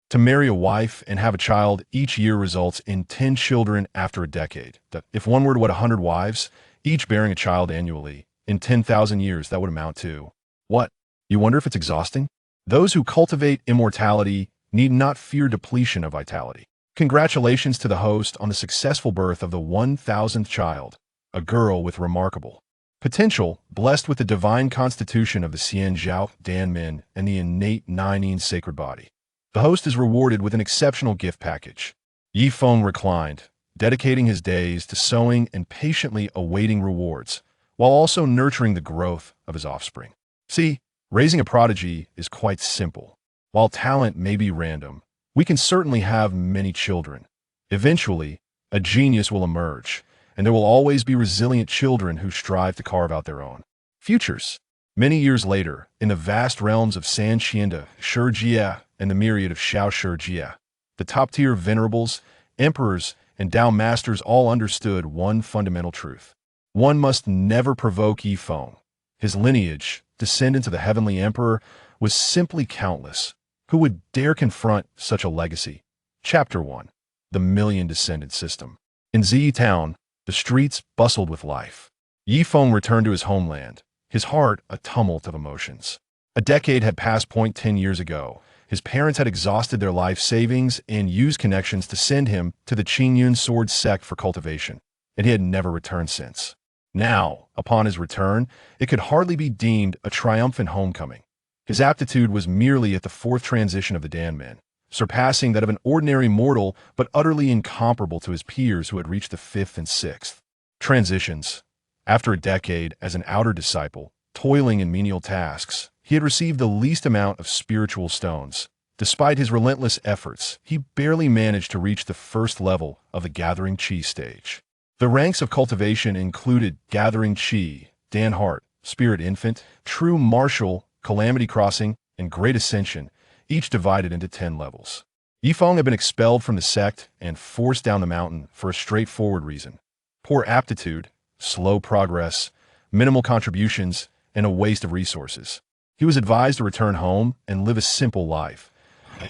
To marry a wife and have a child each year results in 10 children after a decade. If one were to wed 100 wives, each bearing a child annually, in 10,000 years that would amount to what? You wonder if it's exhausting? Those who cultivate immortality need not fear depletion of vitality. Congratulations to the host on the successful birth of the 1,000th child, a girl with remarkable potential, blessed with the divine constitution of the Xian Zhao Dan Min and the innate Nine sacred body. The host is rewarded with an exceptional gift package. Yi Feng reclined, dedicating his days to sowing and patiently awaiting rewards, while also nurturing the growth of his offspring. See, raising a prodigy is quite simple. While talent may be random, we can certainly have many children. Eventually, a genius will emerge, and there will always be resilient children who strive to carve out their own futures. Many years later, in the vast realms of San Xianda, Shijie, and the myriad of Xiao Shijie, the top-tier venerables, emperors, and Dao masters all understood one fundamental truth. One must never provoke Yi Feng. His lineage, descendant of the heavenly emperor, was simply countless. Who would dare confront such a legacy? Chapter 1. The Million Descendant System. In Zi Town, the streets bustled with life. Yi Feng returned to his homeland, his heart a tumult of emotions. A decade had passed. 10 years ago, his parents had exhausted their life savings and used connections to send him to the Qingyun sword sect for cultivation, and he had never returned since. Now, upon his return, it could hardly be deemed a triumphant homecoming. His aptitude was merely at the fourth transition of the Danmen, surpassing that of an ordinary mortal but utterly incomparable to his peers who had reached the fifth and sixth transitions. After a decade as an outer disciple, toiling in menial tasks, he had received the least amount of spiritual stones. Despite his relentless efforts, he barely managed to reach the first level of the Gathering Qi stage. The ranks of cultivation included Gathering Qi, Dan Hart, Spirit Infant, True Martial, Calamity Crossing, and Great Ascension, each divided into 10 levels. Yi Feng had been expelled from the sect and forced down the mountain for a straightforward reason: poor aptitude, slow progress, minimal contributions, and a waste of resources. He was advised to return home and live a simple life.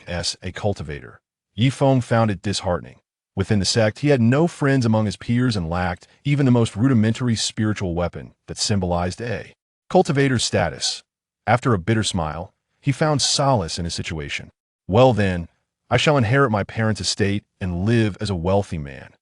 As a cultivator, Yi Feng found it disheartening. Within the sect, he had no friends among his peers and lacked even the most rudimentary spiritual weapon that symbolized a cultivator's status. After a bitter smile, he found solace in his situation. Well then, I shall inherit my parents' estate and live as a wealthy man.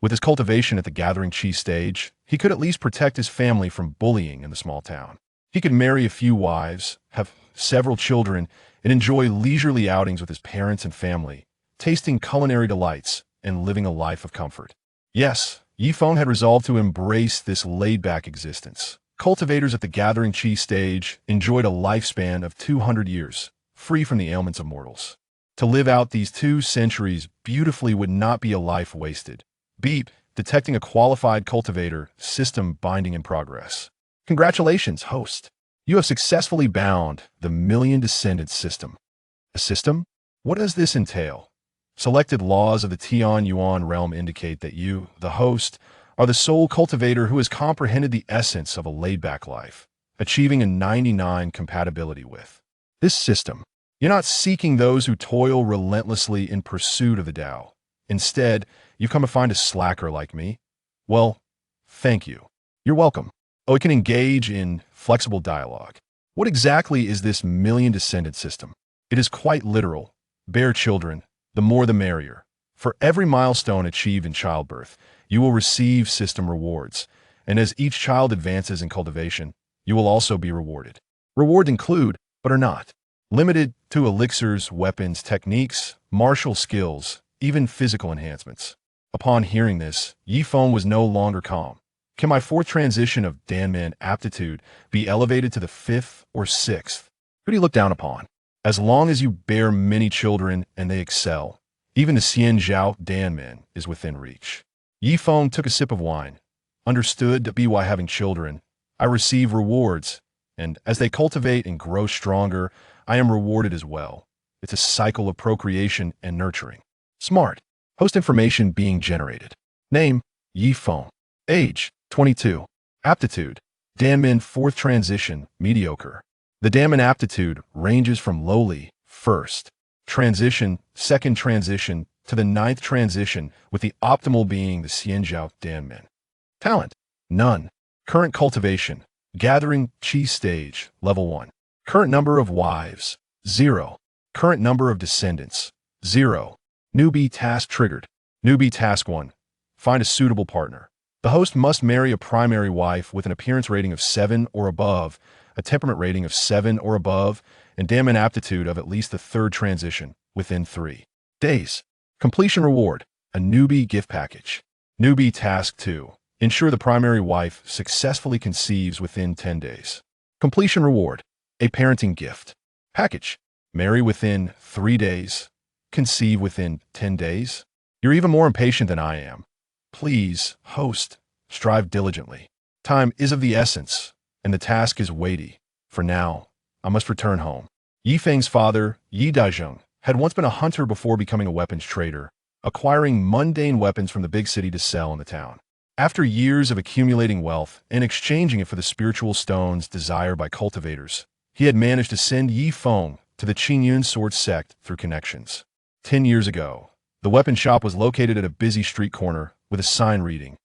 With his cultivation at the Gathering Qi stage, he could at least protect his family from bullying in the small town. He could marry a few wives, have several children, and enjoy leisurely outings with his parents and family, tasting culinary delights and living a life of comfort. Yes, Yi Feng had resolved to embrace this laid-back existence. Cultivators at the Gathering Qi stage enjoyed a lifespan of 200 years, free from the ailments of mortals. To live out these 2 centuries beautifully would not be a life wasted. Beep, detecting a qualified cultivator, system binding in progress. Congratulations, host. You have successfully bound the Million Descendant System. A system? What does this entail? Selected laws of the Tian Yuan realm indicate that you, the host, are the sole cultivator who has comprehended the essence of a laid-back life, achieving a 99 compatibility with this system. You're not seeking those who toil relentlessly in pursuit of the Tao. Instead, you've come to find a slacker like me. Well, thank you. You're welcome. Oh, it can engage in flexible dialogue. What exactly is this Million Descendant System? It is quite literal. Bear children, the more the merrier. For every milestone achieved in childbirth, you will receive system rewards, and as each child advances in cultivation, you will also be rewarded. Rewards include, but are not limited to, elixirs, weapons, techniques, martial skills, even physical enhancements. Upon hearing this, Yi Feng was no longer calm. Can my fourth transition of Danman aptitude be elevated to the 5th or 6th? Who do you look down upon? As long as you bear many children and they excel, even the Xian Zhao Danman is within reach. Yi Feng took a sip of wine. Understood to be why having children, I receive rewards, and as they cultivate and grow stronger, I am rewarded as well. It's a cycle of procreation and nurturing. Smart. Host information being generated. Name, Yi Feng. Age, 22. Aptitude, Danman 4th transition, mediocre. The Danman aptitude ranges from lowly, 1st, second transition to the ninth transition, with the optimal being the Xianzhao Danmen. Talent, none. Current cultivation, gathering qi stage, level 1. Current number of wives, 0. Current number of descendants, 0. Newbie task triggered. Newbie task 1. Find a suitable partner. The host must marry a primary wife with an appearance rating of 7 or above, a temperament rating of 7 or above, and Danmen aptitude of at least the third transition within 3 days. Completion reward, a newbie gift package. Newbie task 2. Ensure the primary wife successfully conceives within 10 days. Completion reward, a parenting gift. Package, marry within 3 days, conceive within 10 days. You're even more impatient than I am. Please, host, strive diligently. Time is of the essence, and the task is weighty. For now, I must return home. Yi Feng's father, Yi Dazheng, had once been a hunter before becoming a weapons trader, acquiring mundane weapons from the big city to sell in the town. After years of accumulating wealth and exchanging it for the spiritual stones desired by cultivators, he had managed to send Yi Feng to the Qingyun sword sect through connections. 10 years ago, the weapon shop was located at a busy street corner with a sign reading,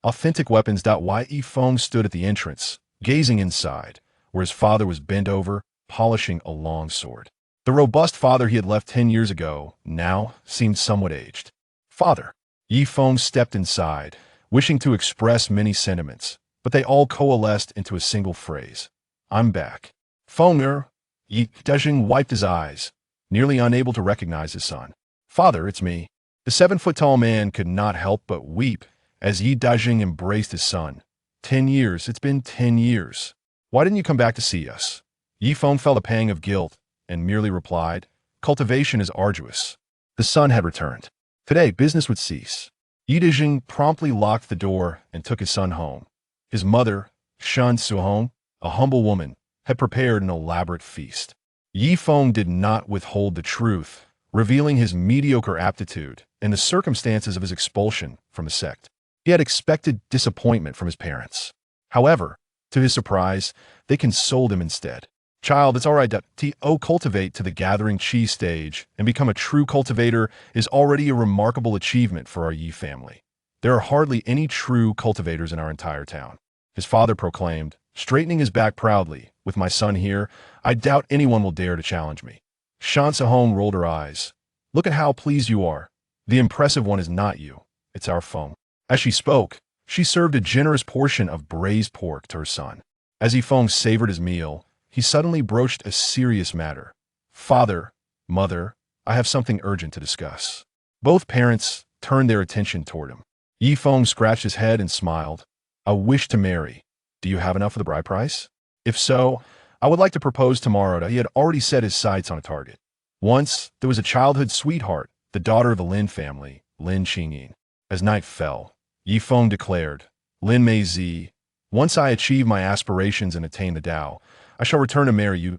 Authentic Weapons. Yi Feng stood at the entrance, gazing inside, where his father was bent over, polishing a long sword. The robust father he had left 10 years ago now seemed somewhat aged. Father. Yi Feng stepped inside, wishing to express many sentiments, but they all coalesced into a single phrase. I'm back. Fenger. Yi Dazheng wiped his eyes, nearly unable to recognize his son. Father, it's me. The 7-foot-tall man could not help but weep as Yi Dazheng embraced his son. 10 years, it's been 10 years. Why didn't you come back to see us? Yi Feng felt a pang of guilt and merely replied, Cultivation is arduous. The son had returned. Today, business would cease. Yi Dazheng promptly locked the door and took his son home. His mother, Shan Suhong, a humble woman, had prepared an elaborate feast. Yi Feng did not withhold the truth, revealing his mediocre aptitude and the circumstances of his expulsion from the sect. He had expected disappointment from his parents. However, to his surprise, they consoled him instead. Child, it's all right to cultivate to the gathering qi stage and become a true cultivator is already a remarkable achievement for our Yi family. There are hardly any true cultivators in our entire town. His father proclaimed, straightening his back proudly, with my son here, I doubt anyone will dare to challenge me. Shan Sahong rolled her eyes. Look at how pleased you are. The impressive one is not you, it's our Feng. As she spoke, she served a generous portion of braised pork to her son. As Yi Feng savored his meal, he suddenly broached a serious matter. Father, mother, I have something urgent to discuss. Both parents turned their attention toward him. Yi Feng scratched his head and smiled. I wish to marry. Do you have enough for the bride price? If so, I would like to propose tomorrow. He had already set his sights on a target. Once, there was a childhood sweetheart, the daughter of the Lin family, Lin Qingyin. As night fell, Yi Feng declared, Lin Mei Zi, once I achieve my aspirations and attain the Tao, I shall return to marry you,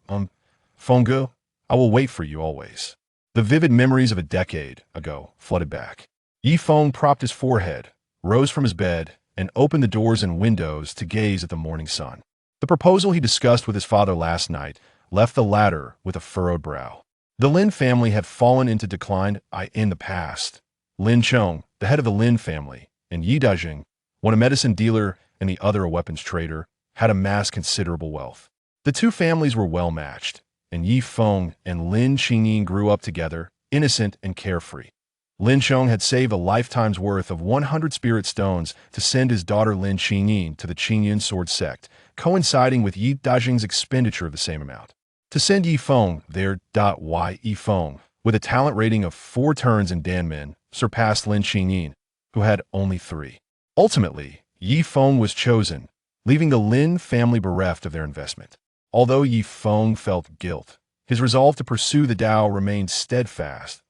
Fengge. I will wait for you always. The vivid memories of a decade ago flooded back. Yi Feng propped his forehead, rose from his bed, and opened the doors and windows to gaze at the morning sun. The proposal he discussed with his father last night left the latter with a furrowed brow. The Lin family had fallen into decline in the past. Lin Chong, the head of the Lin family, and Yi Dazheng, one a medicine dealer and the other a weapons trader, had amassed considerable wealth. The two families were well matched, and Yi Feng and Lin Qingyin grew up together, innocent and carefree. Lin Chong had saved a lifetime's worth of 100 spirit stones to send his daughter Lin Qingyin to the Qingyun sword sect, coinciding with Yi Dazheng's expenditure of the same amount. To send Yi Feng there, Yi Feng, with a talent rating of 4 turns in Danmen, surpassed Lin Qingyin, who had only 3. Ultimately, Yi Feng was chosen, leaving the Lin family bereft of their investment. Although Yi Feng felt guilt, his resolve to pursue the Tao remained steadfast.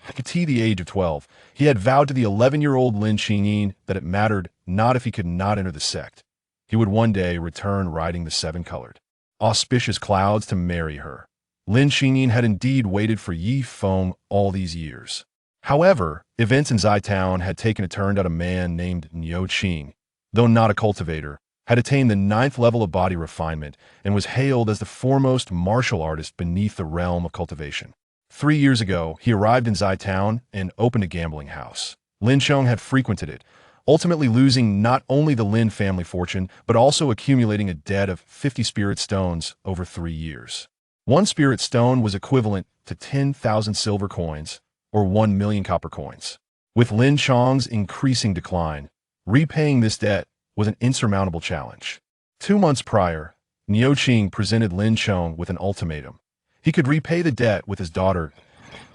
At the age of 12, he had vowed to the 11-year-old Lin Qingyin that it mattered not if he could not enter the sect. He would one day return riding the 7-colored, auspicious clouds to marry her. Lin Qingyin had indeed waited for Yi Feng all these years. However, events in Zai Town had taken a turn that a man named Niu Qing, though not a cultivator, had attained the 9th level of body refinement and was hailed as the foremost martial artist beneath the realm of cultivation. 3 years ago, he arrived in Zai Town and opened a gambling house. Lin Chong had frequented it, ultimately losing not only the Lin family fortune, but also accumulating a debt of 50 spirit stones over 3 years. One spirit stone was equivalent to 10,000 silver coins, or 1 million copper coins. With Lin Chong's increasing decline, repaying this debt was an insurmountable challenge. 2 months prior, Niu Qing presented Lin Chong with an ultimatum. He could repay the debt with his daughter,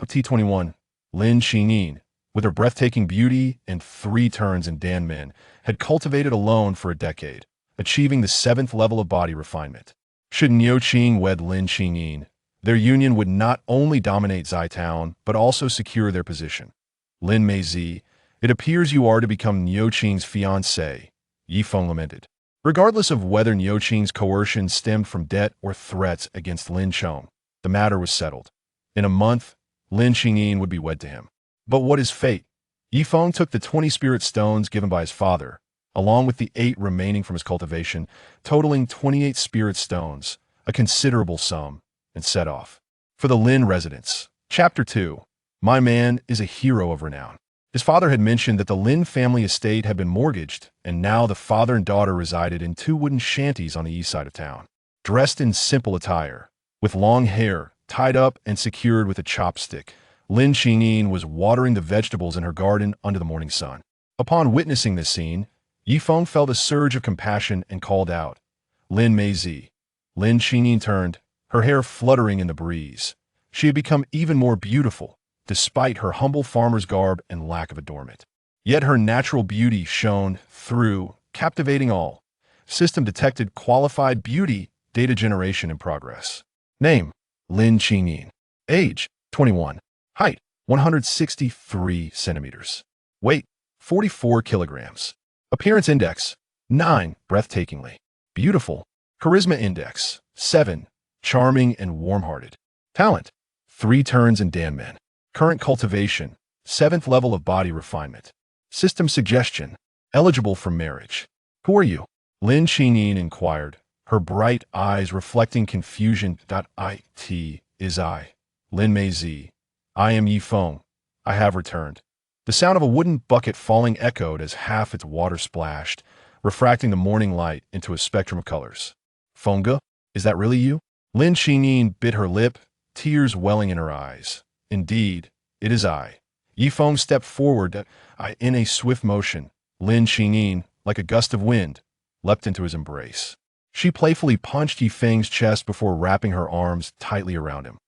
T21, Lin Qingyin, with her breathtaking beauty and 3 turns in Danmen, had cultivated alone for a decade, achieving the 7th level of body refinement. Should Niu Qing wed Lin Qingyin, their union would not only dominate Zai Town, but also secure their position. Lin Meizi, it appears you are to become Niu Qing's fiancé, Yi Feng lamented. Regardless of whether Niu Qing's coercion stemmed from debt or threats against Lin Chong, the matter was settled. In a month, Lin Qingyin would be wed to him. But what is fate? Yi Feng took the 20 spirit stones given by his father, along with the 8 remaining from his cultivation, totaling 28 spirit stones, a considerable sum, and set off. For the Lin residence. Chapter 2. My man is a hero of renown. His father had mentioned that the Lin family estate had been mortgaged, and now the father and daughter resided in 2 wooden shanties on the east side of town. Dressed in simple attire, with long hair, tied up and secured with a chopstick, Lin Qingyin was watering the vegetables in her garden under the morning sun. Upon witnessing this scene, Yi Feng felt a surge of compassion and called out, Lin Meizi. Lin Qingyin turned, her hair fluttering in the breeze. She had become even more beautiful, despite her humble farmer's garb and lack of adornment. Yet her natural beauty shone through, captivating all. System detected qualified beauty, data generation in progress. Name, Lin Qingyin. Age, 21. Height, 163 centimeters. Weight, 44 kilograms. Appearance index, 9, breathtakingly. Beautiful. Charisma index, 7, charming and warm-hearted. Talent, 3 turns in Danmen. Current cultivation, 7th level of body refinement. System suggestion, eligible for marriage. Who are you? Lin Qingyin inquired, her bright eyes reflecting confusion. It is I, Lin Meizi. I am Yi Feng. I have returned. The sound of a wooden bucket falling echoed as half its water splashed, refracting the morning light into a spectrum of colors. Feng, is that really you? Lin Qingyin bit her lip, tears welling in her eyes. Indeed, it is I. Yi Feng stepped forward, in a swift motion. Lin Qingyin, like a gust of wind, leapt into his embrace. She playfully punched Yi Feng's chest before wrapping her arms tightly around him.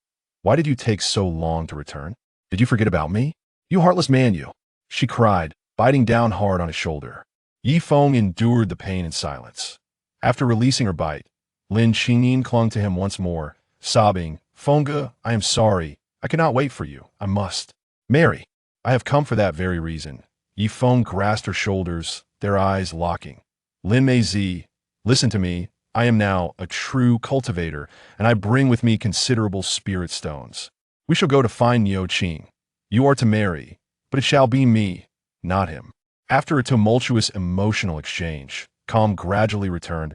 Why did you take so long to return? Did you forget about me? You heartless man, you! She cried, biting down hard on his shoulder. Yi Feng endured the pain in silence. After releasing her bite, Lin Qingyin clung to him once more, sobbing, Feng, I am sorry. I cannot wait for you. I must. Marry. I have come for that very reason. Yi Feng grasped her shoulders, their eyes locking. Lin Meizi, listen to me. I am now a true cultivator, and I bring with me considerable spirit stones. We shall go to find Niu Qing. You are to marry, but it shall be me, not him. After a tumultuous emotional exchange, calm gradually returned.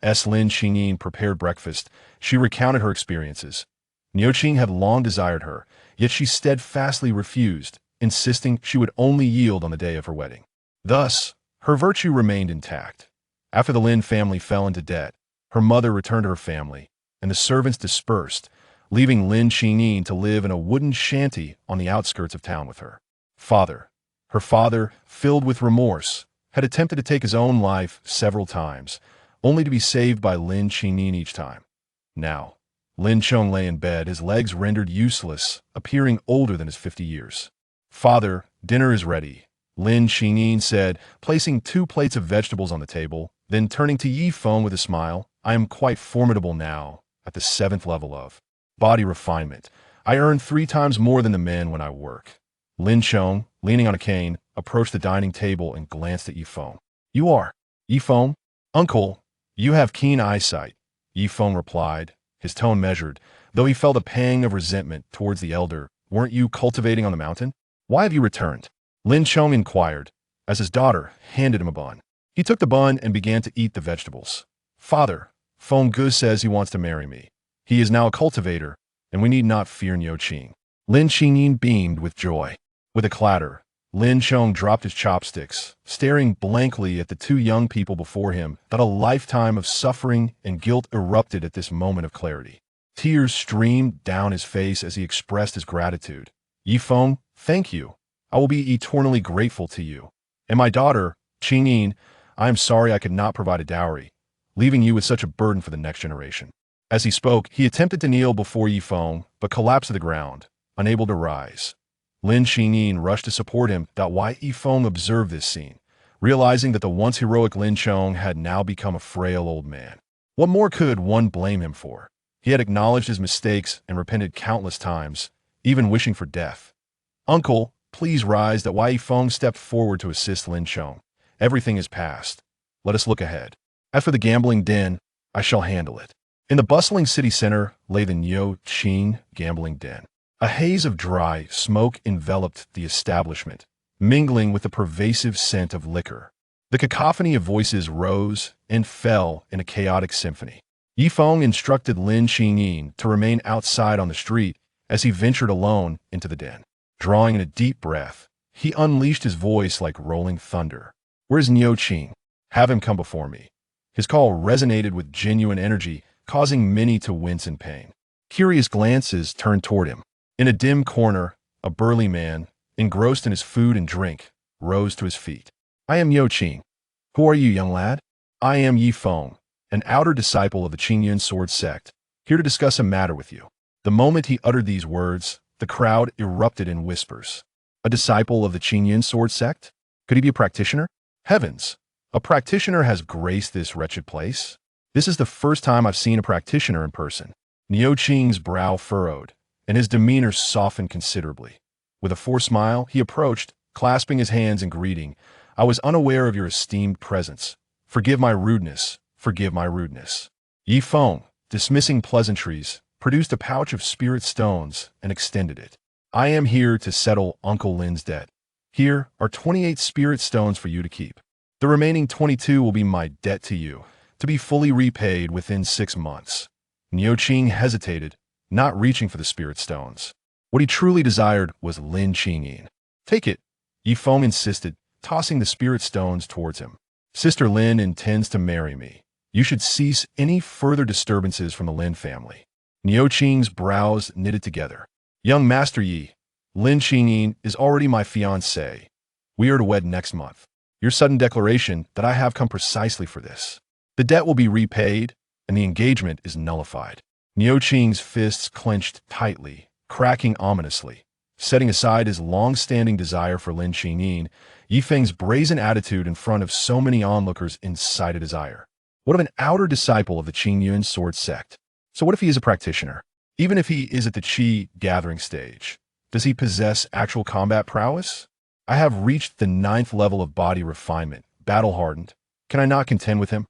As Lin Qingyin prepared breakfast, she recounted her experiences. Niu Qing had long desired her, yet she steadfastly refused, insisting she would only yield on the day of her wedding. Thus, her virtue remained intact. After the Lin family fell into debt, her mother returned to her family, and the servants dispersed, leaving Lin Qingyin to live in a wooden shanty on the outskirts of town with her. Her father, filled with remorse, had attempted to take his own life several times, only to be saved by Lin Qingyin each time. Now, Lin Chong lay in bed, his legs rendered useless, appearing older than his 50 years. Father, dinner is ready, Lin Qingyin said, placing 2 plates of vegetables on the table, then turning to Yi Feng with a smile. I am quite formidable now, at the 7th level of body refinement. I earn 3 times more than the men when I work. Lin Chong, leaning on a cane, approached the dining table and glanced at Yi Feng. You are? Yi Feng? Uncle, you have keen eyesight, Yi Feng replied, his tone measured, though he felt a pang of resentment towards the elder. Weren't you cultivating on the mountain? Why have you returned? Lin Chong inquired, as his daughter handed him a bun. He took the bun and began to eat the vegetables. Father, Feng says he wants to marry me. He is now a cultivator, and we need not fear Niu Qing. Lin Qingyin beamed with joy. With a clatter, Lin Chong dropped his chopsticks, staring blankly at the two young people before him. That a lifetime of suffering and guilt erupted at this moment of clarity. Tears streamed down his face as he expressed his gratitude. Yi Feng, thank you. I will be eternally grateful to you. And my daughter, Qingyin, I am sorry I could not provide a dowry, leaving you with such a burden for the next generation. As he spoke, he attempted to kneel before Yi Feng, but collapsed to the ground, unable to rise. Lin Qingyin rushed to support him. Why Yi Feng observed this scene, realizing that the once heroic Lin Chong had now become a frail old man. What more could one blame him for? He had acknowledged his mistakes and repented countless times, even wishing for death. Uncle, please rise. Yi Feng stepped forward to assist Lin Chong. Everything is past. Let us look ahead. As for the gambling den, I shall handle it. In the bustling city center lay the Niu Qing gambling den. A haze of dry smoke enveloped the establishment, mingling with the pervasive scent of liquor. The cacophony of voices rose and fell in a chaotic symphony. Yi Feng instructed Lin Qingyin to remain outside on the street as he ventured alone into the den. Drawing in a deep breath, he unleashed his voice like rolling thunder. Where's Niu Qing? Have him come before me. His call resonated with genuine energy, causing many to wince in pain. Curious glances turned toward him. In a dim corner, a burly man, engrossed in his food and drink, rose to his feet. I am Niu Qing. Who are you, young lad? I am Yi Feng, an outer disciple of the Qingyun sword sect, here to discuss a matter with you. The moment he uttered these words, the crowd erupted in whispers. A disciple of the Qingyun sword sect? Could he be a practitioner? Heavens! A practitioner has graced this wretched place? This is the first time I've seen a practitioner in person. Niu Qing's brow furrowed, and his demeanor softened considerably. With a forced smile, he approached, clasping his hands in greeting. I was unaware of your esteemed presence. Forgive my rudeness. Forgive my rudeness. Yi Feng, dismissing pleasantries, produced a pouch of spirit stones and extended it. I am here to settle Uncle Lin's debt. Here are 28 spirit stones for you to keep. The remaining 22 will be my debt to you, to be fully repaid within 6 months. Niu Qing hesitated, not reaching for the spirit stones. What he truly desired was Lin Qingyin. Take it, Yi Feng insisted, tossing the spirit stones towards him. Sister Lin intends to marry me. You should cease any further disturbances from the Lin family. Niu Qing's brows knitted together. Young Master Yi, Lin Qingyin is already my fiancée. We are to wed next month. Your sudden declaration that I have come precisely for this. The debt will be repaid, and the engagement is nullified. Niu Qing's fists clenched tightly, cracking ominously. Setting aside his long-standing desire for Lin Qingyin, Yi Feng's brazen attitude in front of so many onlookers incited his ire. What of an outer disciple of the Qingyun sword sect? So what if he is a practitioner? Even if he is at the Qi gathering stage, does he possess actual combat prowess? I have reached the 9th level of body refinement, battle-hardened. Can I not contend with him?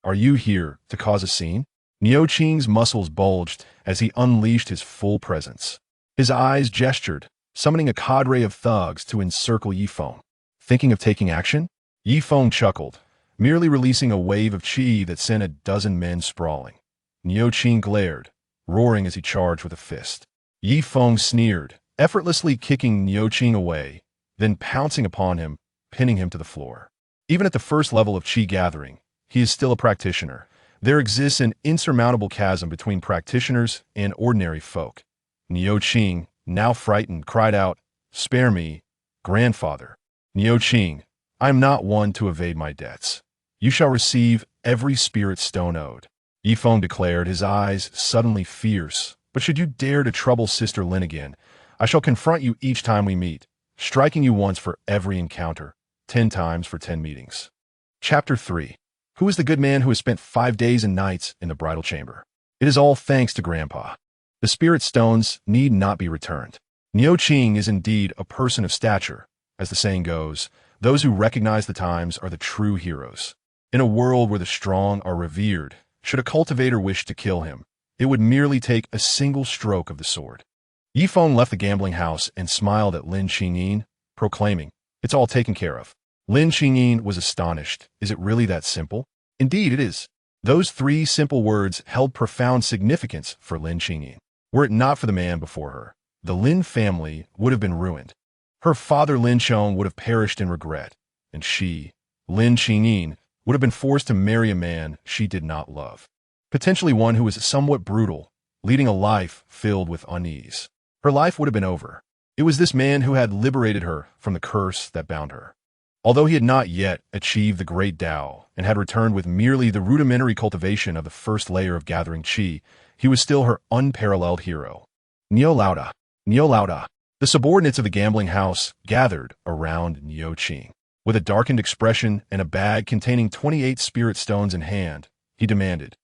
Are you here to cause a scene? Niu Qing's muscles bulged as he unleashed his full presence. His eyes gestured, summoning a cadre of thugs to encircle Yi Feng. Thinking of taking action? Yi Feng chuckled, merely releasing a wave of qi that sent a dozen men sprawling. Niu Qing glared, roaring as he charged with a fist. Yi Feng sneered, effortlessly kicking Niu Qing away, then pouncing upon him, pinning him to the floor. Even at the first level of qi gathering, he is still a practitioner. There exists an insurmountable chasm between practitioners and ordinary folk. Niu Qing, now frightened, cried out, "Spare me, grandfather." Niu Qing, I am not one to evade my debts. You shall receive every spirit stone owed. Yi Feng declared, his eyes suddenly fierce. But should you dare to trouble Sister Lin again, I shall confront you each time we meet, striking you once for every encounter, 10 times for 10 meetings. Chapter 3. Who is the good man who has spent 5 days and nights in the bridal chamber? It is all thanks to Grandpa. The spirit stones need not be returned. Niu Qing is indeed a person of stature. As the saying goes, those who recognize the times are the true heroes. In a world where the strong are revered, should a cultivator wish to kill him, it would merely take a single stroke of the sword. Yi Feng left the gambling house and smiled at Lin Qingyin, proclaiming, "It's all taken care of." Lin Qingyin was astonished. Is it really that simple? Indeed it is. Those 3 simple words held profound significance for Lin Qingyin. Were it not for the man before her, the Lin family would have been ruined. Her father Lin Chong would have perished in regret, and she, Lin Qingyin, would have been forced to marry a man she did not love. Potentially one who was somewhat brutal, leading a life filled with unease. Her life would have been over. It was this man who had liberated her from the curse that bound her. Although he had not yet achieved the great Tao and had returned with merely the rudimentary cultivation of the first layer of gathering qi, he was still her unparalleled hero. Niu Lauda. Niu Lauda. The subordinates of the gambling house gathered around Niu Qing. With a darkened expression and a bag containing 28 spirit stones in hand, he demanded,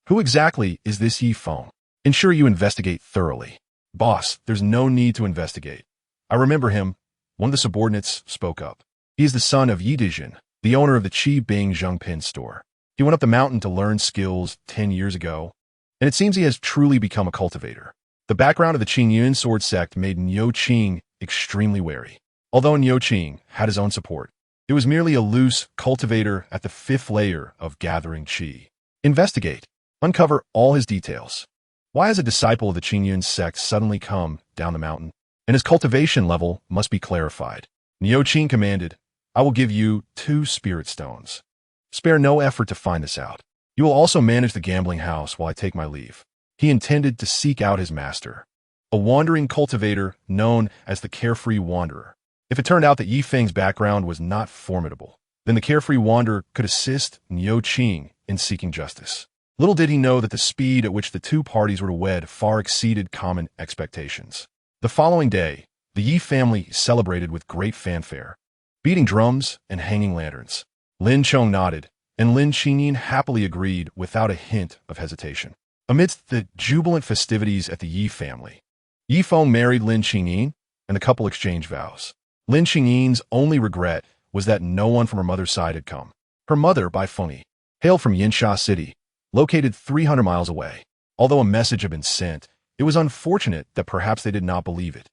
"Who exactly is this Yi Feng? Ensure you investigate thoroughly." "Boss, there's no need to investigate. I remember him." One of the subordinates spoke up. "He is the son of Yi Dijin, the owner of the Qi Bing Zhengpin store. He went up the mountain to learn skills 10 years ago, and it seems he has truly become a cultivator." The background of the Qingyun sword sect made Niu Qing extremely wary. Although Niu Qing had his own support, it was merely a loose cultivator at the 5th layer of gathering qi. Investigate. Uncover all his details. Why has a disciple of the Qingyun sect suddenly come down the mountain? And his cultivation level must be clarified. Niu Qing commanded, "I will give you 2 spirit stones. Spare no effort to find this out. You will also manage the gambling house while I take my leave." He intended to seek out his master, a wandering cultivator known as the Carefree Wanderer. If it turned out that Yi Feng's background was not formidable, then the Carefree Wanderer could assist Niu Qing in seeking justice. Little did he know that the speed at which the two parties were to wed far exceeded common expectations. The following day, the Yi family celebrated with great fanfare, beating drums and hanging lanterns. Lin Chong nodded, and Lin Qingyin happily agreed without a hint of hesitation. Amidst the jubilant festivities at the Yi family, Yi Feng married Lin Qingyin, and the couple exchanged vows. Lin Qingyin's only regret was that no one from her mother's side had come. Her mother, Bai Feng, hailed from Yinsha City, located 300 miles away. Although a message had been sent, it was unfortunate that perhaps they did not believe it.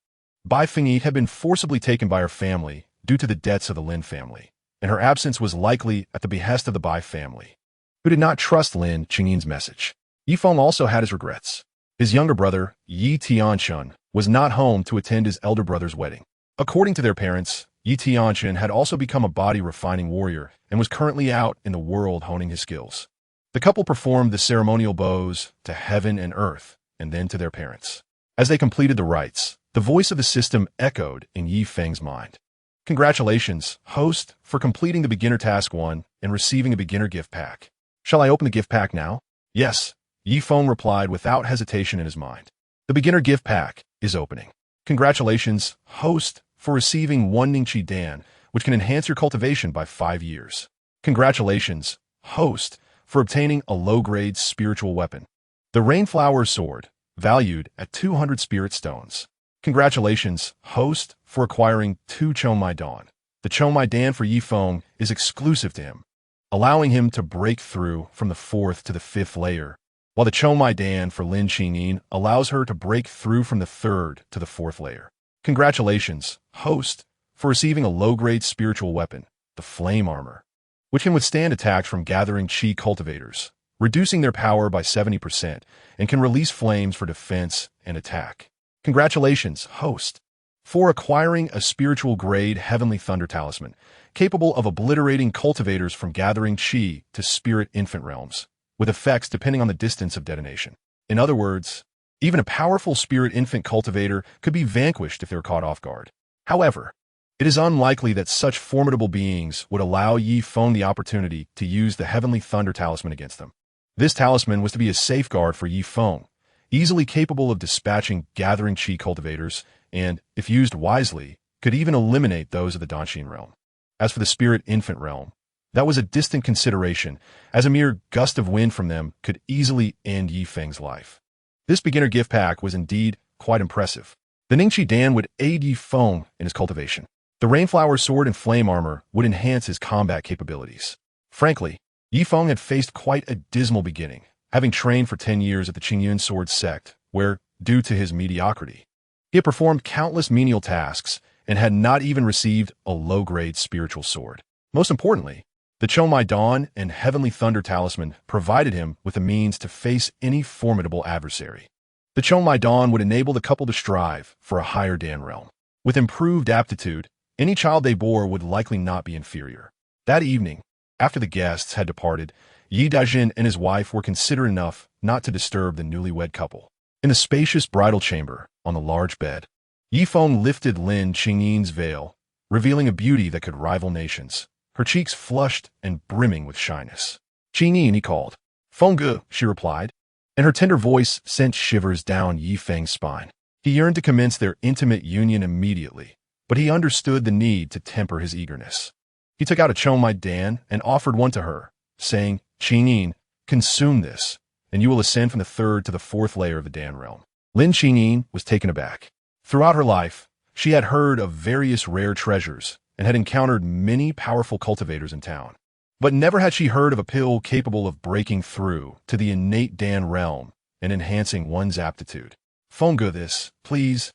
Bai Feng had been forcibly taken by her family due to the debts of the Lin family, and her absence was likely at the behest of the Bai family, who did not trust Lin Qingyin's message. Yi Feng also had his regrets. His younger brother, Yi Tianchun, was not home to attend his elder brother's wedding. According to their parents, Yi Tianchun had also become a body-refining warrior and was currently out in the world honing his skills. The couple performed the ceremonial bows to heaven and earth, and then to their parents. As they completed the rites, the voice of the system echoed in Yi Feng's mind. "Congratulations, host, for completing the beginner task 1 and receiving a beginner gift pack. Shall I open the gift pack now?" "Yes," Yi Feng replied without hesitation in his mind. "The beginner gift pack is opening. Congratulations, host, for receiving 1 Ningqi Dan, which can enhance your cultivation by 5 years. Congratulations, host, for obtaining a low-grade spiritual weapon. The Rainflower Sword, valued at 200 spirit stones. Congratulations, host, for acquiring 2 Chomai Dan. The Chomai Dan for Yi Feng is exclusive to him, allowing him to break through from the 4th to the 5th layer, while the Chomai Dan for Lin Qingyin allows her to break through from the 3rd to the 4th layer. Congratulations, host, for receiving a low-grade spiritual weapon, the Flame Armor, which can withstand attacks from gathering qi cultivators, reducing their power by 70%, and can release flames for defense and attack. Congratulations, host, for acquiring a spiritual grade Heavenly Thunder Talisman, capable of obliterating cultivators from gathering qi to spirit infant realms, with effects depending on the distance of detonation. In other words, even a powerful spirit infant cultivator could be vanquished if they were caught off guard. However, it is unlikely that such formidable beings would allow Yi Feng the opportunity to use the Heavenly Thunder Talisman against them. This talisman was to be a safeguard for Yi Feng, easily capable of dispatching gathering qi cultivators, and, if used wisely, could even eliminate those of the Danshin realm. As for the spirit infant realm, that was a distant consideration, as a mere gust of wind from them could easily end Yi Feng's life. This beginner gift pack was indeed quite impressive. The Ningqi Dan would aid Yi Feng in his cultivation. The Rainflower Sword and Flame Armor would enhance his combat capabilities. Frankly, Yi Feng had faced quite a dismal beginning, having trained for 10 years at the Qingyun sword sect, where, due to his mediocrity, he had performed countless menial tasks and had not even received a low-grade spiritual sword. Most importantly, the Chomai Dawn and Heavenly Thunder Talisman provided him with the means to face any formidable adversary. The Chomai Dawn would enable the couple to strive for a higher Dan realm. With improved aptitude, any child they bore would likely not be inferior. That evening, after the guests had departed, Yi Daijin and his wife were considerate enough not to disturb the newlywed couple. In the spacious bridal chamber, on the large bed, Yi Feng lifted Lin Qingyin's veil, revealing a beauty that could rival nations, her cheeks flushed and brimming with shyness. "Qingyin," he called. "Feng," she replied, and her tender voice sent shivers down Yi Feng's spine. He yearned to commence their intimate union immediately, but he understood the need to temper his eagerness. He took out a Chomai Dan and offered one to her, saying, "Qingyin, consume this, and you will ascend from the third to the fourth layer of the Dan realm." Lin Qingyin was taken aback. Throughout her life, she had heard of various rare treasures and had encountered many powerful cultivators in town. But never had she heard of a pill capable of breaking through to the innate Dan realm and enhancing one's aptitude. "Feng, this, please.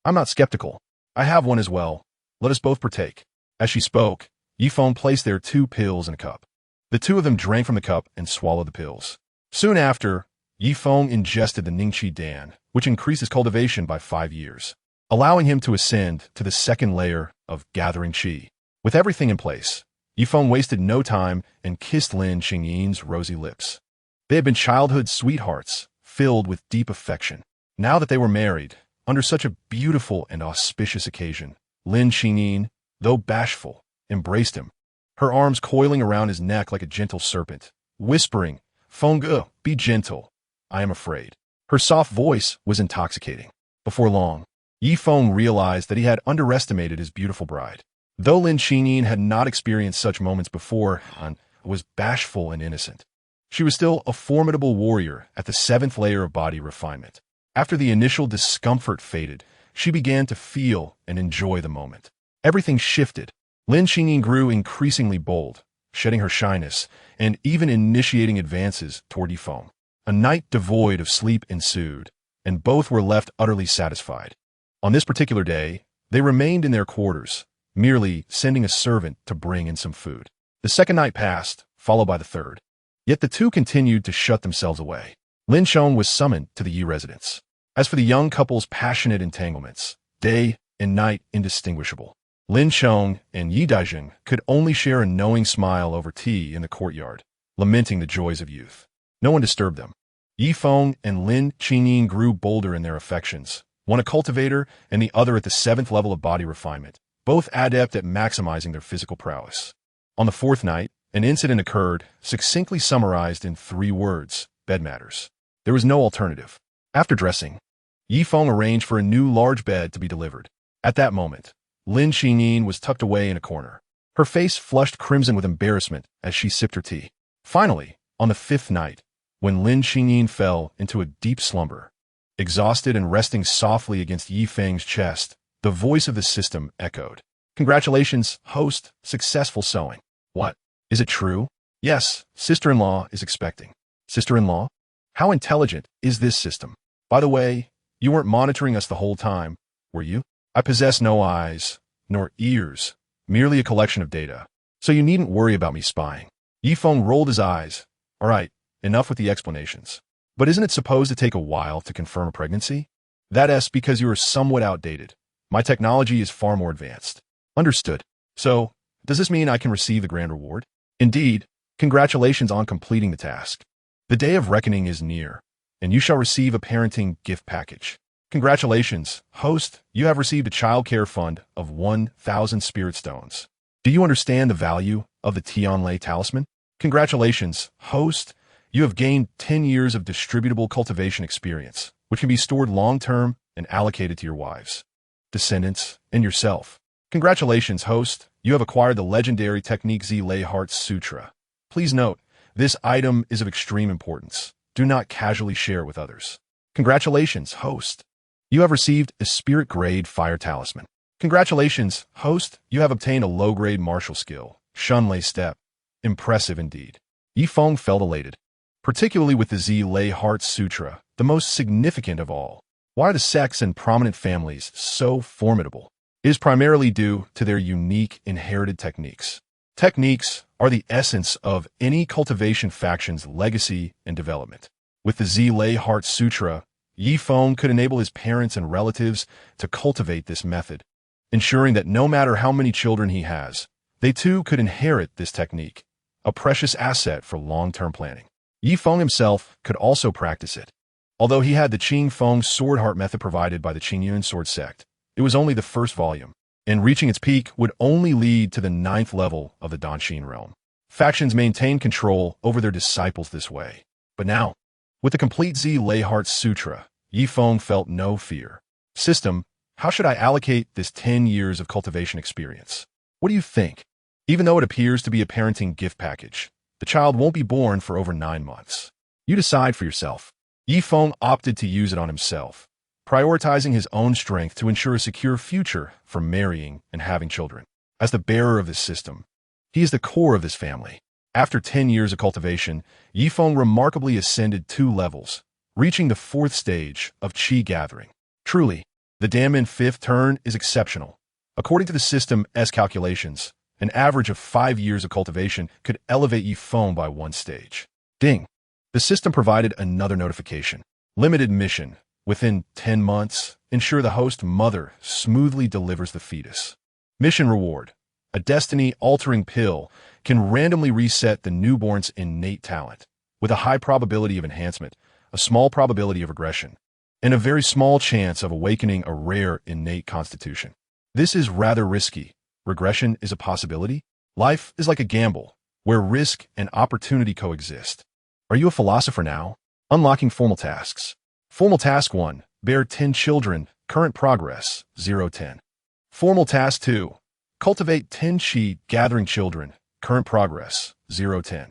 I'm not skeptical. I have one as well. Let us both partake." As she spoke, Yi Feng placed their 2 pills in a cup. The 2 of them drank from the cup and swallowed the pills. Soon after, Yi Feng ingested the Ningqi Dan, which increased his cultivation by 5 years, allowing him to ascend to the second layer of gathering qi. With everything in place, Yi Feng wasted no time and kissed Lin Qingyin's rosy lips. They had been childhood sweethearts, filled with deep affection. Now that they were married, under such a beautiful and auspicious occasion, Lin Qingyin, though bashful, embraced him, her arms coiling around his neck like a gentle serpent, whispering, "Feng, be gentle. I am afraid." Her soft voice was intoxicating. Before long, Yi Feng realized that he had underestimated his beautiful bride. Though Lin Qingyin had not experienced such moments before and was bashful and innocent, she was still a formidable warrior at the 7th layer of body refinement. After the initial discomfort faded, she began to feel and enjoy the moment. Everything shifted. Lin Qingyin grew increasingly bold, shedding her shyness and even initiating advances toward Yi Feng. A night devoid of sleep ensued, and both were left utterly satisfied. On this particular day, they remained in their quarters, merely sending a servant to bring in some food. The second night passed, followed by the third. Yet the two continued to shut themselves away. Lin Sheng was summoned to the Yi residence. As for the young couple's passionate entanglements, day and night indistinguishable, Lin Sheng and Yi Daijing could only share a knowing smile over tea in the courtyard, lamenting the joys of youth. No one disturbed them. Yi Feng and Lin Qingyin grew bolder in their affections, one a cultivator and the other at the 7th level of body refinement, both adept at maximizing their physical prowess. On the 4th night, an incident occurred, succinctly summarized in 3 words: bed matters. There was no alternative. After dressing, Yi Feng arranged for a new large bed to be delivered. At that moment, Lin Qingyin was tucked away in a corner. Her face flushed crimson with embarrassment as she sipped her tea. Finally, on the 5th night, when Lin Qingyin fell into a deep slumber, exhausted and resting softly against Yi Feng's chest, the voice of the system echoed. "Congratulations, host, successful sewing." "What? Is it true?" "Yes, sister-in-law is expecting." "Sister-in-law? How intelligent is this system? By the way, you weren't monitoring us the whole time, were you?" "I possess no eyes, nor ears, merely a collection of data, so you needn't worry about me spying." Yi Feng rolled his eyes. "All right, enough with the explanations. But isn't it supposed to take a while to confirm a pregnancy?" "That's because you are somewhat outdated. My technology is far more advanced." "Understood. So, does this mean I can receive the grand reward?" "Indeed. Congratulations on completing the task. The day of reckoning is near, and you shall receive a parenting gift package." "Congratulations, host, you have received a child care fund of 1,000 spirit stones. Do you understand the value of the Tianlei talisman?" "Congratulations, host, you have gained 10 years of distributable cultivation experience, which can be stored long-term and allocated to your wives, descendants, and yourself." "Congratulations, host, you have acquired the legendary technique Exiled Heart Sutra. Please note, this item is of extreme importance. Do not casually share it with others." "Congratulations, host. You have received a spirit-grade fire talisman." "Congratulations, host, you have obtained a low-grade martial skill, Shunlei Step. Impressive indeed." Yi Feng felt elated, particularly with the Exiled Heart Sutra, the most significant of all. Why are the sects and prominent families so formidable? It is primarily due to their unique inherited techniques. Techniques are the essence of any cultivation faction's legacy and development. With the Exiled Heart Sutra, Yi Feng could enable his parents and relatives to cultivate this method, ensuring that no matter how many children he has, they too could inherit this technique, a precious asset for long-term planning. Yi Feng himself could also practice it. Although he had the Qing Feng sword heart method provided by the Qingyun sword sect, it was only the first volume, and reaching its peak would only lead to the 9th level of the Danshin realm. Factions maintained control over their disciples this way. But now, with the complete Z Lei Heart Sutra, Yi Feng felt no fear. System, how should I allocate this 10 years of cultivation experience? What do you think? Even though it appears to be a parenting gift package, the child won't be born for over 9 months. You decide for yourself. Yi Feng opted to use it on himself, prioritizing his own strength to ensure a secure future for marrying and having children. As the bearer of this system, he is the core of this family. After 10 years of cultivation, Yi Feng remarkably ascended 2 levels, reaching the 4th stage of Qi gathering. Truly, the Danmin 5th turn is exceptional. According to the system's calculations, an average of 5 years of cultivation could elevate Yi Feng by 1 stage. Ding! The system provided another notification. Limited mission. Within 10 months, ensure the host mother smoothly delivers the fetus. Mission reward. A destiny-altering pill can randomly reset the newborn's innate talent, with a high probability of enhancement, a small probability of regression, and a very small chance of awakening a rare innate constitution. This is rather risky. Regression is a possibility. Life is like a gamble, where risk and opportunity coexist. Are you a philosopher now? Unlocking formal tasks. Formal task 1, bear 10 children, current progress, 0-10. Formal task 2, cultivate 10 Qi, gathering children, current progress, 0-10.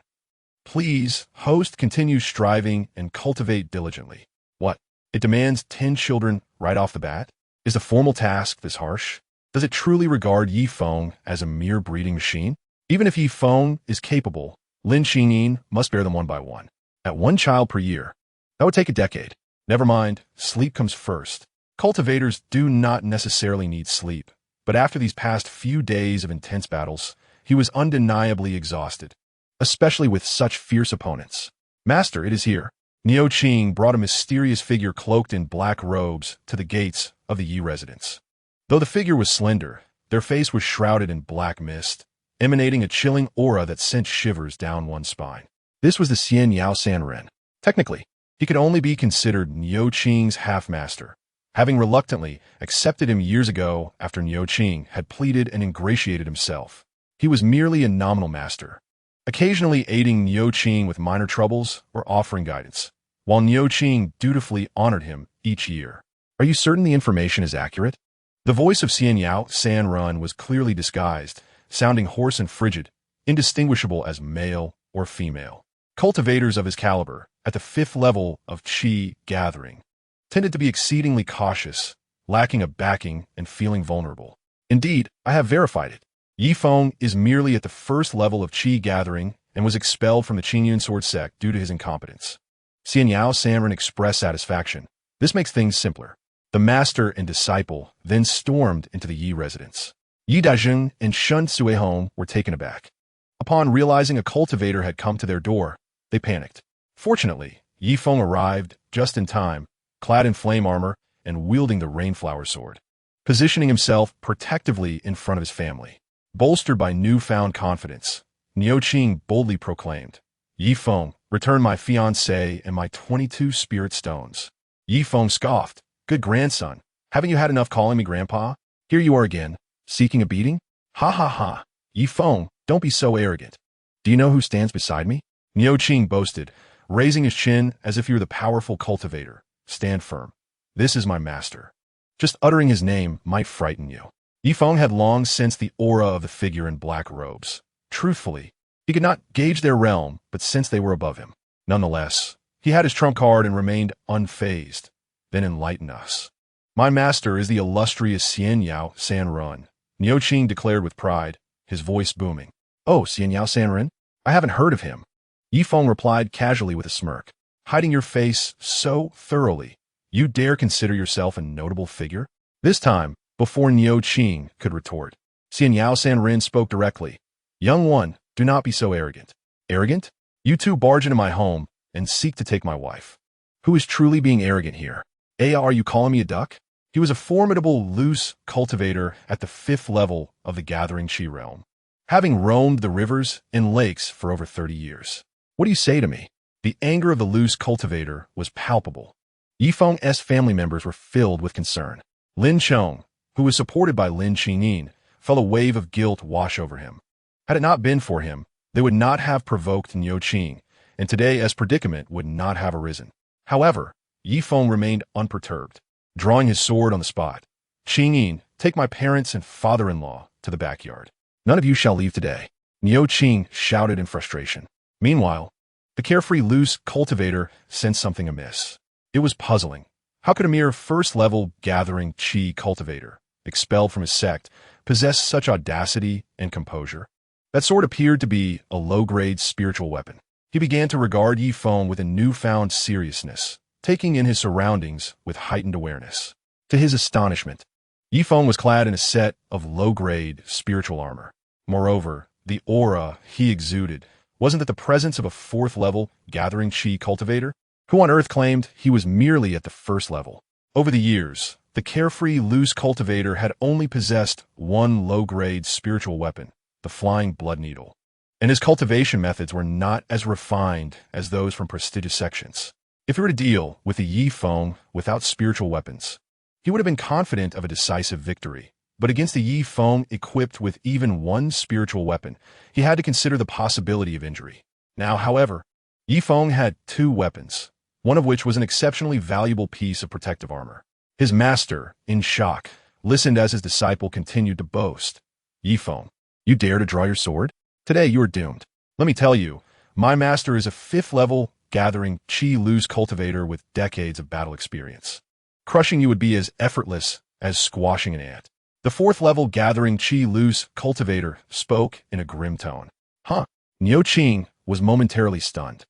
Please, host continues striving and cultivate diligently. What? It demands 10 children right off the bat? Is the formal task this harsh? Does it truly regard Yi Feng as a mere breeding machine? Even if Yi Feng is capable, Lin Qingyin must bear them one by one. At 1 child per year. That would take a decade. Never mind, sleep comes first. Cultivators do not necessarily need sleep, but after these past few days of intense battles, he was undeniably exhausted, especially with such fierce opponents. Master, it is here. Niu Qing brought a mysterious figure cloaked in black robes to the gates of the Yi residence. Though the figure was slender, their face was shrouded in black mist, emanating a chilling aura that sent shivers down one's spine. This was the Xian Yao Sanren. Technically, he could only be considered Niu Qing's half-master, having reluctantly accepted him years ago after Niu Qing had pleaded and ingratiated himself. He was merely a nominal master, occasionally aiding Niu Qing with minor troubles or offering guidance, while Niu Qing dutifully honored him each year. Are you certain the information is accurate? The voice of Xian Yao Sanren was clearly disguised, sounding hoarse and frigid, indistinguishable as male or female. Cultivators of his caliber, at the 5th level of Qi gathering, tended to be exceedingly cautious, lacking a backing and feeling vulnerable. Indeed, I have verified it. Yi Feng is merely at the 1st level of Qi gathering and was expelled from the Qingyun sword sect due to his incompetence. Xian Yao Sanren expressed satisfaction. This makes things simpler. The master and disciple then stormed into the Yi residence. Yi Dazheng and Shun Suihong were taken aback. Upon realizing a cultivator had come to their door, they panicked. Fortunately, Yi Feng arrived just in time, clad in flame armor and wielding the rainflower sword, positioning himself protectively in front of his family. Bolstered by newfound confidence, Niu Qing boldly proclaimed, Yi Feng, return my fiancé and my 22 spirit stones. Yi Feng scoffed, good grandson, haven't you had enough calling me grandpa? Here you are again, seeking a beating? Ha ha ha, Yi Feng, don't be so arrogant. Do you know who stands beside me? Niu Qing boasted, raising his chin as if he were the powerful cultivator. Stand firm. This is my master. Just uttering his name might frighten you. Yi Feng had long sensed the aura of the figure in black robes. Truthfully, he could not gauge their realm, but sensed they were above him. Nonetheless, he had his trump card and remained unfazed. Then enlighten us. My master is the illustrious Xian Yao Sanren, Niu Qing declared with pride, his voice booming. Oh, Xian Yao Sanren? I haven't heard of him. Yi Feng replied casually with a smirk, hiding your face so thoroughly. You dare consider yourself a notable figure? This time, before Niu Qing could retort, Xian Yao Sanren spoke directly. Young one, do not be so arrogant. Arrogant? You two barge into my home and seek to take my wife. Who is truly being arrogant here? Are you calling me a duck? He was a formidable loose cultivator at the 5th level of the Gathering Chi realm, having roamed the rivers and lakes for over 30 years. What do you say to me? The anger of the loose cultivator was palpable. Yifeng's family members were filled with concern. Lin Chong, who was supported by Lin Qingyin, felt a wave of guilt wash over him. Had it not been for him, they would not have provoked Niu Qing, and today's predicament would not have arisen. However, Yifeng remained unperturbed, drawing his sword on the spot. Qingyin, take my parents and father-in-law to the backyard. None of you shall leave today. Niu Qing shouted in frustration. Meanwhile, the carefree loose cultivator sensed something amiss. It was puzzling. How could a mere first-level Gathering Chi cultivator, expelled from his sect, possess such audacity and composure? That sword appeared to be a low-grade spiritual weapon. He began to regard Yifeng with a newfound seriousness, taking in his surroundings with heightened awareness. To his astonishment, Yifeng was clad in a set of low-grade spiritual armor. Moreover, the aura he exuded wasn't that the presence of a 4th-level Gathering Chi cultivator, who on Earth claimed he was merely at the 1st level. Over the years, the carefree loose cultivator had only possessed one low-grade spiritual weapon, the flying blood needle, and his cultivation methods were not as refined as those from prestigious sections. If he were to deal with the Yifeng without spiritual weapons, he would have been confident of a decisive victory. But against the Yifeng equipped with even one spiritual weapon, he had to consider the possibility of injury. Now, however, Yifeng had 2 weapons, one of which was an exceptionally valuable piece of protective armor. His master, in shock, listened as his disciple continued to boast. Yifeng, you dare to draw your sword? Today you are doomed. Let me tell you, my master is a 5th-level Gathering Chi loose cultivator with decades of battle experience. Crushing you would be as effortless as squashing an ant. The 4th-level Gathering Chi loose cultivator spoke in a grim tone. Niu Qing was momentarily stunned,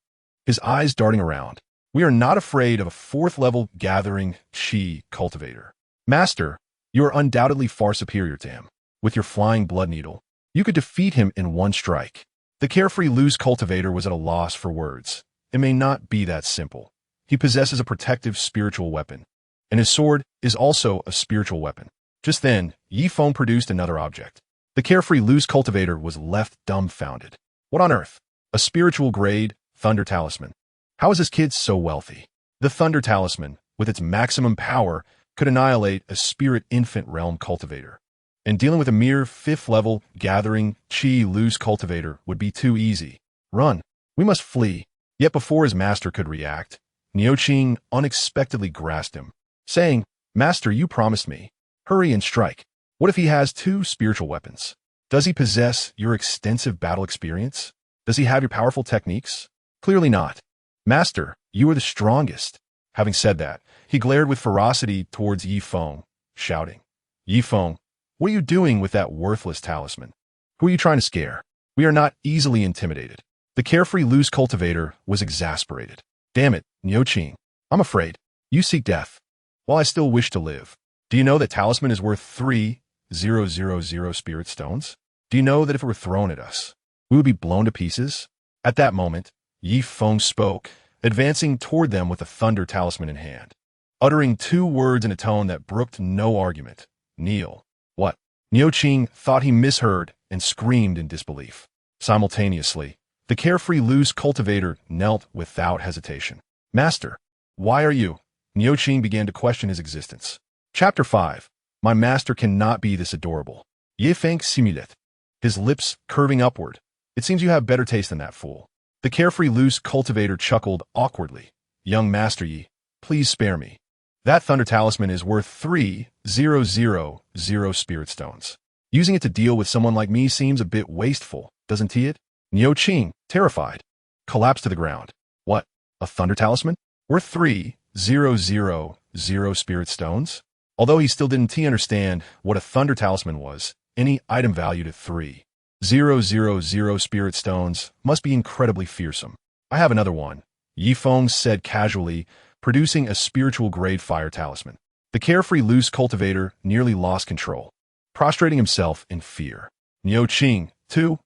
his eyes darting around. We are not afraid of a 4th-level Gathering Chi cultivator. Master, you are undoubtedly far superior to him. With your flying blood needle, you could defeat him in one strike. The carefree loose cultivator was at a loss for words. It may not be that simple. He possesses a protective spiritual weapon, and his sword is also a spiritual weapon. Just then, Yifeng produced another object. The carefree loose cultivator was left dumbfounded. What on earth? A spiritual grade thunder talisman. How is this kid so wealthy? The thunder talisman, with its maximum power, could annihilate a spirit infant realm cultivator. And dealing with a mere 5th-level Gathering Chi loose cultivator would be too easy. Run. We must flee. Yet before his master could react, Niu Qing unexpectedly grasped him, saying, Master, you promised me. Hurry and strike. What if he has 2 spiritual weapons? Does he possess your extensive battle experience? Does he have your powerful techniques? Clearly not. Master, you are the strongest. Having said that, he glared with ferocity towards Yifeng, shouting, Yifeng, what are you doing with that worthless talisman? Who are you trying to scare? We are not easily intimidated. The carefree loose cultivator was exasperated. Damn it, Niu Qing. I'm afraid. You seek death, while I still wish to live. Do you know that talisman is worth 3,000 spirit stones? Do you know that if it were thrown at us, we would be blown to pieces? At that moment, Yifeng spoke, advancing toward them with the thunder talisman in hand, uttering 2 words in a tone that brooked no argument. Kneel. What? Niu Qing thought he misheard and screamed in disbelief. Simultaneously, the carefree loose cultivator knelt without hesitation. Master, why are you? Niu Qing began to question his existence. Chapter 5. My master cannot be this adorable. Yifeng simulate. His lips curving upward. It seems you have better taste than that fool. The carefree loose cultivator chuckled awkwardly. Young Master Yi, please spare me. That thunder talisman is worth 3,000 spirit stones. Using it to deal with someone like me seems a bit wasteful, doesn't it? Niu Qing, terrified, collapsed to the ground. What? A thunder talisman? Worth 3,000 spirit stones? Although he still didn't understand what a thunder talisman was, any item valued at 3,000 spirit stones must be incredibly fearsome. I have another one, Yifeng said casually, producing a spiritual grade fire talisman. The carefree loose cultivator nearly lost control, prostrating himself in fear. Niu Qing, too,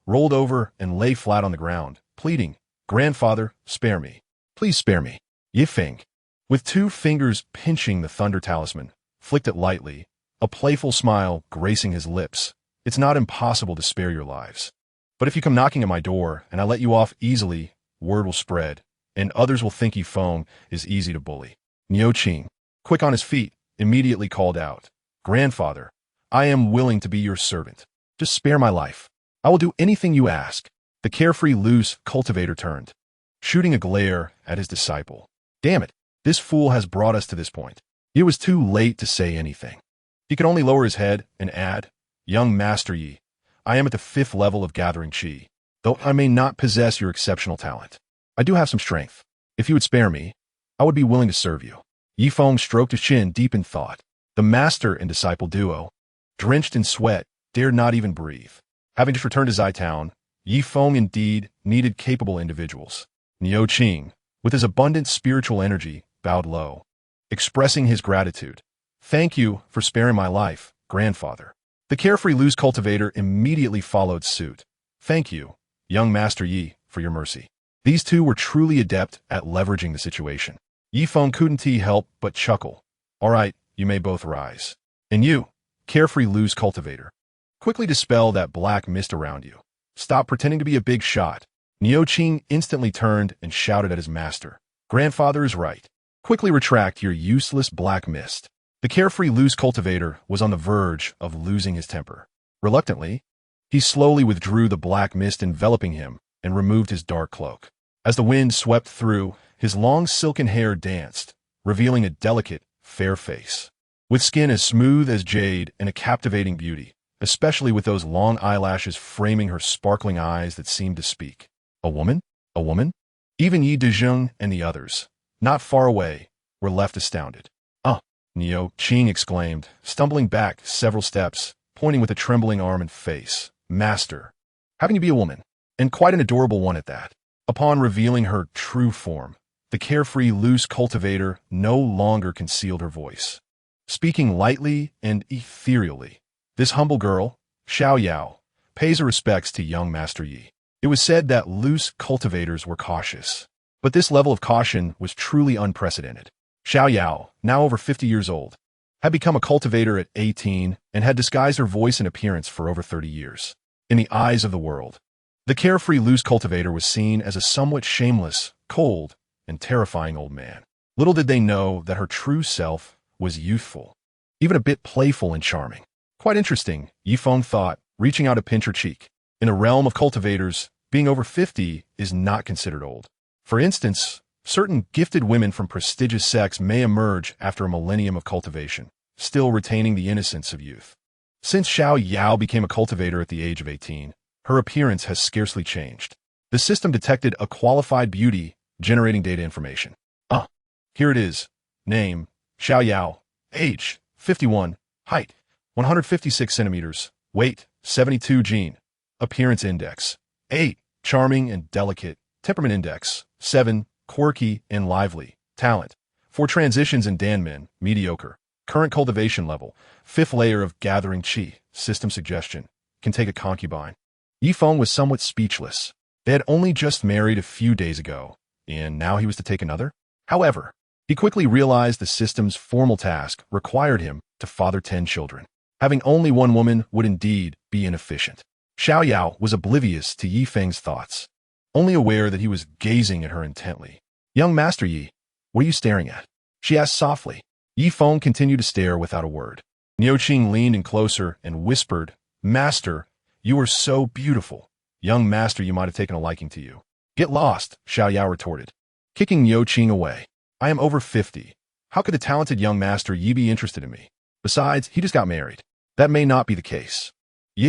rolled over and lay flat on the ground, pleading, Grandfather, spare me. Please spare me. Yifeng, With 2 fingers pinching the thunder talisman, flicked it lightly, a playful smile gracing his lips. It's not impossible to spare your lives. But if you come knocking at my door and I let you off easily, word will spread, and others will think Feng is easy to bully. Niu Qing, quick on his feet, immediately called out, "Grandfather, I am willing to be your servant. Just spare my life. I will do anything you ask." The carefree, loose cultivator turned, shooting a glare at his disciple. Damn it, this fool has brought us to this point. It was too late to say anything. He could only lower his head and add, "Young Master Yi, I am at the 5th level of gathering qi. Though I may not possess your exceptional talent, I do have some strength. If you would spare me, I would be willing to serve you." Feng stroked his chin deep in thought. The master and disciple duo, drenched in sweat, dared not even breathe. Having just returned to Zitown, Feng indeed needed capable individuals. Niu Qing, with his abundant spiritual energy, bowed low, expressing his gratitude. "Thank you for sparing my life, grandfather." The carefree, loose cultivator immediately followed suit. "Thank you, young Master Yi, for your mercy." These two were truly adept at leveraging the situation. Feng couldn't help but chuckle. "All right, you may both rise. And you, carefree, loose cultivator, quickly dispel that black mist around you. Stop pretending to be a big shot." Niu Qing instantly turned and shouted at his master, "Grandfather is right. Quickly retract your useless black mist." The carefree, loose cultivator was on the verge of losing his temper. Reluctantly, he slowly withdrew the black mist enveloping him and removed his dark cloak. As the wind swept through, his long silken hair danced, revealing a delicate, fair face, with skin as smooth as jade and a captivating beauty, especially with those long eyelashes framing her sparkling eyes that seemed to speak. A woman? A woman? Even Yi Dezheng and the others, not far away, were left astounded. Niu Qing exclaimed, stumbling back several steps, pointing with a trembling arm and face. "Master, how can you be a woman? And quite an adorable one at that." Upon revealing her true form, the carefree, loose cultivator no longer concealed her voice. Speaking lightly and ethereally, this humble girl, Xiao Yao, pays her respects to young Master Yi. It was said that loose cultivators were cautious, but this level of caution was truly unprecedented. Xiao Yao, now over 50 years old, had become a cultivator at 18 and had disguised her voice and appearance for over 30 years. In the eyes of the world, the carefree, loose cultivator was seen as a somewhat shameless, cold, and terrifying old man. Little did they know that her true self was youthful, even a bit playful and charming. Quite interesting, Feng thought, reaching out to pinch her cheek. In a realm of cultivators, being over 50 is not considered old. For instance, certain gifted women from prestigious sects may emerge after a millennium of cultivation, still retaining the innocence of youth. Since Xiao Yao became a cultivator at the age of 18, her appearance has scarcely changed. The system detected a qualified beauty, generating data information. Here it is. Name, Xiao Yao. Age, 51. Height, 156 centimeters. Weight, 72 gene. Appearance index, 8. Charming and delicate. Temperament index, 7. Quirky and lively. Talent, 4 transitions in Danmin, mediocre. Current cultivation level, 5th layer of gathering qi. System suggestion, can take a concubine. Feng was somewhat speechless. They had only just married a few days ago, and now he was to take another? However, he quickly realized the system's formal task required him to father 10 children. Having only one woman would indeed be inefficient. Xiao Yao was oblivious to Feng's thoughts, only aware that he was gazing at her intently. "Young Master Yi, what are you staring at?" she asked softly. Feng continued to stare without a word. Niu Qing leaned in closer and whispered, "Master, you are so beautiful. Young Master Yi might have taken a liking to you." "Get lost," Xiao Yao retorted, kicking Niu Qing away. "I am over 50. How could the talented young Master Yi be interested in me? Besides, he just got married. That may not be the case."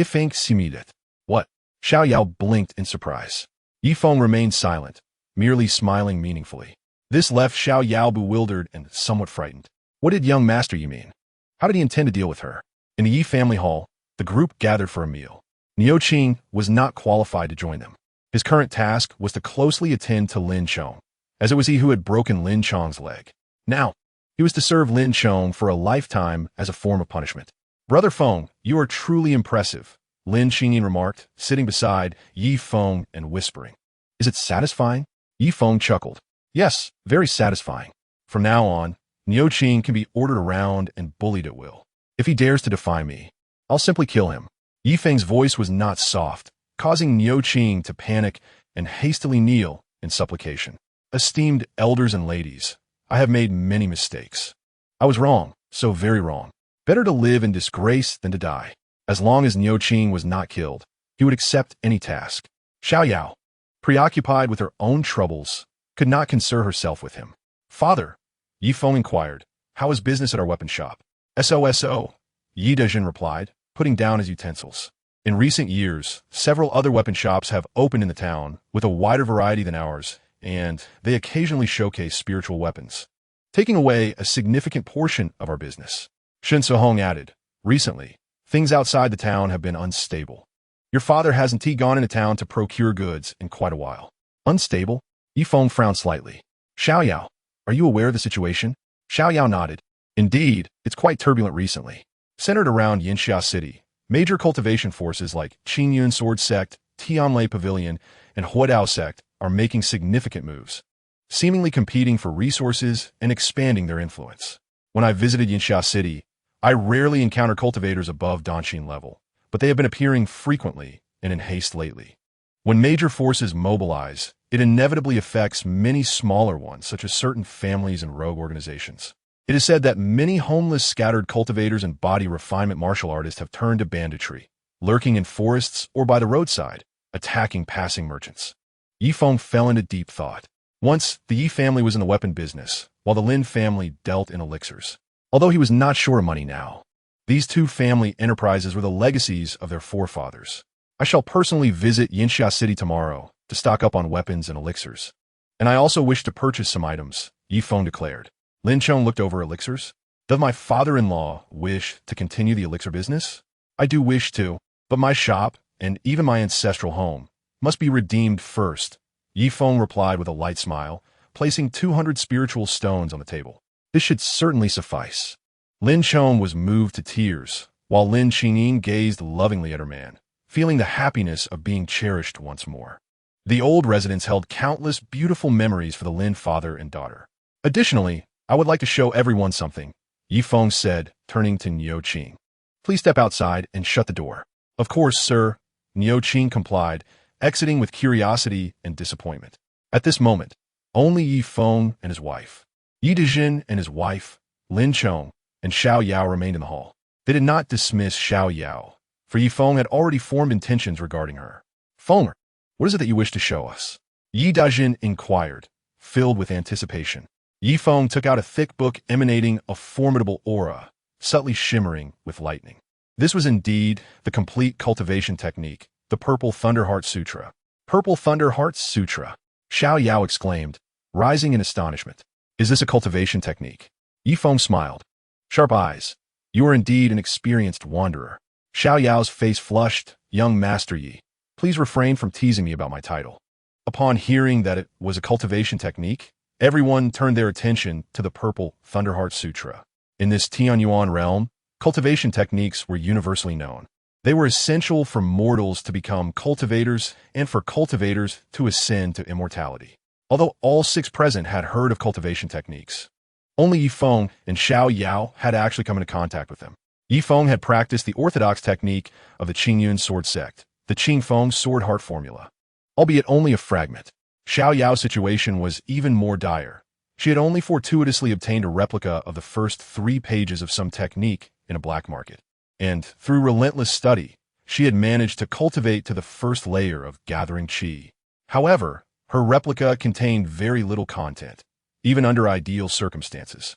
Feng similed. "What?" Xiao Yao blinked in surprise. Feng remained silent, merely smiling meaningfully. This left Xiao Yao bewildered and somewhat frightened. What did young Master Yi mean? How did he intend to deal with her? In the Yi family hall, the group gathered for a meal. Niu Qing was not qualified to join them. His current task was to closely attend to Lin Chong, as it was he who had broken Lin Chong's leg. Now, he was to serve Lin Chong for a lifetime as a form of punishment. "Brother Feng, you are truly impressive," Lin Qingyin remarked, sitting beside Feng and whispering. "Is it satisfying?" Feng chuckled. "Yes, very satisfying. From now on, Niu Qing can be ordered around and bullied at will. If he dares to defy me, I'll simply kill him. Yi Feng's voice was not soft, causing Niu Qing to panic and hastily kneel in supplication. Esteemed elders and ladies, I have made many mistakes. I was wrong, so very wrong. Better to live in disgrace than to die. As long as Niu Qing was not killed, he would accept any task. Xiao Yao, preoccupied with her own troubles, could not concern herself with him. Father, Yi Feng inquired, how is business at our weapon shop? SOSO, Yi Dejin replied, putting down his utensils. In recent years, several other weapon shops have opened in the town with a wider variety than ours, and they occasionally showcase spiritual weapons, taking away a significant portion of our business. Shen Sohong added, recently, things outside the town have been unstable. Your father hasn't gone into town to procure goods in quite a while. Unstable? Yi Feng frowned slightly. Xiao Yao, are you aware of the situation? Xiao Yao nodded. Indeed, it's quite turbulent recently. Centered around Yinxia City, major cultivation forces like Qingyun Sword Sect, Tianlei Pavilion, and Huadao Sect are making significant moves, seemingly competing for resources and expanding their influence. When I visited Yinxia City, I rarely encounter cultivators above Danxin level, but they have been appearing frequently and in haste lately. When major forces mobilize, it inevitably affects many smaller ones, such as certain families and rogue organizations. It is said that many homeless scattered cultivators and body refinement martial artists have turned to banditry, lurking in forests or by the roadside, attacking passing merchants. Yi Feng fell into deep thought. Once, the Yi family was in the weapon business, while the Lin family dealt in elixirs. Although he was not short of money now, these two family enterprises were the legacies of their forefathers. I shall personally visit Yinxia City tomorrow to stock up on weapons and elixirs. And I also wish to purchase some items, Yi Feng declared. Lin Chong looked over elixirs. Does my father-in-law wish to continue the elixir business? I do wish to, but my shop, and even my ancestral home, must be redeemed first, Yi Feng replied with a light smile, placing 200 spiritual stones on the table. This should certainly suffice. Lin Chong was moved to tears, while Lin Qingyin gazed lovingly at her man, feeling the happiness of being cherished once more. The old residence held countless beautiful memories for the Lin father and daughter. Additionally, I would like to show everyone something, Yi Feng said, turning to Niu Qing. Please step outside and shut the door. Of course, sir, Niu Qing complied, exiting with curiosity and disappointment. At this moment, only Yi Feng and his wife, Yi Dejin and his wife, Lin Chong, and Xiao Yao remained in the hall. They did not dismiss Xiao Yao, for Yi Feng had already formed intentions regarding her. Feng, what is it that you wish to show us? Yi Dejin inquired, filled with anticipation. Yi Feng took out a thick book emanating a formidable aura, subtly shimmering with lightning. This was indeed the complete cultivation technique, the Purple Thunderheart Sutra. Purple Thunderheart Sutra, Xiao Yao exclaimed, rising in astonishment. Is this a cultivation technique? Yi Feng smiled. Sharp eyes. You are indeed an experienced wanderer. Xiao Yao's face flushed. Young Master Yi, please refrain from teasing me about my title. Upon hearing that it was a cultivation technique, everyone turned their attention to the Purple Thunderheart Sutra. In this Tianyuan realm, cultivation techniques were universally known. They were essential for mortals to become cultivators and for cultivators to ascend to immortality. Although all 6 present had heard of cultivation techniques, only Yi Feng and Xiao Yao had actually come into contact with them. Yi Feng had practiced the orthodox technique of the Qingyun Sword Sect, the Qingfeng Sword Heart formula, albeit only a fragment. Xiao Yao's situation was even more dire. She had only fortuitously obtained a replica of the first 3 pages of some technique in a black market, and through relentless study, she had managed to cultivate to the first layer of gathering qi. However, her replica contained very little content, even under ideal circumstances.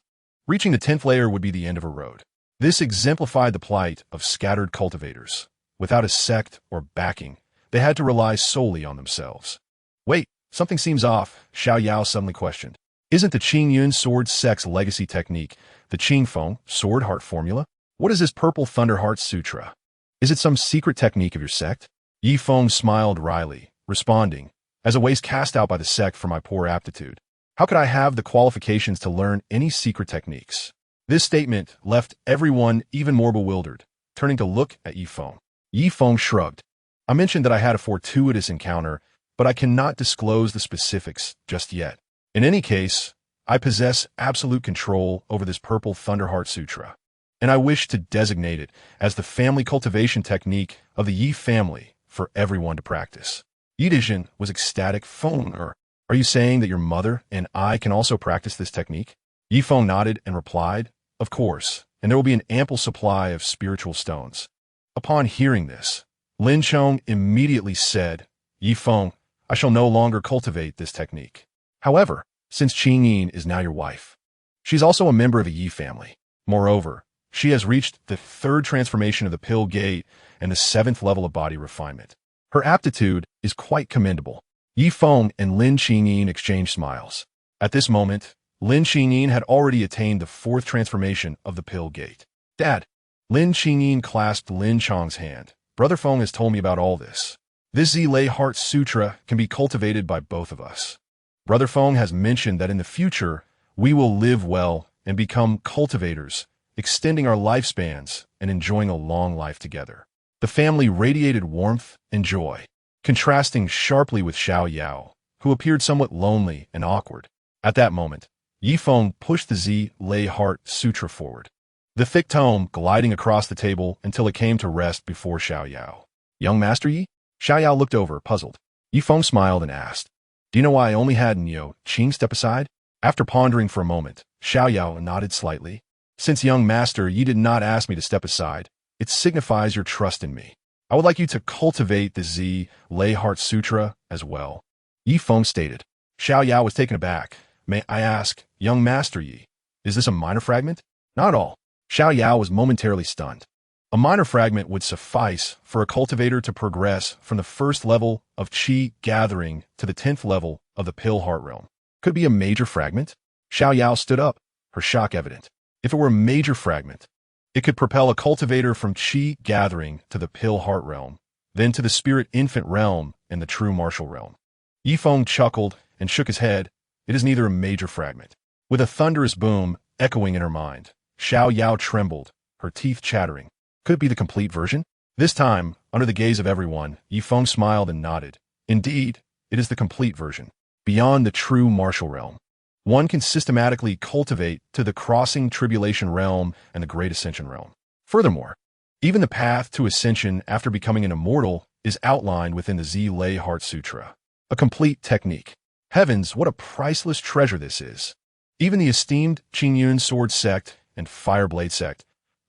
Reaching the 10th layer would be the end of her road. This exemplified the plight of scattered cultivators. Without a sect or backing, they had to rely solely on themselves. Wait, something seems off, Xiao Yao suddenly questioned. Isn't the Qingyun Sword Sect's legacy technique the Qingfeng Sword Heart formula? What is this Purple Thunderheart Sutra? Is it some secret technique of your sect? Yi Feng smiled wryly, responding, as a waste cast out by the sect for my poor aptitude. How could I have the qualifications to learn any secret techniques? This statement left everyone even more bewildered, turning to look at Yi Feng. Yi Feng shrugged. I mentioned that I had a fortuitous encounter, but I cannot disclose the specifics just yet. In any case, I possess absolute control over this purple Thunderheart Sutra, and I wish to designate it as the family cultivation technique of the Yi family for everyone to practice. Yidishin was ecstatic. Feng, are you saying that your mother and I can also practice this technique? Yi Feng nodded and replied, of course, and there will be an ample supply of spiritual stones. Upon hearing this, Lin Chong immediately said, Yi Feng, I shall no longer cultivate this technique. However, since Qing Yin is now your wife, she's also a member of the Yi family. Moreover, she has reached the 3rd transformation of the Pill Gate and the 7th level of body refinement. Her aptitude is quite commendable. Yi Feng and Lin Qingyin exchanged smiles. At this moment, Lin Qingyin had already attained the 4th transformation of the Pill Gate. Dad, Lin Qingyin clasped Lin Chong's hand. Brother Feng has told me about all this. This Zilei Heart Sutra can be cultivated by both of us. Brother Feng has mentioned that in the future, we will live well and become cultivators, extending our lifespans and enjoying a long life together. The family radiated warmth and joy, contrasting sharply with Xiao Yao, who appeared somewhat lonely and awkward. At that moment, Yi Feng pushed the Zilei Heart Sutra forward, the thick tome gliding across the table until it came to rest before Xiao Yao. Young Master Yi? Xiao Yao looked over, puzzled. Yi Feng smiled and asked, do you know why I only had Niu Qing step aside? After pondering for a moment, Xiao Yao nodded slightly. Since young master, you did not ask me to step aside. It signifies your trust in me. I would like you to cultivate the Zilei Heart Sutra as well. Yi Feng stated. Xiao Yao was taken aback. May I ask, young master Yi, is this a minor fragment? Not at all. Xiao Yao was momentarily stunned. A minor fragment would suffice for a cultivator to progress from the 1st level of Qi gathering to the 10th level of the Pill Heart Realm. Could it be a major fragment? Xiao Yao stood up, her shock evident. If it were a major fragment, it could propel a cultivator from Qi gathering to the Pill Heart Realm, then to the Spirit Infant Realm and the True Martial Realm. Yi Feng chuckled and shook his head. It is neither a major fragment. With a thunderous boom echoing in her mind, Xiao Yao trembled, her teeth chattering. Could it be the complete version? This time, under the gaze of everyone, Yi Feng smiled and nodded. Indeed, it is the complete version. Beyond the true martial realm, one can systematically cultivate to the crossing tribulation realm and the great ascension realm. Furthermore, even the path to ascension after becoming an immortal is outlined within the Zilei Heart Sutra. A complete technique. Heavens, what a priceless treasure this is. Even the esteemed Qingyun Sword Sect and Fireblade Sect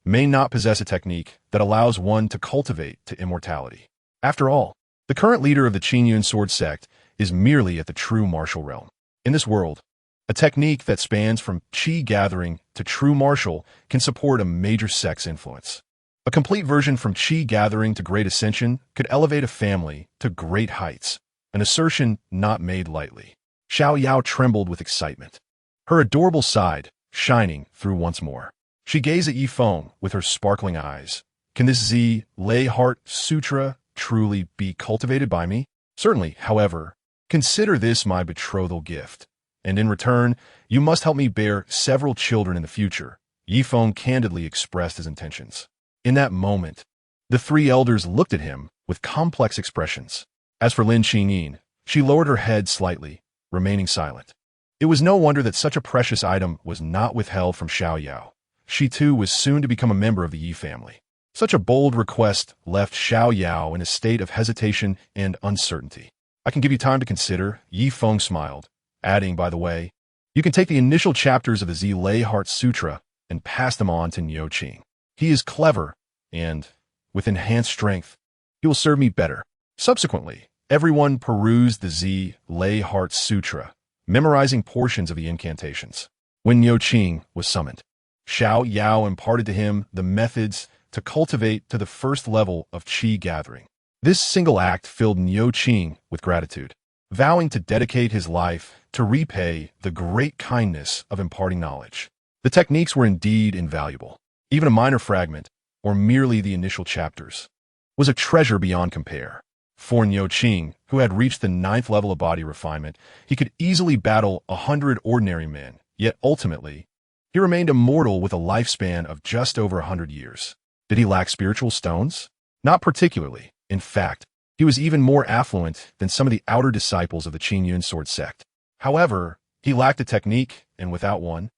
may not possess a technique that allows one to cultivate to immortality. After all, the current leader of the Qingyun Sword Sect is merely at the true martial realm. In this world, a technique that spans from Qi gathering to true martial can support a major sect's influence. A complete version from Qi gathering to great ascension could elevate a family to great heights, an assertion not made lightly. Xiao Yao trembled with excitement, her adorable side shining through once more. She gazed at Yi Feng with her sparkling eyes. Can this Zilei Heart Sutra truly be cultivated by me? Certainly, however, consider this my betrothal gift, and in return, you must help me bear several children in the future. Yi Feng candidly expressed his intentions. In that moment, the 3 elders looked at him with complex expressions. As for Lin Qingyin, she lowered her head slightly, remaining silent. It was no wonder that such a precious item was not withheld from Xiao Yao. She too was soon to become a member of the Yi family. Such a bold request left Xiao Yao in a state of hesitation and uncertainty. I can give you time to consider, Yi Feng smiled, adding, by the way, you can take the initial chapters of the Zilei Heart Sutra and pass them on to Niu Qing. He is clever, and, with enhanced strength, he will serve me better. Subsequently, everyone perused the Zilei Heart Sutra, memorizing portions of the incantations. When Niu Qing was summoned, Xiao Yao imparted to him the methods to cultivate to the 1st level of Qi gathering. This single act filled Niu Qing with gratitude, vowing to dedicate his life to repay the great kindness of imparting knowledge. The techniques were indeed invaluable. Even a minor fragment, or merely the initial chapters, was a treasure beyond compare. For Niu Qing, who had reached the 9th level of body refinement, he could easily battle 100 ordinary men, yet ultimately, he remained immortal with a lifespan of just over 100 years. Did he lack spiritual stones? Not particularly. In fact, he was even more affluent than some of the outer disciples of the Qingyun Sword Sect. However, He lacked a technique, and without one,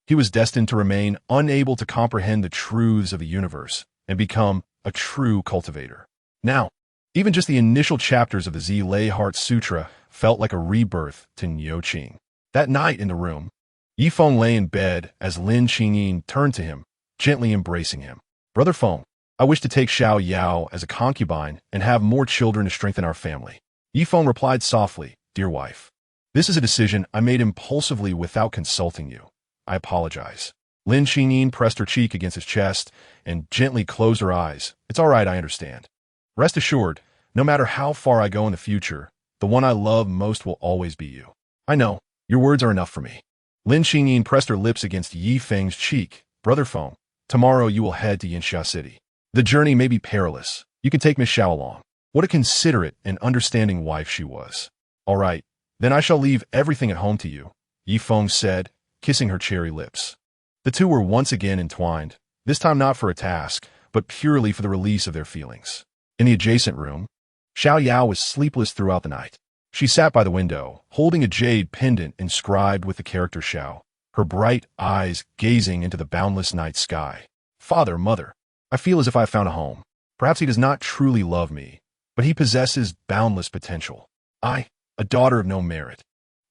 he was destined to remain unable to comprehend the truths of the universe and become a true cultivator. Now, even just the initial chapters of the Zilei Heart Sutra felt like a rebirth to Niu Qing. That night in the room, Yifeng lay in bed as Lin Qingyin turned to him, gently embracing him. "Brother Feng, I wish to take Xiao Yao as a concubine and have more children to strengthen our family." Yifeng replied softly, "Dear wife, this is a decision I made impulsively without consulting you. I apologize." Lin Qingyin pressed her cheek against his chest and gently closed her eyes. "It's all right, I understand. Rest assured, no matter how far I go in the future, the one I love most will always be you. I know, your words are enough for me." Lin Qingyin pressed her lips against Yi Feng's cheek. "Brother Feng, tomorrow you will head to Yanxia City. The journey may be perilous. You can take Miss Xiao along." What a considerate and understanding wife she was. "All right, then I shall leave everything at home to you," Yi Feng said, kissing her cherry lips. The two were once again entwined, this time not for a task, but purely for the release of their feelings. In the adjacent room, Xiao Yao was sleepless throughout the night. She sat by the window, holding a jade pendant inscribed with the character Xiao, her bright eyes gazing into the boundless night sky. "Father, mother, I feel as if I have found a home. Perhaps he does not truly love me, but he possesses boundless potential. I, a daughter of no merit,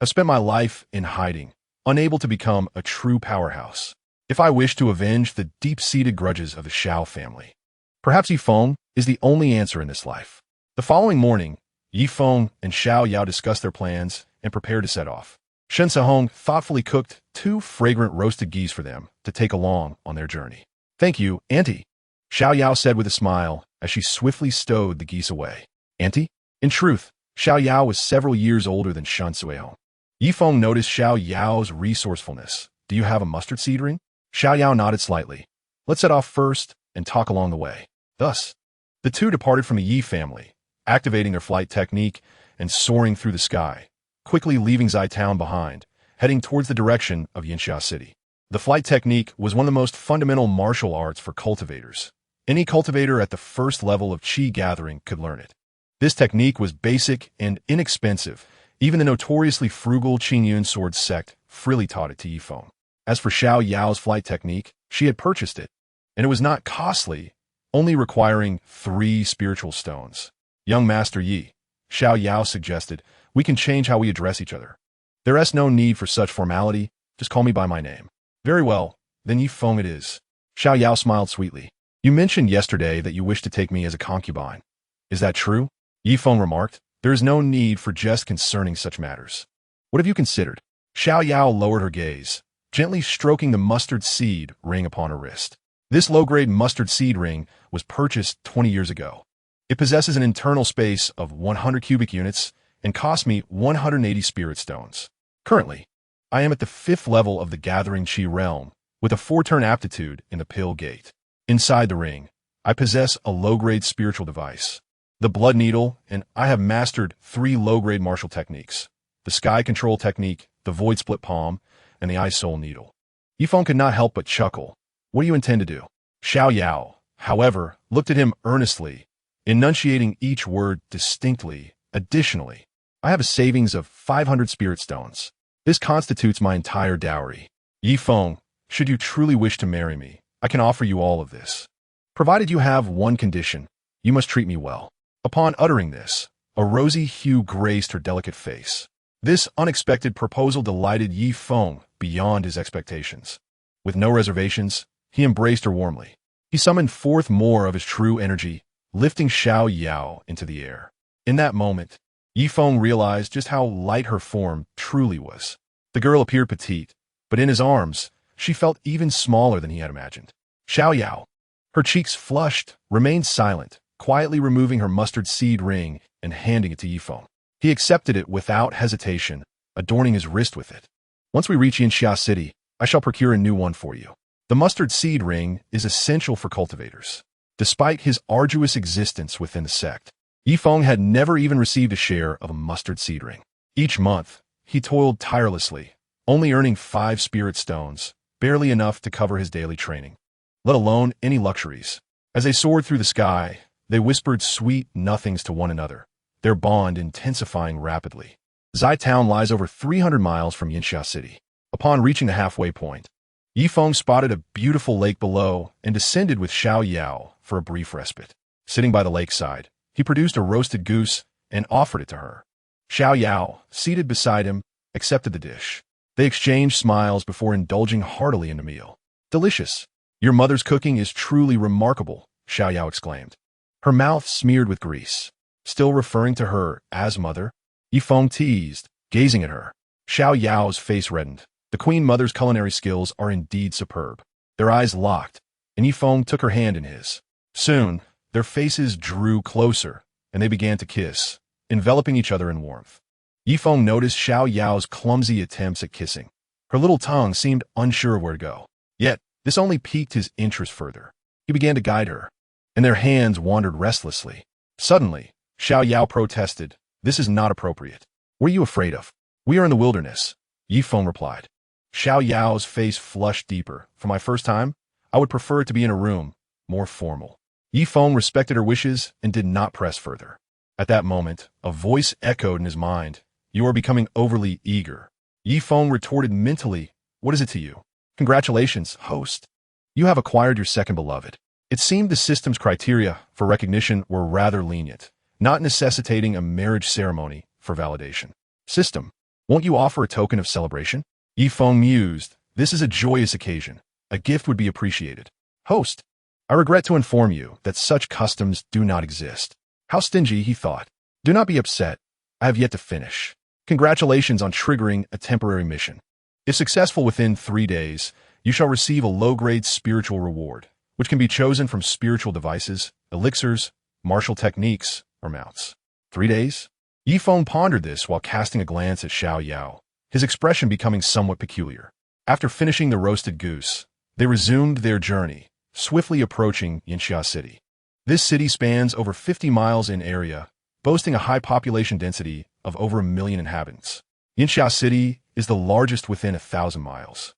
have spent my life in hiding, unable to become a true powerhouse. If I wish to avenge the deep-seated grudges of the Xiao family, perhaps Yifeng is the only answer in this life." The following morning, Yifeng and Xiao Yao discussed their plans and prepared to set off. Shen Sehong thoughtfully cooked 2 fragrant roasted geese for them to take along on their journey. "Thank you, Auntie," Xiao Yao said with a smile as she swiftly stowed the geese away. "Auntie?" In truth, Xiao Yao was several years older than Shen Suihong. Yifeng noticed Xiao Yao's resourcefulness. "Do you have a mustard seed ring?" Xiao Yao nodded slightly. "Let's set off first and talk along the way." Thus, the two departed from the Yi family, activating their flight technique and soaring through the sky, quickly leaving Zai Town behind, heading towards the direction of Yanxia City. The flight technique was one of the most fundamental martial arts for cultivators. Any cultivator at the first level of Qi gathering could learn it. This technique was basic and inexpensive. Even the notoriously frugal Qingyun sword sect freely taught it to Yifeng. As for Xiao Yao's flight technique, she had purchased it, and it was not costly, only requiring 3 spiritual stones. "Young Master Yi," Xiao Yao suggested, "we can change how we address each other. There is no need for such formality, just call me by my name." "Very well, then Yifeng it is." Xiao Yao smiled sweetly. "You mentioned yesterday that you wish to take me as a concubine. Is that true?" Yifeng remarked. "There is no need for jest concerning such matters. What have you considered?" Xiao Yao lowered her gaze, gently stroking the mustard seed ring upon her wrist. This low-grade mustard seed ring was purchased 20 years ago. It possesses an internal space of 100 cubic units and cost me 180 spirit stones. Currently, I am at the 5th level of the Gathering Qi realm, with a 4-turn aptitude in the Pill Gate. Inside the ring, I possess a low-grade spiritual device, the Blood Needle, and I have mastered 3 low-grade martial techniques: the Sky Control Technique, the Void Split Palm, and the Eye Soul Needle. Yifeng could not help but chuckle. "What do you intend to do?" Xiao Yao, however, looked at him earnestly, enunciating each word distinctly. "Additionally, I have a savings of 500 spirit stones. This constitutes my entire dowry. Yifeng, should you truly wish to marry me, I can offer you all of this. Provided you have one condition, you must treat me well." Upon uttering this, a rosy hue graced her delicate face. This unexpected proposal delighted Yifeng beyond his expectations. With no reservations, he embraced her warmly. He summoned forth more of his true energy, lifting Xiao Yao into the air. In that moment, Yifeng realized just how light her form truly was. The girl appeared petite, but in his arms, she felt even smaller than he had imagined. Xiao Yao, her cheeks flushed, remained silent, quietly removing her mustard seed ring and handing it to Yifeng. He accepted it without hesitation, adorning his wrist with it. "Once we reach Yanxia City, I shall procure a new one for you." The mustard seed ring is essential for cultivators. Despite his arduous existence within the sect, Yifeng had never even received a share of a mustard seed ring. Each month, he toiled tirelessly, only earning 5 spirit stones, barely enough to cover his daily training, let alone any luxuries. As they soared through the sky, they whispered sweet nothings to one another, their bond intensifying rapidly. Zai Town lies over 300 miles from Yinxia City. Upon reaching the halfway point, Yifeng spotted a beautiful lake below and descended with Xiao Yao for a brief respite. Sitting by the lakeside, he produced a roasted goose and offered it to her. Xiao Yao, seated beside him, accepted the dish. They exchanged smiles before indulging heartily in the meal. Delicious. Your mother's cooking is truly remarkable, Xiao Yao exclaimed. Her mouth smeared with grease. Still referring to her as mother, Yifeng teased, gazing at her. Xiao Yao's face reddened. The Queen Mother's culinary skills are indeed superb. Their eyes locked, and Yifeng took her hand in his. Soon, their faces drew closer, and they began to kiss, enveloping each other in warmth. Yifeng noticed Xiao Yao's clumsy attempts at kissing. Her little tongue seemed unsure of where to go. Yet, this only piqued his interest further. He began to guide her, and their hands wandered restlessly. Suddenly, Xiao Yao protested, "This is not appropriate. What are you afraid of? We are in the wilderness," Yifeng replied. Xiao Yao's face flushed deeper. For my first time, I would prefer it to be in a room, more formal. Yifeng respected her wishes and did not press further. At that moment, a voice echoed in his mind. You are becoming overly eager. Yifeng retorted mentally, what is it to you? Congratulations, host. You have acquired your second beloved. It seemed the system's criteria for recognition were rather lenient, not necessitating a marriage ceremony for validation. System, won't you offer a token of celebration? Yifeng mused, this is a joyous occasion. A gift would be appreciated. Host, I regret to inform you that such customs do not exist. How stingy, he thought. Do not be upset. I have yet to finish. Congratulations on triggering a temporary mission. If successful within 3 days, you shall receive a low-grade spiritual reward, which can be chosen from spiritual devices, elixirs, martial techniques, or mounts. 3 days? Yifeng pondered this while casting a glance at Xiao Yao, his expression becoming somewhat peculiar. After finishing the roasted goose, they resumed their journey, swiftly approaching Yinxia City. This city spans over 50 miles in area, boasting a high population density of over 1 million inhabitants. Yinxia City is the largest within 1,000 miles.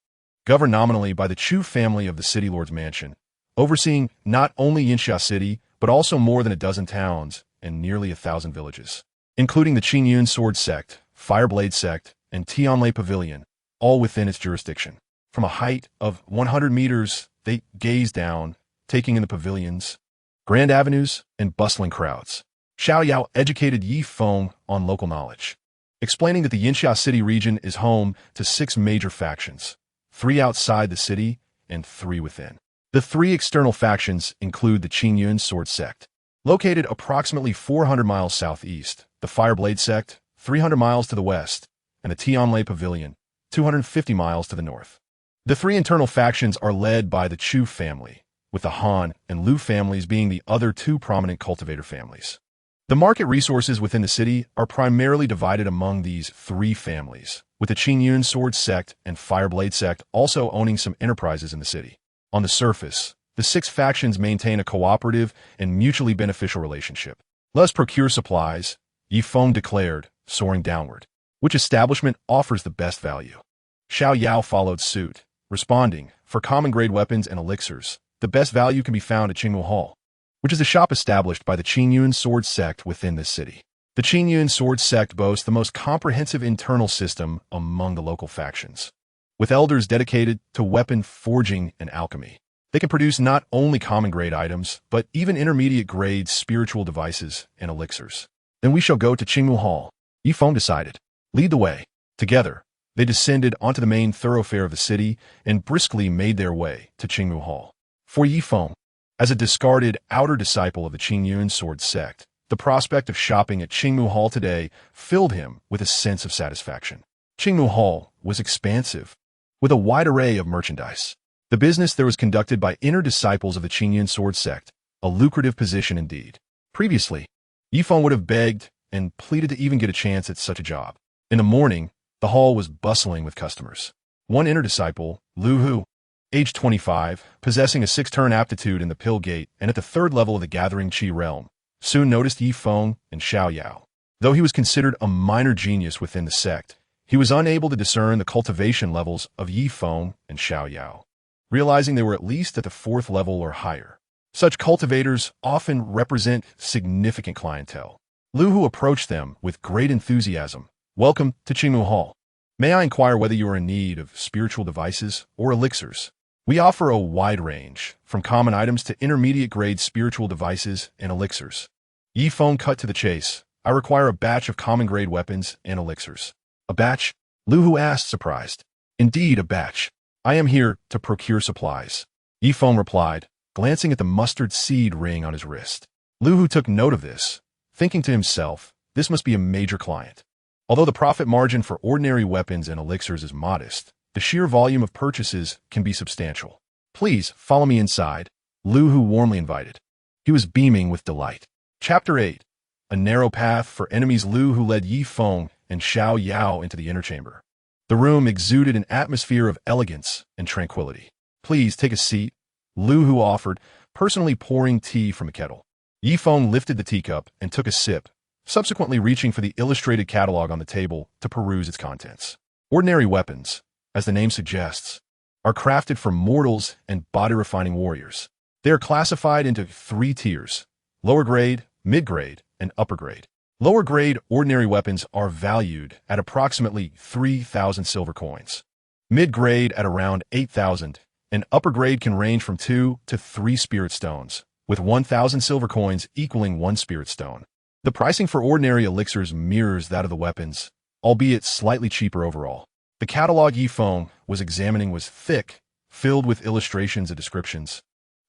Governed nominally by the Chu family of the city lord's mansion, overseeing not only Yinxia City, but also more than a dozen towns and nearly 1,000 villages, including the Qingyun Sword Sect, Fireblade Sect, and Tianlei Pavilion, all within its jurisdiction. From a height of 100 meters, they gazed down, taking in the pavilions, grand avenues, and bustling crowds. Xiao Yao educated Yifeng on local knowledge, explaining that the Yinxia City region is home to 6 major factions, 3 outside the city and 3 within. The 3 external factions include the Qingyun Sword Sect, located approximately 400 miles southeast, the Fireblade Sect, 300 miles to the west, and the Tianlei Pavilion, 250 miles to the north. The 3 internal factions are led by the Chu family, with the Han and Lu families being the other 2 prominent cultivator families. The market resources within the city are primarily divided among these 3 families, with the Qingyun Sword Sect and Fireblade Sect also owning some enterprises in the city. On the surface, the 6 factions maintain a cooperative and mutually beneficial relationship. Let us procure supplies, Yifeng declared, soaring downward. Which establishment offers the best value? Xiao Yao followed suit, responding, for common-grade weapons and elixirs, the best value can be found at Qingmu Hall, which is a shop established by the Qingyun Sword Sect within this city. The Qingyun Sword Sect boasts the most comprehensive internal system among the local factions, with elders dedicated to weapon forging and alchemy. They can produce not only common-grade items, but even intermediate-grade spiritual devices and elixirs. Then we shall go to Qingmu Hall, Yifeng decided. Lead the way. Together, they descended onto the main thoroughfare of the city and briskly made their way to Qingmu Hall. For Yifeng, as a discarded outer disciple of the Qingyun Sword Sect, the prospect of shopping at Qingmu Hall today filled him with a sense of satisfaction. Qingmu Hall was expansive, with a wide array of merchandise. The business there was conducted by inner disciples of the Qingyun Sword Sect, a lucrative position indeed. Previously, Yifeng would have begged and pleaded to even get a chance at such a job. In the morning, the hall was bustling with customers. One inner disciple, Lu Hu, aged 25, possessing a 6-turn aptitude in the Pill Gate and at the 3rd level of the Gathering Qi realm, soon noticed Yifeng and Xiao Yao. Though he was considered a minor genius within the sect, he was unable to discern the cultivation levels of Yifeng and Xiao Yao, realizing they were at least at the 4th level or higher. Such cultivators often represent significant clientele. Lu Hu approached them with great enthusiasm, Welcome to Qingmu Hall. May I inquire whether you are in need of spiritual devices or elixirs? We offer a wide range, from common items to intermediate-grade spiritual devices and elixirs. Yi Feng cut to the chase. I require a batch of common-grade weapons and elixirs. A batch? Lu Hu asked, surprised. Indeed, a batch. I am here to procure supplies. Yi Feng replied, glancing at the mustard seed ring on his wrist. Lu Hu took note of this, thinking to himself, this must be a major client. Although the profit margin for ordinary weapons and elixirs is modest, the sheer volume of purchases can be substantial. Please, follow me inside, Lu Hu warmly invited. He was beaming with delight. Chapter 8. A narrow path for enemies. Lu Hu led Yi Feng and Xiao Yao into the inner chamber. The room exuded an atmosphere of elegance and tranquility. Please take a seat, Lu Hu offered, personally pouring tea from a kettle. Yi Feng lifted the teacup and took a sip, subsequently reaching for the illustrated catalog on the table to peruse its contents. Ordinary weapons, as the name suggests, are crafted for mortals and body-refining warriors. They are classified into 3 tiers: lower grade, mid-grade, and upper grade. Lower grade ordinary weapons are valued at approximately 3,000 silver coins. Mid-grade at around 8,000, and upper grade can range from 2 to 3 spirit stones, with 1,000 silver coins equaling 1 spirit stone. The pricing for ordinary elixirs mirrors that of the weapons, albeit slightly cheaper overall. The catalog Yi Feng was examining was thick, filled with illustrations and descriptions,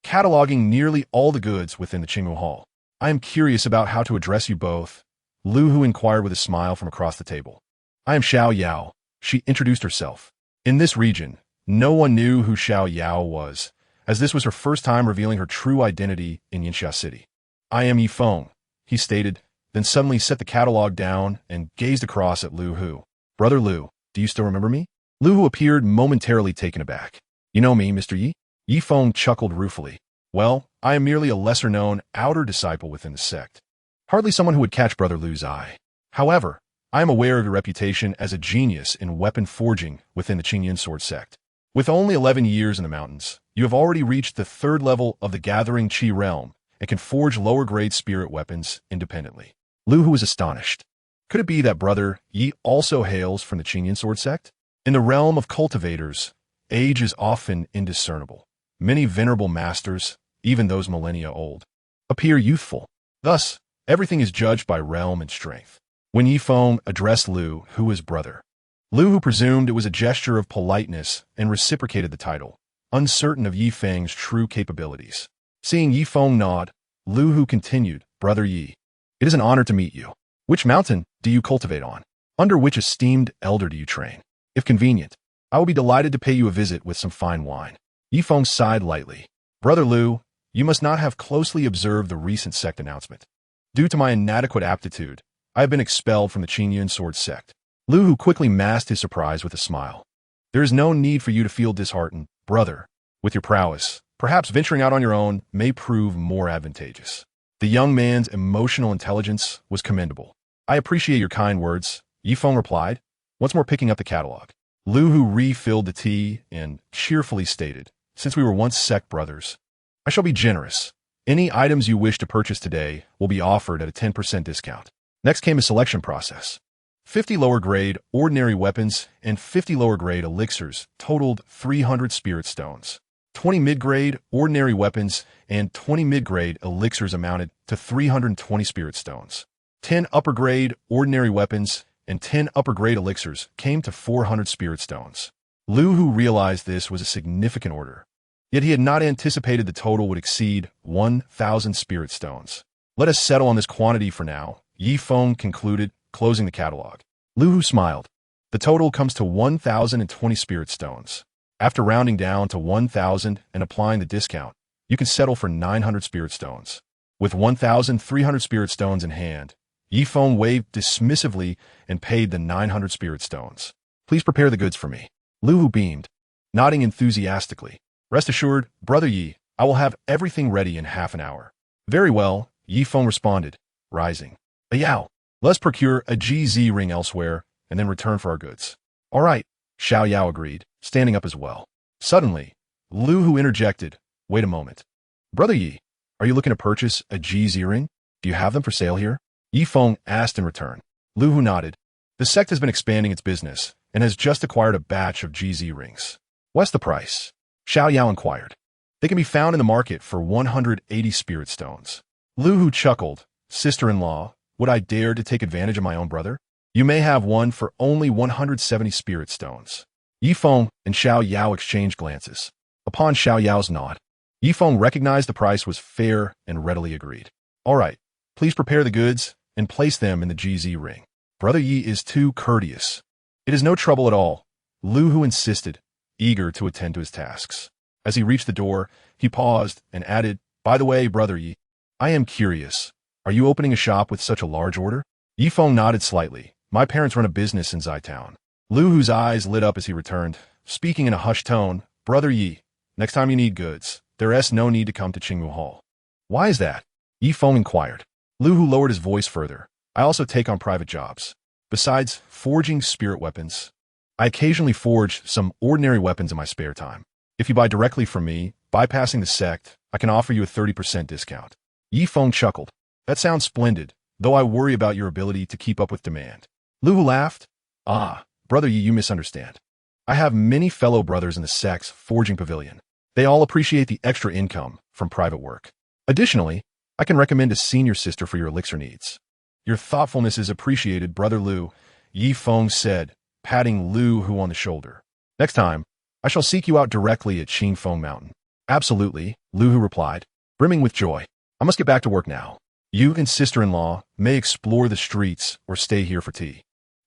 cataloging nearly all the goods within the Qingmu Hall. I am curious about how to address you both, Lu Hu inquired with a smile from across the table. I am Xiao Yao, she introduced herself. In this region, no one knew who Xiao Yao was, as this was her first time revealing her true identity in Yinxia City. I am Yi Feng, he stated, then suddenly set the catalog down and gazed across at Lu Hu. Brother Lu, do you still remember me? Lu Hu appeared momentarily taken aback. You know me, Mr. Yi? Yi Feng chuckled ruefully. Well, I am merely a lesser-known outer disciple within the sect. Hardly someone who would catch Brother Lu's eye. However, I am aware of your reputation as a genius in weapon forging within the Qingyan sword sect. With only 11 years in the mountains, you have already reached the 3rd level of the Gathering Qi realm and can forge lower-grade spirit weapons independently. Lu Hu was astonished. Could it be that Brother Yi also hails from the Qingyan sword sect? In the realm of cultivators, age is often indiscernible. Many venerable masters, even those millennia old, appear youthful. Thus, everything is judged by realm and strength. When Yi Feng addressed Lu Hu as brother, Lu Hu presumed it was a gesture of politeness and reciprocated the title, uncertain of Yi Feng's true capabilities. Seeing Yi Feng nod, Lu Hu continued, Brother Yi, it is an honor to meet you. Which mountain do you cultivate on? Under which esteemed elder do you train? If convenient, I will be delighted to pay you a visit with some fine wine. Yi Feng sighed lightly. Brother Lu, you must not have closely observed the recent sect announcement. Due to my inadequate aptitude, I have been expelled from the Qingyan sword sect. Lu Hu quickly masked his surprise with a smile. There is no need for you to feel disheartened, brother. With your prowess, perhaps venturing out on your own may prove more advantageous. The young man's emotional intelligence was commendable. I appreciate your kind words, Yi Feng replied, once more picking up the catalog. Lu Hu refilled the tea and cheerfully stated, since we were once sect brothers, I shall be generous. Any items you wish to purchase today will be offered at a 10% discount. Next came a selection process. 50 lower-grade ordinary weapons and 50 lower-grade elixirs totaled 300 spirit stones. 20 mid-grade ordinary weapons and 20 mid-grade elixirs amounted to 320 spirit stones. 10 upper-grade ordinary weapons and 10 upper-grade elixirs came to 400 spirit stones. Lu Hu realized this was a significant order, yet he had not anticipated the total would exceed 1,000 spirit stones. Let us settle on this quantity for now, Yi Feng concluded, closing the catalog. Lu Hu smiled. The total comes to 1,020 spirit stones. After rounding down to 1,000 and applying the discount, you can settle for 900 spirit stones. With 1,300 spirit stones in hand, Yi Feng waved dismissively and paid the 900 spirit stones. Please prepare the goods for me. Lu Hu beamed, nodding enthusiastically. Rest assured, Brother Yi, I will have everything ready in half an hour. Very well, Yi Feng responded, rising. Yao, let's procure a GZ ring elsewhere and then return for our goods. All right, Xiao Yao agreed, standing up as well. Suddenly, Lu Hu interjected, wait a moment. Brother Yi, are you looking to purchase a GZ ring? Do you have them for sale here? Yi Feng asked in return. Lu Hu nodded. The sect has been expanding its business and has just acquired a batch of GZ rings. What's the price? Xiao Yao inquired. They can be found in the market for 180 spirit stones. Lu Hu chuckled. Sister-in-law, would I dare to take advantage of my own brother? You may have one for only 170 spirit stones. Yi Feng and Xiao Yao exchanged glances. Upon Xiao Yao's nod, Yi Feng recognized the price was fair and readily agreed. All right, please prepare the goods and place them in the GZ ring. Brother Yi is too courteous. It is no trouble at all, Lu Hu insisted, eager to attend to his tasks. As he reached the door, he paused and added, by the way, Brother Yi, I am curious. Are you opening a shop with such a large order? Yi Feng nodded slightly. My parents run a business in Zaitown. Lu Hu's eyes lit up as he returned, speaking in a hushed tone. Brother Yi, next time you need goods, there's no need to come to Qingmu Hall. Why is that? Yi Feng inquired. Lu Hu lowered his voice further. I also take on private jobs. Besides forging spirit weapons, I occasionally forge some ordinary weapons in my spare time. If you buy directly from me, bypassing the sect, I can offer you a 30% discount. Yi Feng chuckled. That sounds splendid, though I worry about your ability to keep up with demand. Lu Hu laughed. Ah, Brother Yi, you misunderstand. I have many fellow brothers in the sect's forging pavilion. They all appreciate the extra income from private work. Additionally, I can recommend a senior sister for your elixir needs. Your thoughtfulness is appreciated, Brother Lu, Yi Feng said, patting Lu Hu on the shoulder. Next time, I shall seek you out directly at Qingfeng Mountain. Absolutely, Lu Hu replied, brimming with joy. I must get back to work now. You and sister-in-law may explore the streets or stay here for tea.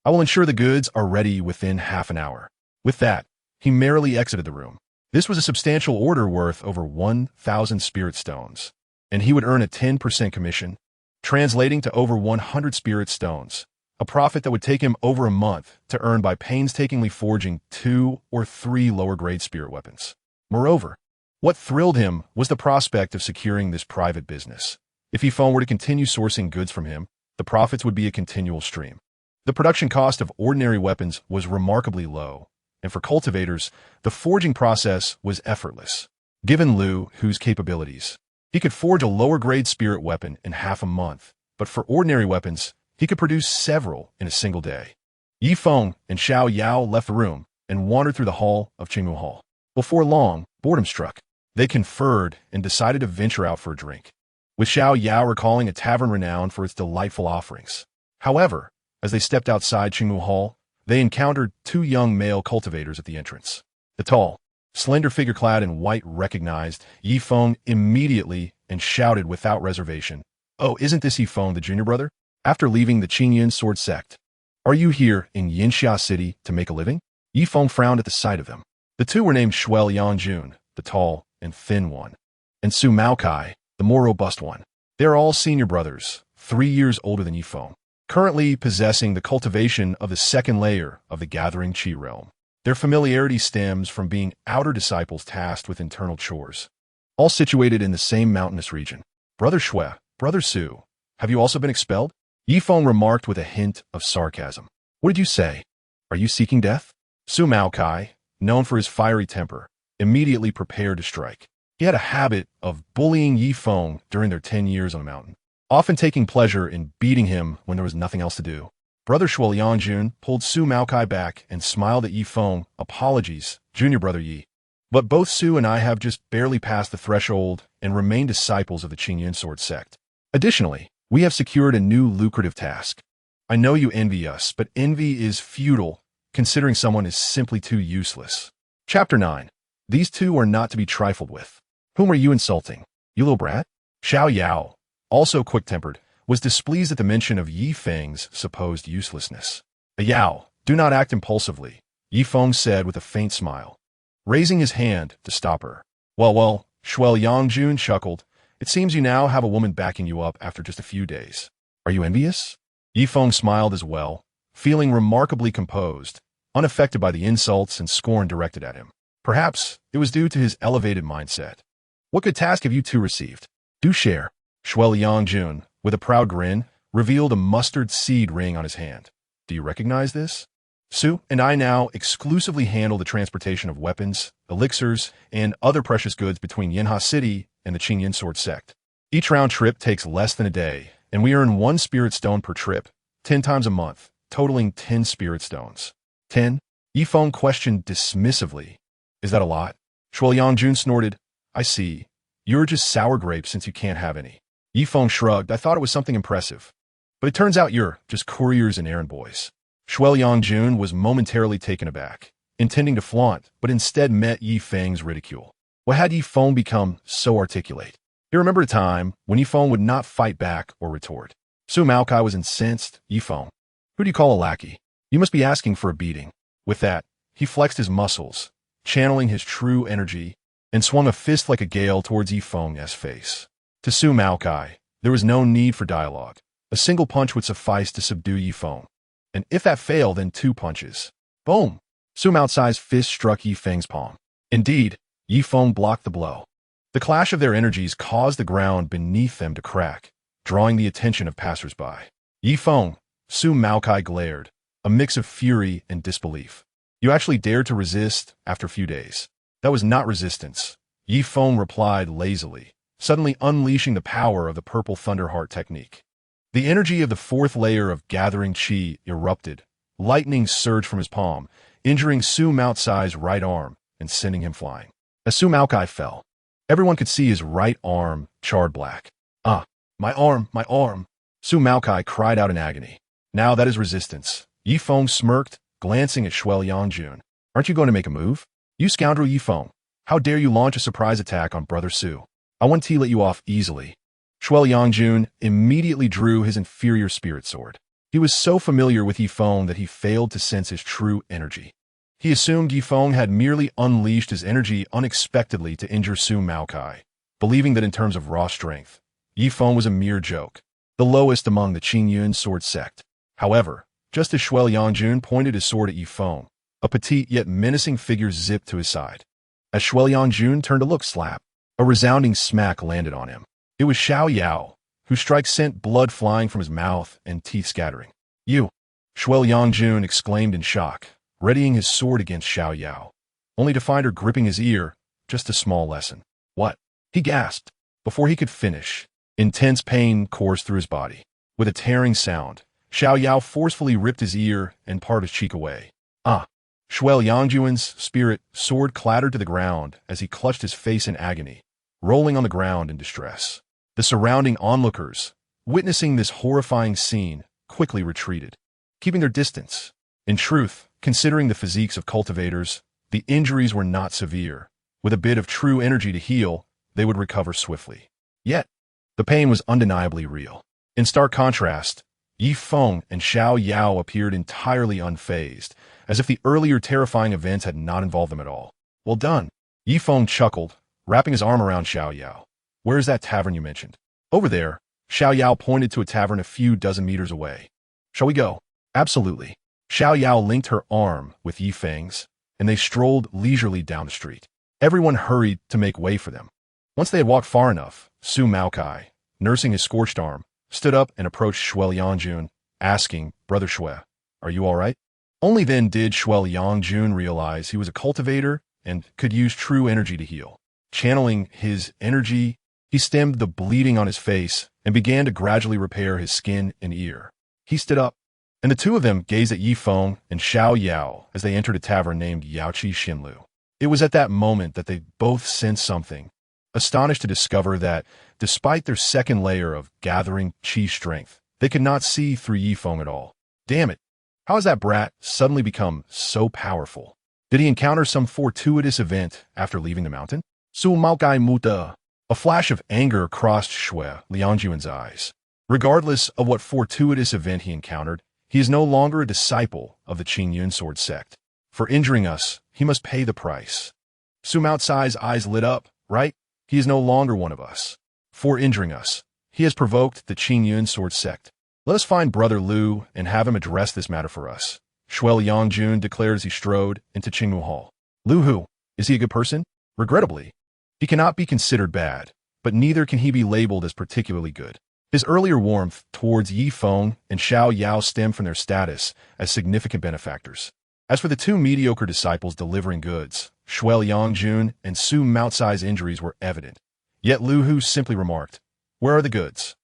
I will ensure the goods are ready within half an hour. With that, he merrily exited the room. This was a substantial order worth over 1,000 spirit stones, and he would earn a 10% commission, translating to over 100 spirit stones, a profit that would take him over a month to earn by painstakingly forging 2 or 3 lower-grade spirit weapons. Moreover, what thrilled him was the prospect of securing this private business. If Yi Feng were to continue sourcing goods from him, the profits would be a continual stream. The production cost of ordinary weapons was remarkably low, and for cultivators, the forging process was effortless. Given Lu Hu's capabilities, he could forge a lower-grade spirit weapon in half a month, but for ordinary weapons, he could produce several in a single day. Yi Feng and Xiao Yao left the room and wandered through the hall of Qingmu Hall. Before long, boredom struck. They conferred and decided to venture out for a drink, with Xiao Yao recalling a tavern renowned for its delightful offerings. However, as they stepped outside Qingmu Hall, they encountered 2 young male cultivators at the entrance. The tall, slender figure clad in white recognized Yi Feng immediately and shouted without reservation, "Oh, isn't this Yi Feng, the junior brother? After leaving the Qingyan sword sect, are you here in Yinxia City to make a living?" Yi Feng frowned at the sight of them. The 2 were named Shuel Yangjun, the tall and thin one, and Su Maokai, the more robust one. They are all senior brothers, 3 years older than Yi Feng, currently possessing the cultivation of the second layer of the gathering Qi realm. Their familiarity stems from being outer disciples tasked with internal chores, all situated in the same mountainous region. Brother Shui, Brother Su, have you also been expelled? Yi Feng remarked with a hint of sarcasm. What did you say? Are you seeking death? Su Maokai, known for his fiery temper, immediately prepared to strike. He had a habit of bullying Yi Feng during their 10 years on the mountain, often taking pleasure in beating him when there was nothing else to do. Brother Shuel Yangjun pulled Su Maokai back and smiled at Yi Feng. Apologies, junior brother Yi. But both Su and I have just barely passed the threshold and remain disciples of the Qingyan sword sect. Additionally, we have secured a new lucrative task. I know you envy us, but envy is futile, considering someone is simply too useless. Chapter 9. These 2 are not to be trifled with. Whom are you insulting? You little brat? Xiao Yao, also quick-tempered, was displeased at the mention of Yi Feng's supposed uselessness. Yao, do not act impulsively, Yi Feng said with a faint smile, raising his hand to stop her. Well, Shuel Yangjun chuckled. It seems you now have a woman backing you up after just a few days. Are you envious? Yi Feng smiled as well, feeling remarkably composed, unaffected by the insults and scorn directed at him. Perhaps it was due to his elevated mindset. What good task have you 2 received? Do share. Shuel Yangjun, with a proud grin, revealed a mustard seed ring on his hand. Do you recognize this? Su and I now exclusively handle the transportation of weapons, elixirs, and other precious goods between Yinha City and the Qingyan sword sect. Each round trip takes less than a day, and we earn 1 spirit stone per trip, 10 times a month, totaling 10 spirit stones. 10? Yi Feng questioned dismissively. Is that a lot? Shuo Yangjun snorted. I see. You're just sour grapes since you can't have any. Yi Feng shrugged. I thought it was something impressive. But it turns out you're just couriers and errand boys. Shuo Yangjun was momentarily taken aback, intending to flaunt, but instead met Yi Feng's ridicule. What had Yi Feng become so articulate? He remembered a time when Yi Feng would not fight back or retort. Su Maokai was incensed. Yi Feng, who do you call a lackey? You must be asking for a beating. With that, he flexed his muscles, channeling his true energy, and swung a fist like a gale towards Yi Feng's face. To Su Maokai, there was no need for dialogue. A single punch would suffice to subdue Yi Feng. And if that failed, then 2 punches. Boom! Su Maocai's fist struck Yi Feng's palm. Indeed, Yi Feng blocked the blow. The clash of their energies caused the ground beneath them to crack, drawing the attention of passers-by. Yi Feng, Su Maokai glared, a mix of fury and disbelief. You actually dared to resist after a few days. That was not resistance, Yi Feng replied lazily, suddenly unleashing the power of the Purple Thunderheart technique. The energy of the 4th layer of gathering qi erupted. Lightning surged from his palm, injuring Su Maocai's right arm and sending him flying. As Su Maokai fell, everyone could see his right arm charred black. Ah, my arm, my arm! Su Maokai cried out in agony. Now that is resistance. Yi Feng smirked, glancing at Shuo Yangjun. Aren't you going to make a move? You scoundrel Yi Feng, how dare you launch a surprise attack on Brother Su? I won't let you off easily. Shuo Yangjun immediately drew his inferior spirit sword. He was so familiar with Yi Feng that he failed to sense his true energy. He assumed Yi Feng had merely unleashed his energy unexpectedly to injure Su Maokai, believing that in terms of raw strength, Yi Feng was a mere joke, the lowest among the Qingyun sword sect. However, just as Shuo Yangjun pointed his sword at Yi Feng, a petite yet menacing figure zipped to his side. As Shuo Yangjun turned to look, slap, a resounding smack landed on him. It was Xiao Yao, whose strike sent blood flying from his mouth and teeth scattering. You! Shuo Yangjun exclaimed in shock, readying his sword against Xiao Yao, only to find her gripping his ear. Just a small lesson. What? He gasped. Before he could finish, intense pain coursed through his body. With a tearing sound, Xiao Yao forcefully ripped his ear and parted his cheek away. Ah! Shuo Yangjun's spirit sword clattered to the ground as he clutched his face in agony, rolling on the ground in distress. The surrounding onlookers, witnessing this horrifying scene, quickly retreated, keeping their distance. In truth, considering the physiques of cultivators, the injuries were not severe. With a bit of true energy to heal, they would recover swiftly. Yet, the pain was undeniably real. In stark contrast, Yi Feng and Xiao Yao appeared entirely unfazed, as if the earlier terrifying events had not involved them at all. Well done. Yi Feng chuckled, wrapping his arm around Xiao Yao. Where is that tavern you mentioned? Over there. Xiao Yao pointed to a tavern a few dozen meters away. Shall we go? Absolutely. Xiao Yao linked her arm with Yi Feng's, and they strolled leisurely down the street. Everyone hurried to make way for them. Once they had walked far enough, Su Maokai, nursing his scorched arm, stood up and approached Shuo Yangjun, asking, Brother Shuo, are you all right? Only then did Shuo Yangjun realize he was a cultivator and could use true energy to heal. Channeling his energy, he stemmed the bleeding on his face and began to gradually repair his skin and ear. He stood up, and the two of them gazed at Yi Feng and Xiao Yao as they entered a tavern named Yaoqi Xinlu. It was at that moment that they both sensed something, astonished to discover that, despite their 2nd layer of gathering qi strength, they could not see through Yi Feng at all. Damn it! How has that brat suddenly become so powerful? Did he encounter some fortuitous event after leaving the mountain? Su Maokai Muta. A flash of anger crossed Shuo Yangjun's eyes. Regardless of what fortuitous event he encountered, he is no longer a disciple of the Qingyun sword sect. For injuring us, he must pay the price. Su Maocai's eyes lit up, right? He is no longer one of us. For injuring us, he has provoked the Qingyun sword sect. Let us find Brother Lu and have him address this matter for us. Shuo Yangjun declared as he strode into Qingmu Hall. Lu who? Is he a good person? Regrettably, he cannot be considered bad, but neither can he be labeled as particularly good. His earlier warmth towards Yi Feng and Xiao Yao stemmed from their status as significant benefactors. As for the two mediocre disciples delivering goods, Shuo Yangjun and Su Maocai's injuries were evident. Yet Lu Hu simply remarked, Where are the goods?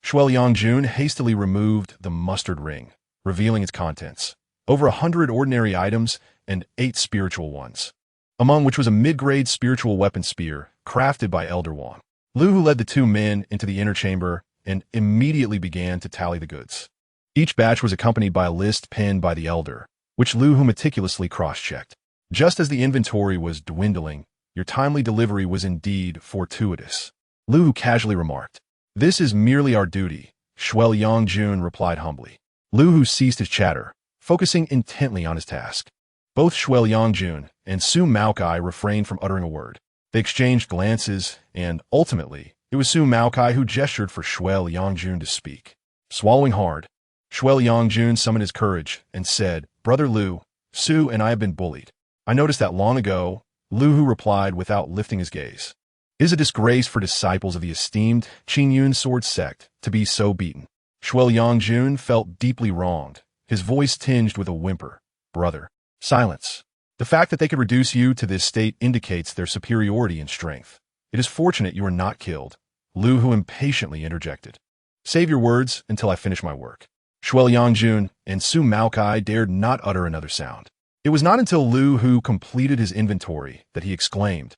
Shuo Yangjun hastily removed the mustard ring, revealing its contents. Over 100 ordinary items and 8 spiritual ones, among which was a mid-grade spiritual weapon spear crafted by Elder Wang. Lu Hu led the two men into the inner chamber and immediately began to tally the goods. Each batch was accompanied by a list penned by the Elder, which Lu Hu meticulously cross-checked. Just as the inventory was dwindling, your timely delivery was indeed fortuitous. Lu Hu casually remarked. This is merely our duty, Shuel Yongjun replied humbly. Lu Hu ceased his chatter, focusing intently on his task. Both Shuel Yongjun and Su Maokai refrained from uttering a word. They exchanged glances, and ultimately, it was Su Maokai who gestured for Shuel Yongjun to speak. Swallowing hard, Shuel Yongjun summoned his courage and said, Brother Lu, Su and I have been bullied. I noticed that long ago, Lu Hu replied without lifting his gaze. It is a disgrace for disciples of the esteemed Qingyun sword sect to be so beaten. Shuel Yongjun felt deeply wronged, his voice tinged with a whimper. Brother. Silence. The fact that they could reduce you to this state indicates their superiority in strength. It is fortunate you are not killed. Lu Hu impatiently interjected. Save your words until I finish my work. Shuel Yongjun and Su Maokai dared not utter another sound. It was not until Lu Hu completed his inventory that he exclaimed,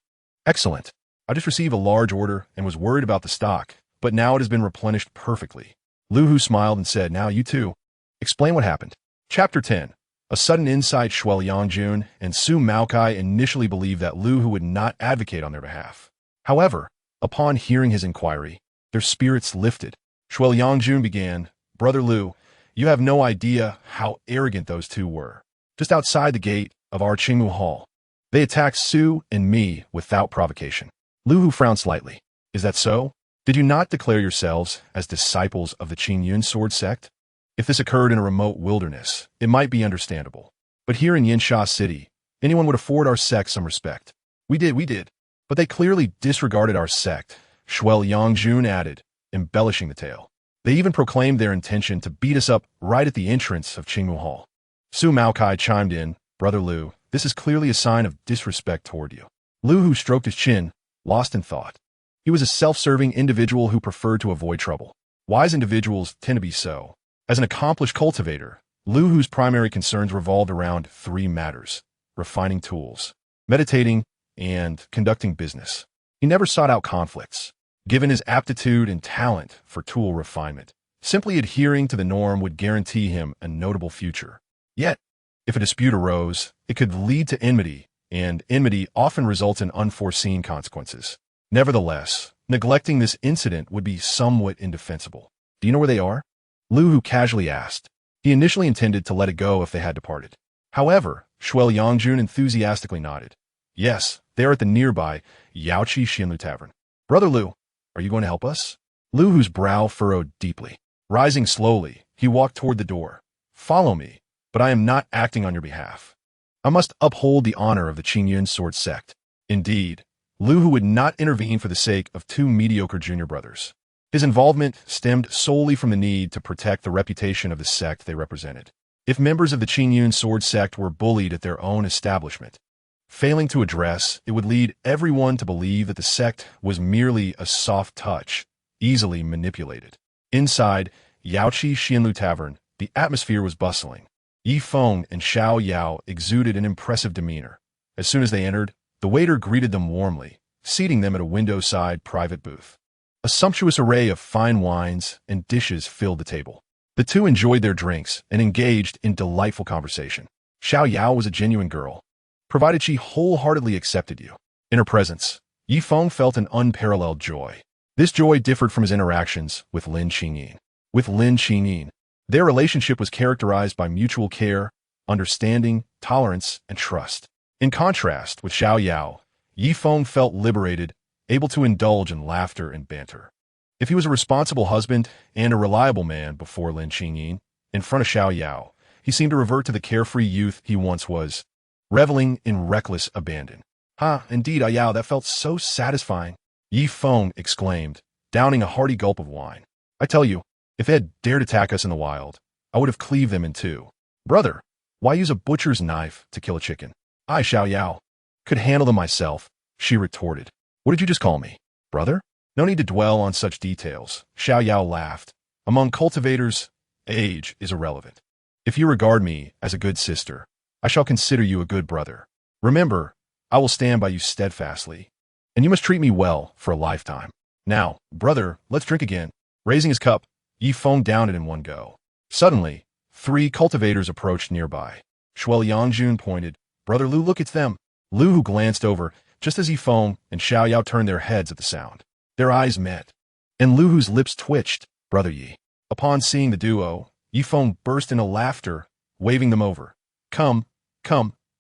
Excellent. I just received a large order and was worried about the stock, but now it has been replenished perfectly. Lu Hu smiled and said, Now you too. Explain what happened. Chapter 10. A sudden insight. Shuel Yongjun and Su Maokai initially believed that Lu Hu would not advocate on their behalf. However, upon hearing his inquiry, their spirits lifted. Shuel Yongjun began, Brother Lu, you have no idea how arrogant those two were. Just outside the gate of our Qingmu Hall, they attacked Su and me without provocation. Lu Hu frowned slightly. Is that so? Did you not declare yourselves as disciples of the Qingyun sword sect? If this occurred in a remote wilderness, it might be understandable. But here in Yinsha City, anyone would afford our sect some respect. We did. But they clearly disregarded our sect, Shuel Yongjun added, embellishing the tale. They even proclaimed their intention to beat us up right at the entrance of Qingmu Hall. Su Maokai chimed in, Brother Lu, this is clearly a sign of disrespect toward you. Lu Hu stroked his chin, lost in thought. He was a self-serving individual who preferred to avoid trouble. Wise individuals tend to be so. As an accomplished cultivator, Lu Hu's primary concerns revolved around 3 matters: refining tools, meditating, and conducting business. He never sought out conflicts. Given his aptitude and talent for tool refinement, simply adhering to the norm would guarantee him a notable future. Yet, if a dispute arose, it could lead to enmity, and enmity often results in unforeseen consequences. Nevertheless, neglecting this incident would be somewhat indefensible. Do you know where they are? Lu Hu casually asked. He initially intended to let it go if they had departed. However, Shuel Yongjun enthusiastically nodded. Yes, they are at the nearby Yaoqi Xinlu Tavern. Brother Lu, are you going to help us? Lu Hu's brow furrowed deeply. Rising slowly, he walked toward the door. Follow me, but I am not acting on your behalf. I must uphold the honor of the Qingyun sword sect. Indeed, Lu Hu would not intervene for the sake of 2 mediocre junior brothers. His involvement stemmed solely from the need to protect the reputation of the sect they represented. If members of the Qingyun sword sect were bullied at their own establishment, failing to address, it would lead everyone to believe that the sect was merely a soft touch, easily manipulated. Inside Yaoqi Xinlu Tavern, the atmosphere was bustling. Yi Feng and Xiao Yao exuded an impressive demeanor. As soon as they entered, the waiter greeted them warmly, seating them at a window-side private booth. A sumptuous array of fine wines and dishes filled the table. The two enjoyed their drinks and engaged in delightful conversation. Xiao Yao was a genuine girl, provided she wholeheartedly accepted you. In her presence, Yi Feng felt an unparalleled joy. This joy differed from his interactions with Lin Qingyin. With Lin Qingyin, their relationship was characterized by mutual care, understanding, tolerance, and trust. In contrast with Xiao Yao, Yi Feng felt liberated, able to indulge in laughter and banter. If he was a responsible husband and a reliable man before Lin Qingyin, in front of Xiao Yao, he seemed to revert to the carefree youth he once was, reveling in reckless abandon. Indeed, Yao, that felt so satisfying, Yi Feng exclaimed, downing a hearty gulp of wine. I tell you, if they had dared attack us in the wild, I would have cleaved them in 2. Brother, why use a butcher's knife to kill a chicken? I, Xiao Yao, could handle them myself, she retorted. What did you just call me? Brother? No need to dwell on such details, Xiao Yao laughed. Among cultivators, age is irrelevant. If you regard me as a good sister, I shall consider you a good brother. Remember, I will stand by you steadfastly, and you must treat me well for a lifetime. Now, brother, let's drink again." Raising his cup, Yi Feng downed it in one go. Suddenly, 3 cultivators approached nearby. Shuel Yangjun pointed, "Brother Lu, look, it's them." Lu Hu glanced over, just as Yi Feng and Xiao Yao turned their heads at the sound. Their eyes met, and Lu Hu's lips twitched. "Brother Yi." Upon seeing the duo, Yi Feng burst into laughter, waving them over. Come,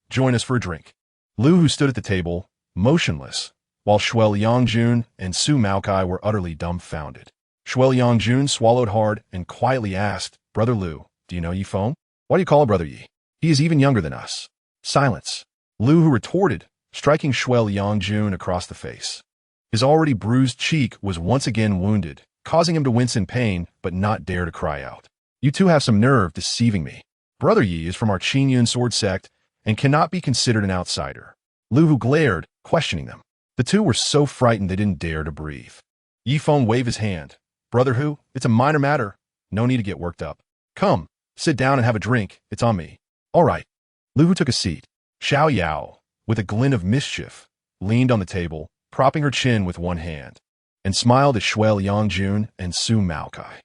join us for a drink." Lu Hu stood at the table, motionless, while Shuel Yangjun and Su Maokai were utterly dumbfounded. Shuel Yangjun swallowed hard and quietly asked, "Brother Lu, do you know Yi Feng? Why do you call him Brother Yi? He is even younger than us." Silence. Lu Hu retorted, striking Shuel Yangjun across the face. His already bruised cheek was once again wounded, causing him to wince in pain but not dare to cry out. "You two have some nerve deceiving me. Brother Yi is from our Qingyun sword sect and cannot be considered an outsider." Lu Hu glared, questioning them. The two were so frightened they didn't dare to breathe. Yi Feng waved his hand. "Brother Hu, it's a minor matter. No need to get worked up. Come, sit down and have a drink. It's on me." "All right." Lu Hu took a seat. Xiao Yao, with a glint of mischief, leaned on the table, propping her chin with one hand, and smiled at Shuel Yangjun and Su Maokai.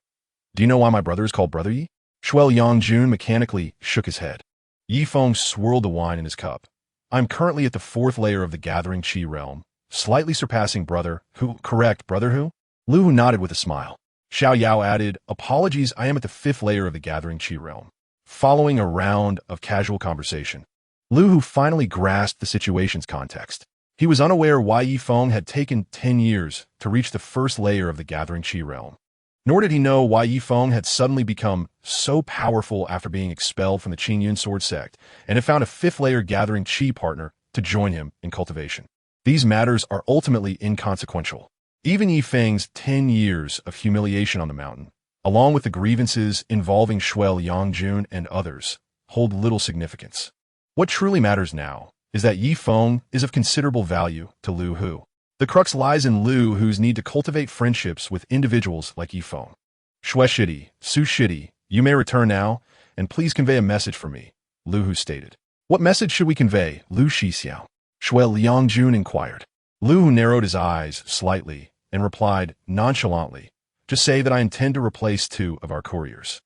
"Do you know why my brother is called Brother Yi?" Shuel Yangjun mechanically shook his head. Yi Feng swirled the wine in his cup. "I'm currently at the 4th layer of the Gathering Qi realm, slightly surpassing Brother Hu. Correct, Brother Hu?" Lu Hu nodded with a smile. Xiao Yao added, "Apologies, I am at the 5th layer of the Gathering Qi realm." Following a round of casual conversation, Lu Hu finally grasped the situation's context. He was unaware why Yi Feng had taken 10 years to reach the 1st layer of the Gathering Qi realm. Nor did he know why Yi Feng had suddenly become so powerful after being expelled from the Qingyun sword sect and had found a 5th layer Gathering Qi partner to join him in cultivation. These matters are ultimately inconsequential. Even Yi Feng's 10 years of humiliation on the mountain, along with the grievances involving Shuel Yangjun and others, hold little significance. What truly matters now is that Yi Feng is of considerable value to Lu Hu. The crux lies in Lu Hu's need to cultivate friendships with individuals like Yi Feng. "Shui Shidi, Su Shidi, you may return now, and please convey a message for me," Lu Hu stated. "What message should we convey, Lu Shixiao?" Shuel Yangjun inquired. Lu Hu narrowed his eyes slightly and replied nonchalantly, "Just say that I intend to replace 2 of our couriers."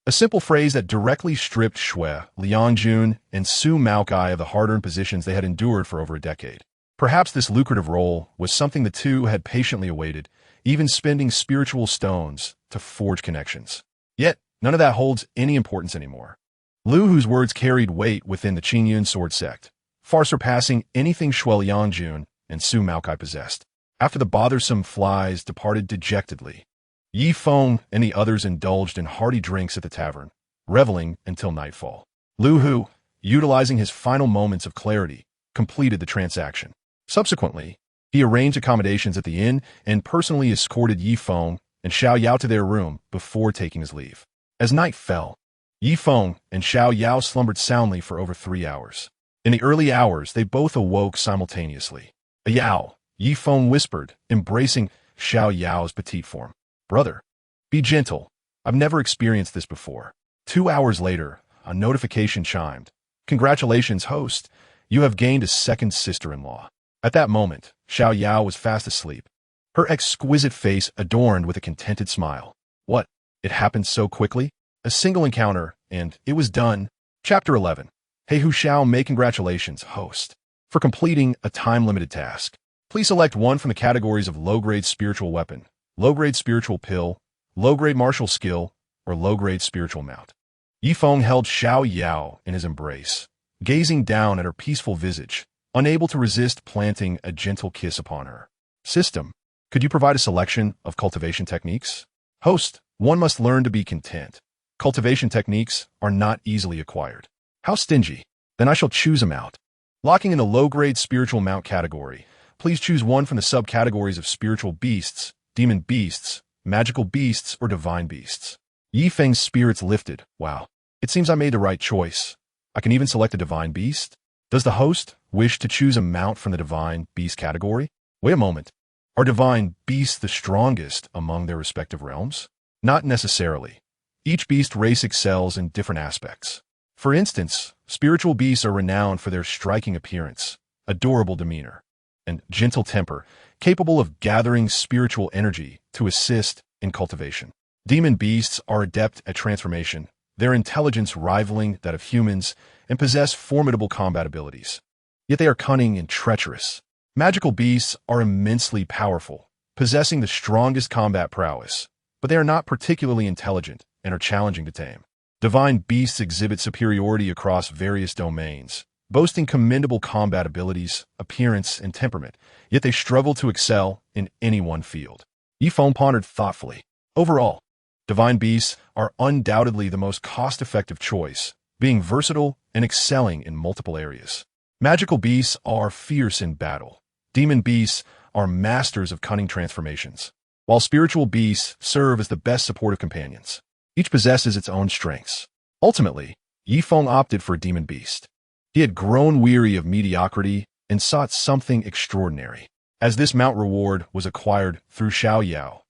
A simple phrase that directly stripped Shuel Yangjun and Su Maokai of the hard-earned positions they had endured for over a decade. Perhaps this lucrative role was something the two had patiently awaited, even spending spiritual stones to forge connections. Yet, none of that holds any importance anymore. Lu Hu's words carried weight within the Qingyun sword sect, far surpassing anything Shuel Yangjun and Su Maokai possessed. After the bothersome flies departed dejectedly, Yi Feng and the others indulged in hearty drinks at the tavern, reveling until nightfall. Lu Hu, utilizing his final moments of clarity, completed the transaction. Subsequently, he arranged accommodations at the inn and personally escorted Yi Feng and Xiao Yao to their room before taking his leave. As night fell, Yi Feng and Xiao Yao slumbered soundly for over 3 hours. In the early hours, they both awoke simultaneously. "Yao," Yi Feng whispered, embracing Xiao Yao's petite form. "Brother, be gentle. I've never experienced this before." 2 hours later, a notification chimed. "Congratulations, host. You have gained a second sister-in-law." At that moment, Xiao Yao was fast asleep, her exquisite face adorned with a contented smile. What? It happened so quickly? A single encounter, and it was done. Chapter 11. Hey Hu Xiao Mei, congratulations, host. For completing a time-limited task, please select one from the categories of low-grade spiritual weapon, low-grade spiritual pill, low-grade martial skill, or low-grade spiritual mount. Yi Feng held Xiao Yao in his embrace, gazing down at her peaceful visage, unable to resist planting a gentle kiss upon her. System, could you provide a selection of cultivation techniques? Host, one must learn to be content. Cultivation techniques are not easily acquired. How stingy? Then I shall choose a mount. Locking in the low-grade spiritual mount category, please choose one from the subcategories of spiritual beasts, demon beasts, magical beasts, or divine beasts. Yi Feng's spirits lifted. Wow. It seems I made the right choice. I can even select a divine beast. Does the host wish to choose a mount from the divine beast category? Wait a moment. Are divine beasts the strongest among their respective realms? Not necessarily. Each beast race excels in different aspects. For instance, spiritual beasts are renowned for their striking appearance, adorable demeanor, and gentle temper, capable of gathering spiritual energy to assist in cultivation. Demon beasts are adept at transformation, their intelligence rivaling that of humans, and possess formidable combat abilities. Yet they are cunning and treacherous. Magical beasts are immensely powerful, possessing the strongest combat prowess, but they are not particularly intelligent and are challenging to tame. Divine beasts exhibit superiority across various domains, boasting commendable combat abilities, appearance, and temperament, yet they struggle to excel in any one field. Feng pondered thoughtfully. Overall, divine beasts are undoubtedly the most cost-effective choice, being versatile and excelling in multiple areas. Magical beasts are fierce in battle. Demon beasts are masters of cunning transformations, while spiritual beasts serve as the best supportive companions. Each possesses its own strengths. Ultimately, Feng opted for a demon beast. He had grown weary of mediocrity and sought something extraordinary. As this mount reward was acquired through Xiao Yao,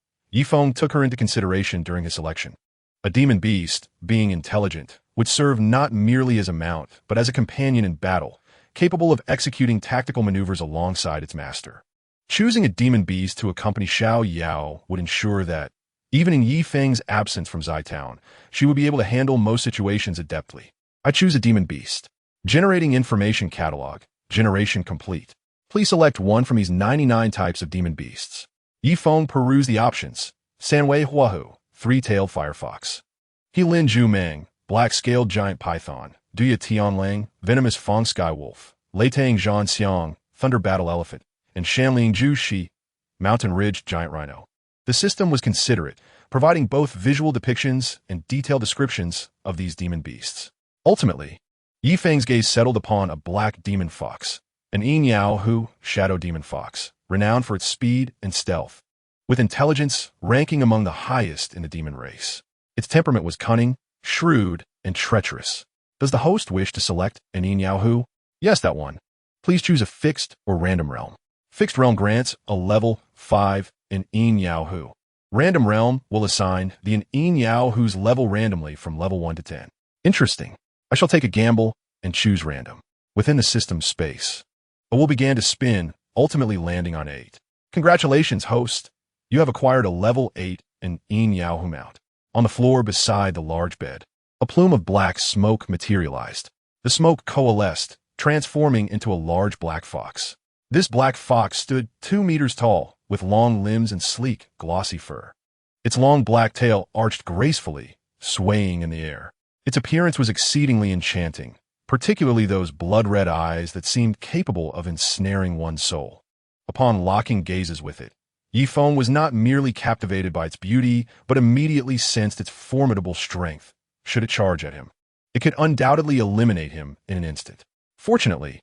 Feng took her into consideration during his selection. A demon beast, being intelligent, would serve not merely as a mount, but as a companion in battle, capable of executing tactical maneuvers alongside its master. Choosing a demon beast to accompany Xiao Yao would ensure that, even in Feng's absence from Zitown, she would be able to handle most situations adeptly. I choose a demon beast. Generating information catalog. Generation complete. Please select one from these 99 types of demon beasts. Feng perused the options. Sanwei Huahu, three-tailed firefox. Heilin Zhu black-scaled giant python. Duya Tianlang, venomous Feng skywolf. Leitang Zhan Xiang, thunder battle elephant. And Shanling Zhu Shi, mountain ridge giant rhino. The system was considerate, providing both visual depictions and detailed descriptions of these demon beasts. Ultimately, Feng's gaze settled upon a black demon fox, an Yinyao Hu shadow demon fox, renowned for its speed and stealth, with intelligence ranking among the highest in the demon race. Its temperament was cunning, shrewd, and treacherous. Does the host wish to select an Yinyao Hu? Yes, that one. Please choose a fixed or random realm. Fixed realm grants a level 5 in Yinyao Hu. Random realm will assign the Yinyao Hu's level randomly from level 1 to 10. Interesting. I shall take a gamble and choose random. Within the system's space, a wheel began to spin, ultimately landing on 8. Congratulations, host. You have acquired a level 8 in Yinyao Hu mount. On the floor beside the large bed, a plume of black smoke materialized. The smoke coalesced, transforming into a large black fox. This black fox stood 2 meters tall, with long limbs and sleek, glossy fur. Its long black tail arched gracefully, swaying in the air. Its appearance was exceedingly enchanting, particularly those blood-red eyes that seemed capable of ensnaring one's soul. Upon locking gazes with it, Feng was not merely captivated by its beauty, but immediately sensed its formidable strength. Should it charge at him, it could undoubtedly eliminate him in an instant. Fortunately,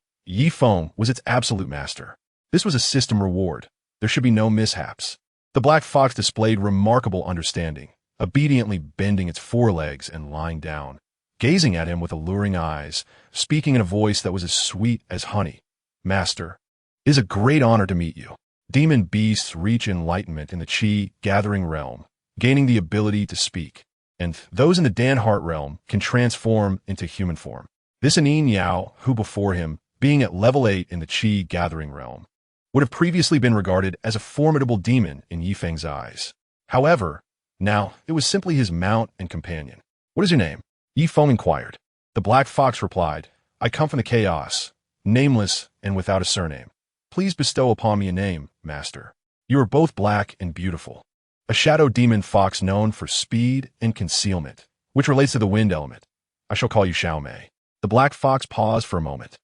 Feng was its absolute master. This was a system reward. There should be no mishaps. The black fox displayed remarkable understanding, obediently bending its forelegs and lying down, gazing at him with alluring eyes, speaking in a voice that was as sweet as honey. Master, it is a great honor to meet you. Demon beasts reach enlightenment in the Qi-gathering realm, gaining the ability to speak, and those in the Danhart realm can transform into human form. This Yin Yao, who before him, being at level 8 in the Qi-gathering realm, would have previously been regarded as a formidable demon in Feng's eyes. However, now it was simply his mount and companion. What is your name? Feng inquired. The black fox replied, I come from the chaos, nameless and without a surname. Please bestow upon me a name, master. You are both black and beautiful. A shadow demon fox known for speed and concealment, which relates to the wind element. I shall call you Xiao Mei. The black fox paused for a moment,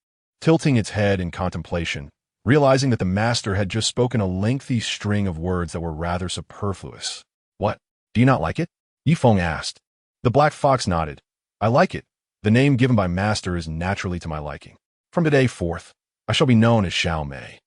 tilting its head in contemplation, realizing that the master had just spoken a lengthy string of words that were rather superfluous. What? Do you not like it? Feng asked. The black fox nodded. I like it. The name given by master is naturally to my liking. From today forth, I shall be known as Xiao Mei.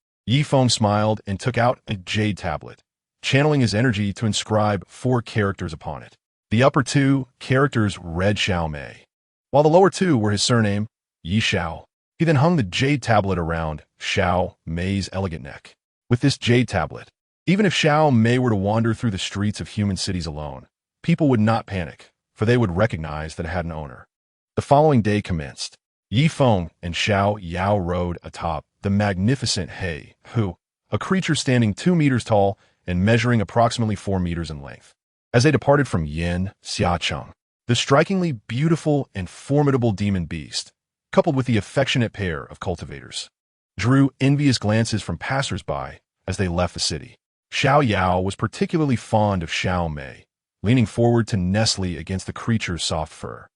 Feng smiled and took out a jade tablet, channeling his energy to inscribe 4 characters upon it. The upper 2 characters read Xiao Mei, while the lower 2 were his surname, Yi Xiao. He then hung the jade tablet around Xiao Mei's elegant neck. With this jade tablet, even if Xiao Mei were to wander through the streets of human cities alone, people would not panic, for they would recognize that it had an owner. The following day commenced. Yi Feng and Xiao Yao rode atop the magnificent He Hu, a creature standing 2 meters tall and measuring approximately 4 meters in length. As they departed from Yin Xiacheng, the strikingly beautiful and formidable demon beast, coupled with the affectionate pair of cultivators, drew envious glances from passers-by as they left the city. Xiao Yao was particularly fond of Xiao Mei, leaning forward to nestle against the creature's soft fur.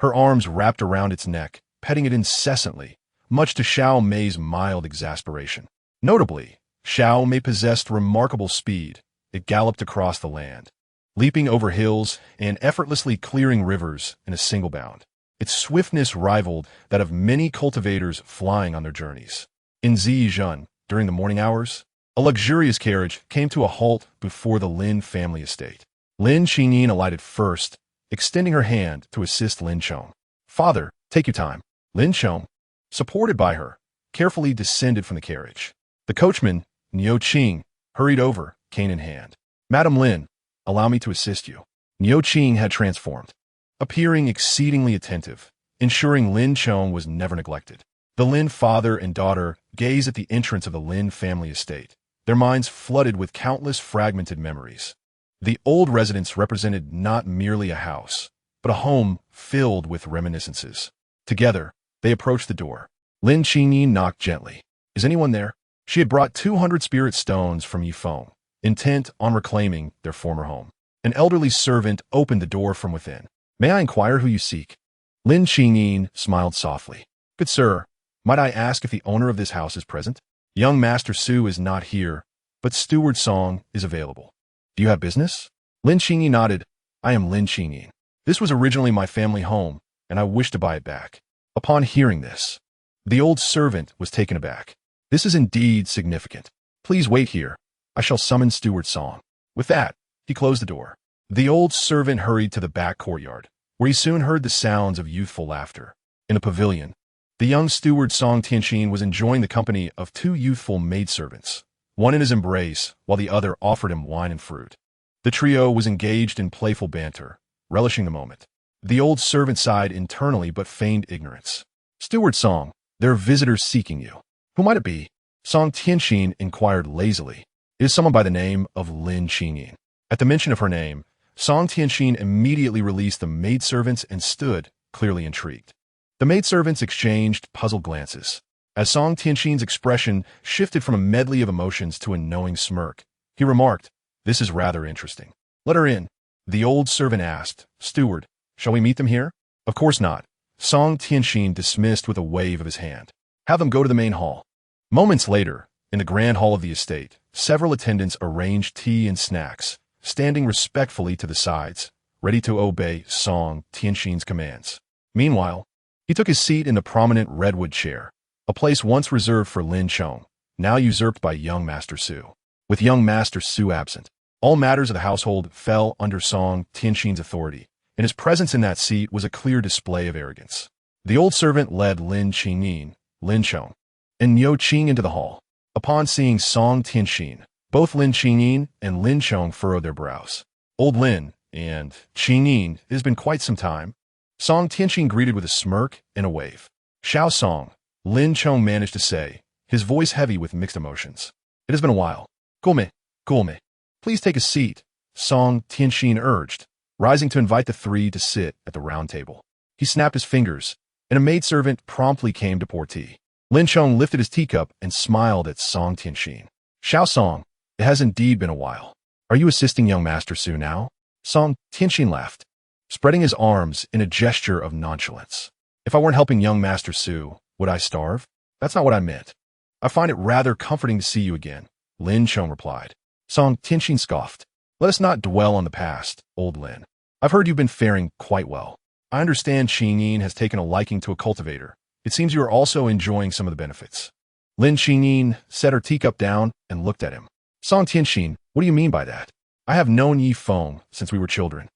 Her arms wrapped around its neck, petting it incessantly, much to Xiao Mei's mild exasperation. Notably, Xiao Mei possessed remarkable speed. It galloped across the land, leaping over hills and effortlessly clearing rivers in a single bound. Its swiftness rivaled that of many cultivators flying on their journeys. In Ziyizhen, during the morning hours, a luxurious carriage came to a halt before the Lin family estate. Lin Qingyin alighted first, extending her hand to assist Lin Chong. "Father, take your time." Lin Chong, supported by her, carefully descended from the carriage. The coachman, Niu Qing, hurried over, cane in hand. "Madam Lin, allow me to assist you." Niu Qing had transformed, appearing exceedingly attentive, ensuring Lin Chong was never neglected. The Lin father and daughter gazed at the entrance of the Lin family estate, their minds flooded with countless fragmented memories. The old residence represented not merely a house, but a home filled with reminiscences. Together, they approached the door. Lin Qingyin knocked gently. "Is anyone there?" She had brought 200 spirit stones from Yifeng, intent on reclaiming their former home. An elderly servant opened the door from within. "May I inquire who you seek?" Lin Qingyin smiled softly. "Good sir, might I ask if the owner of this house is present?" "Young Master Su is not here, but Steward Song is available." "Do you have business?" Lin Qingyin nodded. "I am Lin Qingyin. This was originally my family home, and I wish to buy it back." Upon hearing this, the old servant was taken aback. "This is indeed significant. Please wait here. I shall summon Steward Song." With that, he closed the door. The old servant hurried to the back courtyard, where he soon heard the sounds of youthful laughter. In a pavilion, the young steward Song Tianxin was enjoying the company of 2 youthful maidservants, one in his embrace while the other offered him wine and fruit. The trio was engaged in playful banter, relishing the moment. The old servant sighed internally but feigned ignorance. "Steward Song, there are visitors seeking you." "Who might it be?" Song Tianxin inquired lazily. "It is someone by the name of Lin Qingyin." At the mention of her name, Song Tianxin immediately released the maidservants and stood, clearly intrigued. The maidservants exchanged puzzled glances. As Song Tianxin's expression shifted from a medley of emotions to a knowing smirk, he remarked, "This is rather interesting." "Let her in." The old servant asked, "Steward, shall we meet them here?" "Of course not." Song Tianxin dismissed with a wave of his hand. "Have them go to the main hall." Moments later, in the grand hall of the estate, several attendants arranged tea and snacks, standing respectfully to the sides, ready to obey Song Tianxin's commands. Meanwhile, he took his seat in the prominent redwood chair, a place once reserved for Lin Chong, now usurped by young Master Su. With young Master Su absent, all matters of the household fell under Song Tianxin's authority, and his presence in that seat was a clear display of arrogance. The old servant led Lin Qingyin, Lin Chong, and Niu Qing into the hall. Upon seeing Song Tianxin, both Lin Qingyin and Lin Chong furrowed their brows. "Old Lin and Qingyin, it has been quite some time." Song Tianxin greeted with a smirk and a wave. "Xiao Song," Lin Chong managed to say, his voice heavy with mixed emotions. "It has been a while." Gulme, Gulme. "Please take a seat," Song Tianxin urged, rising to invite the 3 to sit at the round table. He snapped his fingers, and a maidservant promptly came to pour tea. Lin Chong lifted his teacup and smiled at Song Tianxin. "Xiao Song, it has indeed been a while. Are you assisting young Master Su now?" Song Tianxin laughed, spreading his arms in a gesture of nonchalance. "If I weren't helping young Master Su, would I starve? That's not what I meant." "I find it rather comforting to see you again," Lin Chong replied. Song Tianxin scoffed. "Let us not dwell on the past, old Lin. I've heard you've been faring quite well. I understand Qingyin has taken a liking to a cultivator. It seems you are also enjoying some of the benefits." Lin Qingyin set her teacup down and looked at him. "Song Tianxin, what do you mean by that? I have known Yi Feng since we were children.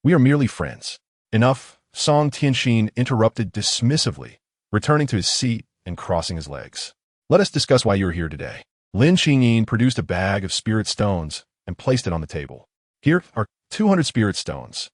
We are merely friends." "Enough," Song Tianxin interrupted dismissively, returning to his seat and crossing his legs. "Let us discuss why you are here today." Lin Qingyin produced a bag of spirit stones and placed it on the table. "Here are 200 spirit stones.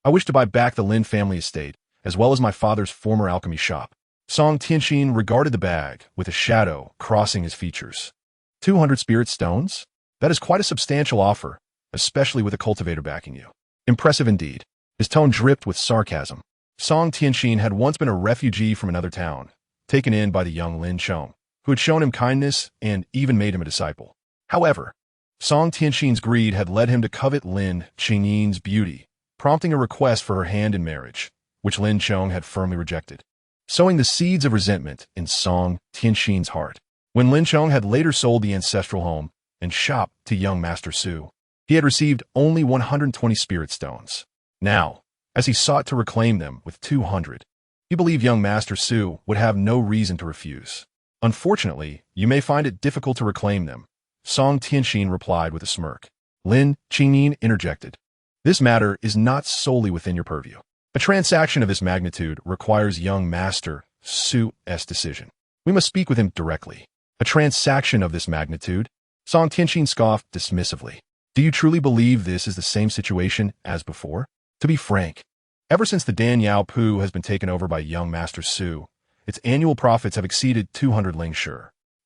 I wish to buy back the Lin family estate, as well as my father's former alchemy shop. Song Tianxin regarded the bag, with a shadow crossing his features. 200 spirit stones? That is quite a substantial offer, especially with a cultivator backing you. Impressive indeed. His tone dripped with sarcasm. Song Tianxin had once been a refugee from another town, taken in by the young Lin Chong, who had shown him kindness and even made him a disciple. However, Song Tianxin's greed had led him to covet Lin Qingyin's beauty, prompting a request for her hand in marriage, which Lin Chong had firmly rejected, sowing the seeds of resentment in Song Tianxin's heart. When Lin Chong had later sold the ancestral home and shop to young Master Su, he had received only 120 spirit stones. Now, as he sought to reclaim them with 200, he believed young Master Su would have no reason to refuse. Unfortunately, you may find it difficult to reclaim them, Song Tianxin replied with a smirk. Lin Qingyin interjected. This matter is not solely within your purview. A transaction of this magnitude requires young Master Su's decision. We must speak with him directly. A transaction of this magnitude? Song Tianxin scoffed dismissively. Do you truly believe this is the same situation as before? To be frank, ever since the Dan Yao Pu has been taken over by young Master Su, its annual profits have exceeded 200 ling shi.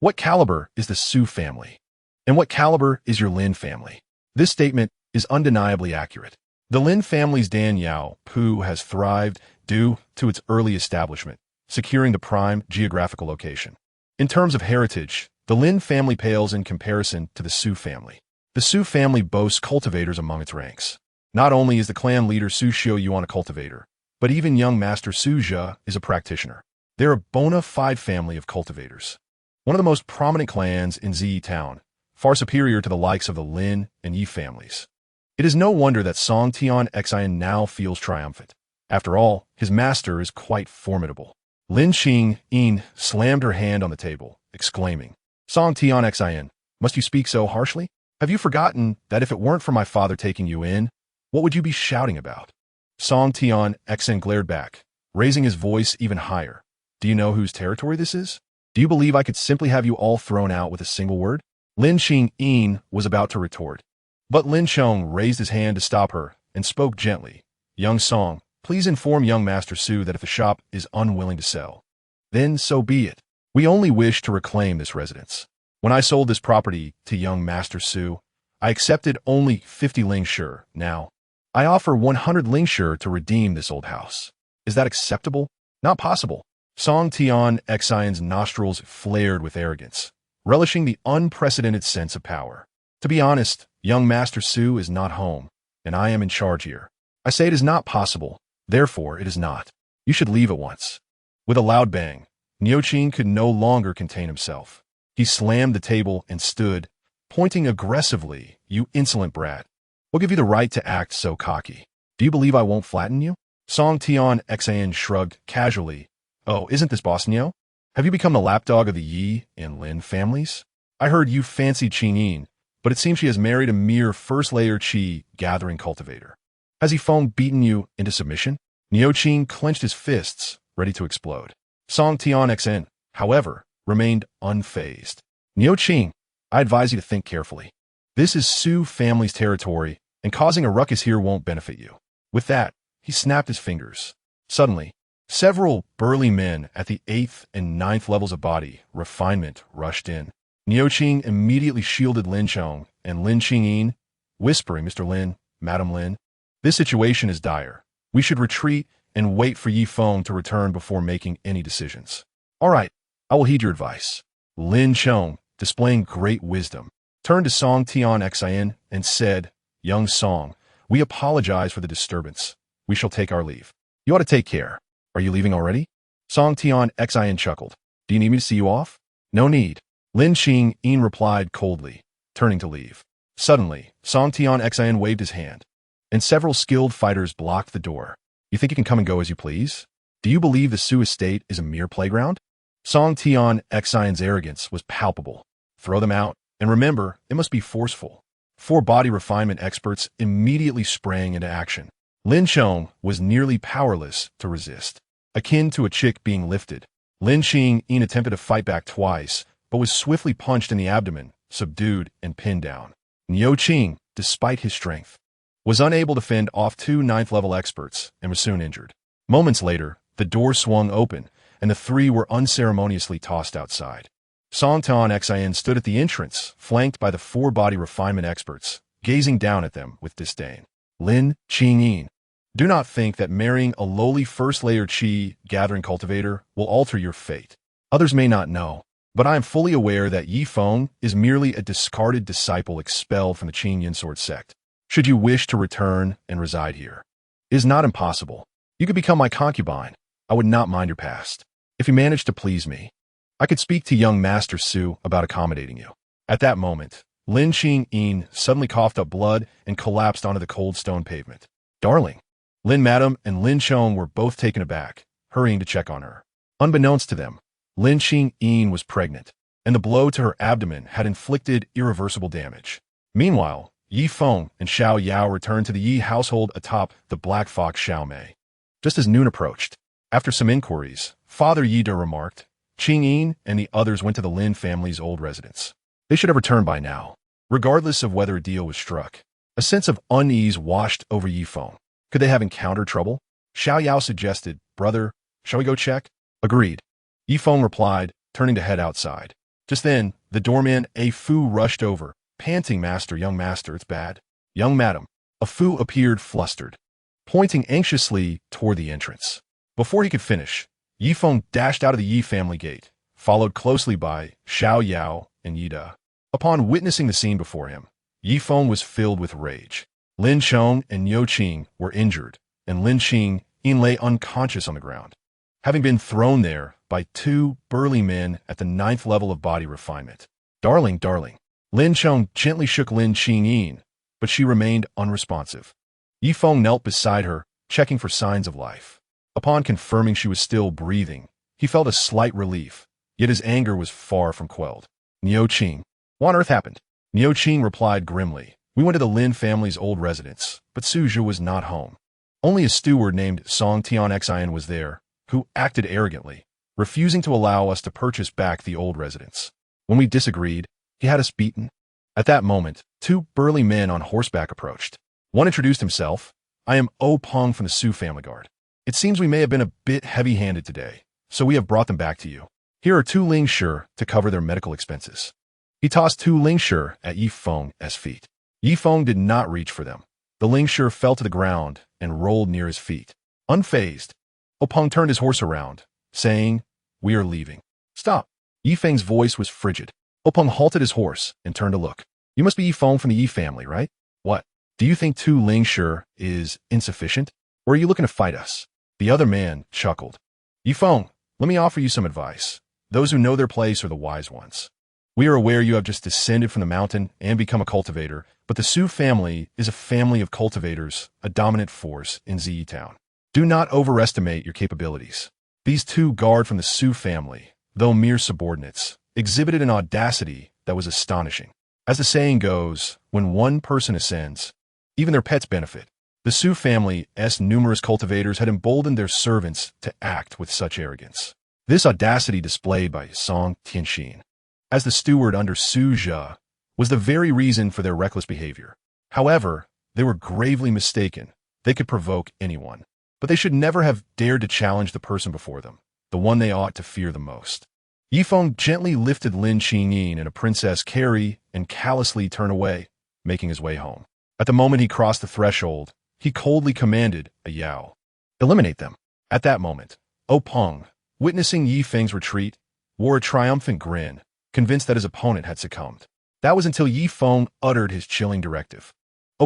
What caliber is the Su family? And what caliber is your Lin family? This statement is undeniably accurate. The Lin family's Dan Yao Pu has thrived due to its early establishment, securing the prime geographical location. In terms of heritage, the Lin family pales in comparison to the Su family. The Su family boasts cultivators among its ranks. Not only is the clan leader Su Xiuyuan a cultivator, but even young Master Su Jia is a practitioner. They're a bona fide family of cultivators. One of the most prominent clans in Ziyi town, far superior to the likes of the Lin and Yi families. It is no wonder that Song Tian Xian now feels triumphant. After all, his master is quite formidable. Lin Qingyin slammed her hand on the table, exclaiming, Song Tian Xian, must you speak so harshly? Have you forgotten that if it weren't for my father taking you in, what would you be shouting about? Song Tian Xian glared back, raising his voice even higher. Do you know whose territory this is? Do you believe I could simply have you all thrown out with a single word? Lin Qingyin was about to retort, but Lin Chong raised his hand to stop her and spoke gently. Young Song, please inform young Master Su that if the shop is unwilling to sell, then so be it. We only wish to reclaim this residence. When I sold this property to young Master Su, I accepted only 50 ling shi. Now, I offer 100 ling shi to redeem this old house. Is that acceptable? Not possible. Song Tian Xian's nostrils flared with arrogance, relishing the unprecedented sense of power. To be honest, young Master Su is not home, and I am in charge here. I say it is not possible, therefore it is not. You should leave at once. With a loud bang, Niuqing could no longer contain himself. He slammed the table and stood, pointing aggressively. You insolent brat. What give you the right to act so cocky? Do you believe I won't flatten you? Song Tian Xian shrugged casually. Oh, isn't this Boss Neo? Have you become the lapdog of the Yi and Lin families? I heard you fancied Qingyin, but it seems she has married a mere first-layer Qi gathering cultivator. Has he Feng beaten you into submission? Niuqing clenched his fists, ready to explode. Song Tian Xian, however, remained unfazed. Niuqing, I advise you to think carefully. This is Su family's territory, and causing a ruckus here won't benefit you. With that, he snapped his fingers. Suddenly, several burly men at the 8th and 9th levels of body refinement rushed in. Niuqing immediately shielded Lin Chong and Lin Qingyin, whispering, Mr. Lin, Madam Lin, this situation is dire. We should retreat and wait for Yi Feng to return before making any decisions. All right, I will heed your advice. Lin Chong, displaying great wisdom, turned to Song Tian Xian and said, Young Song, we apologize for the disturbance. We shall take our leave. You ought to take care. Are you leaving already? Song Tian Xian chuckled. Do you need me to see you off? No need. Lin Qingyin replied coldly, turning to leave. Suddenly, Song Tian Xian waved his hand, and several skilled fighters blocked the door. You think you can come and go as you please? Do you believe the Su estate is a mere playground? Song Tian Xian's arrogance was palpable. Throw them out, and remember, it must be forceful. 4 body refinement experts immediately sprang into action. Lin Chong was nearly powerless to resist. Akin to a chick being lifted, Lin Qingyin attempted to fight back twice, but was swiftly punched in the abdomen, subdued, and pinned down. Niuqing, despite his strength, was unable to fend off two ninth-level experts and was soon injured. Moments later, the door swung open, and the three were unceremoniously tossed outside. Songtan Xin stood at the entrance, flanked by the four body refinement experts, gazing down at them with disdain. Lin Qingyin, do not think that marrying a lowly first-layer Qi gathering cultivator will alter your fate. Others may not know, but I am fully aware that Yi Feng is merely a discarded disciple expelled from the Qingyin Sword sect. Should you wish to return and reside here, it is not impossible. You could become my concubine. I would not mind your past. If you manage to please me, I could speak to young Master Su about accommodating you. At that moment, Lin Qingyin suddenly coughed up blood and collapsed onto the cold stone pavement. Darling. Lin Madam and Lin Chong were both taken aback, hurrying to check on her. Unbeknownst to them, Lin Qingyin was pregnant, and the blow to her abdomen had inflicted irreversible damage. Meanwhile, Yi Feng and Xiao Yao returned to the Yi household atop the Black Fox Xiao Mei. Just as noon approached, after some inquiries, Father Yi De remarked, Qingyin and the others went to the Lin family's old residence. They should have returned by now. Regardless of whether a deal was struck, a sense of unease washed over Yi Feng. Could they have encountered trouble? Xiao Yao suggested, Brother, shall we go check? Agreed. Yi Feng replied, turning to head outside. Just then, the doorman A Fu rushed over, panting, young master, it's bad. Young madam. A Fu appeared flustered, pointing anxiously toward the entrance. Before he could finish, Yi Feng dashed out of the Yi family gate, followed closely by Xiao Yao and Yi De. Upon witnessing the scene before him, Yi Feng was filled with rage. Lin Chong and Niu Qing were injured, and Lin Qingyin lay unconscious on the ground, having been thrown there by two burly men at the 9th level of body refinement. Darling. Lin Chong gently shook Lin Qingyin, but she remained unresponsive. Yi Feng knelt beside her, checking for signs of life. Upon confirming she was still breathing, he felt a slight relief, yet his anger was far from quelled. Niu Qing. What on earth happened? Niu Qing replied grimly. We went to the Lin family's old residence, but Su Zhe was not home. Only a steward named Songtan Xin was there, who acted arrogantly, refusing to allow us to purchase back the old residence. When we disagreed, he had us beaten. At that moment, two burly men on horseback approached. One introduced himself. I am Peng from the Su family guard. It seems we may have been a bit heavy-handed today, so we have brought them back to you. Here are 2 ling shi to cover their medical expenses. He tossed 2 ling shi at Yi Feng's feet. Yi Feng did not reach for them. The ling shi fell to the ground and rolled near his feet. Unfazed, Peng turned his horse around, saying, We are leaving. Stop. Yi Feng's voice was frigid. Peng halted his horse and turned to look. You must be Yi Feng from the Yi family, right? What? Do you think 2 ling shi is insufficient? Or are you looking to fight us? The other man chuckled. Yi Feng, let me offer you some advice. Those who know their place are the wise ones. We are aware you have just descended from the mountain and become a cultivator, but the Su family is a family of cultivators, a dominant force in Ziyi Town. Do not overestimate your capabilities. These 2 guard from the Su family, though mere subordinates, exhibited an audacity that was astonishing. As the saying goes, when one person ascends, even their pets benefit. The Su family's numerous cultivators had emboldened their servants to act with such arrogance. This audacity displayed by Song Tianxin, as the steward under Su Zhe, was the very reason for their reckless behavior. However, they were gravely mistaken. They could provoke anyone, but they should never have dared to challenge the person before them, the one they ought to fear the most. Yi Feng gently lifted Lin Qingyin and a Princess Carrie and callously turned away, making his way home. At the moment he crossed the threshold, he coldly commanded a Yao. Eliminate them. At that moment, Peng, witnessing Yi Feng's retreat, wore a triumphant grin, convinced that his opponent had succumbed. That was until Yi Feng uttered his chilling directive.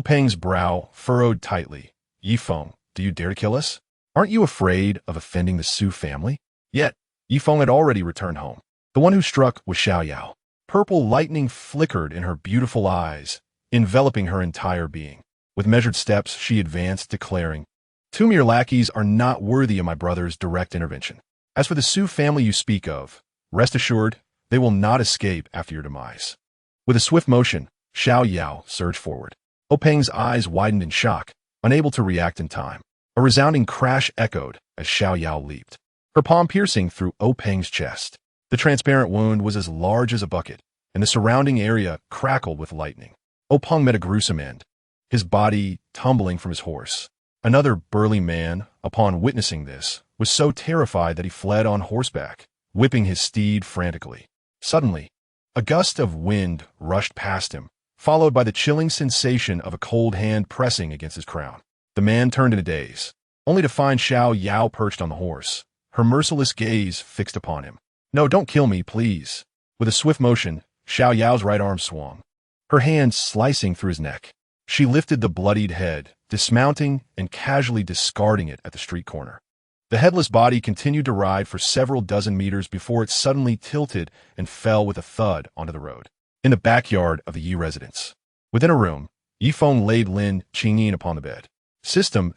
Peng's brow furrowed tightly. Yi Feng, do you dare to kill us? Aren't you afraid of offending the Su family? Yet, Yi Feng had already returned home. The one who struck was Xiao Yao. Purple lightning flickered in her beautiful eyes, enveloping her entire being. With measured steps, she advanced, declaring, 2 mere lackeys are not worthy of my brother's direct intervention. As for the Su family you speak of, rest assured, they will not escape after your demise. With a swift motion, Xiao Yao surged forward. Peng's eyes widened in shock, unable to react in time. A resounding crash echoed as Xiao Yao leaped, her palm piercing through Peng's chest. The transparent wound was as large as a bucket, and the surrounding area crackled with lightning. Peng met a gruesome end. his body tumbling from his horse. Another burly man, upon witnessing this, was so terrified that he fled on horseback, whipping his steed frantically. Suddenly, a gust of wind rushed past him, followed by the chilling sensation of a cold hand pressing against his crown. The man turned in a daze, only to find Xiao Yao perched on the horse, her merciless gaze fixed upon him. "No, don't kill me, please." With a swift motion, Xiao Yao's right arm swung, her hand slicing through his neck. She lifted the bloodied head, dismounting and casually discarding it at the street corner. The headless body continued to ride for several dozen meters before it suddenly tilted and fell with a thud onto the road. In the backyard of the Yi residence, within a room, Yi Feng laid Lin Qingyin upon the bed. System,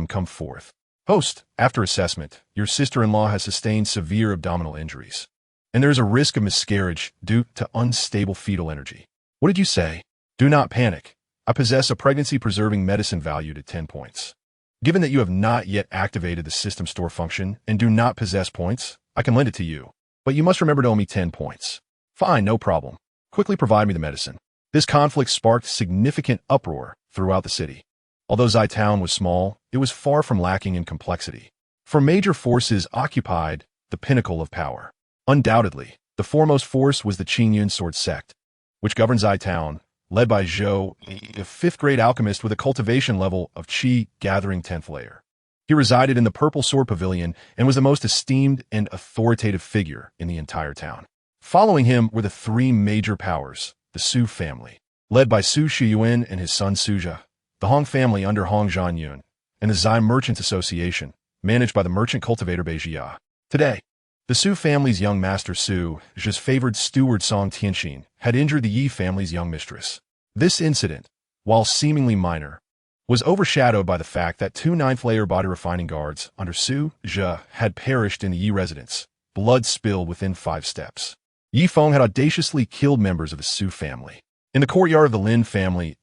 come forth. Host, after assessment, your sister-in-law has sustained severe abdominal injuries, and there is a risk of miscarriage due to unstable fetal energy. What did you say? Do not panic. I possess a pregnancy-preserving medicine valued at 10 points. Given that you have not yet activated the system store function and do not possess points, I can lend it to you. But you must remember to owe me 10 points. Fine, no problem. Quickly provide me the medicine. This conflict sparked significant uproar throughout the city. Although Zai Town was small, it was far from lacking in complexity. For major forces occupied the pinnacle of power. Undoubtedly, the foremost force was the Qingyun Sword sect, which governed Zai Town, led by Zhou, a fifth-grade alchemist with a cultivation level of Qi gathering 10th layer. He resided in the Purple Sword Pavilion and was the most esteemed and authoritative figure in the entire town. Following him were the three major powers, the Su family, led by Su Shiyuan and his son Suzha, the Hong family under Hong Zhanyun, and the Zai Merchants Association, managed by the merchant cultivator Beijia. Today, the Su family's young master Su, Zha's favored steward Song Tianxin, had injured the Yi family's young mistress. This incident, while seemingly minor, was overshadowed by the fact that two ninth-layer body refining guards under Su Zha had perished in the Yi residence, blood spilled within 5 steps. Yi Feng had audaciously killed members of the Su family. In the courtyard of the Lin family's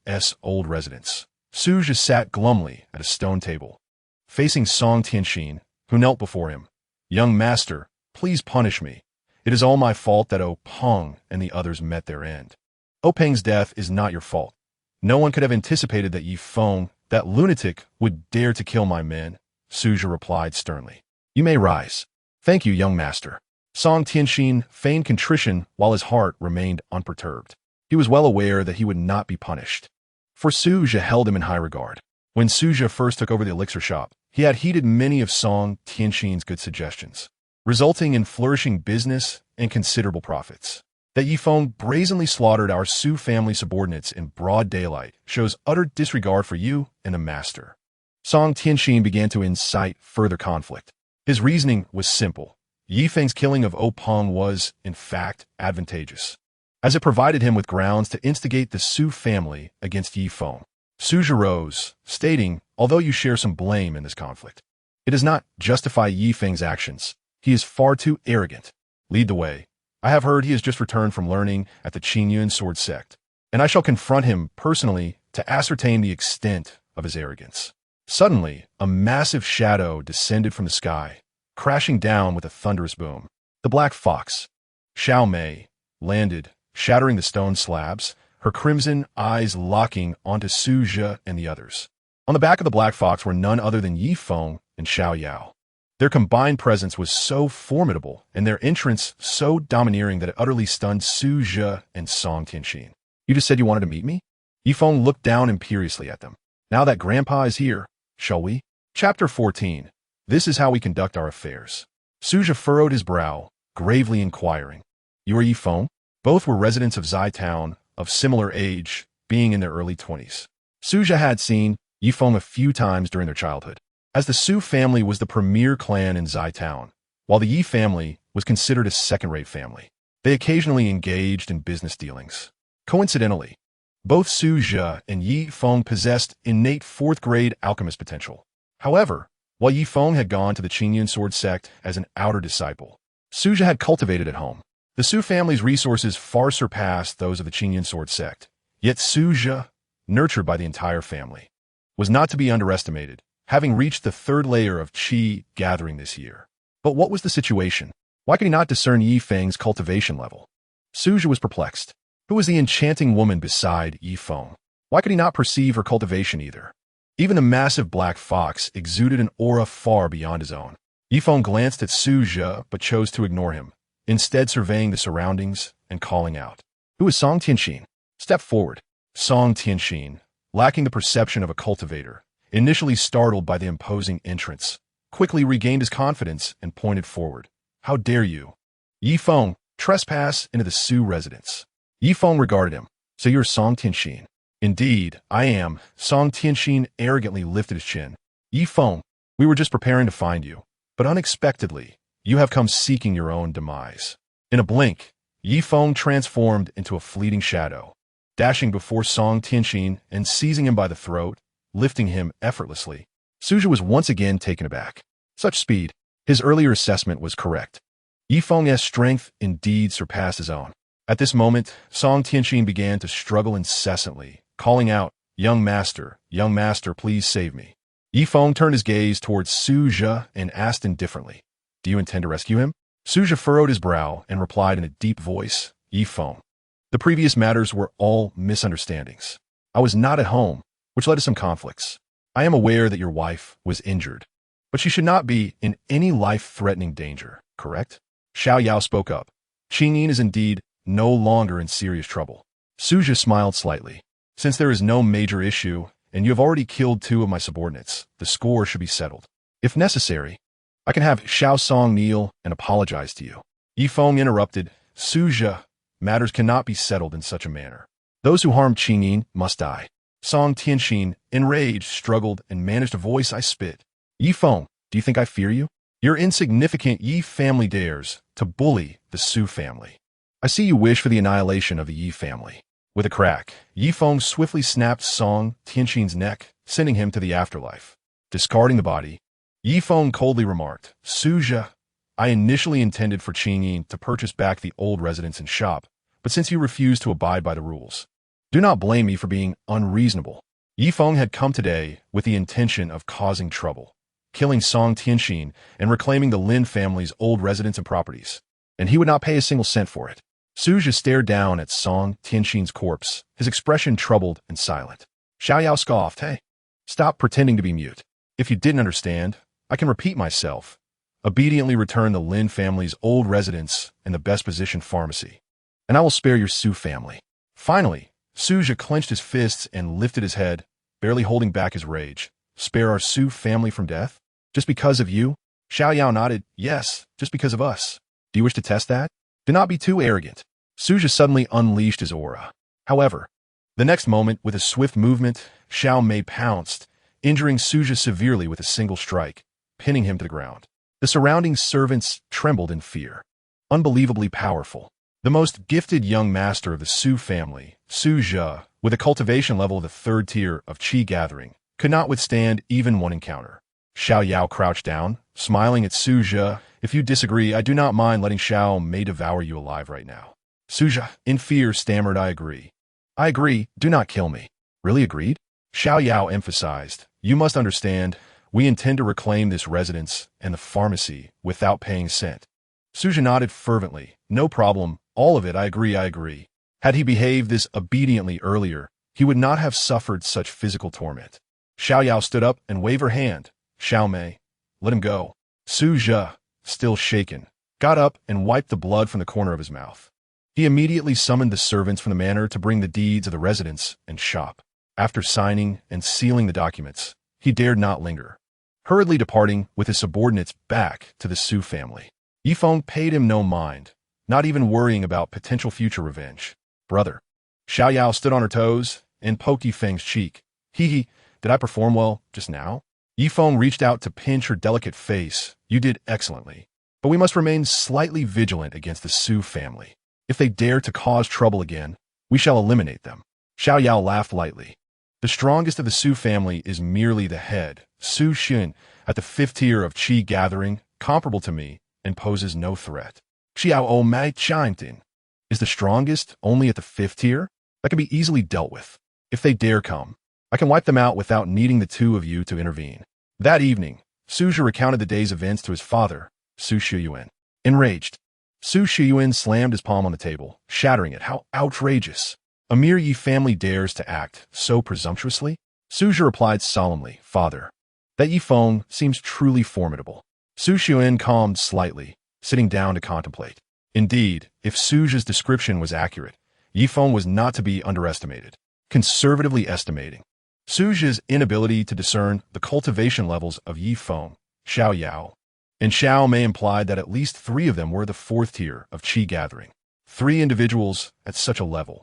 old residence, Su Zha sat glumly at a stone table, facing Song Tianxin, who knelt before him. "Young master, please punish me. It is all my fault that O Peng and the others met their end. O Peng's death is not your fault. No one could have anticipated that Yi Feng, that lunatic, would dare to kill my men," Su Zha replied sternly. "You may rise." "Thank you, young master." Song Tianxin feigned contrition while his heart remained unperturbed. He was well aware that he would not be punished, for Su Zha held him in high regard. When Su Zha first took over the elixir shop, he had heeded many of Song Tianxin's good suggestions, resulting in flourishing business and considerable profits. That Yi Feng brazenly slaughtered our Su family subordinates in broad daylight shows utter disregard for you and the master. Song Tianxin began to incite further conflict. His reasoning was simple. Yi Feng's killing of O Peng was, in fact, advantageous, as it provided him with grounds to instigate the Su family against Yi Feng. Su Zha rose, stating, "Although you share some blame in this conflict, it does not justify Yi Feng's actions. He is far too arrogant. Lead the way. I have heard he has just returned from learning at the Qingyun Sword sect, and I shall confront him personally to ascertain the extent of his arrogance." Suddenly, a massive shadow descended from the sky, crashing down with a thunderous boom. The Black Fox, Xiao Mei, landed, shattering the stone slabs, her crimson eyes locking onto Su Zha and the others. On the back of the Black Fox were none other than Yi Feng and Xiao Yao. Their combined presence was so formidable, and their entrance so domineering that it utterly stunned Su Zha and Song Tianxin. "You just said you wanted to meet me?" Yi Feng looked down imperiously at them. "Now that Grandpa is here, shall we?" Chapter 14. This is how we conduct our affairs. Su Zha furrowed his brow, gravely inquiring. "You are Yi Feng?" Both were residents of Zai Town, of similar age, being in their early 20s. Su Zha had seen Yi Feng a few times during their childhood, as the Su family was the premier clan in Zai Town, while the Yi family was considered a second-rate family. They occasionally engaged in business dealings. Coincidentally, both Su Zha and Yi Feng possessed innate 4th-grade alchemist potential. However, while Yi Feng had gone to the Qingyun Sword sect as an outer disciple, Su Zha had cultivated at home. The Su family's resources far surpassed those of the Qingyun Sword sect, yet Su Zha, nurtured by the entire family, was not to be underestimated, having reached the 3rd layer of Qi gathering this year. But what was the situation? Why could he not discern Yi Feng's cultivation level? Su Zha was perplexed. Who was the enchanting woman beside Yi Feng? Why could he not perceive her cultivation either? Even the massive black fox exuded an aura far beyond his own. Yifeng glanced at Su Zhe, but chose to ignore him, instead surveying the surroundings and calling out. Who is Song Tianxin? Step forward. Song Tianxin, lacking the perception of a cultivator, initially startled by the imposing entrance, quickly regained his confidence and pointed forward. How dare you? Yifeng, trespass into the Su residence. Yifeng regarded him. So you're Song Tianxin? Indeed, I am. Song Tianxin arrogantly lifted his chin. Yifeng, we were just preparing to find you, but unexpectedly, you have come seeking your own demise. In a blink, Yifeng transformed into a fleeting shadow, dashing before Song Tianxin and seizing him by the throat, lifting him effortlessly. Su Zhe was once again taken aback. Such speed, his earlier assessment was correct. Yifeng's strength indeed surpassed his own. At this moment, Song Tianxin began to struggle incessantly, calling out, young master, please save me. Yifeng turned his gaze towards Su Zhe and asked indifferently, do you intend to rescue him? Su Zhe furrowed his brow and replied in a deep voice, Yifeng. The previous matters were all misunderstandings. I was not at home, which led to some conflicts. I am aware that your wife was injured, but she should not be in any life-threatening danger, correct? Xiao Yao spoke up. Qingyin is indeed no longer in serious trouble. Su Zhe smiled slightly. Since there is no major issue, and you have already killed 2 of my subordinates, the score should be settled. If necessary, I can have Xiao Song kneel and apologize to you. Yifeng interrupted. Su Zhe, matters cannot be settled in such a manner. Those who harmed Qingyin must die. Song Tianxin, enraged, struggled and managed a voice I spit. Yifeng, do you think I fear you? Your insignificant Yi family dares to bully the Su family. I see you wish for the annihilation of the Yi family. With a crack, Yifeng swiftly snapped Song Tianxin's neck, sending him to the afterlife. Discarding the body, Yifeng coldly remarked, Su Zhe, I initially intended for Qingyin to purchase back the old residence and shop, but since you refuse to abide by the rules, do not blame me for being unreasonable. Yifeng had come today with the intention of causing trouble, killing Song Tianxin and reclaiming the Lin family's old residence and properties, and he would not pay a single cent for it. Su Zhe stared down at Song Tianxin's corpse, his expression troubled and silent. Xiao Yao scoffed, hey, stop pretending to be mute. If you didn't understand, I can repeat myself. Obediently return the Lin family's old residence and the best-positioned pharmacy, and I will spare your Su family. Finally, Su Zhe clenched his fists and lifted his head, barely holding back his rage. Spare our Su family from death? Just because of you? Xiao Yao nodded, yes, just because of us. Do you wish to test that? Do not be too arrogant. Su Zhe suddenly unleashed his aura. However, the next moment, with a swift movement, Xiao Mei pounced, injuring Su Zhe severely with a single strike, pinning him to the ground. The surrounding servants trembled in fear. Unbelievably powerful. The most gifted young master of the Su family, Su Zhe, with a cultivation level of the 3rd tier of Qi gathering, could not withstand even one encounter. Xiao Yao crouched down, smiling at Su Zhe. If you disagree, I do not mind letting Xiao Mei devour you alive right now. Su Zhe, in fear, stammered, I agree. I agree, do not kill me. Really agreed? Xiao Yao emphasized, you must understand, we intend to reclaim this residence and the pharmacy without paying a cent. Su Zhe nodded fervently, no problem, all of it, I agree. Had he behaved this obediently earlier, he would not have suffered such physical torment. Xiao Yao stood up and waved her hand. Xiao Mei, let him go. Su Zhe, still shaken, got up and wiped the blood from the corner of his mouth. He immediately summoned the servants from the manor to bring the deeds of the residence and shop. After signing and sealing the documents, he dared not linger, hurriedly departing with his subordinates back to the Su family. Yifeng paid him no mind, not even worrying about potential future revenge. Brother. Xiao Yao stood on her toes and poked Yifeng's cheek. Hee, did I perform well just now? Yifeng reached out to pinch her delicate face. You did excellently. But we must remain slightly vigilant against the Su family. If they dare to cause trouble again, we shall eliminate them. Xiao Yao laughed lightly. The strongest of the Su family is merely the head, Su Xin, at the 5th tier of Qi gathering, comparable to me, and poses no threat. Xiao O Mai chimed in. Is the strongest only at the 5th tier? That can be easily dealt with. If they dare come, I can wipe them out without needing the 2 of you to intervene. That evening, Su Zhe recounted the day's events to his father, Su Shiyuan. Enraged, Su Shiyuan slammed his palm on the table, shattering it. How outrageous! A mere Yi family dares to act so presumptuously? Su Zhi replied solemnly, Father, that Yi Feng seems truly formidable. Su Xuan calmed slightly, sitting down to contemplate. Indeed, if Su Zhi's description was accurate, Yi Feng was not to be underestimated. Conservatively estimating Su Zhi's inability to discern the cultivation levels of Yi Feng, Xiao Yao, and Xiao Mei implied that at least 3 of them were the 4th tier of Qi gathering. 3 individuals at such a level,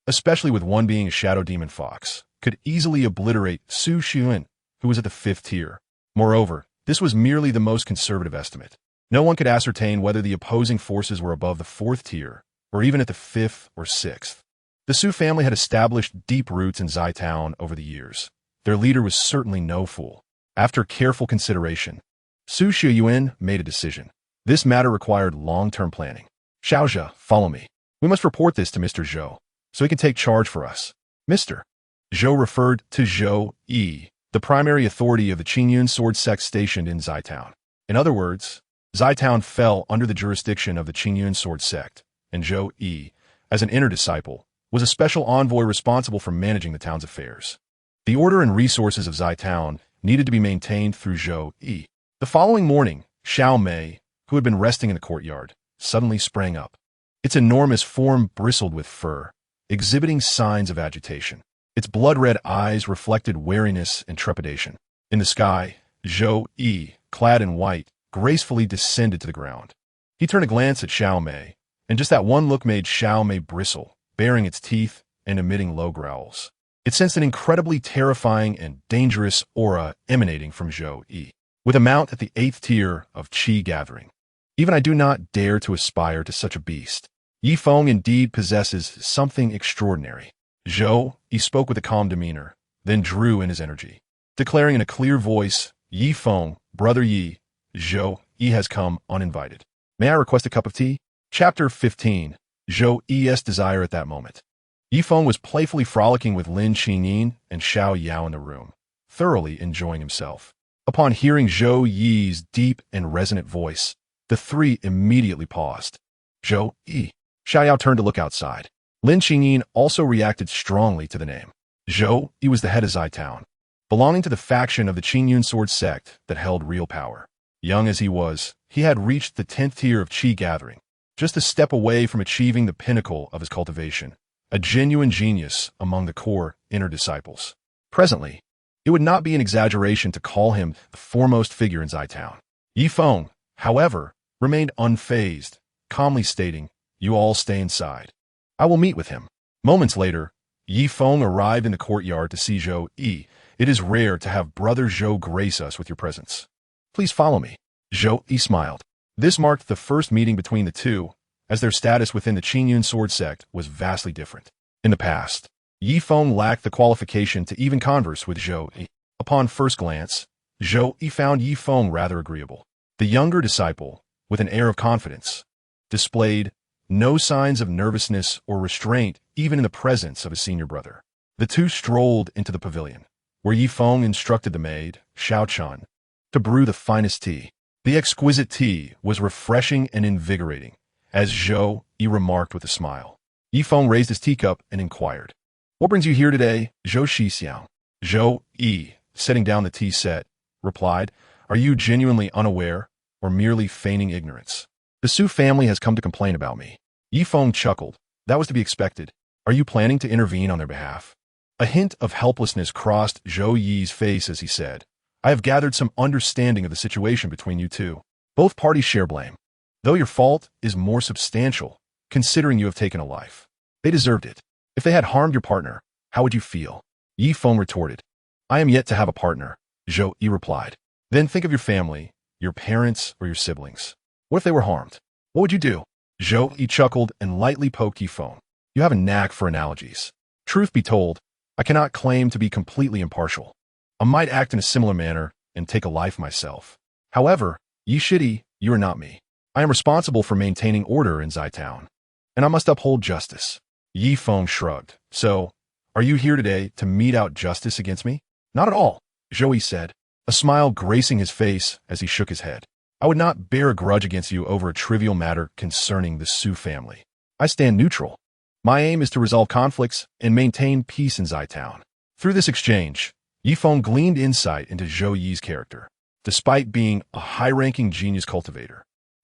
especially with one being a shadow demon fox, could easily obliterate Su Xuan, who was at the 5th tier. Moreover, this was merely the most conservative estimate. No one could ascertain whether the opposing forces were above the 4th tier, or even at the 5th or 6th. The Su family had established deep roots in Zai Town over the years. Their leader was certainly no fool. After careful consideration, Su Shiyuan made a decision. This matter required long-term planning. Xiaozhe, follow me. We must report this to Mr. Zhou, so he can take charge for us. Mr. Zhou referred to Zhou Yi, the primary authority of the Qingyun sword sect stationed in Zai Town. In other words, Zai Town fell under the jurisdiction of the Qingyun sword sect, and Zhou Yi, as an inner disciple, was a special envoy responsible for managing the town's affairs. The order and resources of Zai Town needed to be maintained through Zhou Yi. The following morning, Xiao Mei, who had been resting in the courtyard, suddenly sprang up. Its enormous form bristled with fur, exhibiting signs of agitation. Its blood-red eyes reflected wariness and trepidation. In the sky, Zhou Yi, clad in white, gracefully descended to the ground. He turned a glance at Xiao Mei, and just that one look made Xiao Mei bristle, baring its teeth and emitting low growls. It sensed an incredibly terrifying and dangerous aura emanating from Zhou Yi, with a mount at the 8th tier of Qi gathering. Even I do not dare to aspire to such a beast. Yi Feng indeed possesses something extraordinary. Zhou Yi spoke with a calm demeanor, then drew in his energy, declaring in a clear voice, Yi Feng, brother Yi, Zhou Yi has come uninvited. May I request a cup of tea? Chapter 15. Zhou Yi's desire at that moment. Yi Feng was playfully frolicking with Lin Qingyin and Xiao Yao in the room, thoroughly enjoying himself. Upon hearing Zhou Yi's deep and resonant voice, the 3 immediately paused. Zhou Yi. Xiao Yao turned to look outside. Lin Qingyin also reacted strongly to the name. Zhou Yi was the head of Zai Town, belonging to the faction of the Qingyun sword sect that held real power. Young as he was, he had reached the 10th tier of Qi gathering, just a step away from achieving the pinnacle of his cultivation, a genuine genius among the core inner disciples. Presently, it would not be an exaggeration to call him the foremost figure in Zai Town. Yi Feng, however, remained unfazed, calmly stating, You all stay inside. I will meet with him. Moments later, Yi Feng arrived in the courtyard to see Zhou Yi. It is rare to have brother Zhou grace us with your presence. Please follow me. Zhou Yi smiled. This marked the first meeting between the two, as their status within the Qingyun sword sect was vastly different. In the past, Yi Feng lacked the qualification to even converse with Zhou Yi. Upon first glance, Zhou Yi found Yi Feng rather agreeable. The younger disciple, with an air of confidence, displayed no signs of nervousness or restraint even in the presence of his senior brother. The two strolled into the pavilion, where Yi Feng instructed the maid, Xiao Chun, to brew the finest tea. The exquisite tea was refreshing and invigorating, as Zhou Yi remarked with a smile. Yi Feng raised his teacup and inquired, What brings you here today, Zhou Shixiang? Zhou Yi, setting down the tea set, replied, Are you genuinely unaware, or merely feigning ignorance? The Su family has come to complain about me. Yi Feng chuckled. That was to be expected. Are you planning to intervene on their behalf? A hint of helplessness crossed Zhou Yi's face as he said, I have gathered some understanding of the situation between you two. Both parties share blame, though your fault is more substantial, considering you have taken a life. They deserved it. If they had harmed your partner, how would you feel? Yi Feng retorted. I am yet to have a partner, Zhou Yi replied. Then think of your family, your parents, or your siblings. What if they were harmed? What would you do? Zhou Yi chuckled and lightly poked Yi Feng. You have a knack for analogies. Truth be told, I cannot claim to be completely impartial. I might act in a similar manner and take a life myself. However, Yi Shidi, you are not me. I am responsible for maintaining order in Zai Town, and I must uphold justice. Yi Feng shrugged. So, are you here today to mete out justice against me? Not at all, Zhou Yi said, a smile gracing his face as he shook his head. I would not bear a grudge against you over a trivial matter concerning the Su family. I stand neutral. My aim is to resolve conflicts and maintain peace in Town. Through this exchange, Yifeng gleaned insight into Zhou Yi's character. Despite being a high-ranking genius cultivator,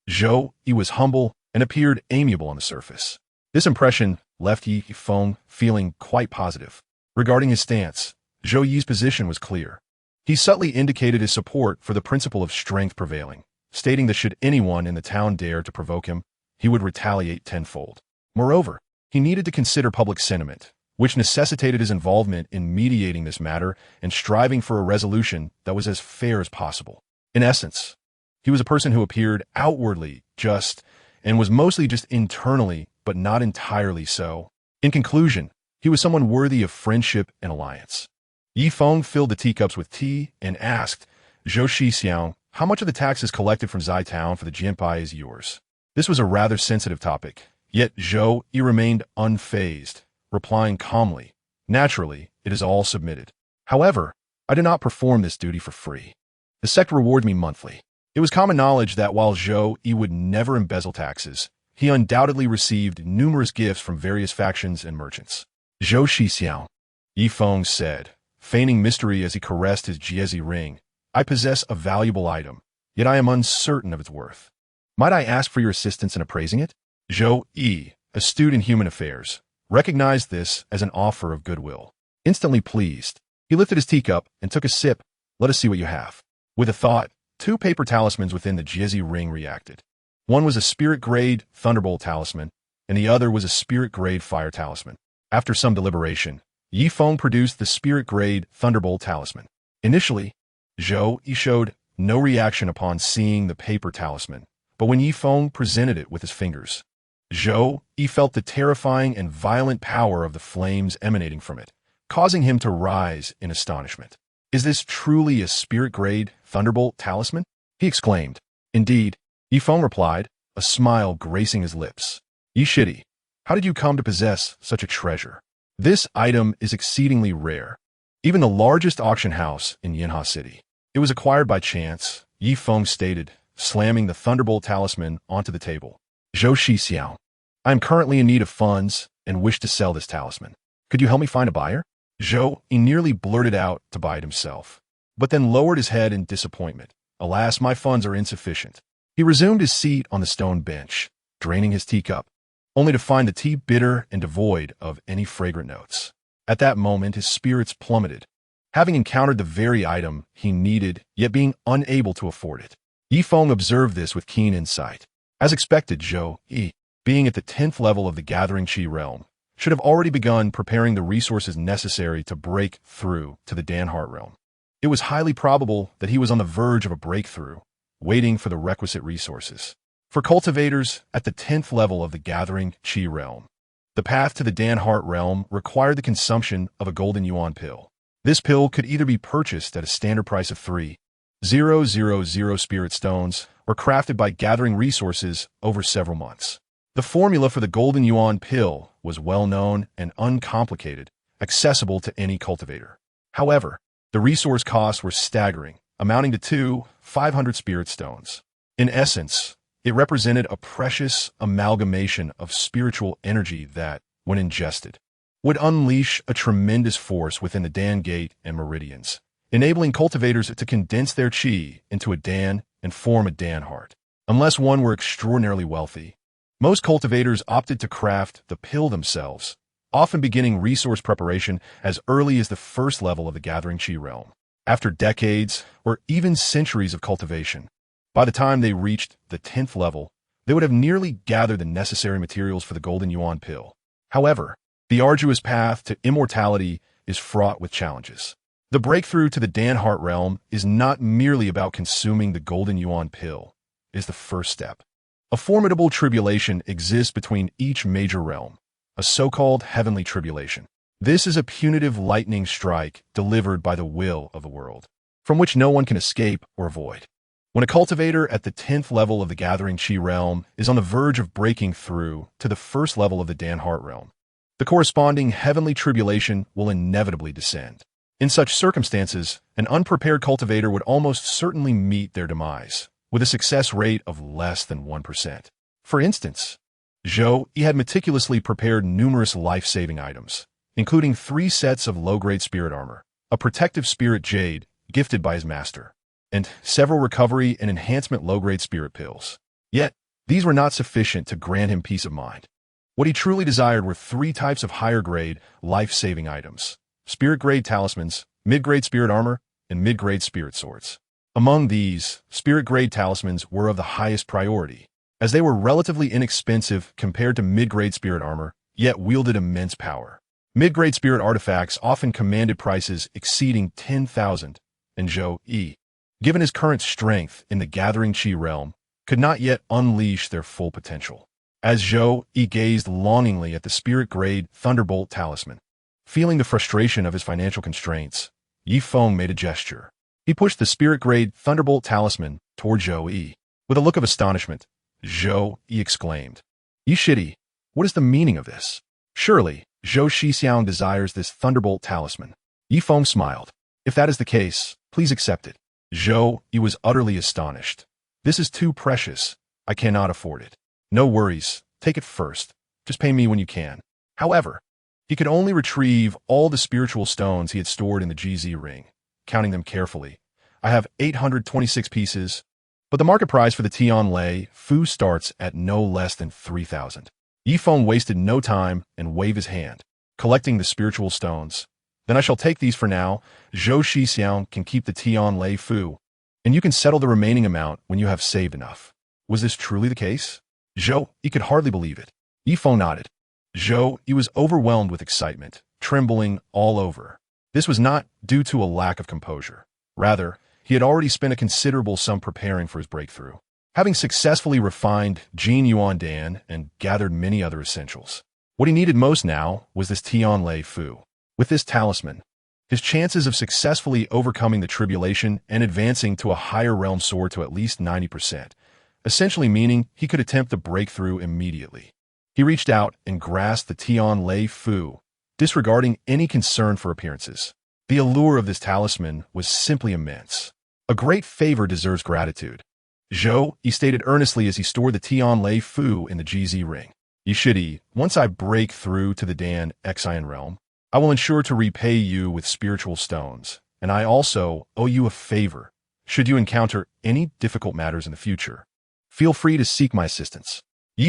Zhou Yi was humble and appeared amiable on the surface. This impression left Yifeng feeling quite positive. Regarding his stance, Zhou Yi's position was clear. He subtly indicated his support for the principle of strength prevailing, stating that should anyone in the town dare to provoke him, he would retaliate tenfold. Moreover, he needed to consider public sentiment, which necessitated his involvement in mediating this matter and striving for a resolution that was as fair as possible. In essence, he was a person who appeared outwardly just and was mostly just internally, but not entirely so. In conclusion, he was someone worthy of friendship and alliance. Yifeng filled the teacups with tea and asked, Zhou Shixiang, how much of the taxes collected from Town for the Jianpai is yours? This was a rather sensitive topic, yet Zhou Yi remained unfazed, replying calmly, naturally, it is all submitted. However, I do not perform this duty for free. The sect rewards me monthly. It was common knowledge that while Zhou Yi would never embezzle taxes, he undoubtedly received numerous gifts from various factions and merchants. Zhou Shixiang, Yifeng said, feigning mystery as he caressed his jiezi ring, I possess a valuable item, yet I am uncertain of its worth. Might I ask for your assistance in appraising it? Zhou Yi, astute in human affairs, recognized this as an offer of goodwill. Instantly pleased, he lifted his teacup and took a sip. Let us see what you have. With a thought, 2 paper talismans within the jiezi ring reacted. One was a spirit-grade thunderbolt talisman, and the other was a spirit-grade fire talisman. After some deliberation, Yifeng produced the spirit-grade thunderbolt talisman. Initially, Zhou Yi showed no reaction upon seeing the paper talisman, but when Yifeng presented it with his fingers, Zhou Yi felt the terrifying and violent power of the flames emanating from it, causing him to rise in astonishment. Is this truly a spirit-grade thunderbolt talisman? He exclaimed. Indeed, Yifeng replied, a smile gracing his lips. Yishidi, how did you come to possess such a treasure? This item is exceedingly rare. Even the largest auction house in Yanha City. It was acquired by chance, Yifeng stated, slamming the thunderbolt talisman onto the table. Zhou Shixiang, I am currently in need of funds and wish to sell this talisman. Could you help me find a buyer? Zhou Yi nearly blurted out to buy it himself, but then lowered his head in disappointment. Alas, my funds are insufficient. He resumed his seat on the stone bench, draining his teacup, only to find the tea bitter and devoid of any fragrant notes. At that moment, his spirits plummeted, having encountered the very item he needed, yet being unable to afford it. Yifeng observed this with keen insight. As expected, Zhou Yi, being at the 10th level of the Gathering Qi realm, should have already begun preparing the resources necessary to break through to the Danhart realm. It was highly probable that he was on the verge of a breakthrough, waiting for the requisite resources. For cultivators at the 10th level of the Gathering Qi realm, the path to the Danhart realm required the consumption of a golden yuan pill. This pill could either be purchased at a standard price of 3,000 spirit stones or crafted by gathering resources over several months. The formula for the golden yuan pill was well known and uncomplicated, accessible to any cultivator. However, the resource costs were staggering, amounting to 500 spirit stones. In essence, it represented a precious amalgamation of spiritual energy that, when ingested, would unleash a tremendous force within the Dan Gate and Meridians, enabling cultivators to condense their qi into a Dan and form a Dan heart. Unless one were extraordinarily wealthy, most cultivators opted to craft the pill themselves, often beginning resource preparation as early as the 1st level of the Gathering Qi realm. After decades or even centuries of cultivation, by the time they reached the 10th level, they would have nearly gathered the necessary materials for the golden yuan pill. However, the arduous path to immortality is fraught with challenges. The breakthrough to the Danhart realm is not merely about consuming the golden yuan pill, it is the first step. A formidable tribulation exists between each major realm, a so-called heavenly tribulation. This is a punitive lightning strike delivered by the will of the world, from which no one can escape or avoid. When a cultivator at the 10th level of the Gathering Qi realm is on the verge of breaking through to the 1st level of the Danhart realm, the corresponding heavenly tribulation will inevitably descend. In such circumstances, an unprepared cultivator would almost certainly meet their demise, with a success rate of less than 1%. For instance, Zhou Yi had meticulously prepared numerous life-saving items, including 3 sets of low-grade spirit armor, a protective spirit jade gifted by his master, and several recovery and enhancement low-grade spirit pills. Yet, these were not sufficient to grant him peace of mind. What he truly desired were 3 types of higher-grade, life-saving items: spirit-grade talismans, mid-grade spirit armor, and mid-grade spirit swords. Among these, spirit-grade talismans were of the highest priority, as they were relatively inexpensive compared to mid-grade spirit armor, yet wielded immense power. Mid-grade spirit artifacts often commanded prices exceeding 10,000, and Zhou Yi, given his current strength in the Gathering Qi realm, could not yet unleash their full potential. As Zhou Yi gazed longingly at the spirit-grade Thunderbolt talisman, feeling the frustration of his financial constraints, Feng made a gesture. He pushed the spirit-grade Thunderbolt talisman toward Zhou Yi. With a look of astonishment, Zhou Yi exclaimed, "Shitty, what is the meaning of this? Surely, Zhou Shixiang desires this Thunderbolt talisman." Feng smiled. "If that is the case, please accept it." Zhou Yi was utterly astonished. "This is too precious. I cannot afford it." "No worries. Take it first. Just pay me when you can." However, he could only retrieve all the spiritual stones he had stored in the GZ ring. Counting them carefully, "I have 826 pieces, but the market price for the Tianlei Fu starts at no less than 3,000. Feng wasted no time and waved his hand, collecting the spiritual stones. "Then I shall take these for now. Zhou Shixiang can keep the Tianlei Fu, and you can settle the remaining amount when you have saved enough." Was this truly the case? Zhou Yi could hardly believe it. Feng nodded. Zhou Yi was overwhelmed with excitement, trembling all over. This was not due to a lack of composure. Rather, he had already spent a considerable sum preparing for his breakthrough, having successfully refined Jin Yuan Dan and gathered many other essentials. What he needed most now was this Tianlei Fu. With this talisman, his chances of successfully overcoming the tribulation and advancing to a higher realm soared to at least 90%, essentially meaning he could attempt the breakthrough immediately. He reached out and grasped the Tianlei Fu, disregarding any concern for appearances. The allure of this talisman was simply immense. "A great favor deserves gratitude," Zhou Yi stated earnestly as he stored the Tianlei Fu in the GZ ring. "Shitty, once I break through to the Dan Xian realm, I will ensure to repay you with spiritual stones, and I also owe you a favor. Should you encounter any difficult matters in the future, feel free to seek my assistance."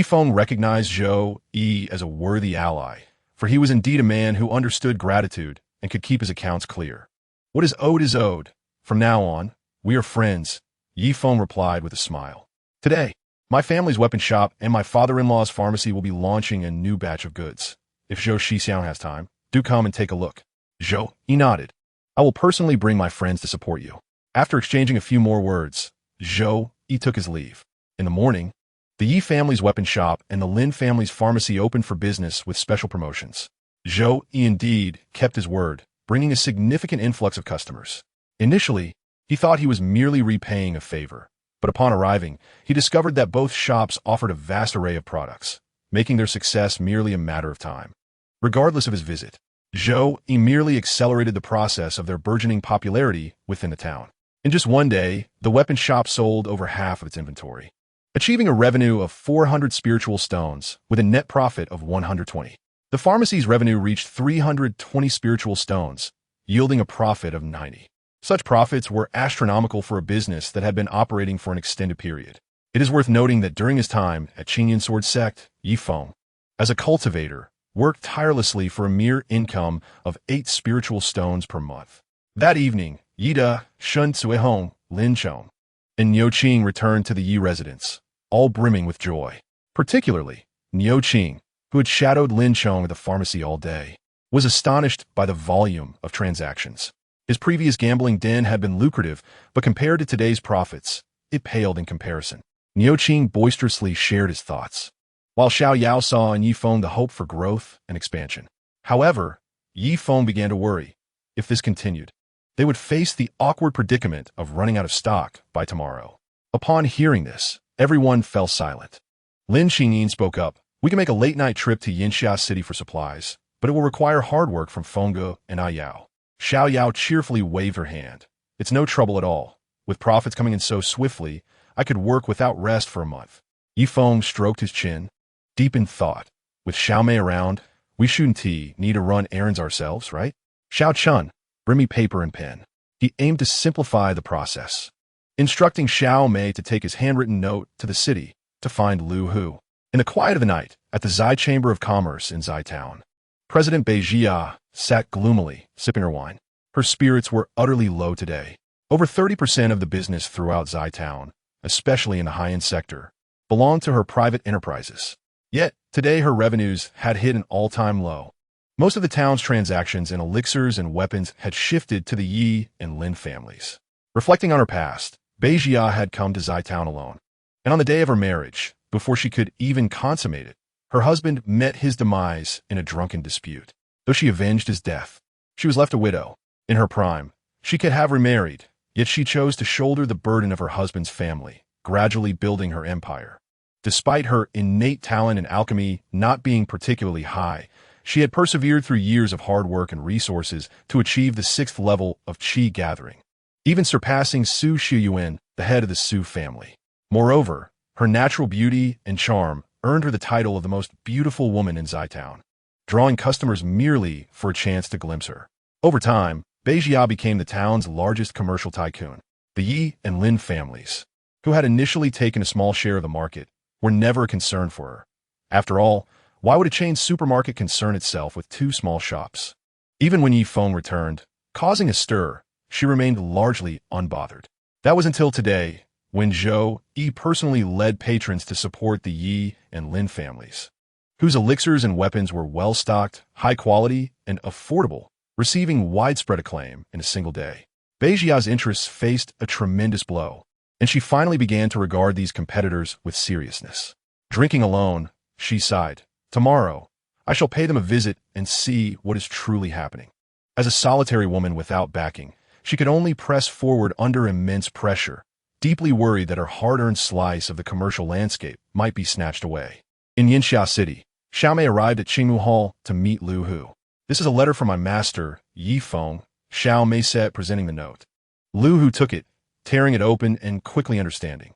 Feng recognized Zhou Yi as a worthy ally, for he was indeed a man who understood gratitude and could keep his accounts clear. "What is owed is owed. From now on, we are friends," Feng replied with a smile. "Today, my family's weapon shop and my father-in-law's pharmacy will be launching a new batch of goods. If Zhou Shixiang has time, do come and take a look." Zhou Yi nodded. "I will personally bring my friends to support you." After exchanging a few more words, Zhou Yi took his leave. In the morning, the Yi family's weapon shop and the Lin family's pharmacy opened for business with special promotions. Zhou Yi indeed kept his word, bringing a significant influx of customers. Initially, he thought he was merely repaying a favor, but upon arriving, he discovered that both shops offered a vast array of products, making their success merely a matter of time. Regardless of his visit, Zhou Yi merely accelerated the process of their burgeoning popularity within the town. In just one day, the weapon shop sold over half of its inventory, achieving a revenue of 400 spiritual stones with a net profit of 120. The pharmacy's revenue reached 320 spiritual stones, yielding a profit of 90. Such profits were astronomical for a business that had been operating for an extended period. It is worth noting that during his time at Qingyan Sword Sect, Feng, as a cultivator, worked tirelessly for a mere income of 8 spiritual stones per month. That evening, Yida, Shun Cuihong, Lin Chong, and Niu Qing returned to the Yi residence, all brimming with joy. Particularly, Niu Qing, who had shadowed Lin Chong at the pharmacy all day, was astonished by the volume of transactions. His previous gambling den had been lucrative, but compared to today's profits, it paled in comparison. Niu Qing boisterously shared his thoughts, while Xiao Yao saw in Feng the hope for growth and expansion. However, Feng began to worry. If this continued, they would face the awkward predicament of running out of stock by tomorrow. Upon hearing this, everyone fell silent. Lin Qingyin spoke up. "We can make a late-night trip to Yinxia City for supplies, but it will require hard work from Fengge and Yao." Xiao Yao cheerfully waved her hand. "It's no trouble at all. With profits coming in so swiftly, I could work without rest for a month." Feng stroked his chin. deep in thought. With Xiao Mei around, we shouldn't need to run errands ourselves, right? Xiao Chun, bring me paper and pen. He aimed to simplify the process, instructing Xiao Mei to take his handwritten note to the city to find Lu Hu. In the quiet of the night, at the Zai Chamber of Commerce in Zai Town, President Bei Jia sat gloomily, sipping her wine. Her spirits were utterly low today. Over 30% of the business throughout Zai Town, especially in the high-end sector, belonged to her private enterprises. Yet, today her revenues had hit an all-time low. Most of the town's transactions in elixirs and weapons had shifted to the Yi and Lin families. Reflecting on her past, Bei Jia had come to Zai Town alone. And on the day of her marriage, before she could even consummate it, her husband met his demise in a drunken dispute. Though she avenged his death, she was left a widow. In her prime, she could have remarried, yet she chose to shoulder the burden of her husband's family, gradually building her empire. Despite her innate talent in alchemy not being particularly high, she had persevered through years of hard work and resources to achieve the 6th level of qi gathering, even surpassing Su Shiyuan, the head of the Su family. Moreover, her natural beauty and charm earned her the title of the most beautiful woman in Zai Town, drawing customers merely for a chance to glimpse her. Over time, Bei Jia became the town's largest commercial tycoon. The Yi and Lin families, who had initially taken a small share of the market, were never a concern for her. After all, why would a chain supermarket concern itself with 2 small shops? Even when Yi Feng returned, causing a stir, she remained largely unbothered. That was until today, when Zhou Yi personally led patrons to support the Yi and Lin families, whose elixirs and weapons were well-stocked, high-quality, and affordable, receiving widespread acclaim in a single day. Bei Jia's interests faced a tremendous blow, and she finally began to regard these competitors with seriousness. Drinking alone, she sighed, "Tomorrow, I shall pay them a visit and see what is truly happening." As a solitary woman without backing, she could only press forward under immense pressure, deeply worried that her hard-earned slice of the commercial landscape might be snatched away. In Yinxia City, Xiao Mei arrived at Qingmu Hall to meet Lu Hu. "This is a letter from my master, Yi Feng," Xiao Mei said, presenting the note. Lu Hu took it, tearing it open and quickly understanding.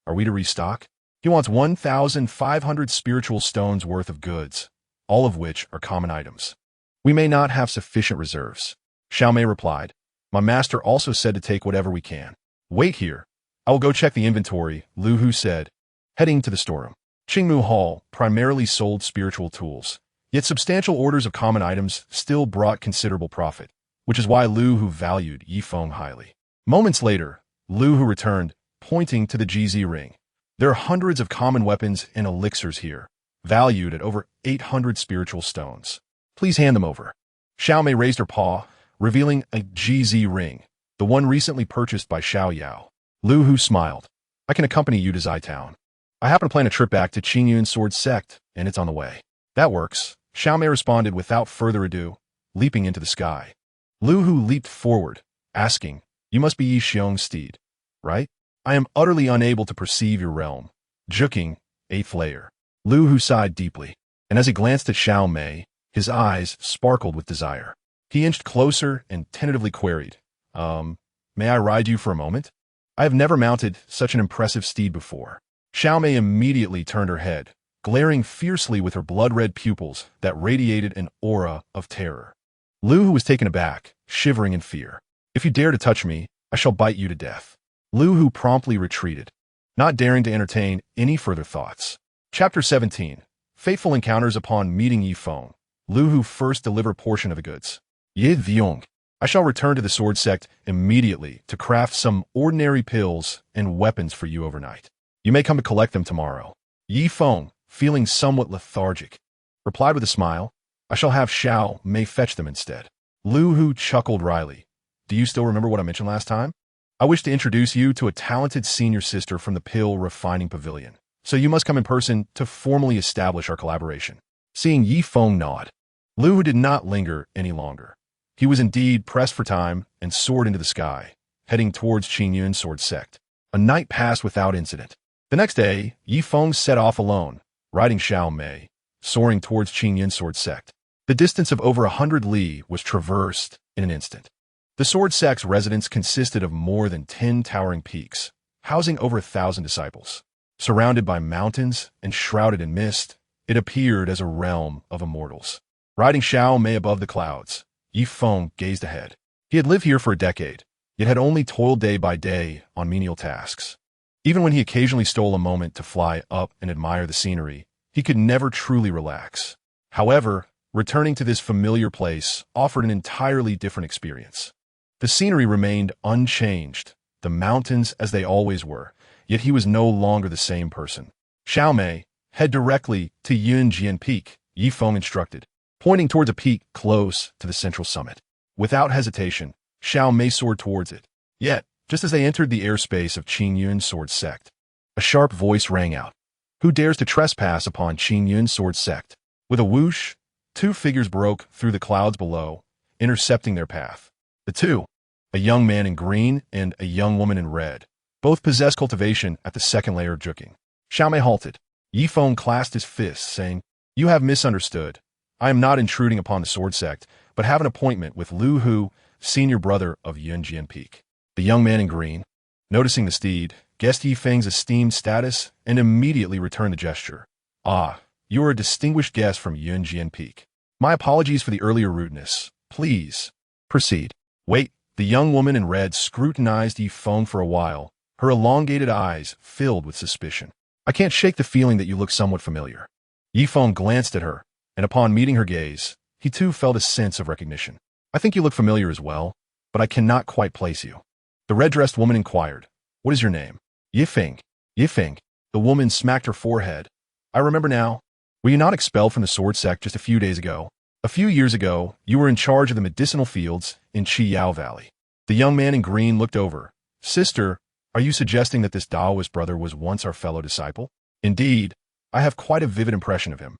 "Are we to restock? He wants 1,500 spiritual stones worth of goods, all of which are common items. We may not have sufficient reserves." Xiao Mei replied, "My master also said to take whatever we can." "Wait here. I will go check the inventory," Lu Hu said, heading to the storeroom. Qingmu Hall primarily sold spiritual tools, yet substantial orders of common items still brought considerable profit, which is why Lu Hu valued Yi Feng highly. Moments later, Lu Hu returned, pointing to the GZ ring. "There are hundreds of common weapons and elixirs here, valued at over 800 spiritual stones. Please hand them over." Xiao Mei raised her paw, revealing a GZ ring, the one recently purchased by Xiao Yao. Lu Hu smiled. "I can accompany you to Zai Town. I happen to plan a trip back to Qingyun Sword Sect, and it's on the way." "That works," Xiao Mei responded without further ado, leaping into the sky. Lu Hu leaped forward, asking, "You must be Yi Xiong's steed, right? I am utterly unable to perceive your realm." Juking, 8th layer. Lu Hu sighed deeply, and as he glanced at Xiao Mei, his eyes sparkled with desire. He inched closer and tentatively queried, "May I ride you for a moment? I have never mounted such an impressive steed before." Xiao Mei immediately turned her head, glaring fiercely with her blood-red pupils that radiated an aura of terror. Lu Hu was taken aback, shivering in fear. "If you dare to touch me, I shall bite you to death." Lu Hu promptly retreated, not daring to entertain any further thoughts. Chapter 17. Fateful encounters. Upon meeting Yi Feng, Lu Hu first delivered a portion of the goods. "Ye Viong, I shall return to the sword sect immediately to craft some ordinary pills and weapons for you overnight. You may come to collect them tomorrow." Yi Feng, feeling somewhat lethargic, replied with a smile, "I shall have Xiao Mei fetch them instead." Lu Hu chuckled wryly. "Do you still remember what I mentioned last time? I wish to introduce you to a talented senior sister from the Pill Refining Pavilion, so you must come in person to formally establish our collaboration." Seeing Yi Feng nod, Lu Hu did not linger any longer. He was indeed pressed for time and soared into the sky, heading towards Qingyun Sword Sect. A night passed without incident. The next day, Yi Feng set off alone, riding Xiao Mei, soaring towards Qingyun Sword Sect. The distance of over 100 li was traversed in an instant. The Sword Sect's residence consisted of more than 10 towering peaks, housing over 1,000 disciples. Surrounded by mountains and shrouded in mist, it appeared as a realm of immortals. Riding Xiao Mei above the clouds, Yi Feng gazed ahead. He had lived here for a decade, yet had only toiled day by day on menial tasks. Even when he occasionally stole a moment to fly up and admire the scenery, he could never truly relax. However, returning to this familiar place offered an entirely different experience. The scenery remained unchanged, the mountains as they always were, yet he was no longer the same person. Xiao Mei, head directly to Yunjian Peak, Yi Feng instructed, pointing towards a peak close to the central summit. Without hesitation, Xiao Mei soared towards it. Yet, just as they entered the airspace of Qin Yun's sword sect, a sharp voice rang out. Who dares to trespass upon Qin Yun's sword sect? With a whoosh, two figures broke through the clouds below, intercepting their path. The two, a young man in green and a young woman in red, both possessed cultivation at the second layer of Juking. Xiao Mei halted. Yi Feng clasped his fists, saying, "You have misunderstood. I am not intruding upon the sword sect, but have an appointment with Lu Hu, senior brother of Yunjian Peak." The young man in green, noticing the steed, guessed Yi Feng's esteemed status and immediately returned the gesture. "Ah, you are a distinguished guest from Yunjian Peak. My apologies for the earlier rudeness. Please, proceed." Wait, the young woman in red scrutinized Yi Feng for a while, her elongated eyes filled with suspicion. "I can't shake the feeling that you look somewhat familiar." Yi Feng glanced at her, and upon meeting her gaze, he too felt a sense of recognition. "I think you look familiar as well, but I cannot quite place you." The red-dressed woman inquired, "What is your name?" "Yi Feng." "Yi Feng." The woman smacked her forehead. "I remember now. Were you not expelled from the sword sect just a few days ago? A few years ago, you were in charge of the medicinal fields in Qiyao Valley." The young man in green looked over. "Sister, are you suggesting that this Taoist brother was once our fellow disciple?" "Indeed, I have quite a vivid impression of him."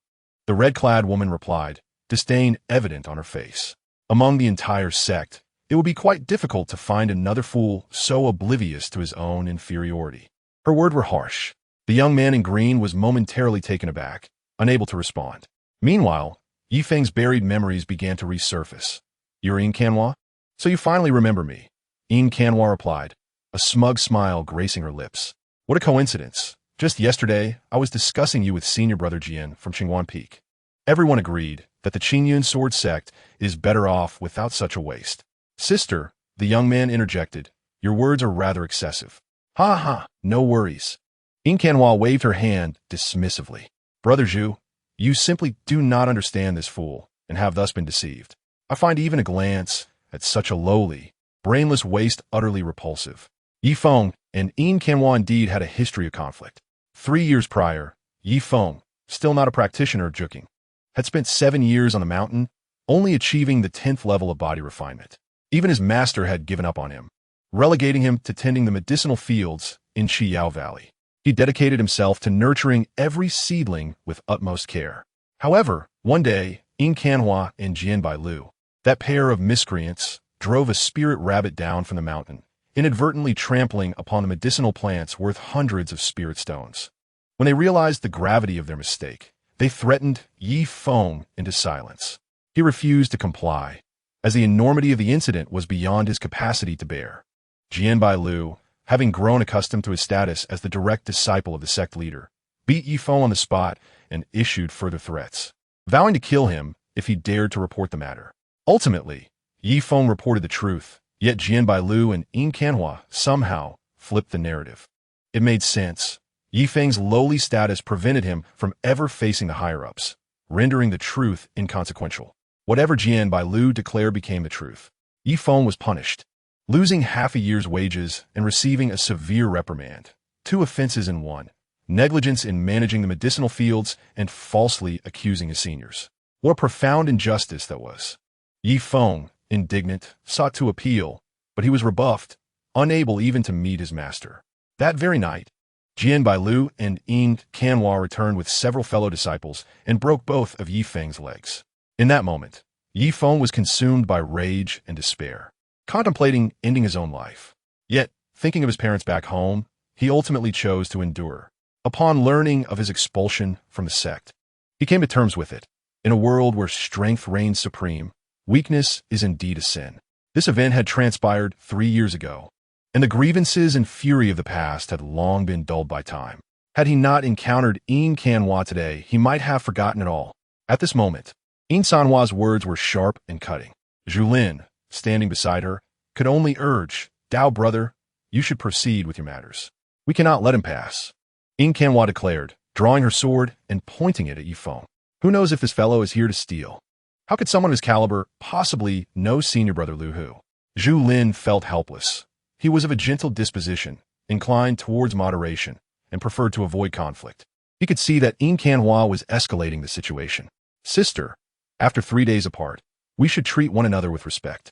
The red-clad woman replied, disdain evident on her face. "Among the entire sect, it would be quite difficult to find another fool so oblivious to his own inferiority." Her words were harsh. The young man in green was momentarily taken aback, unable to respond. Meanwhile, Yi Feng's buried memories began to resurface. "You're Yin Kanhua? So you finally remember me." Yin Kanhua replied, a smug smile gracing her lips. "What a coincidence. Just yesterday, I was discussing you with senior brother Jian from Qingguan Peak. Everyone agreed that the Qingyun sword sect is better off without such a waste." "Sister," the young man interjected, "your words are rather excessive." "Ha ha, no worries." Yin Kanhua waved her hand dismissively. "Brother Zhu, you simply do not understand this fool, and have thus been deceived. I find even a glance at such a lowly, brainless waste utterly repulsive." Yi Feng and Yin Kanhua indeed had a history of conflict. 3 years prior, Yi Feng, still not a practitioner of Juking, had spent 7 years on the mountain, only achieving the 10th level of body refinement. Even his master had given up on him, relegating him to tending the medicinal fields in Qiyao Valley. He dedicated himself to nurturing every seedling with utmost care. However, one day, Yin Kanhua and Jian Bailu, that pair of miscreants, drove a spirit rabbit down from the mountain, inadvertently trampling upon the medicinal plants worth hundreds of spirit stones. When they realized the gravity of their mistake, they threatened Yi Feng into silence. He refused to comply, as the enormity of the incident was beyond his capacity to bear. Jian Bailu, having grown accustomed to his status as the direct disciple of the sect leader, beat Yi Feng on the spot and issued further threats, vowing to kill him if he dared to report the matter. Ultimately, Yi Feng reported the truth, yet Jian Bailu and Yin Kanhua somehow flipped the narrative. It made sense. Yi Feng's lowly status prevented him from ever facing the higher-ups, rendering the truth inconsequential. Whatever Jian Bailu declared became the truth. Yi Feng was punished, losing half a year's wages and receiving a severe reprimand. 2 offenses in one: negligence in managing the medicinal fields and falsely accusing his seniors. What a profound injustice that was. Yi Feng, indignant, sought to appeal, but he was rebuffed, unable even to meet his master. That very night, Jian Bailu and Yin Kanhua returned with several fellow disciples and broke both of Yi Feng's legs. In that moment, Yi Feng was consumed by rage and despair, contemplating ending his own life. Yet, thinking of his parents back home, he ultimately chose to endure. Upon learning of his expulsion from the sect, he came to terms with it. In a world where strength reigns supreme, weakness is indeed a sin. This event had transpired 3 years ago, and the grievances and fury of the past had long been dulled by time. Had he not encountered Yin Kanhua today, he might have forgotten it all. At this moment, Yin Sanhua's words were sharp and cutting. Zhu Lin, standing beside her, could only urge, Dao brother, you should proceed with your matters. We cannot let him pass. Yin Kanhua declared, drawing her sword and pointing it at Feng. Who knows if this fellow is here to steal? How could someone of his caliber possibly know senior brother Lu Hu? Zhu Lin felt helpless. He was of a gentle disposition, inclined towards moderation, and preferred to avoid conflict. He could see that Yin Kanhua was escalating the situation. Sister, after 3 days apart, we should treat one another with respect.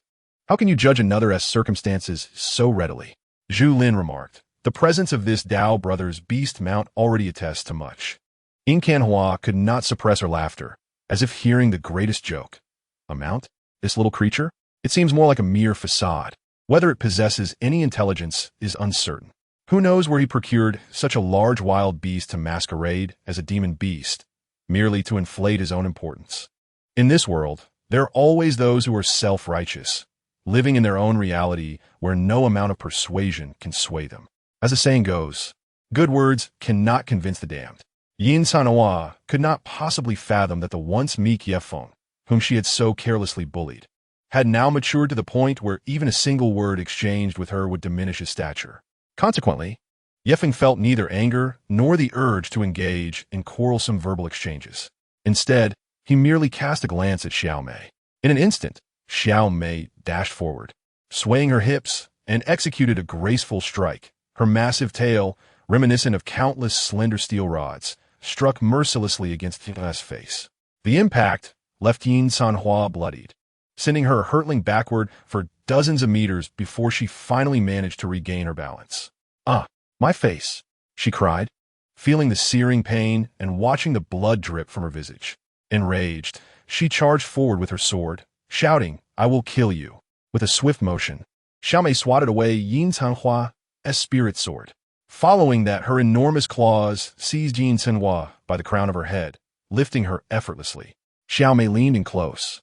How can you judge another as circumstances so readily? Zhu Lin remarked. The presence of this Dao brother's beast mount already attests to much. Yin Kanhua could not suppress her laughter, as if hearing the greatest joke. A mount? This little creature? It seems more like a mere facade. Whether it possesses any intelligence is uncertain. Who knows where he procured such a large wild beast to masquerade as a demon beast, merely to inflate his own importance. In this world, there are always those who are self-righteous, living in their own reality where no amount of persuasion can sway them. As the saying goes, good words cannot convince the damned. Yin Sanhua could not possibly fathom that the once meek Feng, whom she had so carelessly bullied, had now matured to the point where even a single word exchanged with her would diminish his stature. Consequently, Feng felt neither anger nor the urge to engage in quarrelsome verbal exchanges. Instead, he merely cast a glance at Xiaomei. In an instant, Xiaomei dashed forward, swaying her hips, and executed a graceful strike. Her massive tail, reminiscent of countless slender steel rods, struck mercilessly against Yin's face. The impact left Yin Sanhua bloodied, sending her hurtling backward for dozens of meters before she finally managed to regain her balance. Ah, my face, she cried, feeling the searing pain and watching the blood drip from her visage. Enraged, she charged forward with her sword, shouting, I will kill you. With a swift motion, Xiaomei swatted away Yin Sanhua's spirit sword. Following that, her enormous claws seized Yin Sanhua by the crown of her head, lifting her effortlessly. Xiaomei leaned in close,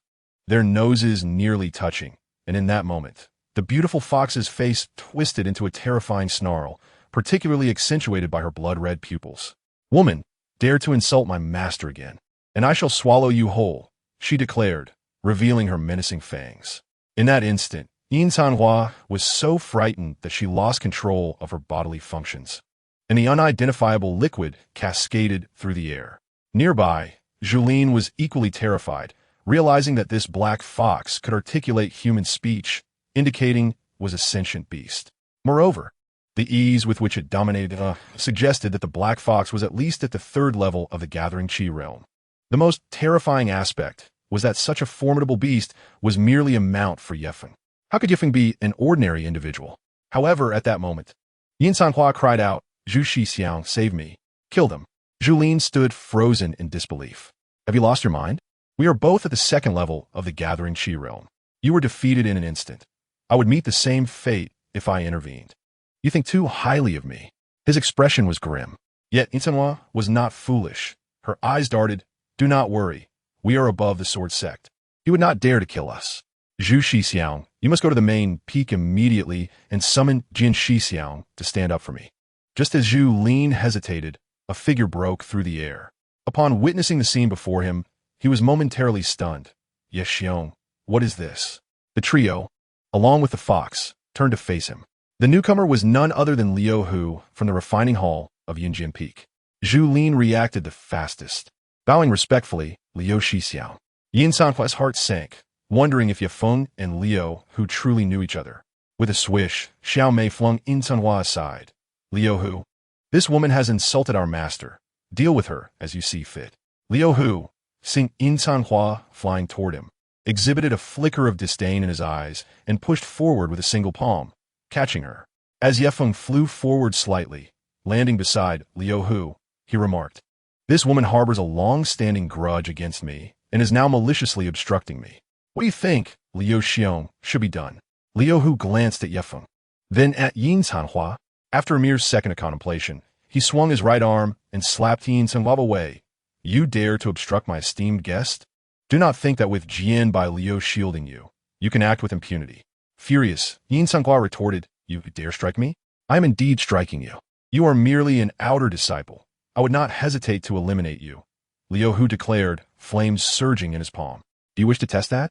their noses nearly touching, and in that moment, the beautiful fox's face twisted into a terrifying snarl, particularly accentuated by her blood-red pupils. Woman, dare to insult my master again, and I shall swallow you whole, she declared, revealing her menacing fangs. In that instant, Yin Sanhua was so frightened that she lost control of her bodily functions, and the unidentifiable liquid cascaded through the air. Nearby, Zhu Lin was equally terrified, realizing that this black fox could articulate human speech, indicating was a sentient beast. Moreover, the ease with which it dominated suggested that the black fox was at least at the 3rd level of the gathering Qi realm. The most terrifying aspect was that such a formidable beast was merely a mount for Feng. How could Feng be an ordinary individual? However, at that moment, Yin Sanhua cried out, Zhu Shixiang, save me. Kill them. Zhu Lin stood frozen in disbelief. Have you lost your mind? We are both at the 2nd level of the gathering Qi realm. You were defeated in an instant. I would meet the same fate if I intervened. You think too highly of me. His expression was grim. Yet Yin Sanhua was not foolish. Her eyes darted, do not worry. We are above the sword sect. He would not dare to kill us. Zhu Shixiang, you must go to the main peak immediately and summon Jin Shixiang to stand up for me. Just as Zhu Lin hesitated, a figure broke through the air. Upon witnessing the scene before him, he was momentarily stunned. Ye Xiong, what is this? The trio, along with the fox, turned to face him. The newcomer was none other than Liu Hu from the refining hall of Yinjian Peak. Zhu Lin reacted the fastest. Bowing respectfully, Liu Shixiang. Yin Sanhua's heart sank, wondering if Feng and Liu Hu truly knew each other. With a swish, Xiaomei flung Yin Sanhua aside. Liu Hu, this woman has insulted our master. Deal with her as you see fit. Liu Hu, seeing Yin Sanhua flying toward him, exhibited a flicker of disdain in his eyes and pushed forward with a single palm, catching her. As Feng flew forward slightly, landing beside Liu Hu, he remarked, this woman harbors a long-standing grudge against me and is now maliciously obstructing me. What do you think, Liu Xiong, should be done? Liu Hu glanced at Feng, then at Yin Sanhua. After a mere second of contemplation, he swung his right arm and slapped Yin Sanhua away. You dare to obstruct my esteemed guest? Do not think that with Jian by Liu shielding you, you can act with impunity. Furious, Yin Sanhua retorted, you dare strike me? I am indeed striking you. You are merely an outer disciple, I would not hesitate to eliminate you, Liu Hu declared, flames surging in his palm. Do you wish to test that?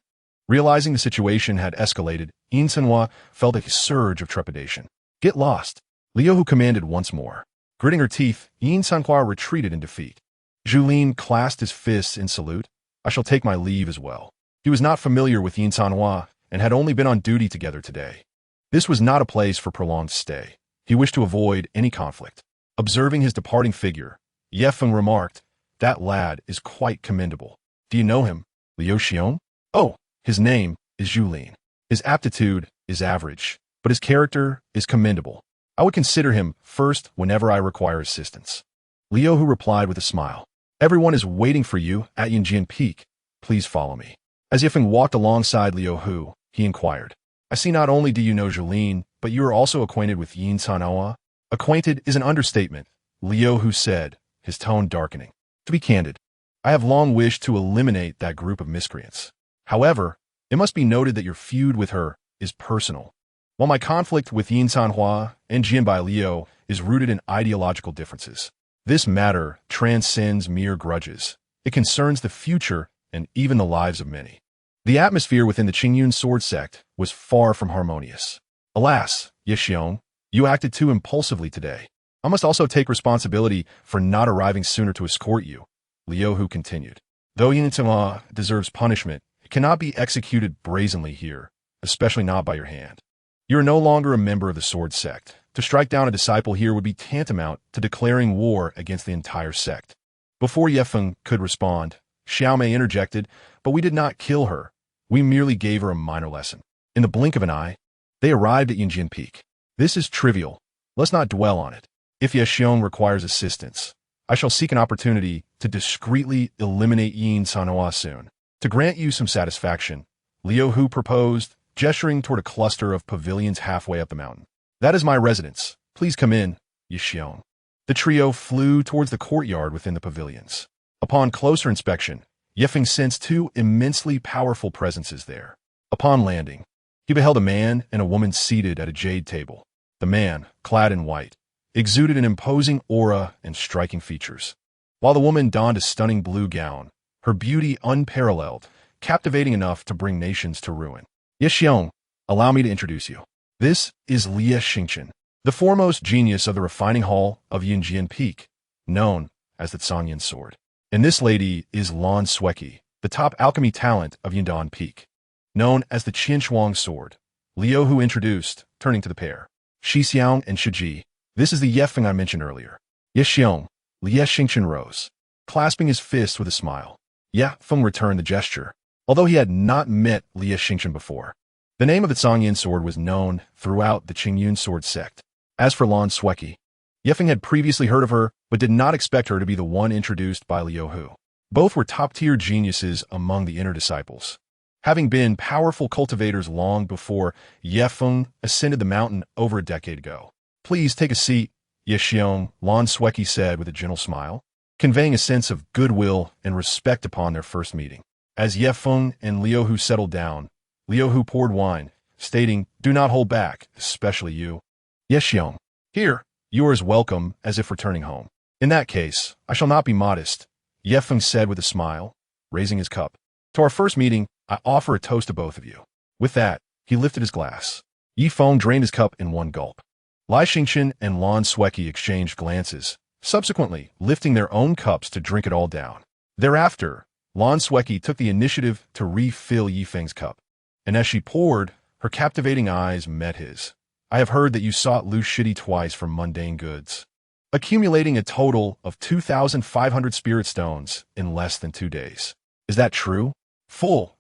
Realizing the situation had escalated, Yin Senhua felt a surge of trepidation. Get lost, Liu Hu commanded once more. Gritting her teeth, Yin Senhua retreated in defeat. Julin clasped his fists in salute. I shall take my leave as well. He was not familiar with Yin Senhua and had only been on duty together today. This was not a place for prolonged stay. He wished to avoid any conflict. Observing his departing figure, Ye Feng remarked, that lad is quite commendable. Do you know him, Liu Xiong? Oh, his name is Julin. His aptitude is average, but his character is commendable. I would consider him first whenever I require assistance. Liu Hu replied with a smile. Everyone is waiting for you at Yinjian Peak. Please follow me. As Ye Feng walked alongside Liu Hu, he inquired, I see not only do you know Julin, but you are also acquainted with Yin Senhua. Acquainted is an understatement, Liu Hu said, his tone darkening. To be candid, I have long wished to eliminate that group of miscreants. However, it must be noted that your feud with her is personal. While my conflict with Yin Senhua and Jianbai Liu is rooted in ideological differences, this matter transcends mere grudges. It concerns the future and even the lives of many. The atmosphere within the Qingyun sword sect was far from harmonious. Alas, Ye Xiong, you acted too impulsively today. I must also take responsibility for not arriving sooner to escort you, Liu Hu continued. Though Yin Senhua deserves punishment, it cannot be executed brazenly here, especially not by your hand. You are no longer a member of the sword sect. To strike down a disciple here would be tantamount to declaring war against the entire sect. Before Ye Feng could respond, Xiaomei interjected, but we did not kill her. We merely gave her a minor lesson. In the blink of an eye, they arrived at Yinjian Peak. This is trivial. Let's not dwell on it. If Ye Xiong requires assistance, I shall seek an opportunity to discreetly eliminate Yin Senhua soon. To grant you some satisfaction, Liu Hu proposed, gesturing toward a cluster of pavilions halfway up the mountain. That is my residence. Please come in, Ye Xiong. The trio flew towards the courtyard within the pavilions. Upon closer inspection, Ye Feng sensed two immensely powerful presences there. Upon landing, he beheld a man and a woman seated at a jade table. The man, clad in white, exuded an imposing aura and striking features, while the woman donned a stunning blue gown, her beauty unparalleled, captivating enough to bring nations to ruin. Ye Xiong, allow me to introduce you. This is Lie Xingchen, the foremost genius of the refining hall of Yinjian Peak, known as the Zhangyan Sword. And this lady is Lan Sueki, the top alchemy talent of Yindan Peak, known as the Qianshuang Sword. Liu Hu introduced, turning to the pair. Shi Xiang and Shiji. This is the Ye Feng I mentioned earlier. Ye Xiong, Lie Xingchen rose, clasping his fist with a smile. Ye Feng returned the gesture, although he had not met Lie Xingchen before. The name of the Zhangyan Sword was known throughout the Qingyun sword sect. As for Lan Sueki, Ye Feng had previously heard of her, but did not expect her to be the one introduced by Liu Hu. Both were top-tier geniuses among the inner disciples, having been powerful cultivators long before Ye Feng ascended the mountain over a decade ago. Please take a seat, Ye Xiong, Lan Sueki said with a gentle smile, conveying a sense of goodwill and respect upon their first meeting. As Ye Feng and Liu Hu settled down, Liu Hu poured wine, stating, do not hold back, especially you. Ye Xiong, here, you are as welcome as if returning home. In that case, I shall not be modest, Ye Feng said with a smile, raising his cup. To our first meeting, I offer a toast to both of you. With that, he lifted his glass. Ye Feng drained his cup in one gulp. Lie Xingchen and Lan Sueki exchanged glances, subsequently lifting their own cups to drink it all down. Thereafter, Lan Sueki took the initiative to refill Ye Feng's cup, and as she poured, her captivating eyes met his. I have heard that you sought Lu Shidi twice for mundane goods, accumulating a total of 2,500 spirit stones in less than 2 days. Is that true? Full,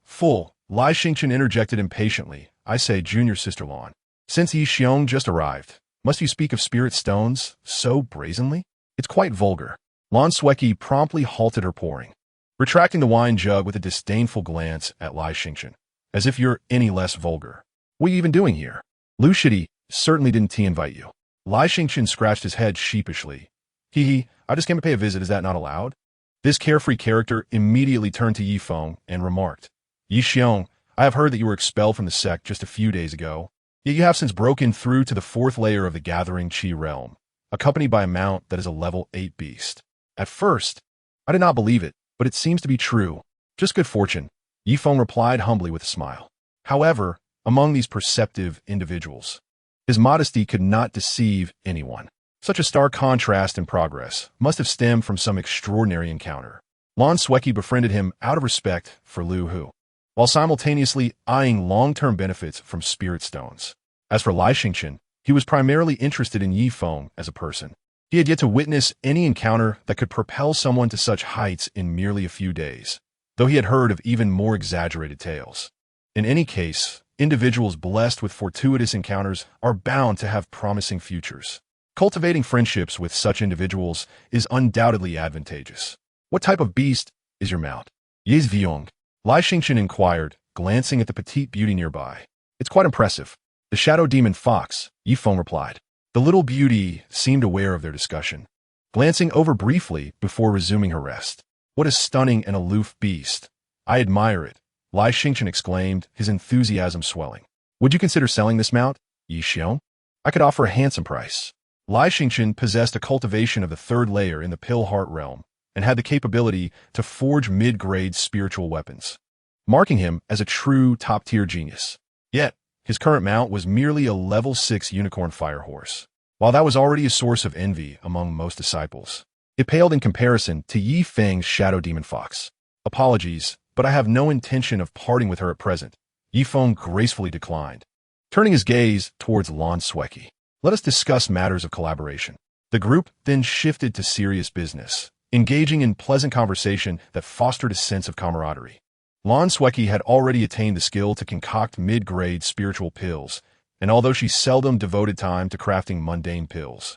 Lie Xingchen interjected impatiently. I say, junior sister Lan, since Ye Xiong just arrived, must you speak of spirit stones so brazenly? It's quite vulgar. Lan Sueki promptly halted her pouring, retracting the wine jug with a disdainful glance at Lie Xingchen, as if you're any less vulgar. What are you even doing here? Lu Shidi certainly didn't invite you. Lie Xingchen scratched his head sheepishly. I just came to pay a visit, is that not allowed? This carefree character immediately turned to Ye Feng and remarked, Ye Xiong, I have heard that you were expelled from the sect just a few days ago, yet you have since broken through to the 4th layer of the Gathering Qi realm, accompanied by a mount that is a level 8 beast. At first, I did not believe it, but it seems to be true. Just good fortune, Yifeng replied humbly with a smile. However, among these perceptive individuals, his modesty could not deceive anyone. Such a stark contrast in progress must have stemmed from some extraordinary encounter. Lan Sweki befriended him out of respect for Lu Hu, while simultaneously eyeing long-term benefits from spirit stones. As for Lai Xingqian, he was primarily interested in Yifeng as a person. He had yet to witness any encounter that could propel someone to such heights in merely a few days, though he had heard of even more exaggerated tales. In any case, individuals blessed with fortuitous encounters are bound to have promising futures. Cultivating friendships with such individuals is undoubtedly advantageous. What type of beast is your mount? Yes Vyong, Lai Xingqian inquired, glancing at the petite beauty nearby. It's quite impressive. The shadow demon fox, Yifeng replied. The little beauty seemed aware of their discussion, glancing over briefly before resuming her rest. What a stunning and aloof beast. I admire it, Lai Xingqian exclaimed, his enthusiasm swelling. Would you consider selling this mount, Yi Xiong? I could offer a handsome price. Lai Xingqian possessed a cultivation of the third layer in the Pill Heart realm and had the capability to forge mid-grade spiritual weapons, marking him as a true top-tier genius. Yet, his current mount was merely a level 6 unicorn fire horse. While that was already a source of envy among most disciples, it paled in comparison to Yi Feng's shadow demon fox. Apologies, but I have no intention of parting with her at present, Yifeng gracefully declined, turning his gaze towards Lan Sweki. Let us discuss matters of collaboration. The group then shifted to serious business, engaging in pleasant conversation that fostered a sense of camaraderie. Lan Sweki had already attained the skill to concoct mid-grade spiritual pills, and although she seldom devoted time to crafting mundane pills,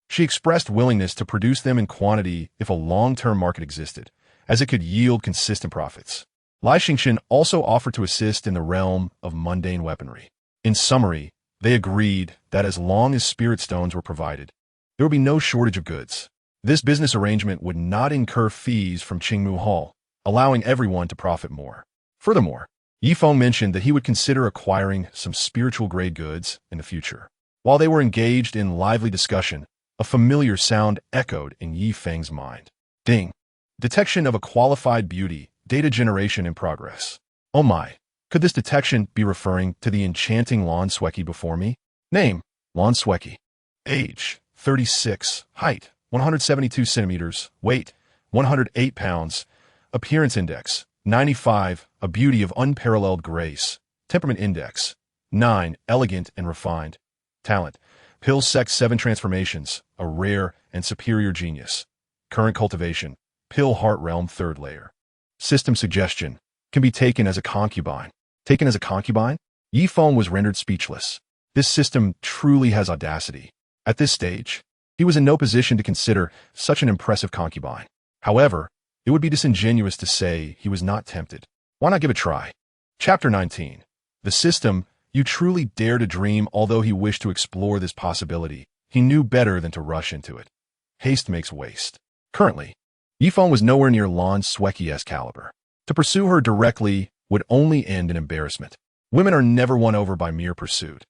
she expressed willingness to produce them in quantity if a long-term market existed, as it could yield consistent profits. Lai Xingqian also offered to assist in the realm of mundane weaponry. In summary, they agreed that as long as spirit stones were provided, there would be no shortage of goods. This business arrangement would not incur fees from Qingmu Hall, allowing everyone to profit more. Furthermore, Yifeng mentioned that he would consider acquiring some spiritual-grade goods in the future. While they were engaged in lively discussion, a familiar sound echoed in Yifeng's mind. Ding! Detection of a qualified beauty, data generation in progress. Oh my! Could this detection be referring to the enchanting Lan Sweki before me? Name, Lan Sweki. Age, 36. Height, 172 centimeters. Weight, 108 pounds. Appearance index, 95, a beauty of unparalleled grace. Temperament index, 9, elegant and refined. Talent, Pill Sect 7 transformations, a rare and superior genius. Current cultivation, Pill Heart Realm 3rd layer. System suggestion, can be taken as a concubine. Taken as a concubine? Yifeng was rendered speechless. This system truly has audacity. At this stage, he was in no position to consider such an impressive concubine. However, it would be disingenuous to say he was not tempted. Why not give it a try? Chapter 19. The system, you truly dare to dream. Although he wished to explore this possibility, he knew better than to rush into it. Haste makes waste. Currently, Yifeng was nowhere near Lan Sweki's caliber. To pursue her directly would only end in embarrassment. Women are never won over by mere pursuit.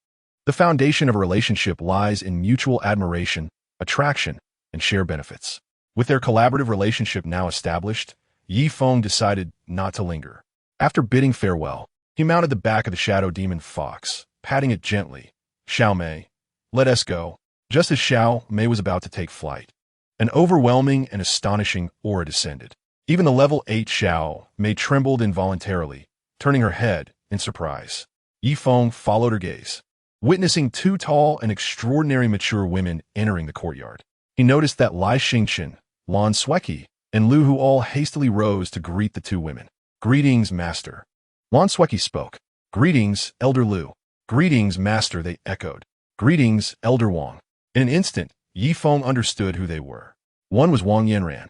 The foundation of a relationship lies in mutual admiration, attraction, and shared benefits. With their collaborative relationship now established, Yifeng decided not to linger. After bidding farewell, he mounted the back of the shadow demon fox, patting it gently. Xiao Mei, let us go. Just as Xiao Mei was about to take flight, an overwhelming and astonishing aura descended. Even the level 8 Xiao Mei trembled involuntarily, turning her head in surprise. Yifeng followed her gaze, witnessing 2 tall and extraordinary mature women entering the courtyard. He noticed that Lai Xingqian, Lan Sweki, and Lu Hu all hastily rose to greet the 2 women. Greetings, Master. Lan Sweki spoke. Greetings, Elder Lu. Greetings, Master, they echoed. Greetings, Elder Wang. In an instant, Yifeng understood who they were. One was Wang Yanran,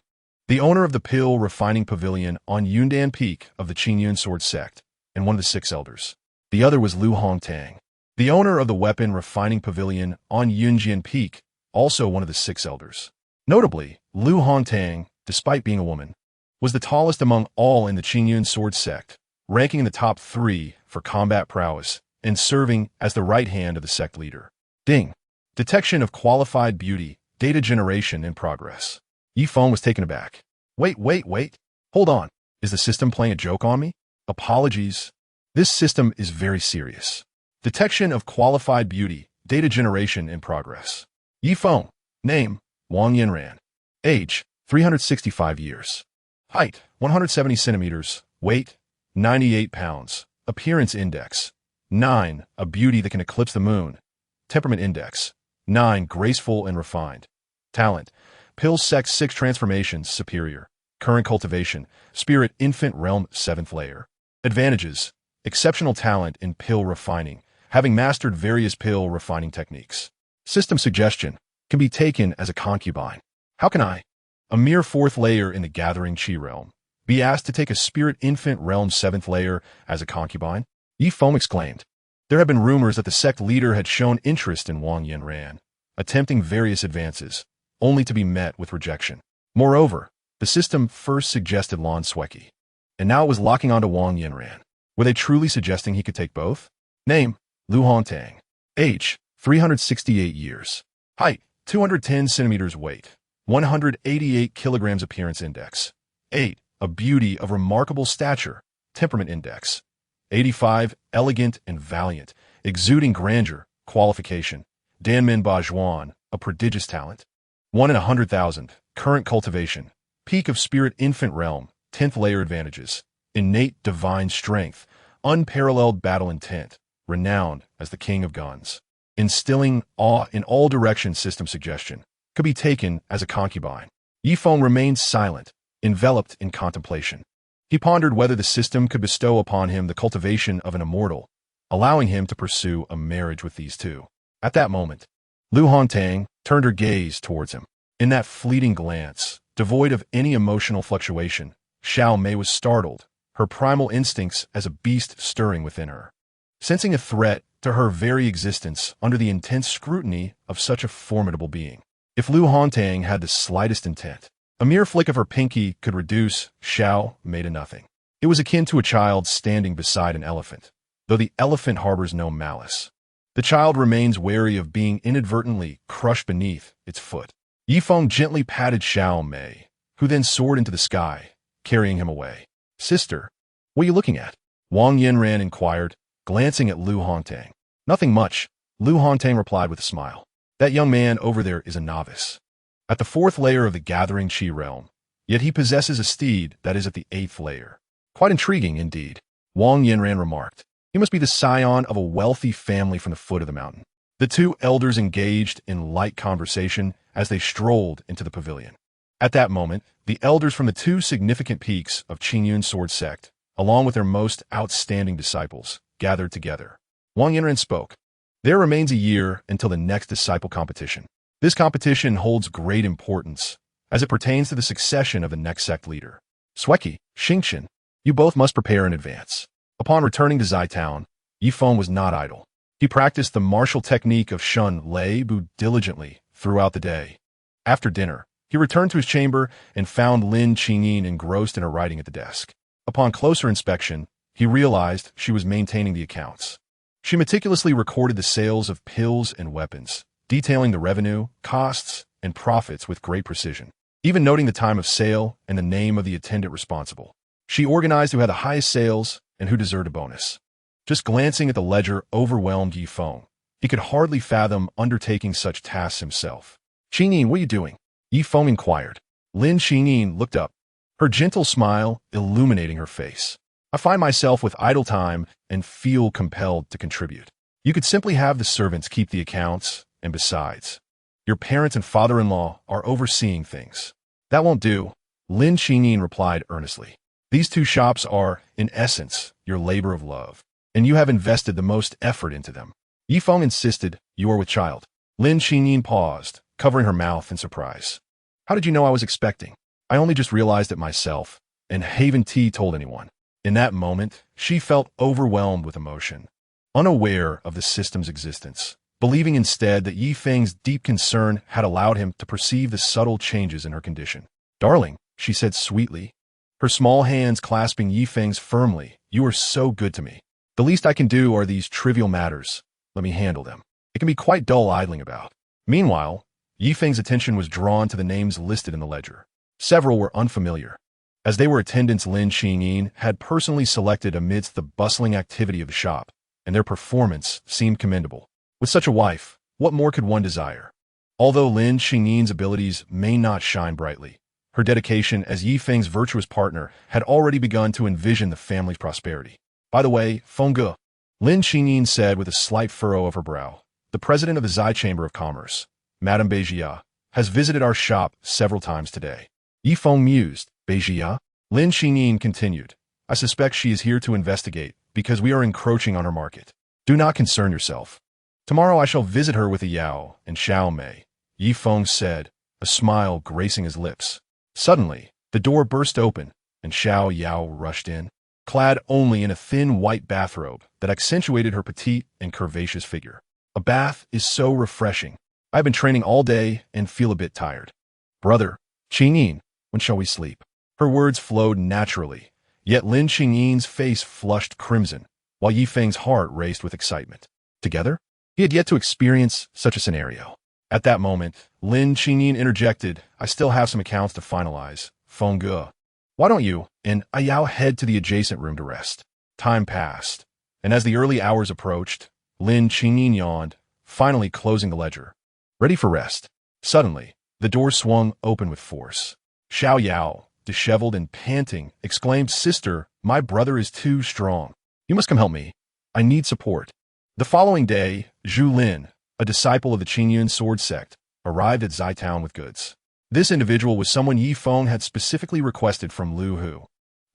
the owner of the Pill Refining Pavilion on Yundan Peak of the Qingyun Sword Sect, and one of the 6 elders. The other was Lu Hongtang, the owner of the Weapon Refining Pavilion on Yunjian Peak, also one of the 6 elders. Notably, Lu Hongtang, despite being a woman, was the tallest among all in the Qingyun Sword Sect, ranking in the top 3 for combat prowess and serving as the right hand of the sect leader. Ding! Detection of qualified beauty, data generation in progress. Yi Feng was taken aback. Wait. Hold on. Is the system playing a joke on me? Apologies. This system is very serious. Detection of qualified beauty, data generation in progress. Yi Feng. Name, Wang Yanran. Age, 365 years. Height, 170 centimeters. Weight, 98 pounds. Appearance index, 9, a beauty that can eclipse the moon. Temperament index, 9, graceful and refined. Talent, Pill Sect 6 transformations, superior. Current cultivation, spirit infant realm 7th layer. Advantages, exceptional talent in pill refining, having mastered various pill refining techniques. System suggestion, can be taken as a concubine. How can I, a mere 4th layer in the gathering Qi realm, be asked to take a spirit infant realm 7th layer as a concubine? Yi Feng exclaimed. There had been rumors that the sect leader had shown interest in Wang Yanran, attempting various advances, only to be met with rejection. Moreover, the system first suggested Lan Sweki, and now it was locking onto Wang Yanran. Were they truly suggesting he could take both? Name, Lu Hongtang. Age, 368 years. Height, 210 centimeters. Weight, 188 kilograms. Appearance index, 8, a beauty of remarkable stature. Temperament index, 85, elegant and valiant, exuding grandeur. Qualification, Danmin Bajuan, a prodigious talent. 1 in 100,000, current cultivation. Peak of spirit infant realm, 10th layer. Advantages, innate divine strength, unparalleled battle intent, renowned as the king of guns. Instilling awe in all directions. System suggestion, could be taken as a concubine. Yi Feng remained silent, enveloped in contemplation. He pondered whether the system could bestow upon him the cultivation of an immortal, allowing him to pursue a marriage with these two. At that moment, Lu Hongtang turned her gaze towards him. In that fleeting glance, devoid of any emotional fluctuation, Xiao Mei was startled, her primal instincts as a beast stirring within her, sensing a threat to her very existence under the intense scrutiny of such a formidable being. If Lu Hongtang had the slightest intent, a mere flick of her pinky could reduce Xiao Mei to nothing. It was akin to a child standing beside an elephant, though the elephant harbors no malice. The child remains wary of being inadvertently crushed beneath its foot. Yi Feng gently patted Xiao Mei, who then soared into the sky, carrying him away. Sister, what are you looking at? Wang Yanran inquired, glancing at Lu Hongtang. Nothing much, Lu Hongtang replied with a smile. That young man over there is a novice, at the 4th layer of the gathering Qi realm, yet he possesses a steed that is at the 8th layer. Quite intriguing indeed, Wang Yanran remarked. He must be the scion of a wealthy family from the foot of the mountain. The two elders engaged in light conversation as they strolled into the pavilion. At that moment, the elders from the 2 significant peaks of Qingyun sword sect, along with their most outstanding disciples, gathered together. Wang Yanran spoke. There remains a year until the next disciple competition. This competition holds great importance as it pertains to the succession of the next sect leader. Sweki, Xingqian, you both must prepare in advance. Upon returning to Zai Town, Yi Feng was not idle. He practiced the martial technique of Shun Lei Bu diligently throughout the day. After dinner, he returned to his chamber and found Lin Qingyin engrossed in her writing at the desk. Upon closer inspection, he realized she was maintaining the accounts. She meticulously recorded the sales of pills and weapons, detailing the revenue, costs, and profits with great precision, even noting the time of sale and the name of the attendant responsible. She organized who had the highest sales and who deserved a bonus. Just glancing at the ledger overwhelmed Yi Feng. He could hardly fathom undertaking such tasks himself. Qingyin, what are you doing? Yi Feng inquired. Lin Qingyin looked up, her gentle smile illuminating her face. I find myself with idle time and feel compelled to contribute. You could simply have the servants keep the accounts, and besides, your parents and father-in-law are overseeing things. That won't do, Lin Qingyin replied earnestly. These 2 shops are, in essence, your labor of love, and you have invested the most effort into them. Yi Feng insisted, you are with child. Lin Qingyin paused, covering her mouth in surprise. How did you know I was expecting? I only just realized it myself, and Haven T told anyone. In that moment, she felt overwhelmed with emotion, unaware of the system's existence, believing instead that Yi Feng's deep concern had allowed him to perceive the subtle changes in her condition. Darling, she said sweetly, her small hands clasping Yi Feng's firmly, you are so good to me. The least I can do are these trivial matters. Let me handle them. It can be quite dull idling about. Meanwhile, Yi Feng's attention was drawn to the names listed in the ledger. Several were unfamiliar, as they were attendants Lin Qingyin had personally selected amidst the bustling activity of the shop, and their performance seemed commendable. With such a wife, what more could one desire? Although Lin Qingyin's abilities may not shine brightly, her dedication as Yi Feng's virtuous partner had already begun to envision the family's prosperity. By the way, Feng, Lin Qingyin said with a slight furrow of her brow, the president of the Zai Chamber of Commerce, Madame Beijia, has visited our shop several times today. Yi Feng mused. Beijia? Lin Qingyin continued. I suspect she is here to investigate, because we are encroaching on her market. Do not concern yourself. Tomorrow I shall visit her with a Yao and Xiao Mei, Yi Feng said, a smile gracing his lips. Suddenly, the door burst open, and Xiao Yao rushed in, clad only in a thin white bathrobe that accentuated her petite and curvaceous figure. A bath is so refreshing. I have been training all day and feel a bit tired. Brother, Qingyin, when shall we sleep? Her words flowed naturally, yet Lin Qingyin's face flushed crimson, while Yi Feng's heart raced with excitement. Together? He had yet to experience such a scenario. At that moment, Lin Qingyin interjected, I still have some accounts to finalize. Feng, why don't you and Ayao head to the adjacent room to rest? Time passed, and as the early hours approached, Lin Qingyin yawned, finally closing the ledger. Ready for rest. Suddenly, the door swung open with force. Xiao Yao, disheveled and panting, exclaimed, Sister, my brother is too strong. You must come help me. I need support. The following day, Zhu Lin, a disciple of the Qingyun sword sect, arrived at Zai Town with goods. This individual was someone Yi Feng had specifically requested from Lu Hu.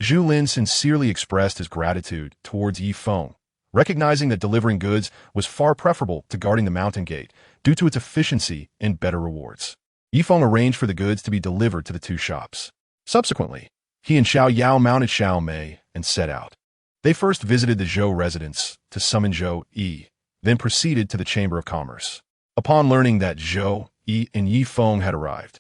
Zhu Lin sincerely expressed his gratitude towards Yi Feng, recognizing that delivering goods was far preferable to guarding the mountain gate due to its efficiency and better rewards. Yi Feng arranged for the goods to be delivered to the two shops. Subsequently, he and Xiao Yao mounted Xiao Mei and set out. They first visited the Zhou residence to summon Zhou Yi, then proceeded to the Chamber of Commerce. Upon learning that Zhou Yi and Yi Feng had arrived,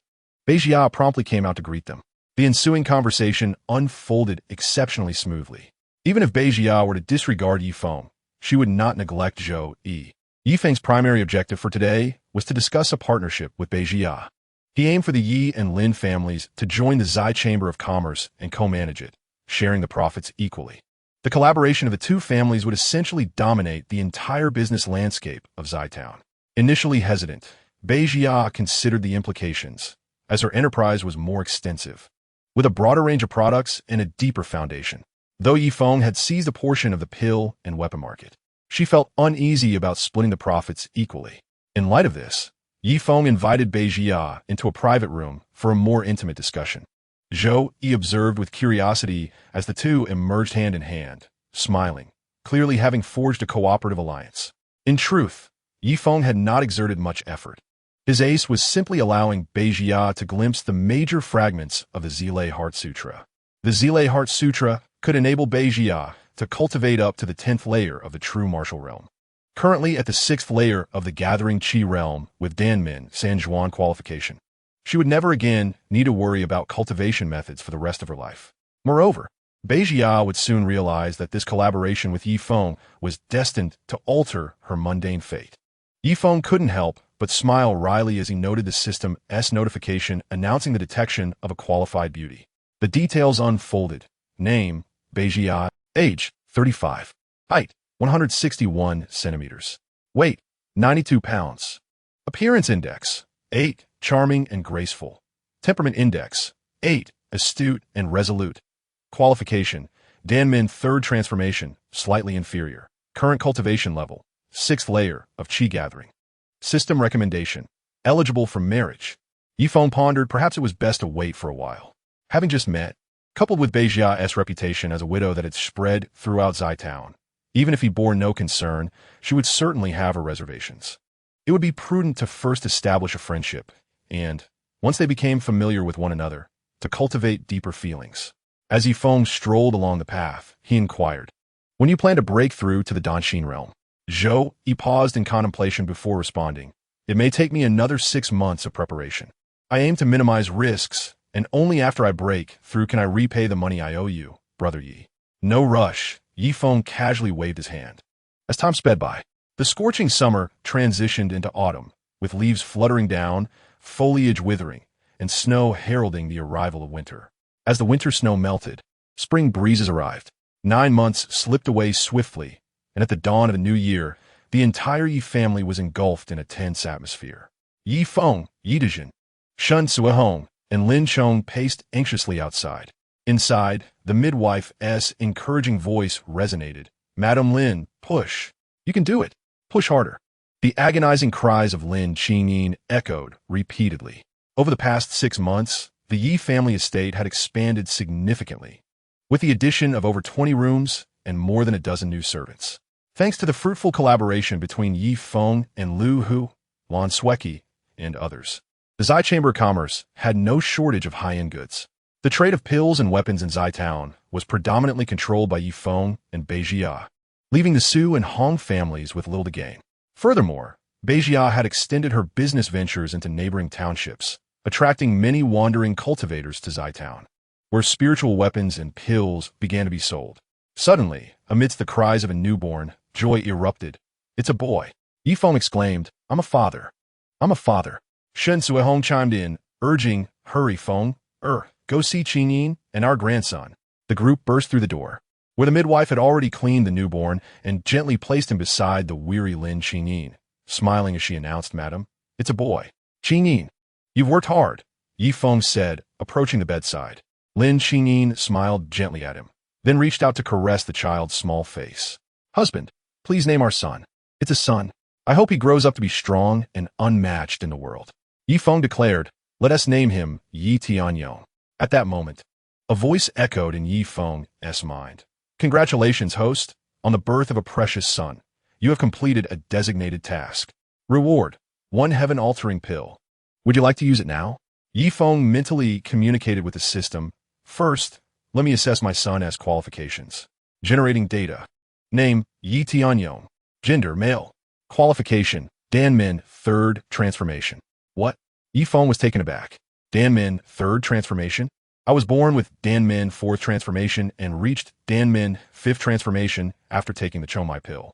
Beijia promptly came out to greet them. The ensuing conversation unfolded exceptionally smoothly. Even if Beijia were to disregard Yi Feng, she would not neglect Zhou Yi. Yi Feng's primary objective for today was to discuss a partnership with Beijia. He aimed for the Yi and Lin families to join the Zai Chamber of Commerce and co-manage it, sharing the profits equally. The collaboration of the two families would essentially dominate the entire business landscape of Zai Town. Initially hesitant, Beijia considered the implications, as her enterprise was more extensive, with a broader range of products and a deeper foundation. Though Yi Feng had seized a portion of the pill and weapon market, she felt uneasy about splitting the profits equally. In light of this, Yi Feng invited Beijia into a private room for a more intimate discussion. Zhou Yi observed with curiosity as the two emerged hand in hand, smiling, clearly having forged a cooperative alliance. In truth, Yi Feng had not exerted much effort. His ace was simply allowing Beijia to glimpse the major fragments of the Zile Heart Sutra. The Zile Heart Sutra could enable Beijia to cultivate up to the 10th layer of the true martial realm. Currently at the 6th layer of the Gathering Qi realm with Danmin Sanjuan qualification, she would never again need to worry about cultivation methods for the rest of her life. Moreover, Beijia would soon realize that this collaboration with Yi Feng was destined to alter her mundane fate. Yi Feng couldn't help but smile wryly as he noted the system's notification announcing the detection of a qualified beauty. The details unfolded. Name, Beijia. Age, 35. Height, 161 centimeters. Weight, 92 pounds. Appearance index, 8, charming and graceful. Temperament index, 8, astute and resolute. Qualification, Danmin 3rd transformation, slightly inferior. Current cultivation level, 6th layer of Qi gathering. System recommendation, eligible for marriage. Yi Feng pondered perhaps it was best to wait for a while. Having just met, coupled with Beijia's reputation as a widow that had spread throughout Zai Town, even if he bore no concern, she would certainly have her reservations. It would be prudent to first establish a friendship, and, once they became familiar with one another, to cultivate deeper feelings. As Yi Feng strolled along the path, he inquired, When you plan to break through to the Danshin realm? Zhou Yi paused in contemplation before responding. It may take me another 6 months of preparation. I aim to minimize risks, and only after I break through can I repay the money I owe you, Brother Yi. No rush, Yi Feng casually waved his hand. As time sped by, the scorching summer transitioned into autumn, with leaves fluttering down, foliage withering, and snow heralding the arrival of winter. As the winter snow melted, spring breezes arrived. 9 months slipped away swiftly, and at the dawn of a new year, the entire Yi family was engulfed in a tense atmosphere. Yi Feng, Yi Dezhen, Shun Suehong, and Lin Chong paced anxiously outside. Inside, the midwife's encouraging voice resonated. "Madam Lin, push. You can do it. Push harder." The agonizing cries of Lin Qingyin echoed repeatedly. Over the past 6 months, the Yi family estate had expanded significantly, with the addition of over 20 rooms and more than a dozen new servants. Thanks to the fruitful collaboration between Yi Feng and Lu Hu, Lan Sueki, and others, the Zai Chamber of Commerce had no shortage of high-end goods. The trade of pills and weapons in Zai Town was predominantly controlled by Yi Feng and Beijia, leaving the Su and Hong families with little to gain. Furthermore, Beijia had extended her business ventures into neighboring townships, attracting many wandering cultivators to Zai Town, where spiritual weapons and pills began to be sold. Suddenly, amidst the cries of a newborn, joy erupted. "It's a boy!" Yi Feng exclaimed, "I'm a father. I'm a father." Shen Suehong chimed in, urging, "Hurry, Feng. Go see Qingyin and our grandson." The group burst through the door, where the midwife had already cleaned the newborn and gently placed him beside the weary Lin Qingyin, smiling as she announced, "Madam, it's a boy. Qingyin, you've worked hard," Yi Feng said, approaching the bedside. Lin Qingyin smiled gently at him, then reached out to caress the child's small face. "Husband, please name our son. It's a son. I hope he grows up to be strong and unmatched in the world." Yi Feng declared, "Let us name him Yi Tianyong." At that moment, a voice echoed in Yi Feng's mind. "Congratulations, host, on the birth of a precious son. You have completed a designated task. Reward, 1 heaven-altering pill. Would you like to use it now?" Yi Feng mentally communicated with the system. "First, let me assess my son's qualifications." Generating data. Name, Yi Tianyong. Gender, male. Qualification, Danmin, 3rd transformation. What? Yi Feng was taken aback. Danmin, 3rd transformation? I was born with Danmin, 4th transformation and reached Danmin, 5th transformation after taking the Chomai pill.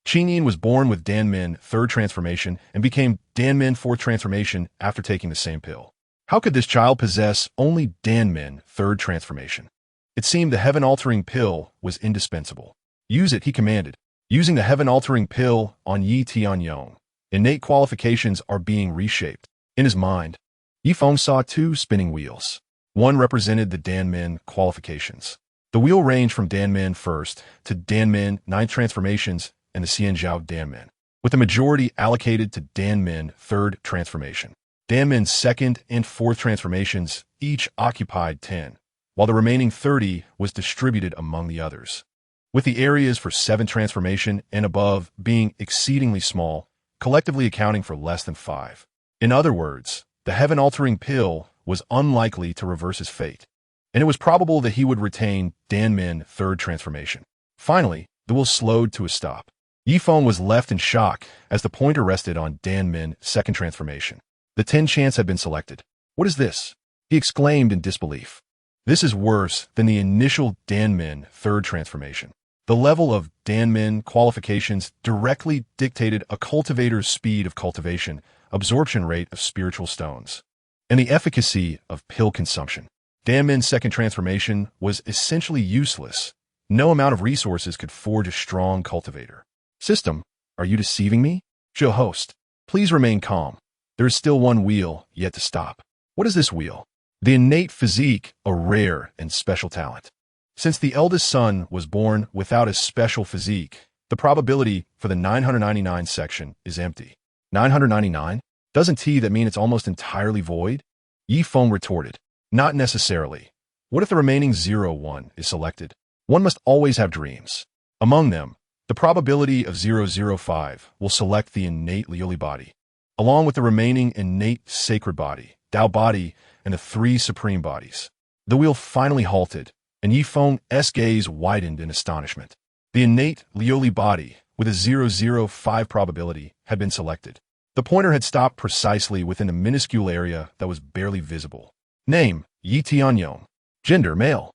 Qingyin was born with Danmin, 3rd transformation and became Danmin, 4th transformation after taking the same pill. How could this child possess only Danmin, 3rd transformation? It seemed the heaven-altering pill was indispensable. "Use it," he commanded. Using the heaven-altering pill on Yi Tianyong, innate qualifications are being reshaped. In his mind, Yi Feng saw 2 spinning wheels. One represented the Danmin qualifications. The wheel ranged from Danmin 1st to Danmin 9th transformations and the Xianzhao Danmin, with the majority allocated to Danmin 3rd transformation. Danmin 2nd and 4th transformations each occupied 10, while the remaining 30 was distributed among the others, with the areas for 7th transformation and above being exceedingly small, collectively accounting for less than 5. In other words, the heaven-altering pill was unlikely to reverse his fate, and it was probable that he would retain Danmin 3rd transformation. Finally, the wheel slowed to a stop. Yi Feng was left in shock as the pointer rested on Danmin 2nd transformation. The 10 chance had been selected. "What is this?" he exclaimed in disbelief. "This is worse than the initial Danmin 3rd transformation." The level of Danmin qualifications directly dictated a cultivator's speed of cultivation, absorption rate of spiritual stones, and the efficacy of pill consumption. Danmin's 2nd transformation was essentially useless. No amount of resources could forge a strong cultivator. "System, are you deceiving me?" "Chill host, please remain calm. There is still 1 wheel yet to stop." "What is this wheel?" "The innate physique, a rare and special talent. Since the eldest son was born without a special physique, the probability for the 999 section is empty." 999? Doesn't that mean it's almost entirely void? Yi Feng retorted. "Not necessarily. What if the remaining 01 is selected? One must always have dreams. Among them, the probability of 005 will select the innate Liuli body, along with the remaining innate sacred body, Dao body, and the 3 supreme bodies." The wheel finally halted, and Yi Feng's gaze widened in astonishment. The innate Liuli body, with a 005 probability, had been selected. The pointer had stopped precisely within a minuscule area that was barely visible. Name, Yi Tianyong. Gender, male.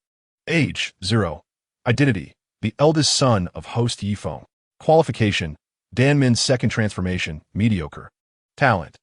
Age, 0. Identity, the eldest son of host Yi Feng. Qualification, Danmin's 2nd transformation, mediocre. Talent,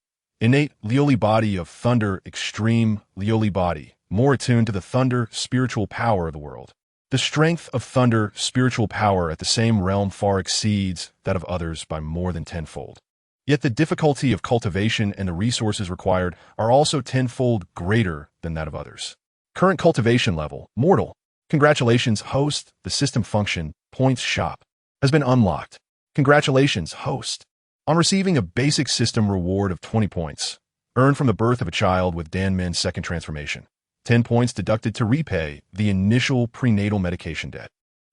innate Lioli body of thunder, extreme Lioli body, more attuned to the thunder spiritual power of the world. The strength of thunder spiritual power at the same realm far exceeds that of others by more than tenfold. Yet the difficulty of cultivation and the resources required are also tenfold greater than that of others. Current cultivation level, mortal. Congratulations, host. The system function, points shop, has been unlocked. Congratulations, host. On receiving a basic system reward of 20 points, earned from the birth of a child with Dan Min's second transformation, 10 points deducted to repay the initial prenatal medication debt.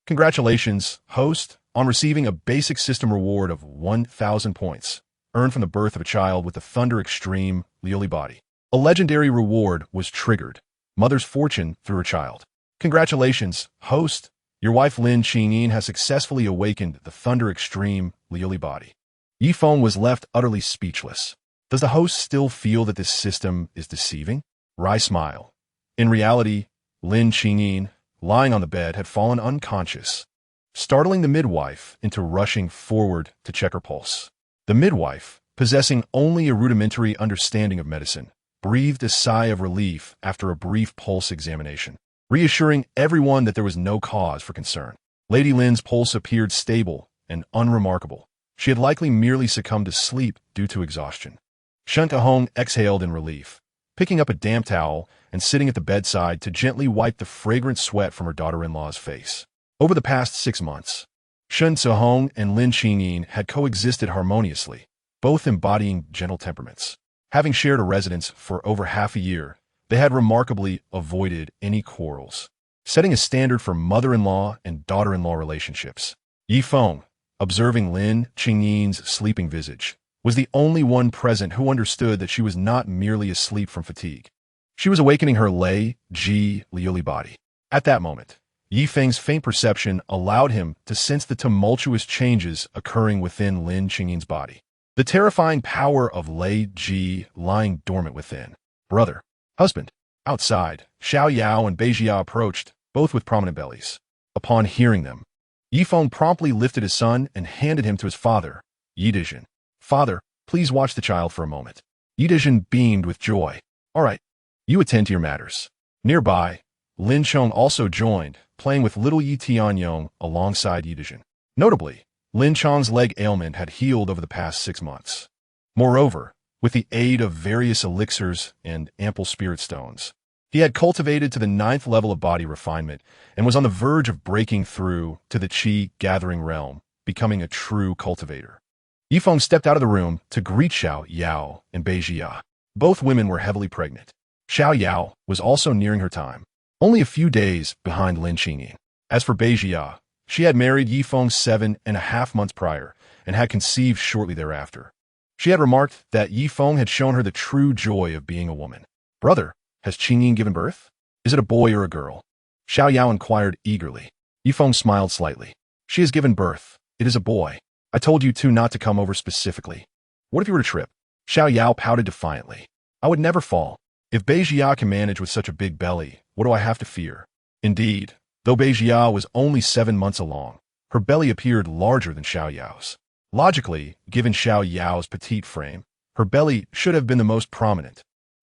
Congratulations, host. On receiving a basic system reward of 1,000 points, earned from the birth of a child with the Thunder Extreme Lioli body, a legendary reward was triggered. Mother's fortune through her child. Congratulations, host. Your wife Lin Qingyin has successfully awakened the Thunder Extreme Lioli body. Yi Feng was left utterly speechless. Does the host still feel that this system is deceiving? Rai smiled. In reality, Lin Qingyin, lying on the bed, had fallen unconscious, startling the midwife into rushing forward to check her pulse. The midwife, possessing only a rudimentary understanding of medicine, breathed a sigh of relief after a brief pulse examination, reassuring everyone that there was no cause for concern. Lady Lin's pulse appeared stable and unremarkable. She had likely merely succumbed to sleep due to exhaustion. Shen Tahong exhaled in relief, picking up a damp towel and sitting at the bedside to gently wipe the fragrant sweat from her daughter-in-law's face. Over the past 6 months, Shen Tahong and Lin Qingyin had coexisted harmoniously, both embodying gentle temperaments. Having shared a residence for over half a year, they had remarkably avoided any quarrels, setting a standard for mother-in-law and daughter-in-law relationships. Yi Feng, observing Lin Qingyin's sleeping visage, was the only one present who understood that she was not merely asleep from fatigue. She was awakening her Lei Ji Lioli body. At that moment, Yi Feng's faint perception allowed him to sense the tumultuous changes occurring within Lin Qingyin's body. The terrifying power of Lei Ji lying dormant within. Brother, husband. Outside, Xiao Yao and Bei Jia approached, both with prominent bellies. Upon hearing them, Yi Feng promptly lifted his son and handed him to his father, Yi Dizhen. Father, please watch the child for a moment. Yi Dizhen beamed with joy. All right, you attend to your matters. Nearby, Lin Chong also joined, playing with little Yi Tianyong alongside Yi Dizhen. Notably, Lin Chong's leg ailment had healed over the past 6 months. Moreover, with the aid of various elixirs and ample spirit stones, he had cultivated to the 9th level of body refinement and was on the verge of breaking through to the Qi-gathering realm, becoming a true cultivator. Yi Feng stepped out of the room to greet Xiao Yao and Bei Jia. Both women were heavily pregnant. Xiao Yao was also nearing her time, only a few days behind Lin Qingyin. As for Bei Jia, she had married Yi Feng 7.5 months prior and had conceived shortly thereafter. She had remarked that Yi Feng had shown her the true joy of being a woman. Brother, has Qingyin given birth? Is it a boy or a girl? Xiao Yao inquired eagerly. Yi Feng smiled slightly. She has given birth. It is a boy. I told you two not to come over specifically. What if you were to trip? Xiao Yao pouted defiantly. I would never fall. If Bei Jia can manage with such a big belly, what do I have to fear? Indeed, though Bei Jia was only 7 months along, her belly appeared larger than Xiao Yao's. Logically, given Xiao Yao's petite frame, her belly should have been the most prominent.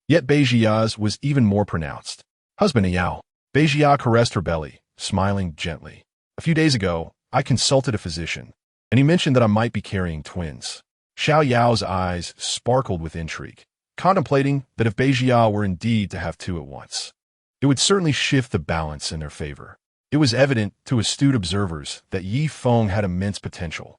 Yet Bei Jia's was even more pronounced. Husband Yao. Bei Jia caressed her belly, smiling gently. A few days ago, I consulted a physician, and he mentioned that I might be carrying twins. Xiao Yao's eyes sparkled with intrigue, contemplating that if Bei Jia were indeed to have two at once, it would certainly shift the balance in their favor. It was evident to astute observers that Yi Feng had immense potential,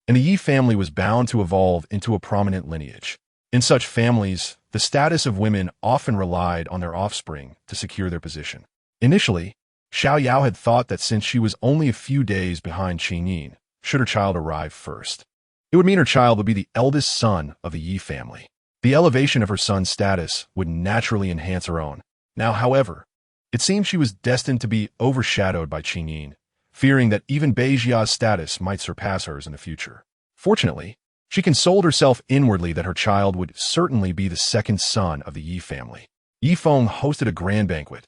and the Yi family was bound to evolve into a prominent lineage. In such families, the status of women often relied on their offspring to secure their position. Initially, Xiao Yao had thought that since she was only a few days behind Qingyin, should her child arrive first, it would mean her child would be the eldest son of the Yi family. The elevation of her son's status would naturally enhance her own. Now, however, it seemed she was destined to be overshadowed by Qingyin, fearing that even Bei Jia's status might surpass hers in the future. Fortunately, she consoled herself inwardly that her child would certainly be the second son of the Yi family. Yi Feng hosted a grand banquet,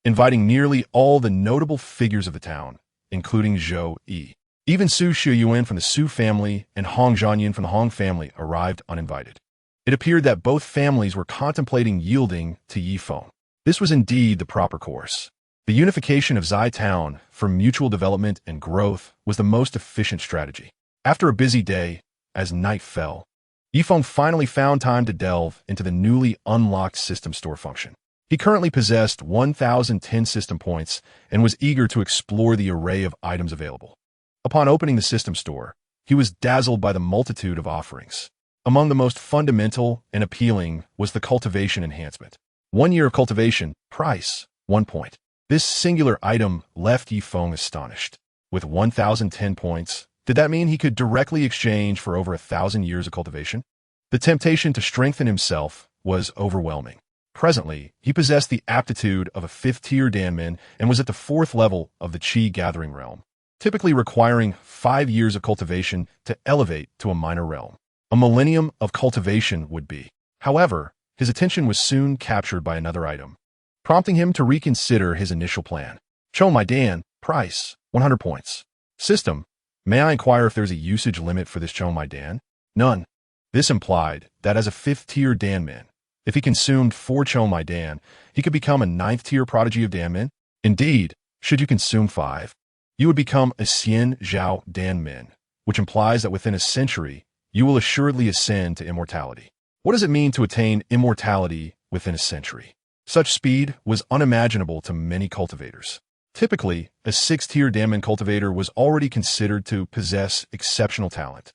inviting nearly all the notable figures of the town, including Zhou Yi. Even Su Shiyuan from the Su family and Hong Zhanyin from the Hong family arrived uninvited. It appeared that both families were contemplating yielding to Yi Feng. This was indeed the proper course. The unification of Zai Town for mutual development and growth was the most efficient strategy. After a busy day, as night fell, Yi Feng finally found time to delve into the newly unlocked system store function. He currently possessed 1,010 system points and was eager to explore the array of items available. Upon opening the system store, he was dazzled by the multitude of offerings. Among the most fundamental and appealing was the cultivation enhancement. 1 year of cultivation, price, 1 point. This singular item left Yi Feng astonished. With 1,010 points, did that mean he could directly exchange for over 1,000 years of cultivation? The temptation to strengthen himself was overwhelming. Presently, he possessed the aptitude of a 5th-tier Danmin and was at the 4th level of the Qi gathering realm, typically requiring 5 years of cultivation to elevate to a minor realm. A millennium of cultivation would be. However, his attention was soon captured by another item, prompting him to reconsider his initial plan. Chou Mai Dan, price, 100 points. System, may I inquire if there's a usage limit for this Chou Mai Dan? None. This implied that as a 5th-tier Danmin, if he consumed 4 Chou Mai Dan, he could become a 9th-tier prodigy of Danmin. Indeed, should you consume 5, you would become a Xian Zhao Danmin, which implies that within a century, you will assuredly ascend to immortality. What does it mean to attain immortality within a century? Such speed was unimaginable to many cultivators. Typically, a 6th-tier Danmin cultivator was already considered to possess exceptional talent,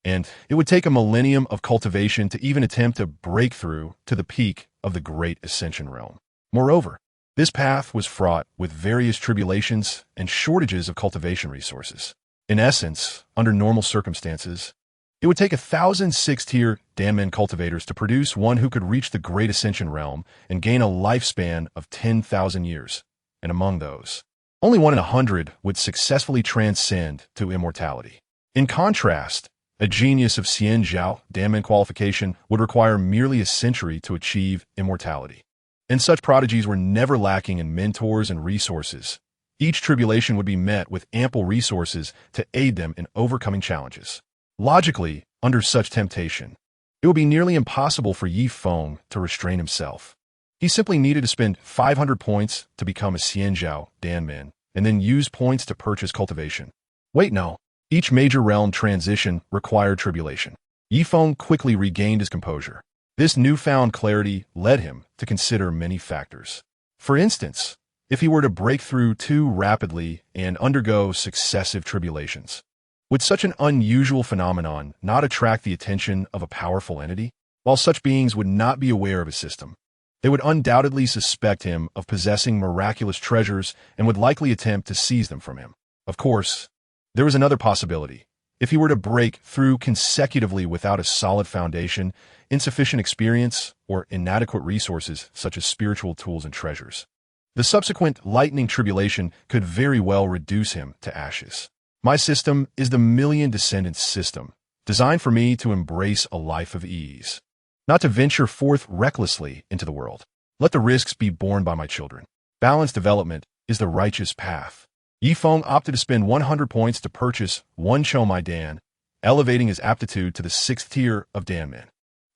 and it would take a millennium of cultivation to even attempt to break through to the peak of the Great Ascension realm. Moreover, this path was fraught with various tribulations and shortages of cultivation resources. In essence, under normal circumstances, it would take 1,000 6th-tier Danmin cultivators to produce one who could reach the Great Ascension realm and gain a lifespan of 10,000 years. And among those, only 1 in 100 would successfully transcend to immortality. In contrast, a genius of Xian Zhao Danmin qualification would require merely a century to achieve immortality. And such prodigies were never lacking in mentors and resources. Each tribulation would be met with ample resources to aid them in overcoming challenges. Logically, under such temptation, it would be nearly impossible for Yi Feng to restrain himself. He simply needed to spend 500 points to become a Xianzhao Danmin, and then use points to purchase cultivation. Wait, no. Each major realm transition required tribulation. Yi Feng quickly regained his composure. This newfound clarity led him to consider many factors. For instance, if he were to break through too rapidly and undergo successive tribulations, would such an unusual phenomenon not attract the attention of a powerful entity? While such beings would not be aware of his system, they would undoubtedly suspect him of possessing miraculous treasures and would likely attempt to seize them from him. Of course, there was another possibility. If he were to break through consecutively without a solid foundation, insufficient experience, or inadequate resources such as spiritual tools and treasures, the subsequent lightning tribulation could very well reduce him to ashes. My system is the Million Descendants system, designed for me to embrace a life of ease, not to venture forth recklessly into the world. Let the risks be borne by my children. Balanced development is the righteous path. Yi Feng opted to spend 100 points to purchase 1 Chou Mai Dan, elevating his aptitude to the 6th tier of Danmin.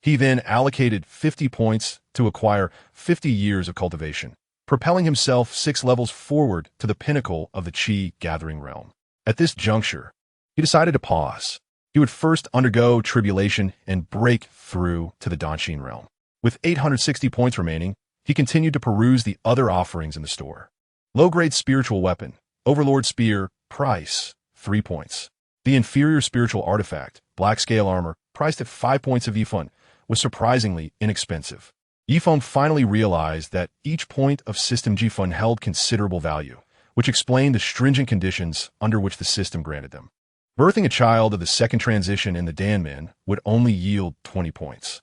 He then allocated 50 points to acquire 50 years of cultivation, propelling himself 6 levels forward to the pinnacle of the Qi gathering realm. At this juncture, he decided to pause. He would first undergo tribulation and break through to the Danshin realm. With 860 points remaining, he continued to peruse the other offerings in the store. Low-grade spiritual weapon, Overlord Spear, price, 3 points. The inferior spiritual artifact, Black Scale Armor, priced at 5 points of Yi Feng, was surprisingly inexpensive. Yi Feng finally realized that each point of System Ji Feng held considerable value, which explained the stringent conditions under which the system granted them. Birthing a child of the second transition in the Danmin would only yield 20 points.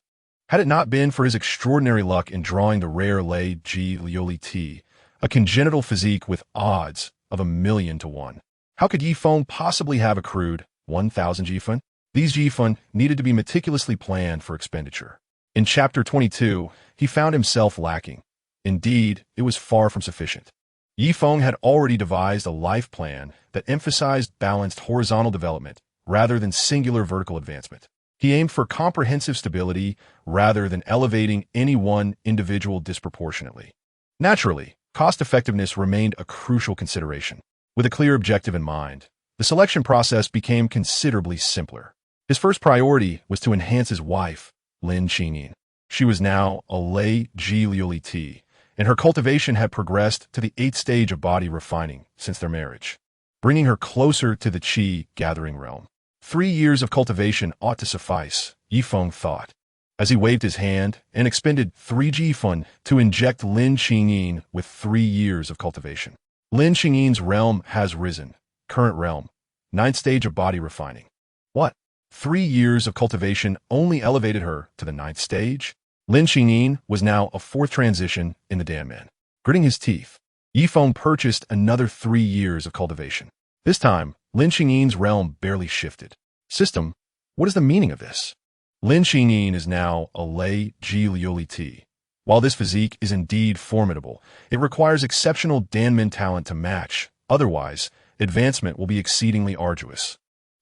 Had it not been for his extraordinary luck in drawing the rare Lei Ji Lioli Ti, a congenital physique with odds of 1,000,000 to 1, how could Yi Feng possibly have accrued 1,000 Ji Feng? These Ji Feng needed to be meticulously planned for expenditure. In Chapter 22, he found himself lacking. Indeed, it was far from sufficient. Yi Feng had already devised a life plan that emphasized balanced horizontal development rather than singular vertical advancement. He aimed for comprehensive stability rather than elevating any one individual disproportionately. Naturally, cost-effectiveness remained a crucial consideration. With a clear objective in mind, the selection process became considerably simpler. His first priority was to enhance his wife, Lin Qingyin. She was now a lei ji liuli ti, and her cultivation had progressed to the 8th stage of body refining since their marriage, bringing her closer to the qi gathering realm. 3 years of cultivation ought to suffice, Yi Feng thought, as he waved his hand and expended 3 Jifun to inject Lin Qingyin with 3 years of cultivation. Lin Qingyin's realm has risen. Current realm, 9th stage of body refining. What? 3 years of cultivation only elevated her to the 9th stage? Lin Qingyin was now a 4th transition in the Danman. Gritting his teeth, Yi Feng purchased another 3 years of cultivation. This time, Lin Qingyin's realm barely shifted. System, what is the meaning of this? Lin Qingyin is now a lei ji liuli ti. While this physique is indeed formidable, it requires exceptional Danmen talent to match. Otherwise, advancement will be exceedingly arduous.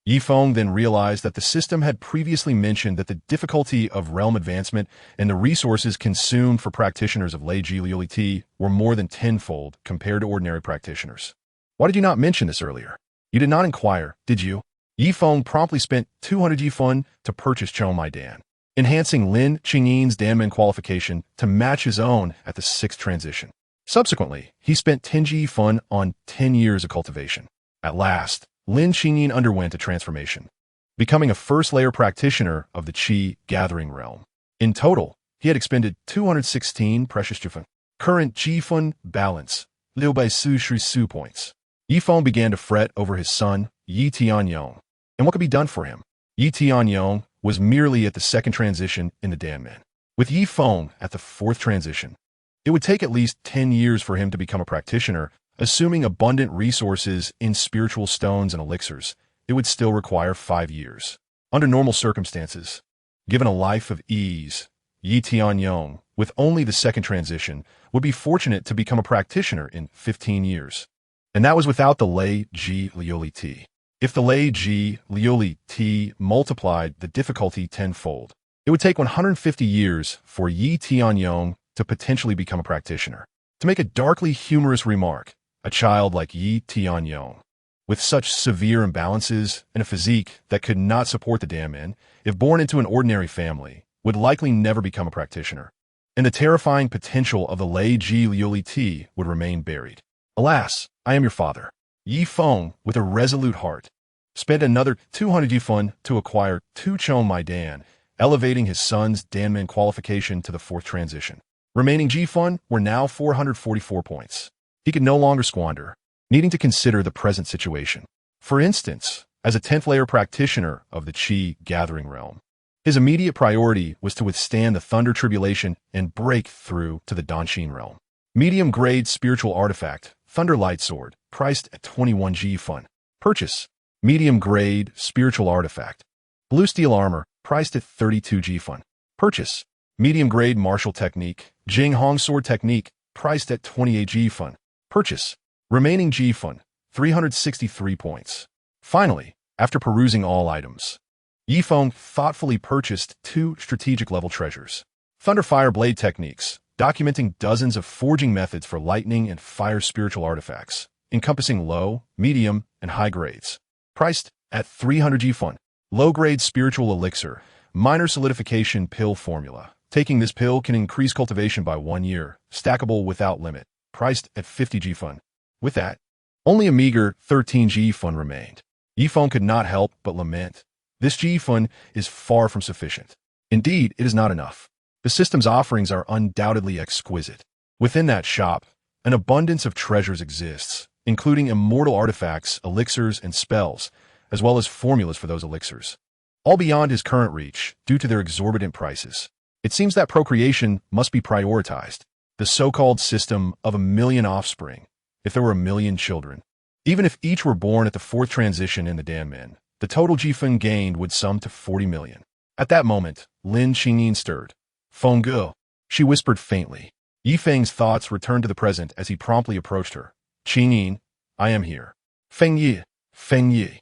Yi Feng then realized that the system had previously mentioned that the difficulty of realm advancement and the resources consumed for practitioners of lei ji liuli ti were more than tenfold compared to ordinary practitioners. Why did you not mention this earlier? You did not inquire, did you? Yi Feng promptly spent 200 Jifun to purchase Chou Mai Dan, enhancing Lin Qingyin's Danmen qualification to match his own at the 6th transition. Subsequently, he spent 10 Jifun on 10 years of cultivation. At last, Lin Qingyin underwent a transformation, becoming a first-layer practitioner of the Qi gathering realm. In total, he had expended 216 precious Jifun. Current Jifun balance, Liu Bai Su Shui Su points. Yi Feng began to fret over his son, Yi Tianyong, and what could be done for him. Yi Tianyong was merely at the 2nd transition in the Danmen. With Yi Feng at the 4th transition, it would take at least 10 years for him to become a practitioner. Assuming abundant resources in spiritual stones and elixirs, it would still require 5 years. Under normal circumstances, given a life of ease, Yi Tianyong, with only the 2nd transition, would be fortunate to become a practitioner in 15 years. And that was without the lei ji liuli ti. If the lei ji liuli ti multiplied the difficulty tenfold, it would take 150 years for Yi Tianyong to potentially become a practitioner. To make a darkly humorous remark, a child like Yi Tianyong, with such severe imbalances and a physique that could not support the Danmen, if born into an ordinary family, would likely never become a practitioner, and the terrifying potential of the lei ji liuli ti would remain buried. Alas, I am your father. Yi Feng, with a resolute heart, spent another 200 Jifun to acquire 2 Chou Mai Dan, elevating his son's Danmen qualification to the 4th transition. Remaining Jifun were now 444 points. He could no longer squander, needing to consider the present situation. For instance, as a 10th layer practitioner of the Qi gathering realm, his immediate priority was to withstand the Thunder Tribulation and break through to the Danshin realm. Medium-grade spiritual artifact, Thunder Light Sword, priced at 21 Jifun. Purchase. Medium-grade spiritual artifact, Blue Steel Armor, priced at 32 Jifun. Purchase. Medium-grade martial technique, Jing Hong Sword Technique, priced at 28 Jifun. Purchase. Remaining Jifun, 363 points. Finally, after perusing all items, Yi Feng thoughtfully purchased 2 strategic-level treasures. Thunderfire Blade Techniques, documenting dozens of forging methods for lightning and fire spiritual artifacts, encompassing low, medium, and high grades. Priced at 300 Jifun. Low-grade spiritual elixir, minor solidification pill formula. Taking this pill can increase cultivation by 1 year, stackable without limit. Priced at 50 Jifun. With that, only a meager 13 Jifun remained. Yi Feng could not help but lament. This Jifun is far from sufficient. Indeed, it is not enough. The system's offerings are undoubtedly exquisite. Within that shop, an abundance of treasures exists, including immortal artifacts, elixirs, and spells, as well as formulas for those elixirs. All beyond his current reach, due to their exorbitant prices. It seems that procreation must be prioritized. The so-called system of 1,000,000 offspring, if there were 1,000,000 children. Even if each were born at the 4th transition in the Danmen, the total Jifun gained would sum to 40 million. At that moment, Lin Qingyin stirred. Feng Ge, she whispered faintly. Yi Feng's thoughts returned to the present as he promptly approached her. Qingyin, I am here. Feng Yi, Feng Yi.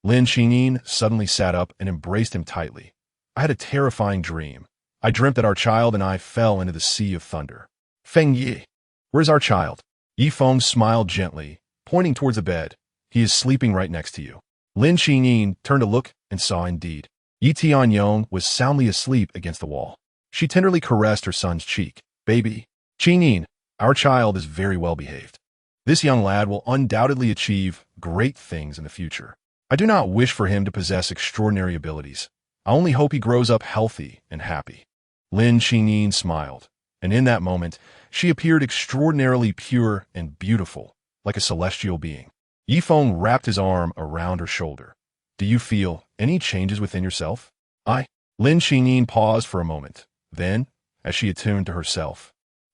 Lin Qingyin suddenly sat up and embraced him tightly. I had a terrifying dream. I dreamt that our child and I fell into the sea of thunder. Feng Yi, where's our child? Yi Feng smiled gently, pointing towards the bed. He is sleeping right next to you. Lin Qingyin turned to look and saw indeed. Yi Tianyong was soundly asleep against the wall. She tenderly caressed her son's cheek. Baby, Qingyin, our child is very well behaved. This young lad will undoubtedly achieve great things in the future. I do not wish for him to possess extraordinary abilities. I only hope he grows up healthy and happy. Lin Qingyin smiled, and in that moment, she appeared extraordinarily pure and beautiful, like a celestial being. Yi Feng wrapped his arm around her shoulder. Do you feel any changes within yourself? Lin Qingyin paused for a moment. Then, as she attuned to herself,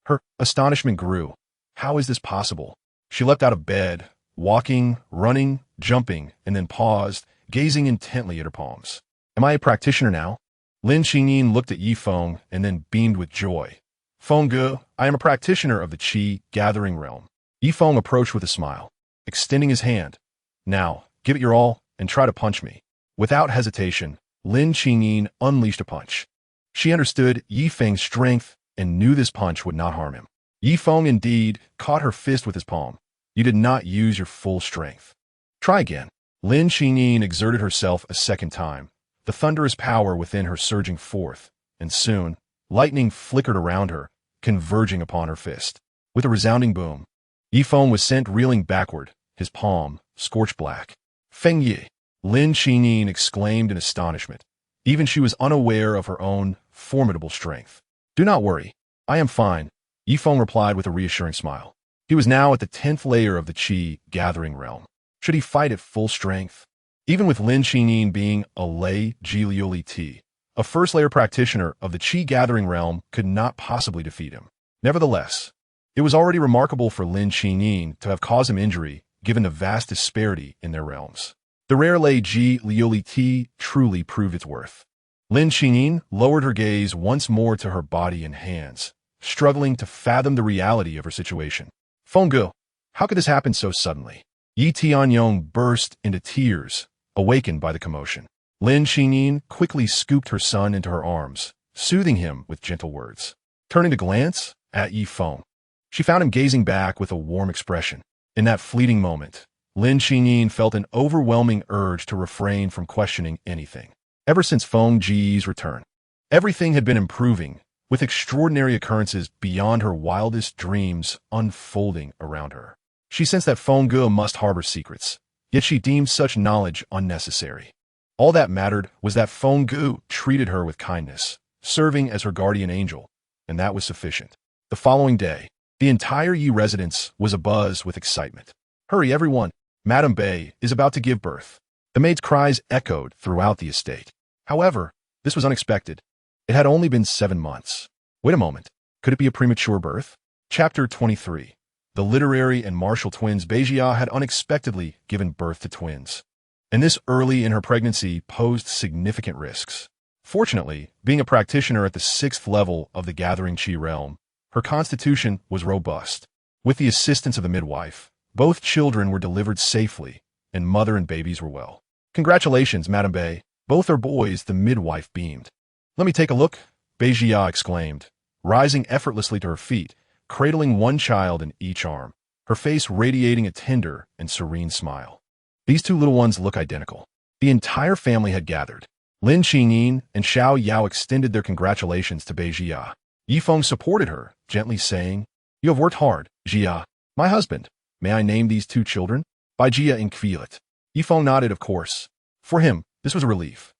her astonishment grew. How is this possible? She leapt out of bed, walking, running, jumping, and then paused, gazing intently at her palms. Am I a practitioner now? Lin Qingyin looked at Yi Feng and then beamed with joy. Feng Ge, I am a practitioner of the Qi gathering realm. Yi Feng approached with a smile, extending his hand. Now, give it your all and try to punch me. Without hesitation, Lin Qingyin unleashed a punch. She understood Yi Feng's strength and knew this punch would not harm him. Yi Feng indeed caught her fist with his palm. You did not use your full strength. Try again. Lin Qingyin exerted herself a second time, the thunderous power within her surging forth, and soon, lightning flickered around her, converging upon her fist. With a resounding boom, Yi Feng was sent reeling backward, his palm scorched black. Feng Yi, Lin Qingyin exclaimed in astonishment. Even she was unaware of her own formidable strength. Do not worry. I am fine, Yi Feng replied with a reassuring smile. He was now at the 10th layer of the Qi gathering realm. Should he fight at full strength? Even with Lin Qingyin being a lay Jilioli Ti, a first-layer practitioner of the Qi gathering realm could not possibly defeat him. Nevertheless, it was already remarkable for Lin Qingyin to have caused him injury given the vast disparity in their realms. The rare lay Jilioli Ti truly proved its worth. Lin Qingyin lowered her gaze once more to her body and hands, struggling to fathom the reality of her situation. Feng Ge, how could this happen so suddenly? Yi Tianyong burst into tears, awakened by the commotion. Lin Qingyin quickly scooped her son into her arms, soothing him with gentle words. Turning to glance at Yi Feng, she found him gazing back with a warm expression. In that fleeting moment, Lin Qingyin felt an overwhelming urge to refrain from questioning anything. Ever since Feng Ji's return, everything had been improving, with extraordinary occurrences beyond her wildest dreams unfolding around her. She sensed that Feng Ge must harbor secrets, yet she deemed such knowledge unnecessary. All that mattered was that Feng Ge treated her with kindness, serving as her guardian angel, and that was sufficient. The following day, the entire Yi residence was abuzz with excitement. Hurry, everyone! Madame Bei is about to give birth. The maid's cries echoed throughout the estate. However, this was unexpected. It had only been 7 months. Wait a moment. Could it be a premature birth? Chapter 23. The literary and martial twins Beijia had unexpectedly given birth to twins. And this early in her pregnancy posed significant risks. Fortunately, being a practitioner at the 6th level of the Gathering Qi realm, her constitution was robust. With the assistance of the midwife, both children were delivered safely, and mother and babies were well. Congratulations, Madame Bei. Both are boys, the midwife beamed. Let me take a look, Beijia exclaimed, rising effortlessly to her feet, cradling one child in each arm, her face radiating a tender and serene smile. These two little ones look identical. The entire family had gathered. Lin Qingyin and Xiao Yao extended their congratulations to Beijia. Yi Feng supported her, gently saying, You have worked hard, Jia. My husband. May I name these two children? Beijia inquired. Yi Feng nodded, of course. For him, this was a relief.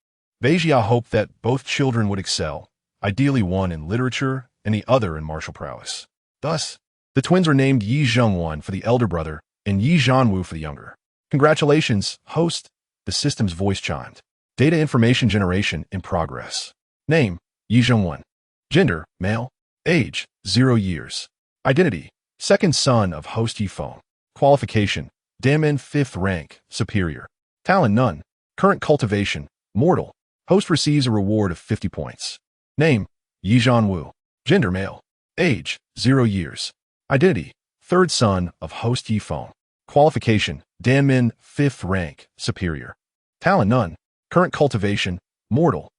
Beijia hoped that both children would excel, ideally one in literature and the other in martial prowess. Thus, the twins were named Yi Zhengwan for the elder brother and Yi Zhanwu for the younger. Congratulations, host, the system's voice chimed. Data information generation in progress. Name, Yi Zhengwan. Gender, male. Age, 0 years. Identity, second son of host Yi Feng. Qualification, Damen 5th rank, superior. Talent, none. Current cultivation, mortal. Host receives a reward of 50 points. Name, Yi Zhanwu. Gender, male. Age, 0 years. Identity, third son of host Yi Feng. Qualification, Danmin 5th rank, superior. Talent, none. Current cultivation, mortal.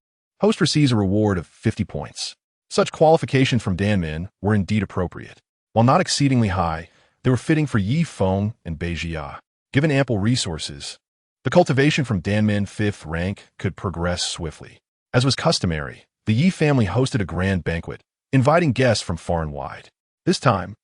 Host receives a reward of 50 points. Such qualifications from Danmin were indeed appropriate. While not exceedingly high, they were fitting for Yi Feng and Bei Jia. Given ample resources, the cultivation from Danmin 5th rank could progress swiftly. As was customary, the Yi family hosted a grand banquet, inviting guests from far and wide. This time,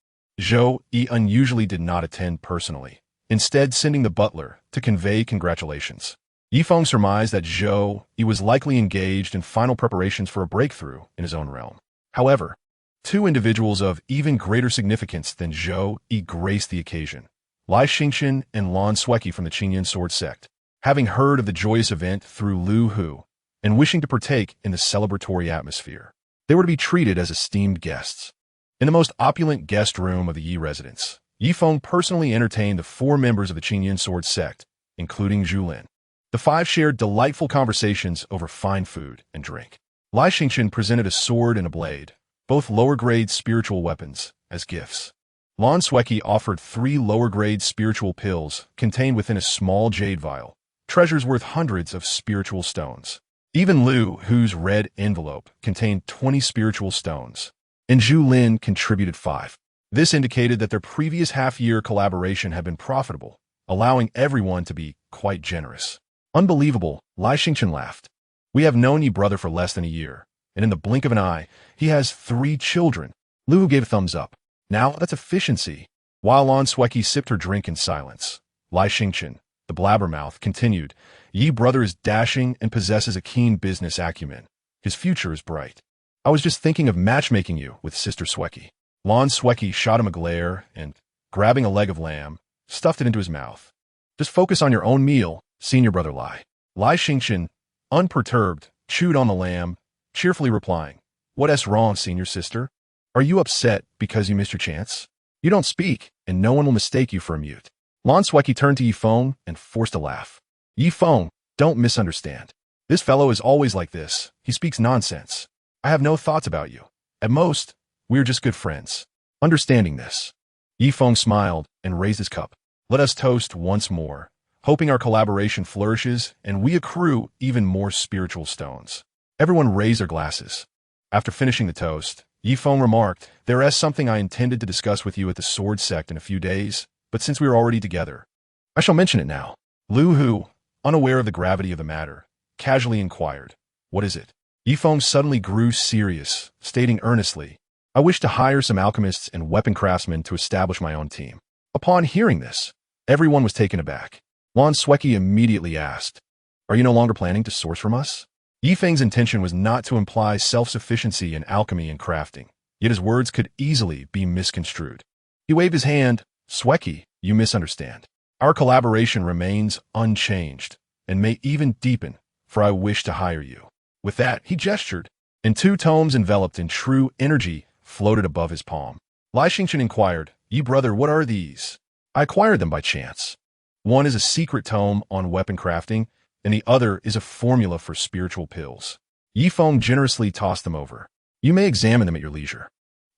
Zhou Yi unusually did not attend personally, instead sending the butler to convey congratulations. Yi Feng surmised that Zhou Yi was likely engaged in final preparations for a breakthrough in his own realm. However, two individuals of even greater significance than Zhou Yi graced the occasion: Lai Xingqian and Lan Sueki from the Qingyan Sword sect. Having heard of the joyous event through Lu Hu, and wishing to partake in the celebratory atmosphere, they were to be treated as esteemed guests. In the most opulent guest room of the Yi residence, Yi Feng personally entertained the 4 members of the Qingyan Sword sect, including Zhu Lin. The 5 shared delightful conversations over fine food and drink. Lai Xingqian presented a sword and a blade, both lower-grade spiritual weapons, as gifts. Lan Sueki offered 3 lower-grade spiritual pills contained within a small jade vial, treasures worth hundreds of spiritual stones. Even Lu Hu's red envelope contained 20 spiritual stones, and Zhu Lin contributed 5. This indicated that their previous half-year collaboration had been profitable, allowing everyone to be quite generous. Unbelievable, Lai Xingqian laughed. We have known Yi brother for less than a year, and in the blink of an eye, he has 3 children. Lu Hu gave a thumbs up. Now that's efficiency. While Lan Sueki sipped her drink in silence, Lai Xingqian, the blabbermouth, continued, Yi brother is dashing and possesses a keen business acumen. His future is bright. I was just thinking of matchmaking you with Sister Sueki. Lan Sueki shot him a glare and, grabbing a leg of lamb, stuffed it into his mouth. Just focus on your own meal, senior brother Lai. Lai Xingqian, unperturbed, chewed on the lamb, cheerfully replying, What's wrong, senior sister? Are you upset because you missed your chance? You don't speak, and no one will mistake you for a mute. Lan Sueki turned to Yi Feng and forced a laugh. Yi Feng, don't misunderstand. This fellow is always like this. He speaks nonsense. I have no thoughts about you. At most, we're just good friends. Understanding this, Yi Feng smiled and raised his cup. Let us toast once more, hoping our collaboration flourishes and we accrue even more spiritual stones. Everyone raised their glasses. After finishing the toast, Yi Feng remarked, There is something I intended to discuss with you at the Sword Sect in a few days, but since we are already together, I shall mention it now. Lu Hu, unaware of the gravity of the matter, casually inquired, What is it? Yi Feng suddenly grew serious, stating earnestly, I wish to hire some alchemists and weapon craftsmen to establish my own team. Upon hearing this, everyone was taken aback. Lan Sueki immediately asked, Are you no longer planning to source from us? Yi Feng's intention was not to imply self-sufficiency in alchemy and crafting, yet his words could easily be misconstrued. He waved his hand, Sueki, you misunderstand. Our collaboration remains unchanged, and may even deepen, for I wish to hire you. With that, he gestured, and 2 tomes enveloped in true energy floated above his palm. Lai Xingqian inquired, Yi brother, what are these? I acquired them by chance. One is a secret tome on weapon crafting, and the other is a formula for spiritual pills. Yi Feng generously tossed them over. You may examine them at your leisure.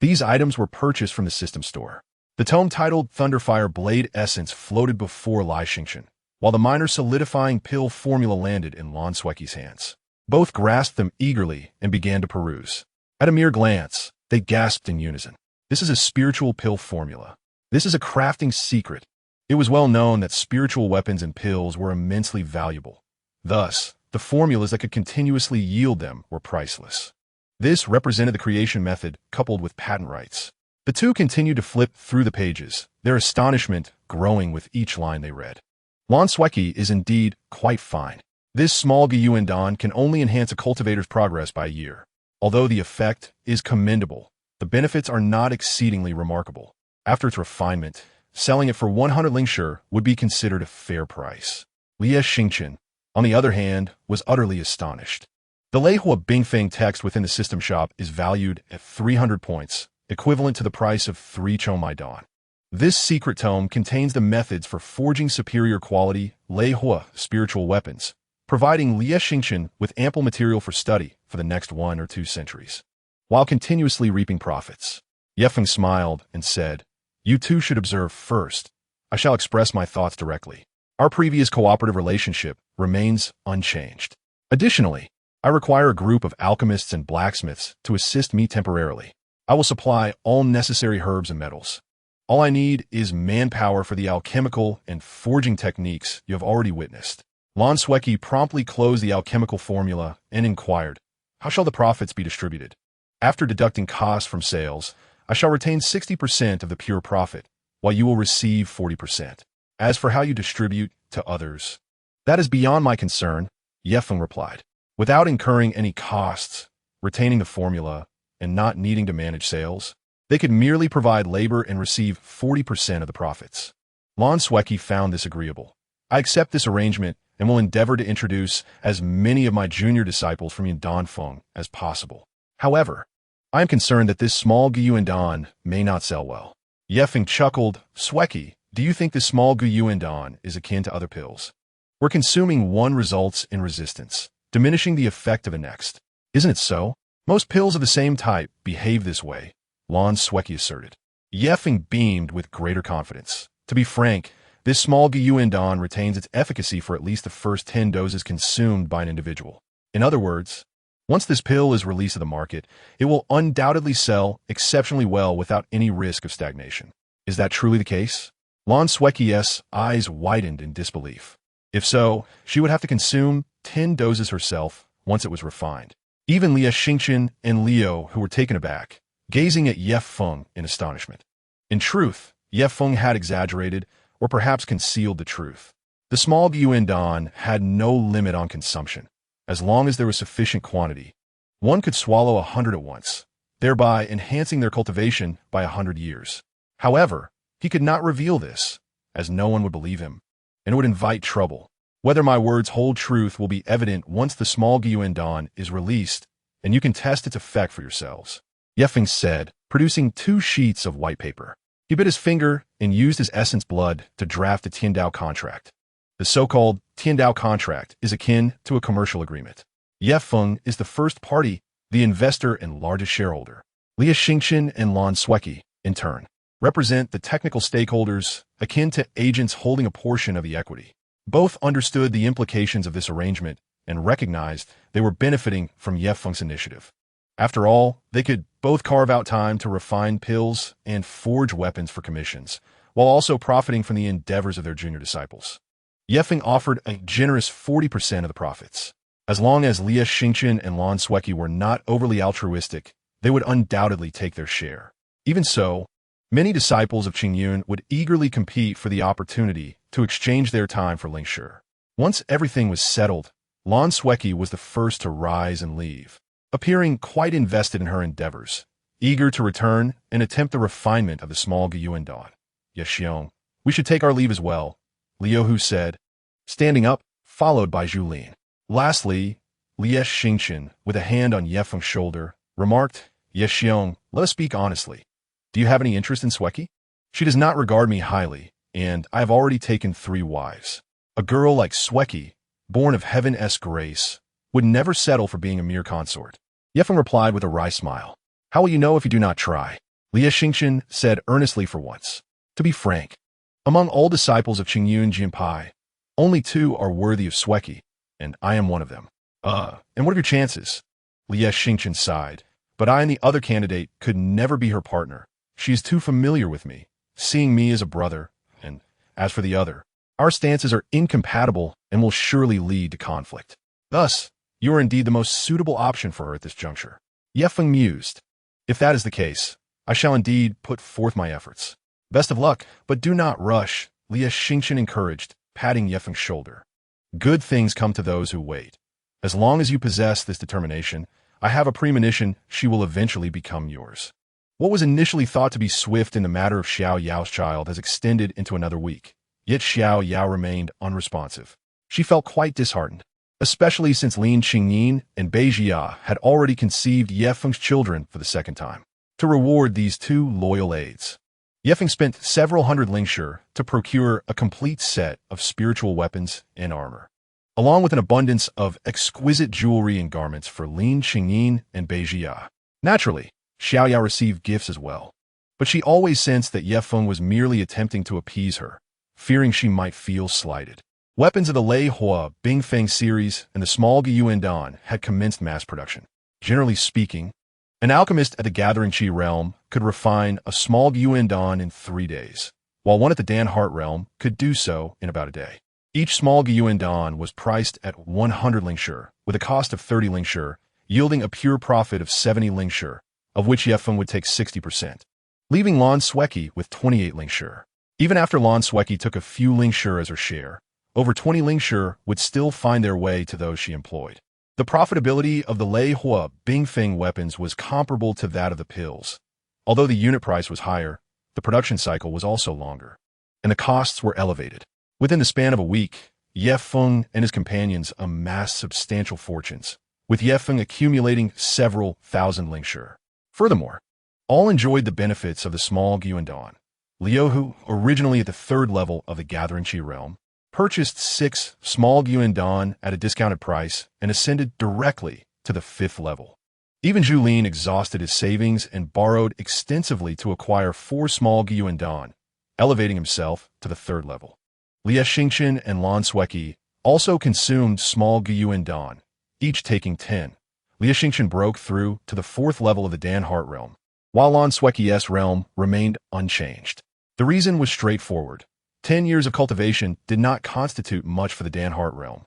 These items were purchased from the system store. The tome titled Thunderfire Blade Essence floated before Lai Xingqian, while the minor solidifying pill formula landed in Lan Sueki's hands. Both grasped them eagerly and began to peruse. At a mere glance, they gasped in unison. This is a spiritual pill formula. This is a crafting secret. It was well known that spiritual weapons and pills were immensely valuable. Thus, the formulas that could continuously yield them were priceless. This represented the creation method coupled with patent rights. The 2 continued to flip through the pages, their astonishment growing with each line they read. Lan Sueki is indeed quite fine. This small Gyuandan can only enhance a cultivator's progress by a year. Although the effect is commendable, the benefits are not exceedingly remarkable. After its refinement, selling it for 100 lingshi would be considered a fair price. Lai Xingqian, on the other hand, was utterly astonished. The Leihua Bingfeng text within the system shop is valued at 300 points, equivalent to the price of 3 Chomaidan. This secret tome contains the methods for forging superior quality Leihua spiritual weapons, providing Lai Xingqian with ample material for study for the next 1 or 2 centuries, while continuously reaping profits. Ye Feng smiled and said, You 2 should observe first. I shall express my thoughts directly. Our previous cooperative relationship remains unchanged. Additionally, I require a group of alchemists and blacksmiths to assist me temporarily. I will supply all necessary herbs and metals. All I need is manpower for the alchemical and forging techniques you have already witnessed. Lon Sweki promptly closed the alchemical formula and inquired, how shall the profits be distributed? After deducting costs from sales, I shall retain 60% of the pure profit, while you will receive 40%. As for how you distribute to others, that is beyond my concern, Ye Feng replied. Without incurring any costs, retaining the formula, and not needing to manage sales, they could merely provide labor and receive 40% of the profits. Lon Sweki found this agreeable. I accept this arrangement and will endeavor to introduce as many of my junior disciples from Yundan Feng as possible. However, I am concerned that this small Guyuandan may not sell well. Ye Feng chuckled. Sweki, do you think this small Guyuandan is akin to other pills? Where consuming one results in resistance, diminishing the effect of the next. Isn't it so? Most pills of the same type behave this way, Lon Sweki asserted. Ye Feng beamed with greater confidence. To be frank, this small Guyuandan retains its efficacy for at least the first 10 doses consumed by an individual. In other words, once this pill is released to the market, it will undoubtedly sell exceptionally well without any risk of stagnation. Is that truly the case? Lon Sweki's eyes widened in disbelief. If so, she would have to consume 10 doses herself once it was refined. Even Lia Xingqian and Liu, who were taken aback, gazing at Ye Feng in astonishment. In truth, Ye Feng had exaggerated, or perhaps concealed the truth. The small Guyuandan had no limit on consumption. As long as there was sufficient quantity, one could swallow 100 at once, thereby enhancing their cultivation by 100 years. However, he could not reveal this, as no one would believe him, and it would invite trouble. Whether my words hold truth will be evident once the small Guyuandan is released, and you can test its effect for yourselves, Ye Feng said, producing 2 sheets of white paper. He bit his finger and used his essence blood to draft a Tiandao contract. The so-called Tiandao contract is akin to a commercial agreement. Ye Feng is the first party, the investor and largest shareholder. Lia Xingqian and Lon Sweki, in turn, represent the technical stakeholders akin to agents holding a portion of the equity. Both understood the implications of this arrangement and recognized they were benefiting from Ye Feng's initiative. After all, they could both carve out time to refine pills and forge weapons for commissions, while also profiting from the endeavors of their junior disciples. Ye Feng offered a generous 40% of the profits. As long as Lia Xingqian and Lon Sweki were not overly altruistic, they would undoubtedly take their share. Even so, many disciples of Qingyun would eagerly compete for the opportunity to exchange their time for Lingshi. Once everything was settled, Lon Sweki was the first to rise and leave, appearing quite invested in her endeavors, eager to return and attempt the refinement of the small Guyuandan. Ye Xiong, we should take our leave as well, Liu Hu said, standing up, followed by Zhu Lin. Lastly, Lia Xingqian, with a hand on Ye Feng's shoulder, remarked, Ye Xiong, let us speak honestly. Do you have any interest in Sweki? She does not regard me highly, and I have already taken 3 wives. A girl like Sweki, born of heaven's grace, would never settle for being a mere consort. Ye Feng replied with a wry smile. How will you know if you do not try? Lia Xingqian said earnestly for once. To be frank, among all disciples of Qingyun Jinpai, only 2 are worthy of Sweki, and I am one of them. And what are your chances? Lia Xingqian sighed. But I and the other candidate could never be her partner. She is too familiar with me, seeing me as a brother, and as for the other, our stances are incompatible and will surely lead to conflict. Thus, you are indeed the most suitable option for her at this juncture. Ye Feng mused. If that is the case, I shall indeed put forth my efforts. Best of luck, but do not rush, Lia Xingqian encouraged, patting Ye Feng's shoulder. Good things come to those who wait. As long as you possess this determination, I have a premonition she will eventually become yours. What was initially thought to be swift in the matter of Xiao Yao's child has extended into another week, yet Xiao Yao remained unresponsive. She felt quite disheartened, especially since Lin Qingyin and Bei Jia had already conceived Ye Feng's children for the second time. To reward these 2 loyal aides, Ye Feng spent several hundred lingshi to procure a complete set of spiritual weapons and armor, along with an abundance of exquisite jewelry and garments for Lin Qingyin and Bei Jia. Naturally, Xiao Yao received gifts as well, but she always sensed that Ye Feng was merely attempting to appease her, fearing she might feel slighted. Weapons of the Lei Hua Bing Feng series and the small Gyuan Dan had commenced mass production. Generally speaking, an alchemist at the Gathering Qi realm could refine a small Gyuan Dan in 3 days, while one at the Dan Heart realm could do so in about a day. Each small Gyuan Dan was priced at 100 lingshi, with a cost of 30 lingshi, yielding a pure profit of 70 lingshi, of which Yefeng would take 60%, leaving Lan Sueki with 28 lingshi. Even after Lan Sueki took a few lingshi as her share, over 20 lingshi would still find their way to those she employed. The profitability of the Lei Hua Bing Feng weapons was comparable to that of the pills. Although the unit price was higher, the production cycle was also longer, and the costs were elevated. Within the span of a week, Feng and his companions amassed substantial fortunes, with Feng accumulating several thousand lingshi. Furthermore, all enjoyed the benefits of the small Gyuan Dan. Liuhu, originally at the 3rd level of the Gathering Qi realm, purchased 6 small Gyuan Dan at a discounted price and ascended directly to the 5th level. Even Zhu Lin exhausted his savings and borrowed extensively to acquire 4 small Gyuan Dan, elevating himself to the 3rd level. Lie Xingchen and Lan Sueki also consumed small Gyuan Dan, each taking 10. Lie Xingchen broke through to the 4th level of the Dan Heart realm, while Lan Sueki's realm remained unchanged. The reason was straightforward. 10 years of cultivation did not constitute much for the Dan Heart realm,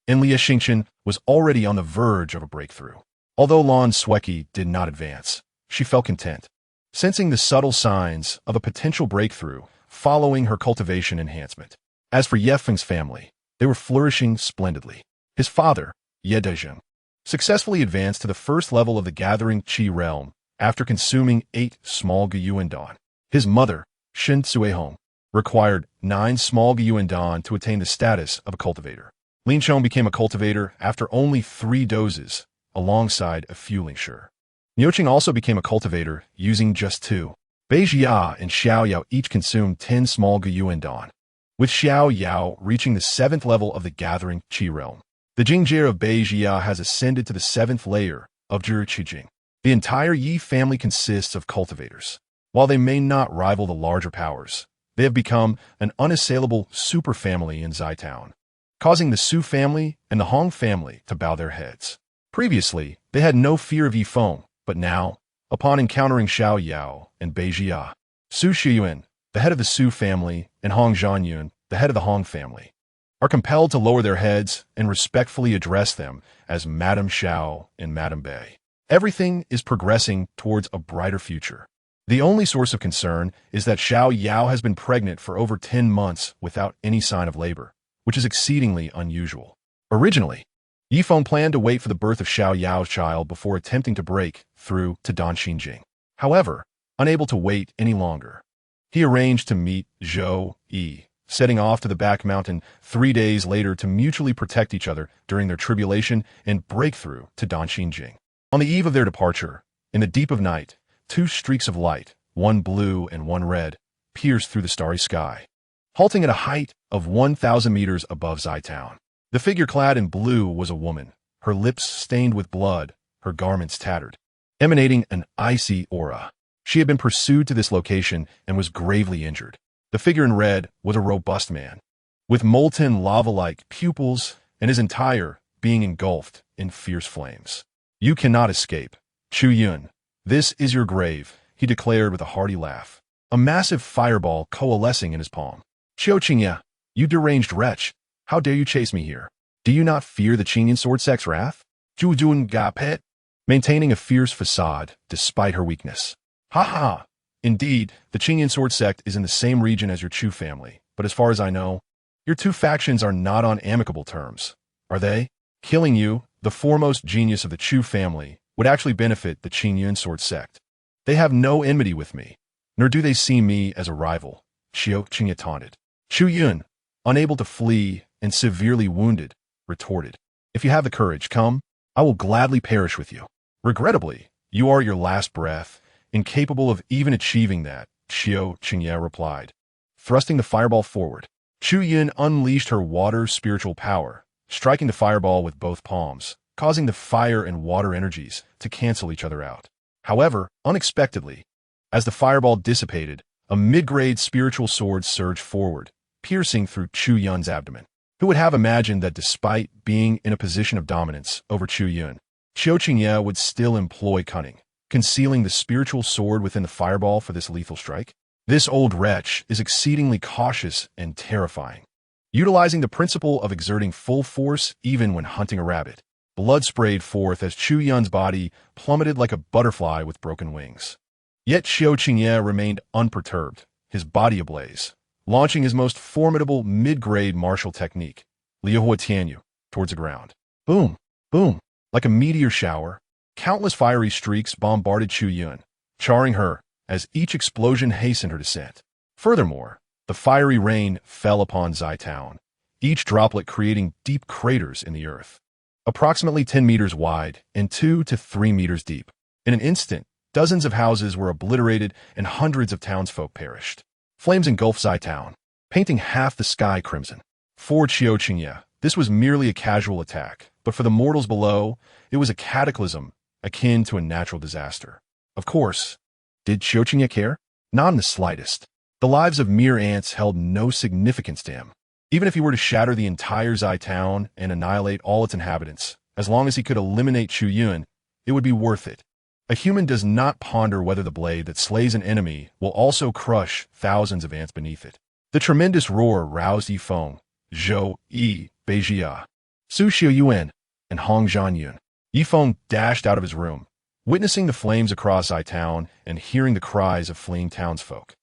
and Lie Xingchen was already on the verge of a breakthrough. Although Lan Sueki did not advance, she felt content, sensing the subtle signs of a potential breakthrough following her cultivation enhancement. As for Yefeng's family, they were flourishing splendidly. His father, Ye Dezheng, successfully advanced to the 1st level of the Gathering Qi realm after consuming 8 small Gyuan Dan. His mother, Shen Cuihong, required 9 small Gyuan Dan to attain the status of a cultivator. Lin Chong became a cultivator after only 3 doses, alongside a few lingshi. Niuqing also became a cultivator using just 2. Bai Jia and Xiao Yao each consumed 10 small Gyuan Dan, with Xiao Yao reaching the 7th level of the Gathering Qi realm. The Jingjie of Bai Jia has ascended to the 7th layer of Zhi Qijing. The entire Yi family consists of cultivators. While they may not rival the larger powers, they have become an unassailable superfamily in Zitown, causing the Su family and the Hong family to bow their heads. Previously, they had no fear of Yi Feng, but now, upon encountering Xiao Yao and Bai Jia, Su Shiyuan, the head of the Su family, and Hong Zhanyun, the head of the Hong family, are compelled to lower their heads and respectfully address them as Madame Xiao and Madame Bai. Everything is progressing towards a brighter future. The only source of concern is that Xiao Yao has been pregnant for over 10 months without any sign of labor, which is exceedingly unusual. Originally, Yi Feng planned to wait for the birth of Xiao Yao's child before attempting to break through to Danxinjing. However, unable to wait any longer, he arranged to meet Zhou Yi, setting off to the back mountain 3 days later to mutually protect each other during their tribulation and breakthrough to Danxinjing. On the eve of their departure, in the deep of night, 2 streaks of light, one blue and one red, pierced through the starry sky, halting at a height of 1,000 meters above Zitown. The figure clad in blue was a woman, her lips stained with blood, her garments tattered, emanating an icy aura. She had been pursued to this location and was gravely injured. The figure in red was a robust man, with molten lava-like pupils and his entire being engulfed in fierce flames. "You cannot escape, Chu Yun. This is your grave," he declared with a hearty laugh, a massive fireball coalescing in his palm. "Qiu Qingya, you deranged wretch, how dare you chase me here? Do you not fear the Qingyan sword sect's wrath?" Zhu Dun Ga Pet, maintaining a fierce facade despite her weakness. "Ha ha! Indeed, the Qingyan sword sect is in the same region as your Chu family, but as far as I know, your 2 factions are not on amicable terms, are they? Killing you, the foremost genius of the Chu family, would actually benefit the Qingyan sword sect. They have no enmity with me, nor do they see me as a rival," Qiu Qingya taunted. Chu Yun, unable to flee and severely wounded, retorted, "If you have the courage, come, I will gladly perish with you. Regrettably, you are your last breath, incapable of even achieving that," Qiu Qingya replied, thrusting the fireball forward. Chu Yun unleashed her water spiritual power, striking the fireball with both palms, causing the fire and water energies to cancel each other out. However, unexpectedly, as the fireball dissipated, a mid-grade spiritual sword surged forward, piercing through Chu Yun's abdomen. Who would have imagined that despite being in a position of dominance over Chu Yun, Qiu Qingye would still employ cunning, concealing the spiritual sword within the fireball for this lethal strike? This old wretch is exceedingly cautious and terrifying, utilizing the principle of exerting full force even when hunting a rabbit. Blood sprayed forth as Chu Yun's body plummeted like a butterfly with broken wings. Yet Qiu Qingye remained unperturbed, his body ablaze, launching his most formidable mid-grade martial technique, Liuhua Tianyu, towards the ground. Boom, boom, like a meteor shower, countless fiery streaks bombarded Chu Yun, charring her as each explosion hastened her descent. Furthermore, the fiery rain fell upon Zai Town, each droplet creating deep craters in the earth, approximately 10 meters wide and 2 to 3 meters deep. In an instant, dozens of houses were obliterated and hundreds of townsfolk perished. Flames engulfed Zai Town, painting half the sky crimson. For Qiu Qingye, this was merely a casual attack, but for the mortals below, it was a cataclysm akin to a natural disaster. Of course, did Qiu Qingye care? Not in the slightest. The lives of mere ants held no significance to him. Even if he were to shatter the entire Zai Town and annihilate all its inhabitants, as long as he could eliminate Chu Yun, it would be worth it. A human does not ponder whether the blade that slays an enemy will also crush thousands of ants beneath it. The tremendous roar roused Yi Feng, Zhou Yi, Beijia, Su Xiuyuan, and Hong Zhanyun. Yi Feng dashed out of his room, witnessing the flames across Zai Town and hearing the cries of fleeing townsfolk.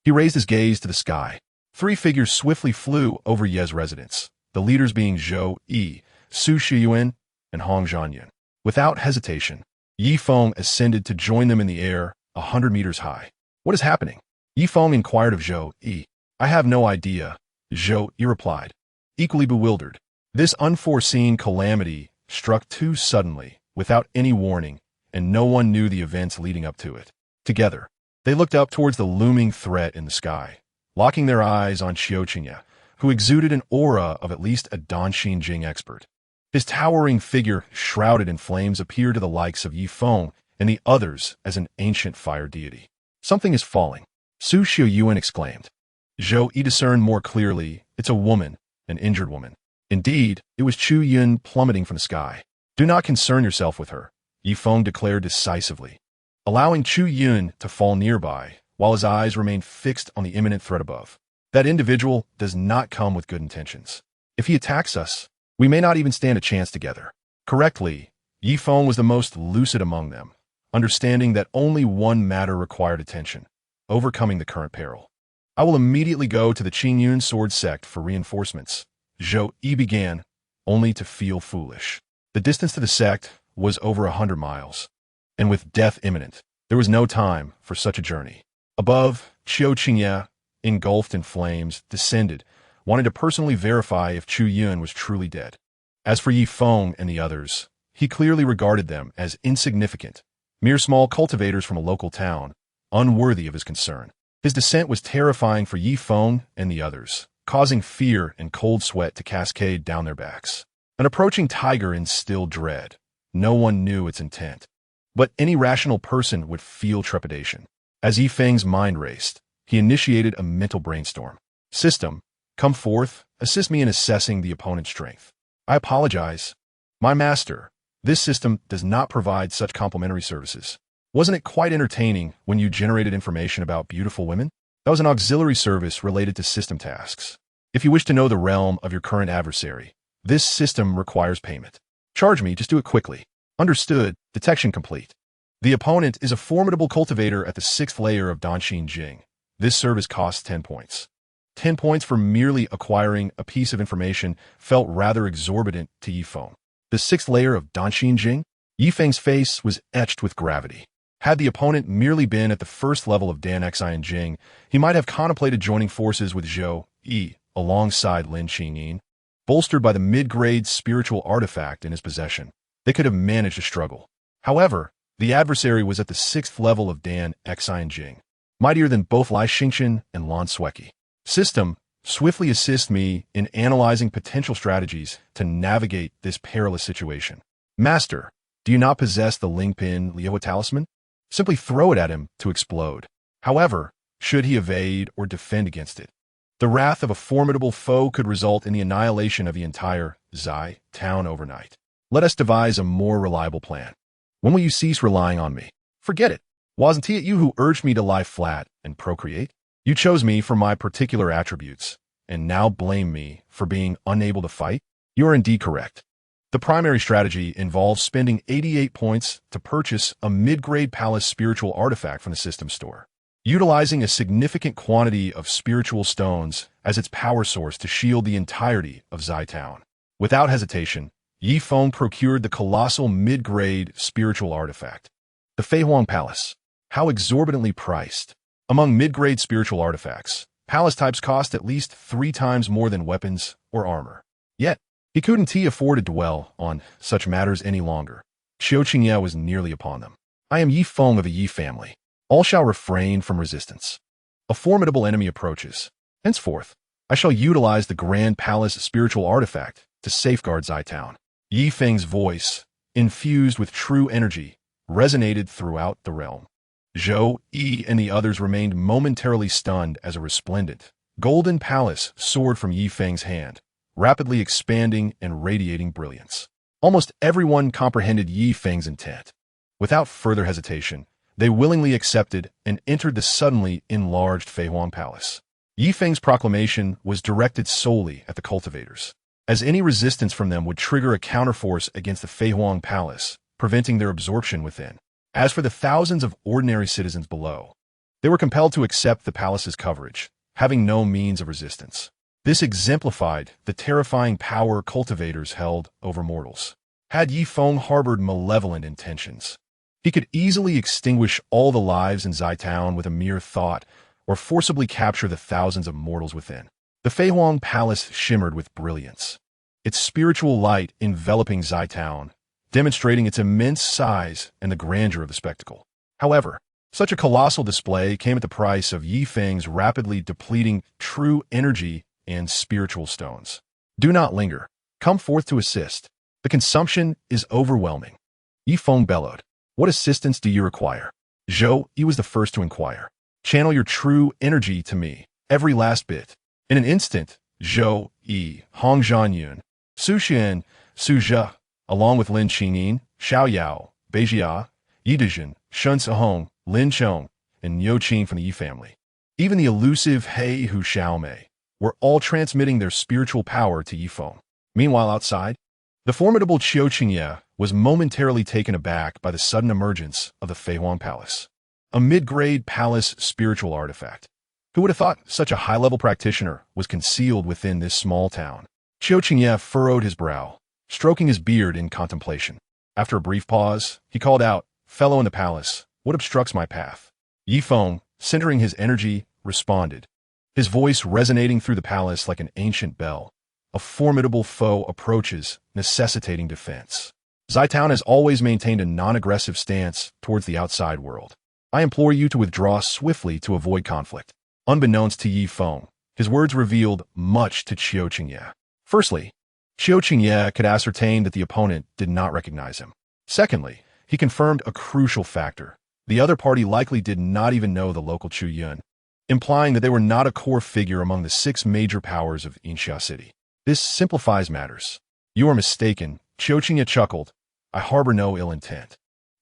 He raised his gaze to the sky. 3 figures swiftly flew over Ye's residence, the leaders being Zhou Yi, Su Xiuyuan, and Hong Zhanyun. Without hesitation, Yi Feng ascended to join them in the air, 100 meters high. What is happening? Yi Feng inquired of Zhou Yi. I have no idea, Zhou Yi replied, equally bewildered. This unforeseen calamity struck too suddenly, without any warning, and no one knew the events leading up to it. Together, they looked up towards the looming threat in the sky, locking their eyes on Qiu Qingye, who exuded an aura of at least a Danshin Jing expert. His towering figure, shrouded in flames, appeared to the likes of Yi Feng and the others as an ancient fire deity. Something is falling, Su Xiuyuan exclaimed. Zhou Yi discerned more clearly. It's a woman, an injured woman. Indeed, it was Chu Yun plummeting from the sky. Do not concern yourself with her, Yi Feng declared decisively, allowing Chu Yun to fall nearby while his eyes remained fixed on the imminent threat above. That individual does not come with good intentions. If he attacks us, we may not even stand a chance together. Correctly, Yi Feng was the most lucid among them, understanding that only one matter required attention, overcoming the current peril. I will immediately go to the Qingyun sword sect for reinforcements, Zhou Yi began, only to feel foolish. The distance to the sect was over 100 miles, and with death imminent, there was no time for such a journey. Above, Qiu Qingye, engulfed in flames, descended, wanting to personally verify if Chu Yun was truly dead. As for Yi Feng and the others, he clearly regarded them as insignificant, mere small cultivators from a local town, unworthy of his concern. His descent was terrifying for Yi Feng and the others, causing fear and cold sweat to cascade down their backs. An approaching tiger instilled dread. No one knew its intent, but any rational person would feel trepidation. As Yi Feng's mind raced, he initiated a mental brainstorm. System, come forth, assist me in assessing the opponent's strength. I apologize. My master, this system does not provide such complimentary services. Wasn't it quite entertaining when you generated information about beautiful women? That was an auxiliary service related to system tasks. If you wish to know the realm of your current adversary, this system requires payment. Charge me, just do it quickly. Understood, detection complete. The opponent is a formidable cultivator at the 6th layer of Danshin Jing. This service costs 10 points. 10 points for merely acquiring a piece of information felt rather exorbitant to Yi Feng. The 6th layer of Danshin Jing? Yi Feng's face was etched with gravity. Had the opponent merely been at the 1st level of Dan Xian Jing, he might have contemplated joining forces with Zhou Yi alongside Lin Qingyin. Bolstered by the mid-grade spiritual artifact in his possession, they could have managed a struggle. However, the adversary was at the 6th level of Dan Xian Jing, mightier than both Lai Xingchen and Lan Sueki. System, swiftly assist me in analyzing potential strategies to navigate this perilous situation. Master, do you not possess the Lingpin Liuhua talisman? Simply throw it at him to explode. However, should he evade or defend against it, The wrath of a formidable foe could result in the annihilation of the entire Zai town overnight. Let us devise a more reliable plan. When will you cease relying on me? Forget it. Wasn't it you who urged me to lie flat and procreate? You chose me for my particular attributes, and now blame me for being unable to fight? You are indeed correct. The primary strategy involves spending 88 points to purchase a mid-grade palace spiritual artifact from the system store, utilizing a significant quantity of spiritual stones as its power source to shield the entirety of Zai Town. Without hesitation, Yi Feng procured the colossal mid-grade spiritual artifact. The Fei Huang Palace. How exorbitantly priced. Among mid-grade spiritual artifacts, palace types cost at least 3 times more than weapons or armor. Yet, he couldn't afford to dwell on such matters any longer. Qiu Qingye was nearly upon them. I am Yi Feng of the Yi family. All shall refrain from resistance. A formidable enemy approaches. Henceforth, I shall utilize the Grand Palace spiritual artifact to safeguard Zai Town. Yi Feng's voice, infused with true energy, resonated throughout the realm. Zhou Yi and the others remained momentarily stunned as a resplendent, golden palace soared from Yi Feng's hand, rapidly expanding and radiating brilliance. Almost everyone comprehended Yi Feng's intent. Without further hesitation, they willingly accepted and entered the suddenly enlarged Fei Huang Palace. Yi Feng's proclamation was directed solely at the cultivators, as any resistance from them would trigger a counterforce against the Fei Huang Palace, preventing their absorption within. As for the thousands of ordinary citizens below, they were compelled to accept the palace's coverage, having no means of resistance. This exemplified the terrifying power cultivators held over mortals. Had Yi Feng harbored malevolent intentions, he could easily extinguish all the lives in Zai Town with a mere thought, or forcibly capture the thousands of mortals within. The Fei Huang Palace shimmered with brilliance, its spiritual light enveloping Zai Town, demonstrating its immense size and the grandeur of the spectacle. However, such a colossal display came at the price of Yi Feng's rapidly depleting true energy and spiritual stones. Do not linger. Come forth to assist. The consumption is overwhelming. Yi Feng bellowed. What assistance do you require? Zhou Yi was the first to inquire. Channel your true energy to me, every last bit. In an instant, Zhou Yi, Hong Zhanyun, Su Xian, Su Zhe, along with Lin Qingyin, Xiao Yao, Beijia, Yi Dezhen, Shun Sihong, Lin Chong, and Niu Qing from the Yi family. Even the elusive He Hu Xiaomei were all transmitting their spiritual power to Yi Feng. Meanwhile, outside, the formidable Qiu Qingye was momentarily taken aback by the sudden emergence of the Fei Huang Palace, a mid-grade palace spiritual artifact. Who would have thought such a high-level practitioner was concealed within this small town? Qiu Qingye furrowed his brow, stroking his beard in contemplation. After a brief pause, he called out, Fellow in the palace, what obstructs my path? Yi Feng, centering his energy, responded, his voice resonating through the palace like an ancient bell. A formidable foe approaches, necessitating defense. Zai Town has always maintained a non-aggressive stance towards the outside world. I implore you to withdraw swiftly to avoid conflict. Unbeknownst to Yi Feng, his words revealed much to Qiu Qingye. Firstly, Qiu Qingye could ascertain that the opponent did not recognize him. Secondly, he confirmed a crucial factor. The other party likely did not even know the local Chu Yun, implying that they were not a core figure among the 6 major powers of Inxia City. This simplifies matters. You are mistaken, Qiu Qingye chuckled. I harbor no ill intent.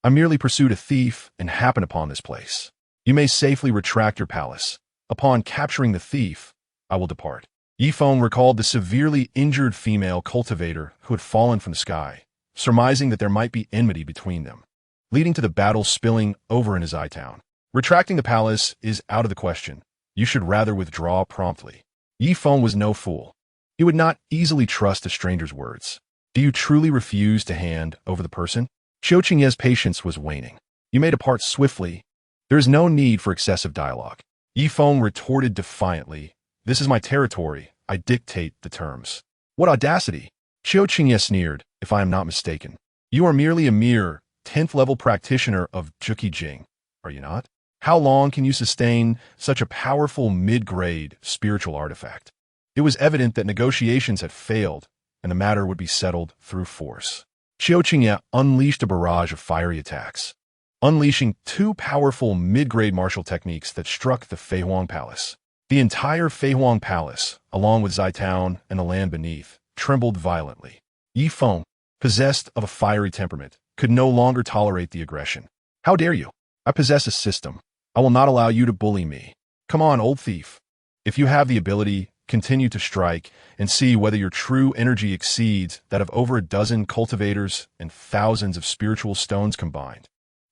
I merely pursued a thief and happened upon this place. You may safely retract your palace. Upon capturing the thief, I will depart. Yi Feng recalled the severely injured female cultivator who had fallen from the sky, surmising that there might be enmity between them, leading to the battle spilling over in Zai Town. Retracting the palace is out of the question. You should rather withdraw promptly. Yi Feng was no fool. He would not easily trust a stranger's words. Do you truly refuse to hand over the person? Qiu Qingye's patience was waning. You may depart swiftly. There is no need for excessive dialogue. Yi Feng retorted defiantly. This is my territory. I dictate the terms. What audacity! Qiu Qingye sneered, if I am not mistaken. You are merely a mere 10th-level practitioner of Juqi Jing, are you not? How long can you sustain such a powerful mid-grade spiritual artifact? It was evident that negotiations had failed, and the matter would be settled through force. Qiu Qingye unleashed a barrage of fiery attacks, unleashing 2 powerful mid-grade martial techniques that struck the Fei Huang Palace. The entire Feihuang Palace, along with Zitown and the land beneath, trembled violently. Yi Feng, possessed of a fiery temperament, could no longer tolerate the aggression. How dare you? I possess a system. I will not allow you to bully me. Come on, old thief. If you have the ability, continue to strike and see whether your true energy exceeds that of over a dozen cultivators and thousands of spiritual stones combined.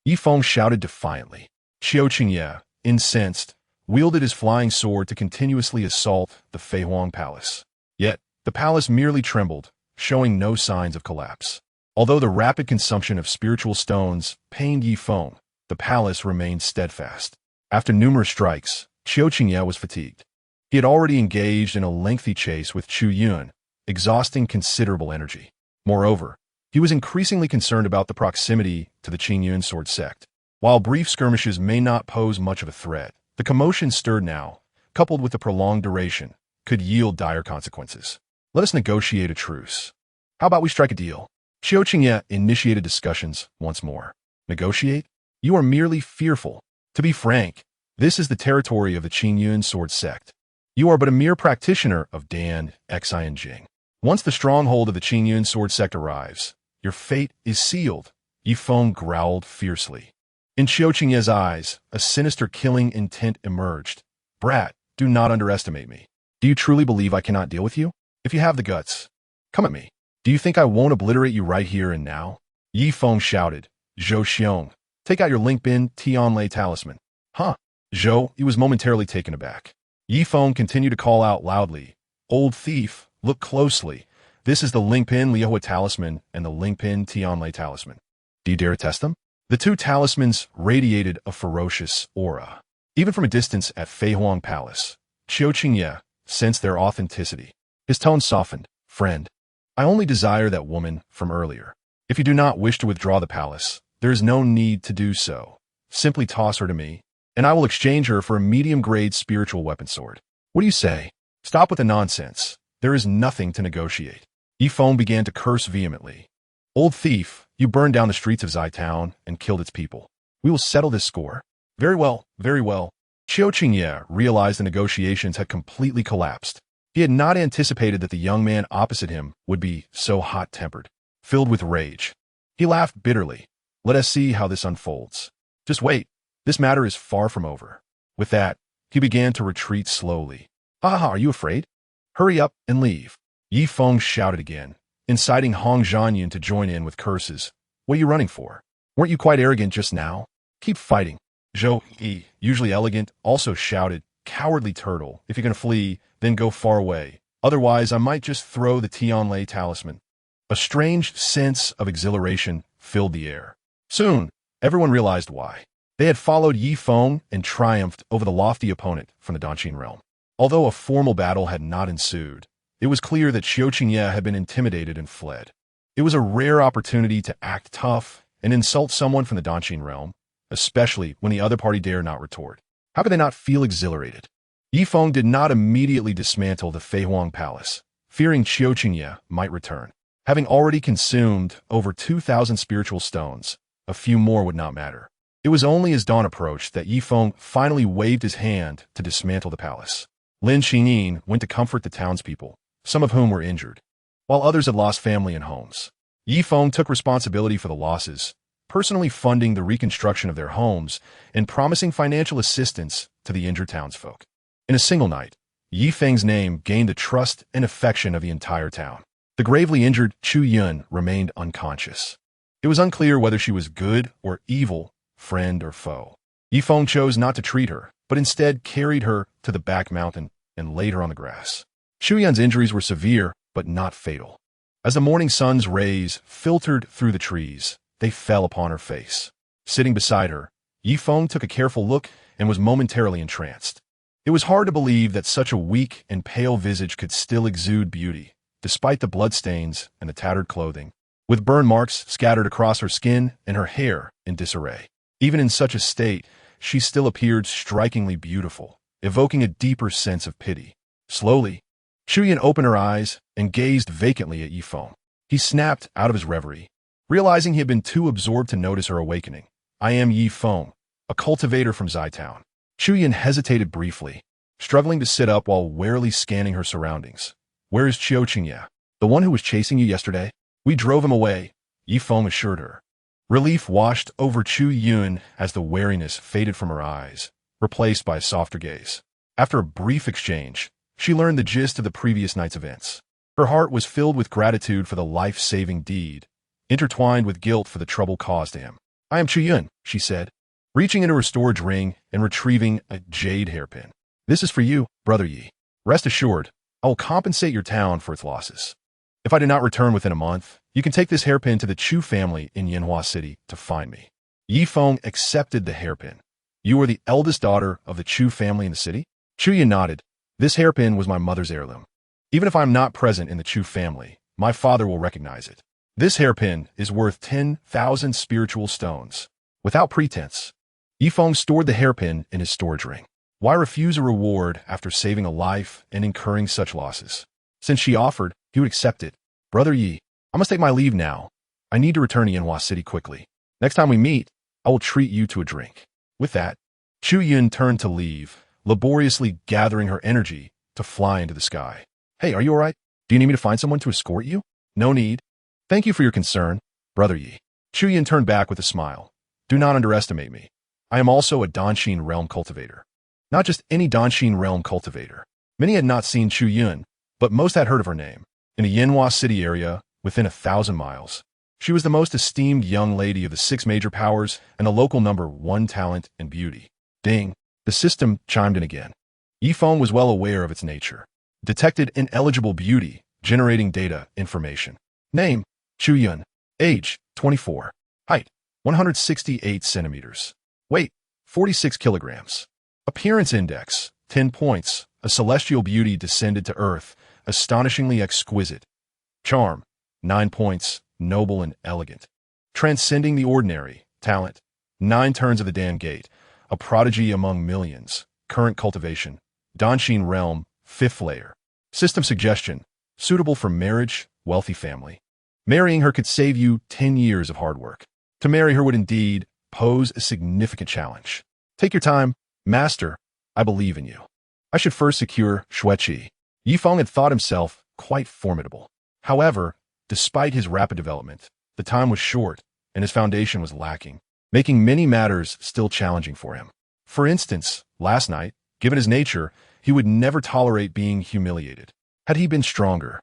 Yi Feng shouted defiantly. Qiu Qingye, incensed, wielded his flying sword to continuously assault the Feihuang Palace. Yet, the palace merely trembled, showing no signs of collapse. Although the rapid consumption of spiritual stones pained Yi Feng, the palace remained steadfast. After numerous strikes, Qiu Qingye was fatigued. He had already engaged in a lengthy chase with Chu Yun, exhausting considerable energy. Moreover, he was increasingly concerned about the proximity to the Qingyun sword sect. While brief skirmishes may not pose much of a threat, the commotion stirred now, coupled with the prolonged duration, could yield dire consequences. Let us negotiate a truce. How about we strike a deal? Qiu Qingye initiated discussions once more. Negotiate? You are merely fearful. To be frank, this is the territory of the Qingyun sword sect. You are but a mere practitioner of Dan, Xi, and Jing. Once the stronghold of the Qingyun sword sect arrives, your fate is sealed. Yi Feng growled fiercely. In Qiu Qingye's eyes, a sinister killing intent emerged. Brat, do not underestimate me. Do you truly believe I cannot deal with you? If you have the guts, come at me. Do you think I won't obliterate you right here and now? Yi Feng shouted. Zhou Xiong, take out your Lingbin Tianlei talisman. Huh? Zhou, he was momentarily taken aback. Yi Feng continued to call out loudly. Old thief, look closely. This is the Lingbin Liuhua talisman and the Lingbin Tianlei talisman. Do you dare test them? The two talismans radiated a ferocious aura. Even from a distance at Feihuang Palace, Qiu Qingye sensed their authenticity. His tone softened. Friend, I only desire that woman from earlier. If you do not wish to withdraw the palace, there is no need to do so. Simply toss her to me, and I will exchange her for a medium-grade spiritual weapon sword. What do you say? Stop with the nonsense. There is nothing to negotiate. Yi Feng began to curse vehemently. Old thief, you burned down the streets of Zitown and killed its people. We will settle this score. Very well, very well. Qiu Qingye realized the negotiations had completely collapsed. He had not anticipated that the young man opposite him would be so hot-tempered, filled with rage. He laughed bitterly. Let us see how this unfolds. Just wait. This matter is far from over. With that, he began to retreat slowly. Ha, are you afraid? Hurry up and leave. Yi Feng shouted again, inciting Hong Zhangyun to join in with curses. What are you running for? Weren't you quite arrogant just now? Keep fighting. Zhou Yi, usually elegant, also shouted, Cowardly turtle, if you're going to flee, then go far away. Otherwise, I might just throw the Tianlei talisman. A strange sense of exhilaration filled the air. Soon, everyone realized why. They had followed Yi Feng and triumphed over the lofty opponent from the Danqing realm. Although a formal battle had not ensued, it was clear that Qiu Qingye had been intimidated and fled. It was a rare opportunity to act tough and insult someone from the Danqing realm, especially when the other party dared not retort. How could they not feel exhilarated? Yi Feng did not immediately dismantle the Feihuang Palace, fearing Qiu Qingye might return. Having already consumed over 2,000 spiritual stones, a few more would not matter. It was only as dawn approached that Yi Feng finally waved his hand to dismantle the palace. Lin Xingyin went to comfort the townspeople, some of whom were injured, while others had lost family and homes. Yi Feng took responsibility for the losses, personally funding the reconstruction of their homes and promising financial assistance to the injured townsfolk. In a single night, Yi Feng's name gained the trust and affection of the entire town. The gravely injured Chu Yun remained unconscious. It was unclear whether she was good or evil, friend or foe. Yi Feng chose not to treat her, but instead carried her to the back mountain and laid her on the grass. Chu Yun's injuries were severe, but not fatal. As the morning sun's rays filtered through the trees, they fell upon her face. Sitting beside her, Yi Feng took a careful look and was momentarily entranced. It was hard to believe that such a weak and pale visage could still exude beauty, despite the bloodstains and the tattered clothing, with burn marks scattered across her skin and her hair in disarray. Even in such a state, she still appeared strikingly beautiful, evoking a deeper sense of pity. Slowly, Chu Yun opened her eyes and gazed vacantly at Yi Feng. He snapped out of his reverie, realizing he had been too absorbed to notice her awakening. I am Yi Feng, a cultivator from Zitown. Chu Yun hesitated briefly. struggling to sit up while warily scanning her surroundings. Where is Qiu Qingya? The one who was chasing you yesterday? We drove him away, Yi Feng assured her. Relief washed over Chu Yun as the wariness faded from her eyes, replaced by a softer gaze. After a brief exchange, she learned the gist of the previous night's events. Her heart was filled with gratitude for the life-saving deed, intertwined with guilt for the trouble caused to him. I am Chu Yun, she said, reaching into her storage ring and retrieving a jade hairpin. This is for you, Brother Yi. Rest assured, I will compensate your town for its losses. If I do not return within a month, you can take this hairpin to the Chu family in Yanhua City to find me. Yi Feng accepted the hairpin. You are the eldest daughter of the Chu family in the city? Chu Yun nodded. This hairpin was my mother's heirloom. Even if I am not present in the Chu family, my father will recognize it. This hairpin is worth 10,000 spiritual stones. Without pretense, Yi Feng stored the hairpin in his storage ring. Why refuse a reward after saving a life and incurring such losses? Since she offered, he would accept it. Brother Yi, I must take my leave now. I need to return to Yanhua City quickly. Next time we meet, I will treat you to a drink. With that, Chu Yun turned to leave, laboriously gathering her energy to fly into the sky. Hey, are you alright? Do you need me to find someone to escort you? No need. Thank you for your concern, Brother Yi. Chu Yun turned back with a smile. Do not underestimate me. I am also a Danshin realm cultivator. Not just any Danshin realm cultivator. Many had not seen Chu Yun, but most had heard of her name. In the Yanhua City area, within 1,000 miles, she was the most esteemed young lady of the 6 major powers and the local #1 talent and beauty. Ding. The system chimed in again. Yi Feng was well aware of its nature. Detected ineligible beauty, generating data information. Name, Chu Yun. Age, 24. Height, 168 centimeters. Weight, 46 kilograms. Appearance index, 10 points. A celestial beauty descended to earth, astonishingly exquisite. Charm, 9 points, noble and elegant. Transcending the ordinary, talent, 9 turns of the Dan Gate, a prodigy among millions. Current cultivation, Danshin realm, 5th layer. System suggestion, suitable for marriage, wealthy family. Marrying her could save you 10 years of hard work. To marry her would indeed pose a significant challenge. Take your time, master. I believe in you. I should first secure Xueqi. Yi Feng had thought himself quite formidable. However, despite his rapid development, the time was short and his foundation was lacking, making many matters still challenging for him. For instance, last night, given his nature, he would never tolerate being humiliated. Had he been stronger,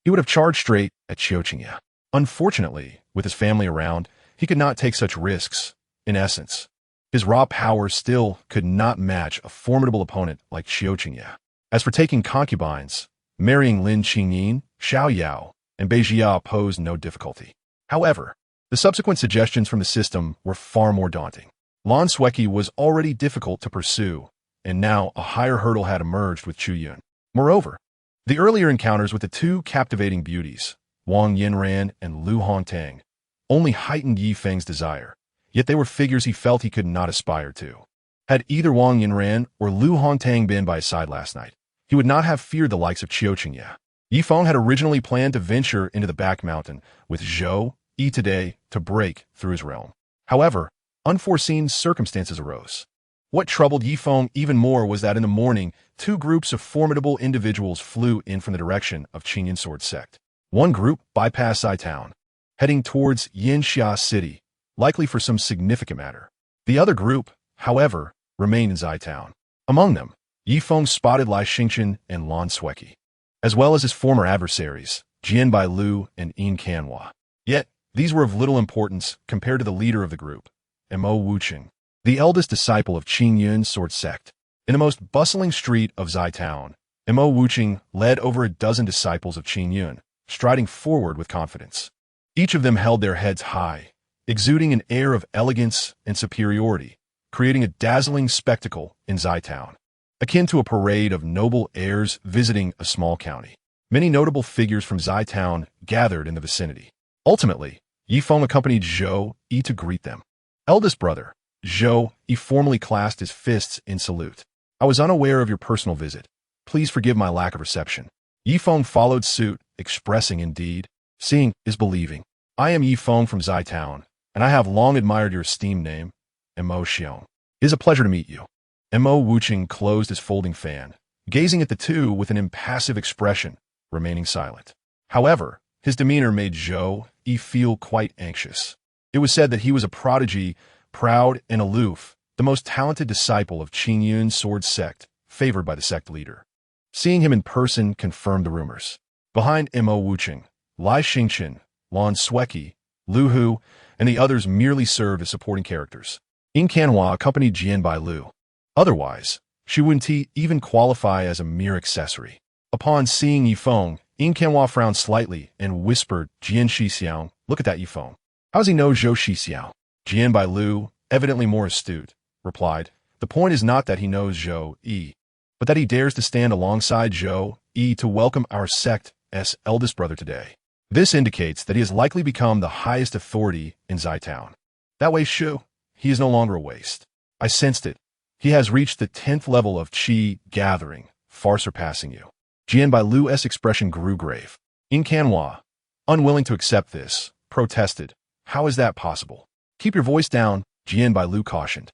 he would have charged straight at Qiu Qingya. Unfortunately, with his family around, he could not take such risks. In essence, his raw power still could not match a formidable opponent like Qiu Qingya. As for taking concubines, marrying Lin Qingyin, Xiao Yao, and Bei Jia posed no difficulty. However, the subsequent suggestions from the system were far more daunting. Lan Sueki was already difficult to pursue, and now a higher hurdle had emerged with Chu Yun. Moreover, the earlier encounters with the 2 captivating beauties, Wang Yinran and Lu Hongtang, only heightened Yi Feng's desire, yet they were figures he felt he could not aspire to. Had either Wang Yinran or Lu Hongtang been by his side last night, he would not have feared the likes of Qiu Qingya. Yi Feng had originally planned to venture into the back mountain with Zhou Yi today to break through his realm. However, unforeseen circumstances arose. What troubled Yi Feng even more was that in the morning, 2 groups of formidable individuals flew in from the direction of Qingyan Sword sect. One group bypassed Zai Town, heading towards Yanxia City, likely for some significant matter. The other group, however, remained in Zai Town. Among them, Yi Feng spotted Lai Xingchen and Lan Sueki, as well as his former adversaries, Jian Bailu and Yin Kanhua. Yet, these were of little importance compared to the leader of the group, Mo Wuqing, the eldest disciple of Qingyun Sword sect. In the most bustling street of Zai Town, Mo Wuqing led over a dozen disciples of Qingyun, striding forward with confidence. Each of them held their heads high, exuding an air of elegance and superiority, creating a dazzling spectacle in Zai Town, akin to a parade of noble heirs visiting a small county. Many notable figures from Zai Town gathered in the vicinity. Ultimately, Yi Feng accompanied Zhou Yi to greet them. Eldest brother, Zhou Yi formally clasped his fists in salute. I was unaware of your personal visit. Please forgive my lack of reception. Yi Feng followed suit, expressing indeed, seeing is believing. I am Yi Feng from Zai Town, and I have long admired your esteemed name, Mo Xiong. It is a pleasure to meet you. Mo Wuqing closed his folding fan, gazing at the two with an impassive expression, remaining silent. However, his demeanor made Zhou Yi feel quite anxious. It was said that he was a prodigy, proud and aloof, the most talented disciple of Qingyun's sword sect, favored by the sect leader. Seeing him in person confirmed the rumors. Behind Mo Wuqing, Lai Xingqian, Lan Sueki, Lu Hu, and the others merely served as supporting characters. Yin Qianhua accompanied Jian Bai Lu. Otherwise, she wouldn't even qualify as a mere accessory. Upon seeing Yi Feng, Yin Qianhua frowned slightly and whispered, Jian Shixiao, look at that Yi Feng. How does he know Zhou Shixiao? Jian Bai Lu, evidently more astute, replied, the point is not that he knows Zhou Yi, but that he dares to stand alongside Zhou Yi to welcome our sect's eldest brother today. This indicates that he has likely become the highest authority in Zitown. That way, Shu, he is no longer a waste. I sensed it. He has reached the 10th level of Qi gathering, far surpassing you. Jian Bai Lu's expression grew grave. Yin Qianhua, unwilling to accept this, protested, how is that possible? Keep your voice down, Jian Bai Lu cautioned.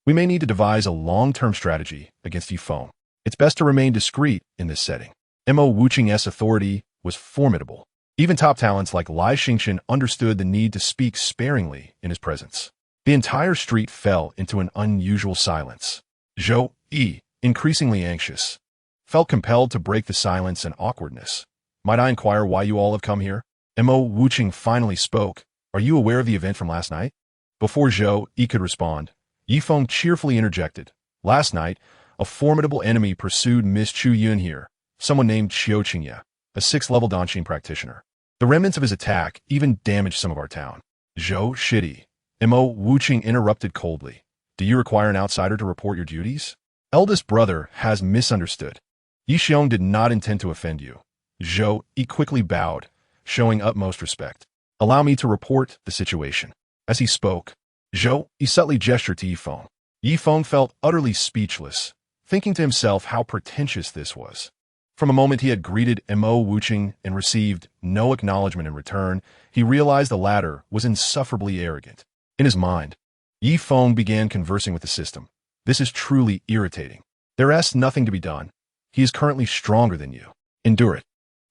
We may need to devise a long-term strategy against Yi Feng. It's best to remain discreet in this setting. Mo Wuqing's authority was formidable. Even top talents like Lai Xingqian understood the need to speak sparingly in his presence. The entire street fell into an unusual silence. Zhou Yi, increasingly anxious, felt compelled to break the silence and awkwardness. Might I inquire why you all have come here? Mo Wuqing finally spoke. Are you aware of the event from last night? Before Zhou Yi could respond, Yi Feng cheerfully interjected. Last night, a formidable enemy pursued Miss Chu Yun here, someone named Qiu Qingye, a 6th-level Danqing practitioner. The remnants of his attack even damaged some of our town. Zhou Shidi. Mo Wuqing interrupted coldly. Do you require an outsider to report your duties? Eldest brother has misunderstood. Yi Xiong did not intend to offend you. Zhou Yi quickly bowed, showing utmost respect. Allow me to report the situation. As he spoke, Zhou Yi subtly gestured to Yi Feng. Yi Feng felt utterly speechless, thinking to himself how pretentious this was. From a moment he had greeted Mo Wuqing and received no acknowledgement in return, he realized the latter was insufferably arrogant. In his mind, Yi Feng began conversing with the system. This is truly irritating. There is nothing to be done. He is currently stronger than you. Endure it.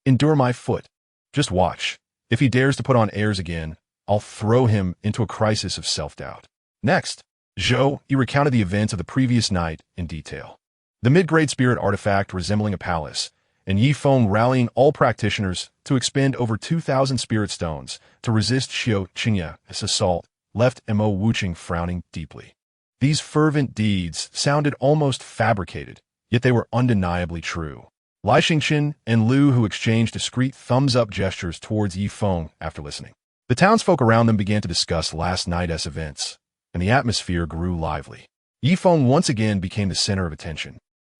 Endure my foot. Just watch. If he dares to put on airs again, I'll throw him into a crisis of self-doubt. Next, Zhou Yi recounted the events of the previous night in detail. The mid-grade spirit artifact resembling a palace, and Yi Feng rallying all practitioners to expend over 2,000 spirit stones to resist Qiu Qingye's assault, left Mo Wuqing frowning deeply. These fervent deeds sounded almost fabricated, yet they were undeniably true. Lai Xingqian and Lu Hu exchanged discreet thumbs-up gestures towards Yi Feng after listening. The townsfolk around them began to discuss last night's events, and the atmosphere grew lively. Yi Feng once again became the center of attention,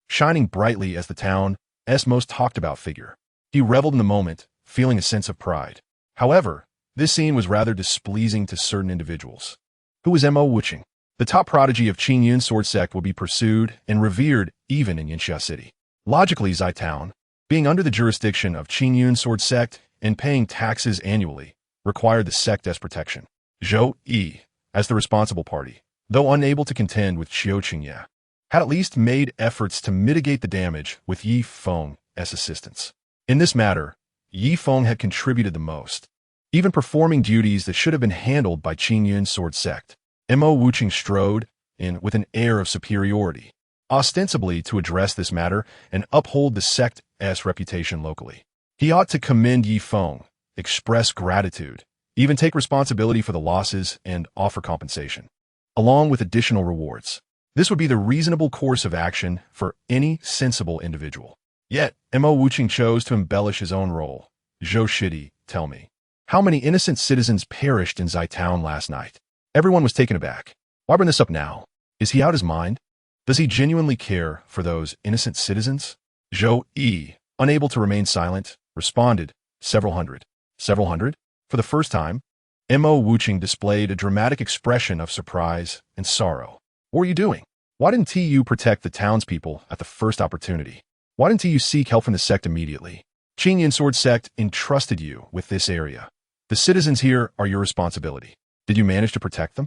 shining brightly as the town's most talked-about figure. He reveled in the moment, feeling a sense of pride. However, this scene was rather displeasing to certain individuals. Who was Mo Wuqing? The top prodigy of Qingyun's sword sect will be pursued and revered even in Yanxia City. Logically, Zitown, being under the jurisdiction of Qingyun's sword sect and paying taxes annually, required the sect's protection. Zhou Yi, as the responsible party, though unable to contend with Qiu Qingye, had at least made efforts to mitigate the damage with Yi Feng's assistance. In this matter, Yi Feng had contributed the most, even performing duties that should have been handled by Qingyun's sword sect. Mo Wuqing strode in with an air of superiority, ostensibly to address this matter and uphold the sect's reputation locally. He ought to commend Yi Feng, express gratitude, even take responsibility for the losses and offer compensation, along with additional rewards. This would be the reasonable course of action for any sensible individual. Yet, Mo Wuqing chose to embellish his own role. Zhou Shidi, tell me, how many innocent citizens perished in Zitown last night? Everyone was taken aback. Why bring this up now? Is he out his mind? Does he genuinely care for those innocent citizens? Zhou Yi, unable to remain silent, responded, several hundred. Several hundred? For the first time, Mo Wuqing displayed a dramatic expression of surprise and sorrow. What were you doing? Why didn't you protect the townspeople at the first opportunity? Why didn't you seek help from the sect immediately? Qingyun Sword Sect entrusted you with this area. The citizens here are your responsibility. Did you manage to protect them?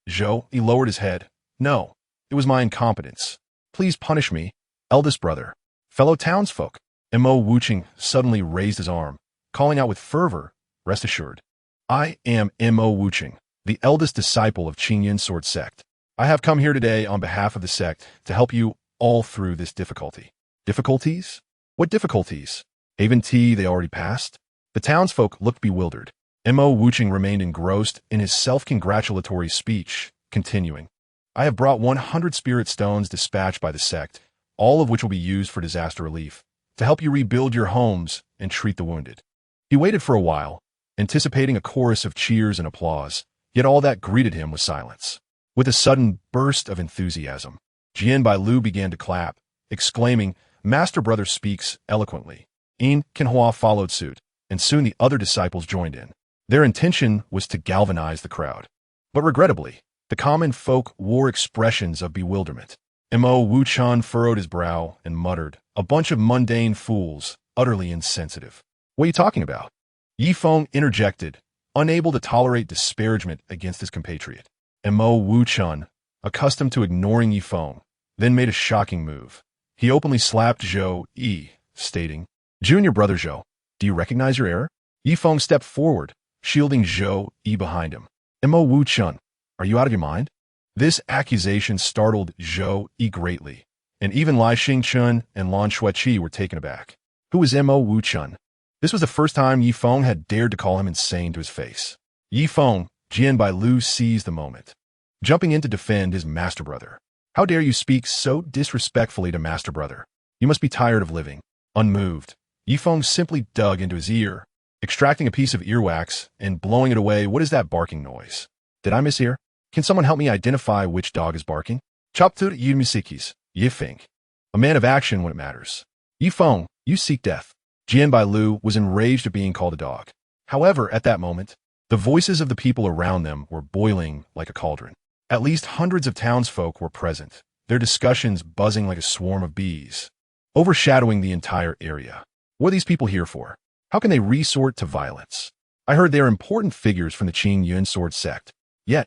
Zhou Yi lowered his head. No, it was my incompetence. Please punish me, eldest brother. Fellow townsfolk, Mo Wuching suddenly raised his arm, calling out with fervor, "Rest assured. I am Mo Wuching, the eldest disciple of Qingyan Sword Sect. I have come here today on behalf of the sect to help you all through this difficulty." Difficulties? What difficulties? Haven tea they already passed? The townsfolk looked bewildered. Mo Wuching remained engrossed in his self-congratulatory speech, continuing, "I have brought 100 spirit stones dispatched by the sect, all of which will be used for disaster relief, to help you rebuild your homes and treat the wounded." He waited for a while, anticipating a chorus of cheers and applause, yet all that greeted him was silence. With a sudden burst of enthusiasm, Jian Bailu began to clap, exclaiming, "Master Brother speaks eloquently." Yin Qinhua followed suit, and soon the other disciples joined in. Their intention was to galvanize the crowd. But regrettably, the common folk wore expressions of bewilderment. Mo Wuchun furrowed his brow and muttered, "A bunch of mundane fools, utterly insensitive." "What are you talking about?" Yi Feng interjected, unable to tolerate disparagement against his compatriot. Mo Wuchun, accustomed to ignoring Yi Feng, then made a shocking move. He openly slapped Zhou Yi, stating, "Junior brother Zhou, do you recognize your error?" Yi Feng stepped forward, shielding Zhou Yi behind him. "Mo Wuchun, are you out of your mind?" This accusation startled Zhou Yi greatly, and even Lai Xingchun and Lan Shuiqi were taken aback. Who was Mo Wuchun? This was the first time Yi Feng had dared to call him insane to his face. Yi Feng, Jian Bailu seized the moment, jumping in to defend his master brother. "How dare you speak so disrespectfully to master brother? You must be tired of living." Unmoved, Yi Feng simply dug into his ear, extracting a piece of earwax and blowing it away. "What is that barking noise? Did I mishear? Can someone help me identify which dog is barking?" Chaptur Yimisikis, Yi Feng. A man of action when it matters. "Yi Feng, you seek death." Jian Bailu was enraged at being called a dog. However, at that moment, the voices of the people around them were boiling like a cauldron. At least hundreds of townsfolk were present, their discussions buzzing like a swarm of bees, overshadowing the entire area. What are these people here for? How can they resort to violence? I heard they are important figures from the Qingyan Sword Sect. Yet,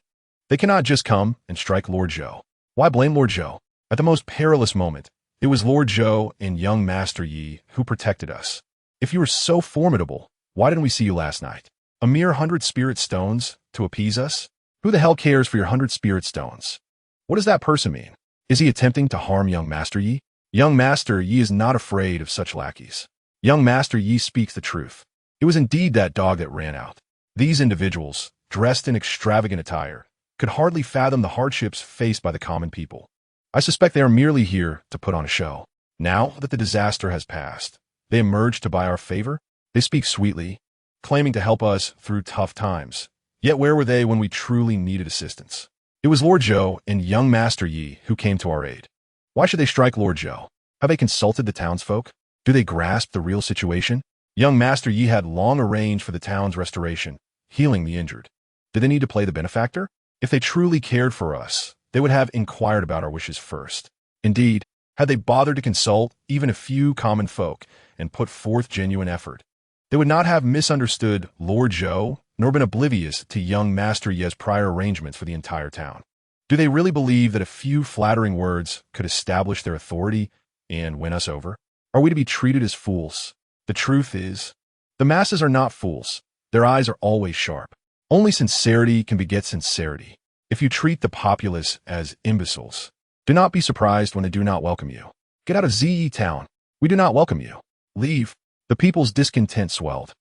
they cannot just come and strike Lord Zhou. Why blame Lord Zhou? At the most perilous moment, it was Lord Zhou and young Master Yi who protected us. If you were so formidable, why didn't we see you last night? A mere 100 spirit stones to appease us? Who the hell cares for your 100 spirit stones? What does that person mean? Is he attempting to harm young Master Yi? Young Master Yi is not afraid of such lackeys. Young Master Yi speaks the truth. It was indeed that dog that ran out. These individuals, dressed in extravagant attire, could hardly fathom the hardships faced by the common people. I suspect they are merely here to put on a show. Now that the disaster has passed, they emerge to buy our favor. They speak sweetly, claiming to help us through tough times. Yet where were they when we truly needed assistance? It was Lord Zhou and young Master Yi who came to our aid. Why should they strike Lord Zhou? Have they consulted the townsfolk? Do they grasp the real situation? Young Master Yi had long arranged for the town's restoration, healing the injured. Did they need to play the benefactor? If they truly cared for us, they would have inquired about our wishes first. Indeed, had they bothered to consult even a few common folk and put forth genuine effort, they would not have misunderstood Lord Zhou nor been oblivious to young Master Yi's prior arrangements for the entire town. Do they really believe that a few flattering words could establish their authority and win us over? Are we to be treated as fools? The truth is, the masses are not fools. Their eyes are always sharp. Only sincerity can beget sincerity. If you treat the populace as imbeciles, do not be surprised when they do not welcome you. Get out of Zi town. We do not welcome you. Leave. The people's discontent swelled.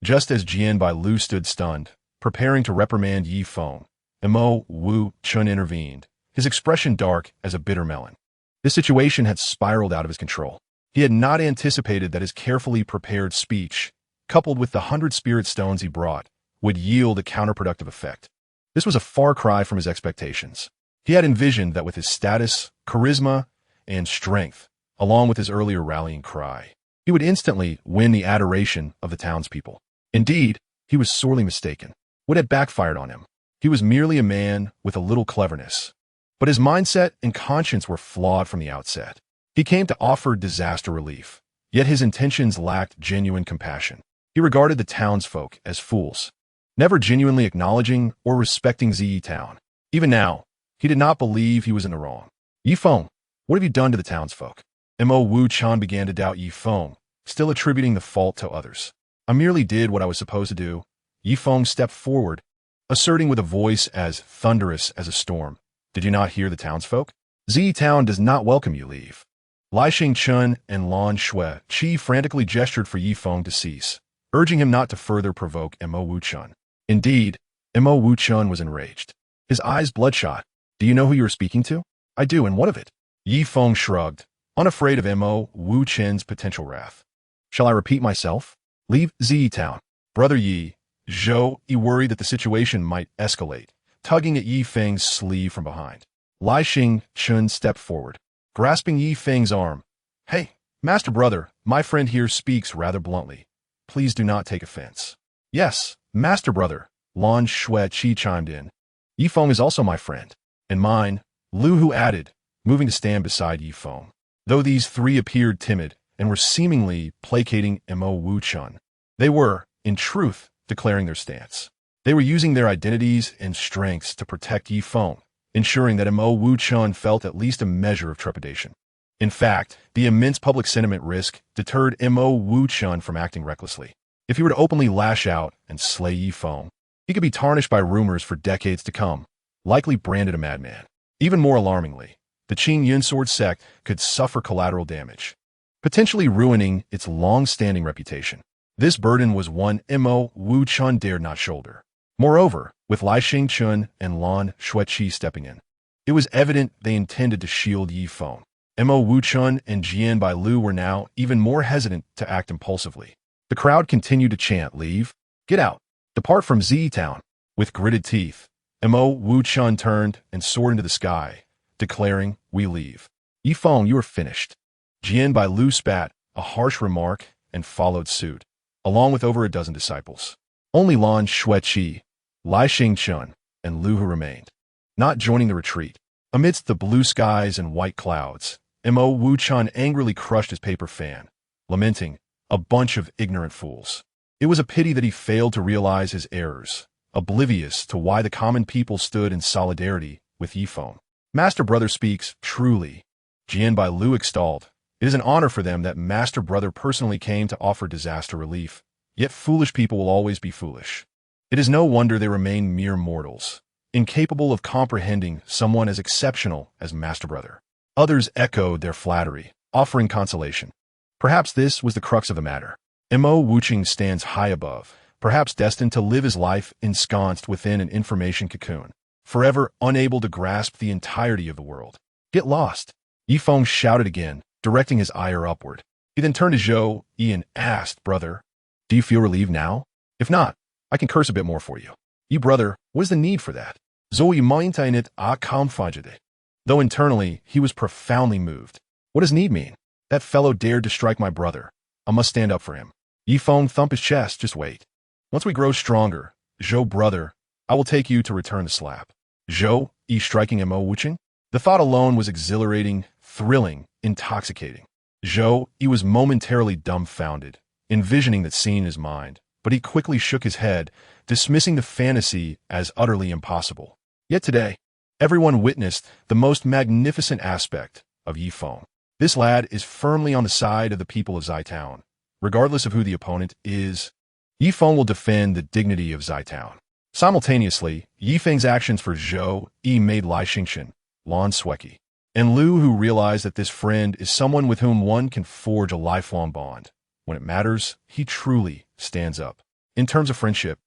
Just as Jian Bailu stood stunned, preparing to reprimand Yi Feng, Mo Wuchun intervened, his expression dark as a bitter melon. This situation had spiraled out of his control. He had not anticipated that his carefully prepared speech, coupled with the 100 spirit stones he brought, would yield a counterproductive effect. This was a far cry from his expectations. He had envisioned that with his status, charisma, and strength, along with his earlier rallying cry, he would instantly win the adoration of the townspeople. Indeed, he was sorely mistaken. What had backfired on him? He was merely a man with a little cleverness. But his mindset and conscience were flawed from the outset. He came to offer disaster relief, yet his intentions lacked genuine compassion. He regarded the townsfolk as fools, never genuinely acknowledging or respecting Zi Town. Even now, he did not believe he was in the wrong. Yi Feng, what have you done to the townsfolk? Mo Wu Chan began to doubt Yi Feng, still attributing the fault to others. I merely did what I was supposed to do. Yi Feng stepped forward, asserting with a voice as thunderous as a storm. Did you not hear the townsfolk? Zi Town does not welcome you, leave. Lai Xingchun and Lan Shui Qi frantically gestured for Yi Feng to cease, urging him not to further provoke Mo Wu Chun. Indeed, Mo Wu Chun was enraged, his eyes bloodshot. Do you know who you are speaking to? I do, and what of it? Yi Feng shrugged, unafraid of Mo Wu Chen's potential wrath. Shall I repeat myself? Leave Zi Town. Brother Yi, Zhou Yi worried that the situation might escalate, tugging at Yi Feng's sleeve from behind. Lai Xingchun stepped forward, grasping Yi Feng's arm. Hey, Master Brother, my friend here speaks rather bluntly. Please do not take offense. Yes, Master Brother, Lan Shui Qi chimed in. Yi Feng is also my friend. And mine, Lu Hu added, moving to stand beside Yi Feng. Though these three appeared timid and were seemingly placating Mo Wu Chun, they were, in truth, declaring their stance. They were using their identities and strengths to protect Yi Feng, ensuring that Mo Wu Chun felt at least a measure of trepidation. In fact, the immense public sentiment risk deterred Mo Wu Chun from acting recklessly. If he were to openly lash out and slay Yi Feng, he could be tarnished by rumors for decades to come, likely branded a madman. Even more alarmingly, the Qing Yun Sword sect could suffer collateral damage, potentially ruining its long-standing reputation. This burden was one Mo Wu Chun dared not shoulder. Moreover, with Lai Xingchun and Lan Shui Qi stepping in, it was evident they intended to shield Yi Feng. Mo Wu Chun and Jian Bailu were now even more hesitant to act impulsively. The crowd continued to chant, "Leave! Get out! Depart from Zi Town!" With gritted teeth, Mo Wu Chun turned and soared into the sky, declaring, "We leave. Yi Feng, you are finished." Jian Bailu spat a harsh remark and followed suit, along with over a dozen disciples. Only Lan Shui Qi, Lai Xingchun, and Lu Hu remained, not joining the retreat. Amidst the blue skies and white clouds, Mo Wu Chun angrily crushed his paper fan, lamenting, "A bunch of ignorant fools." It was a pity that he failed to realize his errors, oblivious to why the common people stood in solidarity with Yi Feng. Master Brother speaks truly. Jian Bailu extolled. It is an honor for them that Master Brother personally came to offer disaster relief. Yet foolish people will always be foolish. It is no wonder they remain mere mortals, incapable of comprehending someone as exceptional as Master Brother. Others echoed their flattery, offering consolation. Perhaps this was the crux of the matter. Mo Wuching stands high above, perhaps destined to live his life ensconced within an information cocoon, forever unable to grasp the entirety of the world. Get lost. Yi Feng shouted again, directing his ire upward. He then turned to Zhou Yi and asked, "Brother, do you feel relieved now? If not, I can curse a bit more for you." "Yi brother, what is the need for that?" Zhou Yi maintained a calm fajade. Though internally, he was profoundly moved. What does need mean? That fellow dared to strike my brother. I must stand up for him. Yi Feng thumped his chest. Just wait. Once we grow stronger, Zhou brother, I will take you to return the slap. Zhou Yi striking Mo Wuching? The thought alone was exhilarating, thrilling, intoxicating. Zhou Yi was momentarily dumbfounded, envisioning that scene in his mind, but he quickly shook his head, dismissing the fantasy as utterly impossible. Yet today, everyone witnessed the most magnificent aspect of Yi Feng. This lad is firmly on the side of the people of Zi Town, regardless of who the opponent is. Yi Feng will defend the dignity of Zi Town. Simultaneously, Yi Feng's actions for Zhou Yi made Lai Xingchen, Lan Shui, and Lu Hu realize that this friend is someone with whom one can forge a lifelong bond. When it matters, he truly stands up. In terms of friendship,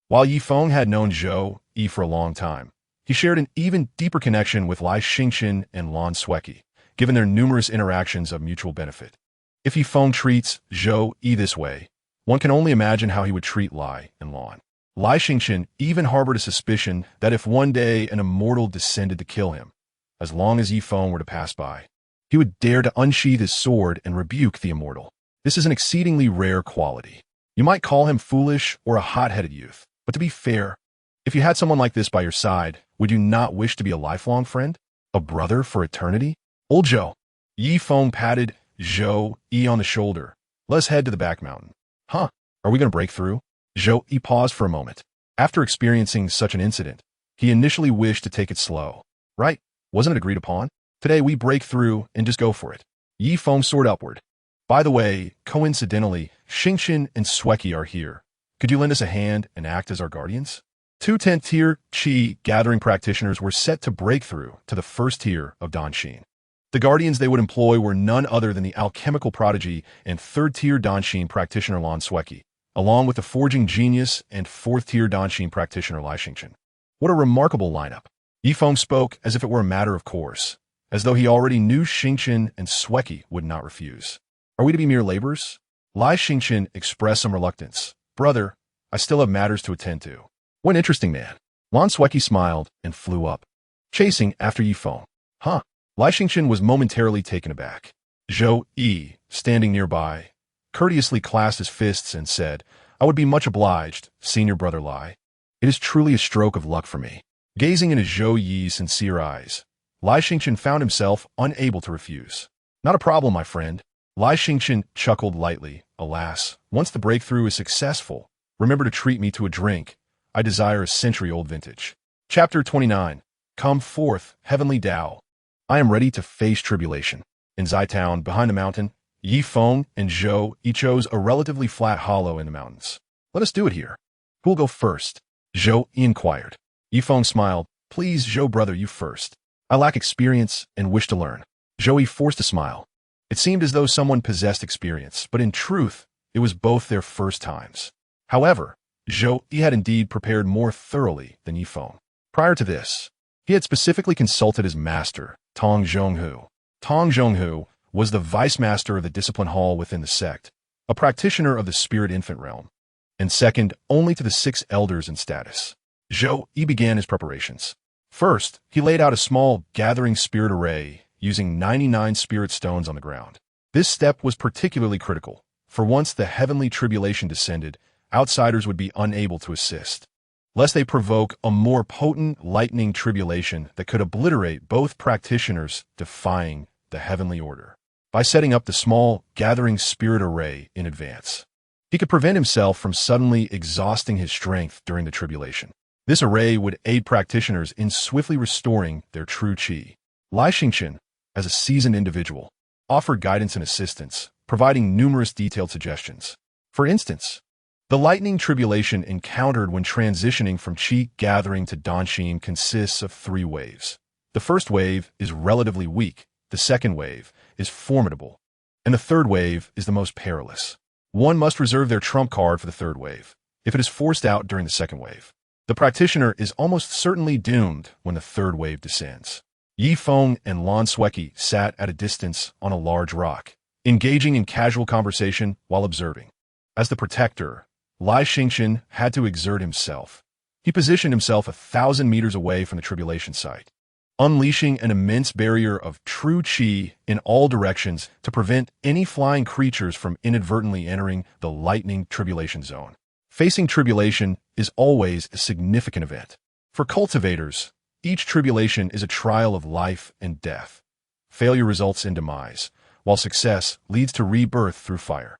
while Yi Feng had known Zhou Yi for a long time, he shared an even deeper connection with Lai Xingchen and Lan Shui, given their numerous interactions of mutual benefit. If Yi Feng treats Zhou Yi this way, one can only imagine how he would treat Lai and Lan. Lai Xingchen even harbored a suspicion that if one day an immortal descended to kill him, as long as Yi Feng were to pass by, he would dare to unsheath his sword and rebuke the immortal. This is an exceedingly rare quality. You might call him foolish or a hot-headed youth, but to be fair, if you had someone like this by your side, would you not wish to be a lifelong friend? A brother for eternity? Old Zhou. Yi Feng patted Zhou Yi on the shoulder. Let's head to the back mountain. Huh? Are we going to break through? Zhou Yi paused for a moment. After experiencing such an incident, he initially wished to take it slow. Right? Wasn't it agreed upon? Today we break through and just go for it. Yi Feng soared upward. By the way, coincidentally, Xingqian and Sweki are here. Could you lend us a hand and act as our guardians? Two 10th-tier Qi gathering practitioners were set to break through to the first tier of Danshin. The guardians they would employ were none other than the alchemical prodigy and third-tier Danshin practitioner Lan Sweki, along with the forging genius and fourth-tier Danshin practitioner Lai Xingqian. What a remarkable lineup. Yi Feng spoke as if it were a matter of course, as though he already knew Xingqian and Sweki would not refuse. Are we to be mere laborers? Lai Xingqian expressed some reluctance. Brother, I still have matters to attend to. What an interesting man. Lan Sweki smiled and flew up, chasing after Yi Feng. Huh. Lai Xingqian was momentarily taken aback. Zhou Yi, standing nearby, courteously clasped his fists and said, I would be much obliged, senior brother Lai. It is truly a stroke of luck for me. Gazing into Zhou Yi's sincere eyes, Lai Xingqian found himself unable to refuse. Not a problem, my friend. Lai Xingqian chuckled lightly. Alas, once the breakthrough is successful, remember to treat me to a drink. I desire a century-old vintage. Chapter 29. Come forth, heavenly Tao. I am ready to face tribulation. In Zitown, behind the mountain, Yi Feng and Zhou Yi chose a relatively flat hollow in the mountains. Let us do it here. Who'll go first? Zhou Yi inquired. Yi Feng smiled. Please, Zhou brother, you first. I lack experience and wish to learn. Zhou Yi forced a smile. It seemed as though someone possessed experience, but in truth, it was both their first times. However, Zhou Yi had indeed prepared more thoroughly than Yi Feng. Prior to this, he had specifically consulted his master, Tong Zhonghu. Tong Zhonghu was the vice master of the discipline hall within the sect, a practitioner of the spirit infant realm, and second only to the 6 elders in status. Zhou Yi began his preparations. First, he laid out a small gathering spirit array using 99 spirit stones on the ground. This step was particularly critical, for once the heavenly tribulation descended, outsiders would be unable to assist, lest they provoke a more potent lightning tribulation that could obliterate both practitioners, defying the heavenly order. By setting up the small gathering spirit array in advance, he could prevent himself from suddenly exhausting his strength during the tribulation. This array would aid practitioners in swiftly restoring their true qi. Lai Xingqian, as a seasoned individual, offered guidance and assistance, providing numerous detailed suggestions. For instance, the lightning tribulation encountered when transitioning from qi gathering to Danshin consists of 3 waves. The first wave is relatively weak, the second wave is formidable, and the third wave is the most perilous. One must reserve their trump card for the third wave. If it is forced out during the second wave, the practitioner is almost certainly doomed when the third wave descends. Yi Feng and Lan Sweki sat at a distance on a large rock, engaging in casual conversation while observing. As the protector, Lai Xingqian had to exert himself. He positioned himself 1,000 meters away from the tribulation site, unleashing an immense barrier of true qi in all directions to prevent any flying creatures from inadvertently entering the lightning tribulation zone. Facing tribulation is always a significant event. For cultivators, each tribulation is a trial of life and death. Failure results in demise, while success leads to rebirth through fire.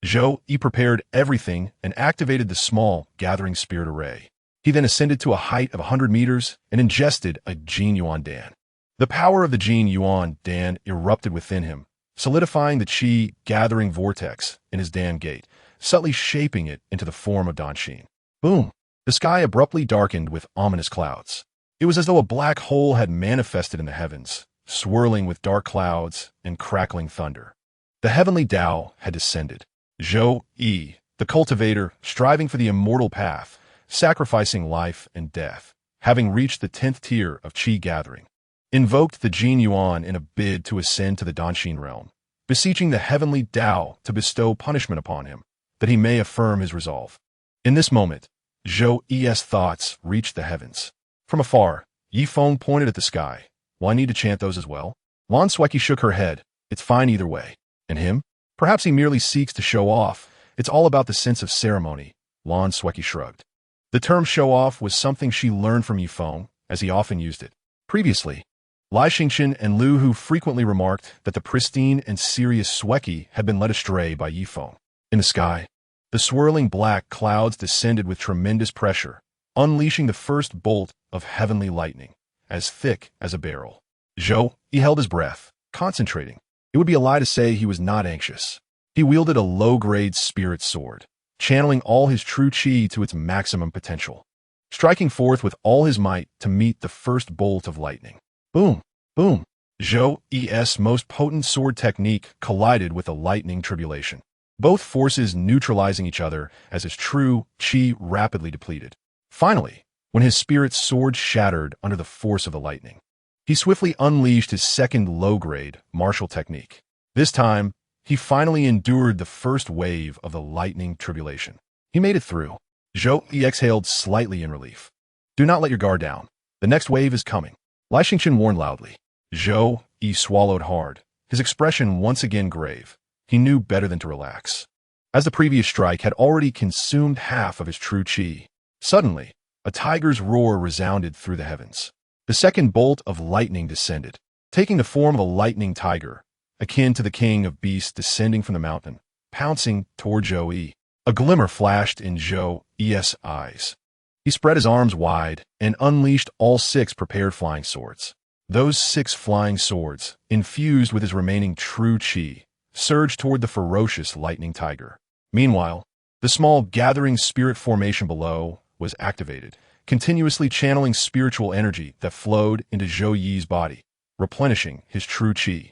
Zhou Yi prepared everything and activated the small gathering spirit array. He then ascended to a height of 100 meters and ingested a Jin Yuan Dan. The power of the Jin Yuan Dan erupted within him, solidifying the qi gathering vortex in his Dan gate, subtly shaping it into the form of Danshin. Boom! The sky abruptly darkened with ominous clouds. It was as though a black hole had manifested in the heavens, swirling with dark clouds and crackling thunder. The heavenly Tao had descended. Zhou Yi, the cultivator, striving for the immortal path, sacrificing life and death, having reached the 10th tier of qi gathering, invoked the Jin Yuan in a bid to ascend to the Danshin realm, beseeching the heavenly Tao to bestow punishment upon him, that he may affirm his resolve. In this moment, Zhou Yi's thoughts reached the heavens. From afar, Yi Feng pointed at the sky. Will I need to chant those as well? Lan Sweki shook her head. It's fine either way. And him? Perhaps he merely seeks to show off. It's all about the sense of ceremony. Lan Sweki shrugged. The term show off was something she learned from Yi Feng, as he often used it. Previously, Lai Xingqian and Lu Hu frequently remarked that the pristine and serious Sweki had been led astray by Yi Feng. In the sky, the swirling black clouds descended with tremendous pressure, unleashing the first bolt of heavenly lightning, as thick as a barrel. Zhou Yi held his breath, concentrating. It would be a lie to say he was not anxious. He wielded a low-grade spirit sword, channeling all his true chi to its maximum potential, striking forth with all his might to meet the first bolt of lightning. Boom! Boom! Zhou Yi's most potent sword technique collided with a lightning tribulation, both forces neutralizing each other as his true chi rapidly depleted. Finally, when his spirit sword shattered under the force of the lightning, he swiftly unleashed his second low-grade martial technique. This time, he finally endured the first wave of the lightning tribulation. He made it through. Zhou Yi exhaled slightly in relief. Do not let your guard down. The next wave is coming. Lai Xingqian warned loudly. Zhou Yi swallowed hard, his expression once again grave. He knew better than to relax, as the previous strike had already consumed half of his true chi. Suddenly, a tiger's roar resounded through the heavens. The second bolt of lightning descended, taking the form of a lightning tiger, akin to the king of beasts descending from the mountain, pouncing toward Zhou Yi. A glimmer flashed in Zhou Yi's eyes. He spread his arms wide and unleashed all 6 prepared flying swords. Those 6 flying swords, infused with his remaining true chi, surged toward the ferocious lightning tiger. Meanwhile, the small gathering spirit formation below was activated, continuously channeling spiritual energy that flowed into Zhou Yi's body, replenishing his true chi.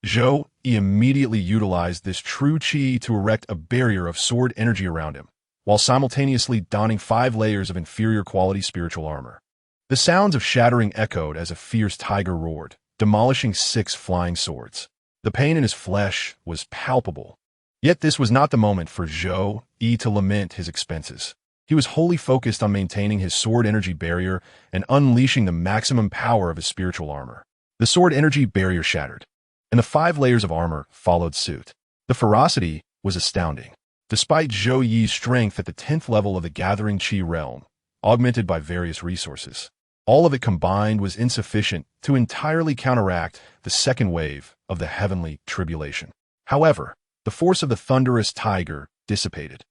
Zhou Yi immediately utilized this true chi to erect a barrier of sword energy around him, while simultaneously donning 5 layers of inferior quality spiritual armor. The sounds of shattering echoed as a fierce tiger roared, demolishing 6 flying swords. The pain in his flesh was palpable. Yet this was not the moment for Zhou Yi to lament his expenses. He was wholly focused on maintaining his sword energy barrier and unleashing the maximum power of his spiritual armor. The sword energy barrier shattered, and the 5 layers of armor followed suit. The ferocity was astounding. Despite Zhou Yi's strength at the 10th level of the Gathering Chi realm, augmented by various resources, all of it combined was insufficient to entirely counteract the second wave of the heavenly tribulation. However, the force of the thunderous tiger dissipated,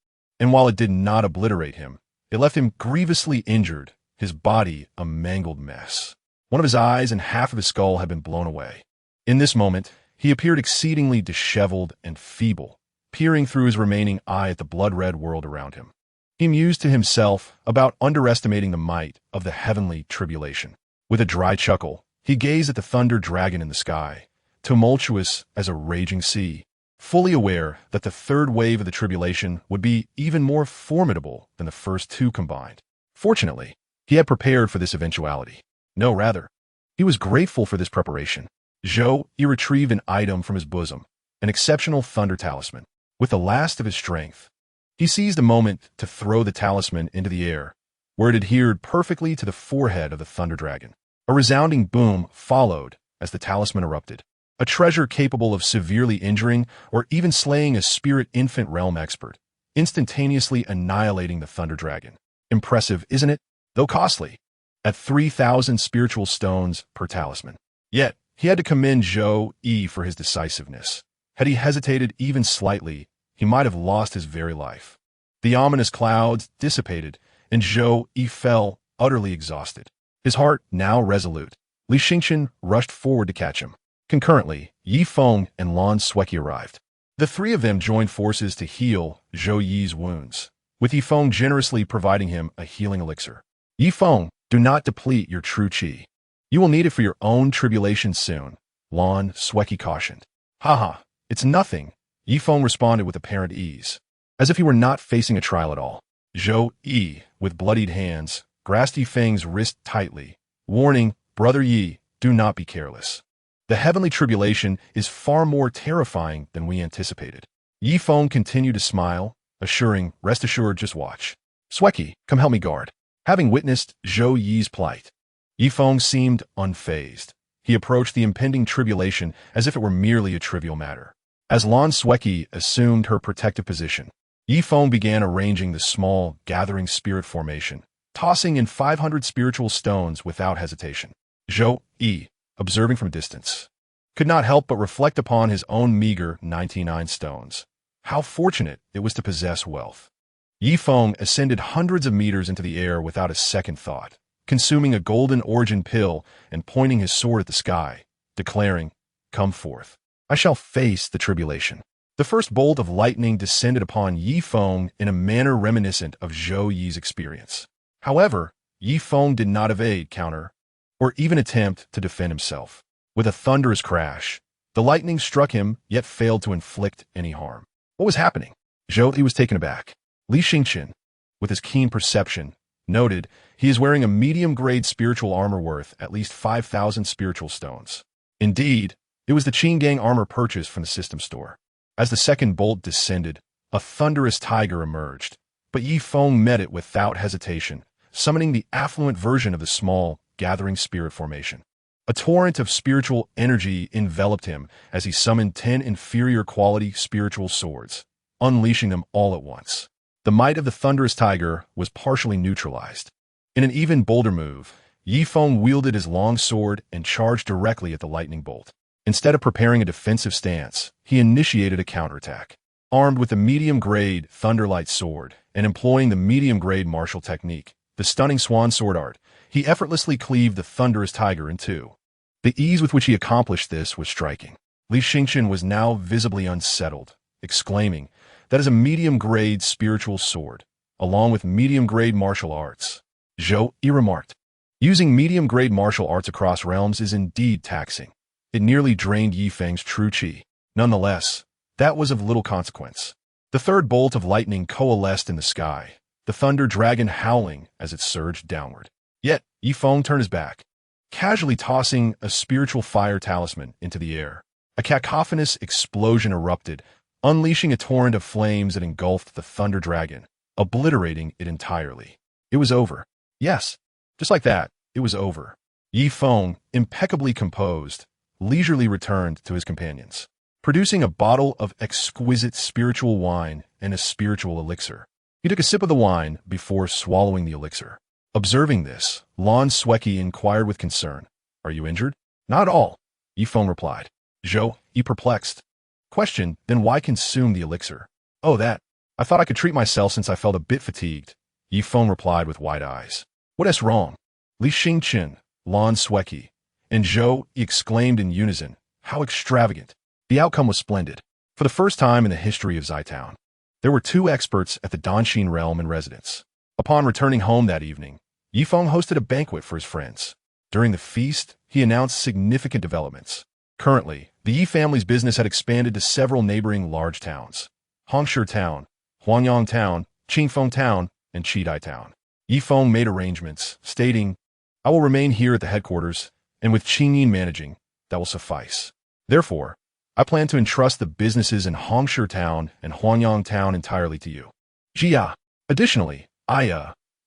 and while it did not obliterate him, it left him grievously injured, his body a mangled mess. One of his eyes and half of his skull had been blown away. In this moment, he appeared exceedingly disheveled and feeble, peering through his remaining eye at the blood-red world around him. He mused to himself about underestimating the might of the heavenly tribulation. With a dry chuckle, he gazed at the thunder dragon in the sky, tumultuous as a raging sea, fully aware that the third wave of the tribulation would be even more formidable than the first 2 combined. Fortunately, he had prepared for this eventuality. No, rather, he was grateful for this preparation. Zhou Yi retrieved an item from his bosom, an exceptional thunder talisman. With the last of his strength, he seized a moment to throw the talisman into the air, where it adhered perfectly to the forehead of the thunder dragon. A resounding boom followed as the talisman erupted, a treasure capable of severely injuring or even slaying a spirit infant realm expert, instantaneously annihilating the thunder dragon. Impressive, isn't it? Though costly, at 3,000 spiritual stones per talisman. Yet, he had to commend Zhou Yi for his decisiveness. Had he hesitated even slightly, he might have lost his very life. The ominous clouds dissipated, and Zhou Yi fell, utterly exhausted. His heart now resolute, Li Xingqian rushed forward to catch him. Concurrently, Yi Feng and Lan Sueki arrived. The 3 of them joined forces to heal Zhou Yi's wounds, with Yi Feng generously providing him a healing elixir. Yi Feng, do not deplete your true chi. You will need it for your own tribulation soon, Lan Sueki cautioned. Haha, it's nothing, Yi Feng responded with apparent ease, as if he were not facing a trial at all. Zhou Yi, with bloodied hands, grasped Yi Feng's wrist tightly, warning, Brother Yi, do not be careless. The heavenly tribulation is far more terrifying than we anticipated. Yi Feng continued to smile, assuring, rest assured, just watch. Sueki, come help me guard. Having witnessed Zhou Yi's plight, Yi Feng seemed unfazed. He approached the impending tribulation as if it were merely a trivial matter. As Lan Sueki assumed her protective position, Yi Feng began arranging the small, gathering spirit formation, tossing in 500 spiritual stones without hesitation. Zhou Yi, observing from a distance, could not help but reflect upon his own meager 99 stones. How fortunate it was to possess wealth. Yi Feng ascended hundreds of meters into the air without a second thought, consuming a golden origin pill and pointing his sword at the sky, declaring, come forth. I shall face the tribulation. The first bolt of lightning descended upon Yi Feng in a manner reminiscent of Zhou Yi's experience. However, Yi Feng did not evade, counter, or even attempt to defend himself. With a thunderous crash, the lightning struck him, yet failed to inflict any harm. What was happening? Zhou Yi was taken aback. Li Xingqian, with his keen perception, noted he is wearing a medium-grade spiritual armor worth at least 5,000 spiritual stones. Indeed, it was the Qinggang armor purchased from the system store. As the second bolt descended, a thunderous tiger emerged, but Yi Feng met it without hesitation, summoning the affluent version of the small, gathering spirit formation. A torrent of spiritual energy enveloped him as he summoned 10 inferior-quality spiritual swords, unleashing them all at once. The might of the thunderous tiger was partially neutralized. In an even bolder move, Yi Feng wielded his long sword and charged directly at the lightning bolt. Instead of preparing a defensive stance, he initiated a counterattack. Armed with the medium-grade Thunderlight sword and employing the medium-grade martial technique, the stunning swan sword art, he effortlessly cleaved the thunderous tiger in two. The ease with which he accomplished this was striking. Li Xingqian was now visibly unsettled, exclaiming, "That is a medium-grade spiritual sword, along with medium-grade martial arts." Zhou Yi remarked, "Using medium-grade martial arts across realms is indeed taxing." It nearly drained Yi Feng's true qi. Nonetheless, that was of little consequence. The third bolt of lightning coalesced in the sky, the thunder dragon howling as it surged downward. Yet, Yi Feng turned his back, casually tossing a spiritual fire talisman into the air. A cacophonous explosion erupted, unleashing a torrent of flames that engulfed the thunder dragon, obliterating it entirely. It was over. Yes, just like that, it was over. Yi Feng, impeccably composed, leisurely returned to his companions, producing a bottle of exquisite spiritual wine and a spiritual elixir. He took a sip of the wine before swallowing the elixir. Observing this, Lan Sweki inquired with concern, "Are you injured?" "Not at all," Yi Feng replied. Zhou Yi perplexed. Question, "Then why consume the elixir?" "Oh, that. I thought I could treat myself since I felt a bit fatigued," Yi Feng replied with wide eyes. "What is wrong?" Li Xingqian, Lan Sweki, and Zhou Yi exclaimed in unison, "How extravagant!" The outcome was splendid. For the first time in the history of Zitown, there were 2 experts at the Danshin realm in residence. Upon returning home that evening, Yi Feng hosted a banquet for his friends. During the feast, he announced significant developments. Currently, the Yi family's business had expanded to several neighboring large towns: Hongshi Town, Huangyang Town, Qingfeng Town, and Chidai Town. Yi Feng made arrangements, stating, "I will remain here at the headquarters, and with Qingyin managing, that will suffice. Therefore, I plan to entrust the businesses in Hongshi Town and Huangyang Town entirely to you." Jia. Additionally,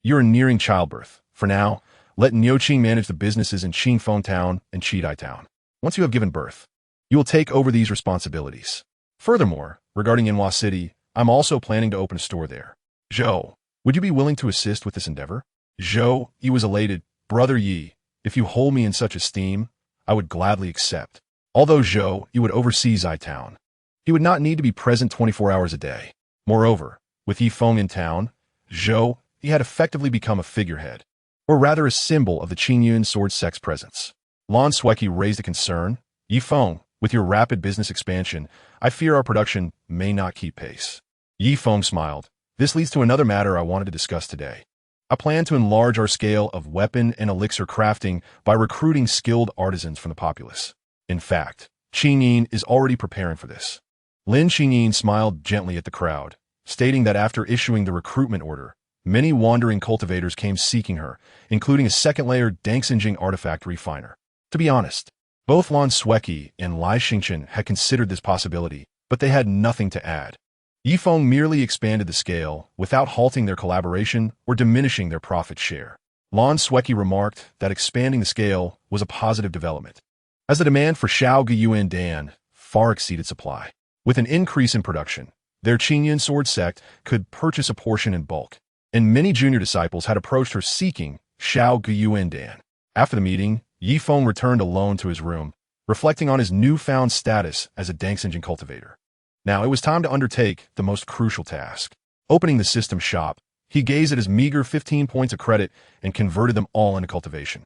you're nearing childbirth. For now, let Niuqing manage the businesses in Qingfeng Town and Chidai Town. Once you have given birth, you will take over these responsibilities. Furthermore, regarding Yanhua City, I'm also planning to open a store there. Zhou, would you be willing to assist with this endeavor? Zhou Yi was elated. "Brother Yi, if you hold me in such esteem, I would gladly accept." Although Zhou Yi would oversee Zitown, he would not need to be present 24 hours a day. Moreover, with Yi Feng in town, Zhou Yi had effectively become a figurehead, or rather a symbol of the Qingyun sword sect's presence. Lan Sweki raised a concern. "Yi Feng, with your rapid business expansion, I fear our production may not keep pace." Yi Feng smiled. "This leads to another matter I wanted to discuss today. I plan to enlarge our scale of weapon and elixir crafting by recruiting skilled artisans from the populace. In fact, Qingyin is already preparing for this." Lin Qingyin smiled gently at the crowd, stating that after issuing the recruitment order, many wandering cultivators came seeking her, including a second-layer Dangxinjing artifact refiner. To be honest, both Lan Sweki and Li Xingqian had considered this possibility, but they had nothing to add. Yi Feng merely expanded the scale without halting their collaboration or diminishing their profit share. Lan Sweki remarked that expanding the scale was a positive development, as the demand for Xiao Guyuan Dan far exceeded supply. With an increase in production, their Qingyun sword sect could purchase a portion in bulk, and many junior disciples had approached her seeking Xiao Guyuan Dan. After the meeting, Yi Feng returned alone to his room, reflecting on his newfound status as a Dangxinjing cultivator. Now it was time to undertake the most crucial task. Opening the system shop, he gazed at his meager 15 points of credit and converted them all into cultivation.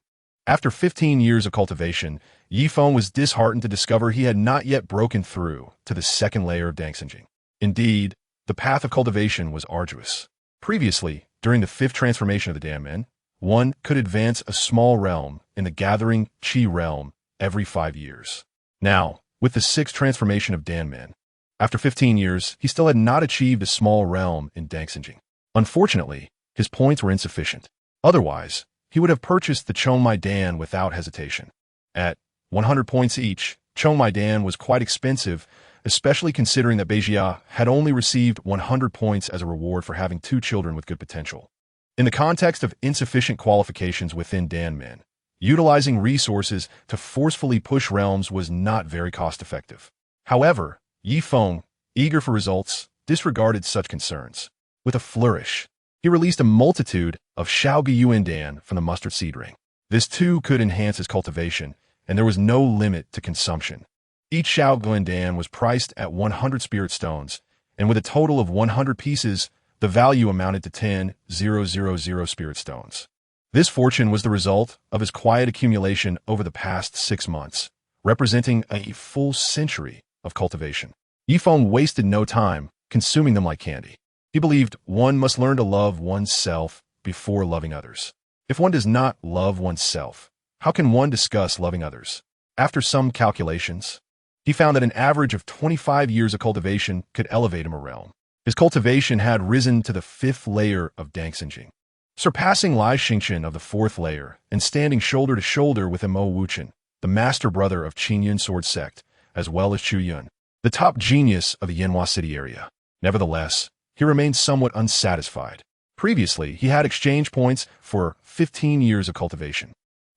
After 15 years of cultivation, Yi Feng was disheartened to discover he had not yet broken through to the second layer of Dangshenjing. Indeed, the path of cultivation was arduous. Previously, during the fifth transformation of the Danmen, one could advance a small realm in the gathering Qi realm every 5 years. Now, with the sixth transformation of Danmen, after 15 years, he still had not achieved a small realm in Dangshenjing. Unfortunately, his points were insufficient. Otherwise, he would have purchased the Chongmai Dan without hesitation. At 100 points each, Chongmai Dan was quite expensive, especially considering that Beijia had only received 100 points as a reward for having 2 children with good potential. In the context of insufficient qualifications within Danmen, utilizing resources to forcefully push realms was not very cost-effective. However, Yi Feng, eager for results, disregarded such concerns. With a flourish, he released a multitude of Xiao Yuan Dan from the mustard seed ring. This too could enhance his cultivation, and there was no limit to consumption. Each Xiao Yuan Dan was priced at 100 spirit stones, and with a total of 100 pieces, the value amounted to 10,000 spirit stones. This fortune was the result of his quiet accumulation over the past 6 months, representing a full century of cultivation. Yi Feng wasted no time consuming them like candy. He believed one must learn to love oneself before loving others. If one does not love oneself, how can one discuss loving others? After some calculations, he found that an average of 25 years of cultivation could elevate him a realm. His cultivation had risen to the 5th layer of Dangshenjing, surpassing Lai Xingqian of the 4th layer and standing shoulder to shoulder with Mo Wuchen, the master brother of Qingyun Sword Sect, as well as Chu Yun, the top genius of the Yanhua City area. Nevertheless, he remained somewhat unsatisfied. Previously, he had exchange points for 15 years of cultivation,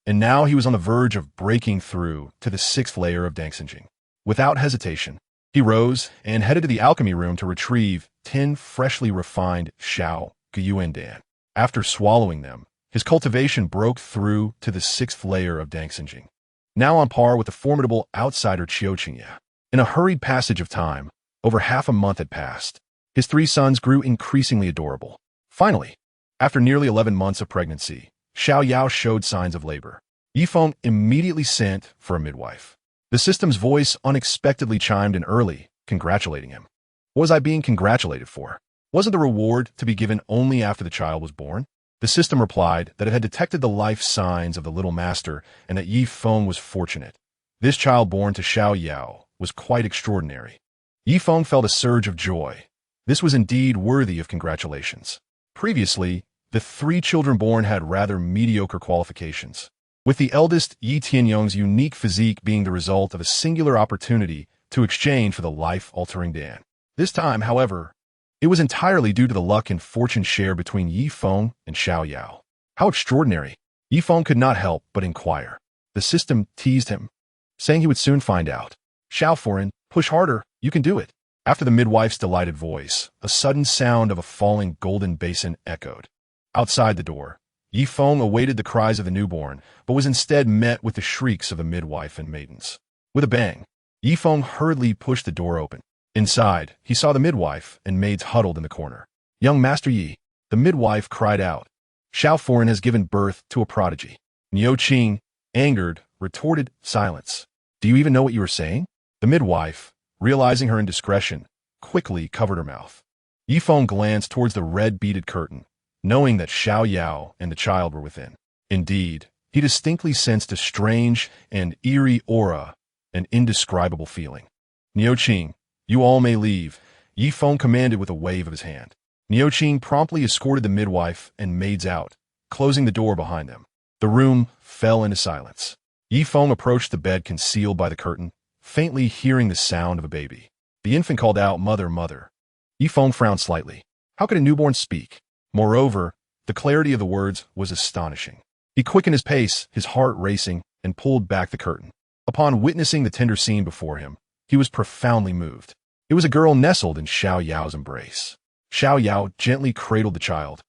and now he was on the verge of breaking through to the 6th layer of Dangshenjing. Without hesitation, he rose and headed to the alchemy room to retrieve 10 freshly refined Xiao Yuan Dan. After swallowing them, his cultivation broke through to the 6th layer of Dangshenjing, now on par with the formidable outsider Qiu Qingya. In a hurried passage of time, over half a month had passed. His 3 sons grew increasingly adorable. Finally, after nearly 11 months of pregnancy, Xiao Yao showed signs of labor. Yi Feng immediately sent for a midwife. The system's voice unexpectedly chimed in early, congratulating him. What was I being congratulated for? Wasn't the reward to be given only after the child was born? The system replied that it had detected the life signs of the little master and that Yi Feng was fortunate. This child born to Xiao Yao was quite extraordinary. Yi Feng felt a surge of joy. This was indeed worthy of congratulations. Previously, the 3 children born had rather mediocre qualifications, with the eldest Yi Tianyong's unique physique being the result of a singular opportunity to exchange for the life-altering Dan. This time, however, it was entirely due to the luck and fortune share between Yi Feng and Xiao Yao. How extraordinary! Yi Feng could not help but inquire. The system teased him, saying he would soon find out. Xiao Foreign, push harder, you can do it. After the midwife's delighted voice, a sudden sound of a falling golden basin echoed. Outside the door, Yi Feng awaited the cries of the newborn, but was instead met with the shrieks of the midwife and maidens. With a bang, Yi Feng hurriedly pushed the door open. Inside, he saw the midwife and maids huddled in the corner. "Young Master Yi," the midwife cried out, "Xiao Foreign has given birth to a prodigy." Niu Qing, angered, retorted, "Silence. Do you even know what you are saying?" The midwife, realizing her indiscretion, quickly covered her mouth. Yi Feng glanced towards the red beaded curtain, knowing that Xiao Yao and the child were within. Indeed, he distinctly sensed a strange and eerie aura, an indescribable feeling. "Niu Qing, you all may leave," Yi Feng commanded with a wave of his hand. Niu Qing promptly escorted the midwife and maids out, closing the door behind them. The room fell into silence. Yi Feng approached the bed concealed by the curtain, faintly hearing the sound of a baby. The infant called out, "Mother, mother." Yi Feng frowned slightly. How could a newborn speak? Moreover, the clarity of the words was astonishing. He quickened his pace, his heart racing, and pulled back the curtain. Upon witnessing the tender scene before him, he was profoundly moved. It was a girl nestled in Xiao Yao's embrace. Xiao Yao gently cradled the child,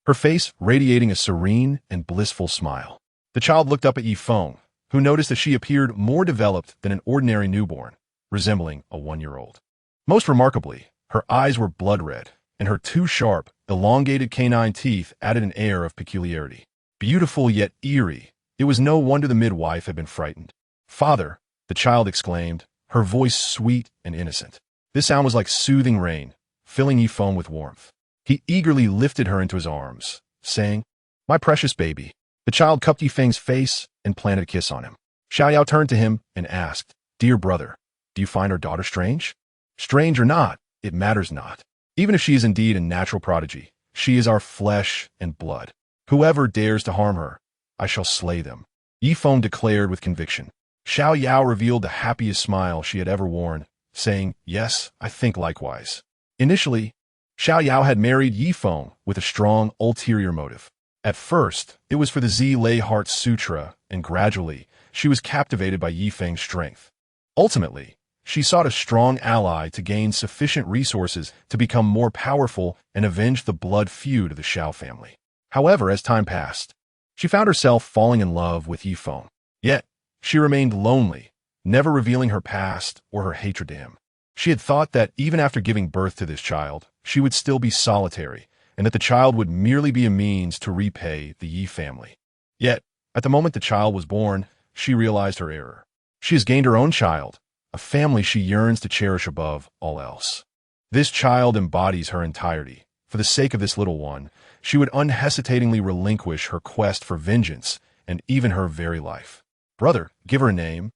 her face radiating a serene and blissful smile. The child looked up at Yi Feng, who noticed that she appeared more developed than an ordinary newborn, resembling a 1-year-old. Most remarkably, her eyes were blood red, and her 2 sharp, elongated canine teeth added an air of peculiarity. Beautiful yet eerie, It was no wonder the midwife had been frightened. "Father," the child exclaimed, her voice sweet and innocent. This sound was like soothing rain, filling Yi Feng with warmth. He eagerly lifted her into his arms, saying, "My precious baby." The child cupped Yi Feng's face and planted a kiss on him. Xiao Yao turned to him and asked, "Dear brother, do you find our daughter strange?" "Strange or not, it matters not. Even if she is indeed a natural prodigy, she is our flesh and blood. Whoever dares to harm her, I shall slay them," Yi Feng declared with conviction. Xiao Yao revealed the happiest smile she had ever worn, saying, "Yes, I think likewise." Initially, Xiao Yao had married Yi Feng with a strong ulterior motive. At first, it was for the Zi-Lei Heart Sutra, and gradually, she was captivated by Yi Feng's strength. Ultimately, she sought a strong ally to gain sufficient resources to become more powerful and avenge the blood feud of the Xiao family. However, as time passed, she found herself falling in love with Yi Feng. Yet, she remained lonely, never revealing her past or her hatred to him. She had thought that even after giving birth to this child, she would still be solitary, and that the child would merely be a means to repay the Yi family. Yet, at the moment the child was born, she realized her error. She has gained her own child, a family she yearns to cherish above all else. This child embodies her entirety. For the sake of this little one, she would unhesitatingly relinquish her quest for vengeance and even her very life. "Brother, give her a name,"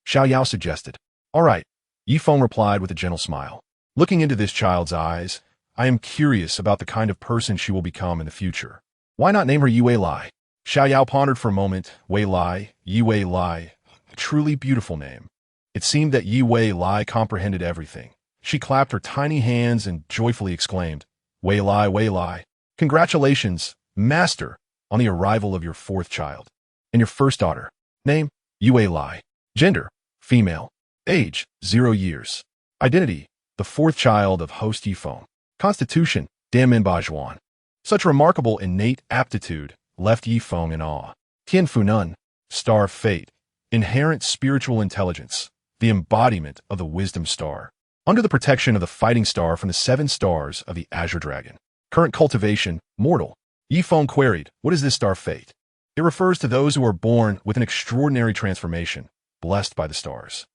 Xiao Yao suggested. "All right," Yi Feng replied with a gentle smile. "Looking into this child's eyes, I am curious about the kind of person she will become in the future. Why not name her Yue Lai?" Xiao Yao pondered for a moment. Wei Lai, Yue Lai, a truly beautiful name. It seemed that Yue Lai comprehended everything. She clapped her tiny hands and joyfully exclaimed, Wei Lai, Wei Lai. "Congratulations, master, on the arrival of your fourth child. And your first daughter. Name, Yue Lai. Gender, female. Age, 0 years. Identity, the fourth child of host Yi Feng. Constitution, Danmen Bajuan." Such remarkable innate aptitude left Yi Feng in awe. Tian Funan, star of fate, inherent spiritual intelligence, the embodiment of the wisdom star. Under the protection of the fighting star from the 7 stars of the Azure Dragon. Current cultivation, mortal. Yi Feng queried, "What is this star fate?" It refers to those who are born with an extraordinary transformation, blessed by the stars.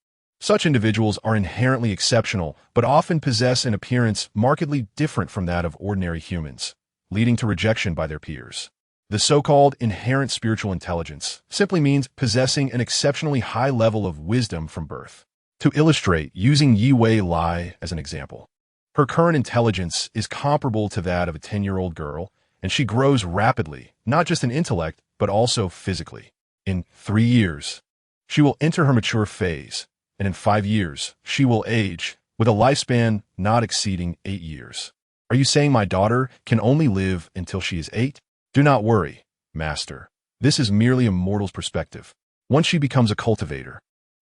Such individuals are inherently exceptional, but often possess an appearance markedly different from that of ordinary humans, leading to rejection by their peers. The so-called inherent spiritual intelligence simply means possessing an exceptionally high level of wisdom from birth. To illustrate, using Yue Lai as an example, her current intelligence is comparable to that of a 10-year-old girl, and she grows rapidly, not just in intellect, but also physically. In 3 years, she will enter her mature phase, and in 5 years, she will age, with a lifespan not exceeding 8 years. Are you saying my daughter can only live until she is 8? Do not worry, master. This is merely a mortal's perspective. Once she becomes a cultivator,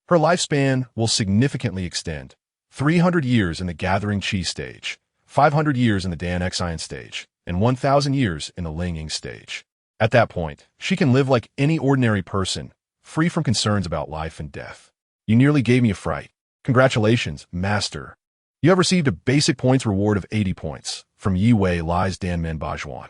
her lifespan will significantly extend. 300 years in the Gathering Qi stage, 500 years in the Dan Xian stage, and 1,000 years in the Lingying stage. At that point, she can live like any ordinary person, free from concerns about life and death. You nearly gave me a fright. Congratulations, master. You have received a basic points reward of 80 points from Yue Lai's Danmen Bajuan.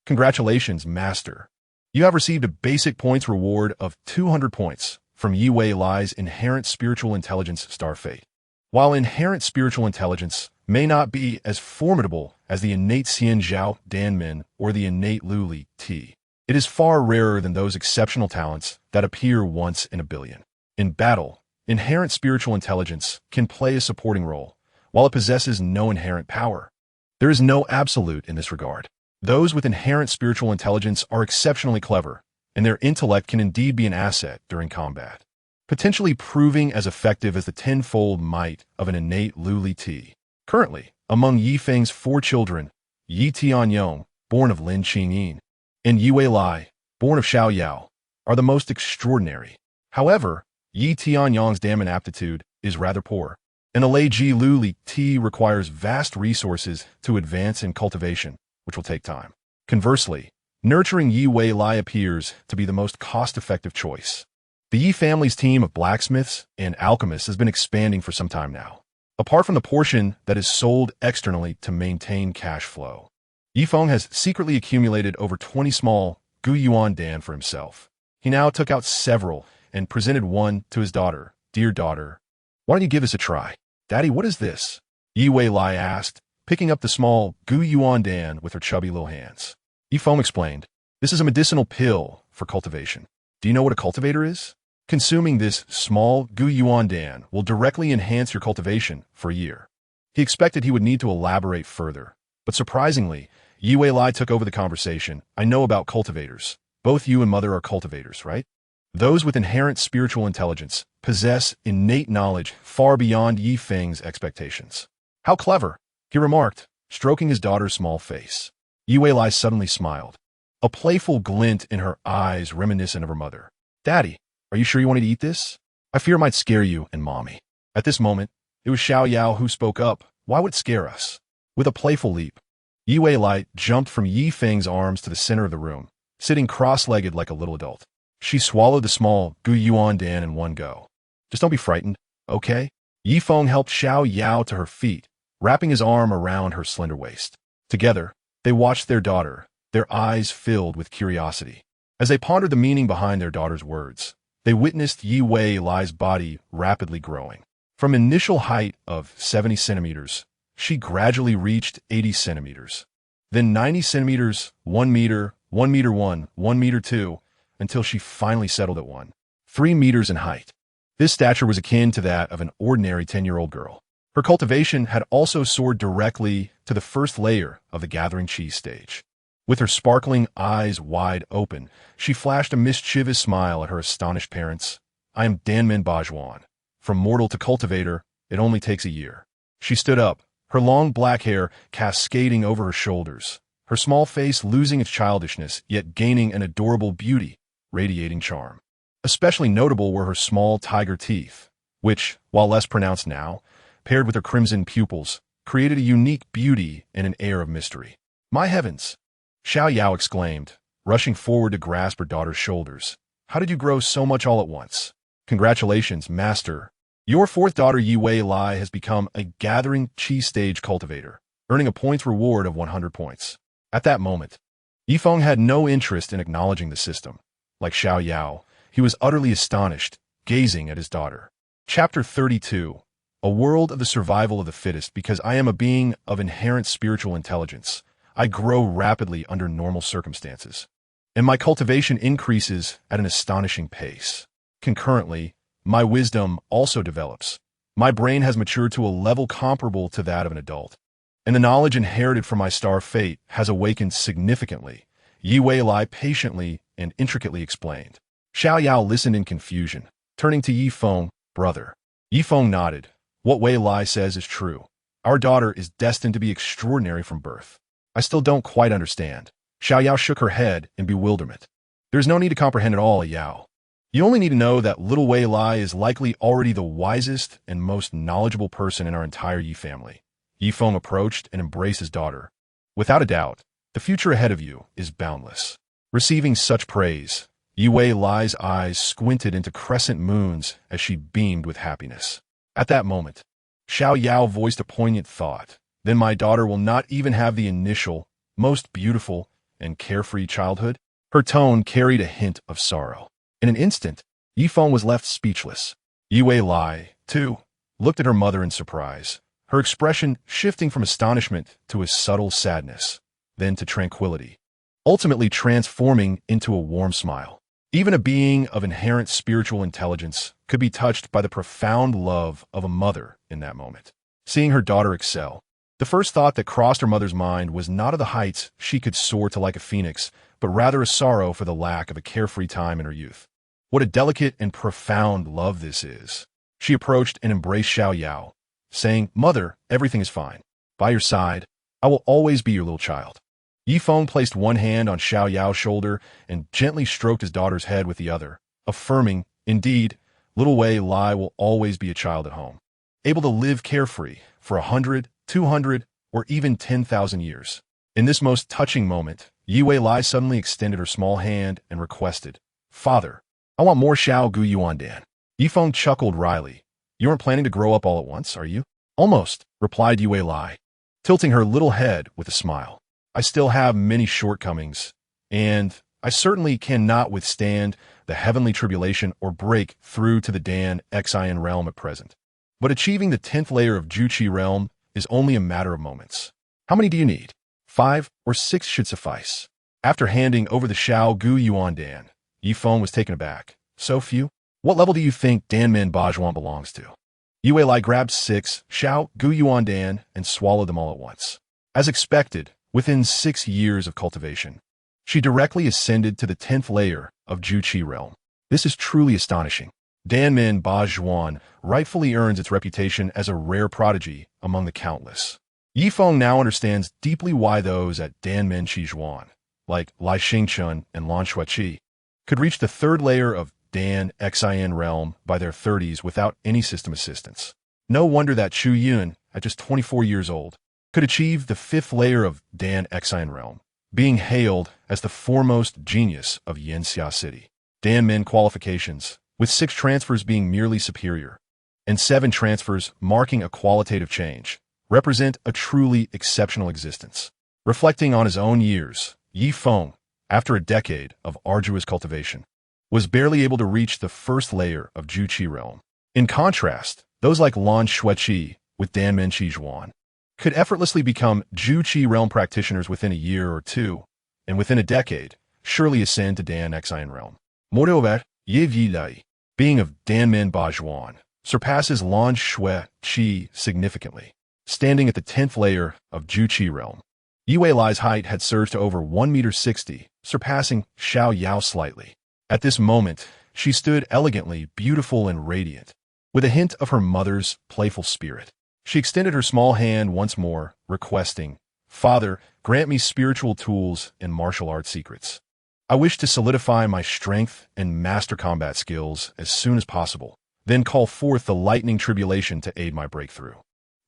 Congratulations, master. You have received a basic points reward of 200 points from Yue Lai's Inherent Spiritual Intelligence Star Fate. While inherent spiritual intelligence may not be as formidable as the innate Xian Zhao Danmen or the innate Lu Li Ti, it is far rarer than those exceptional talents that appear once in a billion. In battle, inherent spiritual intelligence can play a supporting role, while it possesses no inherent power. There is no absolute in this regard. Those with inherent spiritual intelligence are exceptionally clever, and their intellect can indeed be an asset during combat, potentially proving as effective as the tenfold might of an innate Lu Li Ti. Currently, among Yi Feng's 4 children, Yi Tianyong, born of Lin Qingyin, and Yue Lai, born of Xiao Yao, are the most extraordinary. However, Yi Tianyong's Damen aptitude is rather poor, and Alei Ji Lu Li Ti requires vast resources to advance in cultivation, which will take time. Conversely, nurturing Yue Lai appears to be the most cost-effective choice. The Yi family's team of blacksmiths and alchemists has been expanding for some time now, apart from the portion that is sold externally to maintain cash flow. Yi Feng has secretly accumulated over 20 small Gu Yuan Dan for himself. He now took out several and presented one to his daughter. Dear daughter, why don't you give this a try? Daddy, what is this? Yi Wei Lai asked, picking up the small Gu Yuan Dan with her chubby little hands. Yi Feng explained, this is a medicinal pill for cultivation. Do you know what a cultivator is? Consuming this small Gu Yuan Dan will directly enhance your cultivation for a year. He expected he would need to elaborate further, but surprisingly, Yi Wei Lai took over the conversation. I know about cultivators. Both you and mother are cultivators, right? Those with inherent spiritual intelligence possess innate knowledge far beyond Yi Feng's expectations. How clever, he remarked, stroking his daughter's small face. Yi Wei Lai suddenly smiled, a playful glint in her eyes reminiscent of her mother. Daddy, are you sure you wanted to eat this? I fear it might scare you and Mommy. At this moment, it was Xiao Yao who spoke up. Why would it scare us? With a playful leap, Yi Wei Lai jumped from Yi Feng's arms to the center of the room, sitting cross-legged like a little adult. She swallowed the small Gu Yuan Dan in one go. Just don't be frightened, okay? Yi Feng helped Xiao Yao to her feet, wrapping his arm around her slender waist. Together, they watched their daughter, their eyes filled with curiosity. As they pondered the meaning behind their daughter's words, they witnessed Yi Wei Lai's body rapidly growing. From initial height of 70 centimeters, she gradually reached 80 centimeters. Then 90 centimeters, 1 meter, 1 meter 1, 1 meter 2, until she finally settled at 3 meters in height. This stature was akin to that of an ordinary 10-year-old girl. Her cultivation had also soared directly to the first layer of the gathering cheese stage. With her sparkling eyes wide open, she flashed a mischievous smile at her astonished parents. I am Danmin Bajuan. From mortal to cultivator, it only takes a year. She stood up, her long black hair cascading over her shoulders, her small face losing its childishness, yet gaining an adorable beauty, radiating charm. Especially notable were her small tiger teeth, which, while less pronounced now, paired with her crimson pupils, created a unique beauty and an air of mystery. My heavens! Xiao Yao exclaimed, rushing forward to grasp her daughter's shoulders. How did you grow so much all at once? Congratulations, master. Your fourth daughter Yi Wei Lai has become a gathering cheese stage cultivator, earning a points reward of 100 points. At that moment, Yi Feng had no interest in acknowledging the system. Like Xiao Yao, he was utterly astonished, gazing at his daughter. Chapter 32. A world of the survival of the fittest. Because I am a being of inherent spiritual intelligence, I grow rapidly under normal circumstances, and my cultivation increases at an astonishing pace. Concurrently, my wisdom also develops. My brain has matured to a level comparable to that of an adult, and the knowledge inherited from my star fate has awakened significantly, Yi Wei Lai patiently and intricately explained. Xiao Yao listened in confusion, turning to Yi Feng, brother. Yi Feng nodded. What Wei Lai says is true. Our daughter is destined to be extraordinary from birth. I still don't quite understand. Xiao Yao shook her head in bewilderment. There's no need to comprehend it all, Yao. You only need to know that little Wei Lai is likely already the wisest and most knowledgeable person in our entire Yi family. Yi Feng approached and embraced his daughter. Without a doubt, the future ahead of you is boundless. Receiving such praise, Yi Wei Lai's eyes squinted into crescent moons as she beamed with happiness. At that moment, Xiao Yao voiced a poignant thought. Then my daughter will not even have the initial, most beautiful, and carefree childhood? Her tone carried a hint of sorrow. In an instant, Yi Feng was left speechless. Yi Wei Lai, too, looked at her mother in surprise, her expression shifting from astonishment to a subtle sadness, then to tranquility, ultimately transforming into a warm smile. Even a being of inherent spiritual intelligence could be touched by the profound love of a mother in that moment. Seeing her daughter excel, the first thought that crossed her mother's mind was not of the heights she could soar to like a phoenix, but rather a sorrow for the lack of a carefree time in her youth. What a delicate and profound love this is. She approached and embraced Xiao Yao, saying, Mother, everything is fine. By your side, I will always be your little child. Yi Feng placed one hand on Xiao Yao's shoulder and gently stroked his daughter's head with the other, affirming, indeed, little Wei Lai will always be a child at home, able to live carefree for 100, 200, or even 10,000 years. In this most touching moment, Yi Wei Lai suddenly extended her small hand and requested, Father, I want more Xiao Gu Yuan Dan. Yi Feng chuckled wryly. You aren't planning to grow up all at once, are you? Almost, replied Yi Wei Lai, tilting her little head with a smile. I still have many shortcomings, and I certainly cannot withstand the heavenly tribulation or break through to the Dan Xian realm at present. But achieving the 10th layer of Juqi realm is only a matter of moments. How many do you need? 5 or 6 should suffice. After handing over the Xiao Gu Yuan Dan, Yi Feng was taken aback. So few? What level do you think Danmin Bajuan belongs to? Yue Lai grabbed 6 Xiao Gu Yuan Dan and swallowed them all at once. As expected, within 6 years of cultivation, she directly ascended to the 10th layer of Juqi realm. This is truly astonishing. Danmin Bajuan rightfully earns its reputation as a rare prodigy among the countless. Yi Feng now understands deeply why those at Danmin Qijuan, like Lai Xingchun and Lan Shueqi, could reach the 3rd layer of Dan Xian realm by their 30s without any system assistance. No wonder that Chu Yun, at just 24 years old, could achieve the 5th layer of Dan Xian realm, being hailed as the foremost genius of Yanxia City. Danmin qualifications, with 6 transfers being merely superior, and 7 transfers marking a qualitative change, represent a truly exceptional existence. Reflecting on his own years, Yi Feng, after a decade of arduous cultivation, was barely able to reach the 1st layer of Juqi realm. In contrast, those like Lan Shueqi with Danmin Qijuan could effortlessly become Juqi realm practitioners within a year or 2, and within a decade, surely ascend to Dan Xian realm. Moreover, Ye Lai, being of Danmin Bajuan, surpasses Lan Shueqi significantly. Standing at the 10th layer of Juqi realm, Yue Lai's height had surged to over 1.60 meters, surpassing Xiao Yao slightly. At this moment, she stood elegantly beautiful and radiant, with a hint of her mother's playful spirit. She extended her small hand once more, requesting, "Father, grant me spiritual tools and martial arts secrets. I wish to solidify my strength and master combat skills as soon as possible, then call forth the lightning tribulation to aid my breakthrough."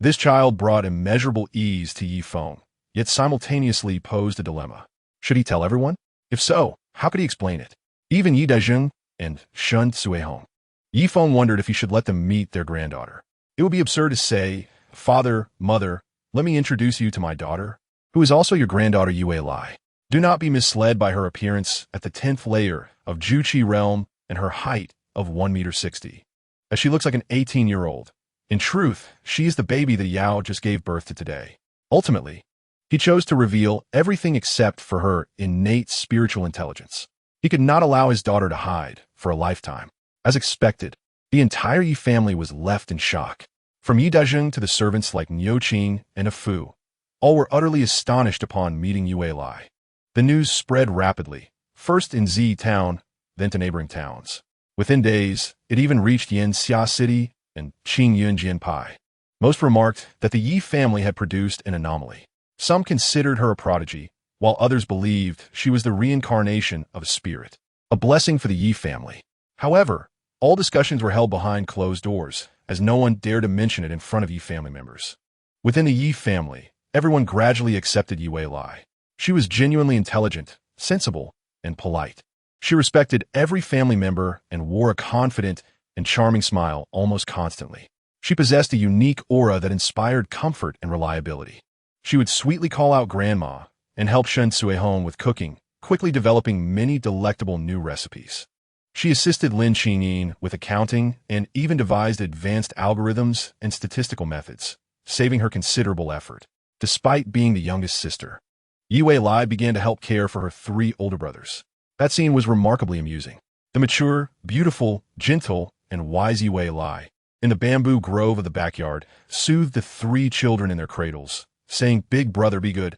This child brought immeasurable ease to Yi Feng, yet simultaneously posed a dilemma. Should he tell everyone? If so, how could he explain it? Even Yi Dezheng and Shun Cuihong. Yi Feng wondered if he should let them meet their granddaughter. It would be absurd to say, "Father, mother, let me introduce you to my daughter, who is also your granddaughter Yue Lai." Do not be misled by her appearance at the 10th layer of Juqi realm and her height of 1.60 meters, as she looks like an 18-year-old. In truth, she is the baby that Yao just gave birth to today. Ultimately, he chose to reveal everything except for her innate spiritual intelligence. He could not allow his daughter to hide for a lifetime. As expected, the entire Yi family was left in shock. From Yi Dezheng to the servants like Niu Qing and Afu, all were utterly astonished upon meeting Yue Lai. The news spread rapidly, first in Zi town, then to neighboring towns. Within days, it even reached Yanxia City and Qingyun Jianpai. Most remarked that the Yi family had produced an anomaly. Some considered her a prodigy, while others believed she was the reincarnation of a spirit, a blessing for the Yi family. However, all discussions were held behind closed doors, as no one dared to mention it in front of Yi family members. Within the Yi family, everyone gradually accepted Yue Lai. She was genuinely intelligent, sensible, and polite. She respected every family member and wore a confident and charming smile almost constantly. She possessed a unique aura that inspired comfort and reliability. She would sweetly call out grandma and help Shen Cuihong with cooking, quickly developing many delectable new recipes. She assisted Lin Qingyin with accounting and even devised advanced algorithms and statistical methods, saving her considerable effort. Despite being the youngest sister, Yue Lai began to help care for her 3 older brothers. That scene was remarkably amusing. The mature, beautiful, gentle, and wise Yue Lai, in the bamboo grove of the backyard, soothed the 3 children in their cradles, saying, "Big brother, be good.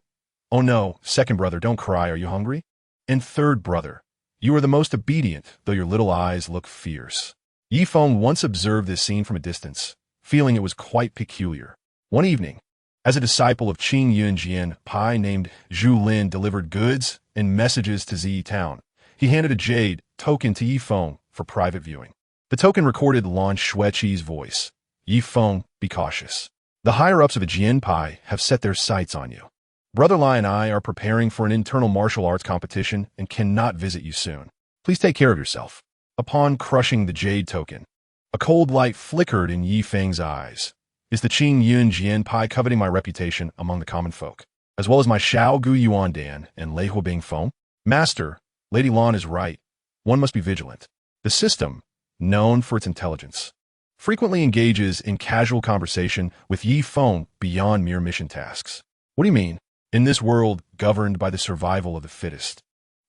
Oh no, second brother, don't cry, are you hungry? And third brother, you are the most obedient, though your little eyes look fierce." Yi Feng once observed this scene from a distance, feeling it was quite peculiar. One evening, as a disciple of Qingyun Jianpai named Zhu Lin delivered goods and messages to Zi town, he handed a jade token to Yi Feng for private viewing. The token recorded Lan Shueqi's voice. "Yi Feng, be cautious. The higher-ups of the Jianpai have set their sights on you. Brother Lai and I are preparing for an internal martial arts competition and cannot visit you soon. Please take care of yourself." Upon crushing the jade token, a cold light flickered in Yi Feng's eyes. Is the Qingyun Jianpai coveting my reputation among the common folk, as well as my Xiao Gu Yuan Dan and Lei Huabing Feng? Master, Lady Lan is right. one must be vigilant. The system, known for its intelligence, frequently engages in casual conversation with Yi Feng beyond mere mission tasks. What do you mean? In this world governed by the survival of the fittest,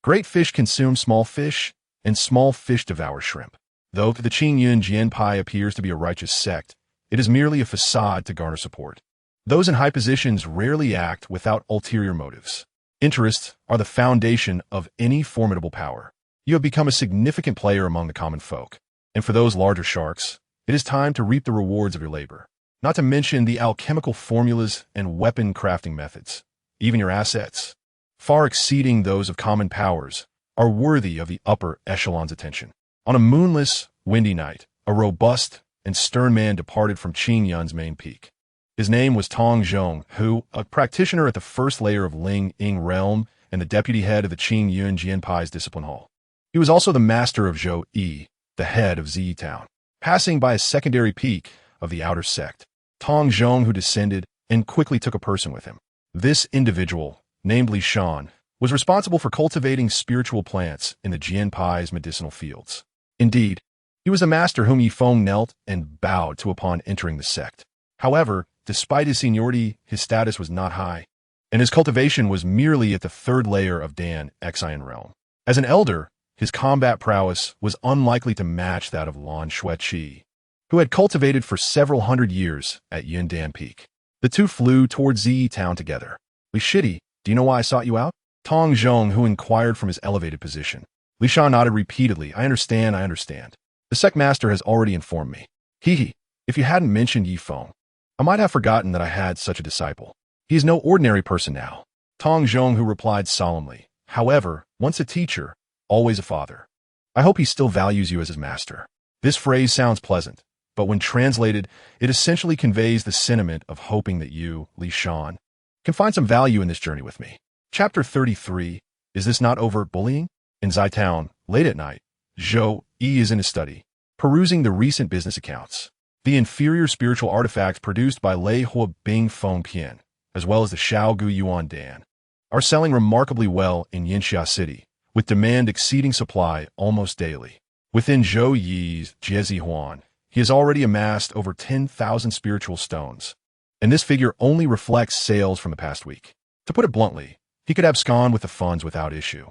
great fish consume small fish, and small fish devour shrimp. Though the Qingyun Jianpai appears to be a righteous sect, it is merely a facade to garner support. Those in high positions rarely act without ulterior motives. Interests are the foundation of any formidable power. You have become a significant player among the common folk, and for those larger sharks, it is time to reap the rewards of your labor. Not to mention the alchemical formulas and weapon crafting methods. Even your assets, far exceeding those of common powers, are worthy of the upper echelon's attention. On a moonless, windy night, a robust and stern man departed from Qingyun's main peak. His name was Tong Zhong, who, a practitioner at the first layer of Ling Ying realm and the deputy head of the Qingyun Jianpai's discipline hall. He was also the master of Zhou Yi, the head of Zi Town, passing by a secondary peak of the outer sect. Tong Zhong, who descended and quickly took a person with him. This individual, named Li Shan, was responsible for cultivating spiritual plants in the Jianpai's medicinal fields. Indeed, he was a master whom Yi Feng knelt and bowed to upon entering the sect. However, despite his seniority, his status was not high, and his cultivation was merely at the third layer of Dan Exiled realm. As an elder, his combat prowess was unlikely to match that of Lan Xueqi, who had cultivated for several hundred years at Yundan Peak. The two flew towards Zi Town together. Li Shidi, do you know why I sought you out? Tong Zhong, who inquired from his elevated position. Li Shan nodded repeatedly. I understand. The sect master has already informed me. If you hadn't mentioned Yi Feng, I might have forgotten that I had such a disciple. He is no ordinary person now. Tong Zhong, who replied solemnly. However, once a teacher, always a father. I hope he still values you as his master. This phrase sounds pleasant, but when translated, it essentially conveys the sentiment of hoping that you, Li Shan, can find some value in this journey with me. Chapter 33. Is this not overt bullying? In Zai Town, late at night, Zhou Yi is in his study, perusing the recent business accounts. The inferior spiritual artifacts produced by Lei Hua Bing Feng Pian, as well as the Shao Gu Yuan Dan, are selling remarkably well in Yinxia City, with demand exceeding supply almost daily. Within Zhou Yi's Jiezi Huan, he has already amassed over 10,000 spiritual stones, and this figure only reflects sales from the past week. To put it bluntly, he could abscond with the funds without issue.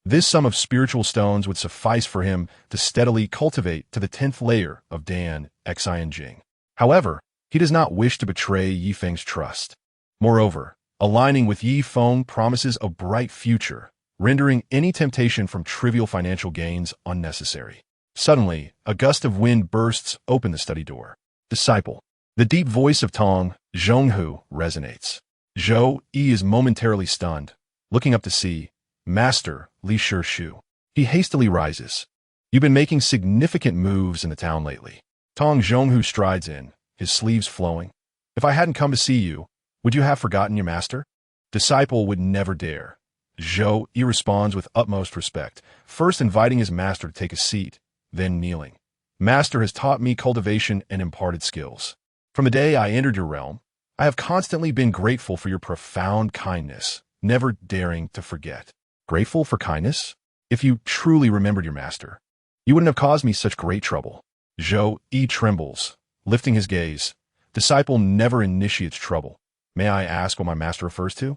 This sum of spiritual stones would suffice for him to steadily cultivate to the 10th layer of Dan Xian Jing. However, he does not wish to betray Yi Feng's trust. Moreover, aligning with Yi Feng promises a bright future, rendering any temptation from trivial financial gains unnecessary. Suddenly, a gust of wind bursts open the study door. Disciple. The deep voice of Tong Zhonghu resonates. Zhou Yi is momentarily stunned, looking up to see Master Li Shu. He hastily rises. You've been making significant moves in the town lately. Tong Zhonghu strides in, his sleeves flowing. If I hadn't come to see you, would you have forgotten your master? Disciple would never dare. Zhou Yi responds with utmost respect, first inviting his master to take a seat, then kneeling. Master has taught me cultivation and imparted skills. From the day I entered your realm, I have constantly been grateful for your profound kindness, never daring to forget. Grateful for kindness? If you truly remembered your master, you wouldn't have caused me such great trouble. Zhou Yi trembles, lifting his gaze. Disciple never initiates trouble. May I ask what my master refers to?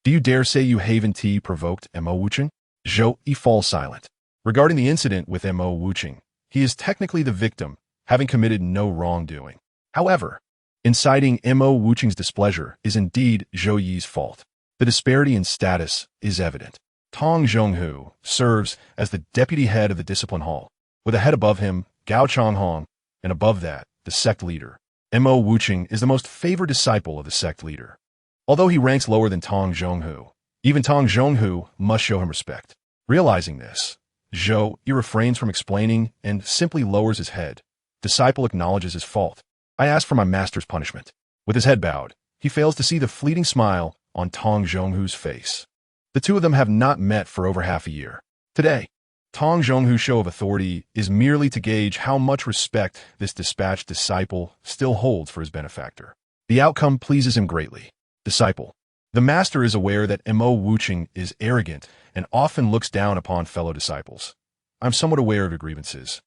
Do you dare say you Haven Tea provoked Mo Wuching? Zhou Yi falls silent. Regarding the incident with Mo Wuching, he is technically the victim, having committed no wrongdoing. However, inciting Mo Wuching's displeasure is indeed Zhou Yi's fault. The disparity in status is evident. Tong Zhonghu serves as the deputy head of the discipline hall, with a head above him, Gao Changhong, and above that, the sect leader. Mo Wuching is the most favored disciple of the sect leader. Although he ranks lower than Tong Zhonghu, even Tong Zhonghu must show him respect. Realizing this, Zhou Yi refrains from explaining and simply lowers his head. Disciple acknowledges his fault. I ask for my master's punishment. With his head bowed, he fails to see the fleeting smile on Tong Zhonghu's face. The two of them have not met for over half a year. Today, Tong Zhonghu's show of authority is merely to gauge how much respect this dispatched disciple still holds for his benefactor. The outcome pleases him greatly. Disciple. The master is aware that Mo Wuching is arrogant and often looks down upon fellow disciples. I'm somewhat aware of your grievances.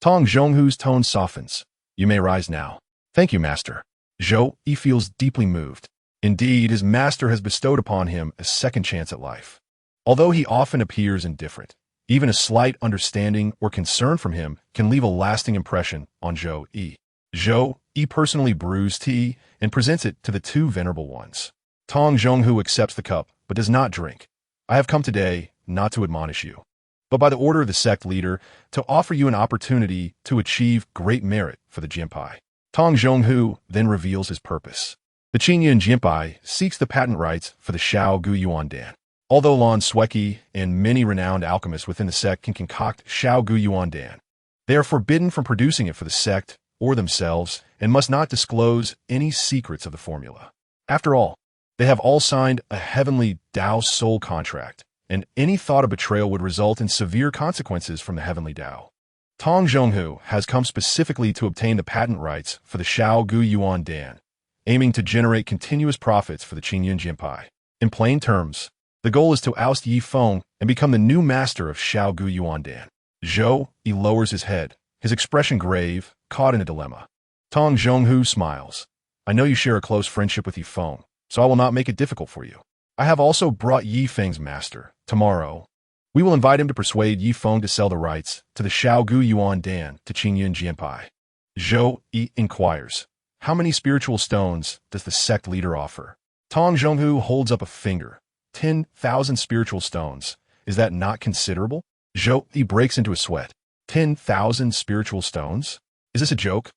Tong Zhonghu's tone softens. You may rise now. Thank you, master. Zhou Yi feels deeply moved. Indeed, his master has bestowed upon him a second chance at life. Although he often appears indifferent, even a slight understanding or concern from him can leave a lasting impression on Zhou Yi. Zhou Yi personally brews tea and presents it to the two venerable ones. Tong Zhonghu accepts the cup, but does not drink. I have come today not to admonish you, but by the order of the sect leader, to offer you an opportunity to achieve great merit for the Jinpai. Tong Zhonghu then reveals his purpose. The Qingyun Jinpai seeks the patent rights for the Shao Gu Yuan Dan. Although Lan Sueki and many renowned alchemists within the sect can concoct Shao Gu Yuan Dan, they are forbidden from producing it for the sect or themselves and must not disclose any secrets of the formula. After all, they have all signed a heavenly Dao soul contract, and any thought of betrayal would result in severe consequences from the heavenly Dao. Tong Zhonghu has come specifically to obtain the patent rights for the Shao Gu Yuan Dan, aiming to generate continuous profits for the Qingyun Jinpai. In plain terms, the goal is to oust Yi Feng and become the new master of Shao Gu Yuan Dan. Zhou Yi lowers his head, his expression grave, caught in a dilemma. Tong Zhonghu smiles. I know you share a close friendship with Yi Feng, so I will not make it difficult for you. I have also brought Yi Feng's master. Tomorrow, we will invite him to persuade Yi Feng to sell the rights to the Shao Gu Yuan Dan to Qingyun Jinpai. Zhou Yi inquires, how many spiritual stones does the sect leader offer? Tong Zhonghu holds up a finger. 10,000 spiritual stones. Is that not considerable? Zhou Yi breaks into a sweat. 10,000 spiritual stones? Is this a joke?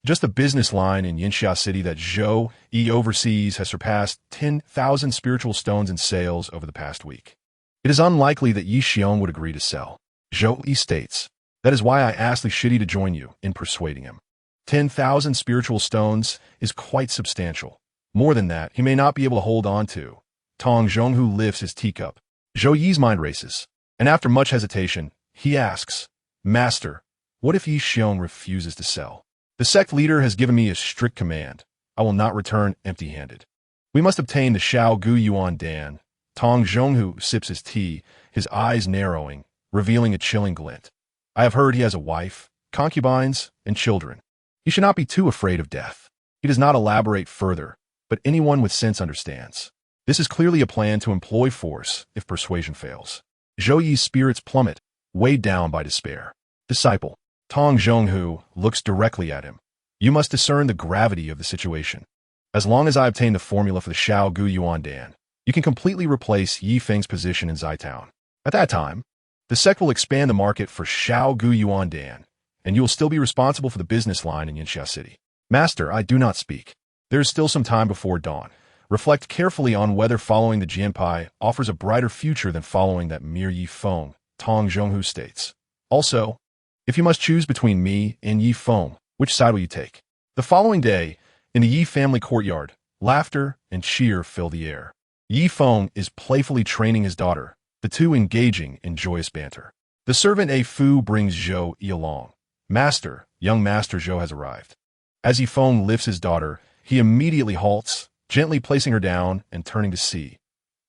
Just the business line in Yinxia City that Zhou Yi oversees has surpassed 10,000 spiritual stones in sales over the past week. It is unlikely that Yi Xiong would agree to sell. Zhou Yi states, that is why I asked Li Shidi to join you in persuading him. 10,000 spiritual stones is quite substantial. More than that, he may not be able to hold on to. Tong Zhonghu lifts his teacup. Zhou Yi's mind races, and after much hesitation, he asks, Master, what if Yi Xiong refuses to sell? The sect leader has given me a strict command. I will not return empty-handed. We must obtain the Shao Gu Yuan Dan. Tong Zhonghu sips his tea, his eyes narrowing, revealing a chilling glint. I have heard he has a wife, concubines, and children. He should not be too afraid of death. He does not elaborate further, but anyone with sense understands. This is clearly a plan to employ force if persuasion fails. Zhou Yi's spirits plummet, weighed down by despair. Disciple. Tong Zhonghu looks directly at him. You must discern the gravity of the situation. As long as I obtain the formula for the Shao Gu Yuan Dan, you can completely replace Yi Feng's position in Zhaitown. At that time, the sect will expand the market for Shao Gu Yuan Dan, and you will still be responsible for the business line in Yinxia City. Master, I do not speak. There is still some time before dawn. Reflect carefully on whether following the Jinpai offers a brighter future than following that mere Yi Feng, Tong Zhonghu states. Also, if you must choose between me and Yi Feng, which side will you take? The following day, in the Yi family courtyard, laughter and cheer fill the air. Yi Feng is playfully training his daughter, the two engaging in joyous banter. The servant A Fu brings Zhou Yi along. Master, young Master Zhou has arrived. As Yi Feng lifts his daughter, he immediately halts, gently placing her down and turning to see.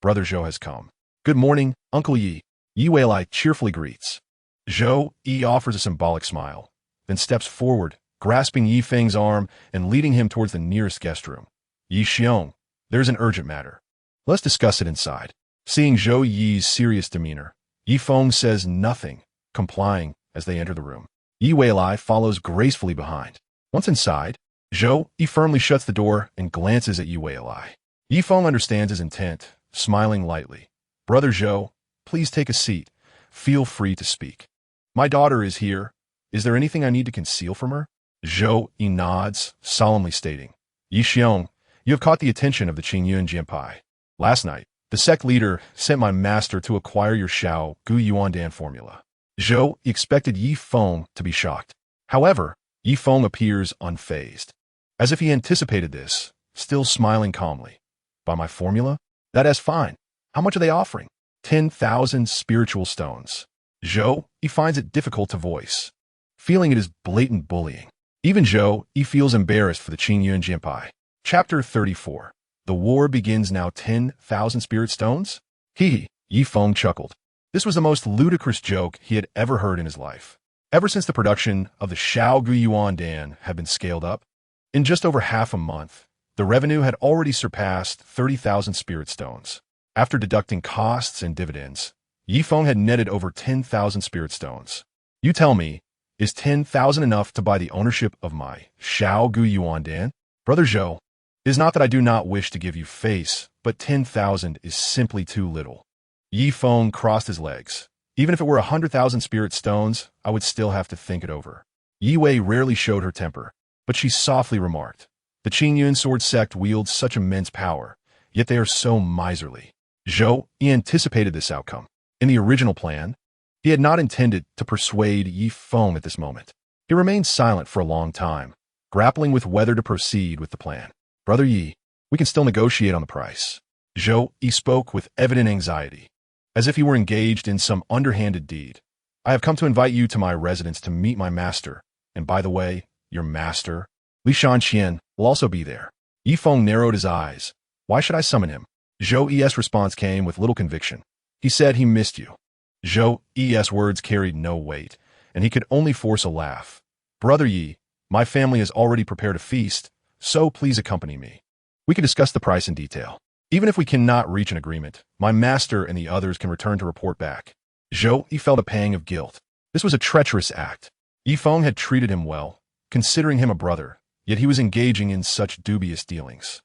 Brother Zhou has come. Good morning, Uncle Yi. Yi Weilai cheerfully greets. Zhou Yi offers a symbolic smile, then steps forward, grasping Yi Feng's arm and leading him towards the nearest guest room. Yi Xiong, there's an urgent matter. Let's discuss it inside. Seeing Zhou Yi's serious demeanor, Yi Feng says nothing, complying as they enter the room. Yi Weilai follows gracefully behind. Once inside, Zhou Yi firmly shuts the door and glances at Yi Weilai. Yi Feng understands his intent, smiling lightly. Brother Zhou, please take a seat. Feel free to speak. My daughter is here. Is there anything I need to conceal from her? Zhou Yi nods, solemnly stating, Yi Xiong, you have caught the attention of the Qingyun Jinpai. Last night, the sect leader sent my master to acquire your Shao Gu Yuan Dan formula. Zhou expected Yi Feng to be shocked. However, Yi Feng appears unfazed, as if he anticipated this, still smiling calmly. By my formula? That is fine. How much are they offering? 10,000 spiritual stones. Zhou Yi finds it difficult to voice, feeling it is blatant bullying. Even Zhou Yi feels embarrassed for the Qingyun Jinpai. Chapter 34. The war begins now. 10,000 spirit stones? Hee hee, Yi Feng chuckled. This was the most ludicrous joke he had ever heard in his life. Ever since the production of the Xiao Gu Yuan Dan had been scaled up, in just over half a month, the revenue had already surpassed 30,000 spirit stones. After deducting costs and dividends, Yi Feng had netted over 10,000 spirit stones. You tell me, is 10,000 enough to buy the ownership of my Xiao Gu Yuan Dan? Brother Zhou, it is not that I do not wish to give you face, but 10,000 is simply too little. Yi Feng crossed his legs. Even if it were 100,000 spirit stones, I would still have to think it over. Yi Wei rarely showed her temper, but she softly remarked, the Qingyun sword sect wields such immense power, yet they are so miserly. Zhou, he anticipated this outcome. In the original plan, he had not intended to persuade Yi Feng at this moment. He remained silent for a long time, grappling with whether to proceed with the plan. Brother Yi, we can still negotiate on the price. Zhou, he spoke with evident anxiety, as if he were engaged in some underhanded deed. I have come to invite you to my residence to meet my master, and by the way, your master, Li Shanqian, will also be there. Yi Feng narrowed his eyes. Why should I summon him? Zhou Yi's response came with little conviction. He said he missed you. Zhou Yi's words carried no weight, and he could only force a laugh. Brother Yi, my family has already prepared a feast, so please accompany me. We can discuss the price in detail. Even if we cannot reach an agreement, my master and the others can return to report back. Zhou Yi felt a pang of guilt. This was a treacherous act. Yi Feng had treated him well, considering him a brother, yet he was engaging in such dubious dealings.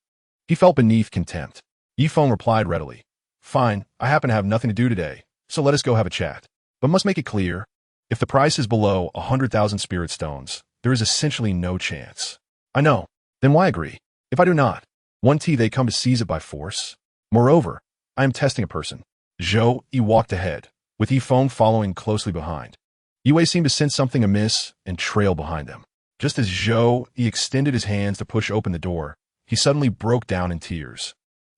He felt beneath contempt. Yi Feng replied readily, Fine, I happen to have nothing to do today, so let us go have a chat. But must make it clear, if the price is below 100,000 spirit stones, there is essentially no chance. I know. Then why agree? If I do not, one tea they come to seize it by force. Moreover, I am testing a person. Zhou Yi walked ahead, with Yi Feng following closely behind. Yi Wei seemed to sense something amiss and trailed behind them. Just as Zhou Yi extended his hands to push open the door, he suddenly broke down in tears.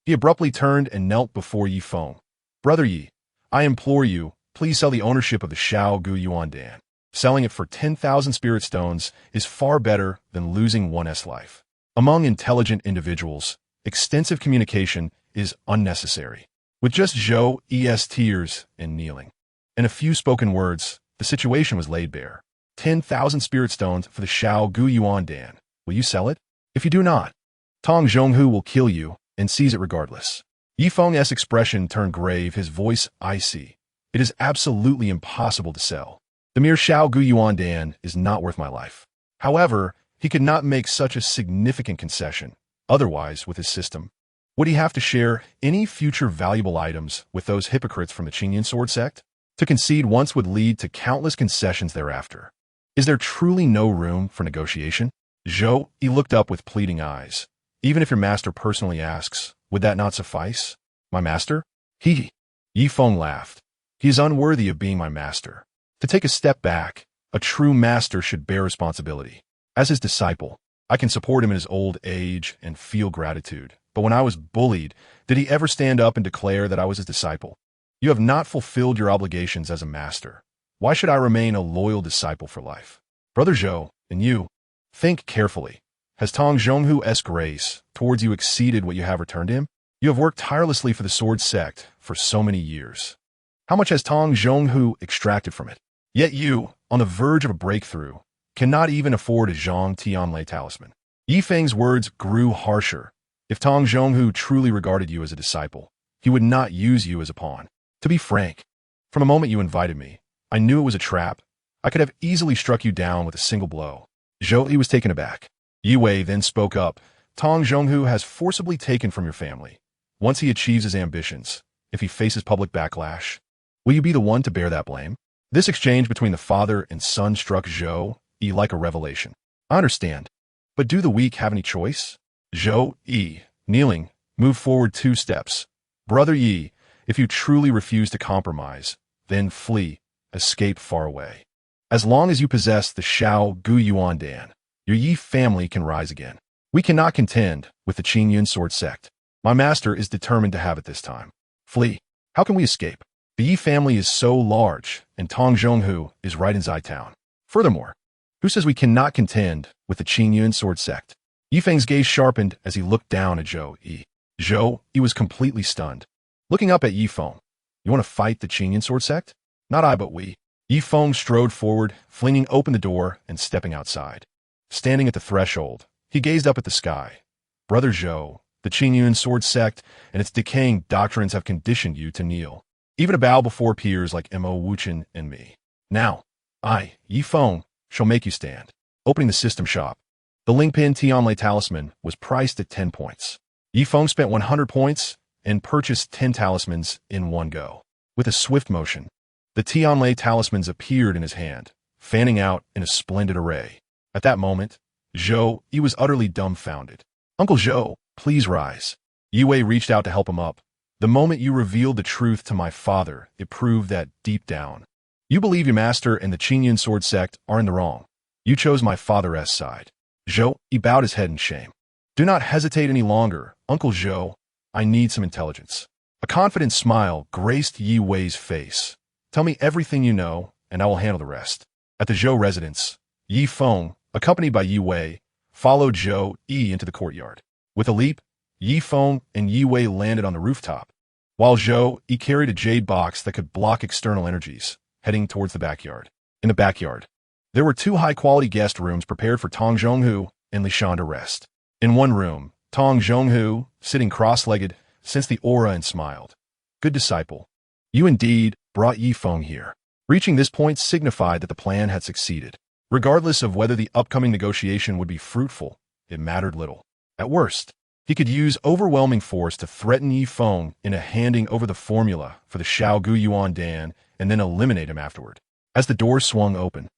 He abruptly turned and knelt before Yi Feng. Brother Yi, I implore you, please sell the ownership of the Xiao Gu Yuan Dan. Selling it for 10,000 spirit stones is far better than losing one's life. Among intelligent individuals, extensive communication is unnecessary. With just Zhou Yi's tears and kneeling, and a few spoken words, the situation was laid bare. 10,000 spirit stones for the Xiao Gu Yuan Dan. Will you sell it? If you do not, Tong Zhonghu will kill you and seize it regardless. Yi Feng's expression turned grave, his voice icy. It is absolutely impossible to sell. The mere Xiao Gu Yuan Dan is not worth my life. However, he could not make such a significant concession. Otherwise, with his system, would he have to share any future valuable items with those hypocrites from the Qingyun sword sect? To concede once would lead to countless concessions thereafter. Is there truly no room for negotiation? Zhou Yi looked up with pleading eyes. Even if your master personally asks, would that not suffice? My master? Yi Feng laughed. He is unworthy of being my master. To take a step back, a true master should bear responsibility. As his disciple, I can support him in his old age and feel gratitude. But when I was bullied, did he ever stand up and declare that I was his disciple? You have not fulfilled your obligations as a master. Why should I remain a loyal disciple for life? Brother Zhou, and you, think carefully. Has Tong Zhonghu's grace towards you exceeded what you have returned him? You have worked tirelessly for the sword sect for so many years. How much has Tong Zhonghu extracted from it? Yet you, on the verge of a breakthrough, cannot even afford a Zhang Tianlei talisman. Yi Feng's words grew harsher. If Tong Zhonghu truly regarded you as a disciple, he would not use you as a pawn. To be frank, from the moment you invited me, I knew it was a trap. I could have easily struck you down with a single blow. Zhou Yi was taken aback. Yi Wei then spoke up. Tong Zhonghu has forcibly taken from your family. Once he achieves his ambitions, if he faces public backlash, will you be the one to bear that blame? This exchange between the father and son struck Zhou Yi like a revelation. I understand, but do the weak have any choice? Zhou Yi, kneeling, moved forward 2 steps. Brother Yi, if you truly refuse to compromise, then flee, escape far away. As long as you possess the Xiao Gu Yuan Dan, your Yi family can rise again. We cannot contend with the Qingyun sword sect. My master is determined to have it this time. Flee. How can we escape? The Yi family is so large, and Tong Zhonghu is right in Town. Furthermore, who says we cannot contend with the Qingyun sword sect? Yi Feng's gaze sharpened as he looked down at Zhou Yi. Zhou Yi was completely stunned. Looking up at Yi Feng, You want to fight the Qingyan sword sect? Not I, but we. Yi Feng strode forward, flinging open the door and stepping outside. Standing at the threshold, he gazed up at the sky. Brother Zhou, the Qingyun sword sect and its decaying doctrines have conditioned you to kneel, even to bow before peers like Mo Wuchen and me. Now, I, Yi Feng, shall make you stand. Opening the system shop. The Lingpin Tianlei talisman was priced at 10 points. Yi Feng spent 100 points and purchased 10 talismans in one go. With a swift motion, the Tianlei talismans appeared in his hand, fanning out in a splendid array. At that moment, Zhou, he was utterly dumbfounded. Uncle Zhou, please rise. Yi Wei reached out to help him up. The moment you revealed the truth to my father, it proved that deep down, you believe your master and the Qingyun sword sect are in the wrong. You chose my father's side. Zhou, he bowed his head in shame. Do not hesitate any longer, Uncle Zhou. I need some intelligence. A confident smile graced Yi Wei's face. Tell me everything you know, and I will handle the rest. At the Zhou residence, Yi Feng, accompanied by Yi Wei, followed Zhou Yi into the courtyard. With a leap, Yi Feng and Yi Wei landed on the rooftop, while Zhou Yi carried a jade box that could block external energies, heading towards the backyard. In the backyard, there were 2 high-quality guest rooms prepared for Tong Zhonghu and Li Shan to rest. In one room, Tong Zhonghu, sitting cross-legged, sensed the aura and smiled. Good disciple. You indeed brought Yi Feng here. Reaching this point signified that the plan had succeeded. Regardless of whether the upcoming negotiation would be fruitful, it mattered little. At worst, he could use overwhelming force to threaten Yi Feng into handing over the formula for the Xiao Gu Yuan Dan and then eliminate him afterward. As the door swung open,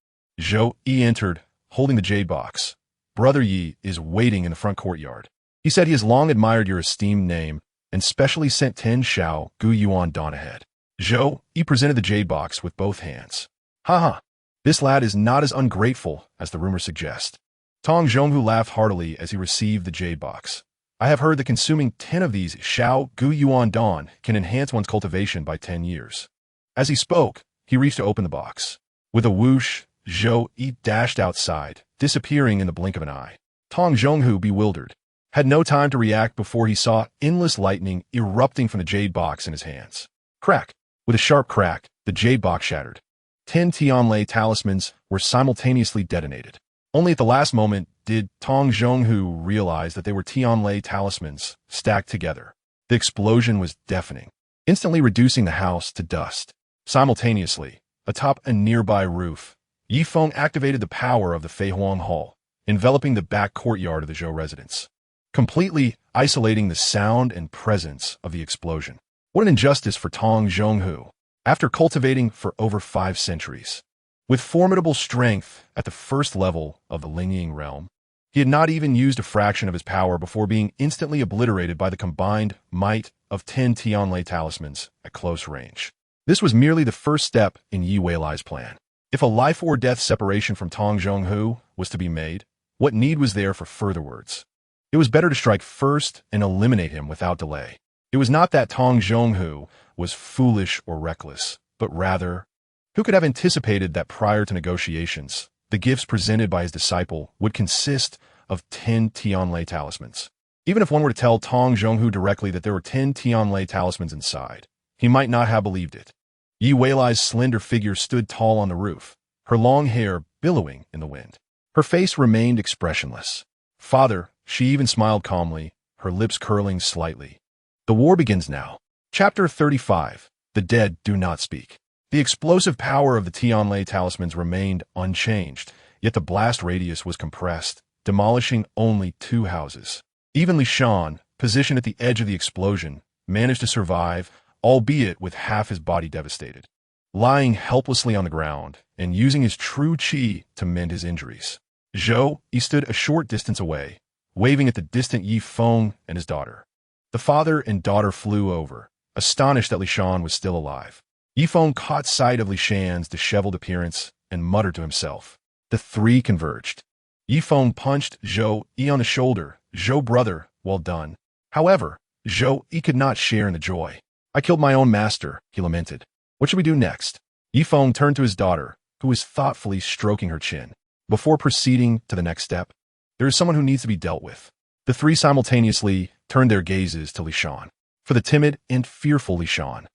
Zhou Yi entered, holding the jade box. Brother Yi is waiting in the front courtyard. He said he has long admired your esteemed name and specially sent 10 Xiao Gu Yuan Dan ahead. Zhou Yi presented the jade box with both hands. Ha. This lad is not as ungrateful as the rumors suggest. Tong Zhonghu laughed heartily as he received the jade box. I have heard that consuming 10 of these Xiao Gu Yuan Dan can enhance one's cultivation by 10 years. As he spoke, he reached to open the box. With a whoosh, Zhou Yi dashed outside, disappearing in the blink of an eye. Tong Zhonghu, bewildered, had no time to react before he saw endless lightning erupting from the jade box in his hands. Crack! With a sharp crack, the jade box shattered. 10 Tianlei talismans were simultaneously detonated. Only at the last moment did Tong Zhonghu realize that they were Tianlei talismans stacked together. The explosion was deafening, instantly reducing the house to dust. Simultaneously, atop a nearby roof, Yi Feng activated the power of the Fei Huang Hall, enveloping the back courtyard of the Zhou residence, completely isolating the sound and presence of the explosion. What an injustice for Tong Zhonghu, after cultivating for over 5 centuries. With formidable strength at the first level of the Lingying realm, he had not even used a fraction of his power before being instantly obliterated by the combined might of 10 Tianlei talismans at close range. This was merely the first step in Yi Weilai's plan. If a life-or-death separation from Tong Zhonghu was to be made, what need was there for further words? It was better to strike first and eliminate him without delay. It was not that Tong Zhonghu was foolish or reckless, but rather, who could have anticipated that prior to negotiations, the gifts presented by his disciple would consist of 10 Tianlei talismans? Even if one were to tell Tong Zhonghu directly that there were 10 Tianlei talismans inside, he might not have believed it. Yi Weilai's slender figure stood tall on the roof, her long hair billowing in the wind. Her face remained expressionless. Father, she even smiled calmly, her lips curling slightly. The war begins now. Chapter 35. The dead do not speak. The explosive power of the Tianlei talismans remained unchanged, yet the blast radius was compressed, demolishing only 2 houses. Even Li Shan, positioned at the edge of the explosion, managed to survive, albeit with half his body devastated, lying helplessly on the ground and using his true qi to mend his injuries. Zhou Yi stood a short distance away, waving at the distant Yi Feng and his daughter. The father and daughter flew over, astonished that Li Shan was still alive. Yi Feng caught sight of Li Shan's disheveled appearance and muttered to himself. The 3 converged. Yi Feng punched Zhou Yi on the shoulder. Zhou, brother, well done. However, Zhou Yi could not share in the joy. I killed my own master, he lamented. What should we do next? Yi Feng turned to his daughter, who was thoughtfully stroking her chin. Before proceeding to the next step, there is someone who needs to be dealt with. The 3 simultaneously turned their gazes to Li Shan. For the timid and fearful Li Shan,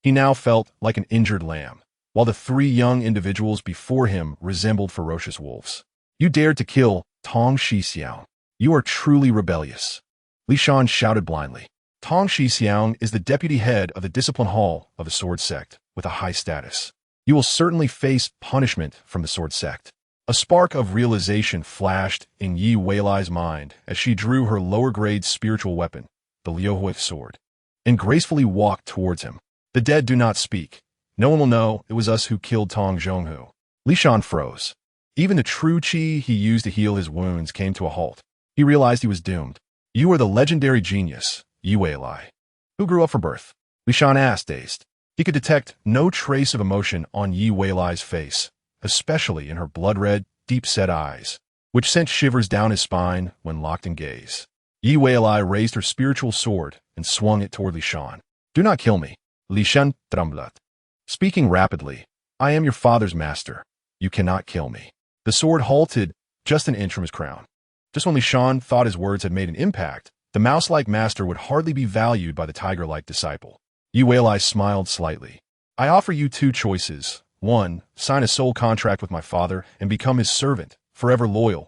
He now felt like an injured lamb, while the three young individuals before him resembled ferocious wolves. You dared to kill Tong Shixiang. You are truly rebellious. Li Shan shouted blindly. Tong Shixiang is the deputy head of the Discipline Hall of the Sword Sect, with a high status. You will certainly face punishment from the Sword Sect. A spark of realization flashed in Yi Weilai's mind as she drew her lower-grade spiritual weapon, the Liuhui sword, and gracefully walked towards him. The dead do not speak. No one will know it was us who killed Tong Zhonghu. Li Shan froze. Even the true qi he used to heal his wounds came to a halt. He realized he was doomed. You are the legendary genius, Yi Weilai. Who grew up from birth? Li Shan asked, dazed. He could detect no trace of emotion on Yi Weilai's face, especially in her blood-red, deep-set eyes, which sent shivers down his spine when locked in gaze. Yi Weilai raised her spiritual sword and swung it toward Li Shan. Do not kill me. Li Shan trembled. Speaking rapidly, I am your father's master. You cannot kill me. The sword halted just an inch from his crown. Just when Li Shan thought his words had made an impact, the mouse-like master would hardly be valued by the tiger-like disciple. Yi Weilai smiled slightly. I offer you two choices. 1. Sign a soul contract with my father and become his servant, forever loyal.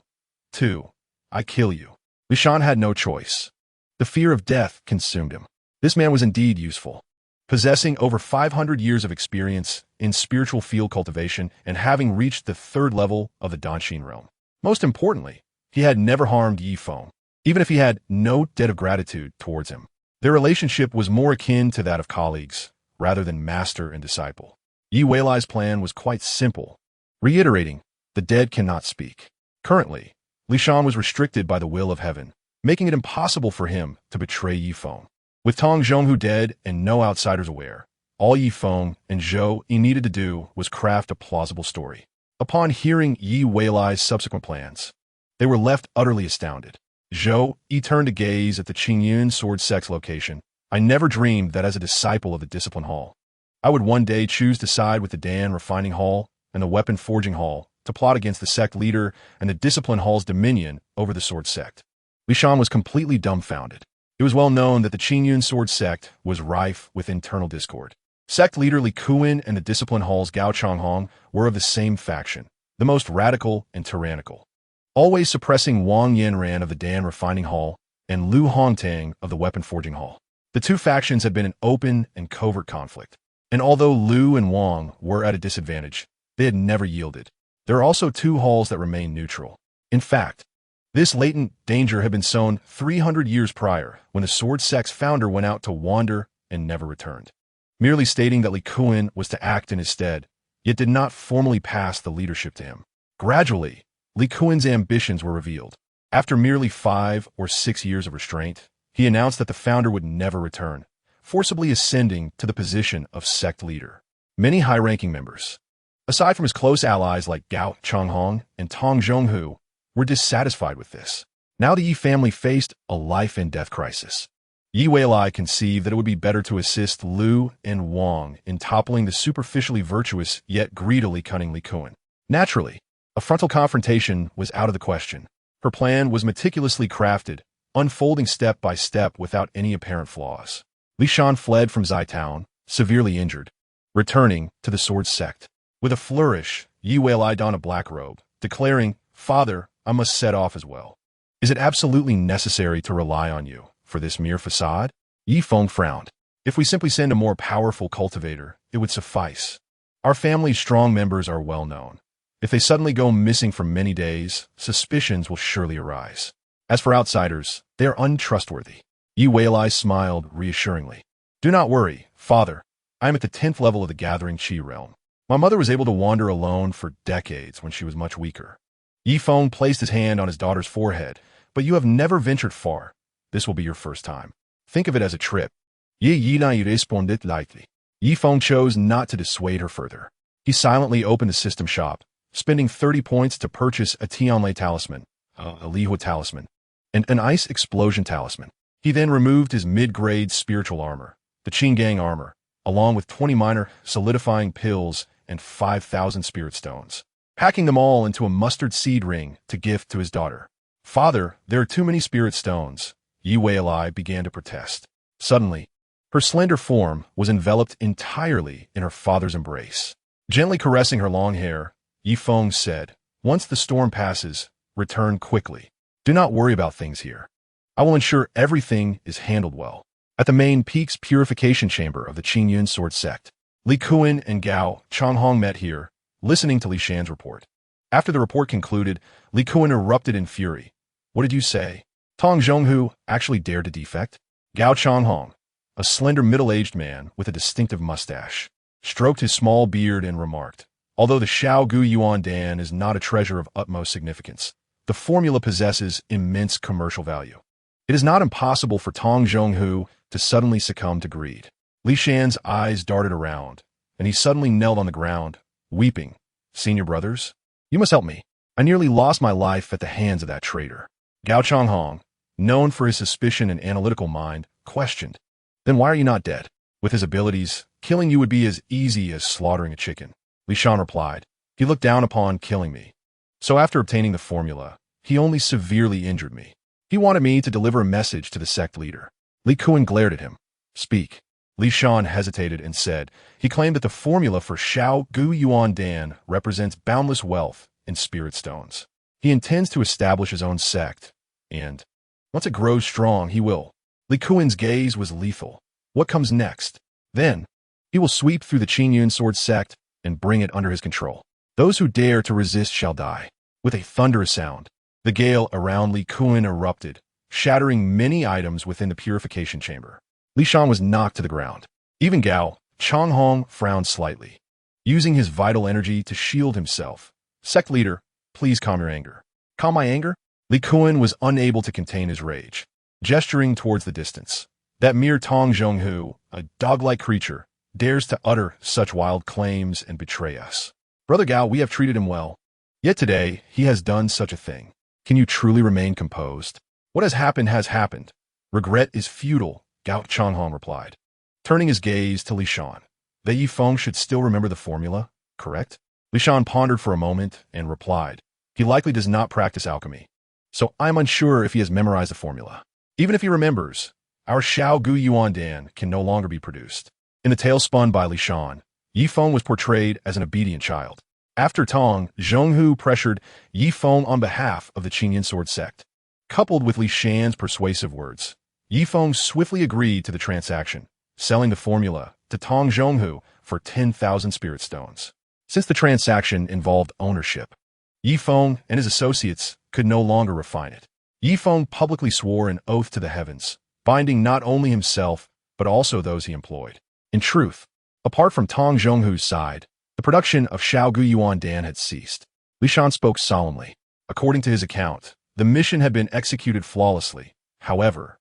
2. I kill you. Li Shan had no choice. The fear of death consumed him. This man was indeed useful. Possessing over 500 years of experience in spiritual field cultivation and having reached the 3rd level of the Danshin realm. Most importantly, he had never harmed Yi Feng, even if he had no debt of gratitude towards him. Their relationship was more akin to that of colleagues, rather than master and disciple. Yi Weilai's plan was quite simple, reiterating, the dead cannot speak. Currently, Li Shan was restricted by the will of heaven, making it impossible for him to betray Yi Feng. With Tong Zhonghu dead and no outsiders aware, all Yi Feng and Zhou Yi needed to do was craft a plausible story. Upon hearing Yi Weilai's subsequent plans, they were left utterly astounded. Zhou Yi turned to gaze at the Qingyun sword sect's location. I never dreamed that as a disciple of the Discipline Hall, I would one day choose to side with the Dan Refining Hall and the Weapon Forging Hall to plot against the sect leader and the Discipline Hall's dominion over the sword sect. Li Shan was completely dumbfounded. It was well known that the Qingyun sword sect was rife with internal discord. Sect leader Li Kuan and the Discipline Hall's Gao Changhong were of the same faction, the most radical and tyrannical, always suppressing Wang Yanran of the Dan Refining Hall and Lu Hongtang of the Weapon Forging Hall. The two factions had been in open and covert conflict, and although Lu and Wang were at a disadvantage, they had never yielded. There are also two halls that remain neutral. In fact, this latent danger had been sown 300 years prior when the sword sect's founder went out to wander and never returned, merely stating that Li Kuan was to act in his stead, yet did not formally pass the leadership to him. Gradually, Li Kuan's ambitions were revealed. After merely 5 or 6 years of restraint, he announced that the founder would never return, forcibly ascending to the position of sect leader. Many high-ranking members, aside from his close allies like Gao Changhong and Tong Zhonghu, were dissatisfied with this. Now the Yi family faced a life-and-death crisis. Yi Weilai conceived that it would be better to assist Lu and Wang in toppling the superficially virtuous yet greedily cunning Li Kuan. Naturally, a frontal confrontation was out of the question. Her plan was meticulously crafted, unfolding step by step without any apparent flaws. Li Shan fled from Zaitown, severely injured, returning to the sword sect. With a flourish, Yi Weilai donned a black robe, declaring, Father, I must set off as well. Is it absolutely necessary to rely on you for this mere facade? Yi Feng frowned. If we simply send a more powerful cultivator, it would suffice. Our family's strong members are well known. If they suddenly go missing for many days, suspicions will surely arise. As for outsiders, they are untrustworthy. Yi Weilai smiled reassuringly. Do not worry, Father. I am at the 10th level of the Gathering Qi realm. My mother was able to wander alone for decades when she was much weaker. Yi Feng placed his hand on his daughter's forehead. But you have never ventured far. This will be your first time. Think of it as a trip. Yi Yinai responded lightly. Yi Feng chose not to dissuade her further. He silently opened the system shop, spending 30 points to purchase a Tianlei talisman, a Lihua talisman, and an ice explosion talisman. He then removed his mid-grade spiritual armor, the Qinggang armor, along with 20 minor solidifying pills and 5,000 spirit stones, packing them all into a mustard seed ring to gift to his daughter. Father, there are too many spirit stones. Yi Weilai began to protest. Suddenly, Her slender form was enveloped entirely in her father's embrace. Gently caressing her long hair, Yi Feng said, "Once the storm passes, return quickly. Do not worry about things here. I will ensure everything is handled well." At the main peak's purification chamber of the Qingyun sword sect, Li Kuan and Gao Changhong met here, listening to Li Shan's report. After the report concluded, Li Kuan erupted in fury. "What did you say? Tong Zhonghu actually dared to defect?" Gao Changhong, a slender middle-aged man with a distinctive mustache, stroked his small beard and remarked, "Although the Xiao Gu Yuan Dan is not a treasure of utmost significance, the formula possesses immense commercial value. It is not impossible for Tong Zhonghu to suddenly succumb to greed." Li Shan's eyes darted around, and he suddenly knelt on the ground, weeping. "Senior brothers, you must help me. I nearly lost my life at the hands of that traitor." Gao Changhong, known for his suspicion and analytical mind, questioned, "Then why are you not dead? With his abilities, killing you would be as easy as slaughtering a chicken." Li Shan replied, "He looked down upon killing me. So after obtaining the formula, he only severely injured me. He wanted me to deliver a message to the sect leader." Li Kuan glared at him. "Speak." Li Shan hesitated and said, "He claimed that the formula for Xiao Gu Yuan Dan represents boundless wealth in spirit stones. He intends to establish his own sect, and once it grows strong, he will." Li Kuan's gaze was lethal. "What comes next?" "Then, he will sweep through the Qingyun sword sect and bring it under his control. Those who dare to resist shall die." With a thunderous sound, the gale around Li Kuan erupted, shattering many items within the purification chamber. Li Shan was knocked to the ground. Even Gao Changhong frowned slightly, using his vital energy to shield himself. "Sect leader, please calm your anger." "Calm my anger?" Li Kuan was unable to contain his rage, gesturing towards the distance. "That mere Tong Zhonghu, a dog-like creature, dares to utter such wild claims and betray us. Brother Gao, we have treated him well. Yet today, he has done such a thing. Can you truly remain composed?" "What has happened. Regret is futile," Gao Changhong replied, turning his gaze to Li Shan. "That Yi Feng should still remember the formula, correct?" Li Shan pondered for a moment and replied, "He likely does not practice alchemy, so I'm unsure if he has memorized the formula. Even if he remembers, our Xiao Gu Yuan Dan can no longer be produced." In the tale spun by Li Shan, Yi Feng was portrayed as an obedient child. After Tong Zhonghu pressured Yi Feng on behalf of the Qingyun sword sect, coupled with Li Shan's persuasive words, Yi Feng swiftly agreed to the transaction, selling the formula to Tong Zhonghu for 10,000 spirit stones. Since the transaction involved ownership, Yi Feng and his associates could no longer refine it. Yi Feng publicly swore an oath to the heavens, binding not only himself, but also those he employed. In truth, apart from Tong Zhonghu's side, the production of Xiao Gu Yuan Dan had ceased. Li Shan spoke solemnly. According to his account, the mission had been executed flawlessly. However,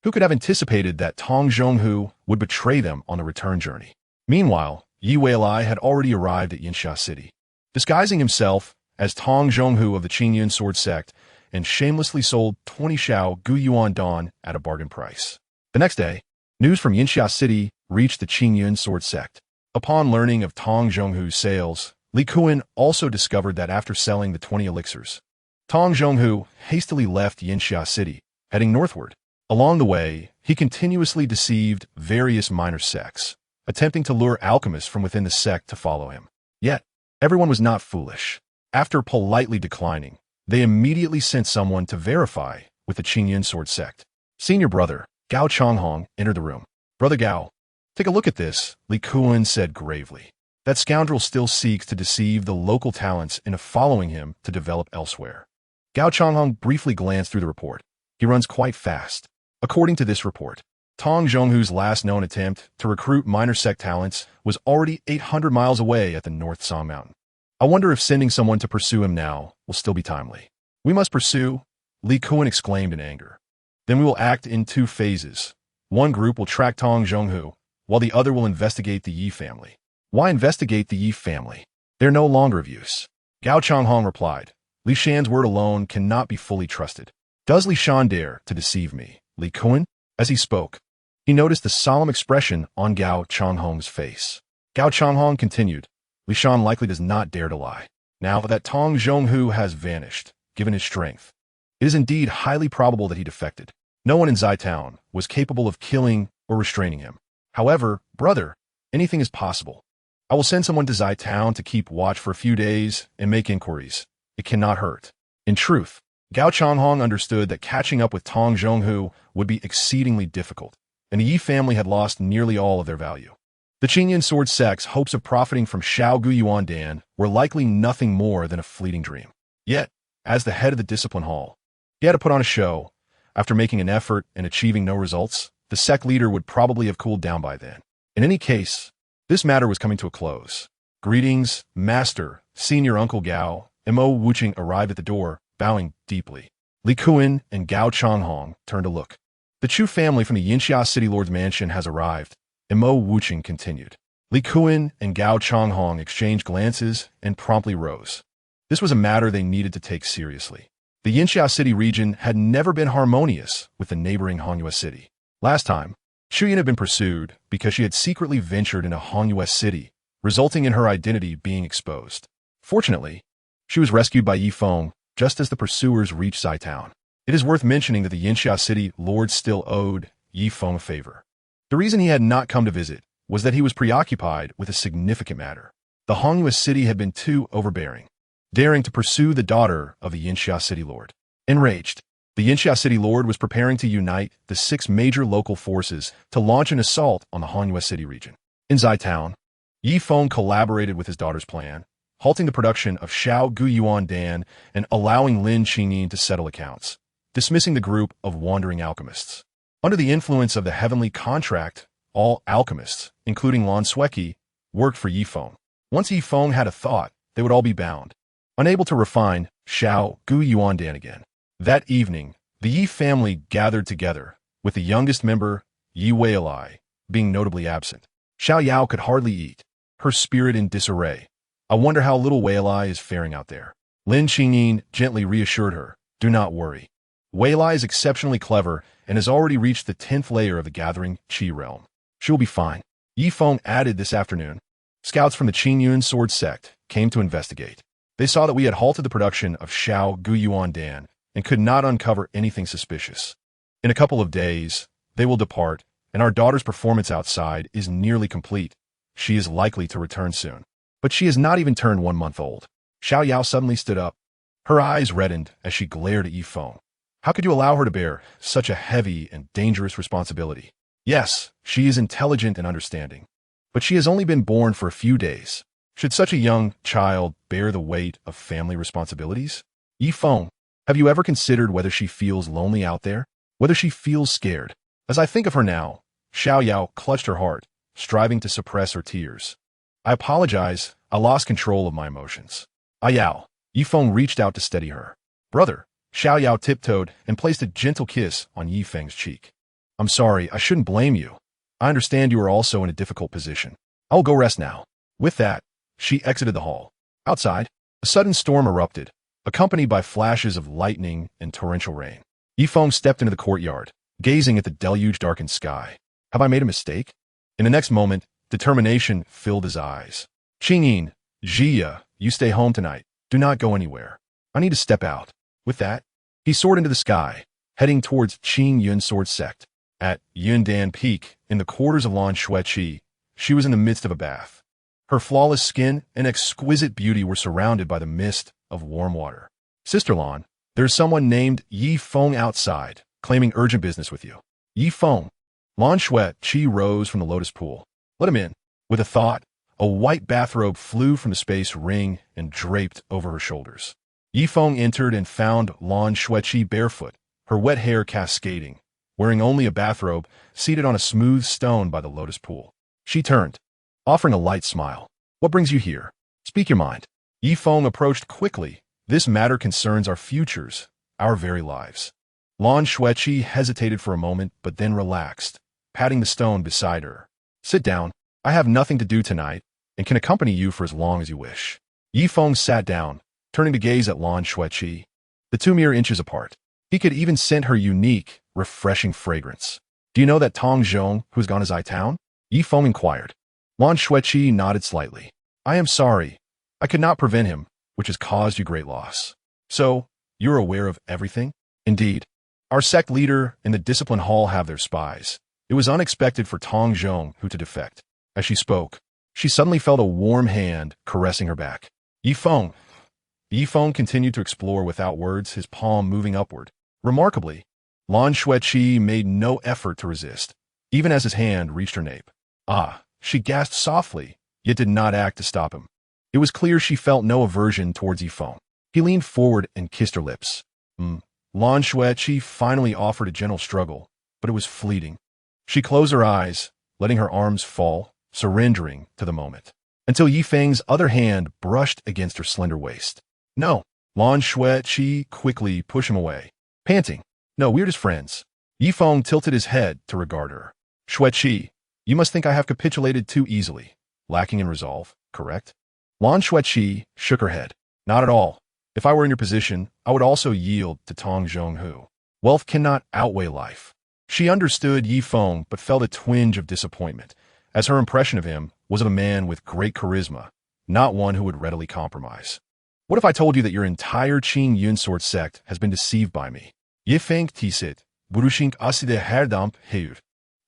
who could have anticipated that Tong Zhonghu would betray them on the return journey? Meanwhile, Yi Weilai had already arrived at Yinxia City, disguising himself as Tong Zhonghu of the Qingyun sword sect, and shamelessly sold 20 Xiao Gu Yuan Dan at a bargain price. The next day, news from Yinxia City reached the Qingyun sword sect. Upon learning of Tong Zhonghu's sales, Li Kuan also discovered that after selling the 20 elixirs, Tong Zhonghu hastily left Yinxia City, heading northward. Along the way, he continuously deceived various minor sects, attempting to lure alchemists from within the sect to follow him. Yet, everyone was not foolish. After politely declining, they immediately sent someone to verify with the Qingyun sword sect. Senior brother, Gao Changhong, entered the room. "Brother Gao, take a look at this," Li Kuan said gravely. "That scoundrel still seeks to deceive the local talents into following him to develop elsewhere." Gao Changhong briefly glanced through the report. "He runs quite fast." According to this report, Tong Zhonghu's last known attempt to recruit minor sect talents was already 800 miles away at the North Song Mountain. "I wonder if sending someone to pursue him now will still be timely." "We must pursue," Li Kuan exclaimed in anger. "Then we will act in two phases. One group will track Tong Zhonghu, while the other will investigate the Yi family." "Why investigate the Yi family? They're no longer of use." Gao Changhong replied, "Li Shan's word alone cannot be fully trusted." "Does Li Shan dare to deceive me, Li Kuan?" As he spoke, he noticed the solemn expression on Gao Changhong's face. Gao Changhong continued, "Li Shan likely does not dare to lie. Now that Tong Zhonghu has vanished, given his strength, it is indeed highly probable that he defected. No one in Zai Town was capable of killing or restraining him. However, brother, anything is possible. I will send someone to Zai Town to keep watch for a few days and make inquiries. It cannot hurt. In truth, Gao Changhong understood that catching up with Tong Zhonghu would be exceedingly difficult, and the Yi family had lost nearly all of their value. The Qingyun Sword sect's hopes of profiting from Shao Guyuan Dan were likely nothing more than a fleeting dream. Yet, as the head of the discipline hall, he had to put on a show. After making an effort and achieving no results, the sect leader would probably have cooled down by then. In any case, this matter was coming to a close. Greetings, Master, Senior Uncle Gao, and Mo Wuqing arrived at the door, bowing deeply. Li Kuan and Gao Changhong turned to look. The Chu family from the Yinxia City Lord's mansion has arrived, and Mo Wuqing continued. Li Kuan and Gao Changhong exchanged glances and promptly rose. This was a matter they needed to take seriously. The Yinxia City region had never been harmonious with the neighboring Hangyue City. Last time, Shuyan had been pursued because she had secretly ventured into Hangyue City, resulting in her identity being exposed. Fortunately, she was rescued by Yi Feng just as the pursuers reached Zai Town. It is worth mentioning that the Yinxia City Lord still owed Yi Feng a favor. The reason he had not come to visit was that he was preoccupied with a significant matter. The Hangyue City had been too overbearing, daring to pursue the daughter of the Yinxia City Lord. Enraged, the Yinxia City Lord was preparing to unite the 6 major local forces to launch an assault on the Hangyue City region. In Zai Town, Yi Feng collaborated with his daughter's plan, halting the production of Shao Guyuan Dan and allowing Lin Qingyin to settle accounts, dismissing the group of wandering alchemists. Under the influence of the heavenly contract, all alchemists, including Lan Sueki, worked for Yi Feng. Once Yi Feng had a thought, they would all be bound, unable to refine Shao Guyuan Dan again. That evening, the Yi family gathered together, with the youngest member, Yi Weilai, being notably absent. Xiao Yao could hardly eat, her spirit in disarray. I wonder how little Weilai is faring out there. Lin Qingyin gently reassured her, do not worry. Weilai is exceptionally clever and has already reached the 10th layer of the gathering Qi realm. She'll be fine. Yi Feng added this afternoon. Scouts from the Qingyun Sword sect came to investigate. They saw that we had halted the production of Shao Guyuan Dan and could not uncover anything suspicious. In a couple of days, they will depart, and our daughter's performance outside is nearly complete. She is likely to return soon. But she has not even turned 1 month old. Xiao Yao suddenly stood up. Her eyes reddened as she glared at Yi Feng. How could you allow her to bear such a heavy and dangerous responsibility? Yes, she is intelligent and understanding, but she has only been born for a few days. Should such a young child bear the weight of family responsibilities? Yi Feng, have you ever considered whether she feels lonely out there? Whether she feels scared? As I think of her now, Xiao Yao clutched her heart, striving to suppress her tears. I apologize, I lost control of my emotions. Ah Yao, Yi Feng reached out to steady her. Brother, Xiao Yao tiptoed and placed a gentle kiss on Yi Feng's cheek. I'm sorry, I shouldn't blame you. I understand you are also in a difficult position. I will go rest now. With that, she exited the hall. Outside, a sudden storm erupted, accompanied by flashes of lightning and torrential rain. Yi Feng stepped into the courtyard, gazing at the deluge-darkened sky. Have I made a mistake? In the next moment, determination filled his eyes. Qingyin, Jia, you stay home tonight. Do not go anywhere. I need to step out. With that, he soared into the sky, heading towards Qingyun Sword sect. At Yundan Peak, in the quarters of Lan Shueqi, she was in the midst of a bath. Her flawless skin and exquisite beauty were surrounded by the mist of warm water. Sister Lan, there's someone named Yi Feng outside, claiming urgent business with you. Yi Feng. Lan Shueqi rose from the lotus pool. Let him in. With a thought, a white bathrobe flew from the space ring and draped over her shoulders. Yi Feng entered and found Lan Shueqi barefoot, her wet hair cascading, wearing only a bathrobe, seated on a smooth stone by the lotus pool. She turned, offering a light smile. What brings you here? Speak your mind. Yi Feng approached quickly. This matter concerns our futures, our very lives. Lan Shueqi hesitated for a moment, but then relaxed, patting the stone beside her. Sit down. I have nothing to do tonight, and can accompany you for as long as you wish. Yi Feng sat down, turning to gaze at Lan Shueqi. The two mere inches apart. He could even scent her unique, refreshing fragrance. Do you know that Tong Zhong, who has gone to Zai Town? Yi Feng inquired. Lan Shueqi nodded slightly. I am sorry. I could not prevent him, which has caused you great loss. So, you're aware of everything? Indeed. Our sect leader and the discipline hall have their spies. It was unexpected for Tong Zhonghu to defect. As she spoke, she suddenly felt a warm hand caressing her back. Yi Feng. Yi Feng continued to explore without words, his palm moving upward. Remarkably, Lan Xueqi made no effort to resist, even as his hand reached her nape. Ah, she gasped softly, yet did not act to stop him. It was clear she felt no aversion towards Yi Feng. He leaned forward and kissed her lips. Lan Xueqi finally offered a gentle struggle, but it was fleeting. She closed her eyes, letting her arms fall, surrendering to the moment, until Yi Feng's other hand brushed against her slender waist. No, Lan Xueqi quickly pushed him away, panting. No, we're just friends. Yi Feng tilted his head to regard her. Xueqi, you must think I have capitulated too easily, lacking in resolve, correct? Lan Xueqi shook her head. Not at all. If I were in your position, I would also yield to Tong Zhonghu. Wealth cannot outweigh life. She understood Yi Feng but felt a twinge of disappointment, as her impression of him was of a man with great charisma, not one who would readily compromise. What if I told you that your entire Qing Yun sword sect has been deceived by me? Yi Feng tisit, burushink aside herdamp heur.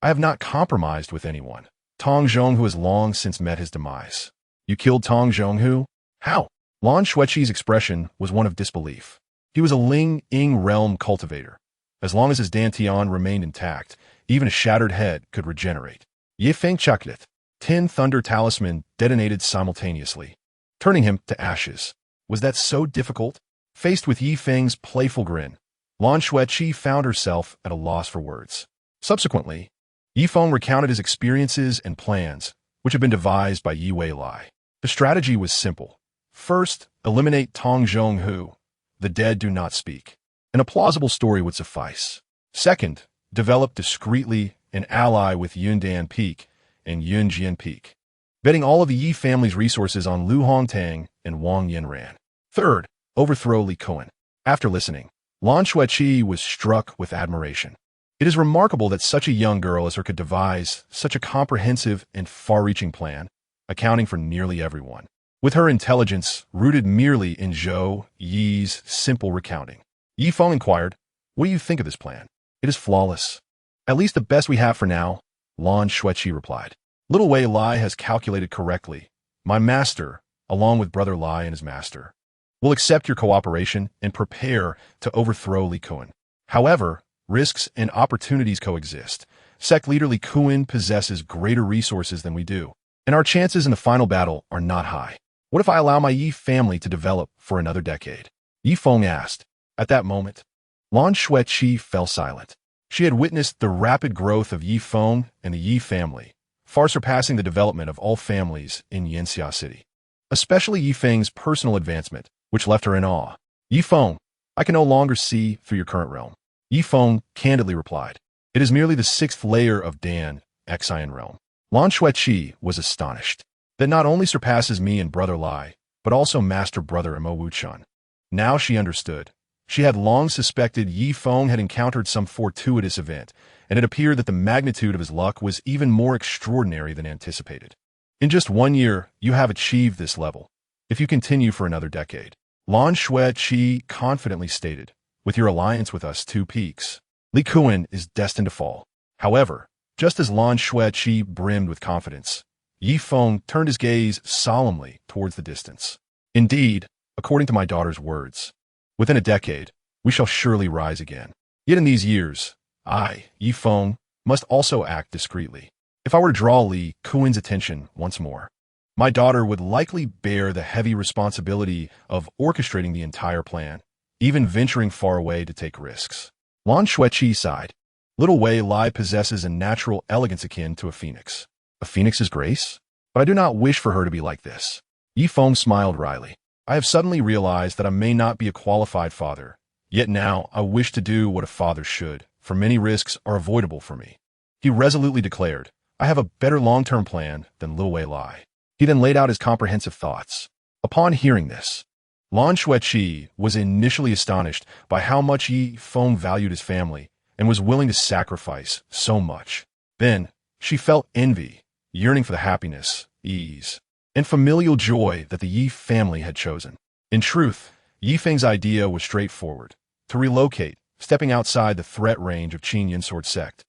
I have not compromised with anyone. Tong Zhonghu has long since met his demise. You killed Tong Zhonghu? How? Lan Xueqi's expression was one of disbelief. He was a Ling-Ying realm cultivator. As long as his dantian remained intact, even a shattered head could regenerate. Yi Feng chucked. 10 thunder talisman detonated simultaneously, turning him to ashes. Was that so difficult? Faced with Yi Feng's playful grin, Lan Xueqi found herself at a loss for words. Subsequently, Yi Feng recounted his experiences and plans, which had been devised by Yi Weilai. The strategy was simple. First, eliminate Tong Zhonghu. The dead do not speak, and a plausible story would suffice. Second, develop discreetly an ally with Yundan Peak and Yunjian Peak, betting all of the Yi family's resources on Lu Hongtang and Wang Yinran. Third, overthrow Li Kuan. After listening, Lan Xueqi was struck with admiration. It is remarkable that such a young girl as her could devise such a comprehensive and far-reaching plan, accounting for nearly everyone. With her intelligence rooted merely in Zhou Yi's simple recounting. Yi Feng inquired, what do you think of this plan? It is flawless. At least the best we have for now, Lan Xueqi replied. Little Wei Lai has calculated correctly. My master, along with Brother Lai and his master, will accept your cooperation and prepare to overthrow Li Kuan. However, risks and opportunities coexist. Sect leader Li Kuan possesses greater resources than we do, and our chances in the final battle are not high. What if I allow my Yi family to develop for another decade? Yi Feng asked. At that moment, Lan Xueqi fell silent. She had witnessed the rapid growth of Yi Feng and the Yi family, far surpassing the development of all families in Yanxia City. Especially Yi Feng's personal advancement, which left her in awe. Yi Feng, I can no longer see through your current realm. Yi Feng candidly replied. It is merely the 6th layer of Dan, Xian realm. Lan Xueqi was astonished. That not only surpasses me and Brother Lai, but also Master Brother Mo Wuchun. Now she understood. She had long suspected Yi Feng had encountered some fortuitous event, and it appeared that the magnitude of his luck was even more extraordinary than anticipated. In just 1 year, you have achieved this level. If you continue for another decade, Lan Xueqi confidently stated, with your alliance with us 2 peaks, Li Kuan is destined to fall. However, just as Lan Xueqi brimmed with confidence, Yi Feng turned his gaze solemnly towards the distance. Indeed, according to my daughter's words, within a decade, we shall surely rise again. Yet in these years, I, Yi Feng, must also act discreetly. If I were to draw Li Kuan's attention once more, my daughter would likely bear the heavy responsibility of orchestrating the entire plan, even venturing far away to take risks. Lan Xueqi sighed. Little Wei Lai possesses a natural elegance akin to a phoenix. A phoenix's grace? But I do not wish for her to be like this. Yi Feng smiled wryly. I have suddenly realized that I may not be a qualified father, yet now I wish to do what a father should, for many risks are avoidable for me. He resolutely declared, I have a better long-term plan than Lil Wei Lai. He then laid out his comprehensive thoughts. Upon hearing this, Lan Xueqi was initially astonished by how much Yi Feng valued his family and was willing to sacrifice so much. Then, she felt envy, yearning for the happiness, ease, and familial joy that the Yi family had chosen. In truth, Yi Feng's idea was straightforward, to relocate, stepping outside the threat range of Qin Yin Sword sect.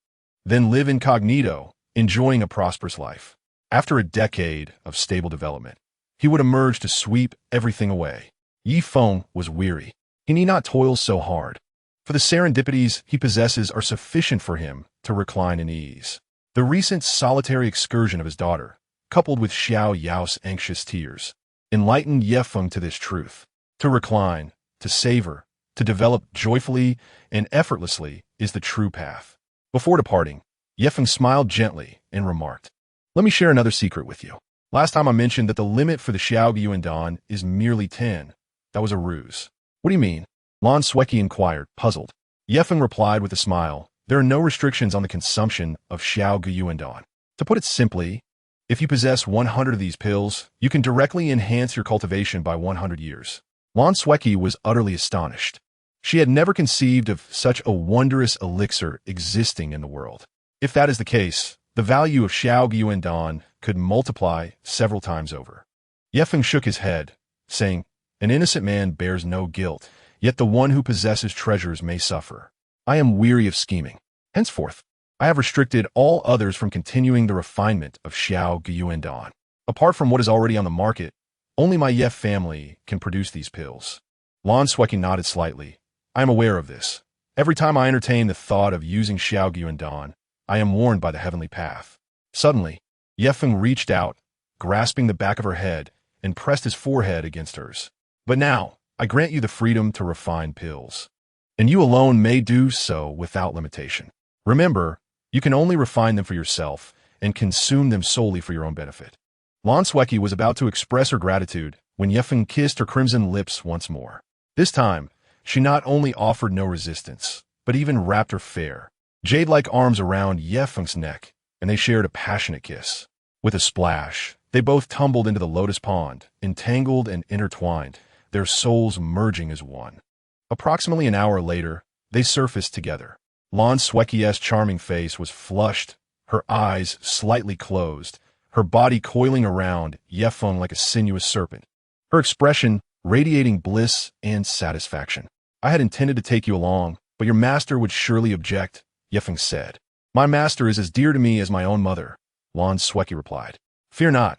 then live incognito, enjoying a prosperous life. After a decade of stable development, he would emerge to sweep everything away. Feng was weary. He need not toil so hard, for the serendipities he possesses are sufficient for him to recline in ease. The recent solitary excursion of his daughter, coupled with Xiao Yao's anxious tears, enlightened Feng to this truth. To recline, to savor, to develop joyfully and effortlessly is the true path. Before departing, Feng smiled gently and remarked, "Let me share another secret with you. Last time I mentioned that the limit for the Xiao Yuandan is merely 10. That was a ruse." "What do you mean?" Lan Sueki inquired, puzzled. Feng replied with a smile, "There are no restrictions on the consumption of Xiao Yuandan. To put it simply, if you possess 100 of these pills, you can directly enhance your cultivation by 100 years. Lan Sueki was utterly astonished. She had never conceived of such a wondrous elixir existing in the world. If that is the case, the value of Xiao Yuandan could multiply several times over. Feng shook his head, saying, "An innocent man bears no guilt, yet the one who possesses treasures may suffer. I am weary of scheming. Henceforth, I have restricted all others from continuing the refinement of Xiao Yuandan. Apart from what is already on the market, only my family can produce these pills." Lan Sueki nodded slightly. "I am aware of this. Every time I entertain the thought of using Xiao Yuandan, I am warned by the heavenly path." Suddenly, Feng reached out, grasping the back of her head, and pressed his forehead against hers. "But now, I grant you the freedom to refine pills. And you alone may do so without limitation. Remember, you can only refine them for yourself and consume them solely for your own benefit." Lan Sueki was about to express her gratitude when Feng kissed her crimson lips once more. This time, she not only offered no resistance, but even wrapped her fair, jade-like arms around Feng's neck, and they shared a passionate kiss. With a splash, they both tumbled into the lotus pond, entangled and intertwined, their souls merging as one. Approximately an hour later, they surfaced together. Lan Sueki's charming face was flushed, her eyes slightly closed, her body coiling around Feng like a sinuous serpent, her expression radiating bliss and satisfaction. "I had intended to take you along, but your master would surely object," Feng said. "My master is as dear to me as my own mother," Lan Sueki replied. "Fear not,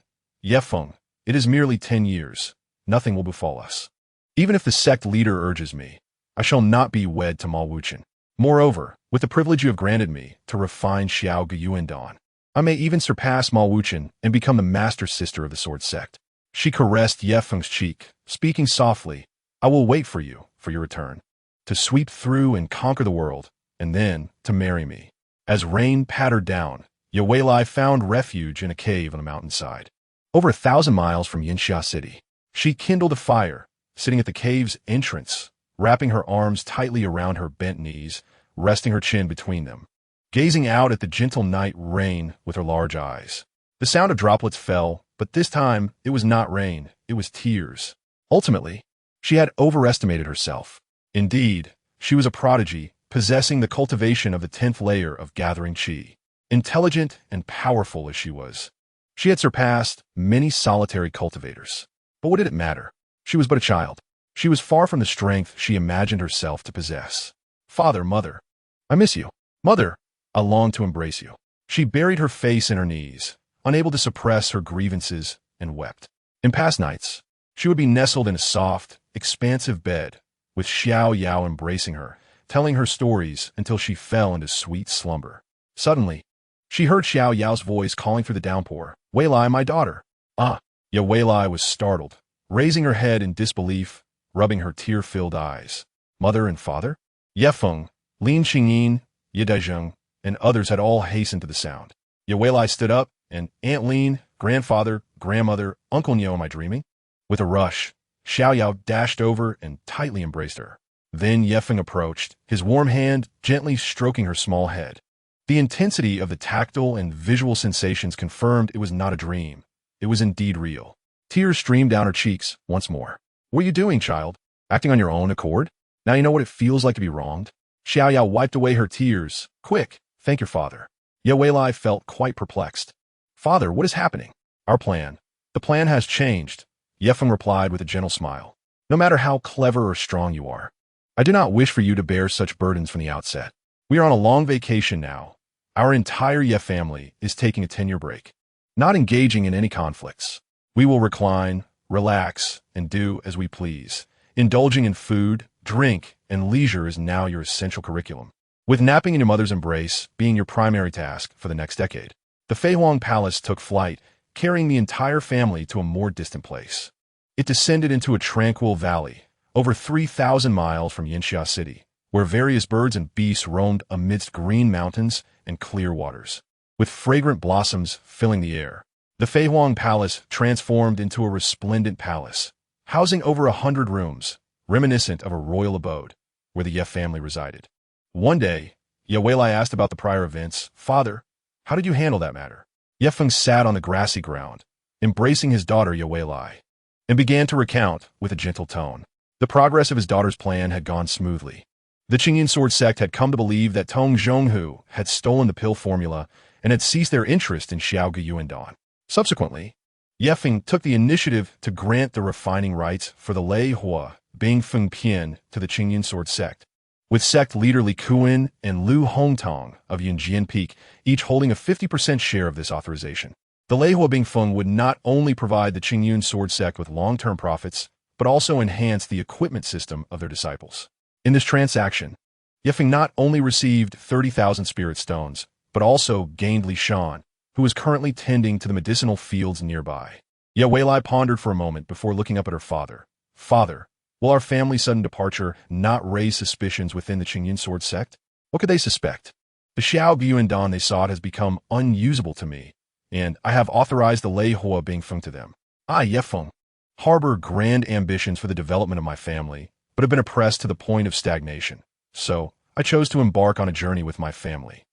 Feng, it is merely 10 years. Nothing will befall us. Even if the sect leader urges me, I shall not be wed to Ma Wuchen. Moreover, with the privilege you have granted me to refine Xiao Yuandan, I may even surpass Ma Wuchen and become the master sister of the sword sect." She caressed Feng's cheek, speaking softly, "I will wait for you, for your return, to sweep through and conquer the world, and then to marry me." As rain pattered down, Yewei found refuge in a cave on the mountainside. Over 1,000 miles from Yinxia City, she kindled a fire, sitting at the cave's entrance, wrapping her arms tightly around her bent knees, resting her chin between them, gazing out at the gentle night rain with her large eyes. The sound of droplets fell, but this time it was not rain, it was tears. Ultimately, she had overestimated herself. Indeed, she was a prodigy, possessing the cultivation of the 10th layer of gathering qi. Intelligent and powerful as she was, she had surpassed many solitary cultivators. But what did it matter? She was but a child. She was far from the strength she imagined herself to possess. "Father, mother, I miss you. Mother, I long to embrace you." She buried her face in her knees, unable to suppress her grievances, and wept. In past nights, she would be nestled in a soft, expansive bed, with Xiao Yao embracing her, telling her stories until she fell into sweet slumber. Suddenly, she heard Xiao Yao's voice calling through the downpour, "Weilai, my daughter." "Ah!" Weilai was startled, raising her head in disbelief, rubbing her tear-filled eyes. Mother and father? Feng, Lin Xingyin, Yidazheng, and others had all hastened to the sound. Weilai stood up, and Aunt Lin, grandfather, grandmother, Uncle Nyo, am I dreaming? With a rush, Xiao Yao dashed over and tightly embraced her. Then Feng approached, his warm hand gently stroking her small head. The intensity of the tactile and visual sensations confirmed it was not a dream. It was indeed real. Tears streamed down her cheeks once more. "What are you doing, child? Acting on your own accord? Now you know what it feels like to be wronged?" Xiao Yao wiped away her tears. "Quick, thank your father." Weilai felt quite perplexed. "Father, what is happening?" "Our plan. The plan has changed," Feng replied with a gentle smile. "No matter how clever or strong you are, I do not wish for you to bear such burdens from the outset. We are on a long vacation now. Our entire Ye family is taking a 10-year break, not engaging in any conflicts. We will recline, relax, and do as we please. Indulging in food, drink, and leisure is now your essential curriculum, with napping in your mother's embrace being your primary task for the next decade. The Fei Huang Palace took flight, carrying the entire family to a more distant place. It descended into a tranquil valley, over 3,000 miles from Yinxia City, where various birds and beasts roamed amidst green mountains and clear waters, with fragrant blossoms filling the air. The Fei Huang Palace transformed into a resplendent palace, housing over 100 rooms, reminiscent of a royal abode, where the Ye family resided. One day, Ye Weilai asked about the prior events. "Father, how did you handle that matter?" Ye Feng sat on the grassy ground, embracing his daughter Ye Weilai, and began to recount with a gentle tone. The progress of his daughter's plan had gone smoothly. The Qingyun Sword sect had come to believe that Tong Zhonghu had stolen the pill formula and had ceased their interest in Xiaogu Yuandan. Subsequently, Ye Feng took the initiative to grant the refining rights for the Lei Hua Bing Feng Pian to the Qingyun Sword sect, with sect leader Li Kuan and Lu Hongtong of Yunjian Peak each holding a 50% share of this authorization. The Lei Hua Bing Feng would not only provide the Qingyun Sword sect with long-term profits, but also enhance the equipment system of their disciples. In this transaction, Ye Feng not only received 30,000 spirit stones, but also gained Li Shan, who is currently tending to the medicinal fields nearby. Ye Weilai pondered for a moment before looking up at her father. "Father, will our family's sudden departure not raise suspicions within the Qingyun Sword sect? What could they suspect? The Xiao Yuandan they sought has become unusable to me, and I have authorized the Lei Hua Bing Feng to them. I, Ye Feng, harbor grand ambitions for the development of my family, but have been oppressed to the point of stagnation. So, I chose to embark on a journey with my family,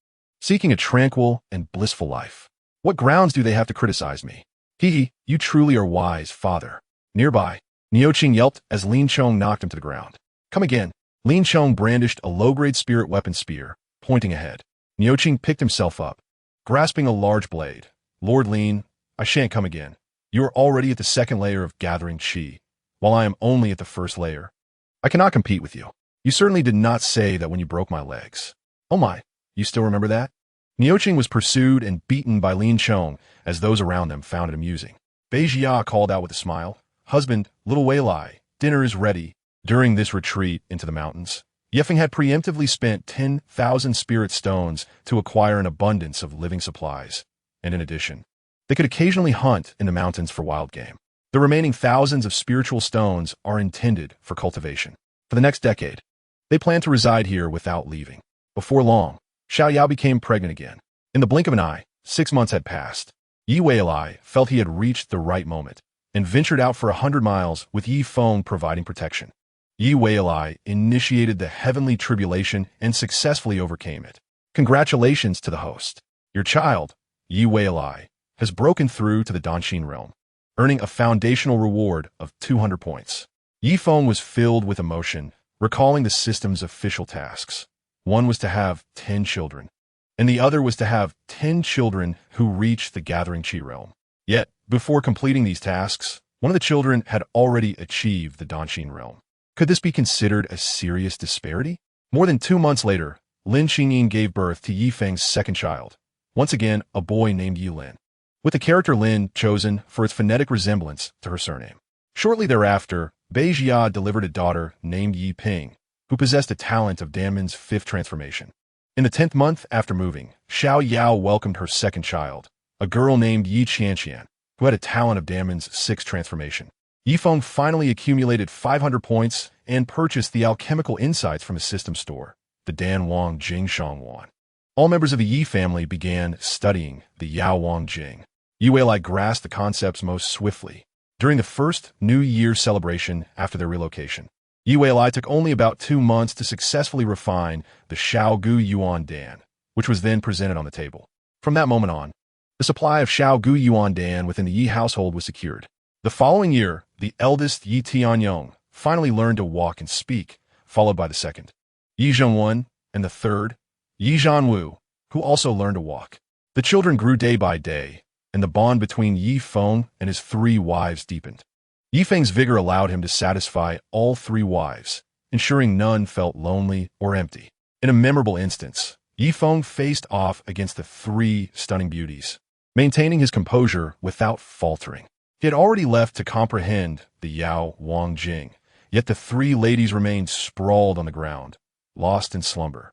seeking a tranquil and blissful life. What grounds do they have to criticize me? Hee, you truly are wise, father." Nearby, Niuqing yelped as Lin Chong knocked him to the ground. "Come again." Lin Chong brandished a low-grade spirit weapon spear, pointing ahead. Niuqing picked himself up, grasping a large blade. "Lord Lin, I shan't come again. You are already at the second layer of gathering qi, while I am only at the first layer. I cannot compete with you. You certainly did not say that when you broke my legs." "Oh my, you still remember that?" Niuqing was pursued and beaten by Lin Chong as those around them found it amusing. Bei Jia called out with a smile, "Husband, little Weilai, dinner is ready." During this retreat into the mountains, Ye Feng had preemptively spent 10,000 spirit stones to acquire an abundance of living supplies, and in addition, they could occasionally hunt in the mountains for wild game. The remaining thousands of spiritual stones are intended for cultivation. For the next decade, they plan to reside here without leaving. Before long, Xiao Yao became pregnant again. In the blink of an eye, 6 months had passed. Ye Weilai felt he had reached the right moment and ventured out for 100 miles with Yi Feng providing protection. Ye Weilai initiated the heavenly tribulation and successfully overcame it. Congratulations to the host. Your child, Ye Weilai, has broken through to the Danshin realm, earning a foundational reward of 200 points. Yi Feng was filled with emotion, recalling the system's official tasks. One was to have 10 children, and the other was to have 10 children who reached the gathering qi realm. Yet, before completing these tasks, one of the children had already achieved the Danshin realm. Could this be considered a serious disparity? More than 2 months later, Lin Xingyin gave birth to Yi Feng's second child, once again a boy named Yi Lin, with the character Lin chosen for its phonetic resemblance to her surname. Shortly thereafter, Bei Jia delivered a daughter named Yi Ping, who possessed a talent of Danmen's 5th transformation. In the 10th month after moving, Xiao Yao welcomed her second child, a girl named Yi Qianqian, who had a talent of Danmen's 6th transformation. Yi Feng finally accumulated 500 points and purchased the alchemical insights from his system store, the Dan Wang Jing Shangwan. All members of the Yi family began studying the Yao Wang Jing. Yi Weilai grasped the concepts most swiftly. During the first New Year celebration after their relocation, Yi Weilai took only about 2 months to successfully refine the Xiaogu Yuan Dan, which was then presented on the table. From that moment on, the supply of Xiaogu Yuan Dan within the Yi household was secured. The following year, the eldest Yi Tianyong finally learned to walk and speak, followed by the second, Yi Zhongwen, and the third, Yi Zhanwu, who also learned to walk. The children grew day by day, and the bond between Yi Feng and his 3 wives deepened. Yi Feng's vigor allowed him to satisfy all 3 wives, ensuring none felt lonely or empty. In a memorable instance, Yi Feng faced off against the three stunning beauties, maintaining his composure without faltering. He had already left to comprehend the Yao Wang Jing, yet the three ladies remained sprawled on the ground, lost in slumber.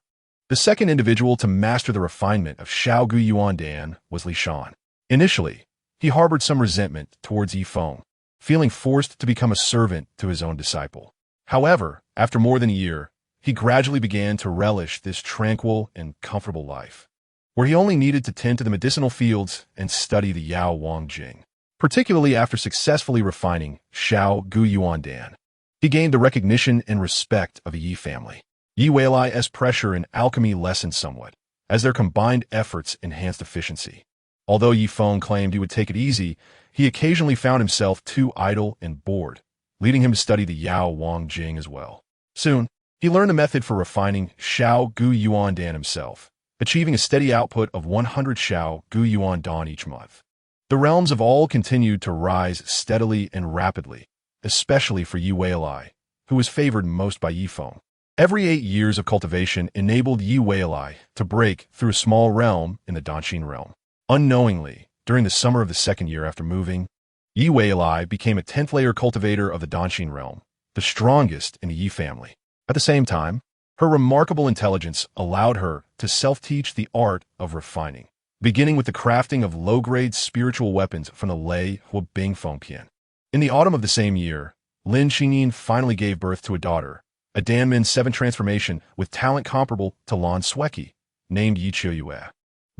The second individual to master the refinement of Xiao Gu Yuan Dan was Li Shan. Initially, he harbored some resentment towards Yi Feng, feeling forced to become a servant to his own disciple. However, after more than a year, he gradually began to relish this tranquil and comfortable life, where he only needed to tend to the medicinal fields and study the Yao Wang Jing. Particularly after successfully refining Xiao Gu Yuan Dan, he gained the recognition and respect of the Yi family. Yi Weilai's pressure and alchemy lessened somewhat, as their combined efforts enhanced efficiency. Although Yi Feng claimed he would take it easy, he occasionally found himself too idle and bored, leading him to study the Yao Wang Jing as well. Soon, he learned the method for refining Xiao Gu Yuan Dan himself, achieving a steady output of 100 Xiao Gu Yuan Dan each month. The realms of all continued to rise steadily and rapidly, especially for Yi Weilai, who was favored most by Yi Feng. Every 8 years of cultivation enabled Yi Weilai to break through a small realm in the Danxin realm. Unknowingly, during the summer of the second year after moving, Yi Weilai became a 10th-layer cultivator of the Danxin realm, the strongest in the Yi family. At the same time, her remarkable intelligence allowed her to self-teach the art of refining, beginning with the crafting of low-grade spiritual weapons from the Lei Huabing Fengpian. In the autumn of the same year, Lin Xingyin finally gave birth to a daughter, a Danmin 7 transformation with talent comparable to Lan Sueki, named Yi Qiuyue.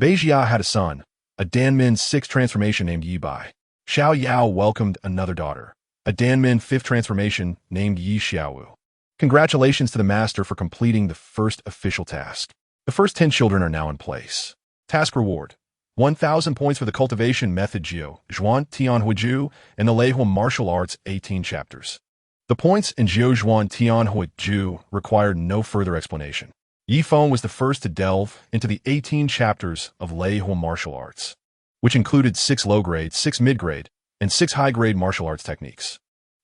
Beijia had a son, a Danmin 6 transformation named Yi Bai. Xiao Yao welcomed another daughter, a Danmin 5th transformation named Yi Xiaowu. Congratulations to the master for completing the first official task. The first 10 children are now in place. Task reward: 1,000 points for the cultivation method Jiu, Zhuan Tian Huiju, and the Leihua martial arts 18 chapters. The points in Jiu Zhuan Tian Huiju required no further explanation. Yi Feng was the first to delve into the 18 chapters of Leihua martial arts, which included 6 low-grade, 6 mid-grade, and 6 high-grade martial arts techniques.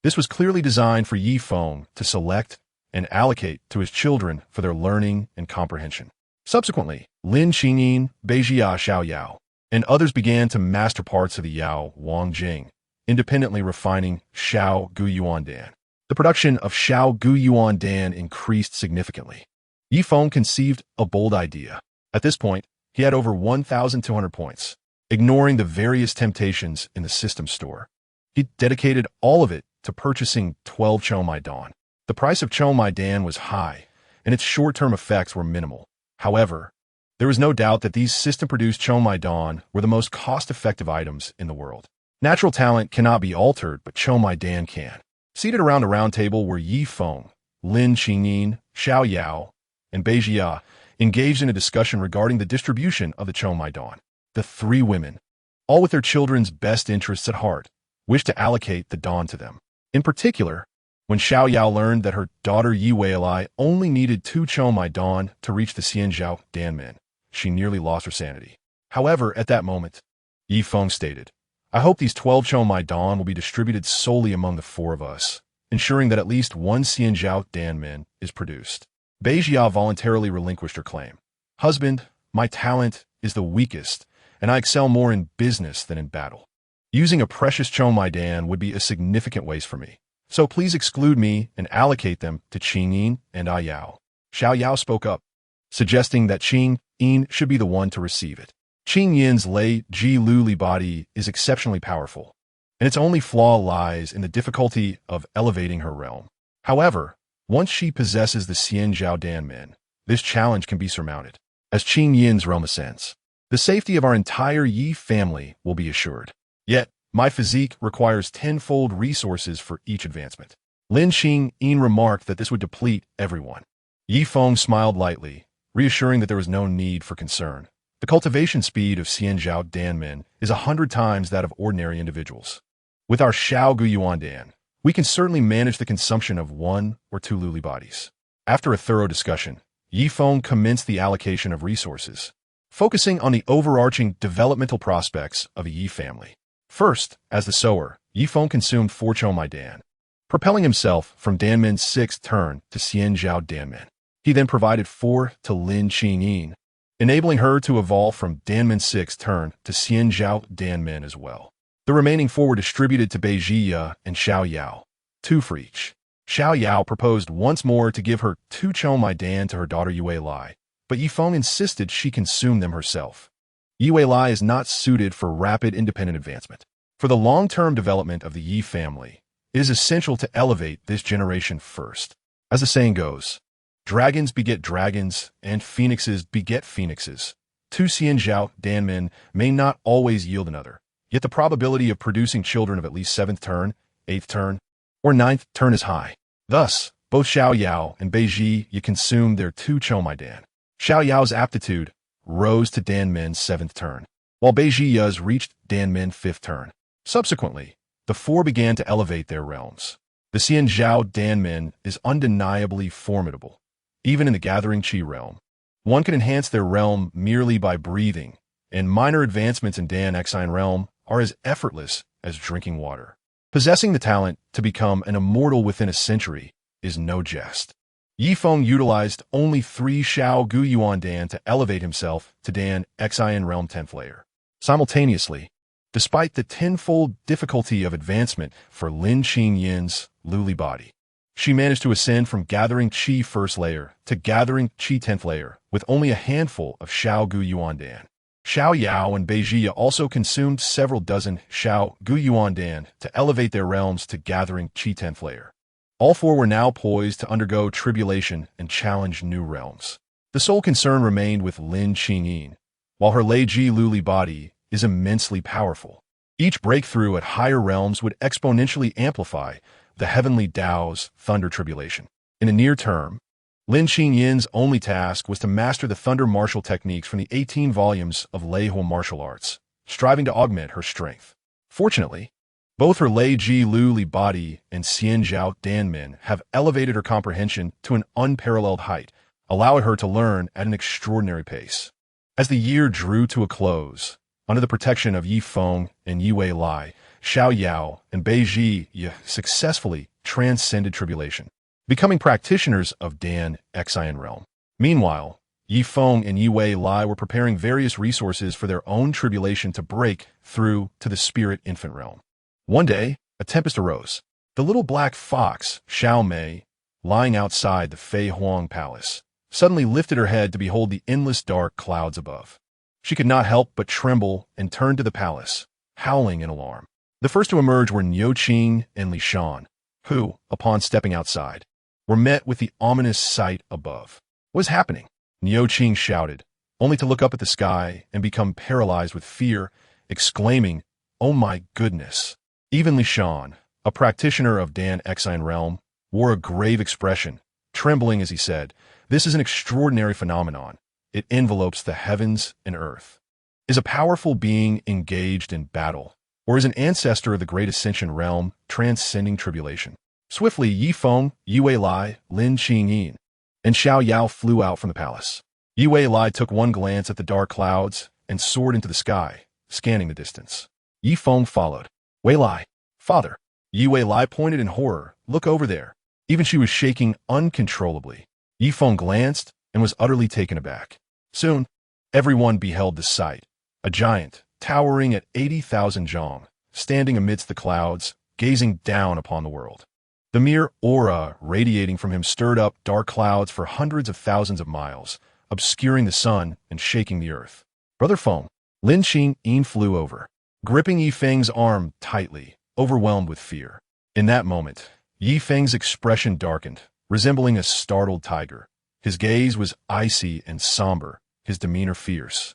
This was clearly designed for Yi Feng to select and allocate to his children for their learning and comprehension. Subsequently, Lin Xingyin, Beijia Xiao Yao, and others began to master parts of the Yao Wang Jing, independently refining Xiao Gu Yuan Dan. The production of Xiao Gu Yuan Dan increased significantly. Yi Feng conceived a bold idea. At this point, he had over 1,200 points, ignoring the various temptations in the system store. He dedicated all of it to purchasing 12 Chomai Dan. The price of Chomai Dan was high, and its short-term effects were minimal. However, there was no doubt that these system-produced Chomai Dan were the most cost-effective items in the world. Natural talent cannot be altered, but Chomai Dan can. Seated around the round table were Yi Feng, Lin Xingyin, Xiao Yao, and Beijia, engaged in a discussion regarding the distribution of the Chomai Dan. The 3 women, all with their children's best interests at heart, wished to allocate the Dan to them. In particular, when Xiao Yao learned that her daughter Yi Weilai only needed 2 Chomai Dan to reach the Xianzhao Danmin, she nearly lost her sanity. However, at that moment, Yi Feng stated, "I hope these 12 Chomai Dan will be distributed solely among the 4 of us, ensuring that at least 1 Xianzhao Danmin is produced." Beijia voluntarily relinquished her claim. "Husband, my talent is the weakest, and I excel more in business than in battle. Using a precious Chomai Dan would be a significant waste for me. So please exclude me and allocate them to Qingyin and Yao." Xiao Yao spoke up, suggesting that Qingyin should be the one to receive it. Qingyin's Lei Ji Luli body is exceptionally powerful, and its only flaw lies in the difficulty of elevating her realm. However, once she possesses the Xianzhao Danmin, this challenge can be surmounted. As Qingyin's realm ascends, the safety of our entire Yi family will be assured. Yet, my physique requires 10-fold resources for each advancement. Lin Xingyin remarked that this would deplete everyone. Yi Feng smiled lightly, reassuring that there was no need for concern. The cultivation speed of Xianzhao Danmin is 100 times that of ordinary individuals. With our Xiao Gu Yuan Dan, we can certainly manage the consumption of 1 or 2 Luli bodies. After a thorough discussion, Yi Feng commenced the allocation of resources, focusing on the overarching developmental prospects of a Yi family. First, as the sower, Yi Feng consumed 4 Chomai Dan, propelling himself from Danmin's 6th turn to Xianzhao Danmin. He then provided 4 to Lin Xingyin, enabling her to evolve from Danmen's 6th turn to Xianzhao Danmen as well. The remaining 4 were distributed to Beijia and Xiao Yao, 2 for each. Xiao Yao proposed once more to give her 2 Chomai Dan to her daughter Yue Lai, but Yi Feng insisted she consume them herself. Yue Lai is not suited for rapid independent advancement. For the long-term development of the Yi family, it is essential to elevate this generation first. As the saying goes, dragons beget dragons, and phoenixes beget phoenixes. 2 Xianzhao Danmen may not always yield another, yet the probability of producing children of at least 7th turn, 8th turn, or 9th turn is high. Thus, both Xiao Yao and Beiji Yi consumed their 2 Chomai Dan. Xiao Yao's aptitude rose to Danmen's 7th turn, while Beiji Yi's reached Danmen's 5th turn. Subsequently, the 4 began to elevate their realms. The Xianzhao Danmen is undeniably formidable, even in the Gathering Qi realm. One can enhance their realm merely by breathing, and minor advancements in Dan Exiled realm are as effortless as drinking water. Possessing the talent to become an immortal within a century is no jest. Yi Feng utilized only 3 Xiao Gu Yuan Dan to elevate himself to Dan Exiled realm 10th layer. Simultaneously, despite the tenfold difficulty of advancement for Lin Qingyin's Luli body, she managed to ascend from Gathering Qi 1st layer to Gathering Qi 10th layer with only a handful of Xiao Gu Yuan Dan. Xiao Yao and Beijia also consumed several dozen Xiao Gu Yuan Dan to elevate their realms to Gathering Qi 10th layer. All 4 were now poised to undergo tribulation and challenge new realms. The sole concern remained with Lin Qingyin, while her Lei Ji Luli body is immensely powerful. Each breakthrough at higher realms would exponentially amplify the heavenly Tao's thunder tribulation. In the near term, Lin Qingyin's only task was to master the thunder martial techniques from the 18 volumes of Lei Hua martial arts, striving to augment her strength. Fortunately, both her Lei Ji Luli body and Xianzhao Danmen have elevated her comprehension to an unparalleled height, allowing her to learn at an extraordinary pace. As the year drew to a close, under the protection of Yi Feng and Yue Lai, Xiao Yao and Beiji Yi successfully transcended tribulation, becoming practitioners of Dan Exiled realm. Meanwhile, Yi Feng and Yue Lai were preparing various resources for their own tribulation to break through to the spirit infant realm. One day, a tempest arose. The little black fox, Xiao Mei, lying outside the Fei Huang palace, suddenly lifted her head to behold the endless dark clouds above. She could not help but tremble and turned to the palace, howling in alarm. The first to emerge were Niu Qing and Li Shan, who, upon stepping outside, were met with the ominous sight above. What is happening? Niu Qing shouted, only to look up at the sky and become paralyzed with fear, exclaiming, "Oh my goodness!" Even Li Shan, a practitioner of Dan Exiled realm, wore a grave expression, trembling as he said, "This is an extraordinary phenomenon. It envelopes the heavens and earth. Is a powerful being engaged in battle, or is an ancestor of the great ascension realm transcending tribulation?" Swiftly, Yi Feng, Yue Lai, Lin Qingyin, and Xiao Yao flew out from the palace. Yue Lai took one glance at the dark clouds and soared into the sky, scanning the distance. Yi Feng followed. "Wei Lai, father." Yue Lai pointed in horror. "Look over there." Even she was shaking uncontrollably. Yi Feng glanced and was utterly taken aback. Soon, everyone beheld the sight. A giant, towering at 80,000 zhang, standing amidst the clouds, gazing down upon the world. The mere aura radiating from him stirred up dark clouds for hundreds of thousands of miles, obscuring the sun and shaking the earth. "Brother Feng." Lin Qingyin flew over, gripping Yi Feng's arm tightly, overwhelmed with fear. In that moment, Yi Feng's expression darkened, resembling a startled tiger. His gaze was icy and somber, his demeanor fierce.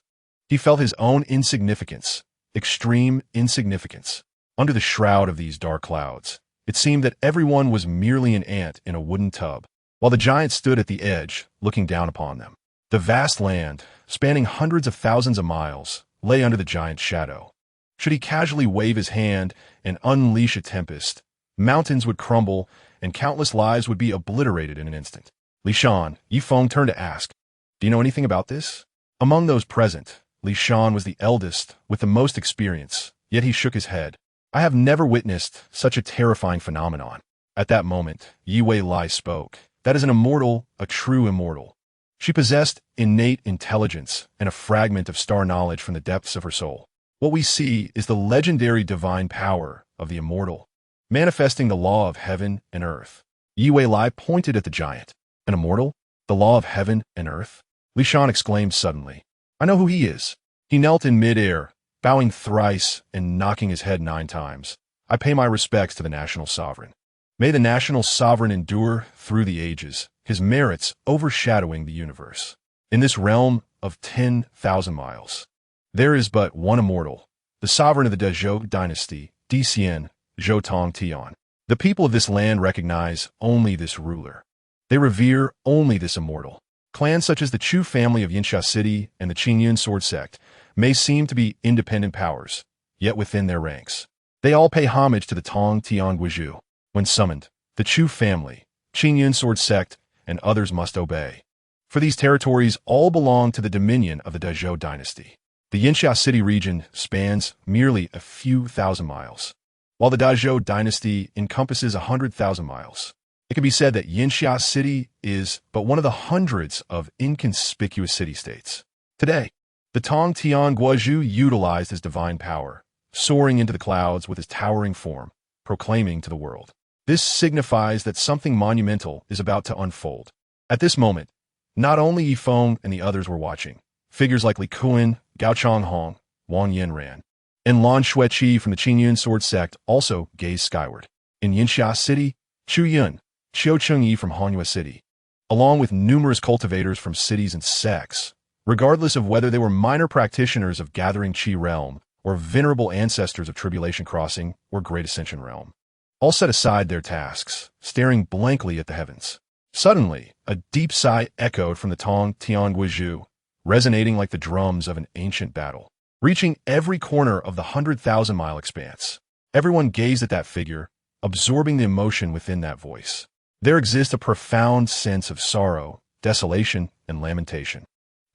He felt his own insignificance, extreme insignificance. Under the shroud of these dark clouds, it seemed that everyone was merely an ant in a wooden tub, while the giant stood at the edge, looking down upon them. The vast land, spanning hundreds of thousands of miles, lay under the giant's shadow. Should he casually wave his hand and unleash a tempest, mountains would crumble and countless lives would be obliterated in an instant. Li Shan, Yi Feng turned to ask, "Do you know anything about this?" Among those present, Li Shan was the eldest with the most experience, yet he shook his head. "I have never witnessed such a terrifying phenomenon." At that moment, Yue Lai spoke. "That is an immortal, a true immortal. She possessed innate intelligence and a fragment of star knowledge from the depths of her soul. What we see is the legendary divine power of the immortal, manifesting the law of heaven and earth. Yi Wei pointed at the giant. An immortal? The law of heaven and earth? Li Shan exclaimed suddenly. I know who he is. He knelt in mid-air, bowing thrice and knocking his head 9 times. I pay my respects to the national sovereign. May the national sovereign endure through the ages, his merits overshadowing the universe. In this realm of 10,000 miles, there is but one immortal, the sovereign of the Dezhou dynasty, Descendants, Zhou Tong Tian. The people of this land recognize only this ruler. They revere only this immortal. Clans such as the Chu family of Yinsha City and the Qingyun sword sect may seem to be independent powers, yet within their ranks, they all pay homage to the Tong Tian Guizhou. When summoned, the Chu family, Qingyun sword sect, and others must obey. For these territories all belong to the dominion of the Dezhou dynasty. The Yinsha City region spans merely a few thousand miles, while the Dezhou dynasty encompasses 100,000 miles. It can be said that Yinsha City is but one of the hundreds of inconspicuous city-states. Today, the Tong Tian Guizhou utilized his divine power, soaring into the clouds with his towering form, proclaiming to the world. This signifies that something monumental is about to unfold. At this moment, not only Yi Feng and the others were watching. Figures like Li Kuan, Gao Changhong, Wang Yanran, and Lan Xueqi from the Qingyun sword sect also gazed skyward. In Yinsha City, Chu Yun, Qiu Chengyi from Hanyue City, along with numerous cultivators from cities and sects, regardless of whether they were minor practitioners of Gathering Qi Realm or venerable ancestors of Tribulation Crossing or Great Ascension Realm, all set aside their tasks, staring blankly at the heavens. Suddenly, a deep sigh echoed from the Tong Tian Guizhou, resonating like the drums of an ancient battle, reaching every corner of the 100,000-mile expanse. Everyone gazed at that figure, absorbing the emotion within that voice. There exists a profound sense of sorrow, desolation, and lamentation.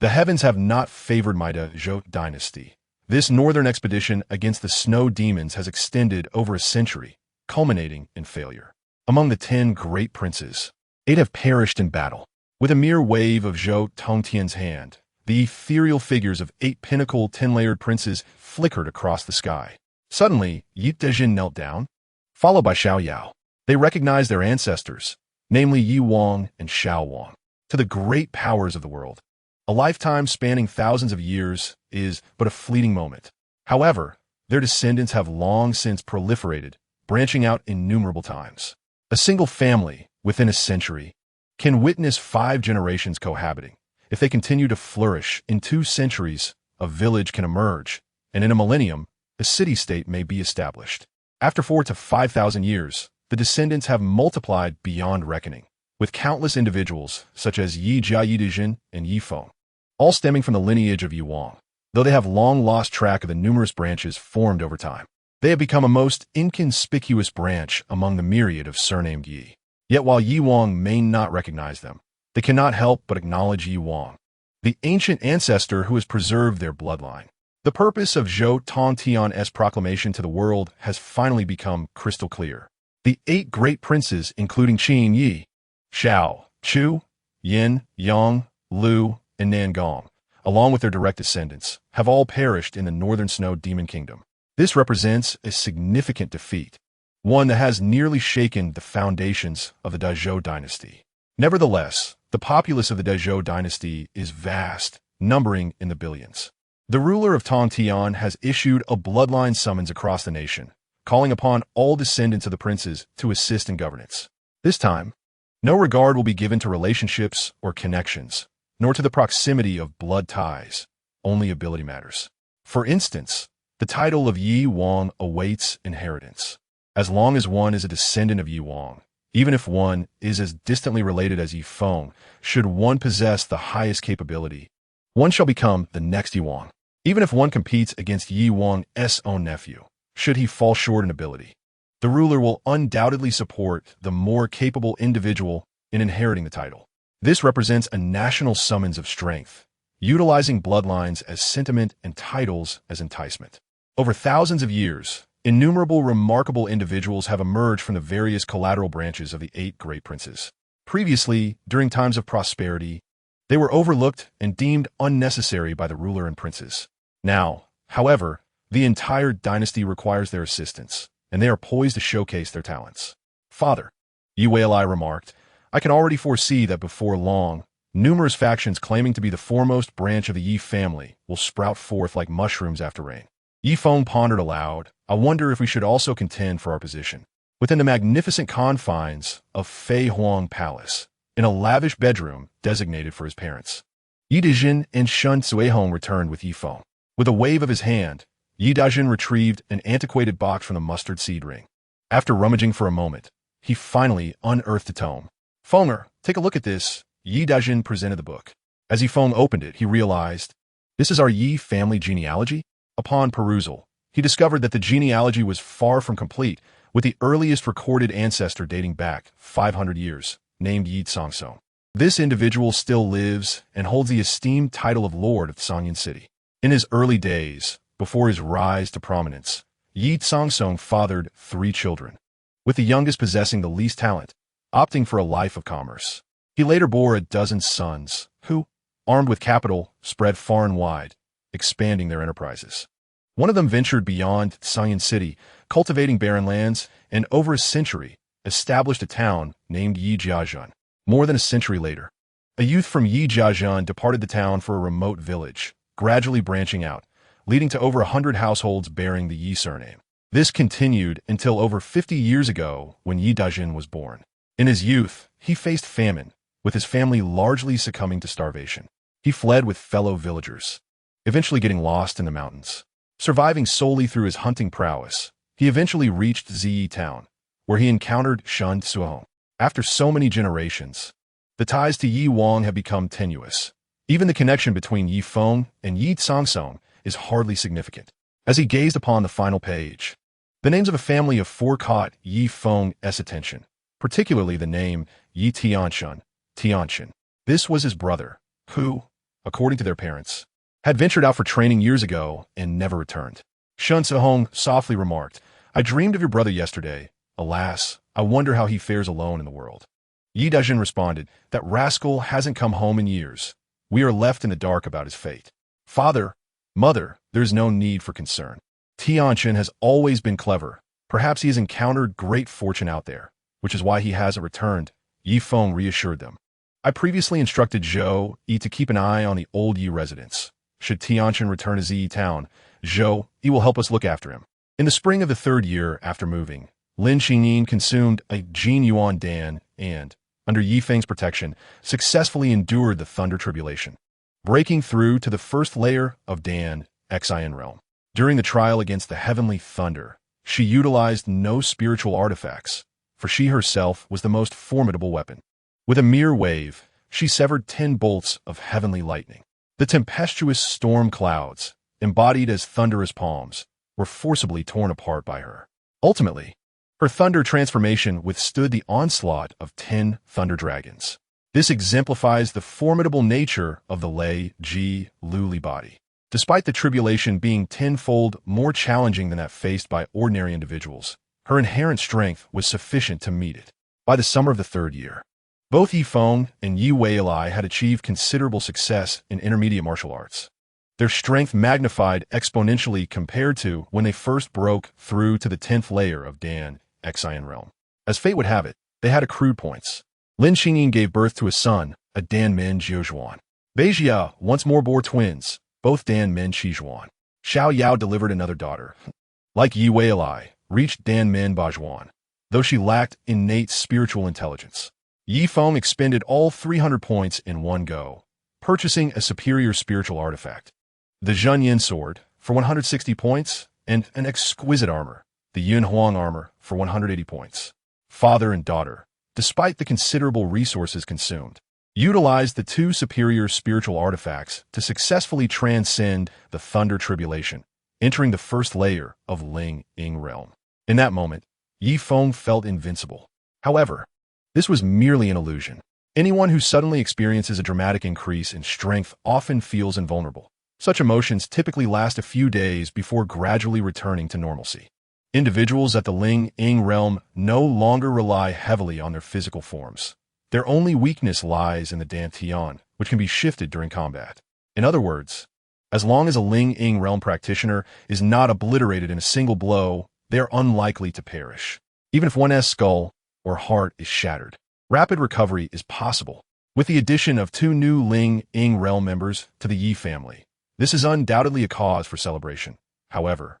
The heavens have not favored my Dezhou dynasty. This northern expedition against the snow demons has extended over a century, culminating in failure. Among the 10 great princes, 8 have perished in battle. With a mere wave of Zhou Tongtian's hand, the ethereal figures of 8 pinnacled 10-layered princes flickered across the sky. Suddenly, Yi Dezhin knelt down, followed by Xiao Yao. They recognized their ancestors, namely Yi Wang and Xiao Wang, to the great powers of the world. A lifetime spanning thousands of years is but a fleeting moment. However, their descendants have long since proliferated, branching out innumerable times. A single family, within a century, can witness 5 generations cohabiting. If they continue to flourish, in 2 centuries, a village can emerge, and in a millennium, a city-state may be established. After 4,000 to 5,000 years, the descendants have multiplied beyond reckoning, with countless individuals such as Yi Jia Yidijin and Yi Feng, all stemming from the lineage of Yi Wang. Though they have long lost track of the numerous branches formed over time, they have become a most inconspicuous branch among the myriad of surnamed Yi. Yet while Yi Wang may not recognize them, they cannot help but acknowledge Yi Wang, the ancient ancestor who has preserved their bloodline. The purpose of Zhou Tongtian's proclamation to the world has finally become crystal clear. The 8 great princes, including Qin Yi, Xiao, Chu, Yin, Yang, Lu, and Nangong, along with their direct descendants, have all perished in the northern snow demon kingdom. This represents a significant defeat, one that has nearly shaken the foundations of the Dezhou dynasty. Nevertheless, the populace of the Dezhou dynasty is vast, numbering in the billions. The ruler of Tongtian has issued a bloodline summons across the nation, calling upon all descendants of the princes to assist in governance. This time, no regard will be given to relationships or connections, nor to the proximity of blood ties. Only ability matters. For instance, the title of Yi Wang awaits inheritance. As long as one is a descendant of Yi Wang, even if one is as distantly related as Yi Feng, should one possess the highest capability, one shall become the next Yi Wang. Even if one competes against Yi Wang's own nephew, should he fall short in ability, the ruler will undoubtedly support the more capable individual in inheriting the title. This represents a national summons of strength, utilizing bloodlines as sentiment and titles as enticement. Over thousands of years, innumerable remarkable individuals have emerged from the various collateral branches of the 8 great princes. Previously, during times of prosperity, They were overlooked and deemed unnecessary by the ruler and princes. Now, however, the entire dynasty requires their assistance, and they are poised to showcase their talents. Father, Yi Weilai remarked, I can already foresee that before long, numerous factions claiming to be the foremost branch of the Yi family will sprout forth like mushrooms after rain. Yi Feng pondered aloud, I wonder if we should also contend for our position. Within the magnificent confines of Fei Huang Palace, in a lavish bedroom designated for his parents, Yi Dajin and Shun Cuihong returned with Yi Feng. With a wave of his hand, Yi Dajin retrieved an antiquated box from the mustard seed ring. After rummaging for a moment, he finally unearthed a tome. Fenger, take a look at this. Yi Dajin presented the book. As Yi Feng opened it, he realized, this is our Yi family genealogy? Upon perusal, he discovered that the genealogy was far from complete, with the earliest recorded ancestor dating back 500 years, named Yi Tsongsong. This individual still lives and holds the esteemed title of Lord of Songyun City. In his early days, before his rise to prominence, Yi Tsongsong fathered 3 children, with the youngest possessing the least talent, opting for a life of commerce. He later bore a dozen sons, who, armed with capital, spread far and wide, expanding their enterprises. One of them ventured beyond Songyun City, cultivating barren lands, and over a century, established a town named Yi Jiazhan. More than a century later, a youth from Yi Jiazhan departed the town for a remote village, gradually branching out, leading to over 100 households bearing the Yi surname. This continued until over 50 years ago when Yi Dajin was born. In his youth, he faced famine, with his family largely succumbing to starvation. He fled with fellow villagers, eventually getting lost in the mountains. Surviving solely through his hunting prowess, he eventually reached Ziyi Town, where he encountered Shun Cuihong. After so many generations, the ties to Yi Wang have become tenuous. Even the connection between Yi Feng and Yi Tsongsong is hardly significant. As he gazed upon the final page, the names of a family of 4 caught Yi Feng's attention, particularly the name Yi Tianxun. This was his brother, who, according to their parents, had ventured out for training years ago and never returned. Shun Cuihong softly remarked, I dreamed of your brother yesterday. Alas, I wonder how he fares alone in the world. Yi Dajin responded, that rascal hasn't come home in years. We are left in the dark about his fate. Father, mother, there is no need for concern. Tianxun has always been clever. Perhaps he has encountered great fortune out there, which is why he hasn't returned. Yi Feng reassured them. I previously instructed Zhou Yi to keep an eye on the old Yi residence. Should Tianxun return to Ziyi Town, Zhou Yi will help us look after him. In the spring of the 3rd year after moving, Lin Xingyin consumed a Jin Yuan Dan and, under Yi Feng's protection, successfully endured the Thunder Tribulation, breaking through to the first layer of Dan, Exiled realm. During the trial against the Heavenly Thunder, she utilized no spiritual artifacts, for she herself was the most formidable weapon. With a mere wave, she severed 10 bolts of heavenly lightning. The tempestuous storm clouds, embodied as thunderous palms, were forcibly torn apart by her. Ultimately, her thunder transformation withstood the onslaught of 10 thunder dragons. This exemplifies the formidable nature of the Lei Ji Luli body. Despite the tribulation being tenfold more challenging than that faced by ordinary individuals, her inherent strength was sufficient to meet it. By the summer of the 3rd year, both Yi Feng and Yi Weilai had achieved considerable success in intermediate martial arts. Their strength magnified exponentially compared to when they first broke through to the 10th layer of Dan, Exiled realm. As fate would have it, they had accrued points. Lin Xingyin gave birth to a son, a Dan Min Jiuzhuan. Beijia once more bore twins, both Dan Min Qizhuan. Xiao Yao delivered another daughter. Like Yi Weilai, reached Dan Min Bajhuan, though she lacked innate spiritual intelligence. Yi Feng expended all 300 points in one go, purchasing a superior spiritual artifact, the Zhenyin sword, for 160 points, and an exquisite armor, the Yun Huang armor, for 180 points. Father and daughter, despite the considerable resources consumed, utilized the 2 superior spiritual artifacts to successfully transcend the Thunder Tribulation, entering the first layer of Ling Ying realm. In that moment, Yi Feng felt invincible. However, this was merely an illusion. Anyone who suddenly experiences a dramatic increase in strength often feels invulnerable. Such emotions typically last a few days before gradually returning to normalcy. Individuals at the Ling Ying realm no longer rely heavily on their physical forms. Their only weakness lies in the Dantian, which can be shifted during combat. In other words, as long as a Ling-Ying realm practitioner is not obliterated in a single blow, they are unlikely to perish, even if one's skull or heart is shattered. Rapid recovery is possible, with the addition of 2 new Ling-Ying realm members to the Yi family. This is undoubtedly a cause for celebration. However,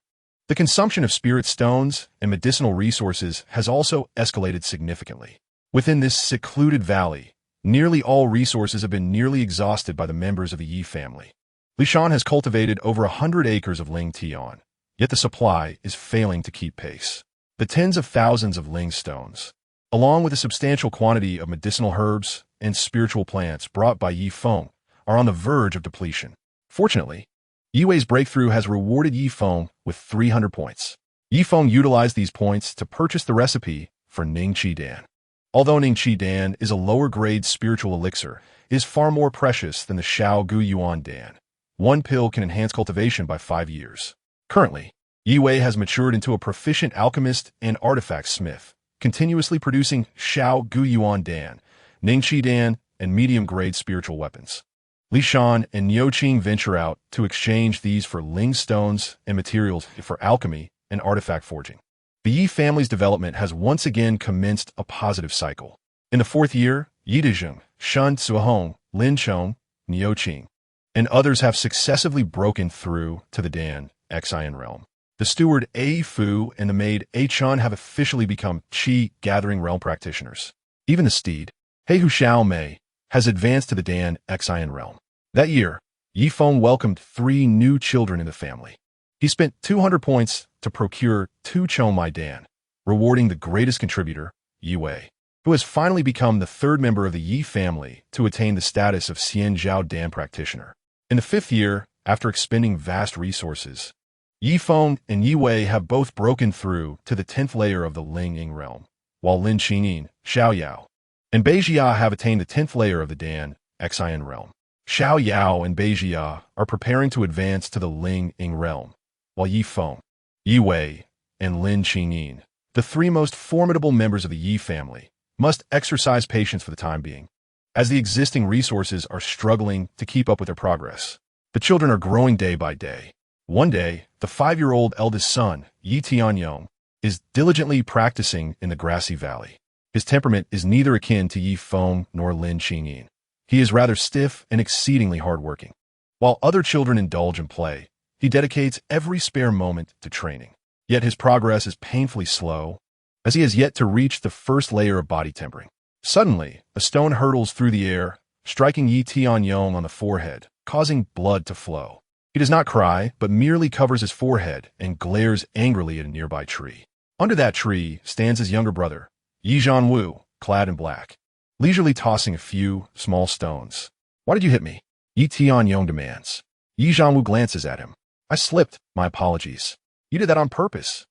the consumption of spirit stones and medicinal resources has also escalated significantly. Within this secluded valley, nearly all resources have been nearly exhausted by the members of the Yi family. Li Shan has cultivated over 100 acres of Ling Tian, yet the supply is failing to keep pace. The tens of thousands of Ling stones, along with a substantial quantity of medicinal herbs and spiritual plants brought by Yi Feng, are on the verge of depletion. Fortunately, Yi Wei's breakthrough has rewarded Yi Feng with 300 points. Yi Feng utilized these points to purchase the recipe for Ning Qi Dan. Although Ning Qi Dan is a lower-grade spiritual elixir, it is far more precious than the Shao Gu Yuan Dan. One pill can enhance cultivation by 5 years. Currently, Yi Wei has matured into a proficient alchemist and artifact smith, continuously producing Shao Gu Yuan Dan, Ning Qi Dan, and medium-grade spiritual weapons. Li Shan and Niu Qing venture out to exchange these for Ling stones and materials for alchemy and artifact forging. The Yi family's development has once again commenced a positive cycle. In the 4th year, Yi Dezheng, Shen Cuihong, Lin Chong, Niu Qing, and others have successively broken through to the Dan, Exiled realm. The steward A Fu and the maid A Chun have officially become Qi gathering realm practitioners. Even the steed, He Hu Xiao Mei, has advanced to the Dan, Exiled realm. That year, Yi Feng welcomed 3 new children in the family. He spent 200 points to procure 2 Chomai Dan, rewarding the greatest contributor, Yi Wei, who has finally become the 3rd member of the Yi family to attain the status of Xian Zhao Dan practitioner. In the 5th year, after expending vast resources, Yi Feng and Yi Wei have both broken through to the 10th layer of the Ling-Ying realm, while Lin Qingyin, Xiao Yao, and Bei Jia have attained the 10th layer of the Dan, Exiled realm. Xiao Yao and Bei Jia are preparing to advance to the Ling-Ying realm, while Yi Feng, Yi Wei, and Lin Qingyin, the 3 most formidable members of the Yi family, must exercise patience for the time being, as the existing resources are struggling to keep up with their progress. The children are growing day by day. One day, the 5-year-old eldest son, Yi Tianyong, is diligently practicing in the grassy valley. His temperament is neither akin to Yi Feng nor Lin Qingyin. He is rather stiff and exceedingly hardworking. While other children indulge in play, he dedicates every spare moment to training. Yet his progress is painfully slow, as he has yet to reach the 1st layer of body tempering. Suddenly, a stone hurtles through the air, striking Yi Tianyong on the forehead, causing blood to flow. He does not cry, but merely covers his forehead and glares angrily at a nearby tree. Under that tree stands his younger brother, Yi Zhanwu, clad in black, leisurely tossing a few small stones. "Why did you hit me?" Yi Tianyong demands. Yi Zhanwu glances at him. "I slipped, my apologies." "You did that on purpose."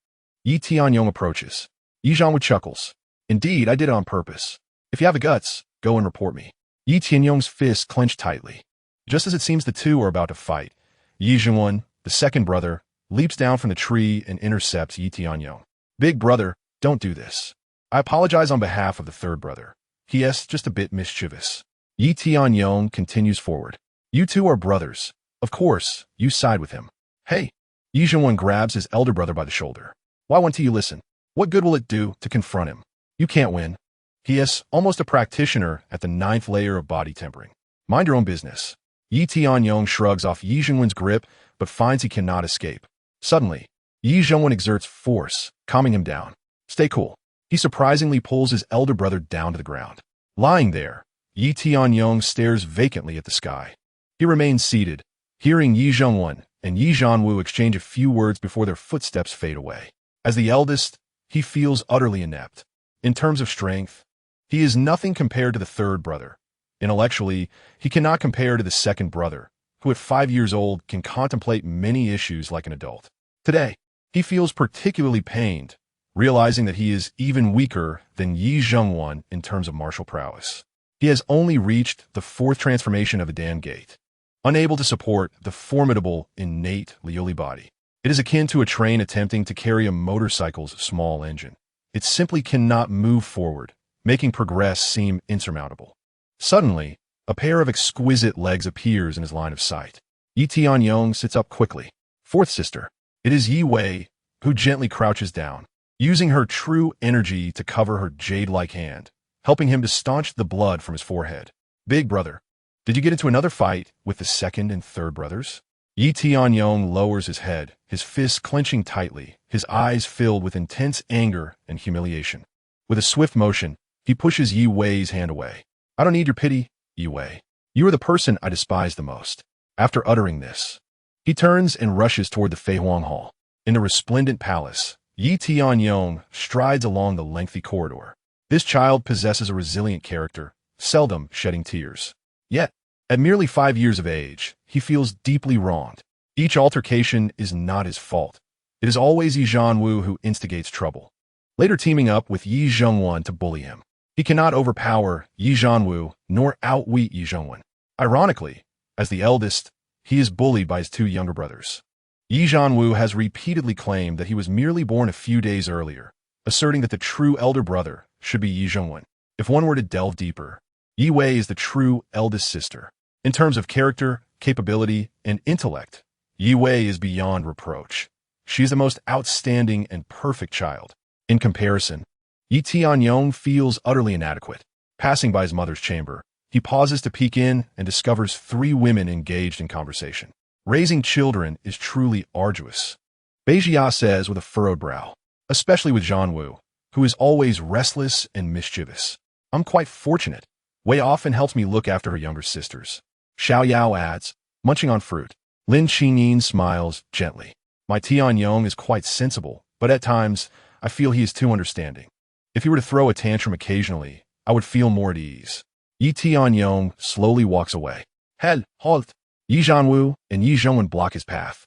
Yi Tianyong approaches. Yi Zhanwu chuckles. "Indeed, I did it on purpose. If you have the guts, go and report me." Yi Tianyong's fists clench tightly. Just as it seems the two are about to fight, Yi Zhanwu, the 2nd brother, leaps down from the tree and intercepts Yi Tianyong. "Big brother, don't do this." "I apologize on behalf of the 3rd brother. He is just a bit mischievous." Yi Tianyong continues forward. "You two are brothers. Of course, you side with him." "Hey!" Yi Zhanwu grabs his elder brother by the shoulder. "Why won't you listen? What good will it do to confront him? You can't win. He is almost a practitioner at the 9th layer of body tempering. Mind your own business." Yi Tianyong shrugs off Yi Zhanwu's grip, but finds he cannot escape. Suddenly, Yi Zhanwu exerts force, calming him down. "Stay cool." He surprisingly pulls his elder brother down to the ground. Lying there, Yi Tianyong stares vacantly at the sky. He remains seated, hearing Yi Zhanwu and Yi Zhanwu exchange a few words before their footsteps fade away. As the eldest, he feels utterly inept. In terms of strength, he is nothing compared to the 3rd brother. Intellectually, he cannot compare to the 2nd brother, who at 5 years old can contemplate many issues like an adult. Today, he feels particularly pained, realizing that he is even weaker than Yi Zhanwu in terms of martial prowess. He has only reached the 4th transformation of the Dan Gate, unable to support the formidable, innate Liuli body. It is akin to a train attempting to carry a motorcycle's small engine. It simply cannot move forward, making progress seem insurmountable. Suddenly, A pair of exquisite legs appears in his line of sight. Yi Tianyong sits up quickly. Fourth sister. It is Yi Wei, who gently crouches down, using her true energy to cover her jade-like hand, helping him to staunch the blood from his forehead. Big brother, did you get into another fight with the second and third brothers? Yi Tianyong lowers his head, his fists clenching tightly, his eyes filled with intense anger and humiliation. With a swift motion, he pushes Yi Wei's hand away. I don't need your pity, Yi Wei. You are the person I despise the most. After uttering this, he turns and rushes toward the Fei Huang Hall. In the resplendent palace, Yi Tianyong strides along the lengthy corridor. This child possesses a resilient character, seldom shedding tears. Yet, at merely 5 years of age, he feels deeply wronged. Each altercation is not his fault. It is always Yi Zhanwu who instigates trouble, later teaming up with Yi Zhongwen to bully him. He cannot overpower Yi Zhanwu nor outwit Yi Zhongwen. Ironically, as the eldest, he is bullied by his two younger brothers. Yi Zhanwu has repeatedly claimed that he was merely born a few days earlier, asserting that the true elder brother should be Yi Zhongwen. If one were to delve deeper, Yi Wei is the true eldest sister. In terms of character, capability, and intellect, Yi Wei is beyond reproach. She is the most outstanding and perfect child. In comparison, Yi Tianyong feels utterly inadequate. Passing by his mother's chamber, he pauses to peek in and discovers 3 women engaged in conversation. Raising children is truly arduous, Beijia says with a furrowed brow, especially with Zhanwu, who is always restless and mischievous. I'm quite fortunate. Wei often helps me look after her younger sisters. Xiao Yao adds, munching on fruit. Lin Qingyin smiles gently. My Tianyong is quite sensible, but at times, I feel he is too understanding. If he were to throw a tantrum occasionally, I would feel more at ease. Yi Tianyong slowly walks away. Hell, halt! Yi Zhanwu and Yi Zhongwen block his path.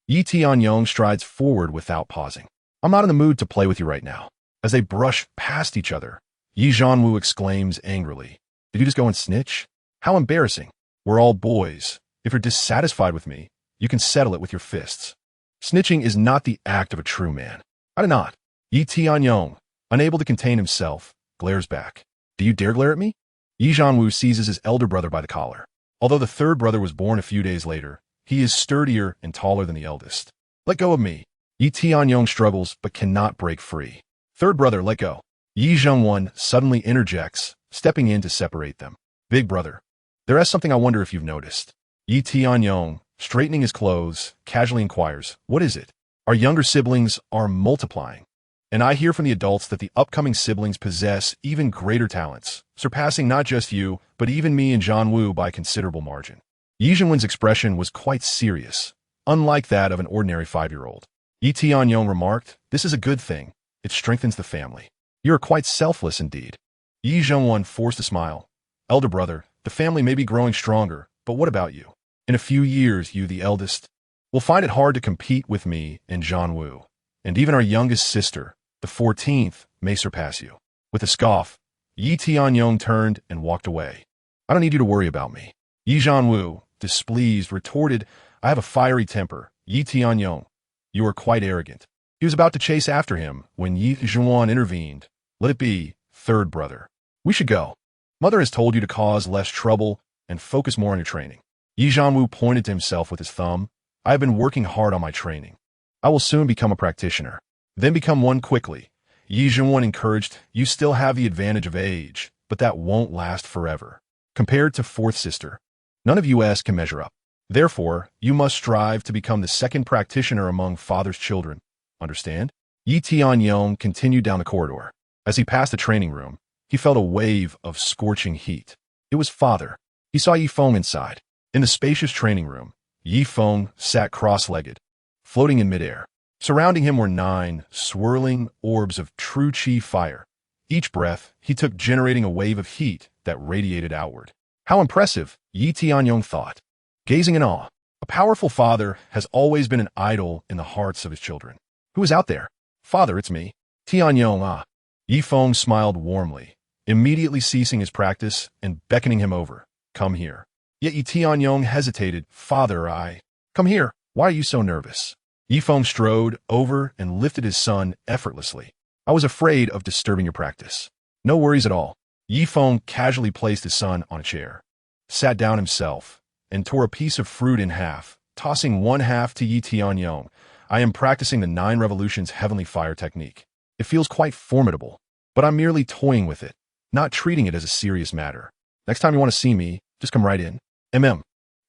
Yi Tianyong strides forward without pausing. I'm not in the mood to play with you right now. As they brush past each other, Yi Zhanwu exclaims angrily, did you just go and snitch? How embarrassing. We're all boys. If you're dissatisfied with me, you can settle it with your fists. Snitching is not the act of a true man. I do not. Yi Tianyong, unable to contain himself, glares back. Do you dare glare at me? Yi Zhanwu seizes his elder brother by the collar. Although the third brother was born a few days later, he is sturdier and taller than the eldest. Let go of me. Yi Tianyong struggles but cannot break free. Third brother, let go. Yi Zhongwen suddenly interjects, stepping in to separate them. Big brother, there is something I wonder if you've noticed. Yi Tianyong, straightening his clothes, casually inquires, what is it? Our younger siblings are multiplying, and I hear from the adults that the upcoming siblings possess even greater talents, surpassing not just you, but even me and Zhanwu by a considerable margin. Yi Zhongwen's expression was quite serious, unlike that of an ordinary 5-year-old. Yi Tianyong remarked, this is a good thing. It strengthens the family. You are quite selfless indeed. Yi Zhongwen forced a smile. Elder brother, the family may be growing stronger, but what about you? In a few years, you, the eldest, will find it hard to compete with me and Zhanwu, and even our youngest sister, the 14th, may surpass you. With a scoff, Yi Tianyong turned and walked away. I don't need you to worry about me. Yi Zhanwu, displeased, retorted, I have a fiery temper. Yi Tianyong, you are quite arrogant. He was about to chase after him when Yi Zhongwen intervened. Let it be, third brother. We should go. Mother has told you to cause less trouble and focus more on your training. Yi Zhanwu pointed to himself with his thumb. I have been working hard on my training. I will soon become a practitioner. Then become one quickly. Yi Zhongwen encouraged, you still have the advantage of age, but that won't last forever. Compared to fourth sister, none of us can measure up. Therefore, you must strive to become the second practitioner among father's children. Understand? Yi Tianyong continued down the corridor. As he passed the training room, he felt a wave of scorching heat. It was father. He saw Yi Feng inside. In the spacious training room, Yi Feng sat cross-legged, floating in midair. Surrounding him were 9 swirling orbs of true qi fire. Each breath he took generating a wave of heat that radiated outward. How impressive, Yi Tianyong thought. Gazing in awe, a powerful father has always been an idol in the hearts of his children. Who is out there? Father, it's me. Tianyong, ah. Yi Feng smiled warmly, immediately ceasing his practice and beckoning him over. Come here. Yet Yi Tianyong hesitated. Father, Come here. Why are you so nervous? Yi Feng strode over and lifted his son effortlessly. I was afraid of disturbing your practice. No worries at all. Yi Feng casually placed his son on a chair. sat down himself, and tore a piece of fruit in half, tossing one half to Yi Tianyong. I am practicing the 9 revolutions heavenly fire technique. It feels quite formidable, but I'm merely toying with it, not treating it as a serious matter. Next time you want to see me, just come right in.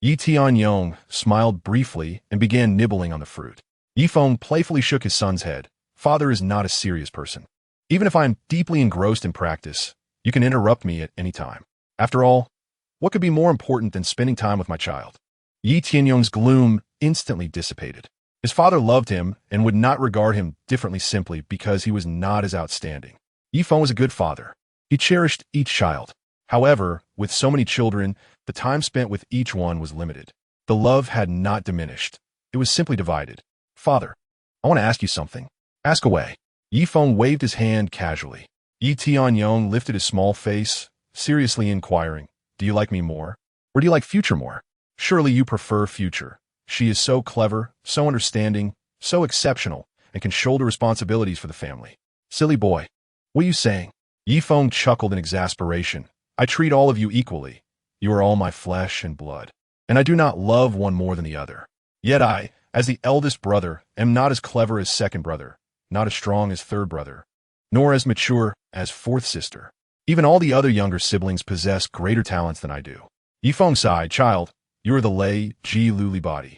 Yi Tianyong smiled briefly and began nibbling on the fruit. Yi Feng playfully shook his son's head. Father is not a serious person. Even if I am deeply engrossed in practice, you can interrupt me at any time. After all, what could be more important than spending time with my child? Yi Tianyong's gloom instantly dissipated. His father loved him and would not regard him differently simply because he was not as outstanding. Yi Feng was a good father. He cherished each child. However, with so many children, the time spent with each one was limited. The love had not diminished. It was simply divided. Father, I want to ask you something. Ask away. Yi Feng waved his hand casually. Yi Tianyong lifted his small face, seriously inquiring, do you like me more? Or do you like Future more? Surely you prefer Future. She is so clever, so understanding, so exceptional, and can shoulder responsibilities for the family. Silly boy. What are you saying? Yi Feng chuckled in exasperation. I treat all of you equally. You are all my flesh and blood, and I do not love one more than the other. Yet I, as the eldest brother, am not as clever as second brother, not as strong as third brother, nor as mature as fourth sister. Even all the other younger siblings possess greater talents than I do. Yi Feng sighed, child, you are the Lei Ji Luli body.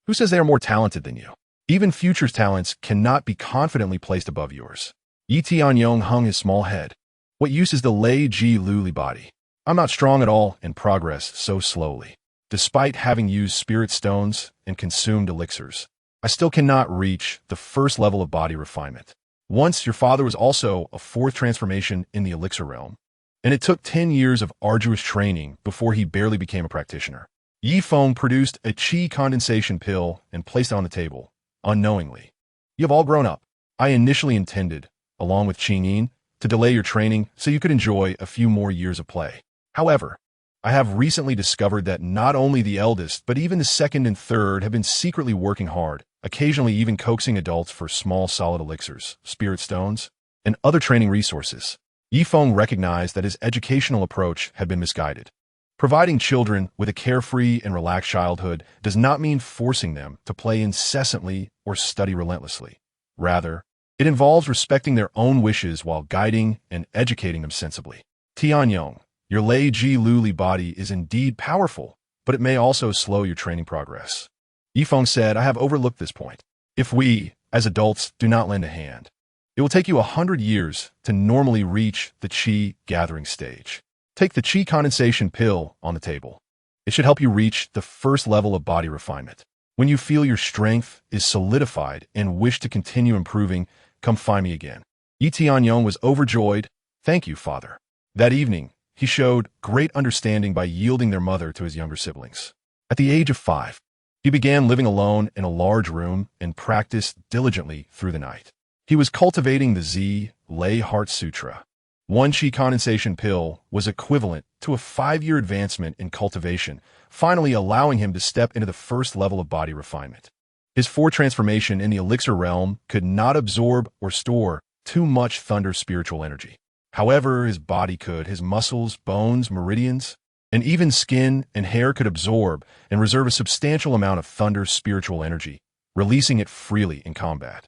Who says they are more talented than you? Even Future's talents cannot be confidently placed above yours. Yi Tianyong hung his small head. What use is the Lei Ji Luli body? I'm not strong at all and progress so slowly. Despite having used spirit stones and consumed elixirs, I still cannot reach the first level of body refinement. Once your father was also a 4th transformation in the elixir realm, and it took 10 years of arduous training before he barely became a practitioner. Yi Feng produced a qi condensation pill and placed it on the table, unknowingly. You have all grown up. I initially intended, along with Qingyin, to delay your training so you could enjoy a few more years of play. However, I have recently discovered that not only the eldest, but even the second and third have been secretly working hard, occasionally even coaxing adults for small solid elixirs, spirit stones, and other training resources. Yi Feng recognized that his educational approach had been misguided. Providing children with a carefree and relaxed childhood does not mean forcing them to play incessantly or study relentlessly. Rather, it involves respecting their own wishes while guiding and educating them sensibly. Tianyong, your Lei Ji Luli body is indeed powerful, but it may also slow your training progress. Yi Feng said, I have overlooked this point. If we, as adults, do not lend a hand, it will take you 100 years to normally reach the qi gathering stage. Take the qi condensation pill on the table. It should help you reach the first level of body refinement. When you feel your strength is solidified and wish to continue improving, come find me again. Yi Tianyong was overjoyed. Thank you, father. That evening, he showed great understanding by yielding their mother to his younger siblings. At the age of 5, he began living alone in a large room and practiced diligently through the night. He was cultivating the Z Lei Heart Sutra. One qi condensation pill was equivalent to a 5-year advancement in cultivation, finally allowing him to step into the first level of body refinement. His 4 transformation in the elixir realm could not absorb or store too much thunder spiritual energy. However, his body could, his muscles, bones, meridians, and even skin and hair could absorb and reserve a substantial amount of thunder spiritual energy, releasing it freely in combat.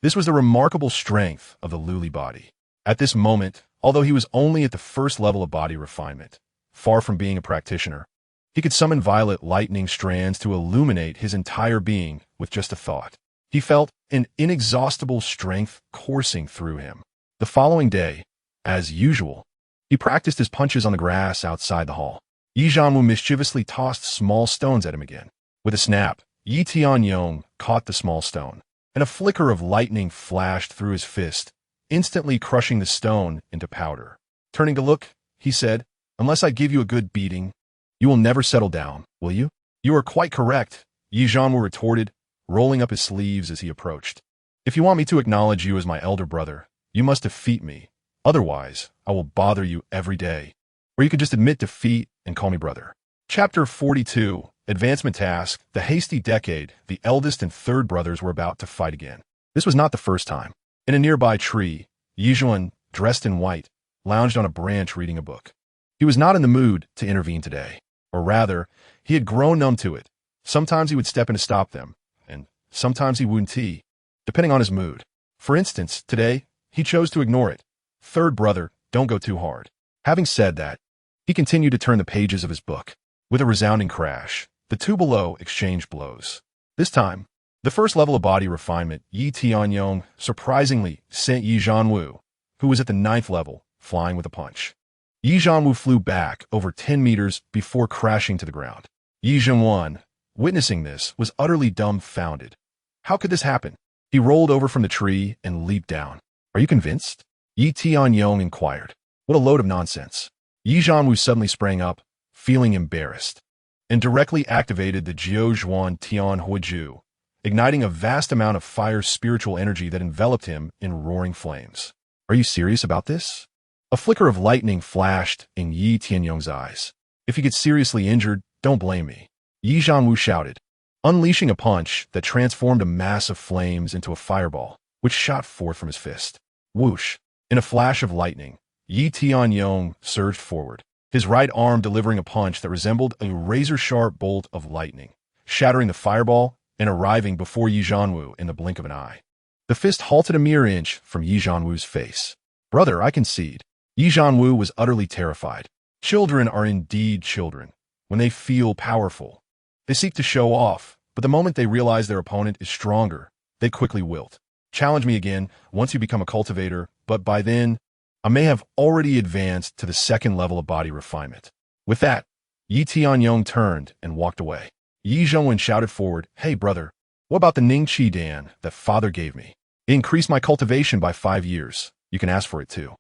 This was the remarkable strength of the Luli body. At this moment, although he was only at the first level of body refinement, far from being a practitioner, he could summon violet lightning strands to illuminate his entire being with just a thought. He felt an inexhaustible strength coursing through him. The following day, as usual, he practiced his punches on the grass outside the hall. Yi Zhanwu mischievously tossed small stones at him again. With a snap, Yi Tianyong caught the small stone, and a flicker of lightning flashed through his fist, instantly crushing the stone into powder. Turning to look, he said, unless I give you a good beating, you will never settle down, will you? You are quite correct, Yi Zhanwu retorted, rolling up his sleeves as he approached. If you want me to acknowledge you as my elder brother, you must defeat me. Otherwise, I will bother you every day. Or you could just admit defeat and call me brother. Chapter 42, Advancement Task. The hasty decade, the eldest and third brothers were about to fight again. This was not the first time. In a nearby tree, Yi Zhuan, dressed in white, lounged on a branch reading a book. He was not in the mood to intervene today. Or rather, he had grown numb to it. Sometimes he would step in to stop them, and sometimes he wouldn't, depending on his mood. For instance, today, he chose to ignore it. Third brother, don't go too hard. Having said that, he continued to turn the pages of his book. With a resounding crash, the two below exchanged blows. This time, the first level of body refinement, Yi Tianyong, surprisingly sent Yi Zhanwu, who was at the 9th level, flying with a punch. Yi Zhanwu flew back over 10 meters before crashing to the ground. Yi Zhanwan, witnessing this, was utterly dumbfounded. How could this happen? He rolled over from the tree and leaped down. Are you convinced? Yi Tianyong inquired. What a load of nonsense. Yi Zhanwu suddenly sprang up, feeling embarrassed, and directly activated the Jiuzhuan Tian Huiju, igniting a vast amount of fire spiritual energy that enveloped him in roaring flames. Are you serious about this? A flicker of lightning flashed in Yi Tianyong's eyes. If you get seriously injured, don't blame me. Yi Zhanwu shouted, unleashing a punch that transformed a mass of flames into a fireball, which shot forth from his fist. Whoosh! In a flash of lightning, Yi Tianyong surged forward, his right arm delivering a punch that resembled a razor-sharp bolt of lightning, shattering the fireball and arriving before Yi Zhanwu in the blink of an eye. The fist halted a mere inch from Yi Zhanwu's face. Brother, I concede. Yi Zhanwu was utterly terrified. Children are indeed children. When they feel powerful, they seek to show off, but the moment they realize their opponent is stronger, they quickly wilt. Challenge me again once you become a cultivator, but by then, I may have already advanced to the 2nd level of body refinement. With that, Yi Tianyong turned and walked away. Yi Zhongwen shouted forward, Hey brother, what about the Ning Qi Dan that father gave me? It increased my cultivation by 5 years. You can ask for it too.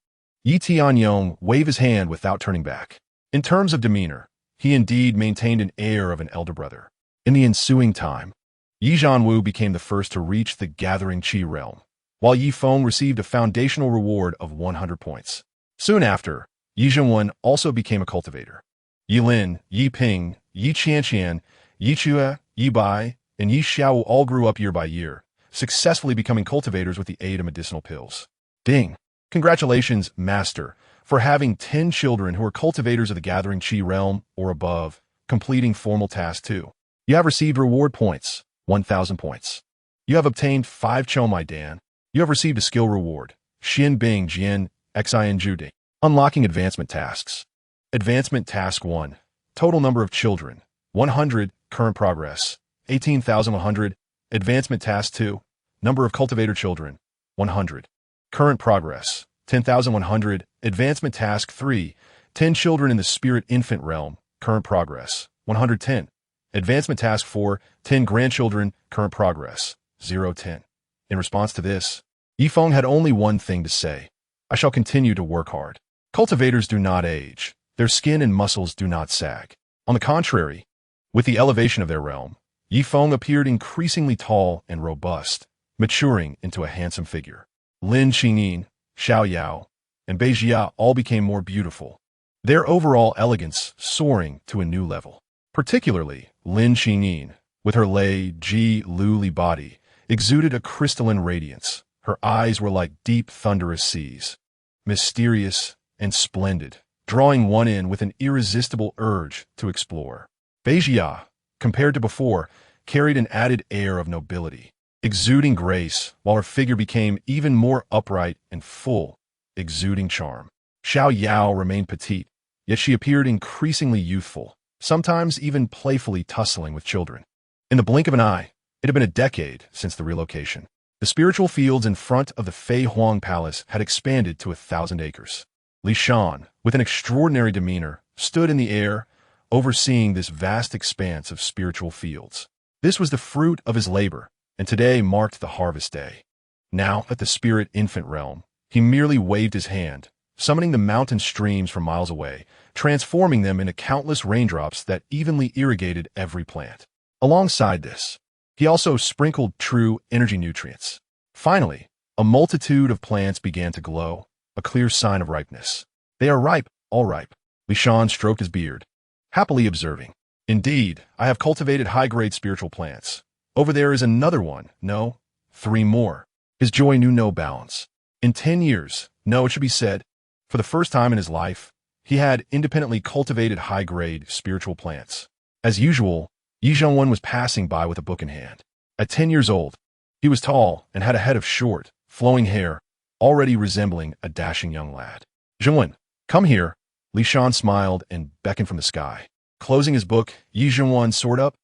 Yi Tianyong waved his hand without turning back. In terms of demeanor, he indeed maintained an air of an elder brother. In the ensuing time, Yi Zhanwu became the first to reach the gathering Qi realm, while Yi Feng received a foundational reward of 100 points. Soon after, Yi Zhenwen also became a cultivator. Yi Lin, Yi Ping, Yi Qianqian, Yi Chue, Yi Bai, and Yi Xiao all grew up year by year, successfully becoming cultivators with the aid of medicinal pills. Ding! Congratulations, Master, for having 10 children who are cultivators of the Gathering Qi realm or above, completing formal task 2. You have received reward points, 1,000 points. You have obtained 5 Chomai Dan. You have received a skill reward, Xin Bing Jian Xin Judi. Unlocking advancement tasks. Advancement task 1. Total number of children, 100. Current progress, 18,100. Advancement task 2. Number of cultivator children, 100. Current progress, 10,100. Advancement task 3. 10 children in the spirit infant realm. Current progress, 110. Advancement task 4. 10 grandchildren. Current progress, 010. In response to this, Yi Feng had only one thing to say. I shall continue to work hard. Cultivators do not age. Their skin and muscles do not sag. On the contrary, with the elevation of their realm, Yi Feng appeared increasingly tall and robust, maturing into a handsome figure. Lin Qingyin, Xiao Yao, and Bei Jia all became more beautiful, their overall elegance soaring to a new level. Particularly, Lin Qingyin, with her Lei Ji Luli body, exuded a crystalline radiance. Her eyes were like deep thunderous seas, mysterious and splendid, drawing one in with an irresistible urge to explore. Bei Jia, compared to before, carried an added air of nobility, exuding grace, while her figure became even more upright and full, exuding charm. Xiao Yao remained petite, yet she appeared increasingly youthful, sometimes even playfully tussling with children. In the blink of an eye, it had been a decade since the relocation. The spiritual fields in front of the Fei Huang Palace had expanded to 1,000 acres. Li Shan, with an extraordinary demeanor, stood in the air, overseeing this vast expanse of spiritual fields. This was the fruit of his labor, and today marked the harvest day. Now, at the spirit infant realm, he merely waved his hand, summoning the mountain streams from miles away, transforming them into countless raindrops that evenly irrigated every plant. Alongside this, he also sprinkled true energy nutrients. Finally, a multitude of plants began to glow, a clear sign of ripeness. They are ripe, all ripe. Li Shan stroked his beard, happily observing. Indeed, I have cultivated high-grade spiritual plants. Over there is another one. No, 3 more. His joy knew no bounds. In 10 years, no, it should be said, for the first time in his life, he had independently cultivated high-grade spiritual plants. As usual, Yi Zhongwen was passing by with a book in hand. At 10 years old, he was tall and had a head of short, flowing hair, already resembling a dashing young lad. "Zhongwen, come here." Li Shan smiled and beckoned from the sky. Closing his book, Yi Zhongwen soared up.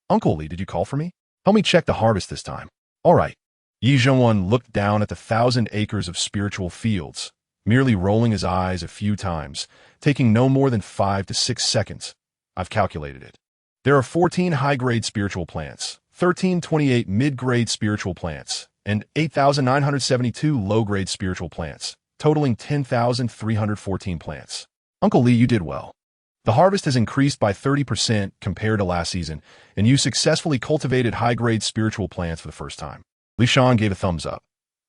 "Uncle Li, did you call for me? Help me check the harvest this time." "All right." Yi Zhongwen looked down at the 1,000 acres of spiritual fields, merely rolling his eyes a few times, taking no more than 5 to 6 seconds. "I've calculated it. There are 14 high-grade spiritual plants, 1328 mid-grade spiritual plants, and 8,972 low-grade spiritual plants, totaling 10,314 plants. Uncle Li, you did well. The harvest has increased by 30% compared to last season, and you successfully cultivated high-grade spiritual plants for the first time." Li Shan gave a thumbs up,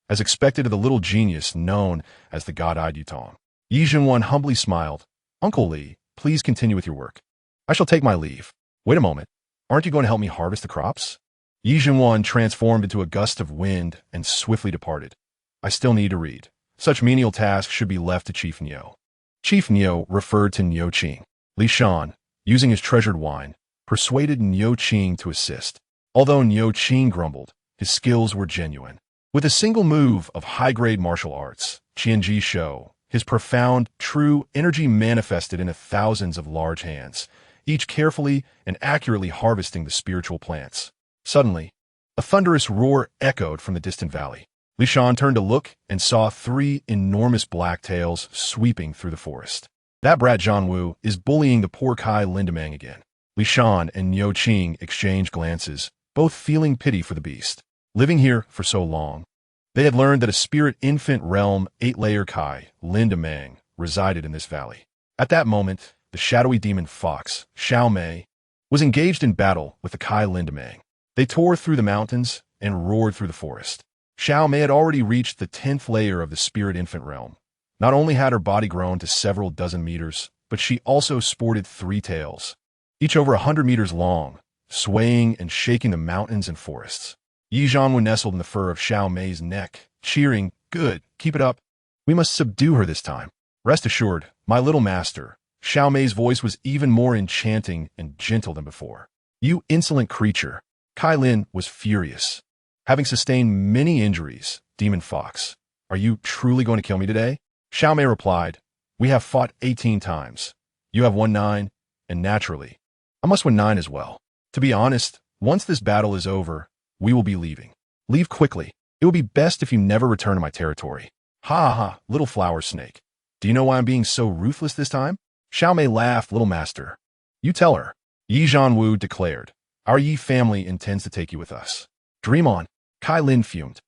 as expected of the little genius known as the God-eyed Yutong. Yi Zhongwen humbly smiled. "Uncle Li, please continue with your work. I shall take my leave." "Wait a moment. Aren't you going to help me harvest the crops?" Yi Zhongwen transformed into a gust of wind and swiftly departed. "I still need to read. Such menial tasks should be left to Chief Niu." Chief Niu referred to Niu Qing. Li Shan, using his treasured wine, persuaded Niu Qing to assist. Although Niu Qing grumbled, his skills were genuine. With a single move of high-grade martial arts, Qianji Shou, his profound, true energy manifested in thousands of large hands, each carefully and accurately harvesting the spiritual plants. Suddenly, a thunderous roar echoed from the distant valley. Li Shan turned to look and saw 3 enormous black tails sweeping through the forest. "That brat Zhan Wu is bullying the poor Kai Lindemang again." Li Shan and Niu Qing exchanged glances, both feeling pity for the beast. Living here for so long, they had learned that a spirit infant realm 8-layer Kai Lindemang resided in this valley. At that moment, the shadowy demon fox, Xiao Mei, was engaged in battle with the Kai Lindemang. They tore through the mountains and roared through the forest. Xiao Mei had already reached the 10th layer of the spirit infant realm. Not only had her body grown to several dozen meters, but she also sported 3 tails, each over 100 meters long, swaying and shaking the mountains and forests. Yi Zhongwen nestled in the fur of Xiao Mei's neck, cheering, "Good, keep it up. We must subdue her this time. Rest assured, my little master." Xiao Mei's voice was even more enchanting and gentle than before. "You insolent creature." Kai Lin was furious. "Having sustained many injuries, Demon Fox, are you truly going to kill me today?" Xiao Mei replied, "We have fought 18 times. You have won 9, and naturally, I must win 9 as well. To be honest, once this battle is over, we will be leaving. Leave quickly. It will be best if you never return to my territory." "Ha ha ha, little flower snake. Do you know why I'm being so ruthless this time?" Xiao Mei laughed. "Little master. You tell her." Yi Zhanwu declared, "Our Yi family intends to take you with us." "Dream on." Kai Lin fumed.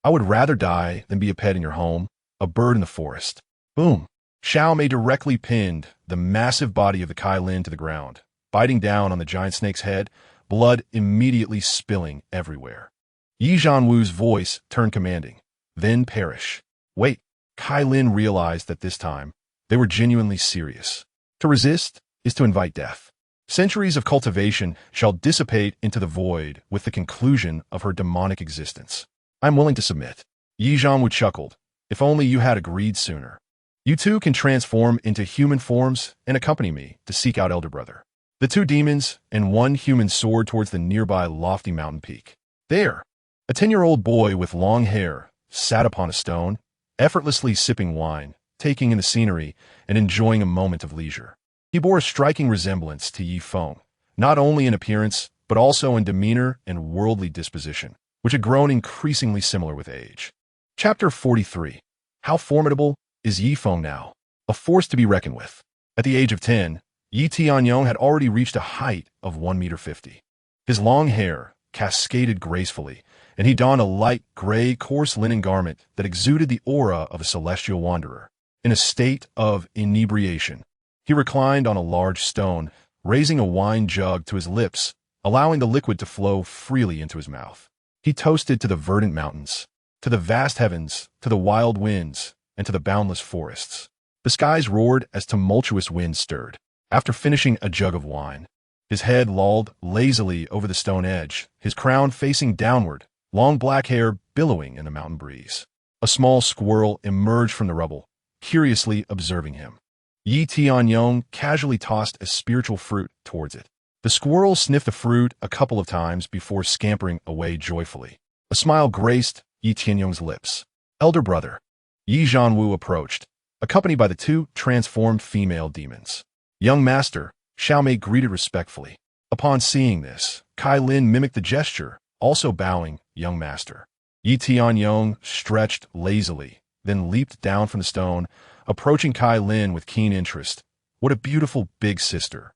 "I would rather die than be a pet in your home, a bird in the forest." Boom. Xiao Mei directly pinned the massive body of the Kai Lin to the ground, biting down on the giant snake's head, blood immediately spilling everywhere. Yi Zhanwu's voice turned commanding. "Then perish." Wait, Kai Lin realized that this time, they were genuinely serious. To resist is to invite death. Centuries of cultivation shall dissipate into the void with the conclusion of her demonic existence. "I'm willing to submit." Yi Zhanwu chuckled. "If only you had agreed sooner. You too can transform into human forms and accompany me to seek out Elder Brother." The 2 demons and 1 human soared towards the nearby lofty mountain peak. There, a 10-year-old boy with long hair sat upon a stone, effortlessly sipping wine, taking in the scenery, and enjoying a moment of leisure. He bore a striking resemblance to Yi Feng, not only in appearance, but also in demeanor and worldly disposition, which had grown increasingly similar with age. Chapter 43. How formidable is Yi Feng now? A force to be reckoned with. At the age of 10, Yi Tianyong had already reached a height of 1.50 meters. His long hair cascaded gracefully, and he donned a light gray coarse linen garment that exuded the aura of a celestial wanderer. In a state of inebriation, he reclined on a large stone, raising a wine jug to his lips, allowing the liquid to flow freely into his mouth. He toasted to the verdant mountains, to the vast heavens, to the wild winds, and to the boundless forests. The skies roared as tumultuous winds stirred. After finishing a jug of wine, his head lolled lazily over the stone edge, his crown facing downward, long black hair billowing in the mountain breeze. A small squirrel emerged from the rubble, curiously observing him. Yi Tianyong casually tossed a spiritual fruit towards it. The squirrel sniffed the fruit a couple of times before scampering away joyfully. A smile graced Yi Tianyong's lips. Elder brother. Yi Zhanwu approached, accompanied by the two transformed female demons. Young master, Xiaomei greeted respectfully. Upon seeing this, Kai Lin mimicked the gesture, also bowing, young master. Yi Tianyong stretched lazily, then leaped down from the stone, approaching Kai Lin with keen interest. What a beautiful big sister.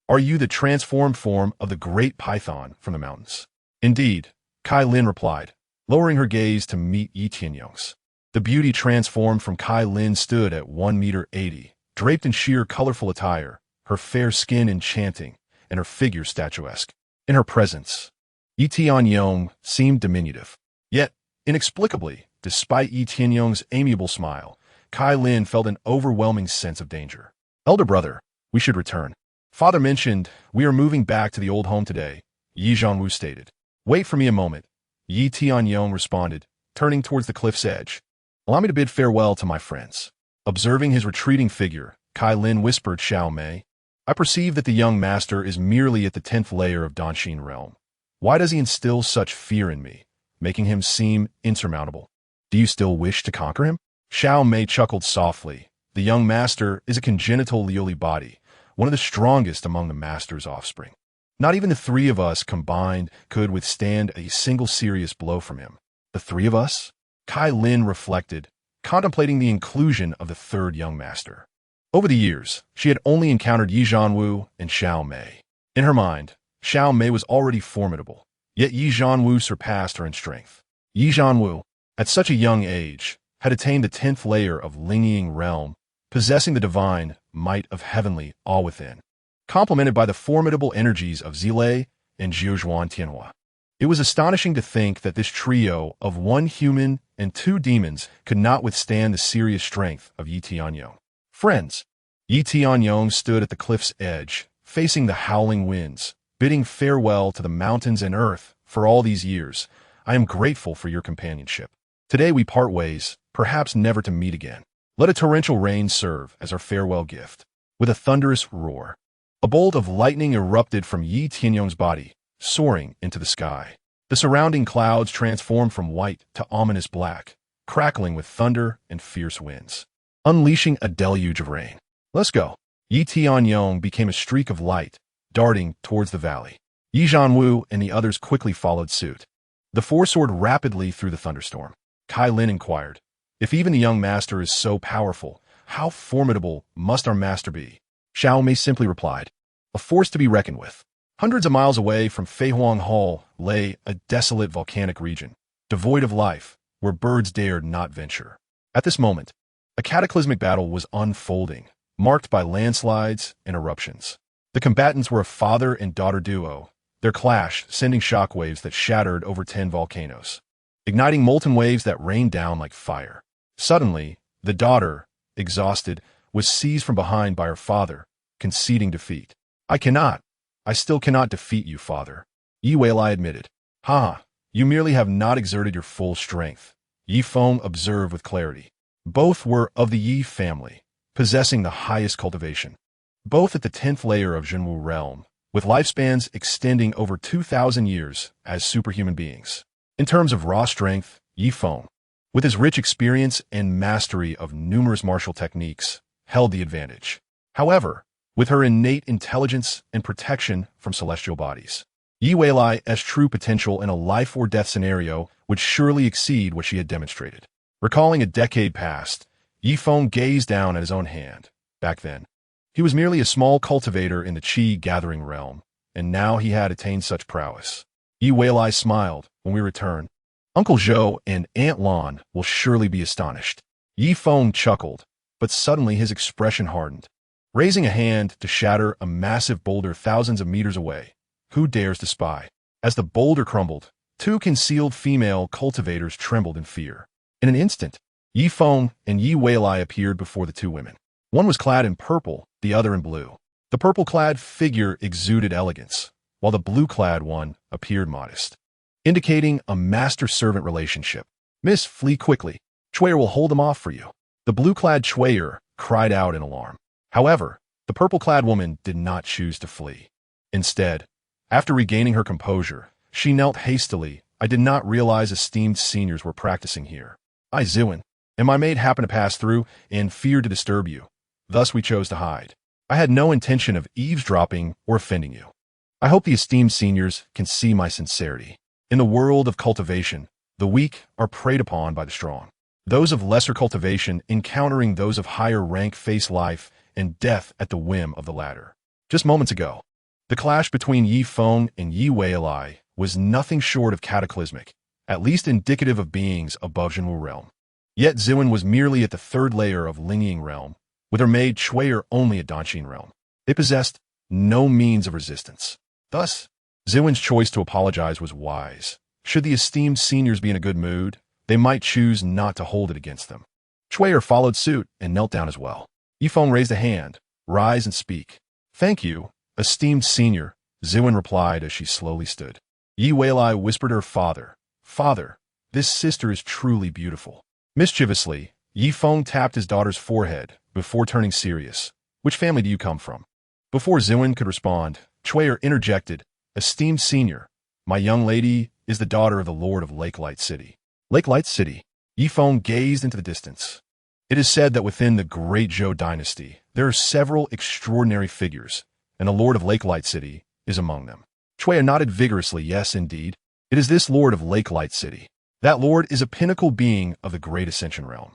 Are you the transformed form of the great python from the mountains? Indeed, Kai Lin replied, lowering her gaze to meet Yi Tianyong's. The beauty transformed from Kai Lin stood at 1.80 meters, draped in sheer colorful attire, her fair skin enchanting, and her figure statuesque. In her presence, Yi Tianyong seemed diminutive. Yet, inexplicably, despite Yi Tianyong's amiable smile, Kai Lin felt an overwhelming sense of danger. Elder brother, we should return. Father mentioned we are moving back to the old home today, Yi Zhanwu stated. Wait for me a moment, Yi Tianyong responded, turning towards the cliff's edge. Allow me to bid farewell to my friends. Observing his retreating figure, Kai Lin whispered Xiaomei, I perceive that the young master is merely at the 10th layer of Danshin realm. Why does he instill such fear in me, making him seem insurmountable? Do you still wish to conquer him? Xiaomei chuckled softly. The young master is a congenital Liuli body, one of the strongest among the master's offspring. Not even the three of us combined could withstand a single serious blow from him. The three of us? Kai Lin reflected, contemplating the inclusion of the third young master. Over the years, she had only encountered Yi Zhanwu and Xiaomei. In her mind, Xiaomei was already formidable, yet Yi Zhanwu surpassed her in strength. Yi Zhanwu, at such a young age, had attained the 10th layer of Lingying realm, possessing the divine might of heavenly awe within, complemented by the formidable energies of Zile and Jiuzhuan Tianhua. It was astonishing to think that this trio of one human and two demons could not withstand the serious strength of Yi Tianyong. Friends, Yi Tianyong stood at the cliff's edge, facing the howling winds, bidding farewell to the mountains and earth. For all these years, I am grateful for your companionship. Today we part ways, perhaps never to meet again. Let a torrential rain serve as our farewell gift. With a thunderous roar, a bolt of lightning erupted from Yi Tianyong's body, soaring into the sky. The surrounding clouds transformed from white to ominous black, crackling with thunder and fierce winds, unleashing a deluge of rain. Let's go. Yi Tianyong became a streak of light, darting towards the valley. Yi Zhanwu and the others quickly followed suit. The four soared rapidly through the thunderstorm. Kai Lin inquired, if even the young master is so powerful, how formidable must our master be? Xiaomei simply replied, a force to be reckoned with. Hundreds of miles away from Feihuang Hall lay a desolate volcanic region, devoid of life, where birds dared not venture. At this moment, a cataclysmic battle was unfolding, marked by landslides and eruptions. The combatants were a father and daughter duo, their clash sending shockwaves that shattered over 10 volcanoes, igniting molten waves that rained down like fire. Suddenly, the daughter, exhausted, was seized from behind by her father, conceding defeat. I still cannot defeat you, father, Yi Weilai admitted. You merely have not exerted your full strength, Yi Feng observed with clarity. Both were of the Yi family, possessing the highest cultivation. Both at the 10th layer of Zhenwu realm, with lifespans extending over 2,000 years as superhuman beings. In terms of raw strength, Yi Feng, with his rich experience and mastery of numerous martial techniques, held the advantage. However, with her innate intelligence and protection from celestial bodies, Yi Weilai's true potential in a life-or-death scenario would surely exceed what she had demonstrated. Recalling a decade past, Yi Feng gazed down at his own hand. Back then, he was merely a small cultivator in the Qi-gathering realm, and now he had attained such prowess. Yi Weilai smiled when we return. Uncle Zhou and Aunt Lan will surely be astonished. Yi Feng chuckled, but suddenly his expression hardened. Raising a hand to shatter a massive boulder thousands of meters away, who dares to spy? As the boulder crumbled, two concealed female cultivators trembled in fear. In an instant, Yi Feng and Yi Weilai appeared before the two women. One was clad in purple, the other in blue. The purple-clad figure exuded elegance, while the blue-clad one appeared modest, indicating a master-servant relationship. Miss, flee quickly. Chuyer will hold them off for you. The blue-clad Chuyer cried out in alarm. However, the purple-clad woman did not choose to flee. Instead, after regaining her composure, she knelt hastily. I did not realize esteemed seniors were practicing here. I, Ziwin, and my maid happened to pass through and feared to disturb you. Thus we chose to hide. I had no intention of eavesdropping or offending you. I hope the esteemed seniors can see my sincerity. In the world of cultivation, the weak are preyed upon by the strong. Those of lesser cultivation encountering those of higher rank face life and death at the whim of the latter. Just moments ago, the clash between Yi Feng and Yi Weilai was nothing short of cataclysmic, at least indicative of beings above Zhenwu realm. Yet Ziwin was merely at the third layer of Lingying realm, with her maid Chui'er only at Danqing realm. They possessed no means of resistance. Thus, Ziwin's choice to apologize was wise. Should the esteemed seniors be in a good mood, they might choose not to hold it against them. Chui'er followed suit and knelt down as well. Yi Feng raised a hand. Rise and speak. Thank you, esteemed senior, Ziwin replied as she slowly stood. Yi Weilai whispered to her father, Father, this sister is truly beautiful. Mischievously, Yi Feng tapped his daughter's forehead before turning serious. Which family do you come from? Before Ziwin could respond, Chui'er interjected, Esteemed senior, my young lady is the daughter of the Lord of Lake Light City. Lake Light City. Yi Feng gazed into the distance. It is said that within the great Zhou dynasty, there are several extraordinary figures, and the Lord of Lake Light City is among them. Chui'er nodded vigorously. Yes, indeed. It is this Lord of Lake Light City. That Lord is a pinnacle being of the Great Ascension realm.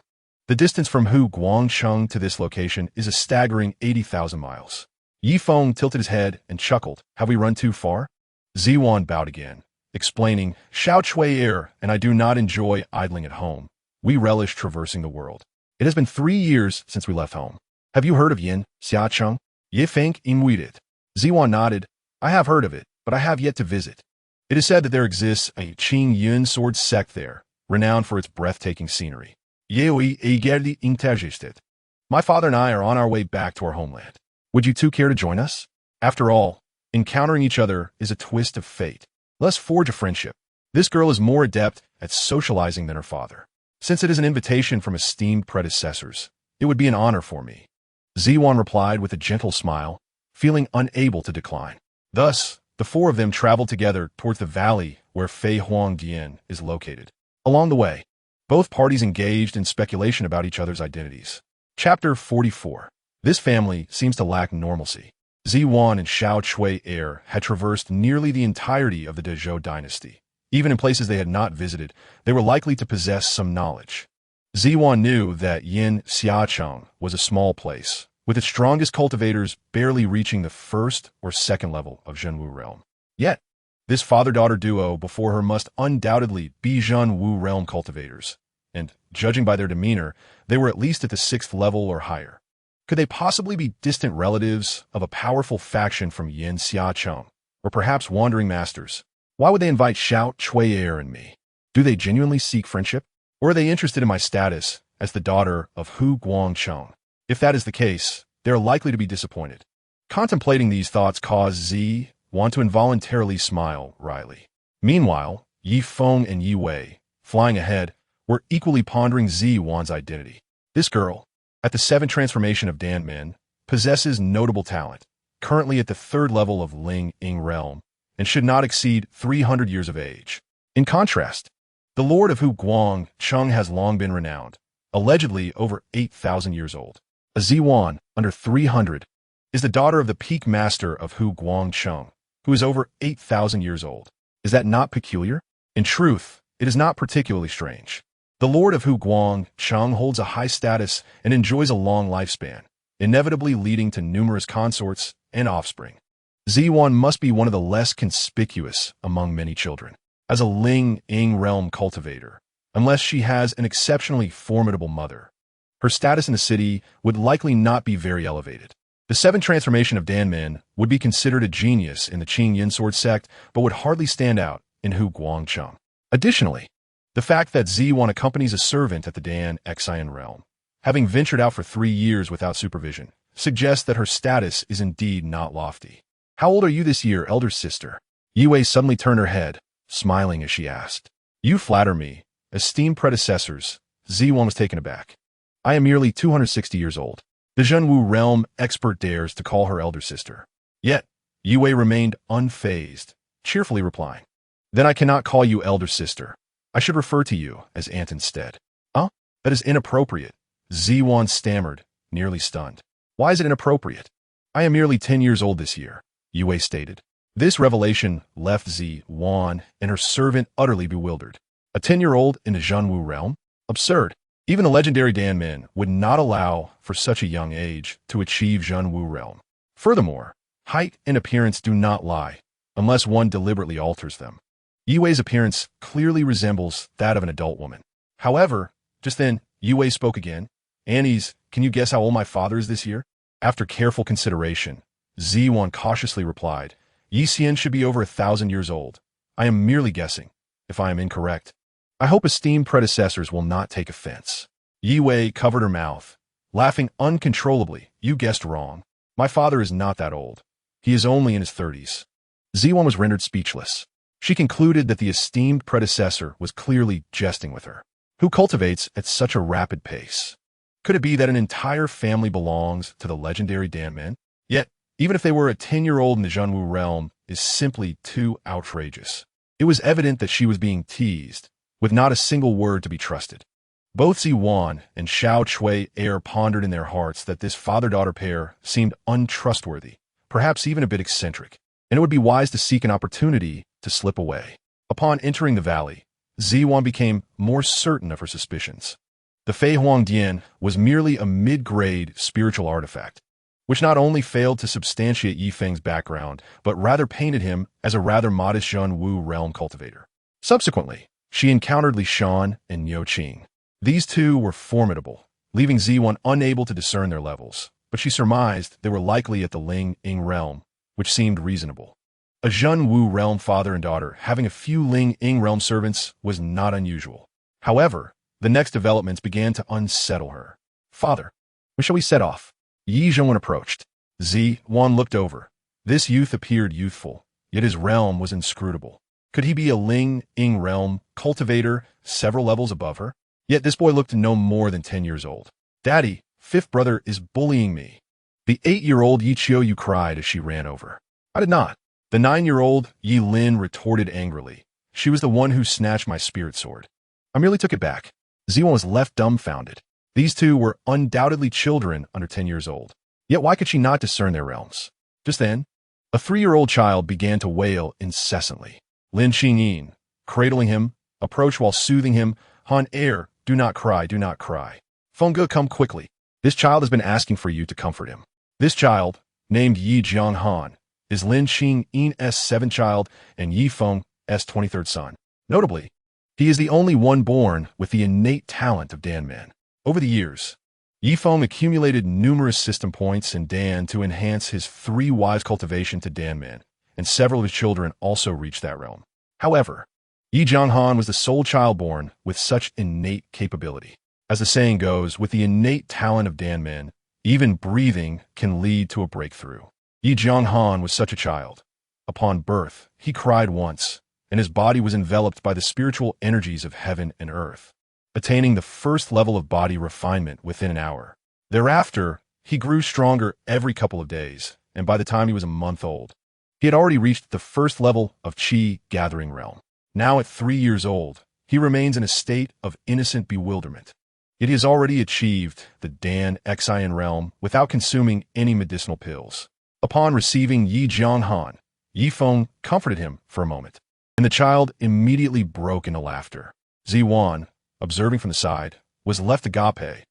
The distance from Hu Guangcheng to this location is a staggering 80,000 miles. Yi Feng tilted his head and chuckled. Have we run too far? Ziwan bowed again, explaining, Xiao Chui'er and I do not enjoy idling at home. We relish traversing the world. It has been 3 years since we left home. Have you heard of Yin Xiacheng? Ye Feng Imweedit. Ziwan nodded. I have heard of it, but I have yet to visit. It is said that there exists a Qing Yun sword sect there, renowned for its breathtaking scenery. Yeoi Egerdi Intergestet. My father and I are on our way back to our homeland. Would you two care to join us? After all, encountering each other is a twist of fate. Let's forge a friendship. This girl is more adept at socializing than her father. Since it is an invitation from esteemed predecessors, it would be an honor for me. Ziwan replied with a gentle smile, feeling unable to decline. Thus, the four of them traveled together towards the valley where Fei Huangdian is located. Along the way, both parties engaged in speculation about each other's identities. Chapter 44. This family seems to lack normalcy. Ziwan and Xiao Chui'er had traversed nearly the entirety of the Dezhou dynasty. Even in places they had not visited, they were likely to possess some knowledge. Ziwan knew that Yin Xiacheng was a small place, with its strongest cultivators barely reaching the first or second level of Zhenwu realm. Yet, this father-daughter duo before her must undoubtedly be Zhenwu realm cultivators, and, judging by their demeanor, they were at least at the 6th level or higher. Could they possibly be distant relatives of a powerful faction from Yin Xiacheng, or perhaps wandering masters? Why would they invite Xiao Chui'er and me? Do they genuinely seek friendship? Or are they interested in my status as the daughter of Hu Guangcheng? If that is the case, they are likely to be disappointed. Contemplating these thoughts caused Z want to involuntarily smile wryly. Meanwhile, Yi Feng and Yi Wei, flying ahead, were equally pondering Z Wan's identity. This girl, at the 7th transformation of Dan Min, possesses notable talent, currently at the 3rd level of Ling Ying realm, and should not exceed 300 years of age. In contrast, the Lord of Hu Guangcheng has long been renowned, allegedly over 8,000 years old. A Ziwan, under 300, is the daughter of the peak master of Hu Guangcheng, who is over 8,000 years old. Is that not peculiar? In truth, it is not particularly strange. The Lord of Hu Guangcheng holds a high status and enjoys a long lifespan, inevitably leading to numerous consorts and offspring. Ziwan must be one of the less conspicuous among many children, as a Ling Ying realm cultivator, unless she has an exceptionally formidable mother. Her status in the city would likely not be very elevated. The 7th transformation of Dan Min would be considered a genius in the Qing Yin sword sect, but would hardly stand out in Hu Guangcheng. Additionally, the fact that Ziwan accompanies a servant at the Dan Xian realm, having ventured out for 3 years without supervision, suggests that her status is indeed not lofty. How old are you this year, elder sister? Yi Wei suddenly turned her head, smiling as she asked. You flatter me, esteemed predecessors. Ziwan was taken aback. I am merely 260 years old. The Zhenwu realm expert dares to call her elder sister. Yet, Yue remained unfazed, cheerfully replying, "Then I cannot call you elder sister. I should refer to you as aunt instead." "Huh? That is inappropriate," Ziwan stammered, nearly stunned. "Why is it inappropriate? I am merely 10 years old this year," Yue stated. This revelation left Ziwan and her servant utterly bewildered. A 10-year-old in the Zhenwu realm? Absurd. Even the legendary Dan men would not allow for such a young age to achieve Zhenwu realm. Furthermore, height and appearance do not lie, unless one deliberately alters them. Yue's appearance clearly resembles that of an adult woman. However, just then, Yue spoke again. "Annie's, can you guess how old my father is this year?" After careful consideration, Ziwan cautiously replied, "Yi Xian should be over 1,000 years old. I am merely guessing, if I am incorrect. I hope esteemed predecessors will not take offense." Yue covered her mouth, laughing uncontrollably. "You guessed wrong. My father is not that old. He is only in his 30s. Ziwan was rendered speechless. She concluded that the esteemed predecessor was clearly jesting with her. Who cultivates at such a rapid pace? Could it be that an entire family belongs to the legendary Dan men? Yet, even if they were a 10-year-old in the Zhenwu realm, is simply too outrageous. It was evident that she was being teased, with not a single word to be trusted. Both Ziwan and Xiao Chui Air pondered in their hearts that this father-daughter pair seemed untrustworthy, perhaps even a bit eccentric, and it would be wise to seek an opportunity to slip away. Upon entering the valley, Ziwan became more certain of her suspicions. The Fei Huangdian was merely a mid-grade spiritual artifact, which not only failed to substantiate Yi Feng's background, but rather painted him as a rather modest Zhenwu realm cultivator. Subsequently, she encountered Li Shan and Niu Qing. These two were formidable, leaving Ziwan unable to discern their levels, but she surmised they were likely at the Ling Ying realm, which seemed reasonable. A Zhenwu realm father and daughter having a few Ling Ying realm servants was not unusual. However, the next developments began to unsettle her. "Father, when shall we set off?" Yi Zhongwen approached. Ziwan looked over. This youth appeared youthful, yet his realm was inscrutable. Could he be a Ling Ying realm cultivator several levels above her? Yet this boy looked no more than 10 years old. "Daddy, fifth brother is bullying me." The 8-year-old Yi Qiuyu cried as she ran over. "I did not." The 9-year-old Yi Lin retorted angrily. "She was the one who snatched my spirit sword. I merely took it back." Ziwan was left dumbfounded. These two were undoubtedly children under 10 years old. Yet why could she not discern their realms? Just then, a 3-year-old child began to wail incessantly. Lin Xingyin, cradling him, approached while soothing him. "Han heir, do not cry, do not cry. Feng, come quickly. This child has been asking for you to comfort him." This child, named Yi Jianghan, is Lin Xingyin's 7th child and Yi Feng's 23rd son. Notably, he is the only one born with the innate talent of Dan men. Over the years, Yi Feng accumulated numerous system points in Dan to enhance his 3 wives cultivation to Dan men, and several of his children also reached that realm. However, Yi Jianghan was the sole child born with such innate capability. As the saying goes, with the innate talent of Dan men, even breathing can lead to a breakthrough. Yi Jianghan was such a child. Upon birth, he cried once, and his body was enveloped by the spiritual energies of heaven and earth, attaining the first level of body refinement within an hour. Thereafter, he grew stronger every couple of days, and by the time he was a month old, he had already reached the first level of Qi gathering realm. Now at 3 years old, he remains in a state of innocent bewilderment. Yet he has already achieved the Dan Xian realm without consuming any medicinal pills. Upon receiving Yi Jianghan, Yi Feng comforted him for a moment, and the child immediately broke into laughter. Ziwan, observing from the side, was left agape.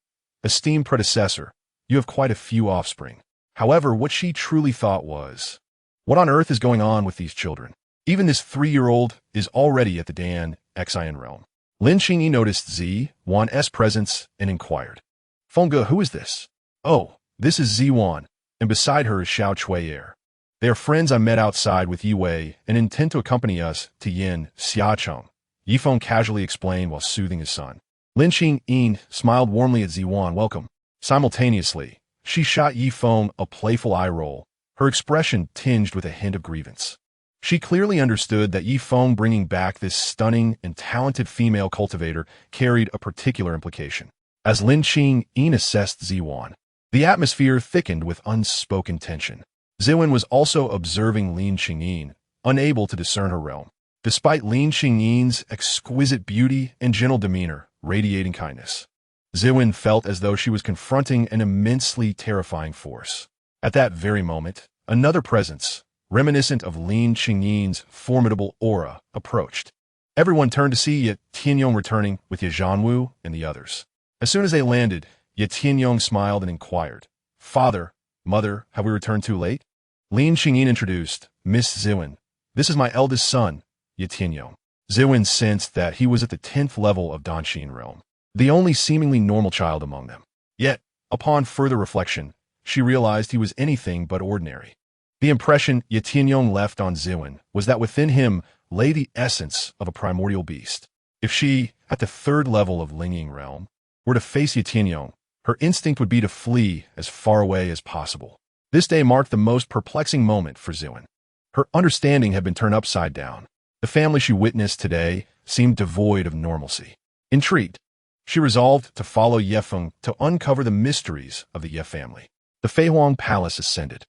"Esteemed predecessor, you have quite a few offspring." However, what she truly thought was, what on earth is going on with these children? Even this 3-year-old is already at the Dan Xian realm. Lin Xingyi noticed Ziwan's presence and inquired, "Feng, who is this?" "Oh, this is Ziwan, and beside her is Xiao Chui Air. They are friends I met outside with Yue and intend to accompany us to Yin Xiacheng," Yi Feng casually explained while soothing his son. Lin Xingyin smiled warmly at Ziwan, welcome. Simultaneously, she shot Yi Feng a playful eye roll, her expression tinged with a hint of grievance. She clearly understood that Yi Feng bringing back this stunning and talented female cultivator carried a particular implication. As Lin Xingyin assessed Ziwan, The atmosphere thickened with unspoken tension. Ziwen was also observing Lin Qingyin, unable to discern her realm. Despite Lin Qingyin's exquisite beauty and gentle demeanor, radiating kindness, Ziwen felt as though she was confronting an immensely terrifying force. At that very moment, another presence, reminiscent of Lin Qingyin's formidable aura, approached. Everyone turned to see Ye Tianyong returning with Ye Zhanwu and the others. As soon as they landed, Ye Tianyong smiled and inquired, "Father, Mother, have we returned too late?" Lin Qingyin introduced, "Miss Ziwen, this is my eldest son, Ye Tianyong." Ziwen sensed that he was at the 10th level of Danxin realm, the only seemingly normal child among them. Yet, upon further reflection, she realized he was anything but ordinary. The impression Ye Tianyong left on Ziwen was that within him lay the essence of a primordial beast. If she, at the 3rd level of Lingying realm, were to face Ye Tianyong, her instinct would be to flee as far away as possible. This day marked the most perplexing moment for Ziwen. Her understanding had been turned upside down. The family she witnessed today seemed devoid of normalcy. Intrigued, she resolved to follow Ye Feng to uncover the mysteries of the Ye family. The Feihuang Palace ascended,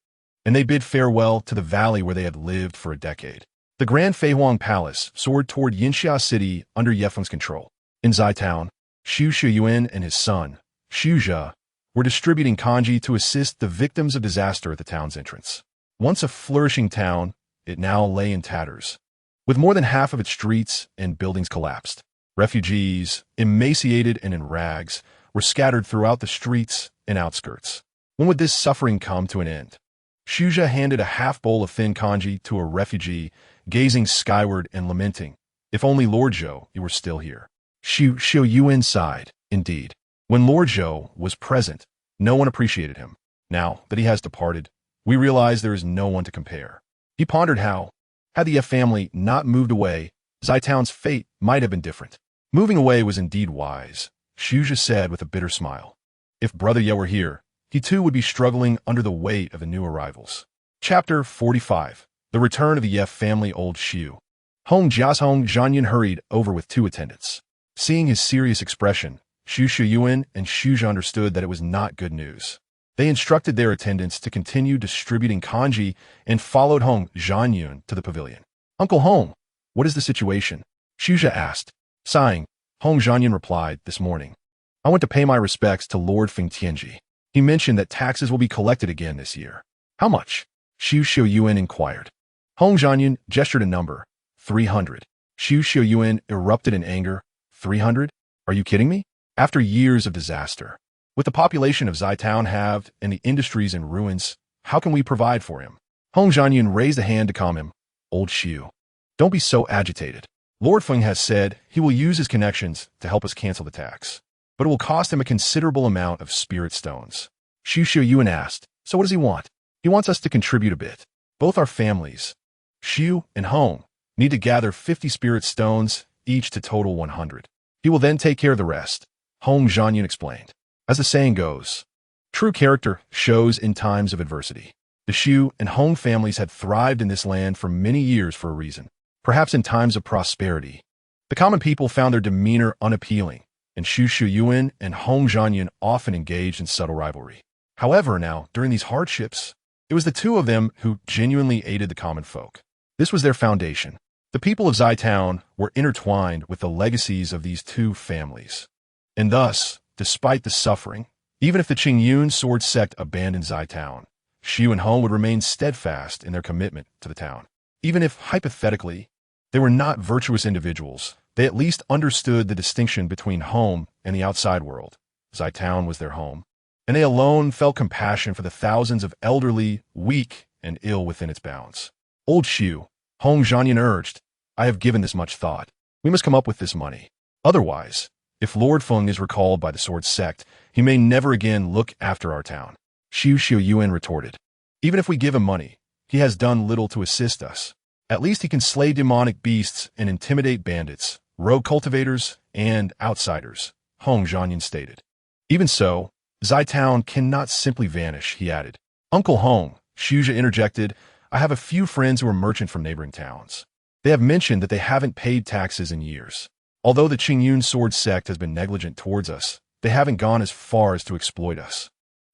and they bid farewell to the valley where they had lived for a decade. The Grand Feihuang Palace soared toward Yinxia City under Ye Feng's control. In Zai Town, Xu Shiyuan and his son, Xu Zhe, were distributing kanji to assist the victims of disaster at the town's entrance. Once a flourishing town, it now lay in tatters, with more than half of its streets and buildings collapsed. Refugees, emaciated and in rags, were scattered throughout the streets and outskirts. When would this suffering come to an end? Xu Zhe handed a half bowl of thin kanji to a refugee, gazing skyward and lamenting, "If only Lord Zhou, you were still here." Xu Xiuyuan sighed. Indeed, when Lord Zhou was present, no one appreciated him. Now that he has departed, we realize there is no one to compare. He pondered how, had the Ye family not moved away, Zai Town's fate might have been different. Moving away was indeed wise, Xu Zhe said with a bitter smile. If Brother Ye were here, he too would be struggling under the weight of the new arrivals. Chapter 45. The Return of the Ye family. Old Xiu. Hong Zhanyan hurried over with 2 attendants. Seeing his serious expression, Xu Shiyuan and Xu Zhe understood that it was not good news. They instructed their attendants to continue distributing kanji and followed Hong Zhanyun to the pavilion. "Uncle Hong, what is the situation?" Xu Zhe asked. Sighing, Hong Zhanyun replied, "This morning, I went to pay my respects to Lord Feng Tianji. He mentioned that taxes will be collected again this year." "How much?" Xu Xiuyuan inquired. Hong Zhanyun gestured a number, 300. Xu Xiuyuan erupted in anger. 300? Are you kidding me? After years of disaster, with the population of Zai Town halved and the industries in ruins, how can we provide for him? Hong Zhanyun raised a hand to calm him. "Old Xiu, don't be so agitated. Lord Feng has said he will use his connections to help us cancel the tax, but it will cost him a considerable amount of spirit stones." Xu Xiuyuan asked, "So what does he want?" "He wants us to contribute a bit. Both our families, Xiu and Hong, need to gather 50 spirit stones, each to total 100. He will then take care of the rest," Hong Zhanyun explained. As the saying goes, true character shows in times of adversity. The Xiu and Hong families had thrived in this land for many years for a reason. Perhaps in times of prosperity, the common people found their demeanor unappealing, and Xu Shiyuan and Hong Zhanyun often engaged in subtle rivalry. However, now, during these hardships, it was the 2 of them who genuinely aided the common folk. This was their foundation. The people of Zai Town were intertwined with the legacies of these 2 families. And thus, despite the suffering, even if the Qingyun sword sect abandoned Zai Town, Xiu and Hong would remain steadfast in their commitment to the town. Even if, hypothetically, they were not virtuous individuals, they at least understood the distinction between home and the outside world. Zai Town was their home, and they alone felt compassion for the thousands of elderly, weak, and ill within its bounds. "Old Xiu," Hong Zhanyun urged, "I have given this much thought. We must come up with this money. Otherwise, if Lord Feng is recalled by the sword sect, he may never again look after our town." Xu Xiuyuan retorted, "Even if we give him money, he has done little to assist us. At least he can slay demonic beasts and intimidate bandits, rogue cultivators, and outsiders," Hong Zhanyun stated. "Even so, Zai Town cannot simply vanish," he added. "Uncle Hong," Xu Zhe interjected, "I have a few friends who are merchants from neighboring towns. They have mentioned that they haven't paid taxes in years. Although the Qingyun sword sect has been negligent towards us, they haven't gone as far as to exploit us."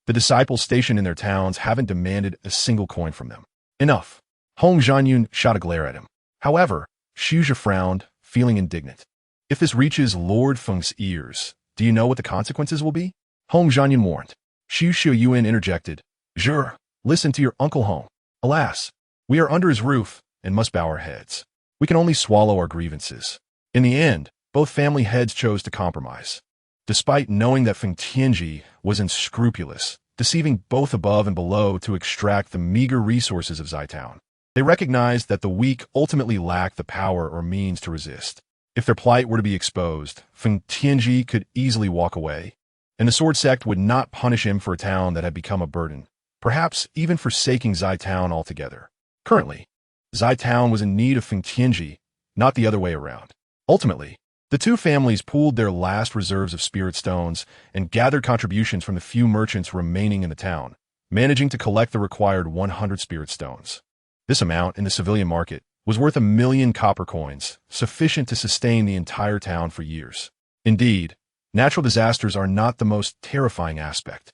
The disciples stationed in their towns haven't demanded a single coin from them. Enough. Hong Zhanyun shot a glare at him. However, Xuzhe frowned, feeling indignant. If this reaches Lord Feng's ears, do you know what the consequences will be? Hong Zhanyun warned. Xu Xiuyuan interjected. Zhe, listen to your Uncle Hong. Alas, we are under his roof and must bow our heads. We can only swallow our grievances. In the end, both family heads chose to compromise. Despite knowing that Feng Tianji was unscrupulous, deceiving both above and below to extract the meager resources of Zitown, they recognized that the weak ultimately lacked the power or means to resist. If their plight were to be exposed, Feng Tianji could easily walk away, and the sword sect would not punish him for a town that had become a burden, perhaps even forsaking Zitown altogether. Currently, Zitown was in need of Feng Tianji, not the other way around. Ultimately, the two families pooled their last reserves of spirit stones and gathered contributions from the few merchants remaining in the town, managing to collect the required 100 spirit stones. This amount in the civilian market was worth 1,000,000 copper coins, sufficient to sustain the entire town for years. Indeed, natural disasters are not the most terrifying aspect.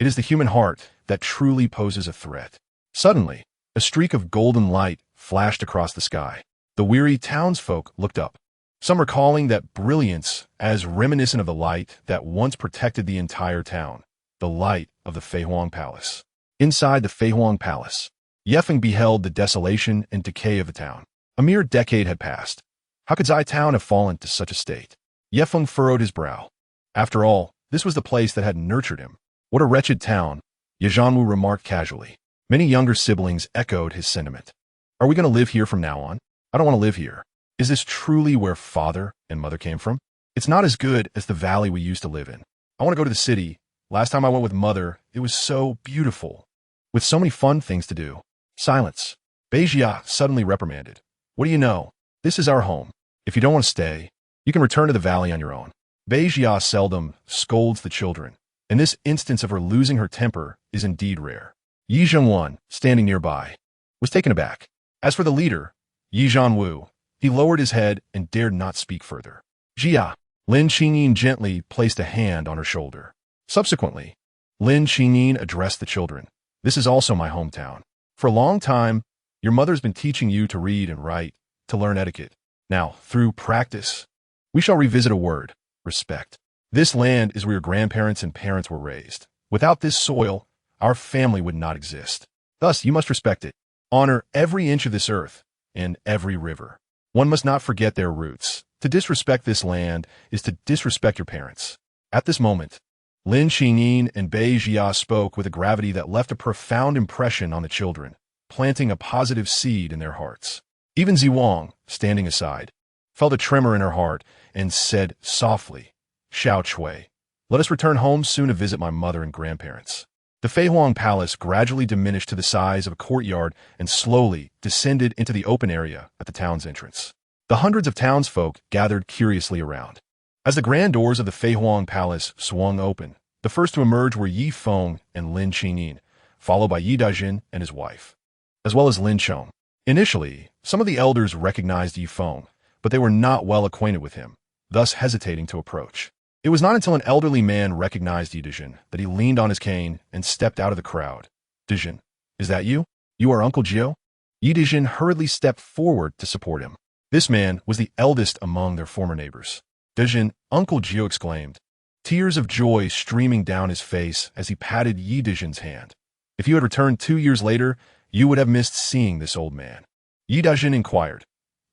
It is the human heart that truly poses a threat. Suddenly, a streak of golden light flashed across the sky. The weary townsfolk looked up, some recalling that brilliance as reminiscent of the light that once protected the entire town, the light of the Feihuang Palace. Inside the Feihuang Palace, Yefeng beheld the desolation and decay of the town. A mere decade had passed. How could Zitown have fallen to such a state? Yefeng furrowed his brow. After all, this was the place that had nurtured him. What a wretched town, Yazhanwu remarked casually. Many younger siblings echoed his sentiment. Are we going to live here from now on? I don't want to live here. Is this truly where father and mother came from? It's not as good as the valley we used to live in. I want to go to the city. Last time I went with mother, it was so beautiful, with so many fun things to do. Silence. Beijia suddenly reprimanded. What do you know? This is our home. If you don't want to stay, you can return to the valley on your own. Beijia seldom scolds the children, and this instance of her losing her temper is indeed rare. Yi Zhengwan, standing nearby, was taken aback. As for the leader, Yi Zhanwu, he lowered his head and dared not speak further. Jia, Lin Qingyin gently placed a hand on her shoulder. Subsequently, Lin Qingyin addressed the children. This is also my hometown. For a long time, your mother's been teaching you to read and write, to learn etiquette. Now, through practice, we shall revisit a word, respect. This land is where your grandparents and parents were raised. Without this soil, our family would not exist. Thus, you must respect it. Honor every inch of this earth and every river. One must not forget their roots. To disrespect this land is to disrespect your parents. At this moment, Lin Qingyin and Bei Jia spoke with a gravity that left a profound impression on the children, planting a positive seed in their hearts. Even Ziwang, standing aside, felt a tremor in her heart and said softly, Xiao Chui, let us return home soon to visit my mother and grandparents. The Feihuang Palace gradually diminished to the size of a courtyard and slowly descended into the open area at the town's entrance. The hundreds of townsfolk gathered curiously around. As the grand doors of the Feihuang Palace swung open, the first to emerge were Yi Feng and Lin Qingyin, followed by Yi Dajin and his wife, as well as Lin Chong. Initially, some of the elders recognized Yi Feng, but they were not well acquainted with him, thus hesitating to approach. It was not until an elderly man recognized Yi Dajin that he leaned on his cane and stepped out of the crowd. Dajin, is that you? You are Uncle Jio? Yi Dajin hurriedly stepped forward to support him. This man was the eldest among their former neighbors. Dajin, Uncle Jio exclaimed, tears of joy streaming down his face as he patted Yi Dajin's hand. If you had returned 2 years later, you would have missed seeing this old man. Yi Dajin inquired,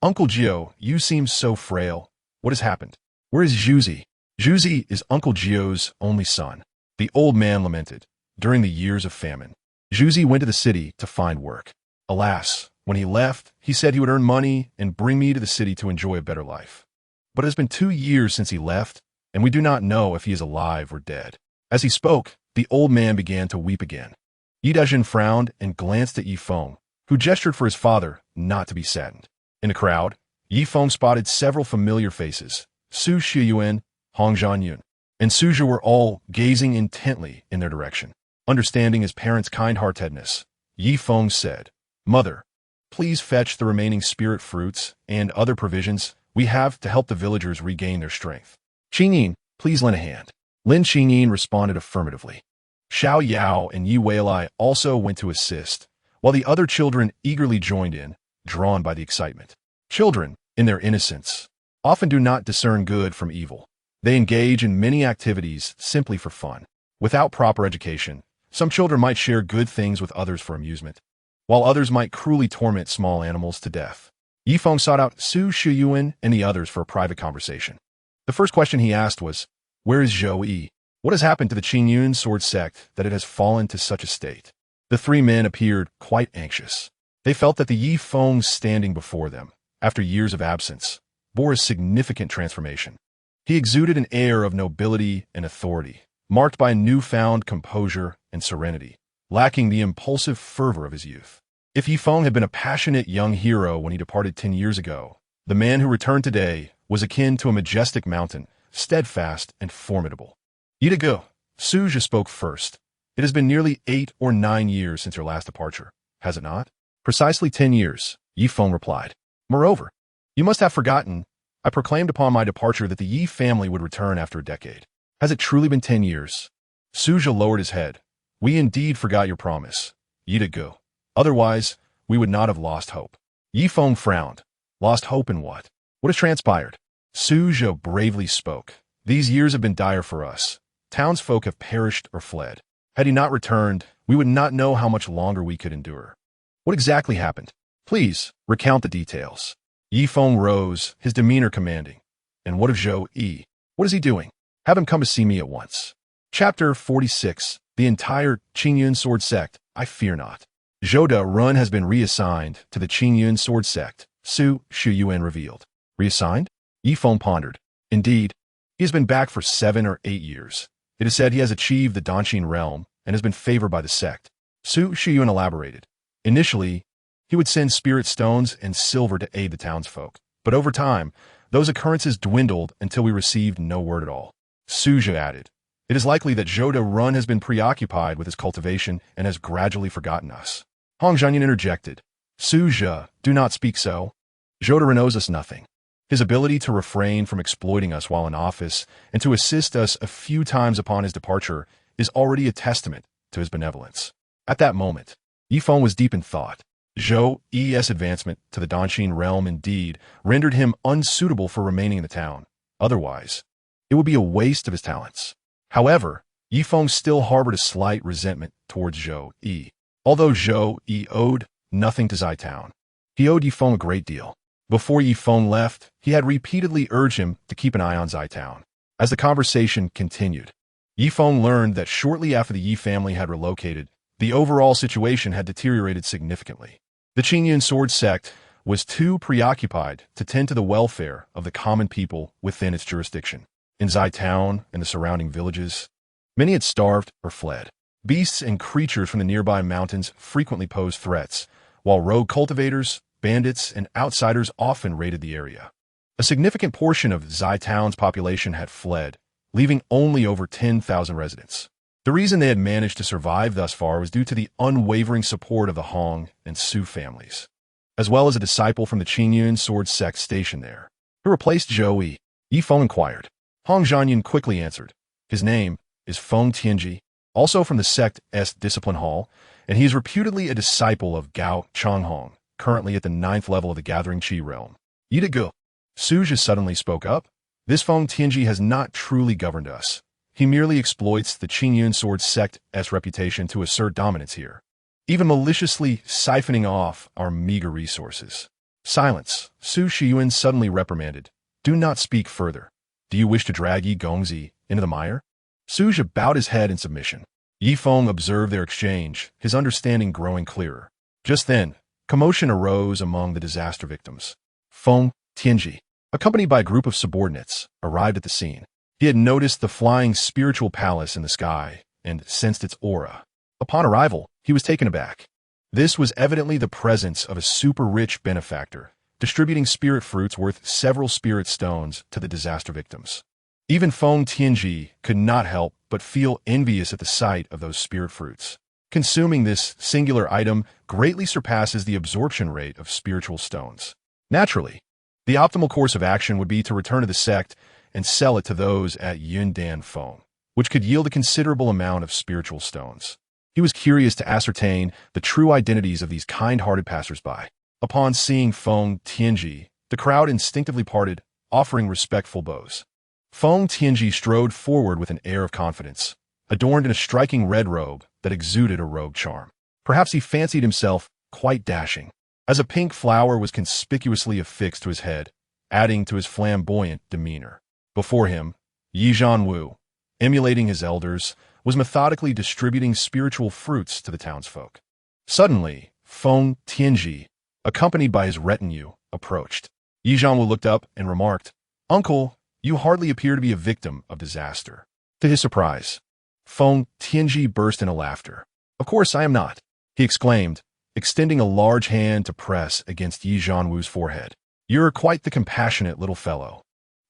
Uncle Jio, you seem so frail. What has happened? Where is Zhuzi? Zhuzi is Uncle Jio's only son. The old man lamented. During the years of famine, Zhuzi went to the city to find work. Alas, when he left, he said he would earn money and bring me to the city to enjoy a better life. But it has been 2 years since he left, and we do not know if he is alive or dead. As he spoke, the old man began to weep again. Yi Dajin frowned and glanced at Yi Feng, who gestured for his father not to be saddened. In the crowd, Yi Feng spotted several familiar faces, Su Shiyuan, Hong Zhanyun, and Suzhe were all gazing intently in their direction. Understanding his parents' kind-heartedness, Yi Feng said, Mother, please fetch the remaining spirit fruits and other provisions we have to help the villagers regain their strength. Qingyin, please lend a hand. Lin Qingyin responded affirmatively. Xiao Yao and Yi Weilai also went to assist, while the other children eagerly joined in, drawn by the excitement. Children, in their innocence, often do not discern good from evil. They engage in many activities simply for fun. Without proper education, some children might share good things with others for amusement, while others might cruelly torment small animals to death. Yi Feng sought out Su Shiyuan and the others for a private conversation. The first question he asked was, "Where is Zhou Yi? What has happened to the Qingyun sword sect that it has fallen to such a state?" The three men appeared quite anxious. They felt that the Yi Feng standing before them, after years of absence, bore a significant transformation. He exuded an air of nobility and authority, marked by a newfound composure and serenity, lacking the impulsive fervor of his youth. If Yi Feng had been a passionate young hero when he departed 10 years ago, the man who returned today was akin to a majestic mountain, steadfast and formidable. Yidago, Suja spoke first. It has been nearly 8 or 9 years since your last departure, has it not? Precisely 10 years, Yi Feng replied. Moreover, you must have forgotten, I proclaimed upon my departure that the Yi family would return after a decade. Has it truly been 10 years? Suja lowered his head. We indeed forgot your promise. Yidago. Otherwise, we would not have lost hope. Yi Feng frowned. Lost hope in what? What has transpired? Suja bravely spoke. These years have been dire for us. Townsfolk have perished or fled. Had he not returned, we would not know how much longer we could endure. What exactly happened? Please, recount the details. Yi Feng rose, his demeanor commanding. And what of Zhou Yi? What is he doing? Have him come to see me at once. Chapter 46. The entire Qingyun sword sect, I fear not. Zhou De Run has been reassigned to the Qingyun sword sect, Su Shiyuan revealed. Reassigned? Yi Feng pondered. Indeed, he has been back for 7 or 8 years. It is said he has achieved the Danshin realm and has been favored by the sect. Su Shiyuan elaborated. Initially, he would send spirit stones and silver to aid the townsfolk, but over time, those occurrences dwindled until we received no word at all. Suja added. It is likely that Zhou De Run has been preoccupied with his cultivation and has gradually forgotten us. Hong Zhanyan interjected. Suja, do not speak so. Zhou De Run owes us nothing. His ability to refrain from exploiting us while in office and to assist us a few times upon his departure is already a testament to his benevolence. At that moment, Yi Feng was deep in thought. Zhou Yi's advancement to the Danshin realm indeed rendered him unsuitable for remaining in the town. Otherwise, it would be a waste of his talents. However, Yi Feng still harbored a slight resentment towards Zhou Yi. Although Zhou Yi owed nothing to Zai-town, he owed Yi Feng a great deal. Before Yi Feng left, he had repeatedly urged him to keep an eye on Zai-town. As the conversation continued, Yi Feng learned that shortly after the Yi family had relocated, the overall situation had deteriorated significantly. The Qingyun sword sect was too preoccupied to tend to the welfare of the common people within its jurisdiction. In Zai-town and the surrounding villages, many had starved or fled. Beasts and creatures from the nearby mountains frequently posed threats, while rogue cultivators, bandits, and outsiders often raided the area. A significant portion of Zai-town's population had fled, leaving only over 10,000 residents. The reason they had managed to survive thus far was due to the unwavering support of the Hong and Su families, as well as a disciple from the Qingyun sword sect stationed there. Who replaced Zhou Yi? Yi Feng inquired. Hong Zhanyan quickly answered. His name is Feng Tianji, also from the sect's discipline hall, and he is reputedly a disciple of Gao Changhong, currently at the 9th level of the Gathering Qi realm. Yidago. Suja suddenly spoke up. This Feng Tianji has not truly governed us. He merely exploits the Qingyun sword sect's reputation to assert dominance here, even maliciously siphoning off our meager resources. Silence. Su Shiyuan suddenly reprimanded. Do not speak further. Do you wish to drag Yi Gongzi into the mire? Suja bowed his head in submission. Yi Feng observed their exchange, his understanding growing clearer. Just then, commotion arose among the disaster victims. Feng Tianji, accompanied by a group of subordinates, arrived at the scene. He had noticed the flying spiritual palace in the sky and sensed its aura. Upon arrival, he was taken aback. This was evidently the presence of a super-rich benefactor, distributing spirit fruits worth several spirit stones to the disaster victims. Even Feng Tianji could not help but feel envious at the sight of those spirit fruits. Consuming this singular item greatly surpasses the absorption rate of spiritual stones. Naturally, the optimal course of action would be to return to the sect and sell it to those at Yundan Feng. which could yield a considerable amount of spiritual stones. He was curious to ascertain the true identities of these kind-hearted passers-by. Upon seeing Feng Tianji, the crowd instinctively parted, offering respectful bows. Feng Tianji strode forward with an air of confidence, adorned in a striking red robe that exuded a rogue charm. Perhaps he fancied himself quite dashing, as a pink flower was conspicuously affixed to his head, adding to his flamboyant demeanor. Before him, Yi Zhanwu, emulating his elders, was methodically distributing spiritual fruits to the townsfolk. Suddenly, Feng Tianji, accompanied by his retinue, approached. Yi Zhanwu looked up and remarked, "Uncle, you hardly appear to be a victim of disaster." To his surprise, Feng Tianji burst into laughter. "Of course I am not," he exclaimed, extending a large hand to press against Yi Zhanwu's forehead. "You're quite the compassionate little fellow.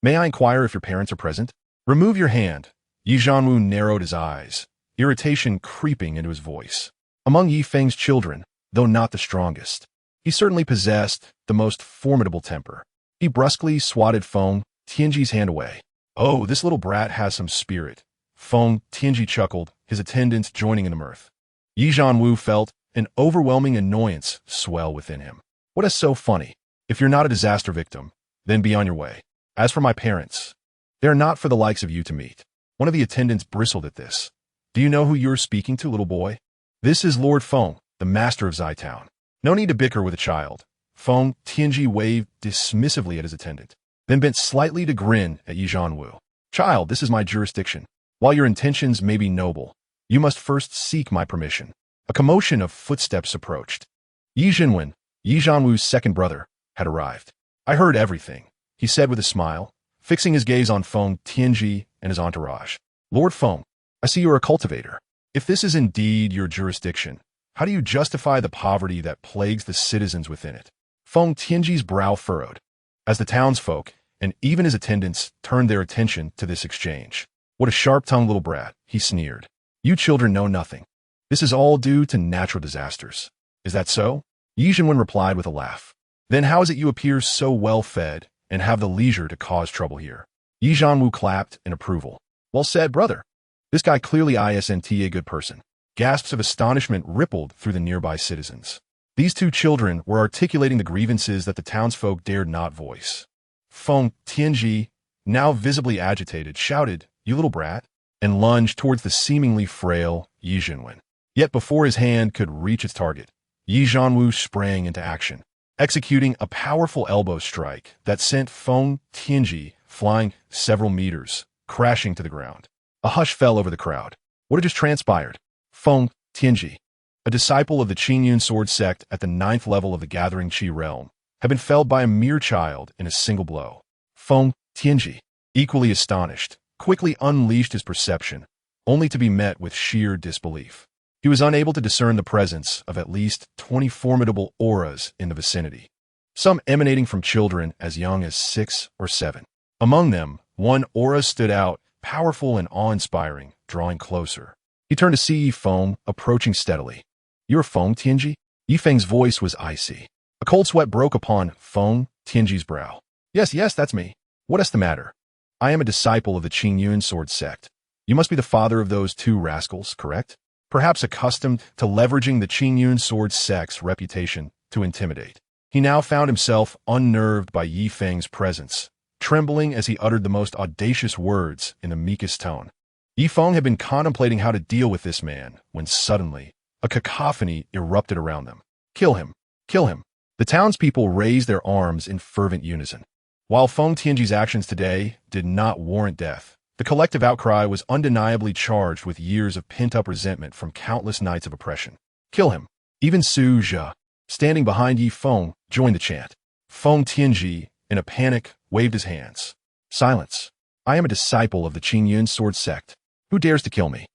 May I inquire if your parents are present?" "Remove your hand." Yi Zhanwu narrowed his eyes, irritation creeping into his voice. Among Yi Feng's children, though not the strongest, he certainly possessed the most formidable temper. He brusquely swatted Feng Tianji's hand away. "Oh, this little brat has some spirit." Feng Tianji chuckled, his attendants joining in the mirth. Yi Zhanwu felt an overwhelming annoyance swell within him. What is so funny? If you're not a disaster victim, then be on your way. As for my parents, they are not for the likes of you to meet. One of the attendants bristled at this. "Do you know who you're speaking to, little boy? This is Lord Feng, the master of Zitown. No need to bicker with a child." Feng Tianji waved dismissively at his attendant, then bent slightly to grin at Yi Zhanwu. "Child, this is my jurisdiction. While your intentions may be noble, you must first seek my permission." A commotion of footsteps approached. Yi Zhenwen, Yi Zhanwu's second brother, had arrived. "I heard everything," he said with a smile, fixing his gaze on Feng Tianji and his entourage. "Lord Feng, I see you're a cultivator. If this is indeed your jurisdiction, how do you justify the poverty that plagues the citizens within it?" Feng Tianji's brow furrowed, as the townsfolk and even his attendants turned their attention to this exchange. "What a sharp-tongued little brat," he sneered. "You children know nothing. This is all due to natural disasters." "Is that so?" Yi Zhenwen replied with a laugh. "Then how is it you appear so well-fed and have the leisure to cause trouble here?" Yi Zhanwu clapped in approval. "Well said, brother. This guy clearly isn't a good person." Gasps of astonishment rippled through the nearby citizens. These two children were articulating the grievances that the townsfolk dared not voice. Feng Tianji, now visibly agitated, shouted, "You little brat," and lunged towards the seemingly frail Yi Zhenwen. Yet before his hand could reach its target, Yi Zhanwu sprang into action, executing a powerful elbow strike that sent Feng Tianji flying several meters, crashing to the ground. A hush fell over the crowd. What had just transpired? Feng Tianji, a disciple of the Qingyun sword sect at the 9th level of the Gathering Qi realm, had been felled by a mere child in a single blow. Feng Tianji, equally astonished, quickly unleashed his perception, only to be met with sheer disbelief. He was unable to discern the presence of at least 20 formidable auras in the vicinity, some emanating from children as young as 6 or 7. Among them, one aura stood out, powerful and awe-inspiring, drawing closer. He turned to see Yi Feng approaching steadily. "You're Feng Tianji?" Yi Feng's voice was icy. A cold sweat broke upon Feng Tianji's brow. Yes, that's me. What is the matter?" "I am a disciple of the Qingyun sword sect. You must be the father of those two rascals, correct?" Perhaps accustomed to leveraging the Qingyun sword sect's reputation to intimidate, he now found himself unnerved by Yi Feng's presence, trembling as he uttered the most audacious words in the meekest tone. Yi Feng had been contemplating how to deal with this man when suddenly a cacophony erupted around them. "Kill him! Kill him!" The townspeople raised their arms in fervent unison. While Feng Tianji's actions today did not warrant death, the collective outcry was undeniably charged with years of pent-up resentment from countless nights of oppression. "Kill him!" Even Su Zhe, standing behind Yi Feng, joined the chant. Feng Tianji, in a panic, waved his hands. "Silence! I am a disciple of the Qingyun sword sect. Who dares to kill me?"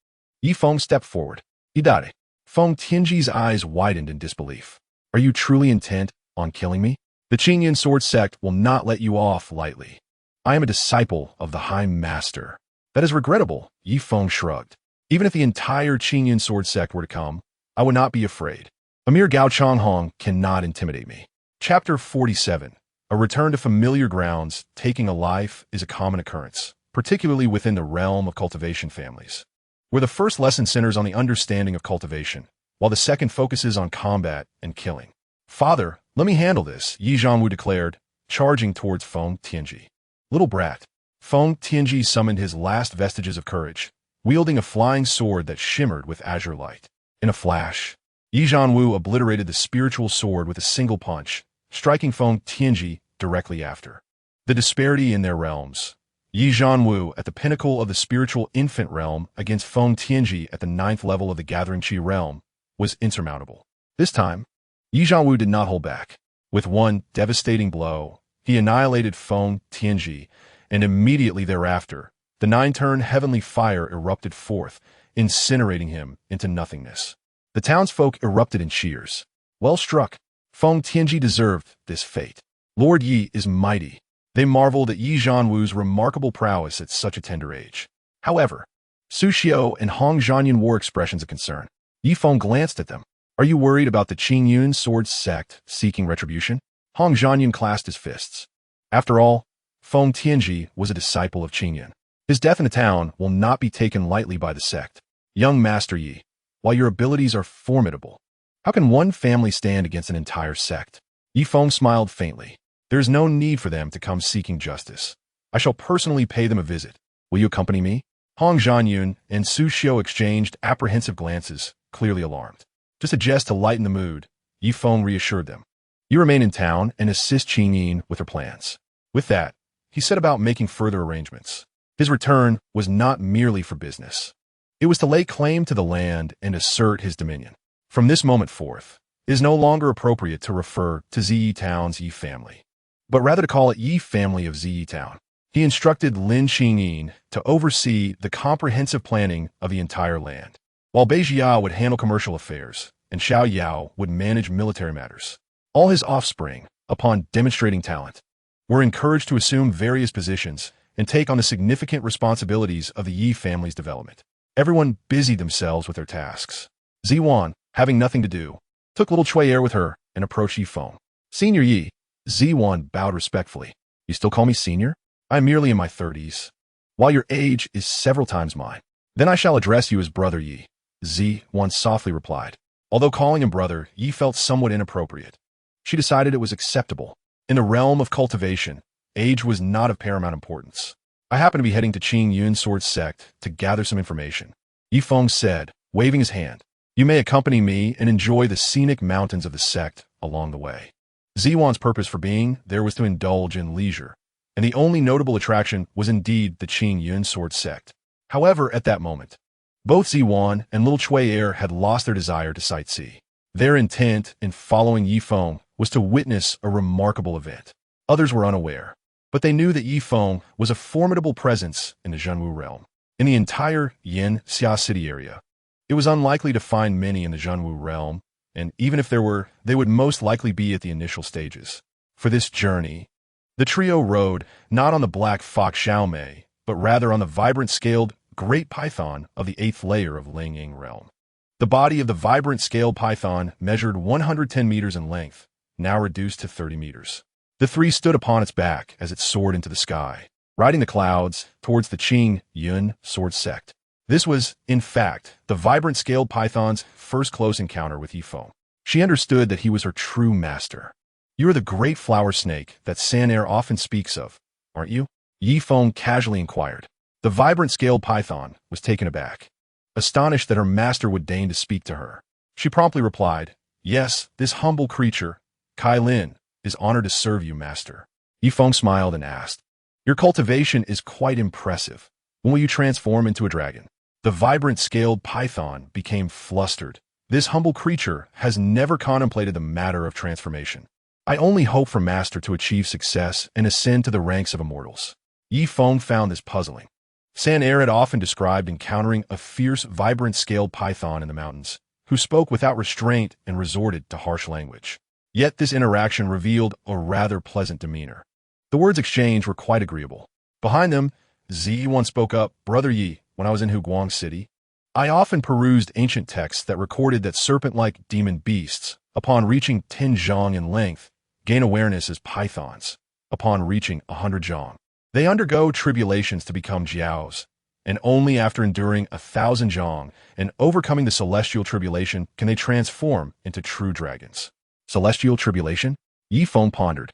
Yi Feng stepped forward. "Idare." Feng Tianji's eyes widened in disbelief. "Are you truly intent on killing me? The Qingyun sword sect will not let you off lightly. I am a disciple of the High Master." "That is regrettable," Yi Feng shrugged. "Even if the entire Qingyun sword sect were to come, I would not be afraid. A mere Gao Changhong cannot intimidate me." Chapter 47. A return to familiar grounds, taking a life, is a common occurrence. particularly within the realm of cultivation families, where the first lesson centers on the understanding of cultivation, while the second focuses on combat and killing. "Father, let me handle this," Yi Zhangwu declared, charging towards Feng Tianji. "Little brat." Feng Tianji summoned his last vestiges of courage, wielding a flying sword that shimmered with azure light. In a flash, Yi Zhangwu obliterated the spiritual sword with a single punch, striking Feng Tianji directly after. The disparity in their realms. Yi Zhangwu at the pinnacle of the spiritual infant realm against Feng Tianji at the 9th level of the Gathering Qi realm was insurmountable. This time, Yi Zhangwu did not hold back. With one devastating blow, he annihilated Feng Tianji, and immediately thereafter, the 9-turn heavenly fire erupted forth, incinerating him into nothingness. The townsfolk erupted in cheers. "Well struck. Feng Tianji deserved this fate. Lord Yi is mighty." They marveled at Yi Zhangwu's remarkable prowess at such a tender age. However, Su Xiao and Hong Zhanyan wore expressions of concern. Yi Feng glanced at them. "Are you worried about the Qingyun sword sect seeking retribution?" Hong Zhanyan clasped his fists. After all, Feng Tianji was a disciple of Qingyun. His death in the town will not be taken lightly by the sect. "Young Master Yi, while your abilities are formidable, how can one family stand against an entire sect?" Yi Feng smiled faintly. "There is no need for them to come seeking justice. I shall personally pay them a visit. Will you accompany me?" Hong Zhanyun and Su Xiao exchanged apprehensive glances, clearly alarmed. Just a jest to lighten the mood, Yi Feng reassured them. "You remain in town and assist Qingyin with her plans." With that, he set about making further arrangements. His return was not merely for business. It was to lay claim to the land and assert his dominion. From this moment forth, it is no longer appropriate to refer to Ziyi Town's Yi family, but rather to call it Yi family of Ziyi Town. He instructed Lin Qingyin to oversee the comprehensive planning of the entire land, while Bei Jia would handle commercial affairs, and Xiao Yao would manage military matters. All his offspring, upon demonstrating talent, were encouraged to assume various positions and take on the significant responsibilities of the Yi family's development. Everyone busied themselves with their tasks. Ziwan, having nothing to do, took little Cui air with her and approached Yi Feng. "Senior Yi." Ziwan bowed respectfully. "You still call me senior? I am merely in my 30s, while your age is several times mine." "Then I shall address you as Brother Yi," Ziwan softly replied. Although calling him brother, Yi felt somewhat inappropriate. She decided it was acceptable. In the realm of cultivation, age was not of paramount importance. "I happen to be heading to Qingyun Sword Sect to gather some information," Yi Feng said, waving his hand. "You may accompany me and enjoy the scenic mountains of the sect along the way." Ziwan's purpose for being there was to indulge in leisure, and the only notable attraction was indeed the Qingyun Sword Sect. However, at that moment, both Ziwan and Little Cui Air had lost their desire to sightsee. Their intent in following Yi Feng was to witness a remarkable event. Others were unaware, but they knew that Yi Feng was a formidable presence in the Zhenwu realm. In the entire Yin Xia City area, it was unlikely to find many in the Zhenwu realm, and even if there were, they would most likely be at the initial stages. For this journey, the trio rode not on the black fox Xiaomei, but rather on the vibrant scaled great python of the 8th layer of Lingying realm. The body of the vibrant scaled python measured 110 meters in length, now reduced to 30 meters. The three stood upon its back as it soared into the sky, riding the clouds towards the Qingyun Sword Sect. This was, in fact, the vibrant scaled python's first close encounter with Yi Feng. She understood that he was her true master. "You are the great flower snake that Sanair often speaks of, aren't you?" Yi Feng casually inquired. The vibrant scaled python was taken aback, astonished that her master would deign to speak to her. She promptly replied, "Yes, this humble creature, Kai Lin, is honored to serve you, master." Yi Feng smiled and asked, "Your cultivation is quite impressive. When will you transform into a dragon?" The vibrant scaled python became flustered. This humble creature has never contemplated the matter of transformation. "I only hope for master to achieve success and ascend to the ranks of immortals." Yi Feng found this puzzling. Sanair had often described encountering a fierce, vibrant scaled python in the mountains, who spoke without restraint and resorted to harsh language. Yet this interaction revealed a rather pleasant demeanor. The words exchanged were quite agreeable. Behind them, Zi once spoke up, "Brother Yi, when I was in Huguang City, I often perused ancient texts that recorded that serpent-like demon beasts, upon reaching 10 zhang in length, gain awareness as pythons, upon reaching 100 zhang. They undergo tribulations to become jiaos, and only after enduring 1,000 zhang and overcoming the celestial tribulation can they transform into true dragons. Celestial tribulation? Yi Feng pondered.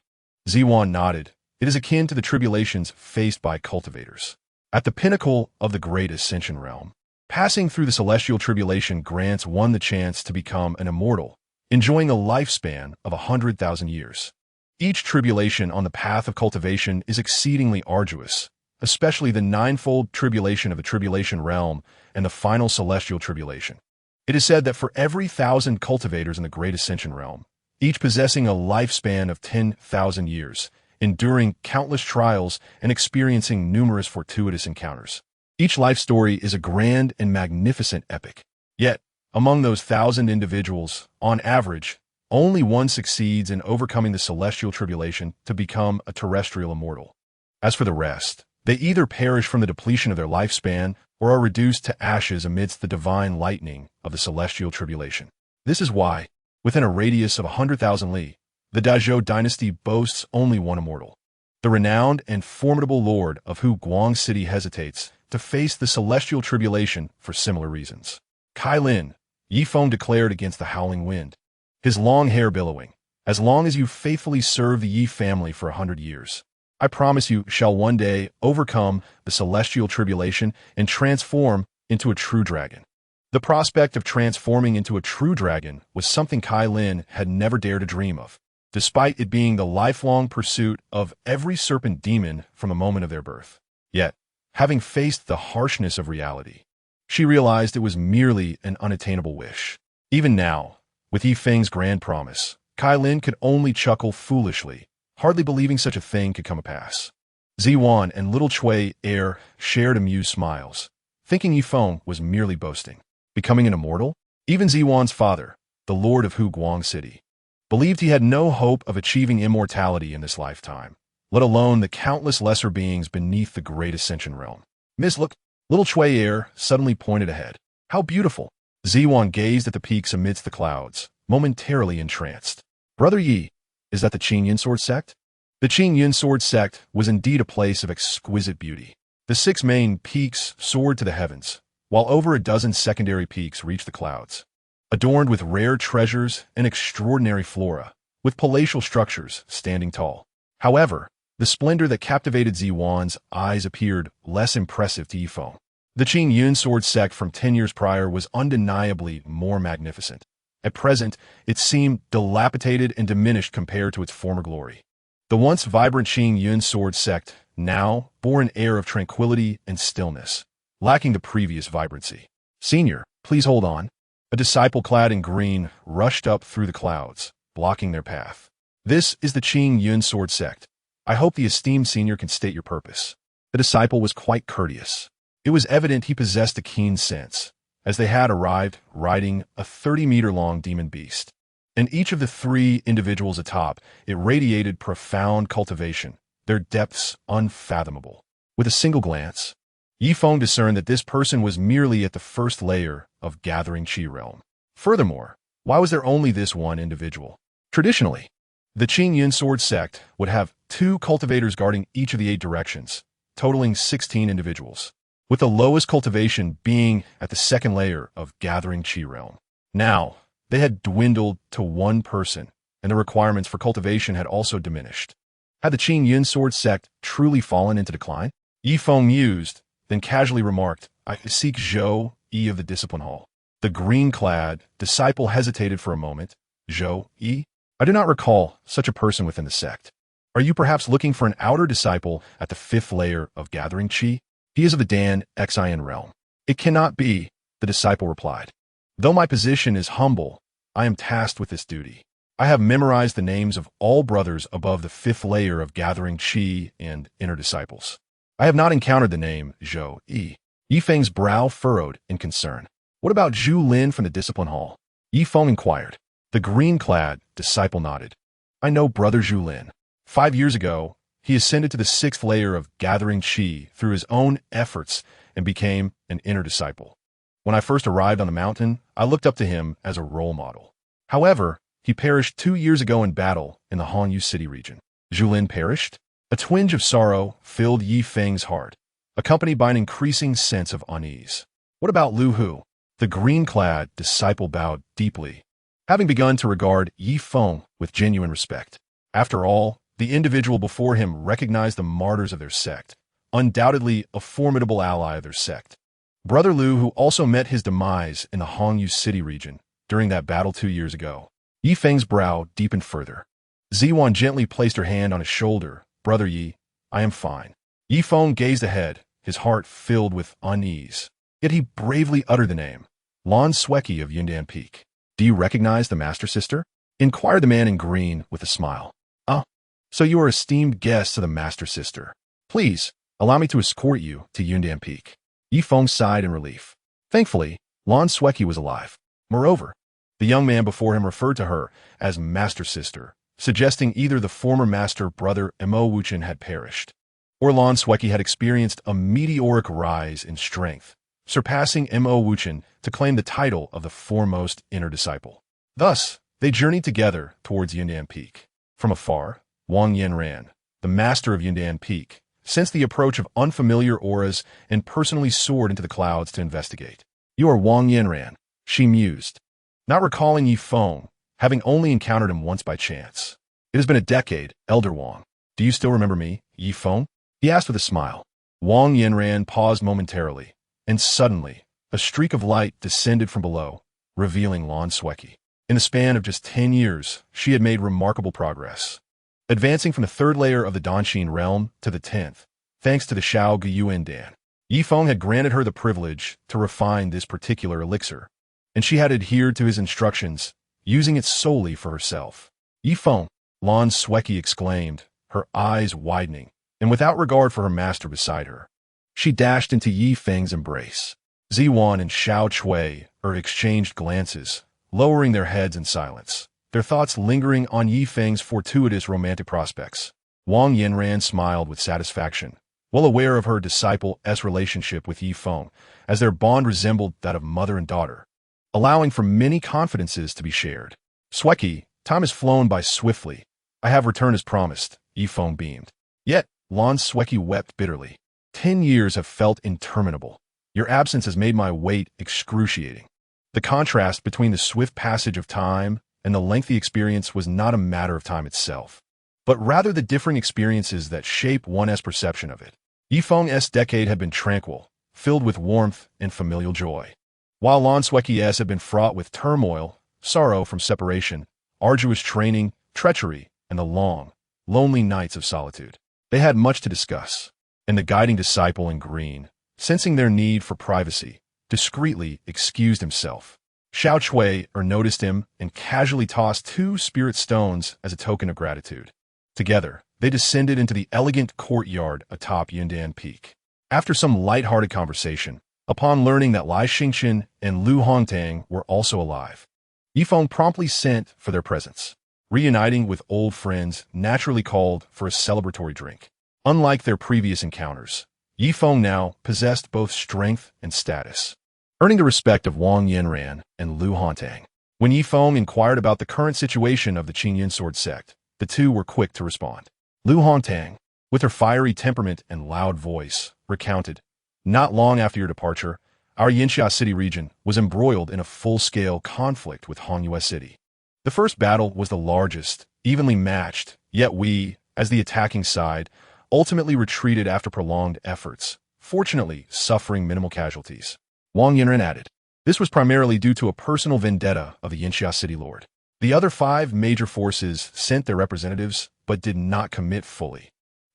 Ziwan nodded. It is akin to the tribulations faced by cultivators. At the pinnacle of the great ascension realm, passing through the celestial tribulation grants one the chance to become an immortal, enjoying a lifespan of 100,000 years. Each tribulation on the path of cultivation is exceedingly arduous, especially the ninefold tribulation of the tribulation realm and the final celestial tribulation. It is said that for every 1,000 cultivators in the great ascension realm, each possessing a lifespan of 10,000 years, enduring countless trials and experiencing numerous fortuitous encounters. Each life story is a grand and magnificent epic. Yet, among those 1,000 individuals, on average, only one succeeds in overcoming the celestial tribulation to become a terrestrial immortal. As for the rest, they either perish from the depletion of their lifespan or are reduced to ashes amidst the divine lightning of the celestial tribulation. This is why, within a radius of 100,000 li, the Dazhou dynasty boasts only one immortal. The renowned and formidable lord of Hu Guang City hesitates to face the celestial tribulation for similar reasons. Kai Lin, Yi Feng declared against the howling wind, his long hair billowing, as long as you faithfully serve the Yi family for 100 years, I promise you shall one day overcome the celestial tribulation and transform into a true dragon. The prospect of transforming into a true dragon was something Kai Lin had never dared to dream of, despite it being the lifelong pursuit of every serpent demon from the moment of their birth. Yet, having faced the harshness of reality, she realized it was merely an unattainable wish. Even now, with Yi Feng's grand promise, Kai Lin could only chuckle foolishly, hardly believing such a thing could come to pass. Ziwan and little Cui Er shared amused smiles, thinking Yi Feng was merely boasting. Becoming an immortal? Even Ziwan's father, the lord of Hu Guang City, believed he had no hope of achieving immortality in this lifetime, let alone the countless lesser beings beneath the great ascension realm. Miss, look, little Cui Er suddenly pointed ahead. How beautiful! Ziwan gazed at the peaks amidst the clouds, momentarily entranced. Brother Yi, is that the Qin Yin Sword sect? The Qin Yin Sword sect was indeed a place of exquisite beauty. The 6 main peaks soared to the heavens, while over a dozen secondary peaks reached the clouds, adorned with rare treasures and extraordinary flora, with palatial structures standing tall. However, the splendor that captivated Ziwan's eyes appeared less impressive to Yi Feng. The Qin Yun Sword sect from 10 years prior was undeniably more magnificent. At present, it seemed dilapidated and diminished compared to its former glory. The once vibrant Qin Yun Sword sect now bore an air of tranquility and stillness, lacking the previous vibrancy. Senior, please hold on. A disciple clad in green rushed up through the clouds, blocking their path. This is the Qin Yun Sword sect. I hope the esteemed senior can state your purpose. The disciple was quite courteous. It was evident he possessed a keen sense, as they had arrived riding a 30-meter-long demon beast. And each of the 3 individuals atop, it radiated profound cultivation, their depths unfathomable. With a single glance, Yi Feng discerned that this person was merely at the first layer of gathering Qi realm. Furthermore, why was there only this one individual? Traditionally, the Qin Yin Sword sect would have 2 cultivators guarding each of the 8 directions, totaling 16 individuals, with the lowest cultivation being at the second layer of gathering Qi realm. Now, they had dwindled to 1 person, and the requirements for cultivation had also diminished. Had the Qin Yin Sword sect truly fallen into decline? Yi Feng mused, then casually remarked, I seek Zhou Yi of the Discipline Hall. The green-clad disciple hesitated for a moment. Zhou Yi? I do not recall such a person within the sect. Are you perhaps looking for an outer disciple at the 5th layer of gathering Qi? He is of the Dan Xian realm. It cannot be, the disciple replied. Though my position is humble, I am tasked with this duty. I have memorized the names of all brothers above the 5th layer of gathering Qi and inner disciples. I have not encountered the name Zhou Yi. Yi Feng's brow furrowed in concern. What about Zhu Lin from the Discipline Hall? Yi Feng inquired. The green-clad disciple nodded. I know brother Zhu Lin. 5 years ago, he ascended to the 6th layer of gathering Qi through his own efforts and became an inner disciple. When I first arrived on the mountain, I looked up to him as a role model. However, he perished 2 years ago in battle in the Hanyu City region. Zhu Lin perished? A twinge of sorrow filled Yi Feng's heart, accompanied by an increasing sense of unease. What about Lu Hu? The green-clad disciple bowed deeply, having begun to regard Yi Feng with genuine respect. After all, the individual before him recognized the martyrs of their sect, undoubtedly a formidable ally of their sect. Brother Lu, who also met his demise in the Hongyu City region during that battle 2 years ago. Yi Feng's brow deepened further. Ziwan gently placed her hand on his shoulder. Brother Yi, I am fine. Yi Feng gazed ahead, his heart filled with unease. Yet he bravely uttered the name. Lan Sweki of Yundan Peak. Do you recognize the Master Sister? Inquired the man in green with a smile. Ah, so you are esteemed guests of the Master Sister. Please, allow me to escort you to Yundan Peak. Yi Feng sighed in relief. Thankfully, Lan Sweki was alive. Moreover, the young man before him referred to her as Master Sister, suggesting either the former master brother Imo Wuchen had perished, or Lan Sweki had experienced a meteoric rise in strength, surpassing Imo Wuchen to claim the title of the foremost inner disciple. Thus, they journeyed together towards Yundan Peak. From afar, Wang Yanran, the master of Yundan Peak, sensed the approach of unfamiliar auras and personally soared into the clouds to investigate. You are Wang Yanran, she mused, not recalling Yi Feng, having only encountered him once by chance. It has been a decade, Elder Wang. Do you still remember me, Yi Feng? He asked with a smile. Wang Yanran paused momentarily, and suddenly, a streak of light descended from below, revealing Lan Sweki. In the span of just 10 years, she had made remarkable progress, advancing from the 3rd layer of the Danshin realm to the 10th, thanks to the Shao Guyuan Dan. Yi Feng had granted her the privilege to refine this particular elixir, and she had adhered to his instructions, using it solely for herself. Yi Feng, Lan Sweki exclaimed, her eyes widening, and without regard for her master beside her, she dashed into Yi Feng's embrace. Ziwan and Shao Chui exchanged glances, lowering their heads in silence, their thoughts lingering on Yi Feng's fortuitous romantic prospects. Wang Yanran smiled with satisfaction, well aware of her disciple-s relationship with Yi Feng, as their bond resembled that of mother and daughter, allowing for many confidences to be shared. Sweki, time has flown by swiftly. I have returned as promised, Yi Feng beamed. Yet, Lan Sweki wept bitterly. 10 years have felt interminable. Your absence has made my wait excruciating. The contrast between the swift passage of time and the lengthy experience was not a matter of time itself, but rather the differing experiences that shape one's perception of it. Yi Feng's decade had been tranquil, filled with warmth and familial joy, while Lan Sweki's had been fraught with turmoil, sorrow from separation, arduous training, treachery, and the long, lonely nights of solitude. They had much to discuss, and the guiding disciple in green, sensing their need for privacy, discreetly excused himself. Shao Chui noticed him and casually tossed 2 spirit stones as a token of gratitude. Together, they descended into the elegant courtyard atop Yundan Peak. After some light-hearted conversation, upon learning that Lai Xingqian and Lu Hongtang were also alive, Yi Feng promptly sent for their presence. Reuniting with old friends naturally called for a celebratory drink. Unlike their previous encounters, Yi Feng now possessed both strength and status, earning the respect of Wang Yanran and Lu Hongtang. When Yi Feng inquired about the current situation of the Qingyan Sword sect, the two were quick to respond. Lu Hongtang, with her fiery temperament and loud voice, recounted, not long after your departure, our Yinxia City region was embroiled in a full-scale conflict with Hongyu City. The first battle was the largest, evenly matched, yet we, as the attacking side, ultimately retreated after prolonged efforts, fortunately suffering minimal casualties. Wang Yanran added, this was primarily due to a personal vendetta of the Yinxia City Lord. The other 5 major forces sent their representatives, but did not commit fully.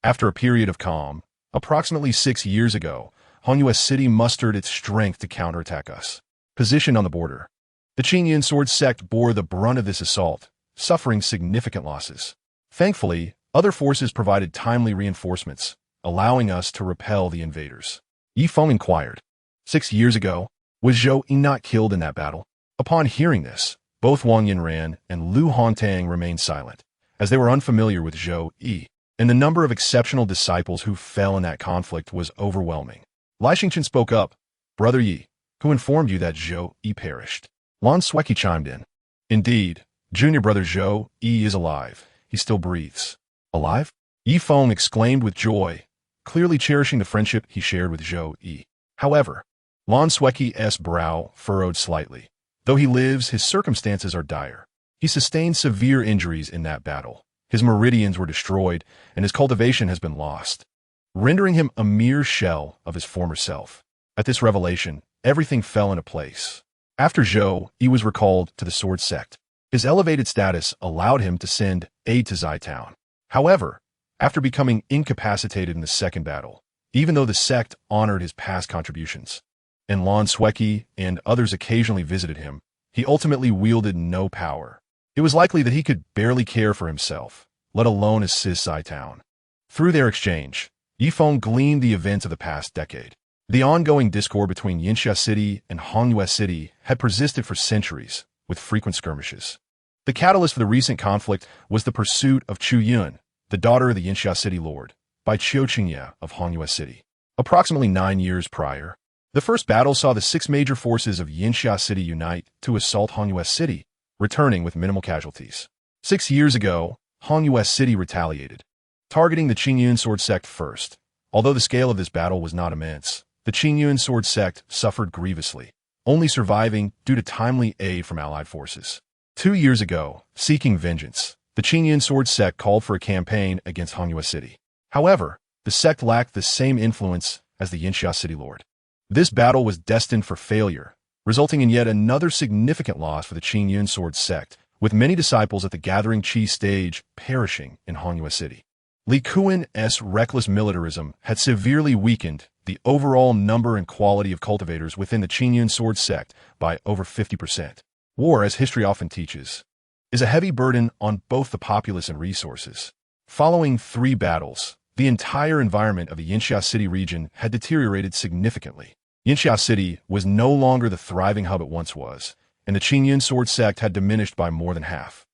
After a period of calm, approximately 6 years ago, Hongyu City mustered its strength to counterattack us. Positioned on the border, the Qingyan Sword sect bore the brunt of this assault, suffering significant losses. Thankfully, other forces provided timely reinforcements, allowing us to repel the invaders. Yi Feng inquired, 6 years ago, was Zhou Yi not killed in that battle? Upon hearing this, both Wang Yanran and Lu Hongtang remained silent, as they were unfamiliar with Zhou Yi, and the number of exceptional disciples who fell in that conflict was overwhelming. Lai Xingqian spoke up, Brother Yi, who informed you that Zhou Yi perished? Lan Sweki chimed in. Indeed, junior brother Zhou Yi is alive. He still breathes. Alive? Yi Feng exclaimed with joy, clearly cherishing the friendship he shared with Zhou Yi. However, Lan Sueki's brow furrowed slightly. Though he lives, his circumstances are dire. He sustained severe injuries in that battle. His meridians were destroyed, and his cultivation has been lost, rendering him a mere shell of his former self. At this revelation, everything fell into place. After Zhou Yi was recalled to the Sword Sect, his elevated status allowed him to send aid to Zitown. However, after becoming incapacitated in the second battle, even though the sect honored his past contributions, and Lan Sueki and others occasionally visited him, he ultimately wielded no power. It was likely that he could barely care for himself, let alone assist Zitown. Through their exchange, Yi Feng gleaned the events of the past decade. The ongoing discord between Yinxia City and Hongyue City had persisted for centuries, with frequent skirmishes. The catalyst for the recent conflict was the pursuit of Chu Yun, the daughter of the Yinxia City Lord, by Qiu Qingye of Hongyue City. Approximately 9 years prior, the first battle saw the 6 major forces of Yinxia City unite to assault Hongyue City, returning with minimal casualties. 6 years ago, Hongyue City retaliated, targeting the Qingyun Sword Sect first. Although the scale of this battle was not immense, the Qingyun Sword Sect suffered grievously, only surviving due to timely aid from allied forces. 2 years ago, seeking vengeance, the Qingyun Sword Sect called for a campaign against Hongyue City. However, the sect lacked the same influence as the Yinxia City Lord. This battle was destined for failure, resulting in yet another significant loss for the Qingyun Sword Sect, with many disciples at the Gathering Qi stage perishing in Hongyue City. Li Kuan's reckless militarism had severely weakened the overall number and quality of cultivators within the Qingyun Sword Sect by over 50%. War, as history often teaches, is a heavy burden on both the populace and resources. Following 3 battles, the entire environment of the Yinxia City region had deteriorated significantly. Yinxia City was no longer the thriving hub it once was, and the Qingyun Sword Sect had diminished by more than half.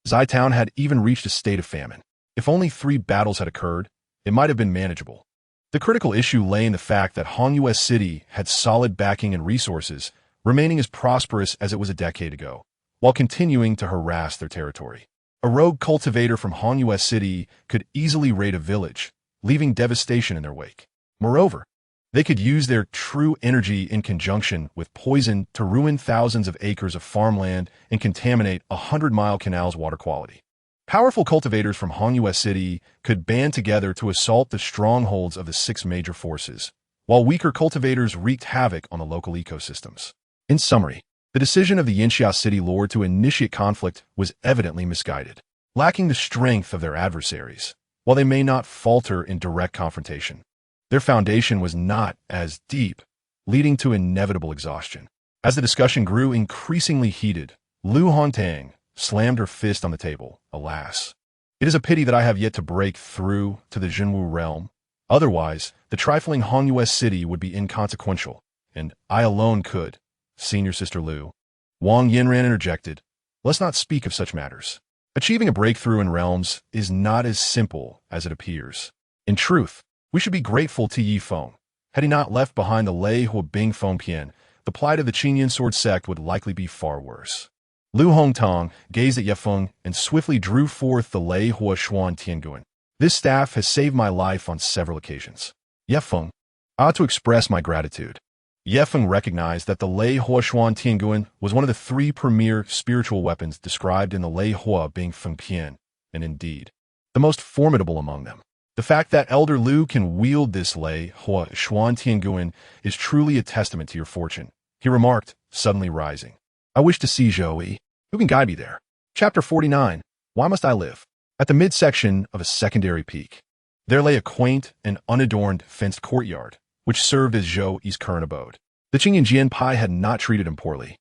Zitown had even reached a state of famine. If only 3 battles had occurred, it might have been manageable. The critical issue lay in the fact that Hongyue City had solid backing and resources, remaining as prosperous as it was a decade ago, while continuing to harass their territory. A rogue cultivator from Hongyue City could easily raid a village, leaving devastation in their wake. Moreover, they could use their true energy in conjunction with poison to ruin thousands of acres of farmland and contaminate 100-mile canal's water quality. Powerful cultivators from Hongyue City could band together to assault the strongholds of the 6 major forces, while weaker cultivators wreaked havoc on the local ecosystems. In summary, the decision of the Yinxia City Lord to initiate conflict was evidently misguided, lacking the strength of their adversaries. While they may not falter in direct confrontation, their foundation was not as deep, leading to inevitable exhaustion. As the discussion grew increasingly heated, Lu Hontang slammed her fist on the table. Alas, it is a pity that I have yet to break through to the Jinwu realm. Otherwise, the trifling Hongyue City would be inconsequential, and I alone could. Senior Sister Lu, Wang Yinran interjected, let's not speak of such matters. Achieving a breakthrough in realms is not as simple as it appears. In truth, we should be grateful to Yi Feng. Had he not left behind the Lei Hua Bing Feng Pian, the plight of the Qingyun Sword Sect would likely be far worse. Lu Hongtang gazed at Ye Feng and swiftly drew forth the Lei Hua Xuan Tianguan. This staff has saved my life on several occasions. Ye Feng, I ought to express my gratitude. Ye Feng recognized that the Lei Hua Xuan Tianguan was one of the 3 premier spiritual weapons described in the Lei Hua Bing Feng Pian, and indeed, the most formidable among them. The fact that Elder Lu can wield this Lei Hua Xuan Tianguan is truly a testament to your fortune, he remarked, suddenly rising. I wish to see Zhou Yi. Who can guide me there? Chapter 49. Why Must I Live? At the midsection of a secondary peak, there lay a quaint and unadorned fenced courtyard, which served as Zhou Yi's current abode. The Qingyan Jianpai had not treated him poorly,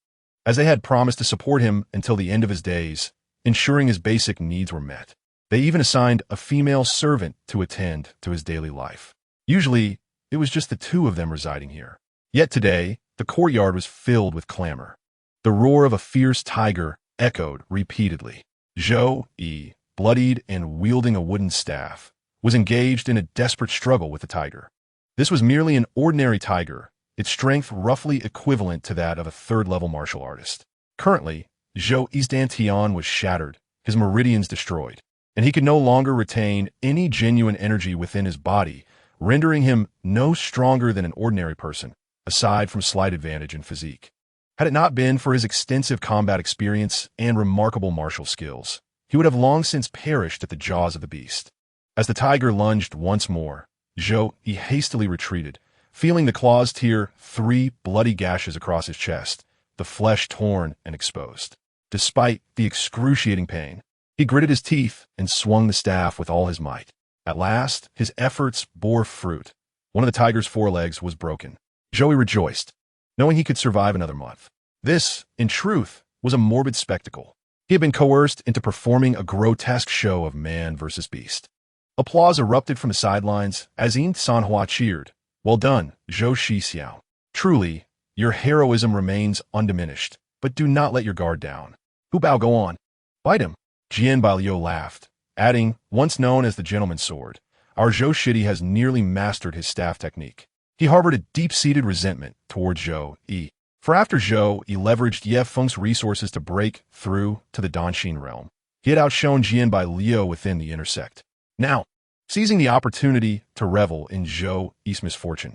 as they had promised to support him until the end of his days, ensuring his basic needs were met. They even assigned a female servant to attend to his daily life. Usually, it was just the 2 of them residing here. Yet today, the courtyard was filled with clamor. The roar of a fierce tiger echoed repeatedly. Zhou Yi, bloodied and wielding a wooden staff, was engaged in a desperate struggle with the tiger. This was merely an ordinary tiger, its strength roughly equivalent to that of a 3rd-level martial artist. Currently, Zhou Yi's dantian was shattered, his meridians destroyed. and he could no longer retain any genuine energy within his body, rendering him no stronger than an ordinary person, aside from slight advantage in physique. Had it not been for his extensive combat experience and remarkable martial skills, he would have long since perished at the jaws of the beast. As the tiger lunged once more, he hastily retreated, feeling the claws tear 3 bloody gashes across his chest, the flesh torn and exposed. Despite the excruciating pain, he gritted his teeth and swung the staff with all his might. At last, his efforts bore fruit. One of the tiger's forelegs was broken. Joey rejoiced, knowing he could survive another month. This, in truth, was a morbid spectacle. He had been coerced into performing a grotesque show of man versus beast. Applause erupted from the sidelines as Yin Sanhua cheered. Well done, Zhou Shixiao. Truly, your heroism remains undiminished, but do not let your guard down. Hu Bao, go on. Fight him. Jian Bailiu laughed, adding, once known as the gentleman's sword, our Zhou Shidi has nearly mastered his staff technique. He harbored a deep-seated resentment towards Zhou Yi. For after Zhou Yi leveraged Ye Feng's resources to break through to the Danxin realm, he had outshone Jian Bailiu within the inner sect. Now, seizing the opportunity to revel in Zhou Yi's misfortune,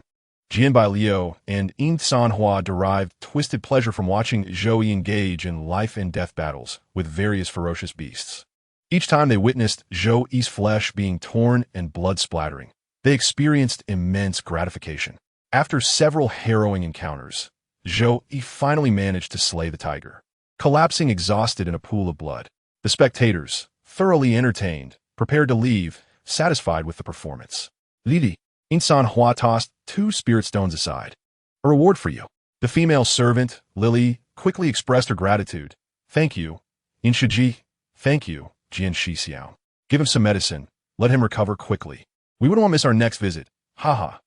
Jian Bailiu and Yin Sanhua derived twisted pleasure from watching Zhou Yi engage in life-and-death battles with various ferocious beasts. Each time they witnessed Zhou Yi's flesh being torn and blood splattering, they experienced immense gratification. After several harrowing encounters, Zhou Yi finally managed to slay the tiger, collapsing exhausted in a pool of blood. The spectators, thoroughly entertained, prepared to leave, satisfied with the performance. Lili, Yin Sanhua tossed 2 spirit stones aside. A reward for you. The female servant, Lily, quickly expressed her gratitude. Thank you, Yin Shiji. Thank you, Jian Shixiao. Give him some medicine. Let him recover quickly. We wouldn't want to miss our next visit. Haha,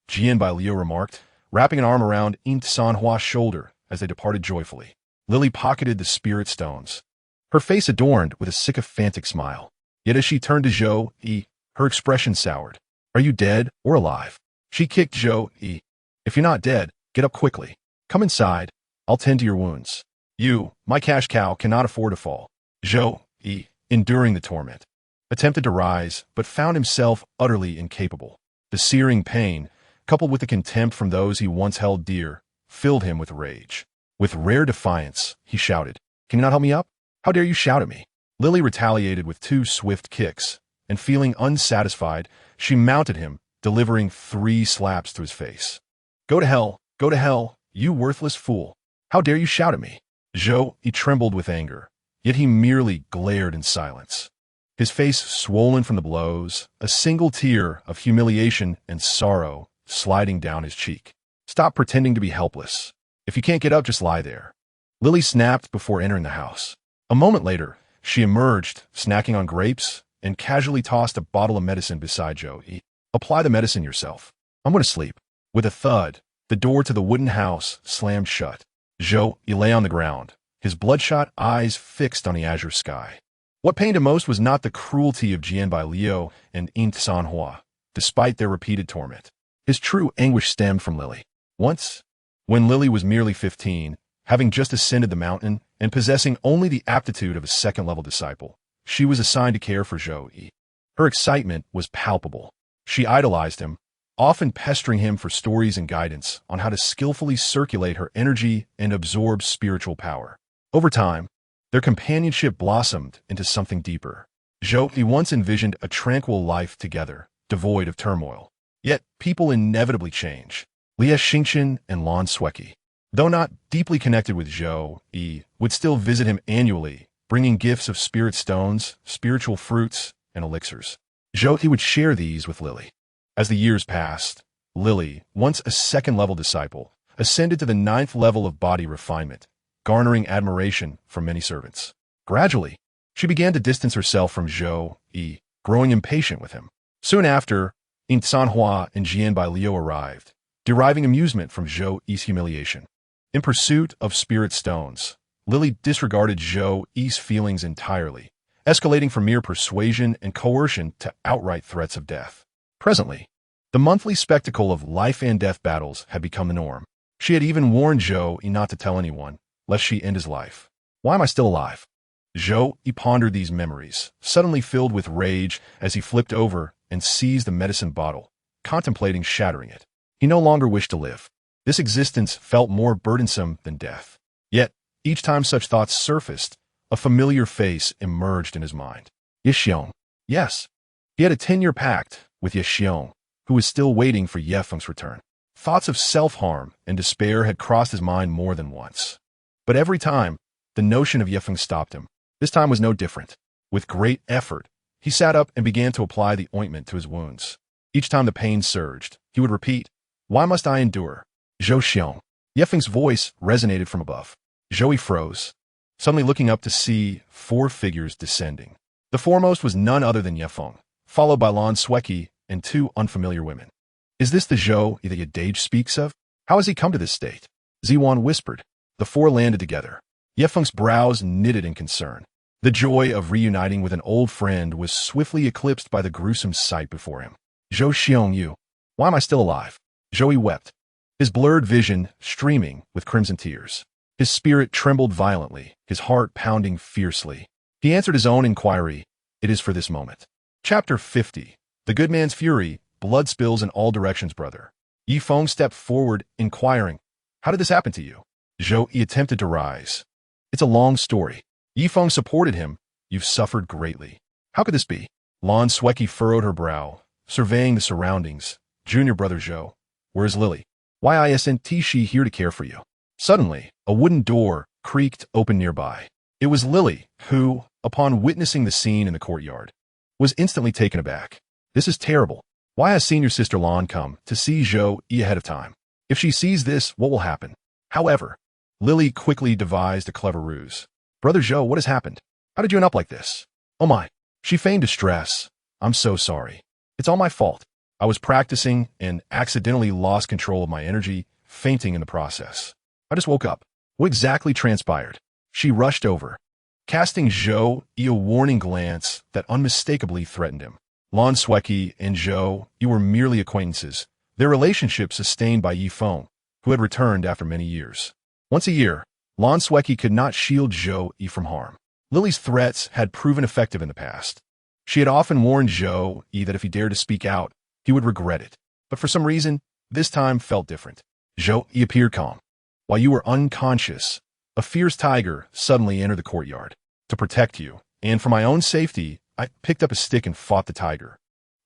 Jian Bailiu remarked, wrapping an arm around Yin Sanhua's shoulder as they departed joyfully. Lily pocketed the spirit stones, her face adorned with a sycophantic smile. Yet as she turned to Zhou Yi, her expression soured. Are you dead or alive? She kicked Zhou Yi. If you're not dead, get up quickly. Come inside. I'll tend to your wounds. You, my cash cow, cannot afford to fall. Zhou Yi, enduring the torment, attempted to rise, but found himself utterly incapable. The searing pain, coupled with the contempt from those he once held dear, filled him with rage. With rare defiance, he shouted, Can you not help me up? How dare you shout at me? Lily retaliated with 2 swift kicks, and feeling unsatisfied, she mounted him, delivering 3 slaps to his face. Go to hell, you worthless fool. How dare you shout at me? Zhou Yi trembled with anger, yet he merely glared in silence. His face swollen from the blows, a single tear of humiliation and sorrow sliding down his cheek. Stop pretending to be helpless. If you can't get up, just lie there. Lily snapped before entering the house. A moment later, she emerged, snacking on grapes, and casually tossed a bottle of medicine beside Zhou Yi. Apply the medicine yourself. I'm going to sleep. With a thud, the door to the wooden house slammed shut. Zhou Yi lay on the ground, his bloodshot eyes fixed on the azure sky. What pained him most was not the cruelty of Jian Bailiu and Yin Sanhua, despite their repeated torment. His true anguish stemmed from Lily. Once, when Lily was merely 15, having just ascended the mountain and possessing only the aptitude of a second-level disciple, she was assigned to care for Zhou Yi. Her excitement was palpable. She idolized him, often pestering him for stories and guidance on how to skillfully circulate her energy and absorb spiritual power. Over time, their companionship blossomed into something deeper. Zhou Yi once envisioned a tranquil life together, devoid of turmoil. Yet, people inevitably change. Lia Xingqian and Lan Sueki, though not deeply connected with Zhou Yi, would still visit him annually, bringing gifts of spirit stones, spiritual fruits, and elixirs. Zhou Yi would share these with Lily. As the years passed, Lily, once a second-level disciple, ascended to the 9th level of body refinement, garnering admiration from many servants. Gradually, she began to distance herself from Zhou Yi, growing impatient with him. Soon after, Yin Sanhua and Jian Bailiu arrived, deriving amusement from Zhou Yi's humiliation. In pursuit of spirit stones, Lily disregarded Zhou Yi's feelings entirely, escalating from mere persuasion and coercion to outright threats of death. Presently, the monthly spectacle of life-and-death battles had become the norm. She had even warned Zhou Yi not to tell anyone, lest she end his life. Why am I still alive? Zhou Yi pondered these memories, suddenly filled with rage as he flipped over and seized the medicine bottle, contemplating shattering it. He no longer wished to live. This existence felt more burdensome than death. Yet, each time such thoughts surfaced, a familiar face emerged in his mind. Yixiong. Yes. He had a 10-year pact with Yixiong, who was still waiting for Yefeng's return. Thoughts of self-harm and despair had crossed his mind more than once. But every time, the notion of Yefeng stopped him. This time was no different. With great effort, he sat up and began to apply the ointment to his wounds. Each time the pain surged, he would repeat, "Why must I endure?" Zhou Xiong. Yefeng's voice resonated from above. Zhou Yi froze, suddenly looking up to see 4 figures descending. The foremost was none other than Yefeng, followed by Lan Sueki and 2 unfamiliar women. Is this the Zhou that Yadage speaks of? How has he come to this state? Ziwan whispered. The 4 landed together. Yefeng's brows knitted in concern. The joy of reuniting with an old friend was swiftly eclipsed by the gruesome sight before him. Zhou Xiong Yu. Why am I still alive? Zhou Yi wept, his blurred vision streaming with crimson tears. His spirit trembled violently, his heart pounding fiercely. He answered his own inquiry. It is for this moment. Chapter 50. The Good Man's Fury, Blood Spills in All Directions, Brother. Yi Feng stepped forward, inquiring, How did this happen to you? Zhou Yi attempted to rise. It's a long story. Yi Feng supported him. You've suffered greatly. How could this be? Lan Sueki furrowed her brow, surveying the surroundings. Junior brother Zhou, where's Lily? Why isn't she here to care for you? Suddenly, a wooden door creaked open nearby. It was Lily, who, upon witnessing the scene in the courtyard, was instantly taken aback. This is terrible. Why has senior sister Lan come to see Zhou Yi ahead of time? If she sees this, what will happen? However, Lily quickly devised a clever ruse. Brother Zhou, what has happened? How did you end up like this? Oh my. She feigned distress. I'm so sorry. It's all my fault. I was practicing and accidentally lost control of my energy, fainting in the process. I just woke up. What exactly transpired? She rushed over, casting Zhou Yi a warning glance that unmistakably threatened him. Lan Sueki and Zhou Yi were merely acquaintances, their relationship sustained by Yi Feng, who had returned after many years. Once a year, Lan Sueki could not shield Zhou Yi from harm. Lily's threats had proven effective in the past. She had often warned Zhou Yi that if he dared to speak out, he would regret it. But for some reason, this time felt different. Zhou Yi appeared calm. While you were unconscious, a fierce tiger suddenly entered the courtyard. To protect you, and for my own safety, I picked up a stick and fought the tiger,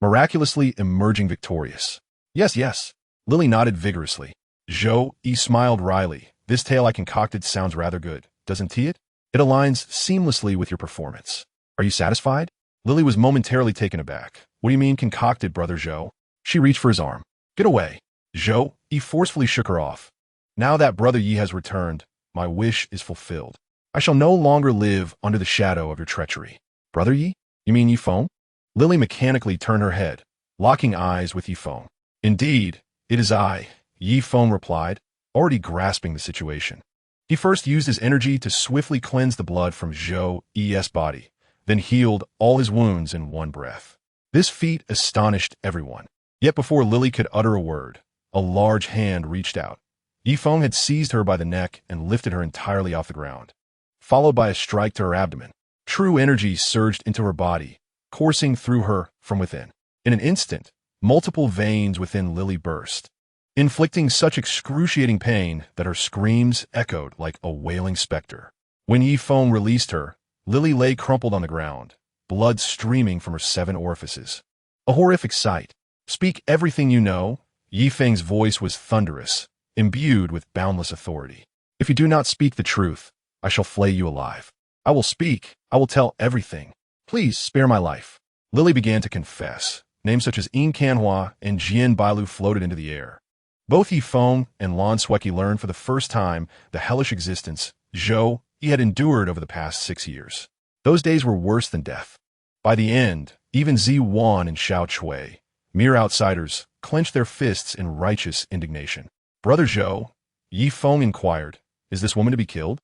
miraculously emerging victorious. Yes. Lily nodded vigorously. Zhou Yi smiled wryly. This tale I concocted sounds rather good, doesn't it? It aligns seamlessly with your performance. Are you satisfied? Lily was momentarily taken aback. What do you mean concocted, brother Zhou? She reached for his arm. Get away. Zhou Yi forcefully shook her off. Now that brother Yi has returned, my wish is fulfilled. I shall no longer live under the shadow of your treachery. Brother Yi? You mean Yi Feng? Lily mechanically turned her head, locking eyes with Yi Feng. Indeed, it is I, Yi Feng replied, already grasping the situation. He first used his energy to swiftly cleanse the blood from Zhou Yi's body, then healed all his wounds in one breath. This feat astonished everyone. Yet before Lily could utter a word, a large hand reached out. Yi Feng had seized her by the neck and lifted her entirely off the ground, followed by a strike to her abdomen. True energy surged into her body, coursing through her from within. In an instant, multiple veins within Lily burst, inflicting such excruciating pain that her screams echoed like a wailing specter. When Yi Feng released her, Lily lay crumpled on the ground, blood streaming from her 7 orifices. A horrific sight. Speak everything you know. Yi Feng's voice was thunderous, imbued with boundless authority. If you do not speak the truth, I shall flay you alive. I will speak. I will tell everything. Please spare my life. Lily began to confess. Names such as Yin Canhua and Jian Bailu floated into the air. Both Yi Feng and Lan Sueki learned for the first time the hellish existence Zhou Yi had endured over the past 6 years. Those days were worse than death. By the end, even Ziwan and Xiao Chui, mere outsiders, clenched their fists in righteous indignation. Brother Zhou, Yi Feng inquired, is this woman to be killed?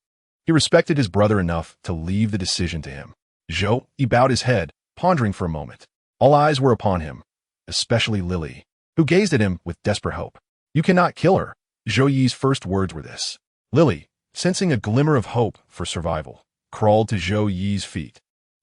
He respected his brother enough to leave the decision to him. Zhou Yi bowed his head, pondering for a moment. All eyes were upon him, especially Lily, who gazed at him with desperate hope. You cannot kill her. Zhou Yi's first words were this. Lily, sensing a glimmer of hope for survival, crawled to Zhou Yi's feet.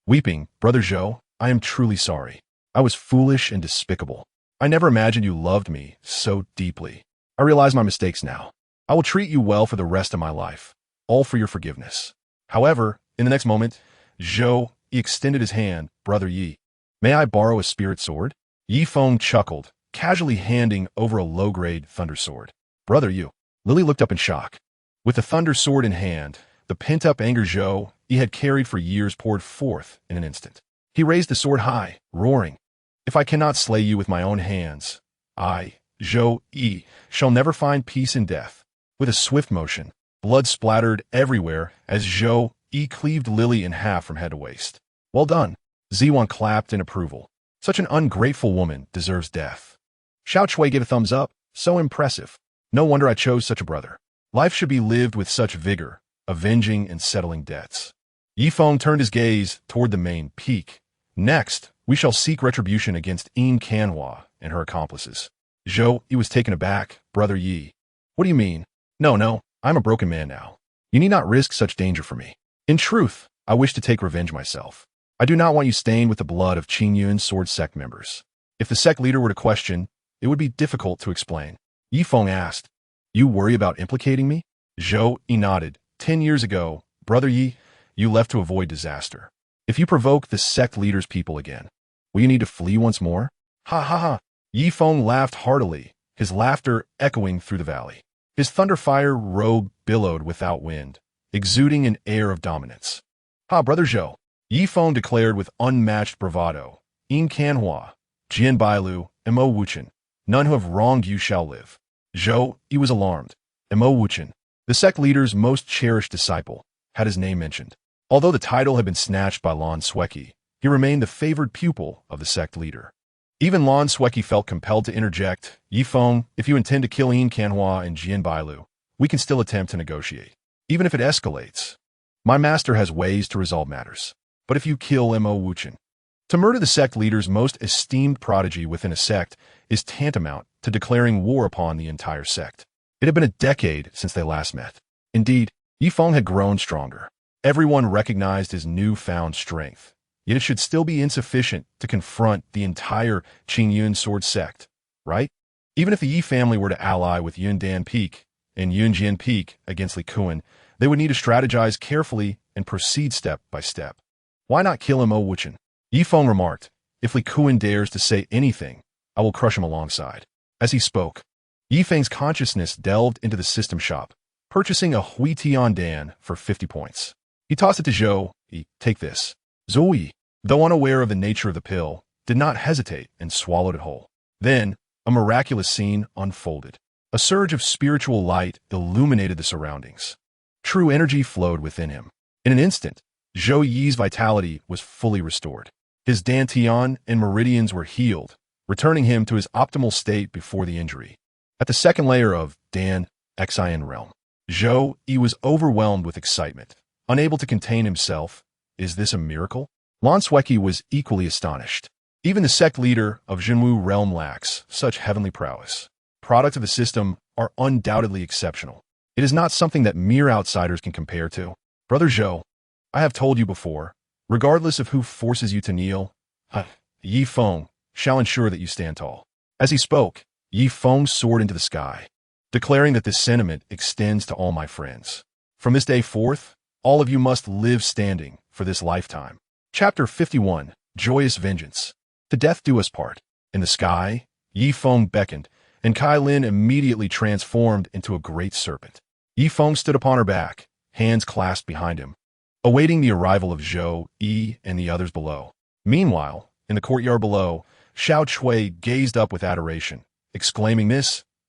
Weeping, "Brother Zhou, I am truly sorry. I was foolish and despicable. I never imagined you loved me so deeply. I realize my mistakes now. I will treat you well for the rest of my life, all for your forgiveness." However, in the next moment, Zhou Yi extended his hand. "Brother Yi, may I borrow a spirit sword?" Yi Feng chuckled, casually handing over a low-grade thunder sword. "Brother Yu." Lily looked up in shock. With the thunder sword in hand, the pent-up anger Zhou Yi had carried for years poured forth in an instant. He raised the sword high, roaring, "If I cannot slay you with my own hands, I, Zhou Yi, shall never find peace in death." With a swift motion, blood splattered everywhere as Zhou Yi cleaved Lily in half from head to waist. "Well done." Ziwan clapped in approval. "Such an ungrateful woman deserves death." Xiao Chui gave a thumbs up. "So impressive. No wonder I chose such a brother. Life should be lived with such vigor, avenging and settling debts." Yi Feng turned his gaze toward the main peak. "Next, we shall seek retribution against Yin Canhua and her accomplices." Zhou Yi was taken aback. "Brother Yi, what do you mean?" No, I'm a broken man now. You need not risk such danger for me. In truth, I wish to take revenge myself. I do not want you stained with the blood of Qin Yun's sword sect members. If the sect leader were to question, it would be difficult to explain." Yi Feng asked, "You worry about implicating me?" Zhou Yi nodded. 10 years ago, Brother Yi, you left to avoid disaster. If you provoke the sect leader's people again, will you need to flee once more?" "Ha ha ha." Yi Feng laughed heartily, his laughter echoing through the valley. His thunderfire robe billowed without wind, exuding an air of dominance. "Ha, Brother Zhou," Yi Feng declared with unmatched bravado, "Yin Canhua, Jian Bailu, and Mo Wuchen, none who have wronged you shall live." Zhou Yi was alarmed. And Mo Wuchen, the sect leader's most cherished disciple, had his name mentioned. Although the title had been snatched by Lan Sueki, he remained the favored pupil of the sect leader. Even Lan Sueki felt compelled to interject, "Yi Feng, if you intend to kill Yin Canhua and Jian Bailu, we can still attempt to negotiate. Even if it escalates, my master has ways to resolve matters. But if you kill Mo Wuchen..." To murder the sect leader's most esteemed prodigy within a sect is tantamount to declaring war upon the entire sect. It had been a decade since they last met. Indeed, Yi Feng had grown stronger. Everyone recognized his newfound strength, yet it should still be insufficient to confront the entire Qin Yun sword sect, right? Even if the Yi family were to ally with Yun Dan Peak and Yun Jian Peak against Li Kuan, they would need to strategize carefully and proceed step by step. "Why not kill Mo Wuchen?" Yi Feng remarked. "If Li Kuan dares to say anything, I will crush him alongside." As he spoke, Yi Feng's consciousness delved into the system shop, purchasing a Hui Tian Dan for 50 points. He tossed it to Zhou Yi. "Take this." Zhou Yi, though unaware of the nature of the pill, did not hesitate and swallowed it whole. Then, a miraculous scene unfolded. A surge of spiritual light illuminated the surroundings. True energy flowed within him. In an instant, Zhou Yi's vitality was fully restored. His dantian and meridians were healed, returning him to his optimal state before the injury. At the second layer of Dan, Xian realm, Zhou Yi was overwhelmed with excitement, unable to contain himself. Is this a miracle? Lan Sueki was equally astonished. Even the sect leader of Jinwu realm lacks such heavenly prowess. Products of the system are undoubtedly exceptional. It is not something that mere outsiders can compare to. Brother Zhou, I have told you before, regardless of who forces you to kneel, Yi Feng shall ensure that you stand tall. As he spoke, Yi Feng soared into the sky, declaring that this sentiment extends to all my friends. From this day forth, all of you must live standing for this lifetime. Chapter 51, Joyous Vengeance. To death do us part. In the sky, Yi Feng beckoned, and Kai Lin immediately transformed into a great serpent. Yi Feng stood upon her back, hands clasped behind him, awaiting the arrival of Zhou Yi and the others below. Meanwhile, in the courtyard below, Xiao Chui gazed up with adoration, exclaiming,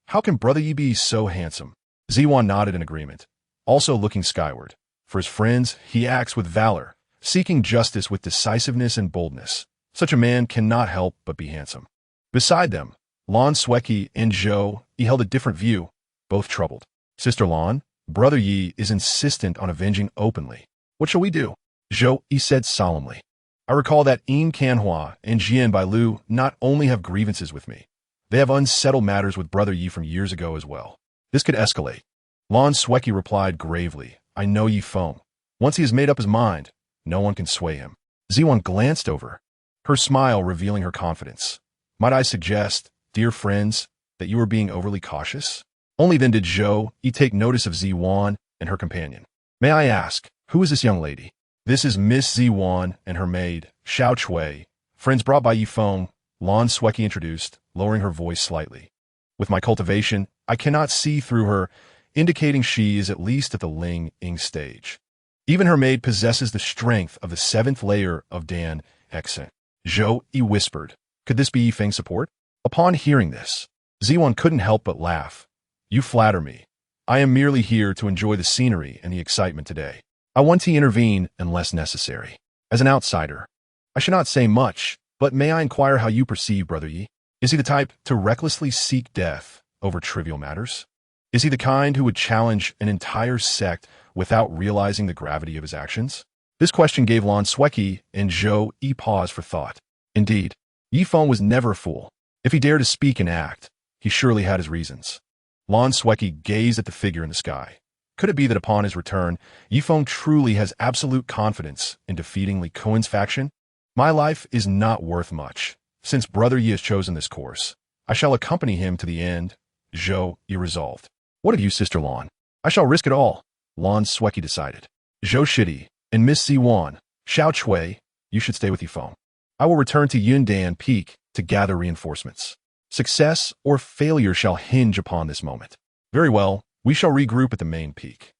How can Brother Yi be so handsome?" Ziwan nodded in agreement, also looking skyward. For his friends, he acts with valor, seeking justice with decisiveness and boldness. Such a man cannot help but be handsome. Beside them, Lan Sueki and Zhou Yi held a different view, both troubled. "Sister Lan, Brother Yi is insistent on avenging openly. What shall we do?" Zhou Yi said solemnly. "I recall that Yin Canhua and Jian Bailu not only have grievances with me, they have unsettled matters with Brother Yi from years ago as well. This could escalate." Lan Sueki replied gravely, "I know Yi Feng. Once he has made up his mind, no one can sway him. Ziwan glanced over, her smile revealing her confidence. Might I suggest, dear friends, that you are being overly cautious? Only then did Zhou Yi take notice of Ziwan and her companion. May I ask, who is this young lady? This is Miss Ziwan and her maid, Xiao Chui, friends brought by Yi Feng, Lan Sueki introduced, lowering her voice slightly. With my cultivation, I cannot see through her, indicating she is at least at the Ling Ying stage. Even her maid possesses the strength of the 7th layer of Dan Exiled. Zhou Yi whispered, could this be Yi Feng's support? Upon hearing this, Ziwan couldn't help but laugh. You flatter me. I am merely here to enjoy the scenery and the excitement today. I want to intervene unless necessary. As an outsider, I should not say much, but may I inquire how you perceive Brother Yi? Is he the type to recklessly seek death over trivial matters? Is he the kind who would challenge an entire sect without realizing the gravity of his actions? This question gave Lan Sueki and Zhou Yi pause for thought. Indeed, Yi Feng was never a fool. If he dared to speak and act, he surely had his reasons. Lan Sueki gazed at the figure in the sky. Could it be that upon his return, Yi Feng truly has absolute confidence in defeating Li Kuan's faction? My life is not worth much. Since Brother Yi has chosen this course, I shall accompany him to the end, Zhou Yi resolved. What of you, Sister Lan? I shall risk it all, Lan Sueki decided. Zhou Shidi and Miss Ziwan, Xiao Chui, you should stay with Yi Feng. I will return to Yundan Peak to gather reinforcements. Success or failure shall hinge upon this moment. Very well, we shall regroup at the main peak.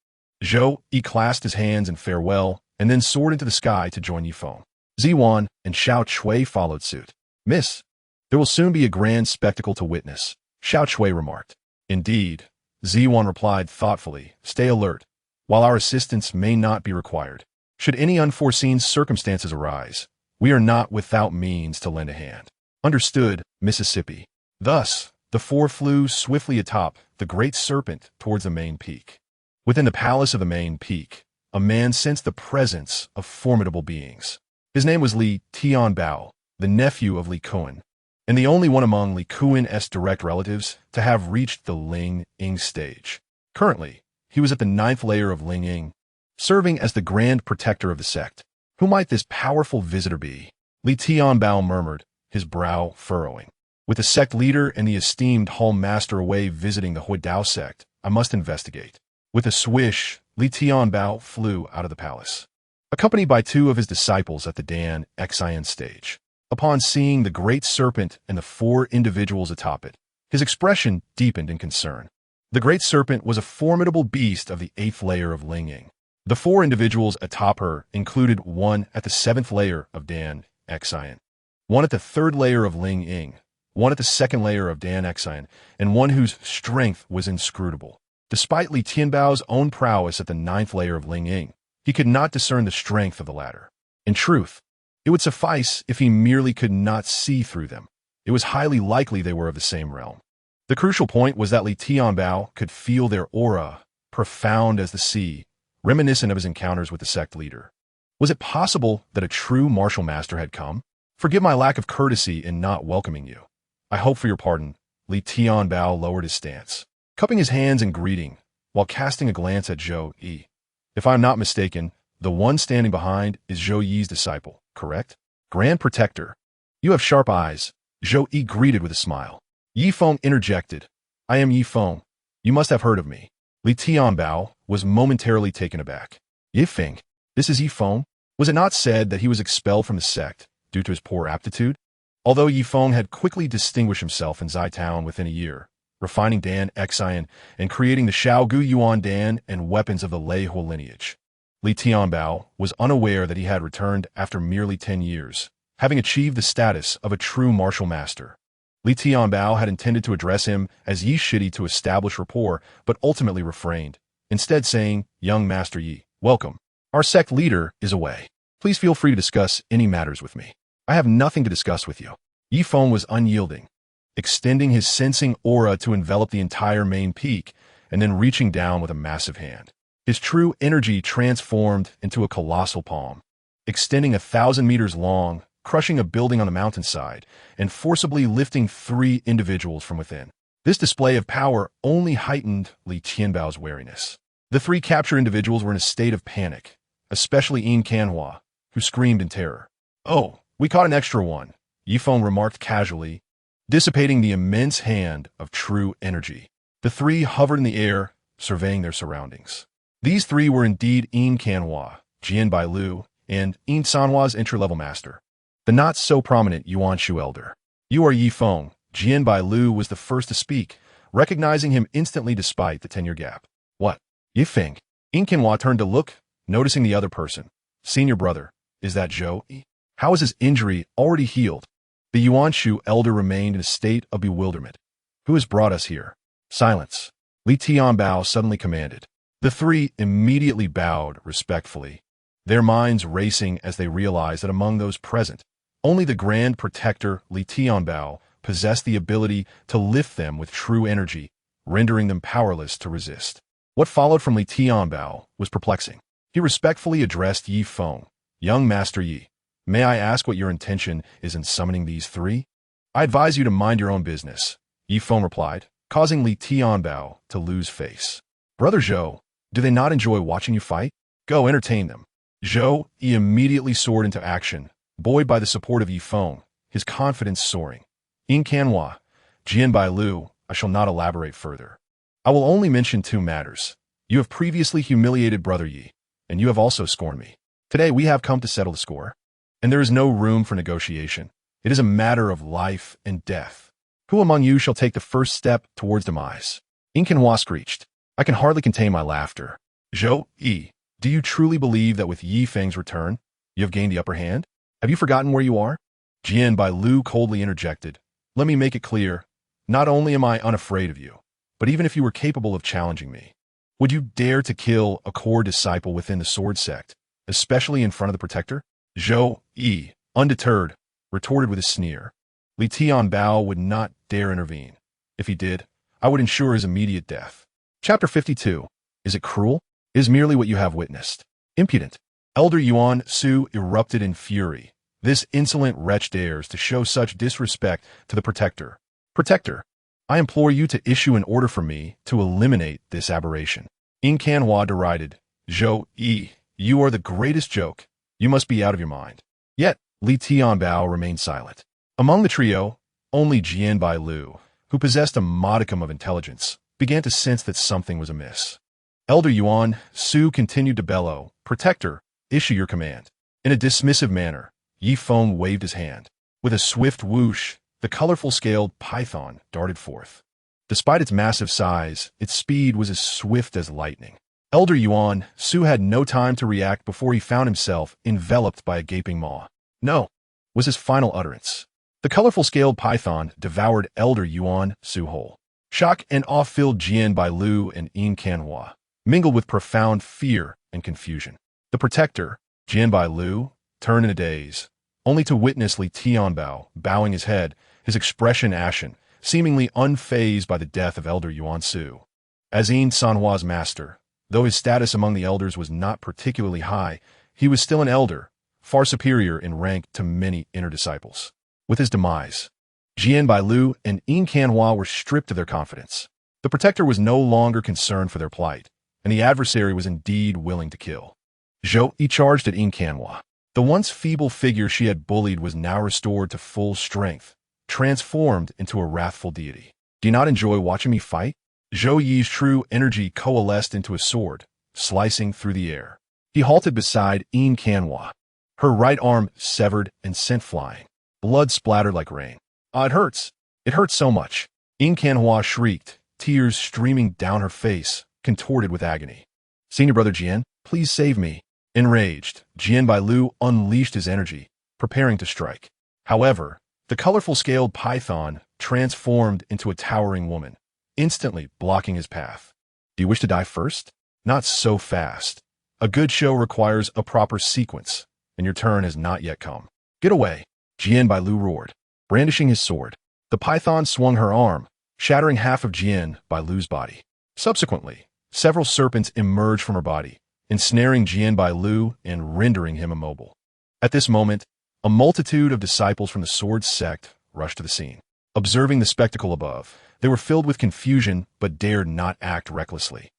Zhou Yi clasped his hands in farewell and then soared into the sky to join Yi Feng. Ziwan and Xiao Chui followed suit. Miss, there will soon be a grand spectacle to witness, Xiao Chui remarked. Indeed, Ziwan replied thoughtfully, stay alert. While our assistance may not be required, should any unforeseen circumstances arise, we are not without means to lend a hand. Understood, Mississippi. Thus, the four flew swiftly atop the great serpent towards the main peak. Within the palace of the main peak, a man sensed the presence of formidable beings. His name was Li Tianbao, the nephew of Li Kuan, and the only one among Li Kuan's direct relatives to have reached the Ling Ying stage. Currently, he was at the 9th layer of Ling Ying, serving as the grand protector of the sect. Who might this powerful visitor be? Li Tianbao murmured, his brow furrowing. With the sect leader and the esteemed hall master away visiting the Huidao sect, I must investigate. With a swish, Li Tianbao flew out of the palace, accompanied by 2 of his disciples at the Dan Exiled stage. Upon seeing the great serpent and the 4 individuals atop it, his expression deepened in concern. The great serpent was a formidable beast of the 8th layer of Ling Ying. The 4 individuals atop her included one at the 7th layer of Dan Exiled, one at the 3rd layer of Ling Ying, one at the 2nd layer of Dan Exiled, and one whose strength was inscrutable. Despite Li Tianbao's own prowess at the 9th layer of Ling Ying, he could not discern the strength of the latter. In truth, it would suffice if he merely could not see through them. It was highly likely they were of the same realm. The crucial point was that Li Tianbao could feel their aura, profound as the sea, reminiscent of his encounters with the sect leader. Was it possible that a true martial master had come? Forgive my lack of courtesy in not welcoming you. I hope for your pardon. Li Tianbao lowered his stance, cupping his hands in greeting, while casting a glance at Zhou Yi. If I am not mistaken, the one standing behind is Zhou Yi's disciple, correct? Grand Protector. You have sharp eyes, Zhou Yi greeted with a smile. Yi Feng interjected. I am Yi Feng. You must have heard of me. Li Tianbao was momentarily taken aback. Yi Feng, this is Yi Feng? Was it not said that he was expelled from the sect due to his poor aptitude? Although Yi Feng had quickly distinguished himself in Zai Town within a year, refining Dan Exiled and creating the Xiaogu Yuan Dan and weapons of the Lei Hua lineage, Li Tianbao was unaware that he had returned after merely 10 years, having achieved the status of a true martial master. Li Tianbao had intended to address him as Yi Shidi to establish rapport, but ultimately refrained, instead saying, Young Master Yi, welcome. Our sect leader is away. Please feel free to discuss any matters with me. I have nothing to discuss with you. Yi Feng was unyielding, extending his sensing aura to envelop the entire main peak, and then reaching down with a massive hand. His true energy transformed into a colossal palm, extending 1,000 meters long, crushing a building on the mountainside, and forcibly lifting 3 individuals from within. This display of power only heightened Li Tianbao's wariness. The 3 captured individuals were in a state of panic, especially Yin Kanhua, who screamed in terror. "Oh, we caught an extra one," Yi Feng remarked casually, dissipating the immense hand of true energy. The three hovered in the air, surveying their surroundings. These three were indeed Yin Kanhua, Jian Bailu, and Yin Sanhua's entry-level master, the not-so-prominent Yuan Shu elder. "You are Yi Feng." Jian Bailu was the first to speak, recognizing him instantly despite the 10-year gap. "What? Yi Feng?" Yin Kanhua turned to look, noticing the other person. "Senior brother, is that Zhou Yi? How is his injury already healed?" The Yuan Shu elder remained in a state of bewilderment. "Who has brought us here?" "Silence," Li Tianbao suddenly commanded. The three immediately bowed respectfully, their minds racing as they realized that among those present, only the Grand Protector Li Tianbao possessed the ability to lift them with true energy, rendering them powerless to resist. What followed from Li Tianbao was perplexing. He respectfully addressed Yi Feng. "Young Master Yi, may I ask what your intention is in summoning these three?" "I advise you to mind your own business," Yi Feng replied, causing Li Tianbao to lose face. "Brother Zhou, do they not enjoy watching you fight? Go entertain them." Zhou Yi immediately soared into action, buoyed by the support of Yi Feng, his confidence soaring. "Yin Kanhua, Jian Bailu, I shall not elaborate further. I will only mention two matters. You have previously humiliated Brother Yi, and you have also scorned me. Today we have come to settle the score, and there is no room for negotiation. It is a matter of life and death. Who among you shall take the first step towards demise?" Yin Kanhua screeched. I can hardly contain my laughter. "Zhou Yi, do you truly believe that with Yi Feng's return, you have gained the upper hand? Have you forgotten where you are?" Jian Bailu coldly interjected. "Let me make it clear. Not only am I unafraid of you, but even if you were capable of challenging me, would you dare to kill a core disciple within the sword sect, especially in front of the protector?" Zhou Yi, undeterred, retorted with a sneer. "Li Tianbao would not dare intervene. If he did, I would ensure his immediate death." Chapter 52. Is it cruel? It is merely what you have witnessed. Impudent. Elder Yuan Su erupted in fury. This insolent wretch dares to show such disrespect to the protector. "Protector, I implore you to issue an order for me to eliminate this aberration." Yin Kanhua derided. "Zhou Yi, you are the greatest joke. You must be out of your mind." Yet, Li Tianbao remained silent. Among the trio, only Jian Bailu, who possessed a modicum of intelligence, began to sense that something was amiss. Elder Yuan Su continued to bellow, "Protector, issue your command." In a dismissive manner, Yi Feng waved his hand. With a swift whoosh, the colorful scaled python darted forth. Despite its massive size, its speed was as swift as lightning. Elder Yuan Su had no time to react before he found himself enveloped by a gaping maw. "No," was his final utterance. The colorful scaled python devoured Elder Yuan Su whole. Shock and awe filled Jian Bailu and Yin Kanhua, mingled with profound fear and confusion. The protector, Jian Bailu, turned in a daze, only to witness Li Tianbao bowing his head, his expression ashen, seemingly unfazed by the death of Elder Yuan Su. As Yin Sanhua's master, though his status among the elders was not particularly high, he was still an elder, far superior in rank to many inner disciples. With his demise, Jian Bailu and Yin Kanhua were stripped of their confidence. The protector was no longer concerned for their plight, and the adversary was indeed willing to kill. Zhou Yi charged at Yin Kanhua. The once feeble figure she had bullied was now restored to full strength, transformed into a wrathful deity. "Do you not enjoy watching me fight?" Zhou Yi's true energy coalesced into a sword, slicing through the air. He halted beside Yin Kanhua, her right arm severed and sent flying. Blood splattered like rain. "Ah, it hurts. It hurts so much." Yin Kanhua shrieked, tears streaming down her face, contorted with agony. "Senior brother Jian, please save me." Enraged, Jian Bailu unleashed his energy, preparing to strike. However, the colorful scaled python transformed into a towering woman, instantly blocking his path. "Do you wish to die first?" "Not so fast. A good show requires a proper sequence, and your turn has not yet come." "Get away!" Jian Bailu roared, brandishing his sword. The python swung her arm, shattering half of Jian Bailu's body. Subsequently, several serpents emerged from her body, ensnaring Jian Bailu and rendering him immobile. At this moment, a multitude of disciples from the sword sect rushed to the scene. Observing the spectacle above, they were filled with confusion but dared not act recklessly,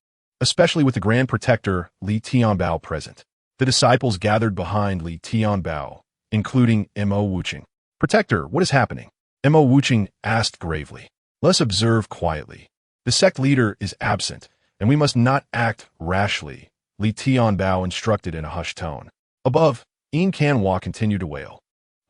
especially with the Grand Protector Li Tianbao present. The disciples gathered behind Li Tianbao, including Mo Wuqing. "Protector, what is happening?" Mo Wuqing asked gravely. "Let's observe quietly. The sect leader is absent, and we must not act rashly," Li Tianbao instructed in a hushed tone. Above, Yin Canhua continued to wail.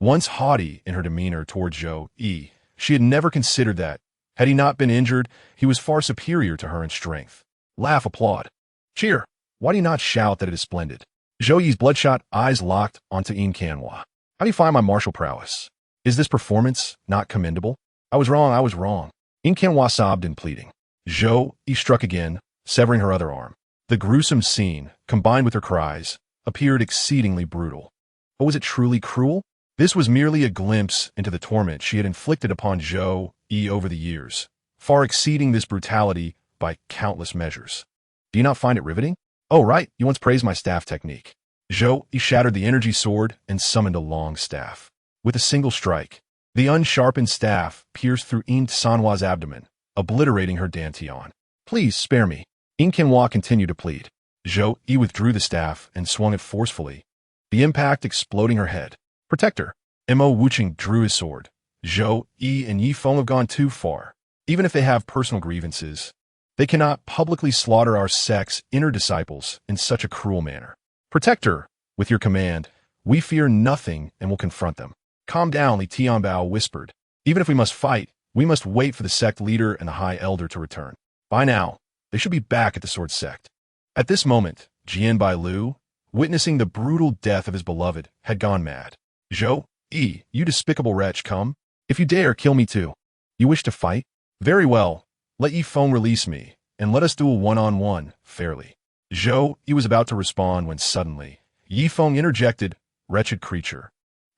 Once haughty in her demeanor towards Zhou Yi, she had never considered that, had he not been injured, he was far superior to her in strength. Laugh, applaud. Cheer. Why do you not shout that it is splendid? Zhou Yi's bloodshot eyes locked onto Yin Canhua. How do you find my martial prowess? Is this performance not commendable? I was wrong. Yin Canhua sobbed in pleading. Zhou Yi struck again, severing her other arm. The gruesome scene, combined with her cries, appeared exceedingly brutal. But was it truly cruel? This was merely a glimpse into the torment she had inflicted upon Zhou Yi over the years, far exceeding this brutality by countless measures. Do you not find it riveting? Oh, right, you once praised my staff technique. Zhou Yi shattered the energy sword and summoned a long staff. With a single strike, the unsharpened staff pierced through Yin Sanhua's abdomen, obliterating her dantian. Please spare me. Yin Canhua continued to plead. Zhou Yi withdrew the staff and swung it forcefully, the impact exploding her head. Protector. Mo Wuqing drew his sword. Zhou Yi and Yi Feng have gone too far. Even if they have personal grievances, they cannot publicly slaughter our sect's inner disciples in such a cruel manner. Protector, with your command, we fear nothing and will confront them. Calm down, Li Tianbao whispered. Even if we must fight, we must wait for the sect leader and the high elder to return. By now, they should be back at the sword sect. At this moment, Jian Lu, witnessing the brutal death of his beloved, had gone mad. Zhou Yi, you despicable wretch, come. If you dare, kill me too. You wish to fight? Very well. Let Yi Feng release me, and let us duel one-on-one, fairly. Zhou Yi was about to respond when suddenly, Yi Feng interjected, wretched creature.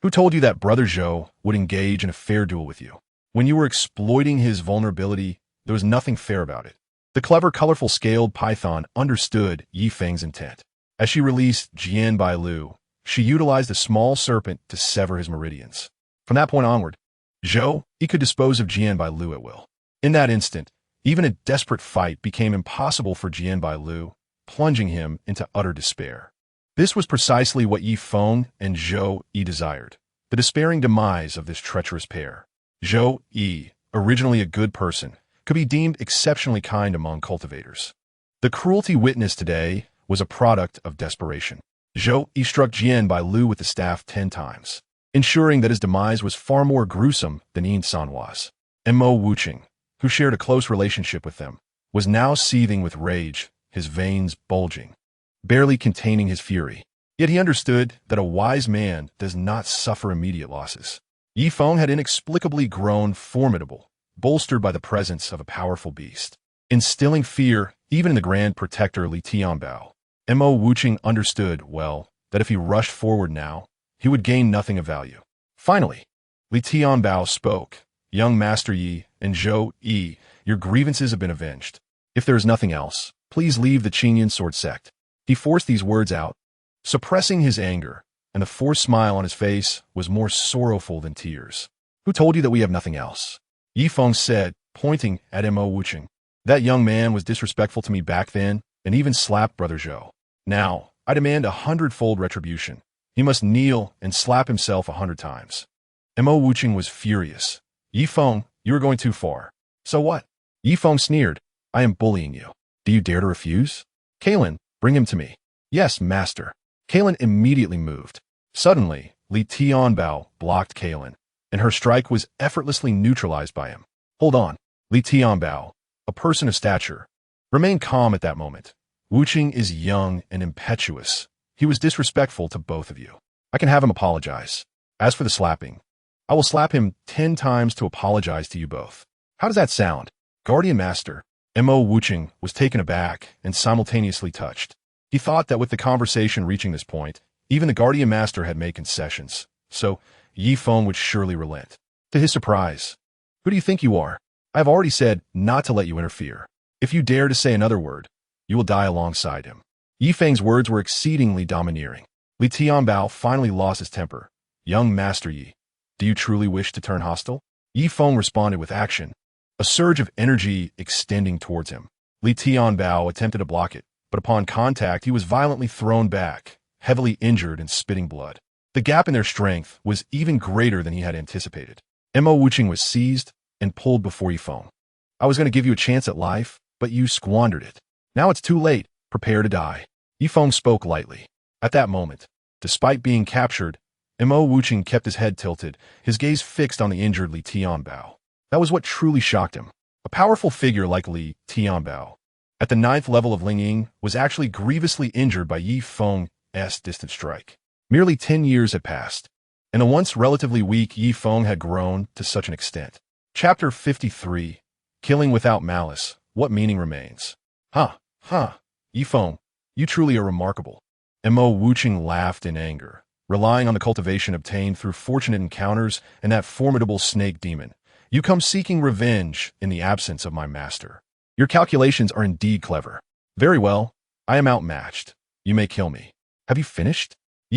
Who told you that Brother Zhou would engage in a fair duel with you? When you were exploiting his vulnerability, there was nothing fair about it. The clever, colorful scaled python understood Yi Feng's intent. As she released Jian Lu, she utilized a small serpent to sever his meridians. From that point onward, Zhou Yi could dispose of Jian Lu at will. In that instant, even a desperate fight became impossible for Jian Lu, plunging him into utter despair. This was precisely what Yi Feng and Zhou Yi desired, the despairing demise of this treacherous pair. Zhou Yi, originally a good person, could be deemed exceptionally kind among cultivators. The cruelty witnessed today was a product of desperation. Zhou Yi struck Jian Lu with the staff 10 times, ensuring that his demise was far more gruesome than Yin Sanhua's. Mo Wuqing, who shared a close relationship with them, was now seething with rage, his veins bulging, barely containing his fury. Yet he understood that a wise man does not suffer immediate losses. Yi Feng had inexplicably grown formidable, bolstered by the presence of a powerful beast, instilling fear even in the Grand Protector Li Tianbao. Mo Wuqing understood, well, that if he rushed forward now, he would gain nothing of value. Finally, Li Tianbao spoke. Young Master Yi and Zhou Yi, your grievances have been avenged. If there is nothing else, please leave the Qingyan sword sect. He forced these words out, suppressing his anger, and the forced smile on his face was more sorrowful than tears. Who told you that we have nothing else? Yi Feng said, pointing at Mo Wuqing. That young man was disrespectful to me back then, and even slapped Brother Zhou. Now, I demand 100-fold retribution. He must kneel and slap himself 100 times. Mo Wuqing was furious. Yi Feng, you are going too far. So what? Yi Feng sneered. I am bullying you. Do you dare to refuse? Kalen, bring him to me. Yes, master. Kalen immediately moved. Suddenly, Li Tianbao blocked Kalen, and her strike was effortlessly neutralized by him. Hold on. Li Tianbao, a person of stature, remained calm at that moment. Wuqing is young and impetuous. He was disrespectful to both of you. I can have him apologize. As for the slapping, I will slap him 10 times to apologize to you both. How does that sound? Guardian Master. Mo Wuqing was taken aback and simultaneously touched. He thought that with the conversation reaching this point, even the Guardian Master had made concessions, so Yi Feng would surely relent. To his surprise, who do you think you are? I have already said not to let you interfere. If you dare to say another word, you will die alongside him. Yi Feng's words were exceedingly domineering. Li Tianbao finally lost his temper. Young Master Yi, do you truly wish to turn hostile? Yi Feng responded with action, a surge of energy extending towards him. Li Tianbao attempted to block it, but upon contact he was violently thrown back, heavily injured and spitting blood. The gap in their strength was even greater than he had anticipated. Mo Wuching was seized and pulled before Feng. I was going to give you a chance at life, but you squandered it. Now it's too late. Prepare to die. Feng spoke lightly. At that moment, despite being captured, Mo Wuching kept his head tilted, his gaze fixed on the injured Li Tianbao. That was what truly shocked him. A powerful figure like Li Tianbao, at the 9th level of Lingying, was actually grievously injured by Feng's distant strike. Merely 10 years had passed, and the once relatively weak Feng had grown to such an extent. Chapter 53, Killing Without Malice, What Meaning Remains? Feng, you truly are remarkable. Mo Wuching laughed in anger, relying on the cultivation obtained through fortunate encounters and that formidable snake demon. You come seeking revenge in the absence of my master. Your calculations are indeed clever. Very well, I am outmatched. You may kill me. Have you finished?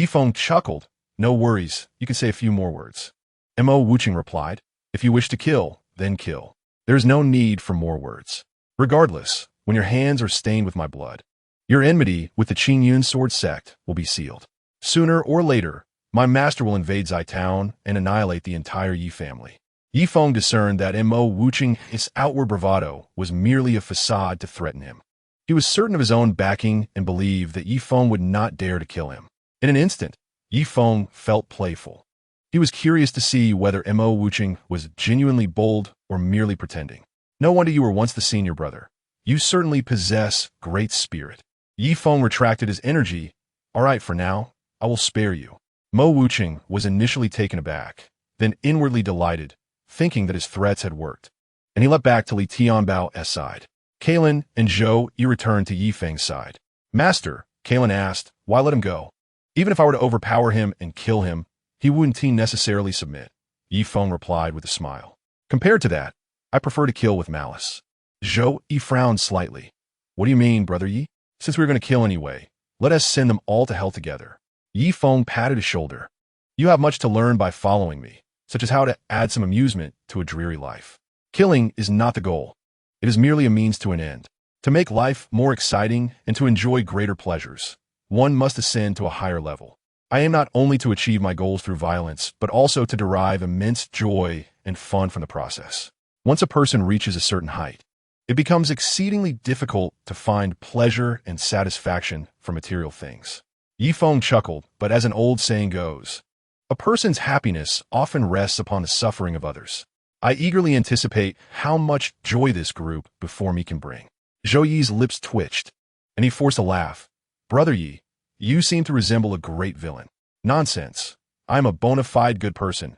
Feng chuckled. No worries, you can say a few more words. Mo Wuching replied, if you wish to kill, then kill. There is no need for more words. Regardless, when your hands are stained with my blood, your enmity with the Qingyun sword sect will be sealed. Sooner or later, my master will invade Zai town and annihilate the entire Yi family. Feng discerned that Mo Wuching's outward bravado was merely a facade to threaten him. He was certain of his own backing and believed that Feng would not dare to kill him. In an instant, Feng felt playful. He was curious to see whether Mo Wuching was genuinely bold or merely pretending. No wonder you were once the senior brother. You certainly possess great spirit. Feng retracted his energy. All right, for now, I will spare you. Mo Wuching was initially taken aback, then inwardly delighted, thinking that his threats had worked, and he leapt back to Li Tianbao's side. Kalen and Zhou returned to Feng's side. Master, Kalen asked, why let him go? Even if I were to overpower him and kill him, he wouldn't necessarily submit. Feng replied with a smile. Compared to that, I prefer to kill with malice. Zhou frowned slightly. What do you mean, brother Yi? Since we're going to kill anyway, let us send them all to hell together. Feng patted his shoulder. You have much to learn by following me, such as how to add some amusement to a dreary life. Killing is not the goal. It is merely a means to an end. To make life more exciting and to enjoy greater pleasures, one must ascend to a higher level. I aim not only to achieve my goals through violence, but also to derive immense joy and fun from the process. Once a person reaches a certain height, it becomes exceedingly difficult to find pleasure and satisfaction from material things. Feng chuckled, but as an old saying goes, a person's happiness often rests upon the suffering of others. I eagerly anticipate how much joy this group before me can bring. Zhou Yi's lips twitched, and he forced a laugh. Brother Yi, you seem to resemble a great villain. Nonsense. I am a bona fide good person.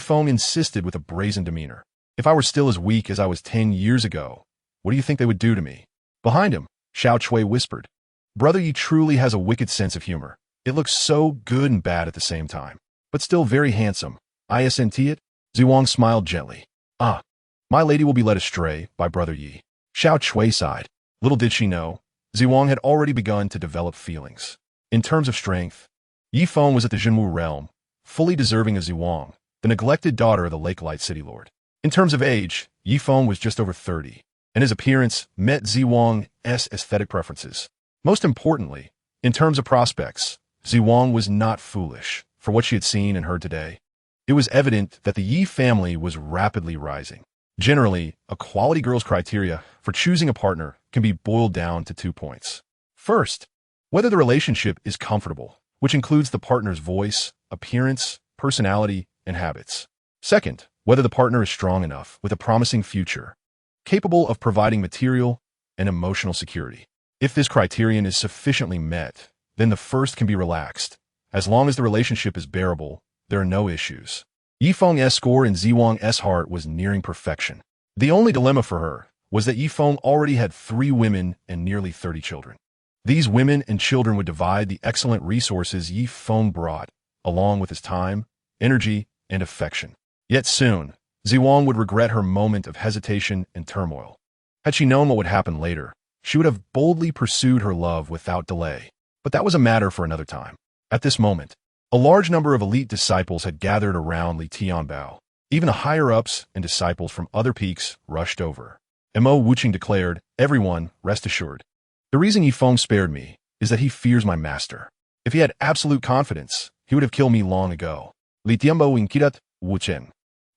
Feng insisted with a brazen demeanor. If I were still as weak as I was 10 years ago, what do you think they would do to me? Behind him, Xiao Chui whispered. Brother Yi truly has a wicked sense of humor. It looks so good and bad at the same time, but still very handsome. Isn't it? Zhuang smiled gently. My lady will be led astray by Brother Yi. Xiao Chui sighed. Little did she know, Zhuang had already begun to develop feelings. In terms of strength, Feng was at the Jinwu realm, fully deserving of Zhuang, the neglected daughter of the Lake Light City Lord. In terms of age, Feng was just over 30, and his appearance met Zhuang's aesthetic preferences. Most importantly, in terms of prospects, Zhuang was not foolish. For what she had seen and heard today, it was evident that the Yi family was rapidly rising. Generally, a quality girl's criteria for choosing a partner can be boiled down to 2 points. First, whether the relationship is comfortable, which includes the partner's voice, appearance, personality, and habits. Second, whether the partner is strong enough with a promising future, capable of providing material and emotional security. If this criterion is sufficiently met, then the first can be relaxed. As long as the relationship is bearable, there are no issues. Feng's score in Zhuang's heart was nearing perfection. The only dilemma for her was that Feng already had 3 women and nearly 30 children. These women and children would divide the excellent resources Feng brought, along with his time, energy, and affection. Yet soon, Zhuang would regret her moment of hesitation and turmoil. Had she known what would happen later, she would have boldly pursued her love without delay. But that was a matter for another time. At this moment, a large number of elite disciples had gathered around Li Tianbao. Even the higher-ups and disciples from other peaks rushed over. Mo Wuching declared, everyone, rest assured. The reason Feng spared me is that he fears my master. If he had absolute confidence, he would have killed me long ago. Li Tianbo Inkirat Wuchen.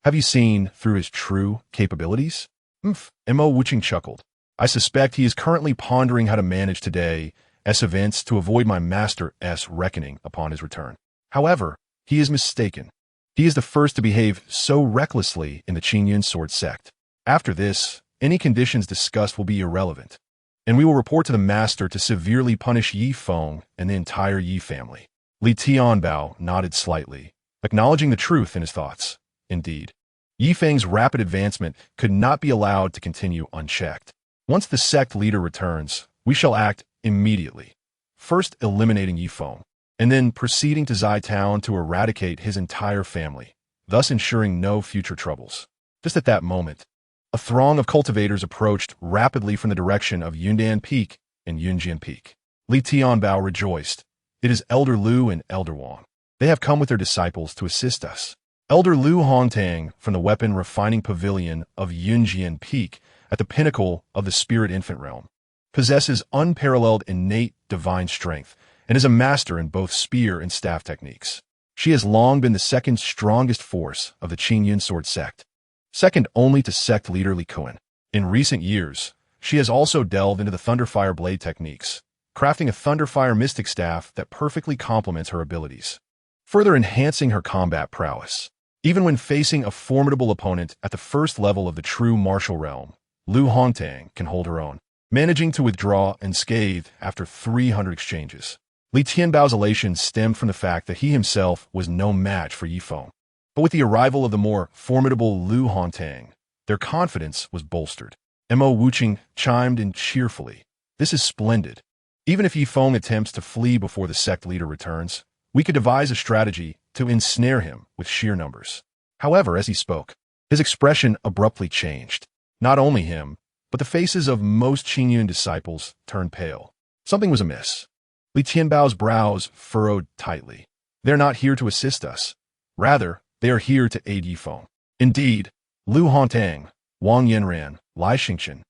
Have you seen through his true capabilities? Mo Wuching chuckled. I suspect he is currently pondering how to manage today's events to avoid my master's reckoning upon his return. However, he is mistaken. He is the first to behave so recklessly in the Qingyun sword sect. After this, any conditions discussed will be irrelevant, and we will report to the master to severely punish Yi Feng and the entire Yi family. Li Tianbao nodded slightly, acknowledging the truth in his thoughts. Indeed, Yi Feng's rapid advancement could not be allowed to continue unchecked. Once the sect leader returns, we shall act immediately, first eliminating Yi Feng, and then proceeding to Zai Town to eradicate his entire family, thus ensuring no future troubles. Just at that moment, a throng of cultivators approached rapidly from the direction of Yundan Peak and Yunjian Peak. Li Tianbao rejoiced. It is Elder Lu and Elder Wang. They have come with their disciples to assist us. Elder Lu Hongtang from the Weapon Refining Pavilion of Yunjian Peak at the pinnacle of the Spirit Infant Realm possesses unparalleled innate divine strength and is a master in both spear and staff techniques. She has long been the second strongest force of the Qingyun sword sect, second only to sect leader Li Kuan. In recent years, she has also delved into the Thunderfire blade techniques, crafting a Thunderfire mystic staff that perfectly complements her abilities, further enhancing her combat prowess. Even when facing a formidable opponent at the first level of the true martial realm, Lu Hongtang can hold her own, managing to withdraw unscathed after 300 exchanges. Li Tianbao's elation stemmed from the fact that he himself was no match for Yi Feng. But with the arrival of the more formidable Lu Hongtang, their confidence was bolstered. Mo Wuching chimed in cheerfully. This is splendid. Even if Yi Feng attempts to flee before the sect leader returns, we could devise a strategy to ensnare him with sheer numbers. However, as he spoke, his expression abruptly changed. Not only him, but the faces of most Qingyun disciples turned pale. Something was amiss. Li Tianbao's brows furrowed tightly. They are not here to assist us. Rather, they are here to aid Yi Feng. Indeed, Lu Hongtang, Wang Yanran, Lai Xingqian,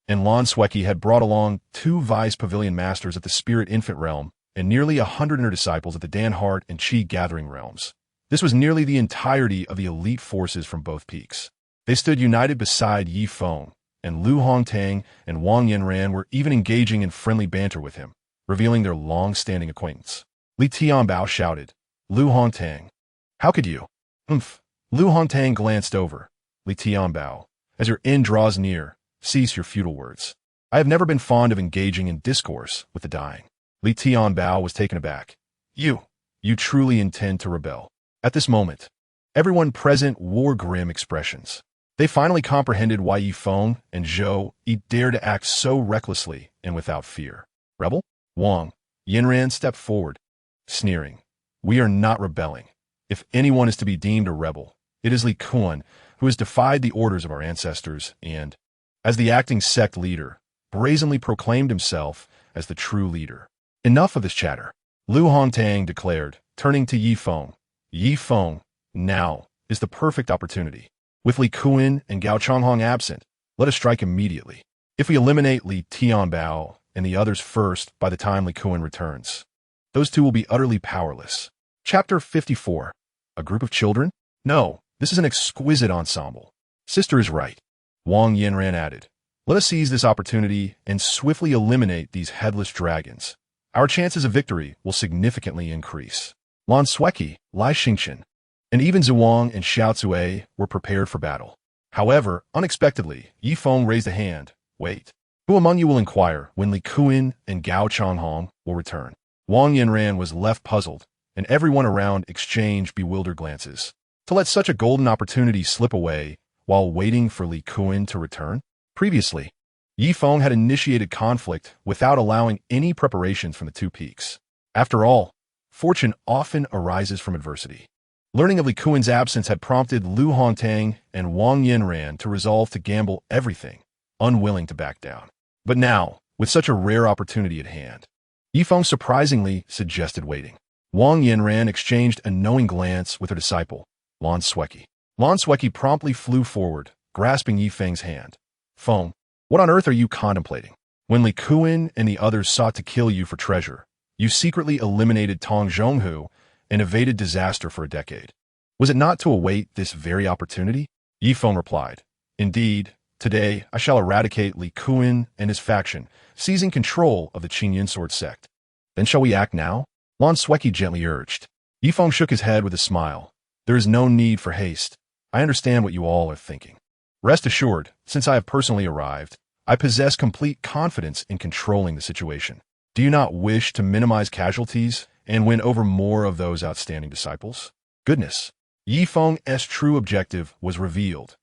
and Lan Sueki had brought along 2 vice pavilion masters at the Spirit Infant Realm and nearly 100 inner disciples at the Dan Heart and Qi Gathering realms. This was nearly the entirety of the elite forces from both peaks. They stood united beside Yi Feng, and Lu Hongtang and Wang Yanran were even engaging in friendly banter with him, revealing their long-standing acquaintance. Li Tianbao shouted, Lu Hongtang, how could you? Lu Hongtang glanced over. Li Tianbao, as your end draws near, cease your futile words. I have never been fond of engaging in discourse with the dying. Li Tianbao was taken aback. You truly intend to rebel. At this moment, everyone present wore grim expressions. They finally comprehended why Yi Feng and Zhou Yi dared to act so recklessly and without fear. Rebel? Wang Yanran stepped forward, sneering. We are not rebelling. If anyone is to be deemed a rebel, it is Li Kuan, who has defied the orders of our ancestors and, as the acting sect leader, brazenly proclaimed himself as the true leader. Enough of this chatter, Lu Hongtang declared, turning to Yi Feng. Yi Feng, now, is the perfect opportunity. With Li Kuan and Gao Changhong absent, let us strike immediately. If we eliminate Li Tianbao and the others first by the time Li Kuan returns, those two will be utterly powerless. Chapter 54. A group of children? No, this is an exquisite ensemble. Sister is right. Wang Yanran added. Let us seize this opportunity and swiftly eliminate these headless dragons. Our chances of victory will significantly increase. Lan Sueki, Lai Xingqian, and even Zhuang and Xiao Cui were prepared for battle. However, unexpectedly, Yi Feng raised a hand. Wait. Who among you will inquire when Li Kuan and Gao Changhong will return? Wang Yanran was left puzzled, and everyone around exchanged bewildered glances. To let such a golden opportunity slip away while waiting for Li Kuan to return? Previously, Yi Feng had initiated conflict without allowing any preparations from the 2 peaks. After all, fortune often arises from adversity. Learning of Li Kuan's absence had prompted Lu Hongtang and Wang Yanran to resolve to gamble everything, unwilling to back down. But now, with such a rare opportunity at hand, Yi Feng surprisingly suggested waiting. Wang Yanran exchanged a knowing glance with her disciple, Lan Sueki. Lan Sueki promptly flew forward, grasping Yi Feng's hand. Feng, what on earth are you contemplating? When Li Kuan and the others sought to kill you for treasure, You secretly eliminated Tong Zhonghu and evaded disaster for a decade. Was it not to await this very opportunity? Yi Feng replied, Indeed, today I shall eradicate Li Kuan and his faction, seizing control of the Qingyun sword sect. Then shall we act now? Lan Sueki gently urged. Yi Feng shook his head with a smile. There is no need for haste. I understand what you all are thinking. Rest assured, since I have personally arrived, I possess complete confidence in controlling the situation. Do you not wish to minimize casualties and win over more of those outstanding disciples? Goodness. Yi Feng's true objective was revealed.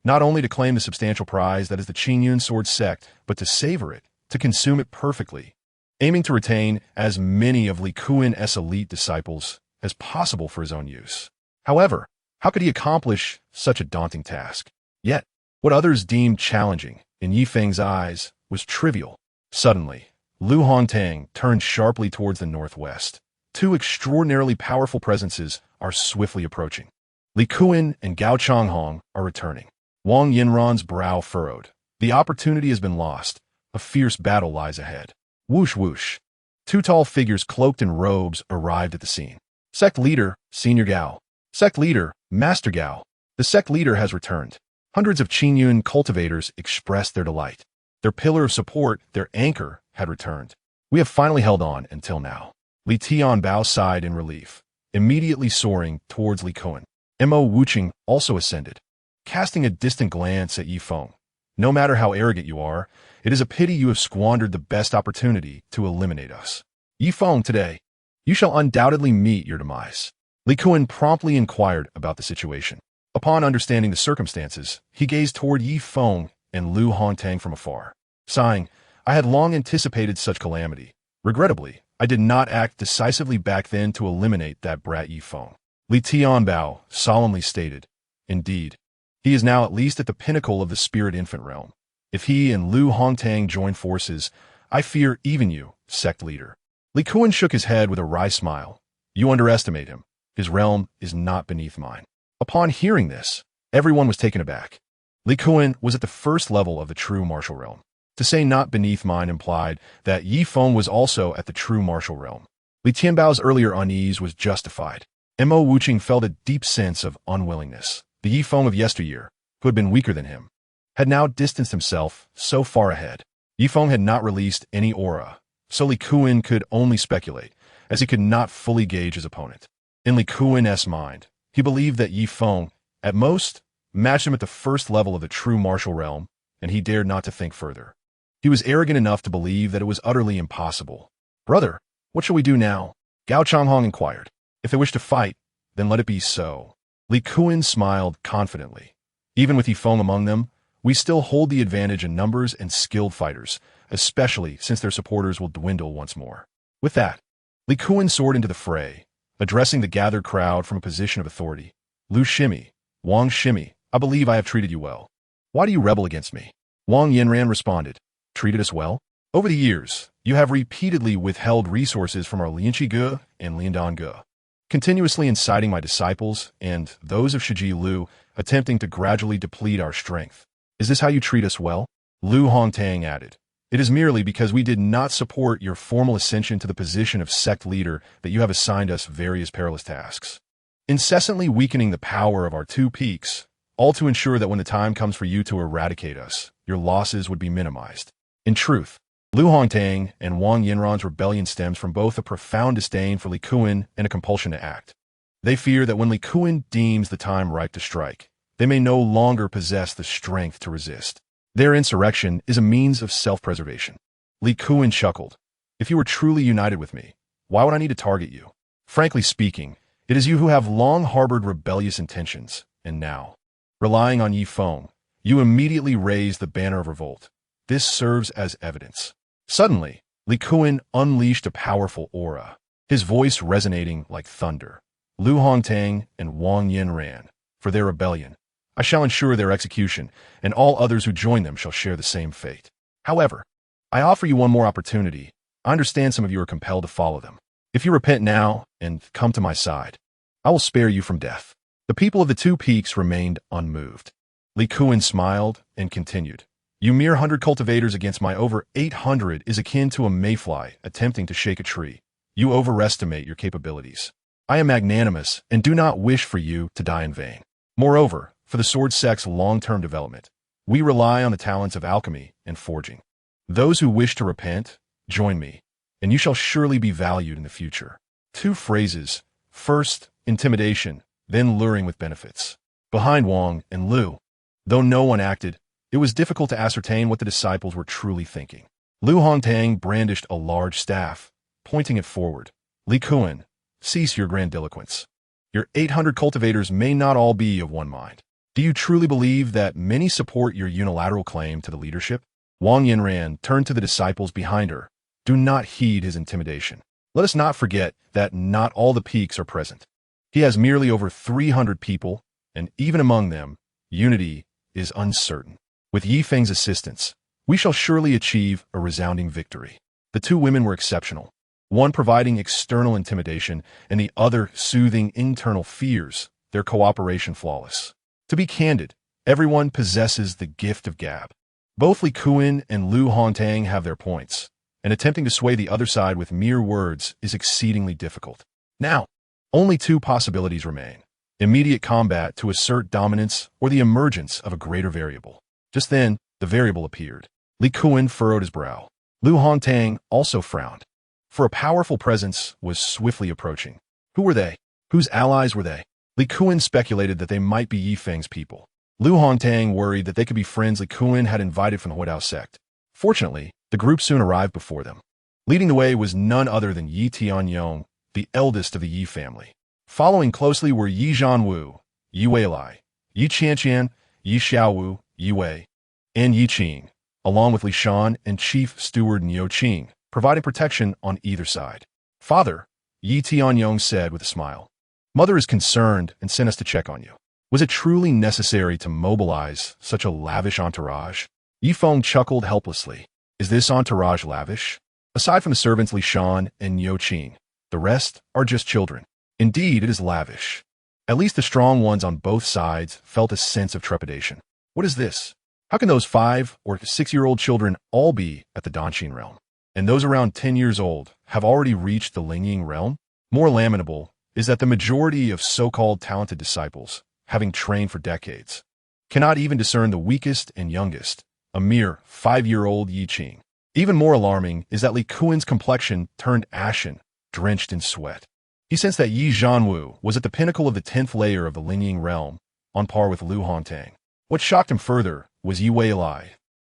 Not only to claim the substantial prize that is the Qingyun sword sect, but to savor it, to consume it perfectly, aiming to retain as many of Li Kuan's elite disciples as possible for his own use. However, how could he accomplish such a daunting task? Yet, what others deemed challenging, in Yi Feng's eyes, was trivial. Suddenly, Lu Hongtang turned sharply towards the northwest. Two extraordinarily powerful presences are swiftly approaching. Li Kuan and Gao Changhong are returning. Wang Yinran's brow furrowed. The opportunity has been lost. A fierce battle lies ahead. Whoosh whoosh. Two tall figures cloaked in robes arrived at the scene. Sect leader, Senior Gao. Sect leader, Master Gao. The sect leader has returned. Hundreds of Qingyun cultivators expressed their delight. Their pillar of support, their anchor, had returned. We have finally held on until now. Li Tianbao sighed in relief, immediately soaring towards Li Kuan. Mo Wuqing also ascended, casting a distant glance at Yi Feng. No matter how arrogant you are, it is a pity you have squandered the best opportunity to eliminate us. Yi Feng, today, you shall undoubtedly meet your demise. Li Kuan promptly inquired about the situation. Upon understanding the circumstances, he gazed toward Yi Feng and Lu Hongtang from afar. Sighing, I had long anticipated such calamity. Regrettably, I did not act decisively back then to eliminate that brat Yi Feng. Li Tianbao solemnly stated, Indeed, he is now at least at the pinnacle of the spirit infant realm. If he and Lu Hongtang join forces, I fear even you, sect leader. Li Kuan shook his head with a wry smile. You underestimate him. His realm is not beneath mine. Upon hearing this, everyone was taken aback. Li Kuan was at the first level of the true martial realm. To say not beneath mine implied that Yi Feng was also at the true martial realm. Li Tianbao's earlier unease was justified. Mo Wuqing felt a deep sense of unwillingness. The Yi Feng of yesteryear, who had been weaker than him, had now distanced himself so far ahead. Yi Feng had not released any aura, so Li Kuan could only speculate, as he could not fully gauge his opponent. In Li Kuan's mind, he believed that Yi Feng, at most, matched him at the first level of the true martial realm, and he dared not to think further. He was arrogant enough to believe that it was utterly impossible. Brother, what shall we do now? Gao Changhong inquired. If they wish to fight, then let it be so. Li Kuan smiled confidently. Even with Yi Feng among them, we still hold the advantage in numbers and skilled fighters, especially since their supporters will dwindle once more. With that, Li Kuan soared into the fray, addressing the gathered crowd from a position of authority. Lu Shimi, Wang Shimi, I believe I have treated you well. Why do you rebel against me? Wang Yinran responded, Treated us well? Over the years, you have repeatedly withheld resources from our Lianqi Ge and Liandan Ge, continuously inciting my disciples and those of Shiji Lu, attempting to gradually deplete our strength. Is this how you treat us well? Lu Hongtang added, It is merely because we did not support your formal ascension to the position of sect leader that you have assigned us various perilous tasks, incessantly weakening the power of our two peaks, all to ensure that when the time comes for you to eradicate us, your losses would be minimized. In truth, Lu Hongtang and Wang Yinran's rebellion stems from both a profound disdain for Li Kuan and a compulsion to act. They fear that when Li Kuan deems the time ripe to strike, they may no longer possess the strength to resist. Their insurrection is a means of self-preservation. Li Kuan chuckled. If you were truly united with me, why would I need to target you? Frankly speaking, it is you who have long harbored rebellious intentions, and now, relying on Yi Feng, you immediately raise the banner of revolt. This serves as evidence. Suddenly, Li Kuan unleashed a powerful aura, his voice resonating like thunder. Lu Hongtang and Wang Yinran, for their rebellion, I shall ensure their execution, and all others who join them shall share the same fate. However, I offer you one more opportunity. I understand some of you are compelled to follow them. If you repent now and come to my side, I will spare you from death. The people of the two peaks remained unmoved. Li Kuan smiled and continued. You mere 100 cultivators against my over 800 is akin to a mayfly attempting to shake a tree. You overestimate your capabilities. I am magnanimous and do not wish for you to die in vain. Moreover, for the sword sect's long-term development, we rely on the talents of alchemy and forging. Those who wish to repent, join me, and you shall surely be valued in the future. 2 phrases. First, intimidation, then luring with benefits. Behind Wang and Lu, though no one acted, it was difficult to ascertain what the disciples were truly thinking. Lu Hongtang brandished a large staff, pointing it forward. Li Kuan, cease your grandiloquence. Your 800 cultivators may not all be of one mind. Do you truly believe that many support your unilateral claim to the leadership? Wang Yinran turned to the disciples behind her. Do not heed his intimidation. Let us not forget that not all the peaks are present. He has merely over 300 people, and even among them, unity is uncertain. With Yi Feng's assistance, we shall surely achieve a resounding victory. The 2 women were exceptional, one providing external intimidation and the other soothing internal fears, their cooperation flawless. To be candid, everyone possesses the gift of gab. Both Li Kuan and Lu Hongtang have their points, and attempting to sway the other side with mere words is exceedingly difficult. Now, only 2 possibilities remain: immediate combat to assert dominance or the emergence of a greater variable. Just then, the variable appeared. Li Kuan furrowed his brow. Lu Hongtang also frowned, for a powerful presence was swiftly approaching. Who were they? Whose allies were they? Li Kuan speculated that they might be Yi Feng's people. Lu Hongtang worried that they could be friends Li Kuan had invited from the Huidao sect. Fortunately, the group soon arrived before them. Leading the way was none other than Yi Tianyong, the eldest of the Yi family. Following closely were Yi Zhanwu, Yi Weilai, Yi Qianqian, Yi Xiaowu, Yi Wei, and Yi Qing, along with Li Shan and Chief Steward Niu Qing, providing protection on either side. Father, Yi Tianyong said with a smile, Mother is concerned and sent us to check on you. Was it truly necessary to mobilize such a lavish entourage? Yi Feng chuckled helplessly. Is this entourage lavish? Aside from the servants Li Shan and Niu Qing, the rest are just children. Indeed, it is lavish. At least the strong ones on both sides felt a sense of trepidation. What is this? How can those 5 or 6-year-old children all be at the Danqing realm? And those around 10 years old have already reached the Lingying realm? More lamentable is that the majority of so-called talented disciples, having trained for decades, cannot even discern the weakest and youngest, a mere 5-year-old Yi Qing. Even more alarming is that Li Kuan's complexion turned ashen, drenched in sweat. He sensed that Yi Zhanwu was at the pinnacle of the 10th layer of the Lingying realm, on par with Lu Hongtang. What shocked him further was Yi Weilai,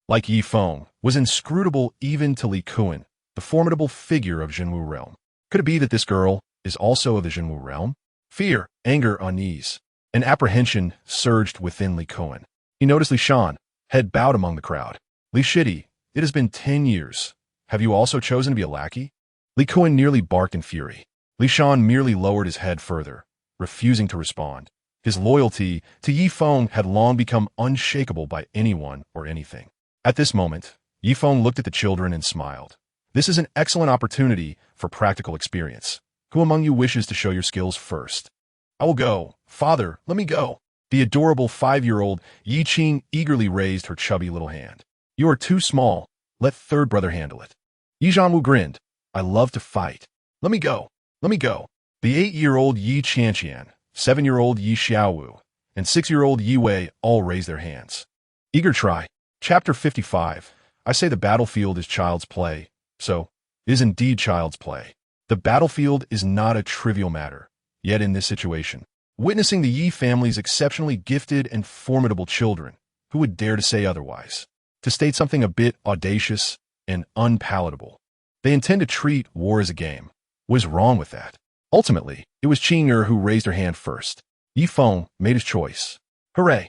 like Yi Feng, was inscrutable even to Li Kuan, the formidable figure of Zhenwu realm. Could it be that this girl is also of the Zhenwu realm? Fear, anger, unease, and apprehension surged within Li Kuan. He noticed Li Shan, head bowed among the crowd. Li Shidi, it has been 10 years. Have you also chosen to be a lackey? Li Kuan nearly barked in fury. Li Shan merely lowered his head further, refusing to respond. His loyalty to Yi Feng had long become unshakable by anyone or anything. At this moment, Yi Feng looked at the children and smiled. This is an excellent opportunity for practical experience. Who among you wishes to show your skills first? I will go. Father, let me go. The adorable 5-year-old Yi Qing eagerly raised her chubby little hand. You are too small. Let third brother handle it. Yi Zhanwu grinned. I love to fight. Let me go. Let me go. The 8-year-old Yi Qianqian, 7-year-old Yi Xiaowu, and 6-year-old Yi Wei all raised their hands. Eager try. Chapter 55. I say the battlefield is child's play. So, it is indeed child's play. The battlefield is not a trivial matter. Yet in this situation, witnessing the Yi family's exceptionally gifted and formidable children, who would dare to say otherwise? To state something a bit audacious and unpalatable. They intend to treat war as a game. What is wrong with that? Ultimately, it was Qing who raised her hand first. Yi Feng made his choice. Hooray!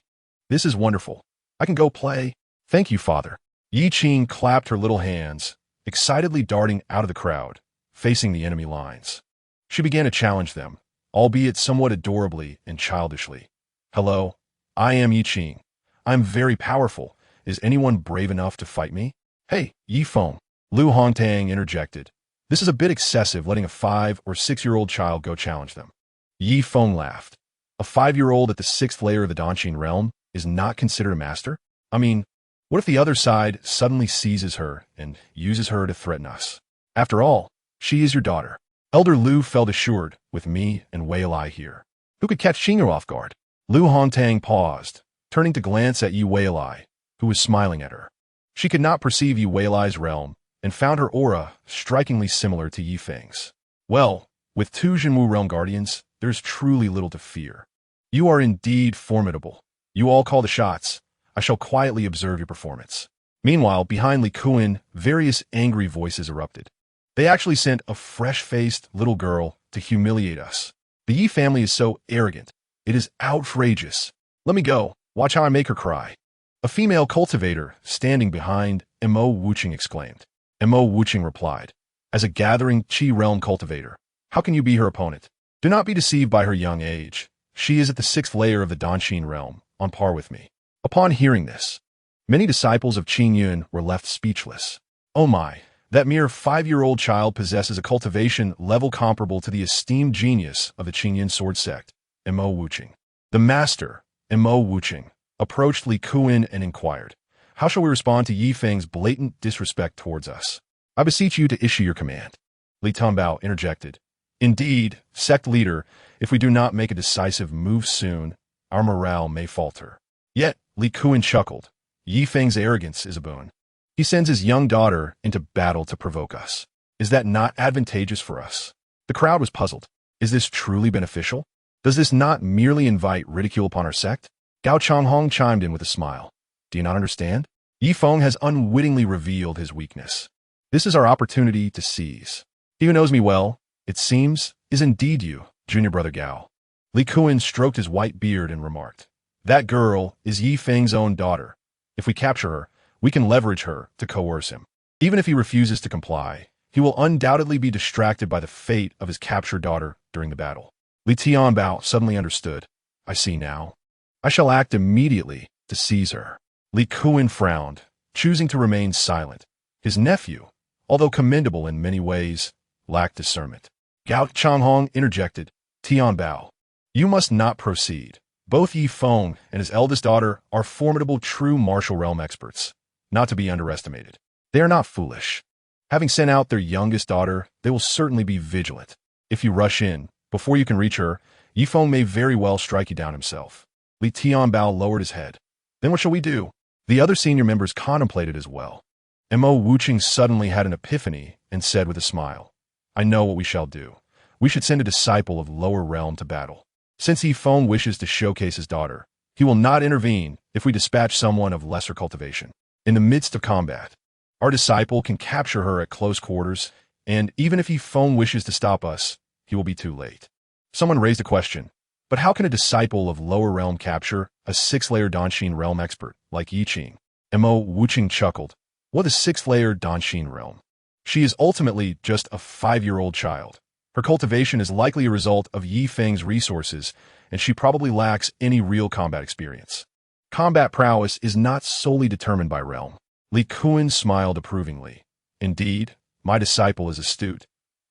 This is wonderful. I can go play. Thank you, father. Yi Qing clapped her little hands, excitedly darting out of the crowd, facing the enemy lines. She began to challenge them, albeit somewhat adorably and childishly. Hello, I am Yi Qing. I'm very powerful. Is anyone brave enough to fight me? Hey, Yi Feng. Lu Hongtang interjected. This is a bit excessive, letting a 5- or 6-year-old child go challenge them. Yi Feng laughed. A 5-year-old at the 6th layer of the Danqing realm is not considered a master? I mean, what if the other side suddenly seizes her and uses her to threaten us? After all, she is your daughter. Elder Lu felt assured, with me and Wei Lai here. Who could catch Xing'er off guard? Lu Hongtang paused, turning to glance at Yi Weilai, who was smiling at her. She could not perceive Yi Weilai's realm, and found her aura strikingly similar to Yi Feng's. Well, with two Jinwu realm guardians, there's truly little to fear. You are indeed formidable. You all call the shots. I shall quietly observe your performance. Meanwhile, behind Li Kuan, various angry voices erupted. They actually sent a fresh-faced little girl to humiliate us. The Yi family is so arrogant. It is outrageous. Let me go. Watch how I make her cry. A female cultivator standing behind Mo Wuching exclaimed. Mo Wuching replied, as a gathering Qi realm cultivator, how can you be her opponent? Do not be deceived by her young age. She is at the 6th layer of the Danxin realm, on par with me. Upon hearing this, many disciples of Qing Yun were left speechless. Oh my, that mere 5-year-old child possesses a cultivation level comparable to the esteemed genius of the Qing Yun sword sect, Mo Wuching. The master, Mo Wuching, approached Li Kuan and inquired, how shall we respond to Yi Feng's blatant disrespect towards us? I beseech you to issue your command. Li Tunbao interjected. Indeed, sect leader, if we do not make a decisive move soon, our morale may falter. Yet, Li Kuan chuckled. Yi Feng's arrogance is a boon. He sends his young daughter into battle to provoke us. Is that not advantageous for us? The crowd was puzzled. Is this truly beneficial? Does this not merely invite ridicule upon our sect? Gao Changhong chimed in with a smile. Do you not understand? Yi Feng has unwittingly revealed his weakness. This is our opportunity to seize. He who knows me well, it seems, is indeed you, junior brother Gao. Li Kuan stroked his white beard and remarked, that girl is Yi Feng's own daughter. If we capture her, we can leverage her to coerce him. Even if he refuses to comply, he will undoubtedly be distracted by the fate of his captured daughter during the battle. Li Tianbao suddenly understood. I see now. I shall act immediately to seize her. Li Kuan frowned, choosing to remain silent. His nephew, although commendable in many ways, lacked discernment. Gao Changhong interjected, Tianbao, you must not proceed. Both Yi Feng and his eldest daughter are formidable true martial realm experts, not to be underestimated. They are not foolish. Having sent out their youngest daughter, they will certainly be vigilant. If you rush in, before you can reach her, Yi Feng may very well strike you down himself. Li Tianbao lowered his head. Then what shall we do? The other senior members contemplated as well. Mo Wuching suddenly had an epiphany and said with a smile, I know what we shall do. We should send a disciple of lower realm to battle. Since Yi Feng wishes to showcase his daughter, he will not intervene if we dispatch someone of lesser cultivation. In the midst of combat, our disciple can capture her at close quarters, and even if Yi Feng wishes to stop us, he will be too late. Someone raised a question, but how can a disciple of lower realm capture a 6th-layer Danxin realm expert like Yi Qing? Mo Wuching chuckled. What is 6th-layer Danxin realm? She is ultimately just a 5-year-old child. Her cultivation is likely a result of Yi Feng's resources, and she probably lacks any real combat experience. Combat prowess is not solely determined by realm. Li Kuan smiled approvingly. Indeed, my disciple is astute.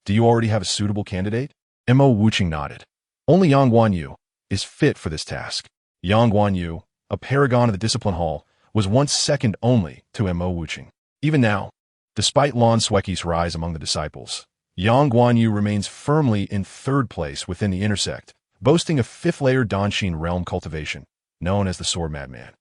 Do you already have a suitable candidate? Mo Wuching nodded. Only Yang Guanyu is fit for this task. Yang Guanyu, a paragon of the discipline hall, was once second only to Mo Wuching. Even now, despite Lan Sueki's rise among the disciples, Yang Guanyu remains firmly in 3rd place within the intersect, boasting a 5th-layer Danxin realm cultivation, known as the Sword Madman,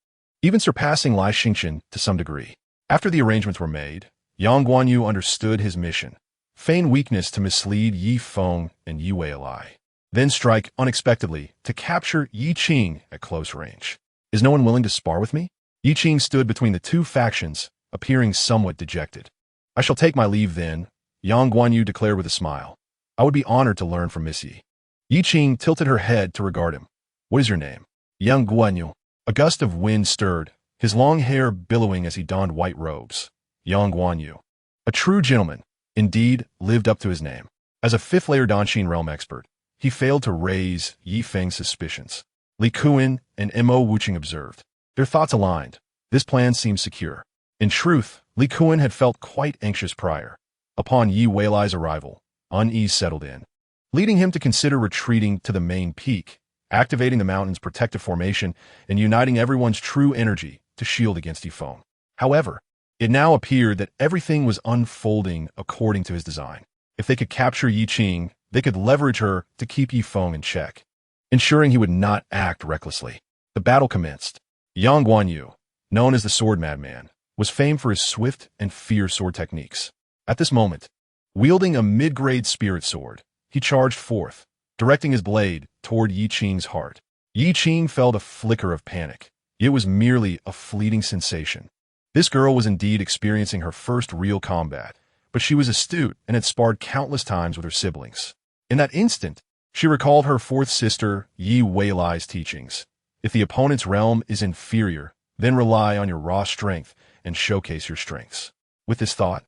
even surpassing Lai Xingqian to some degree. After the arrangements were made, Yang Guanyu understood his mission, feign weakness to mislead Yi Feng and Yi Weilai, then strike unexpectedly to capture Yi Qing at close range. Is no one willing to spar with me? Yi Qing stood between the two factions, appearing somewhat dejected. I shall take my leave then, Yang Guanyu declared with a smile. I would be honored to learn from Miss Yi. Yi Qing tilted her head to regard him. What is your name? Yang Guanyu. A gust of wind stirred, his long hair billowing as he donned white robes. Yang Guanyu. A true gentleman, indeed, lived up to his name. As a 5th-layer Danxin realm expert, he failed to raise Yi Feng's suspicions. Li Kuan and Mo Wuching observed. Their thoughts aligned. This plan seemed secure. In truth, Li Kuan had felt quite anxious prior. Upon Yi Weilai's arrival, unease settled in, leading him to consider retreating to the main peak, activating the mountain's protective formation, and uniting everyone's true energy to shield against Yi Feng. However, it now appeared that everything was unfolding according to his design. If they could capture Yi Qing, they could leverage her to keep Yi Feng in check, ensuring he would not act recklessly. The battle commenced. Yang Guanyu, known as the Sword Madman, was famed for his swift and fierce sword techniques. At this moment, wielding a mid-grade spirit sword, he charged forth, directing his blade toward Yi Qing's heart. Yi Qing felt a flicker of panic. It was merely a fleeting sensation. This girl was indeed experiencing her first real combat, but she was astute and had sparred countless times with her siblings. In that instant, she recalled her fourth sister, Yi Weilai's teachings. If the opponent's realm is inferior, then rely on your raw strength and showcase your strengths. With this thought,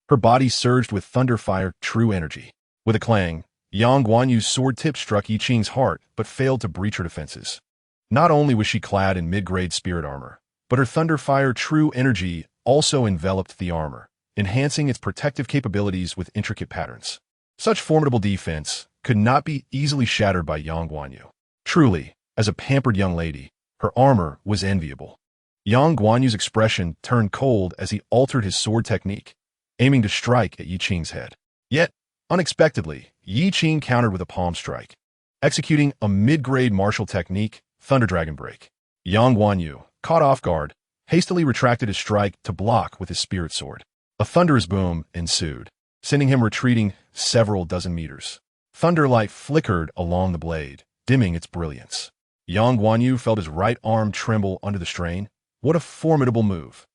her body surged with thunder fire true energy. With a clang, Yang Guanyu's sword tip struck Yi Qing's heart but failed to breach her defenses. Not only was she clad in mid-grade spirit armor, but her thunder fire true energy also enveloped the armor, enhancing its protective capabilities with intricate patterns. Such formidable defense could not be easily shattered by Yang Guanyu. Truly, as a pampered young lady, her armor was enviable. Yang Guanyu's expression turned cold as he altered his sword technique, aiming to strike at Yi Qing's head. Yet, unexpectedly, Yi Qing countered with a palm strike, executing a mid-grade martial technique, Thunder Dragon Break. Yang Guanyu, caught off guard, hastily retracted his strike to block with his spirit sword. A thunderous boom ensued, sending him retreating several dozen meters. Thunderlight flickered along the blade, dimming its brilliance. Yang Guanyu felt his right arm tremble under the strain. What a formidable move.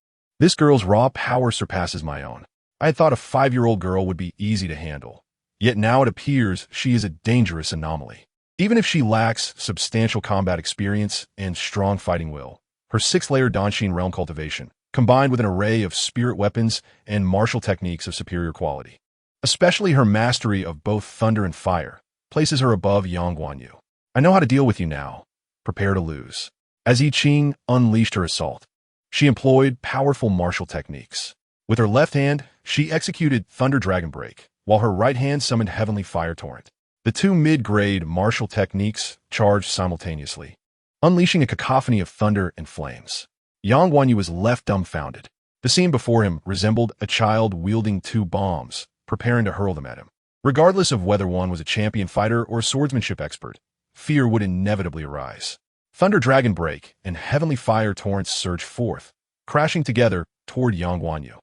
This girl's raw power surpasses my own. I had thought a 5-year-old girl would be easy to handle, yet now it appears she is a dangerous anomaly. Even if she lacks substantial combat experience and strong fighting will, her 6-layer Danshin realm cultivation, combined with an array of spirit weapons and martial techniques of superior quality, especially her mastery of both thunder and fire, places her above Yang Guanyu. I know how to deal with you now. Prepare to lose. As Yi Qing unleashed her assault, she employed powerful martial techniques. With her left hand, she executed Thunder Dragon Break, while her right hand summoned Heavenly Fire Torrent. The two mid-grade martial techniques charged simultaneously, unleashing a cacophony of thunder and flames. Yang Guanyu was left dumbfounded. The scene before him resembled a child wielding 2 bombs, preparing to hurl them at him. Regardless of whether one was a champion fighter or a swordsmanship expert, fear would inevitably arise. Thunder Dragon Break and Heavenly Fire Torrents surged forth, crashing together toward Yang Guanyu.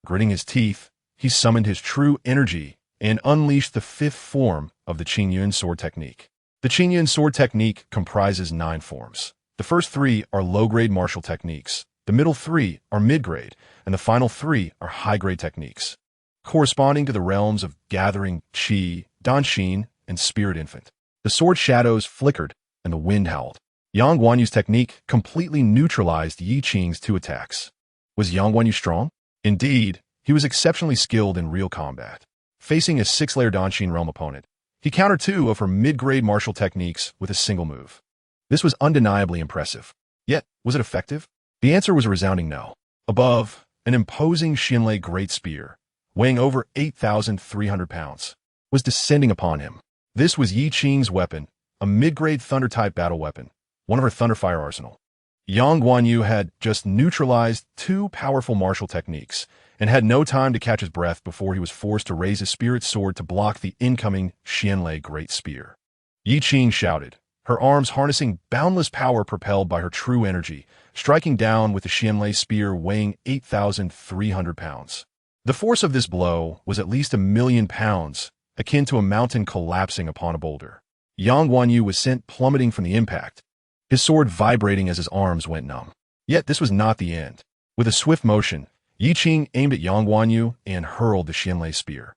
Gritting his teeth, he summoned his true energy and unleashed the 5th form of the Qingyun sword technique. The Qingyun sword technique comprises 9 forms. The first 3 are low-grade martial techniques, the middle 3 are mid-grade, and the final 3 are high-grade techniques, corresponding to the realms of Gathering, Qi, Danshin, and Spirit Infant. The sword shadows flickered, and the wind howled. Yang Guanyu's technique completely neutralized Yi Qing's 2 attacks. Was Yang Guanyu strong? Indeed, he was exceptionally skilled in real combat. Facing a 6-layer Danshin realm opponent, he countered 2 of her mid-grade martial techniques with a single move. This was undeniably impressive. Yet, was it effective? The answer was a resounding no. Above, an imposing Xianlei Great Spear, weighing over 8,300 pounds, was descending upon him. This was Yi Qing's weapon, a mid-grade thunder-type battle weapon, one of her Thunderfire arsenal. Yang Guanyu had just neutralized 2 powerful martial techniques, and had no time to catch his breath before he was forced to raise his spirit sword to block the incoming Xianlei Great Spear. Yi Qing shouted, her arms harnessing boundless power propelled by her true energy, striking down with the Xianlei spear weighing 8,300 pounds. The force of this blow was at least 1,000,000 pounds, akin to a mountain collapsing upon a boulder. Yang Guanyu was sent plummeting from the impact, his sword vibrating as his arms went numb. Yet this was not the end. With a swift motion, Yi Qing aimed at Yang Guanyu and hurled the Xianlei spear.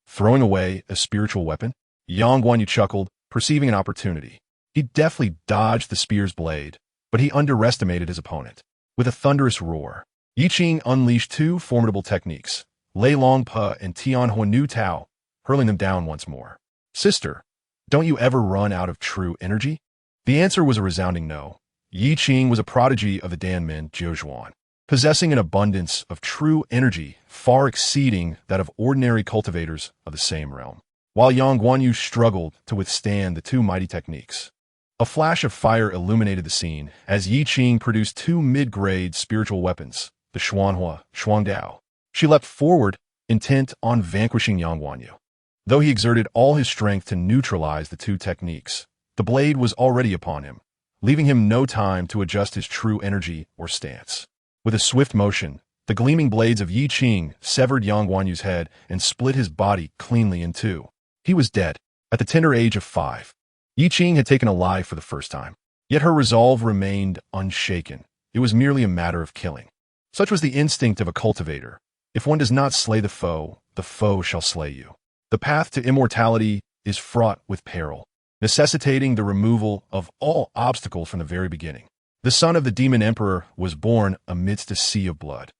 Throwing away a spiritual weapon, Yang Guanyu chuckled, perceiving an opportunity. He deftly dodged the spear's blade, but he underestimated his opponent. With a thunderous roar, Yi Qing unleashed 2 formidable techniques, Lei Long Pa and Tian Huanu Tao, hurling them down once more. Sister, don't you ever run out of true energy? The answer was a resounding no. Yi Qing was a prodigy of the Danmen Jiuzhuan, possessing an abundance of true energy far exceeding that of ordinary cultivators of the same realm. While Yang Guanyu struggled to withstand the 2 mighty techniques, a flash of fire illuminated the scene as Yi Qing produced 2 mid-grade spiritual weapons, the Xuanhua, Xuangdao. She leapt forward, intent on vanquishing Yang Guanyu. Though he exerted all his strength to neutralize the two techniques, the blade was already upon him, leaving him no time to adjust his true energy or stance. With a swift motion, the gleaming blades of Yi Qing severed Yang Guanyu's head and split his body cleanly in two. He was dead, at the tender age of 5. Yi Qing had taken a life for the first time. Yet her resolve remained unshaken. It was merely a matter of killing. Such was the instinct of a cultivator. If one does not slay the foe shall slay you. The path to immortality is fraught with peril, necessitating the removal of all obstacles from the very beginning. The son of the demon emperor was born amidst a sea of blood.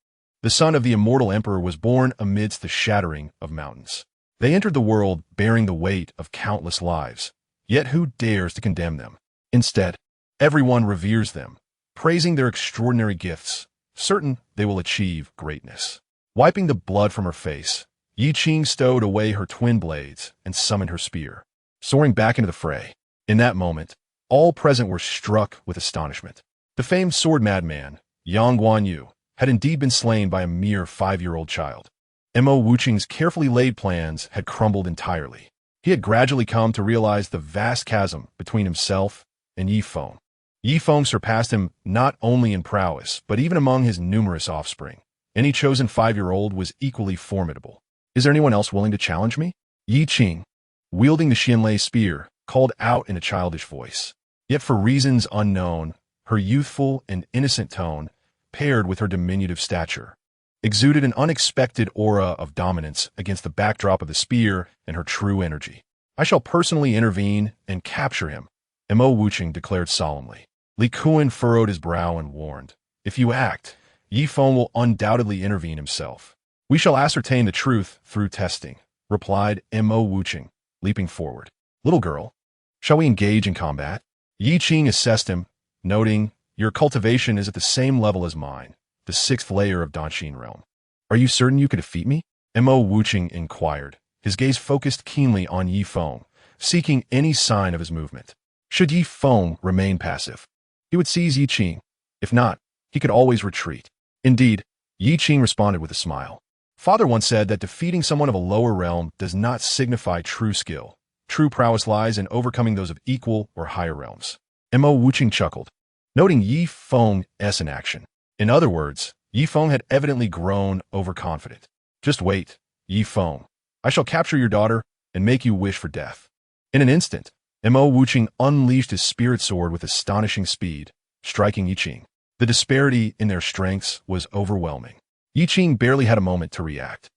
The son of the immortal emperor was born amidst the shattering of mountains. They entered the world bearing the weight of countless lives. Yet who dares to condemn them? Instead, everyone reveres them, praising their extraordinary gifts, certain they will achieve greatness. Wiping the blood from her face, Yi Qing stowed away her twin blades and summoned her spear, soaring back into the fray. In that moment, all present were struck with astonishment. The famed sword madman, Yang Guanyu, had indeed been slain by a mere 5-year-old child. Mo Wuqing's carefully laid plans had crumbled entirely. He had gradually come to realize the vast chasm between himself and Yi Feng. Yi Feng surpassed him not only in prowess, but even among his numerous offspring. Any chosen 5-year-old was equally formidable. Is there anyone else willing to challenge me? Yi Qing, wielding the Xianlei spear, called out in a childish voice. Yet for reasons unknown, her youthful and innocent tone, paired with her diminutive stature, exuded an unexpected aura of dominance against the backdrop of the spear and her true energy. I shall personally intervene and capture him, Mo Wuqing declared solemnly. Li Kuan furrowed his brow and warned, if you act, Yi Feng will undoubtedly intervene himself. We shall ascertain the truth through testing, replied Mo Wuqing, leaping forward. Little girl, shall we engage in combat? Yi Qing assessed him, noting, your cultivation is at the same level as mine, the 6th layer of Danshin realm. Are you certain you could defeat me? Mo Wuqing inquired, his gaze focused keenly on Yi Feng, seeking any sign of his movement. Should Yi Feng remain passive, he would seize Yi Qing. If not, he could always retreat. Indeed, Yi Qing responded with a smile. Father once said that defeating someone of a lower realm does not signify true skill. True prowess lies in overcoming those of equal or higher realms. Mo Wuqing chuckled, noting Yi Feng's in action. In other words, Yi Feng had evidently grown overconfident. Just wait, Yi Feng. I shall capture your daughter and make you wish for death. In an instant, Mo Wuqing unleashed his spirit sword with astonishing speed, striking Yi Qing. The disparity in their strengths was overwhelming. Yi Qing barely had a moment to react,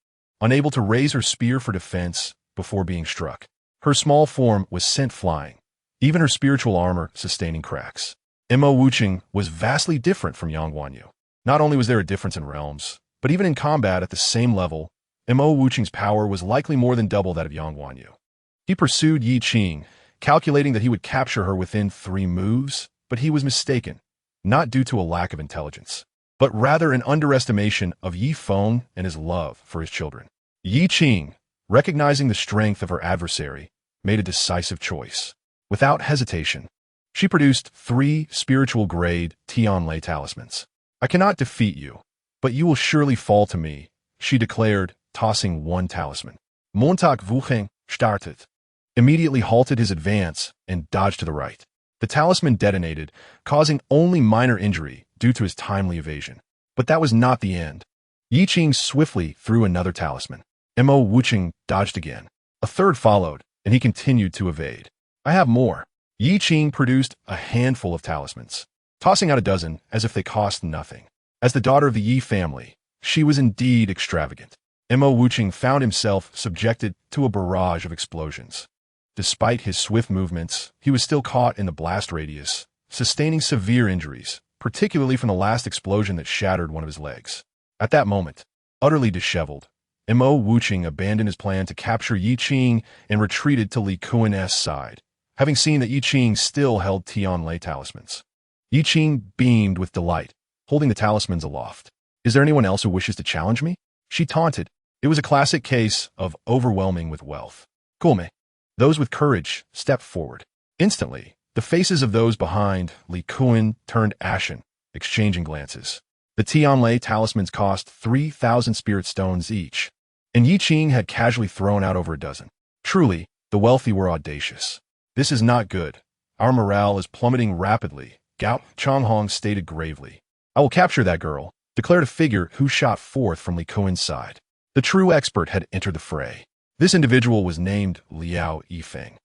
unable to raise her spear for defense before being struck. Her small form was sent flying, even her spiritual armor sustaining cracks. Mo Wuqing was vastly different from Yang Guanyu. Not only was there a difference in realms, but even in combat at the same level, Mo Wuqing's power was likely more than double that of Yang Guanyu. He pursued Yi Qing, calculating that he would capture her within 3 moves, but he was mistaken, not due to a lack of intelligence, but rather an underestimation of Yi Feng and his love for his children. Yi Qing, recognizing the strength of her adversary, made a decisive choice. Without hesitation, she produced 3 spiritual-grade Tianlei talismans. I cannot defeat you, but you will surely fall to me, she declared, tossing one talisman. Montag Wucheng started, immediately halted his advance and dodged to the right. The talisman detonated, causing only minor injury due to his timely evasion. But that was not the end. Yi Qing swiftly threw another talisman. Mo Wuqing dodged again. A third followed, and he continued to evade. I have more. Yi Qing produced a handful of talismans, tossing out a dozen as if they cost nothing. As the daughter of the Yi family, she was indeed extravagant. Mo Wuqing found himself subjected to a barrage of explosions. Despite his swift movements, he was still caught in the blast radius, sustaining severe injuries, particularly from the last explosion that shattered one of his legs. At that moment, utterly disheveled, Mo Wuqing abandoned his plan to capture Yi Qing and retreated to Li Kuan's side, having seen that Yi Qing still held Tianlei talismans. Yi Qing beamed with delight, holding the talismans aloft. Is there anyone else who wishes to challenge me? She taunted. It was a classic case of overwhelming with wealth. Kulme. Those with courage stepped forward. Instantly, the faces of those behind Li Kuan turned ashen, exchanging glances. The Tianlei talismans cost 3,000 spirit stones each, and Yi Qing had casually thrown out over a dozen. Truly, the wealthy were audacious. This is not good. Our morale is plummeting rapidly, Gao Changhong stated gravely. I will capture that girl, declared a figure who shot forth from Li Kuan's side. The true expert had entered the fray. This individual was named Liao Yifeng,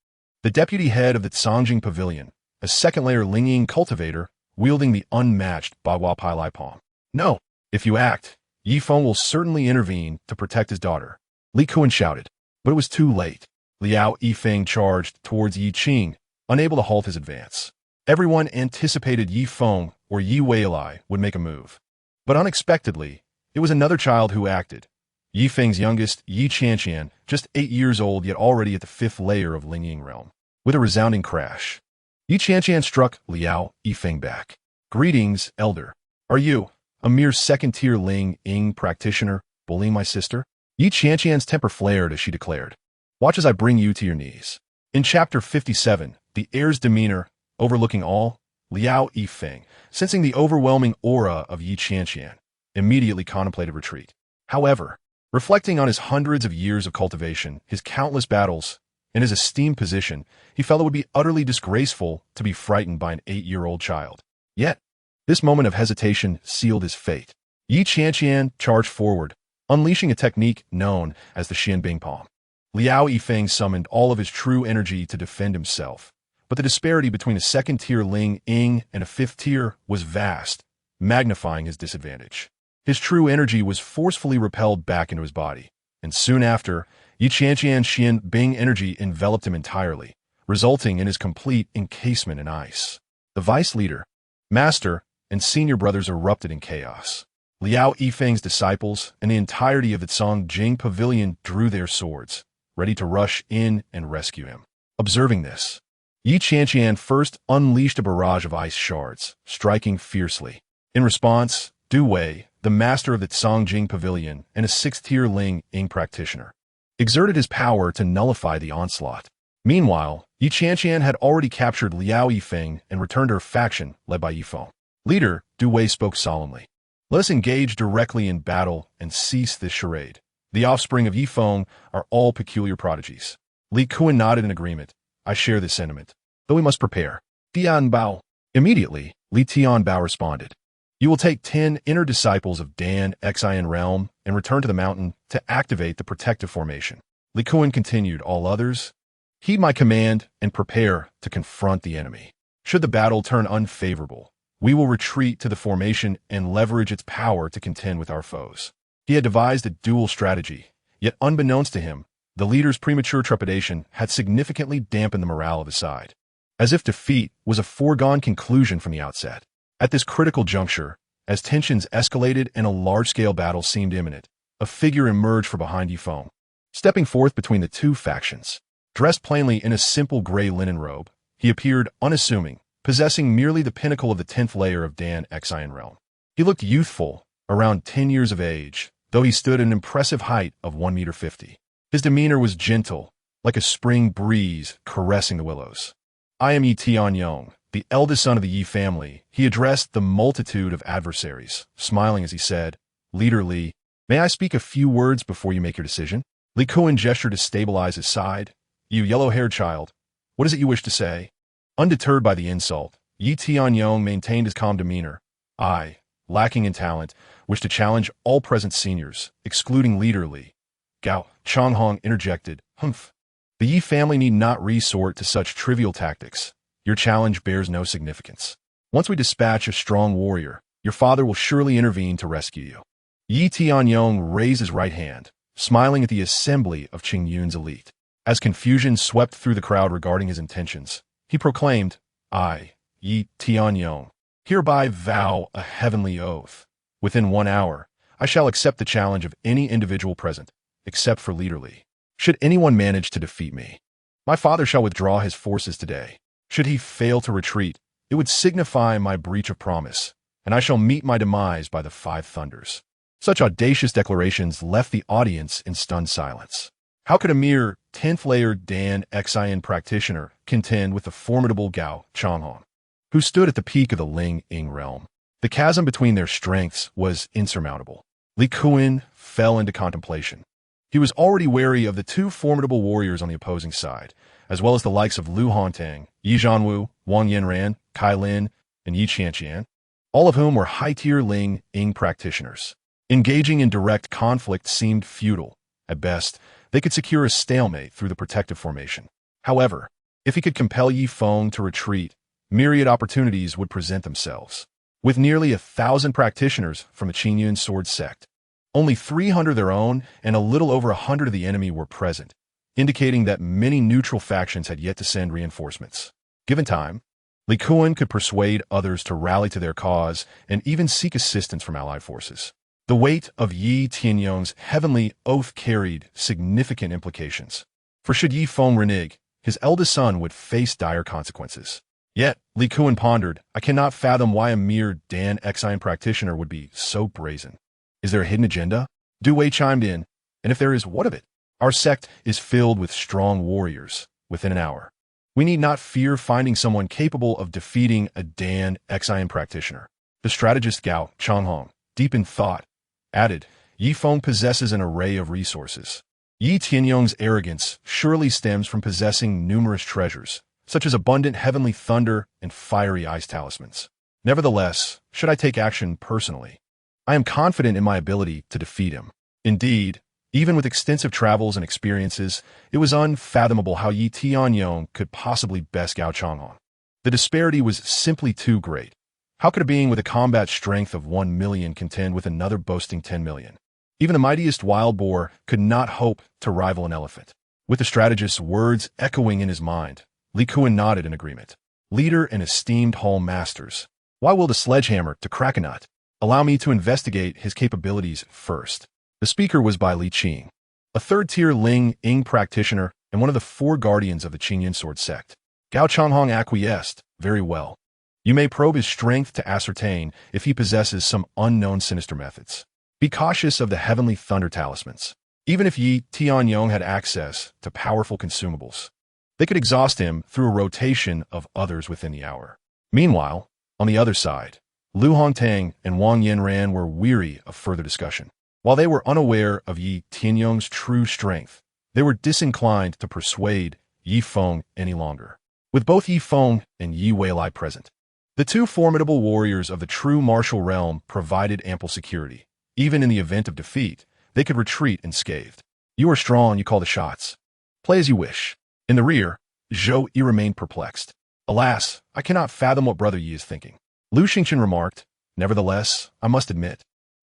the deputy head of the Cangjing Pavilion, a second-layer Lingying cultivator wielding the unmatched Bagua Pai Lai Palm. No, if you act, Yifeng will certainly intervene to protect his daughter, Li Kuan shouted. But it was too late. Liao Yifeng charged towards Yi Qing, unable to halt his advance. Everyone anticipated Yi Feng or Yi Weilai would make a move. But unexpectedly, it was another child who acted. Yi Feng's youngest, Yi Qianqian, just 8 years old yet already at the 5th layer of Lingying realm. With a resounding crash, Yi Qianqian struck Liao Yifeng back. Greetings, elder. Are you, a mere second-tier Lingying practitioner, bullying my sister? Yi Qianqian's temper flared as she declared, watch as I bring you to your knees. In chapter 57, the heir's demeanor, overlooking all, Liao Yifeng, sensing the overwhelming aura of Yi Qianqian, immediately contemplated retreat. However, reflecting on his hundreds of years of cultivation, his countless battles, and his esteemed position, he felt it would be utterly disgraceful to be frightened by an 8-year-old child. Yet, this moment of hesitation sealed his fate. Yi Qianqian charged forward, unleashing a technique known as the Xianbing Palm. Liao Yifeng summoned all of his true energy to defend himself, but the disparity between a second-tier Ling Ying and a 5th-tier was vast, magnifying his disadvantage. His true energy was forcefully repelled back into his body, and soon after, Yi Qianqian's Xianbing energy enveloped him entirely, resulting in his complete encasement in ice. The vice leader, master, and senior brothers erupted in chaos. Liao Yifeng's disciples and the entirety of the Cangjing Pavilion drew their swords, ready to rush in and rescue him. Observing this, Yi Qianqian first unleashed a barrage of ice shards, striking fiercely. In response, Du Wei, the master of the Cangjing Pavilion and a 6th-tier Lingying practitioner, exerted his power to nullify the onslaught. Meanwhile, Yi Qianqian had already captured Liao Yifeng and returned to her faction led by Yifeng. Leader, Du Wei spoke solemnly. Let us engage directly in battle and cease this charade. The offspring of Yifeng are all peculiar prodigies. Li Kuan nodded in agreement. I share this sentiment. Though we must prepare. Tian Bao. Immediately, Li Tian Bao responded. You will take 10 inner disciples of Dan Xian realm and return to the mountain to activate the protective formation. Li Kuan continued, all others, heed my command and prepare to confront the enemy. Should the battle turn unfavorable, we will retreat to the formation and leverage its power to contend with our foes. He had devised a dual strategy, yet unbeknownst to him, the leader's premature trepidation had significantly dampened the morale of his side, as if defeat was a foregone conclusion from the outset. At this critical juncture, as tensions escalated and a large-scale battle seemed imminent, a figure emerged from behind Yifeng, stepping forth between the two factions. Dressed plainly in a simple gray linen robe, he appeared unassuming, possessing merely the pinnacle of the 10th layer of Dan Xian realm. He looked youthful, around 10 years of age, though he stood at an impressive height of 1.50 meters. His demeanor was gentle, like a spring breeze caressing the willows. I am Yi Tianyong, the eldest son of the Yi family. He addressed the multitude of adversaries, smiling as he said, Leader Li, may I speak a few words before you make your decision? Li Kuan gestured to stabilize his side. You yellow-haired child, what is it you wish to say? Undeterred by the insult, Yi Tianyong maintained his calm demeanor. I, lacking in talent, wish to challenge all present seniors, excluding Leader Li. Gao Changhong interjected, Humph. The Yi family need not resort to such trivial tactics. Your challenge bears no significance. Once we dispatch a strong warrior, your father will surely intervene to rescue you. Yi Tianyong raised his right hand, smiling at the assembly of Qingyun's elite. As confusion swept through the crowd regarding his intentions, he proclaimed, I, Yi Tianyong, hereby vow a heavenly oath. Within 1 hour, I shall accept the challenge of any individual present, except for Leader Li. Should anyone manage to defeat me, my father shall withdraw his forces today. Should he fail to retreat, it would signify my breach of promise, and I shall meet my demise by the 5 thunders. Such audacious declarations left the audience in stunned silence. How could a mere 10th-layer Dan Xian practitioner contend with the formidable Gao Changhong, who stood at the peak of the Lingying realm? The chasm between their strengths was insurmountable. Li Kuan fell into contemplation. He was already wary of the two formidable warriors on the opposing side, as well as the likes of Lu Hongtang, Yi Zhanwu, Wang Yanran, Kai Lin, and Yi Qianqian, all of whom were high-tier Ling Ying practitioners. Engaging in direct conflict seemed futile. At best, they could secure a stalemate through the protective formation. However, if he could compel Yi Feng to retreat, myriad opportunities would present themselves. With nearly 1,000 practitioners from the Qingyun sword sect, only 300 their own and a little over 100 of the enemy were present, indicating that many neutral factions had yet to send reinforcements. Given time, Li Kuan could persuade others to rally to their cause and even seek assistance from allied forces. The weight of Yi Tianyong's heavenly oath carried significant implications. For should Yi Feng renege, his eldest son would face dire consequences. Yet, Li Kuan pondered, I cannot fathom why a mere Dan Exiled practitioner would be so brazen. Is there a hidden agenda? Du Wei chimed in, and if there is, what of it? Our sect is filled with strong warriors. Within an hour, we need not fear finding someone capable of defeating a Dan Exiled practitioner. The strategist Gao Changhong, deep in thought, added, Yi Feng possesses an array of resources. Yi Tianyong's arrogance surely stems from possessing numerous treasures, such as abundant heavenly thunder and fiery ice talismans. Nevertheless, should I take action personally, I am confident in my ability to defeat him. Indeed, even with extensive travels and experiences, it was unfathomable how Yi Tianyong could possibly best Gao Changhong. The disparity was simply too great. How could a being with a combat strength of 1 million contend with another boasting 10 million? Even the mightiest wild boar could not hope to rival an elephant. With the strategist's words echoing in his mind, Li Kuan nodded in agreement. Leader and esteemed hall masters, why will the sledgehammer to crack a nut? Allow me to investigate his capabilities first. The speaker was Bai Li Qing, a third-tier Ling Ying practitioner and one of the 4 guardians of the Qingyun sword sect. Gao Changhong acquiesced. Very well. You may probe his strength to ascertain if he possesses some unknown sinister methods. Be cautious of the heavenly thunder talismans. Even if Yi Tianyong had access to powerful consumables, they could exhaust him through a rotation of others within the hour. Meanwhile, on the other side, Lu Hongtang and Wang Yanran were weary of further discussion. While they were unaware of Yi Tianyong's true strength, they were disinclined to persuade Yi Feng any longer. With both Yi Feng and Yi Weilai present, the two formidable warriors of the true martial realm provided ample security. Even in the event of defeat, they could retreat unscathed. You are strong, you call the shots. Play as you wish. In the rear, Zhou Yi remained perplexed. Alas, I cannot fathom what Brother Yi is thinking. Lu Xingqian remarked, nevertheless, I must admit,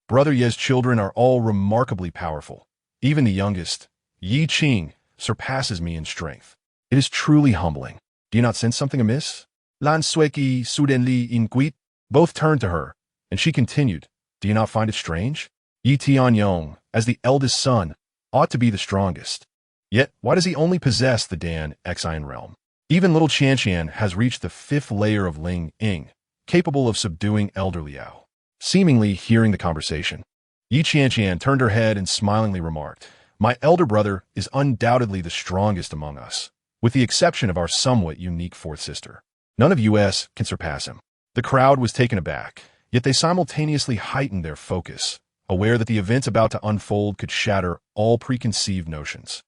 Brother Ye's children are all remarkably powerful. Even the youngest, Yi Qing, surpasses me in strength. It is truly humbling. Do you not sense something amiss? Lan Sueki Sudenli Inquit. Both turned to her, and she continued, do you not find it strange? Yi Tianyong, as the eldest son, ought to be the strongest. Yet, why does he only possess the Dan Exiled realm? Even little Qianqian has reached the 5th layer of Ling Ying, capable of subduing Elder Liao. Seemingly hearing the conversation, Yi Qianqian turned her head and smilingly remarked, my elder brother is undoubtedly the strongest among us, with the exception of our somewhat unique 4th sister. None of us can surpass him. The crowd was taken aback, yet they simultaneously heightened their focus, aware that the events about to unfold could shatter all preconceived notions.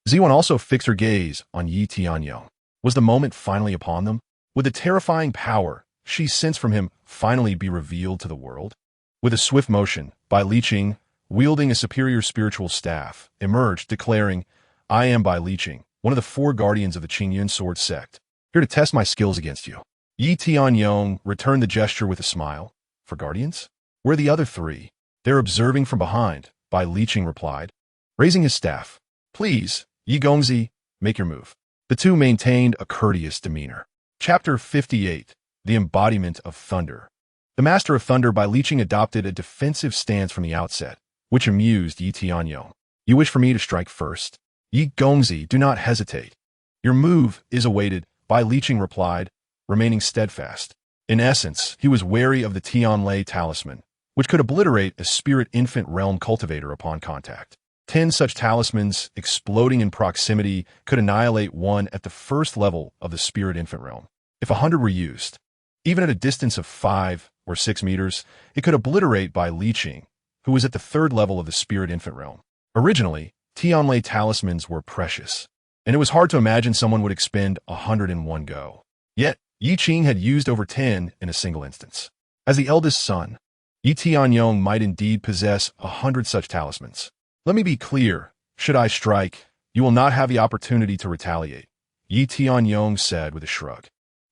Ziwan also fixed her gaze on Yi Tianyong. Was the moment finally upon them? Would the terrifying power she sensed from him finally be revealed to the world? With a swift motion, Bai Li Qing, wielding a superior spiritual staff, emerged, declaring, I am Bai Li Qing, one of the 4 guardians of the Qingyun sword sect, here to test my skills against you. Yi Tianyong returned the gesture with a smile. For guardians? Where are the other 3? They're observing from behind, Bai Li Qing replied, raising his staff. Please, Yi Gongzi, make your move. The two maintained a courteous demeanor. Chapter 58. The Embodiment of Thunder. The Master of Thunder Bai Li Qing adopted a defensive stance from the outset, which amused Yi Tianyong. You wish for me to strike first? Yi Gongzi, do not hesitate. Your move is awaited, Bai Li Qing replied, remaining steadfast. In essence, he was wary of the Tianlei talisman, which could obliterate a spirit infant realm cultivator upon contact. 10 such talismans, exploding in proximity, could annihilate one at the first level of the spirit infant realm. If 100 were used, even at a distance of 5 or 6 meters, it could obliterate Bai Li Qing, who was at the 3rd level of the spirit infant realm. Originally, Tianlei talismans were precious, and it was hard to imagine someone would expend 100 in one go. Yet, Yi Qing had used over 10 in a single instance. As the eldest son, Yi Tianyong might indeed possess 100 such talismans. Let me be clear, should I strike, you will not have the opportunity to retaliate, Yi Tianyong said with a shrug.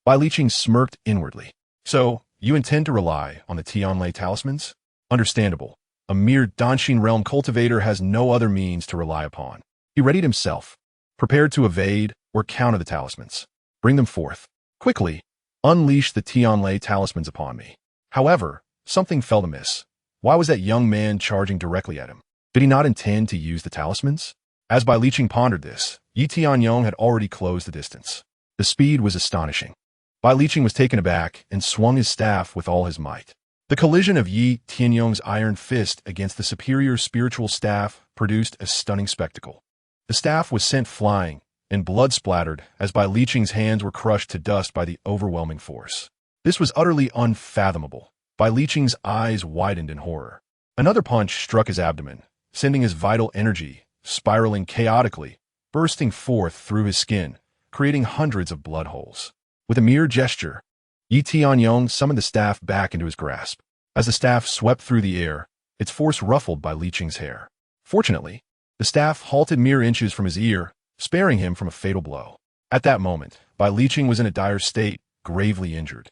Bai Liqing smirked inwardly. So, you intend to rely on the Tianlei talismans? Understandable. A mere Danshin realm cultivator has no other means to rely upon. He readied himself, prepared to evade or counter the talismans. Bring them forth. Quickly, unleash the Tianlei talismans upon me. However, something felt amiss. Why was that young man charging directly at him? Did he not intend to use the talismans? As Bai Liqing pondered this, Yi Tianyong had already closed the distance. The speed was astonishing. Bai Liqing was taken aback and swung his staff with all his might. The collision of Yi Tianyong's iron fist against the superior spiritual staff produced a stunning spectacle. The staff was sent flying, and blood splattered as Bai Liqing's hands were crushed to dust by the overwhelming force. This was utterly unfathomable. Bai Liqing's eyes widened in horror. Another punch struck his abdomen, sending his vital energy, spiraling chaotically, bursting forth through his skin, creating hundreds of blood holes. With a mere gesture, Yi Tianyong summoned the staff back into his grasp. As the staff swept through the air, its force ruffled Bai Liqing's hair. Fortunately, the staff halted mere inches from his ear, sparing him from a fatal blow. At that moment, Bai Liqing was in a dire state, gravely injured.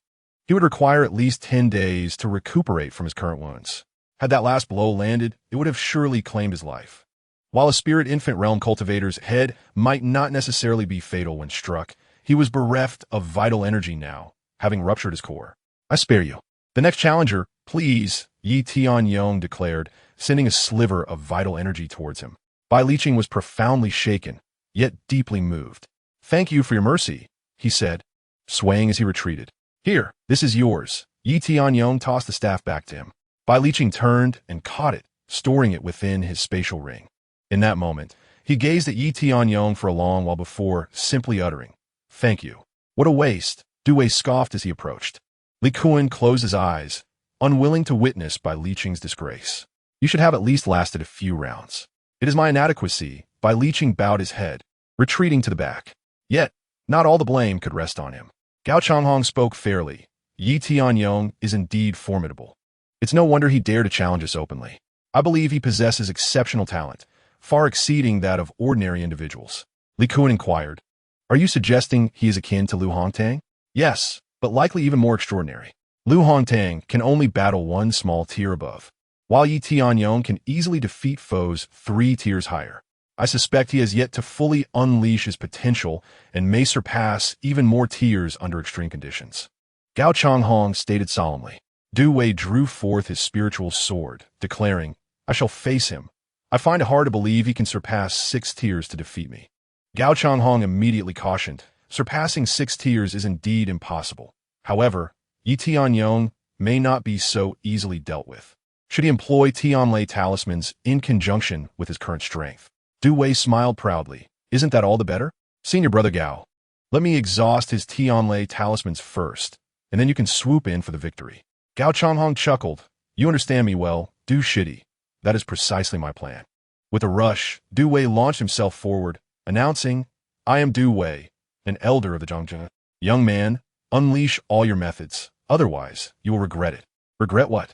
He would require at least 10 days to recuperate from his current wounds. Had that last blow landed, it would have surely claimed his life. While a spirit infant realm cultivator's head might not necessarily be fatal when struck, he was bereft of vital energy now, having ruptured his core. I spare you. The next challenger, please, Yi Tianyong declared, sending a sliver of vital energy towards him. Bai Liqing was profoundly shaken, yet deeply moved. Thank you for your mercy, he said, swaying as he retreated. Here, this is yours. Yi Tianyong tossed the staff back to him. Bai Liqing turned and caught it, storing it within his spatial ring. In that moment, he gazed at Yi Tianyong for a long while before simply uttering, "Thank you." What a waste, Du Wei scoffed as he approached. Li Kuan closed his eyes, unwilling to witness Bai Liqing's disgrace. You should have at least lasted a few rounds. It is my inadequacy. Bai Liqing bowed his head, retreating to the back. Yet, not all the blame could rest on him. Gao Changhong spoke fairly. Yi Tianyong is indeed formidable. It's no wonder he dared to challenge us openly. I believe he possesses exceptional talent, far exceeding that of ordinary individuals. Li Kuan inquired, are you suggesting he is akin to Lu Hongtang? Yes, but likely even more extraordinary. Lu Hongtang can only battle one small tier above, while Yi Tianyong can easily defeat foes 3 tiers higher. I suspect he has yet to fully unleash his potential and may surpass even more tiers under extreme conditions. Gao Changhong stated solemnly. Du Wei drew forth his spiritual sword, declaring, I shall face him. I find it hard to believe he can surpass 6 tiers to defeat me. Gao Changhong immediately cautioned, surpassing 6 tiers is indeed impossible. However, Yi Tianyong may not be so easily dealt with. Should he employ Tianlei talismans in conjunction with his current strength? Du Wei smiled proudly. Isn't that all the better? Senior brother Gao, let me exhaust his Tianlei talismans first, and then you can swoop in for the victory. Gao Changhong chuckled. You understand me well, Du Shidi. That is precisely my plan. With a rush, Du Wei launched himself forward, announcing, I am Du Wei, an elder of the Zhongjia. Young man, unleash all your methods, otherwise you will regret it. Regret what?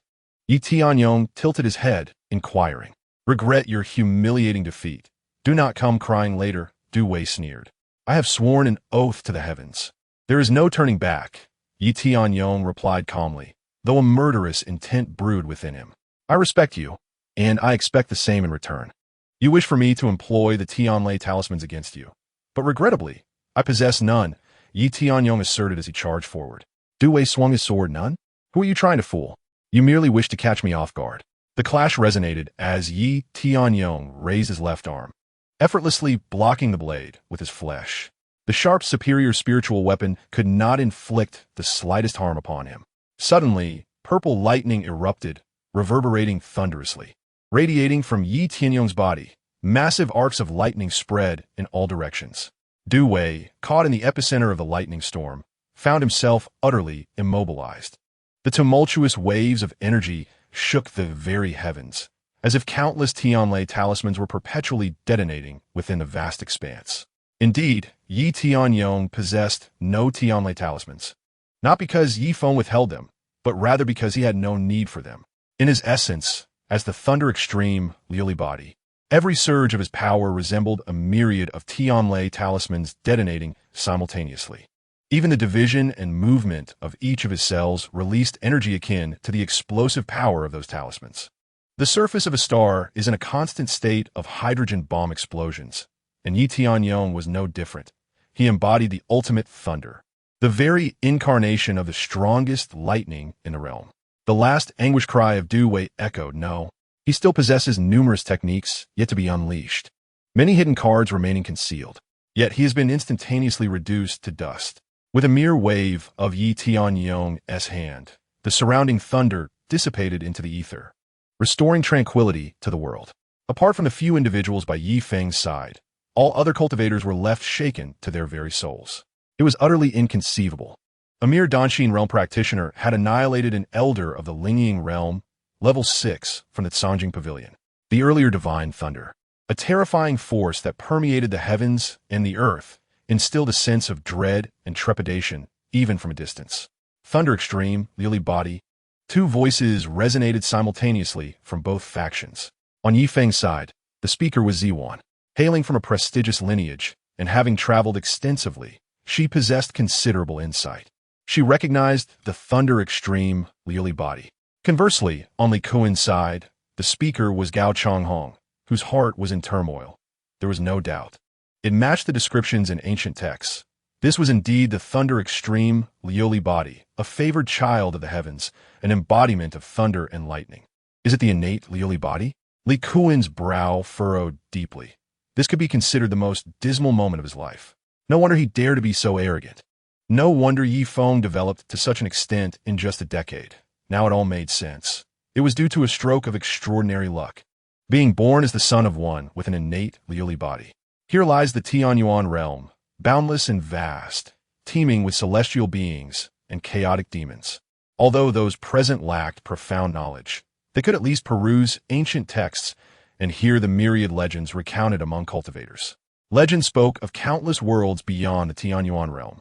Yi Tianyong tilted his head, inquiring. Regret your humiliating defeat. Do not come crying later, Du Wei sneered. I have sworn an oath to the heavens. There is no turning back, Yi Tianyong replied calmly, though a murderous intent brewed within him. I respect you, and I expect the same in return. You wish for me to employ the Tianlei talismans against you, but regrettably, I possess none, Yi Tianyong asserted as he charged forward. Du Wei swung his sword. None? Who are you trying to fool? You merely wish to catch me off guard. The clash resonated as Yi Tianyong raised his left arm, effortlessly blocking the blade with his flesh. The sharp superior spiritual weapon could not inflict the slightest harm upon him. Suddenly, purple lightning erupted, reverberating thunderously. Radiating from Yi Tianyong's body, massive arcs of lightning spread in all directions. Du Wei, caught in the epicenter of the lightning storm, found himself utterly immobilized. The tumultuous waves of energy shook the very heavens, as if countless Tianlai talismans were perpetually detonating within the vast expanse. Indeed, Yi Tianyong possessed no Tianlai talismans, not because Yi Feng withheld them, but rather because he had no need for them. In his essence, as the Thunder Extreme Liuli body, every surge of his power resembled a myriad of Tianlai talismans detonating simultaneously. Even the division and movement of each of his cells released energy akin to the explosive power of those talismans. The surface of a star is in a constant state of hydrogen bomb explosions, and Yi Tianyong was no different. He embodied the ultimate thunder, the very incarnation of the strongest lightning in the realm. The last anguish cry of Du Wei echoed, no. He still possesses numerous techniques yet to be unleashed, many hidden cards remaining concealed, yet he has been instantaneously reduced to dust. With a mere wave of Yi Tianyong's hand, the surrounding thunder dissipated into the ether, restoring tranquility to the world. Apart from the few individuals by Yi Feng's side, all other cultivators were left shaken to their very souls. It was utterly inconceivable. A mere Danshin realm practitioner had annihilated an elder of the Lingying realm, level 6, from the Sanjing Pavilion. The earlier divine thunder, a terrifying force that permeated the heavens and the earth, instilled a sense of dread and trepidation, even from a distance. Thunder Extreme, Liuli body. Two voices resonated simultaneously from both factions. On Yi Feng's side, the speaker was Ziwan. Hailing from a prestigious lineage, and having traveled extensively, she possessed considerable insight. She recognized the Thunder Extreme Liuli body. Conversely, on Li Kuan's side, the speaker was Gao Changhong, whose heart was in turmoil. There was no doubt. It matched the descriptions in ancient texts. This was indeed the Thunder Extreme Liuli body, a favored child of the heavens, an embodiment of thunder and lightning. Is it the innate Liuli body? Li Kuan's brow furrowed deeply. This could be considered the most dismal moment of his life. No wonder he dared to be so arrogant. No wonder Yi Feng developed to such an extent in just a decade. Now it all made sense. It was due to a stroke of extraordinary luck. Being born as the son of one with an innate Liuli body. Here lies the Tianyuan realm, boundless and vast, teeming with celestial beings and chaotic demons. Although those present lacked profound knowledge, they could at least peruse ancient texts and hear the myriad legends recounted among cultivators. Legend spoke of countless worlds beyond the Tianyuan realm.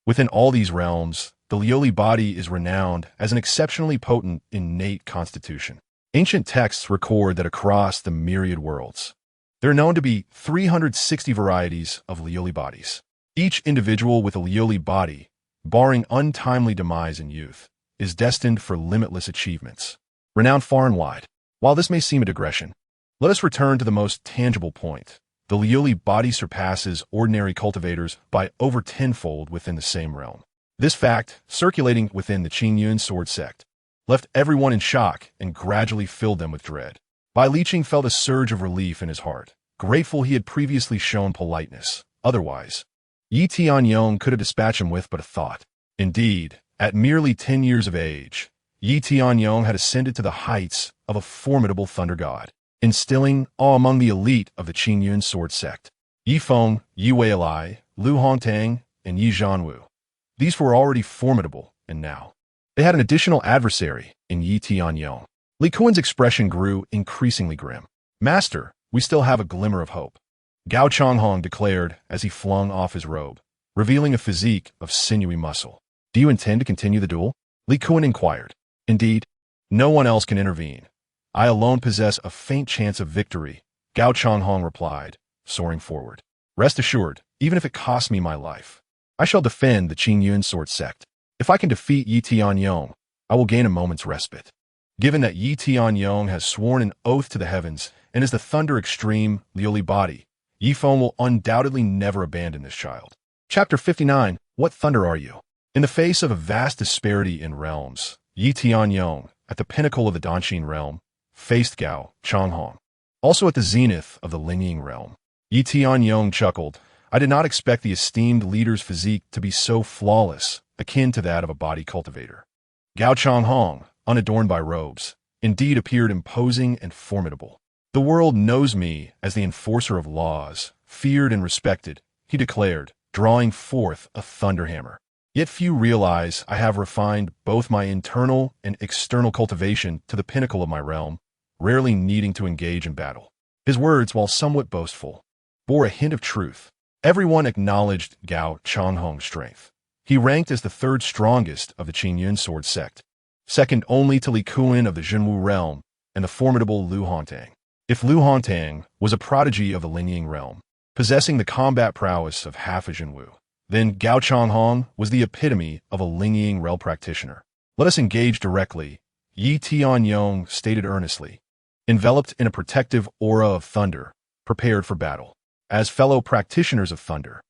Within all these realms, the Liuli body is renowned as an exceptionally potent innate constitution. Ancient texts record that across the myriad worlds, there are known to be 360 varieties of Liuli bodies. Each individual with a Liuli body, barring untimely demise in youth, is destined for limitless achievements, renowned far and wide. While this may seem a digression, let us return to the most tangible point. The Liuli body surpasses ordinary cultivators by over tenfold within the same realm. This fact, circulating within the Qingyun sword sect, left everyone in shock and gradually filled them with dread. Bai Liqing felt a surge of relief in his heart, grateful he had previously shown politeness. Otherwise, Yi Tianyong could have dispatched him with but a thought. Indeed, at merely 10 years of age, Yi Tianyong had ascended to the heights of a formidable thunder god, instilling awe among the elite of the Qingyun sword sect. Yi Feng, Yi Weilai, Lu Hongtang, and Yi Zhanwu. These were already formidable, and now they had an additional adversary in Yi Tianyong. Li Kuan's expression grew increasingly grim. Master, we still have a glimmer of hope, Gao Changhong declared as he flung off his robe, revealing a physique of sinewy muscle. Do you intend to continue the duel? Li Kuan inquired. Indeed, no one else can intervene. I alone possess a faint chance of victory, Gao Changhong replied, soaring forward. Rest assured, even if it costs me my life, I shall defend the Qingyun sword sect. If I can defeat Yi Tianyong, I will gain a moment's respite. Given that Yi Tianyong has sworn an oath to the heavens and is the Thunder Extreme Liuli body, Yi Feng will undoubtedly never abandon this child. Chapter 59, What Thunder Are You? In the face of a vast disparity in realms, Yi Tianyong, at the pinnacle of the Danshin realm, faced Gao Changhong. Also at the zenith of the Lingying realm, Yi Tianyong chuckled. I did not expect the esteemed leader's physique to be so flawless, akin to that of a body cultivator. Gao Changhong, unadorned by robes, indeed appeared imposing and formidable. The world knows me as the enforcer of laws, feared and respected, he declared, drawing forth a thunderhammer. Yet few realize I have refined both my internal and external cultivation to the pinnacle of my realm, rarely needing to engage in battle. His words, while somewhat boastful, bore a hint of truth. Everyone acknowledged Gao Changhong's strength. He ranked as the third strongest of the Qingyun sword sect, second only to Li Kuan of the Zhenwu realm and the formidable Lu Hontang. If Lu Hontang was a prodigy of the Lingying realm, possessing the combat prowess of half a Zhenwu, then Gao Changhong was the epitome of a Lingying realm practitioner. Let us engage directly, Yi Tianyong stated earnestly, enveloped in a protective aura of thunder, prepared for battle. As fellow practitioners of thunder,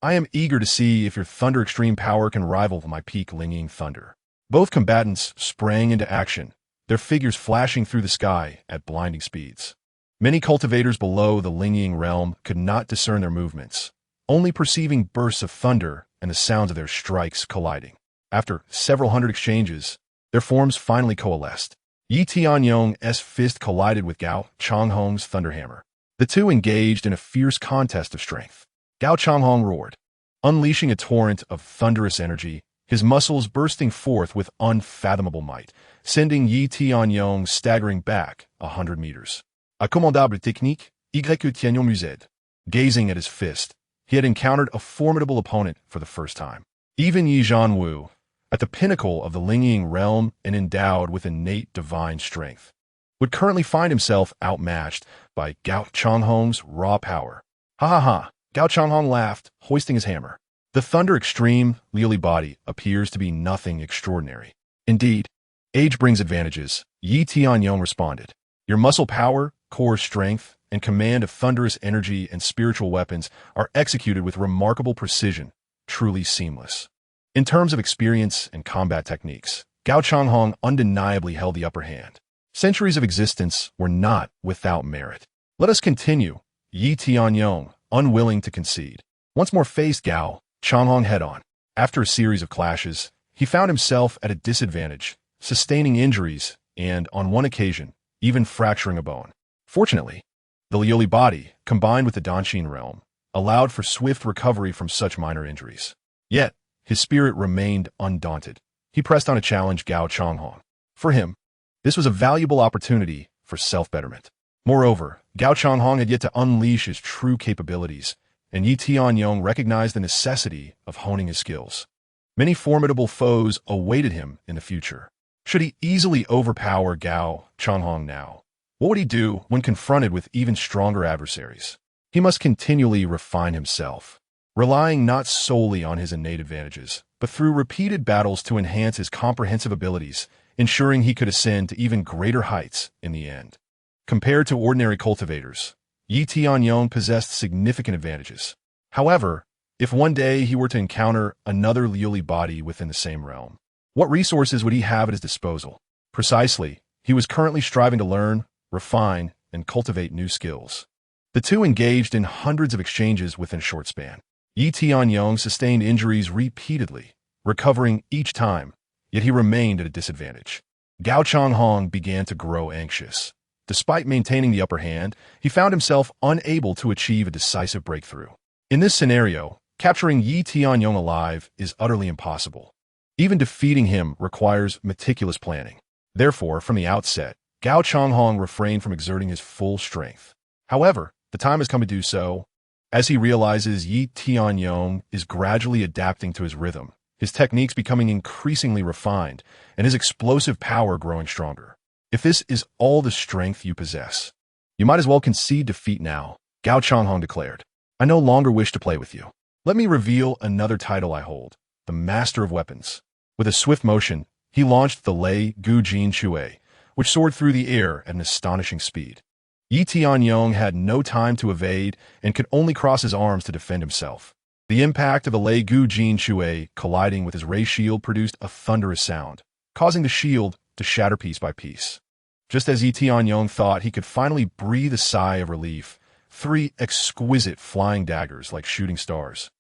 I am eager to see if your thunder extreme power can rival my peak Lingying thunder. Both combatants sprang into action, their figures flashing through the sky at blinding speeds. Many cultivators below the Lingying realm could not discern their movements, only perceiving bursts of thunder and the sounds of their strikes colliding. After several hundred exchanges, their forms finally coalesced. Yi Tianyong's fist collided with Gao Changhong's thunderhammer. The two engaged in a fierce contest of strength. Gao Changhong roared, unleashing a torrent of thunderous energy, his muscles bursting forth with unfathomable might, sending Yi Tianyong staggering back 100 meters. A commandable technique, Y Tianyong mused. Gazing at his fist, he had encountered a formidable opponent for the first time. Even Yi Zhanwu, at the pinnacle of the Lingying realm and endowed with innate divine strength, would currently find himself outmatched by Gao Changhong's raw power. Ha ha ha, Gao Changhong laughed, hoisting his hammer. The Thunder Extreme Liuli body appears to be nothing extraordinary. Indeed, age brings advantages, Yi Tianyong responded. Your muscle power, core strength, and command of thunderous energy and spiritual weapons are executed with remarkable precision, truly seamless. In terms of experience and combat techniques, Gao Changhong undeniably held the upper hand. Centuries of existence were not without merit. Let us continue, Yi Tianyong, unwilling to concede, once more faced Gao Changhong head-on. After a series of clashes, he found himself at a disadvantage, sustaining injuries and, on one occasion, even fracturing a bone. Fortunately, the Liuli body, combined with the Danshin realm, allowed for swift recovery from such minor injuries. Yet, his spirit remained undaunted. He pressed on to challenge Gao Changhong. For him, this was a valuable opportunity for self-betterment. Moreover, Gao Changhong had yet to unleash his true capabilities, and Yi Tianyong recognized the necessity of honing his skills. Many formidable foes awaited him in the future. Should he easily overpower Gao Changhong now, what would he do when confronted with even stronger adversaries? He must continually refine himself, relying not solely on his innate advantages, but through repeated battles to enhance his comprehensive abilities, ensuring he could ascend to even greater heights in the end. Compared to ordinary cultivators, Yi Tianyong possessed significant advantages. However, if one day he were to encounter another Liuli body within the same realm, what resources would he have at his disposal? Precisely, he was currently striving to learn, refine, and cultivate new skills. The two engaged in hundreds of exchanges within a short span. Yi Tianyong sustained injuries repeatedly, recovering each time, yet he remained at a disadvantage. Gao Changhong began to grow anxious. Despite maintaining the upper hand, he found himself unable to achieve a decisive breakthrough. In this scenario, capturing Yi Tianyong alive is utterly impossible. Even defeating him requires meticulous planning. Therefore, from the outset, Gao Changhong refrained from exerting his full strength. However, the time has come to do so. As he realizes Yi Tianyong is gradually adapting to his rhythm, his techniques becoming increasingly refined, and his explosive power growing stronger. If this is all the strength you possess, you might as well concede defeat now, Gao Changhong declared. I no longer wish to play with you. Let me reveal another title I hold, the Master of Weapons. With a swift motion, he launched the Lei Gu Jin Shui, which soared through the air at an astonishing speed. Yi Tianyong had no time to evade and could only cross his arms to defend himself. The impact of the Lei Gu Jin Shui colliding with his ray shield produced a thunderous sound, causing the shield to shatter piece by piece. Just as Yi Tianyong thought he could finally breathe a sigh of relief, three exquisite flying daggers like shooting stars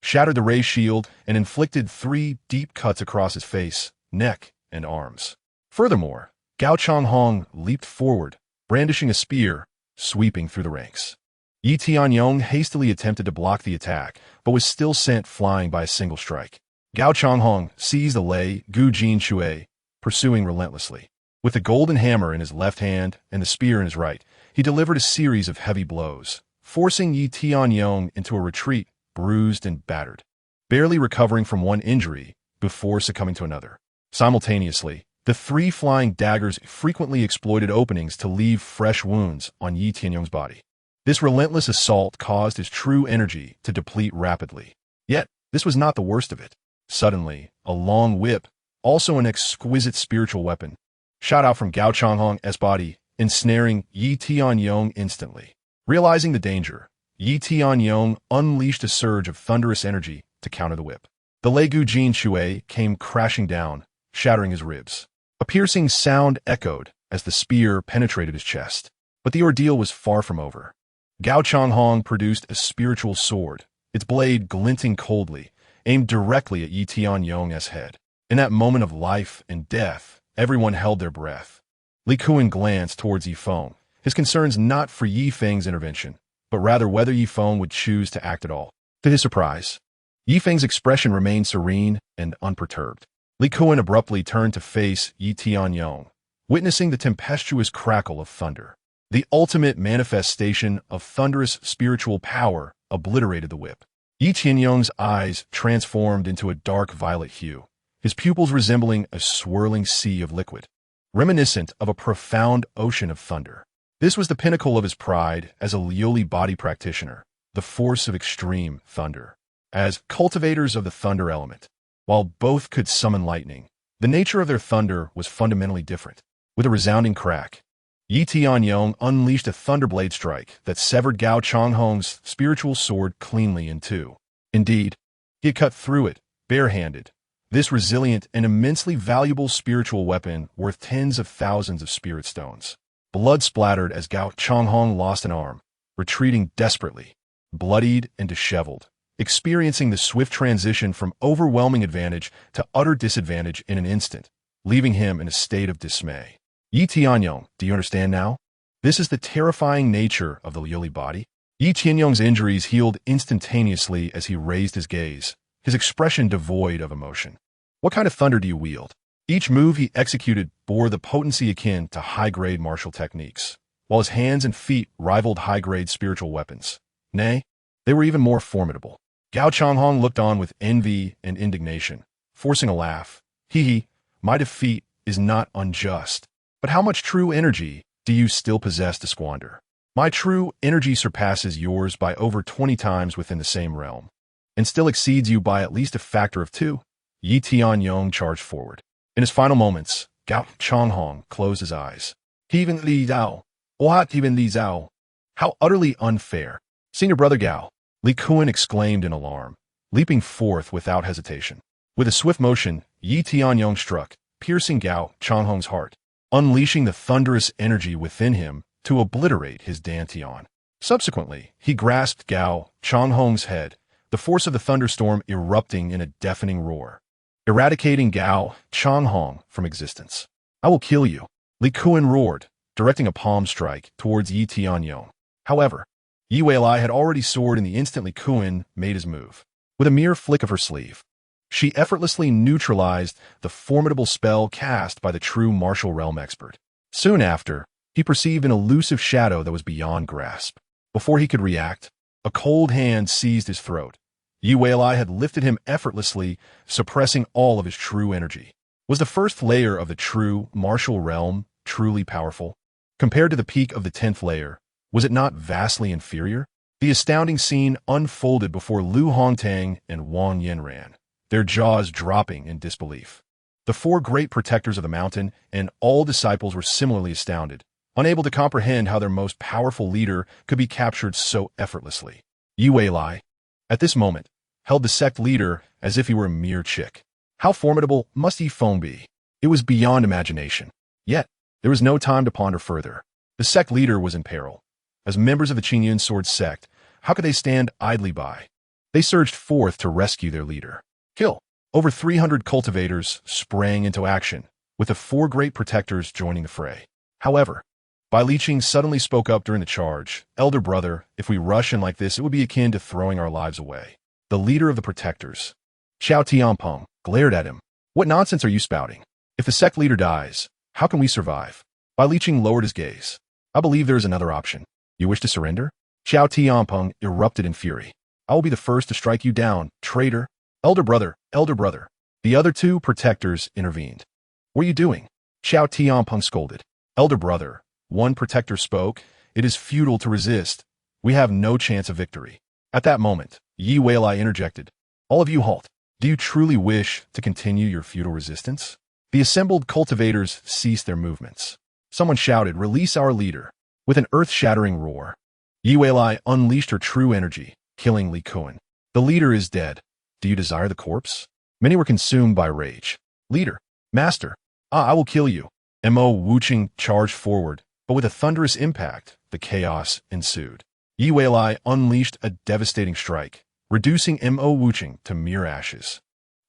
shattered the ray shield and inflicted 3 deep cuts across his face, neck, and arms. Furthermore, Gao Changhong leaped forward, brandishing a spear, sweeping through the ranks. Yi Tianyong hastily attempted to block the attack, but was still sent flying by a single strike. Gao Changhong seized the Lei Gu Jin Shui, pursuing relentlessly. With the golden hammer in his left hand and the spear in his right, he delivered a series of heavy blows, forcing Yi Tianyong into a retreat, bruised and battered, barely recovering from one injury before succumbing to another. Simultaneously, the three flying daggers frequently exploited openings to leave fresh wounds on Yi Tianyong's body. This relentless assault caused his true energy to deplete rapidly. Yet, this was not the worst of it. Suddenly, a long whip, also an exquisite spiritual weapon, shot out from Gao Changhong's body, ensnaring Yi Tianyong instantly. Realizing the danger, Yi Tianyong unleashed a surge of thunderous energy to counter the whip. The Legu Jin Shui came crashing down, shattering his ribs. A piercing sound echoed as the spear penetrated his chest. But the ordeal was far from over. Gao Changhong produced a spiritual sword, its blade glinting coldly, aimed directly at Yi Tianyong's head. In that moment of life and death, everyone held their breath. Li Kuan glanced towards Yi Feng, his concerns not for Yi Feng's intervention, but rather whether Yi Feng would choose to act at all. To his surprise, Yi Feng's expression remained serene and unperturbed. Li Kuan abruptly turned to face Yi Tianyong, witnessing the tempestuous crackle of thunder. The ultimate manifestation of thunderous spiritual power obliterated the whip. Yi Tianyong's eyes transformed into a dark violet hue, his pupils resembling a swirling sea of liquid, reminiscent of a profound ocean of thunder. This was the pinnacle of his pride as a Lioli body practitioner, the force of extreme thunder. As cultivators of the thunder element, while both could summon lightning, the nature of their thunder was fundamentally different. With a resounding crack, Yi Tianyong unleashed a thunderblade strike that severed Gao Changhong's spiritual sword cleanly in two. Indeed, he had cut through it, barehanded. This resilient and immensely valuable spiritual weapon worth tens of thousands of spirit stones. Blood splattered as Gao Changhong lost an arm, retreating desperately, bloodied and disheveled, experiencing the swift transition from overwhelming advantage to utter disadvantage in an instant, leaving him in a state of dismay. Yi Tianyong, do you understand now? This is the terrifying nature of the Lioli body. Yi Tianyong's injuries healed instantaneously as he raised his gaze, his expression devoid of emotion. What kind of thunder do you wield? Each move he executed bore the potency akin to high-grade martial techniques, while his hands and feet rivaled high-grade spiritual weapons. Nay, they were even more formidable. Gao Changhong looked on with envy and indignation, forcing a laugh. Hee, my defeat is not unjust. But how much true energy do you still possess to squander? My true energy surpasses yours by over 20 times within the same realm, and still exceeds you by at least a factor of 2. Yi Tianyong charged forward. In his final moments, Gao Changhong closed his eyes. Even Li Zhao. What even Li Zhao? How utterly unfair. Senior brother Gao, Li Kuan exclaimed in alarm, leaping forth without hesitation. With a swift motion, Yi Tianyong struck, piercing Gao Changhong's heart, unleashing the thunderous energy within him to obliterate his dantian. Subsequently, he grasped Gao Changhong's head, the force of the thunderstorm erupting in a deafening roar, eradicating Gao Changhong from existence. I will kill you, Li Kuan roared, directing a palm strike towards Yi Tianyong. However, Yi Weilai had already soared in the instant Li Kuan made his move. With a mere flick of her sleeve, she effortlessly neutralized the formidable spell cast by the true martial realm expert. Soon after, he perceived an elusive shadow that was beyond grasp. Before he could react, a cold hand seized his throat. Yi Weilai had lifted him effortlessly, suppressing all of his true energy. Was the first layer of the true martial realm truly powerful? Compared to the peak of the 10th layer, was it not vastly inferior? The astounding scene unfolded before Lu Hongtang and Wang Yanran, their jaws dropping in disbelief. The 4 great protectors of the mountain and all disciples were similarly astounded, unable to comprehend how their most powerful leader could be captured so effortlessly. Yi Weilai, at this moment, held the sect leader as if he were a mere chick. How formidable must Yi Feng be? It was beyond imagination. Yet, there was no time to ponder further. The sect leader was in peril. As members of the Qingyun Sword sect, how could they stand idly by? They surged forth to rescue their leader. Kill! Over 300 cultivators sprang into action, with the 4 great protectors joining the fray. However, Bai Liqing suddenly spoke up during the charge. Elder brother, if we rush in like this, it would be akin to throwing our lives away. The leader of the protectors, Xiao Tianpeng, glared at him. What nonsense are you spouting? If the sect leader dies, How can we survive? By Li lowered his gaze. I believe there is another option. You wish to surrender? Xiao Tianpeng erupted in fury. I will be the first to strike you down, traitor. Elder brother, elder brother. The other two protectors intervened. What are you doing? Xiao Tianpeng scolded. Elder brother, one protector spoke. It is futile to resist. We have no chance of victory. At that moment, Yi Weilai interjected. All of you halt. Do you truly wish to continue your futile resistance? The assembled cultivators ceased their movements. Someone shouted, release our leader. With an earth-shattering roar, Yi Weilai unleashed her true energy, killing Li Kuan. The leader is dead. Do you desire the corpse? Many were consumed by rage. Leader, master, I will kill you. Mo Wuqing charged forward, but with a thunderous impact, the chaos ensued. Yi Weilai unleashed a devastating strike, reducing Mo Wuqing to mere ashes.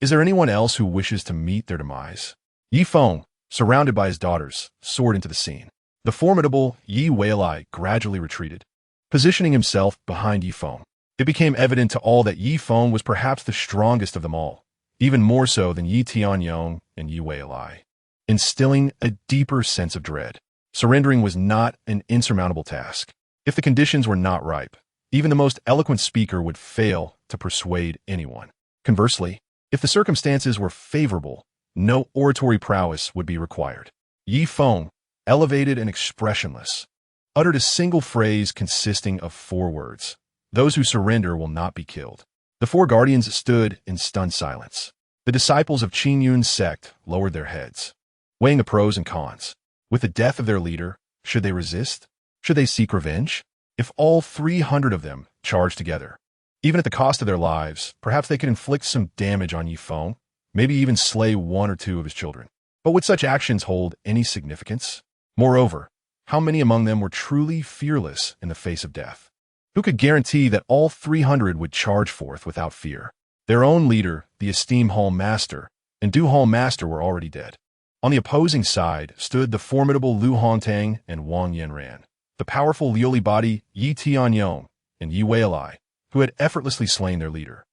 Is there anyone else who wishes to meet their demise? Yi Feng, surrounded by his daughters, soared into the scene. The formidable Yi Weilai gradually retreated, positioning himself behind Yi Feng. It became evident to all that Yi Feng was perhaps the strongest of them all, even more so than Yi Tianyong and Yi Weilai, instilling a deeper sense of dread. Surrendering was not an insurmountable task. If the conditions were not ripe, even the most eloquent speaker would fail to persuade anyone. Conversely, if the circumstances were favorable, no oratory prowess would be required. Yi Feng, elevated and expressionless, uttered a single phrase consisting of 4 words. Those who surrender will not be killed. The 4 guardians stood in stunned silence. The disciples of Qin Yun's sect lowered their heads, weighing the pros and cons. With the death of their leader, should they resist? Should they seek revenge? If all 300 of them charged together, even at the cost of their lives, perhaps they could inflict some damage on Yi Feng, maybe even slay 1 or 2 of his children. But would such actions hold any significance? Moreover, how many among them were truly fearless in the face of death? Who could guarantee that all 300 would charge forth without fear? Their own leader, the esteemed Hall Master, and Du Hall Master were already dead. On the opposing side stood the formidable Lu Hongtang and Wang Yanran, the powerful Liuli body Yi Tianyong and Yi Weilai, who had effortlessly slain their leader.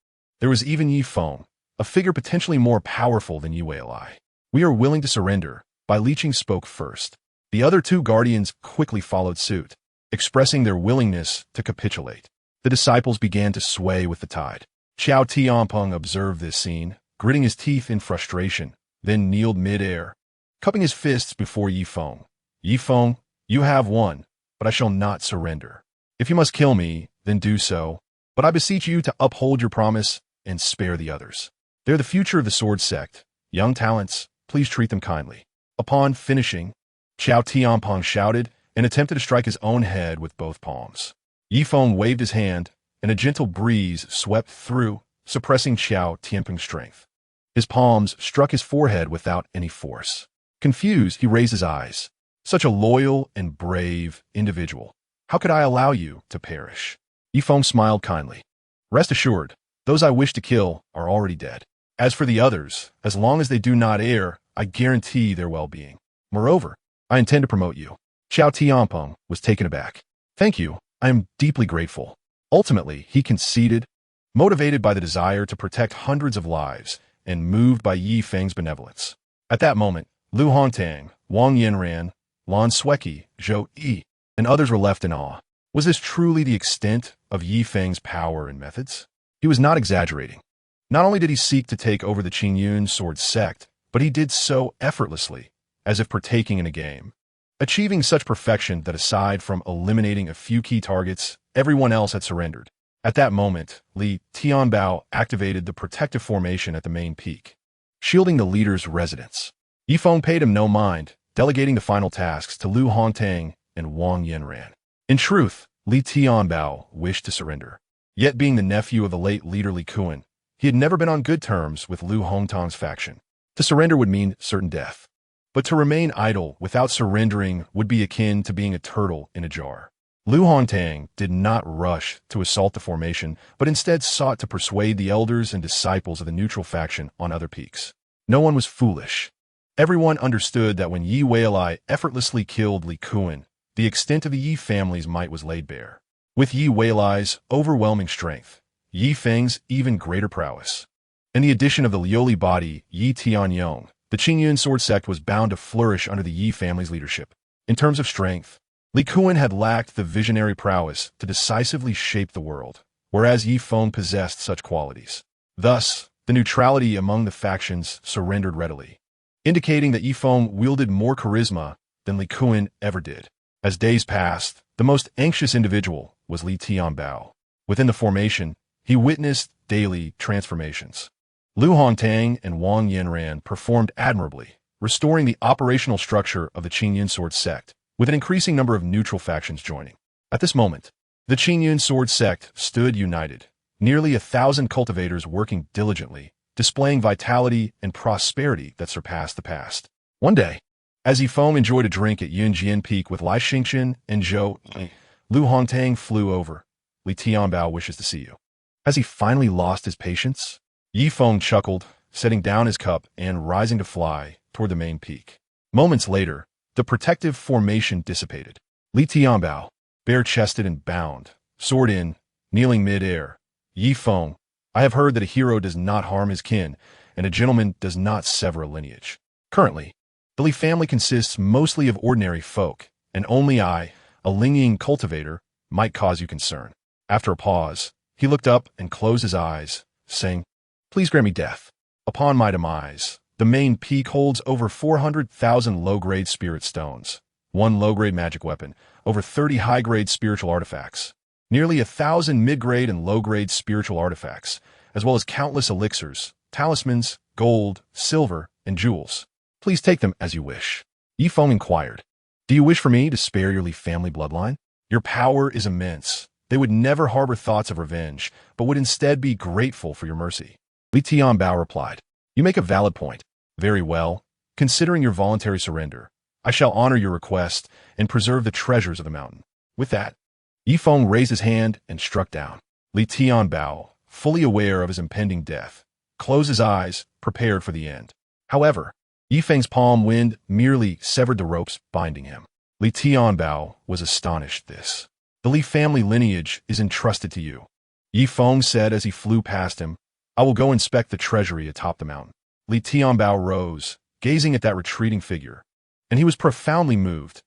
There was even Yi Feng, a figure potentially more powerful than Yi Weilai. We are willing to surrender. Bai Liqing spoke first. The other 2 guardians quickly followed suit, expressing their willingness to capitulate. The disciples began to sway with the tide. Xiao Tianpeng observed this scene, gritting his teeth in frustration, then kneeled mid-air, cupping his fists before Yi Feng. Yi Feng, you have won, but I shall not surrender. If you must kill me, then do so, but I beseech you to uphold your promise and spare the others. They're the future of the sword sect. Young talents, please treat them kindly. Upon finishing, Xiao Tianpeng shouted and attempted to strike his own head with both palms. Yi Feng waved his hand, and a gentle breeze swept through, suppressing Xiao Tianpeng's strength. His palms struck his forehead without any force. Confused, he raised his eyes. Such a loyal and brave individual. How could I allow you to perish? Yi Feng smiled kindly. Rest assured, those I wish to kill are already dead. As for the others, as long as they do not err, I guarantee their well-being. Moreover, I intend to promote you. Xiao Tianpeng was taken aback. Thank you, I am deeply grateful. Ultimately, he conceded, motivated by the desire to protect hundreds of lives and moved by Yi Feng's benevolence. At that moment, Lu Hongtang, Wang Yanran, Lan Sueki, Zhou Yi, and others were left in awe. Was this truly the extent of Yi Feng's power and methods? He was not exaggerating. Not only did he seek to take over the Qin Yun sword sect, but he did so effortlessly, as if partaking in a game, achieving such perfection that aside from eliminating a few key targets, everyone else had surrendered. At that moment, Li Tianbao activated the protective formation at the main peak, shielding the leader's residence. Yi Feng paid him no mind, delegating the final tasks to Lu Hongtang and Wang Yanran. In truth, Li Tianbao wished to surrender. Yet being the nephew of the late leader Li Kuan, he had never been on good terms with Lu Hongtang's faction. To surrender would mean certain death. But to remain idle without surrendering would be akin to being a turtle in a jar. Lu Hongtang did not rush to assault the formation, but instead sought to persuade the elders and disciples of the neutral faction on other peaks. No one was foolish. Everyone understood that when Yi Weilai effortlessly killed Li Kuan, the extent of the Yi family's might was laid bare. With Yi Weilai's overwhelming strength, Yi Feng's even greater prowess, and the addition of the Liuli body Yi Tianyong, the Qingyun sword sect was bound to flourish under the Yi family's leadership. In terms of strength, Li Kuan had lacked the visionary prowess to decisively shape the world, whereas Yi Feng possessed such qualities. Thus, the neutrality among the factions surrendered readily, indicating that Yi Feng wielded more charisma than Li Kuan ever did. As days passed, the most anxious individual was Li Tianbao. Within the formation, he witnessed daily transformations. Lu Hongtang and Wang Yanran performed admirably, restoring the operational structure of the Qingyun sword sect, with an increasing number of neutral factions joining. At this moment, the Qingyun sword sect stood united, nearly 1,000 cultivators working diligently, displaying vitality and prosperity that surpassed the past. One day, as Yi Feng enjoyed a drink at Yunjian Peak with Lai Xingqian and Zhou, Lu Hongtang flew over. Li Tianbao wishes to see you. Has he finally lost his patience? Yi Feng chuckled, setting down his cup and rising to fly toward the main peak. Moments later, the protective formation dissipated. Li Tianbao, bare-chested and bound, sword in, kneeling mid-air. Yi Feng, I have heard that a hero does not harm his kin, and a gentleman does not sever a lineage. Currently, the Li family consists mostly of ordinary folk, and only I, a Linging cultivator, might cause you concern. After a pause, he looked up and closed his eyes, saying, Please grant me death. Upon my demise, the main peak holds over 400,000 low-grade spirit stones, 1 low-grade magic weapon, over 30 high-grade spiritual artifacts, nearly 1,000 mid-grade and low-grade spiritual artifacts, as well as countless elixirs, talismans, gold, silver, and jewels. Please take them as you wish. Yi Feng inquired, Do you wish for me to spare your Li family bloodline? Your power is immense. They would never harbor thoughts of revenge, but would instead be grateful for your mercy. Li Tianbao replied, You make a valid point. Very well. Considering your voluntary surrender, I shall honor your request and preserve the treasures of the mountain. With that, Yi Feng raised his hand and struck down. Li Tianbao, fully aware of his impending death, closed his eyes, prepared for the end. However, Yi Feng's palm wind merely severed the ropes binding him. Li Tianbao was astonished at this. The Li family lineage is entrusted to you, Yi Feng said as he flew past him. I will go inspect the treasury atop the mountain. Li Tianbao rose, gazing at that retreating figure, and he was profoundly moved.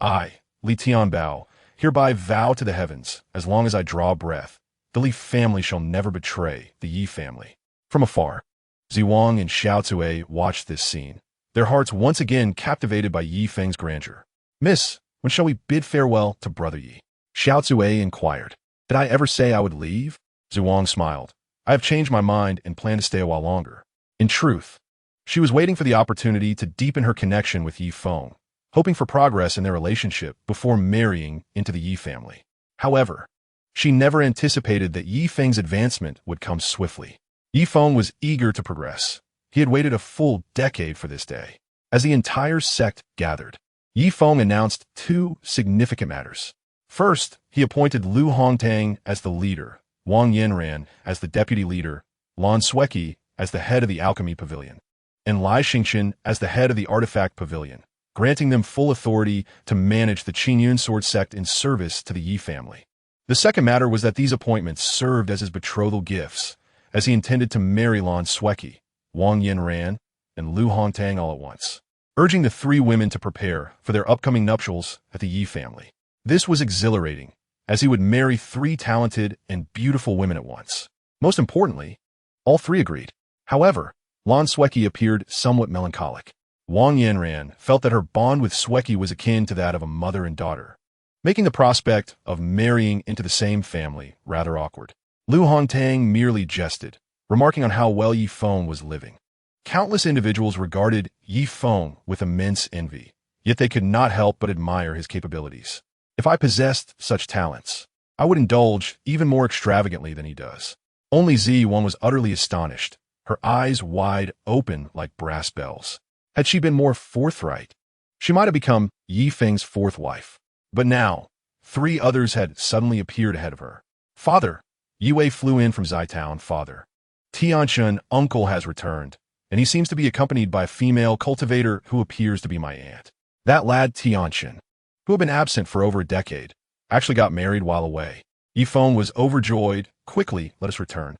I, Li Tianbao, hereby vow to the heavens, as long as I draw breath, the Li family shall never betray the Yi family. From afar, Ziwang and Xiao Cui watched this scene, their hearts once again captivated by Yi Feng's grandeur. Miss, when shall we bid farewell to Brother Yi? Xiao Cui inquired. Did I ever say I would leave? Ziwang smiled. I have changed my mind and plan to stay a while longer. In truth, she was waiting for the opportunity to deepen her connection with Yi Feng, hoping for progress in their relationship before marrying into the Yi family. However, she never anticipated that Yi Feng's advancement would come swiftly. Yi Feng was eager to progress. He had waited a full decade for this day. As the entire sect gathered, Yi Feng announced 2 significant matters. First, he appointed Lu Hongtang as the leader, Wang Yanran as the deputy leader, Lan Sueki as the head of the alchemy pavilion, and Lai Xingqian as the head of the artifact pavilion, granting them full authority to manage the Qingyun sword sect in service to the Yi family. The second matter was that these appointments served as his betrothal gifts, as he intended to marry Lan Sueki, Wang Yanran, and Lu Hongtang all at once, urging the 3 women to prepare for their upcoming nuptials at the Yi family. This was exhilarating, as he would marry 3 talented and beautiful women at once. Most importantly, all 3 agreed. However, Lan Sueki appeared somewhat melancholic. Wang Yanran felt that her bond with Sueki was akin to that of a mother and daughter, making the prospect of marrying into the same family rather awkward. Lu Hongtang merely jested, remarking on how well Yi Feng was living. Countless individuals regarded Yi Feng with immense envy, yet they could not help but admire his capabilities. If I possessed such talents, I would indulge even more extravagantly than he does. Only Ziwang was utterly astonished, her eyes wide open like brass bells. Had she been more forthright, she might have become Yi Feng's 4th wife. But now, 3 others had suddenly appeared ahead of her. Father, Yue flew in from Zitown. Father, Tianchen, uncle has returned, and he seems to be accompanied by a female cultivator who appears to be my aunt. That lad Tianchen, who had been absent for over a decade, actually got married while away. Yi Feng was overjoyed. Quickly, let us return.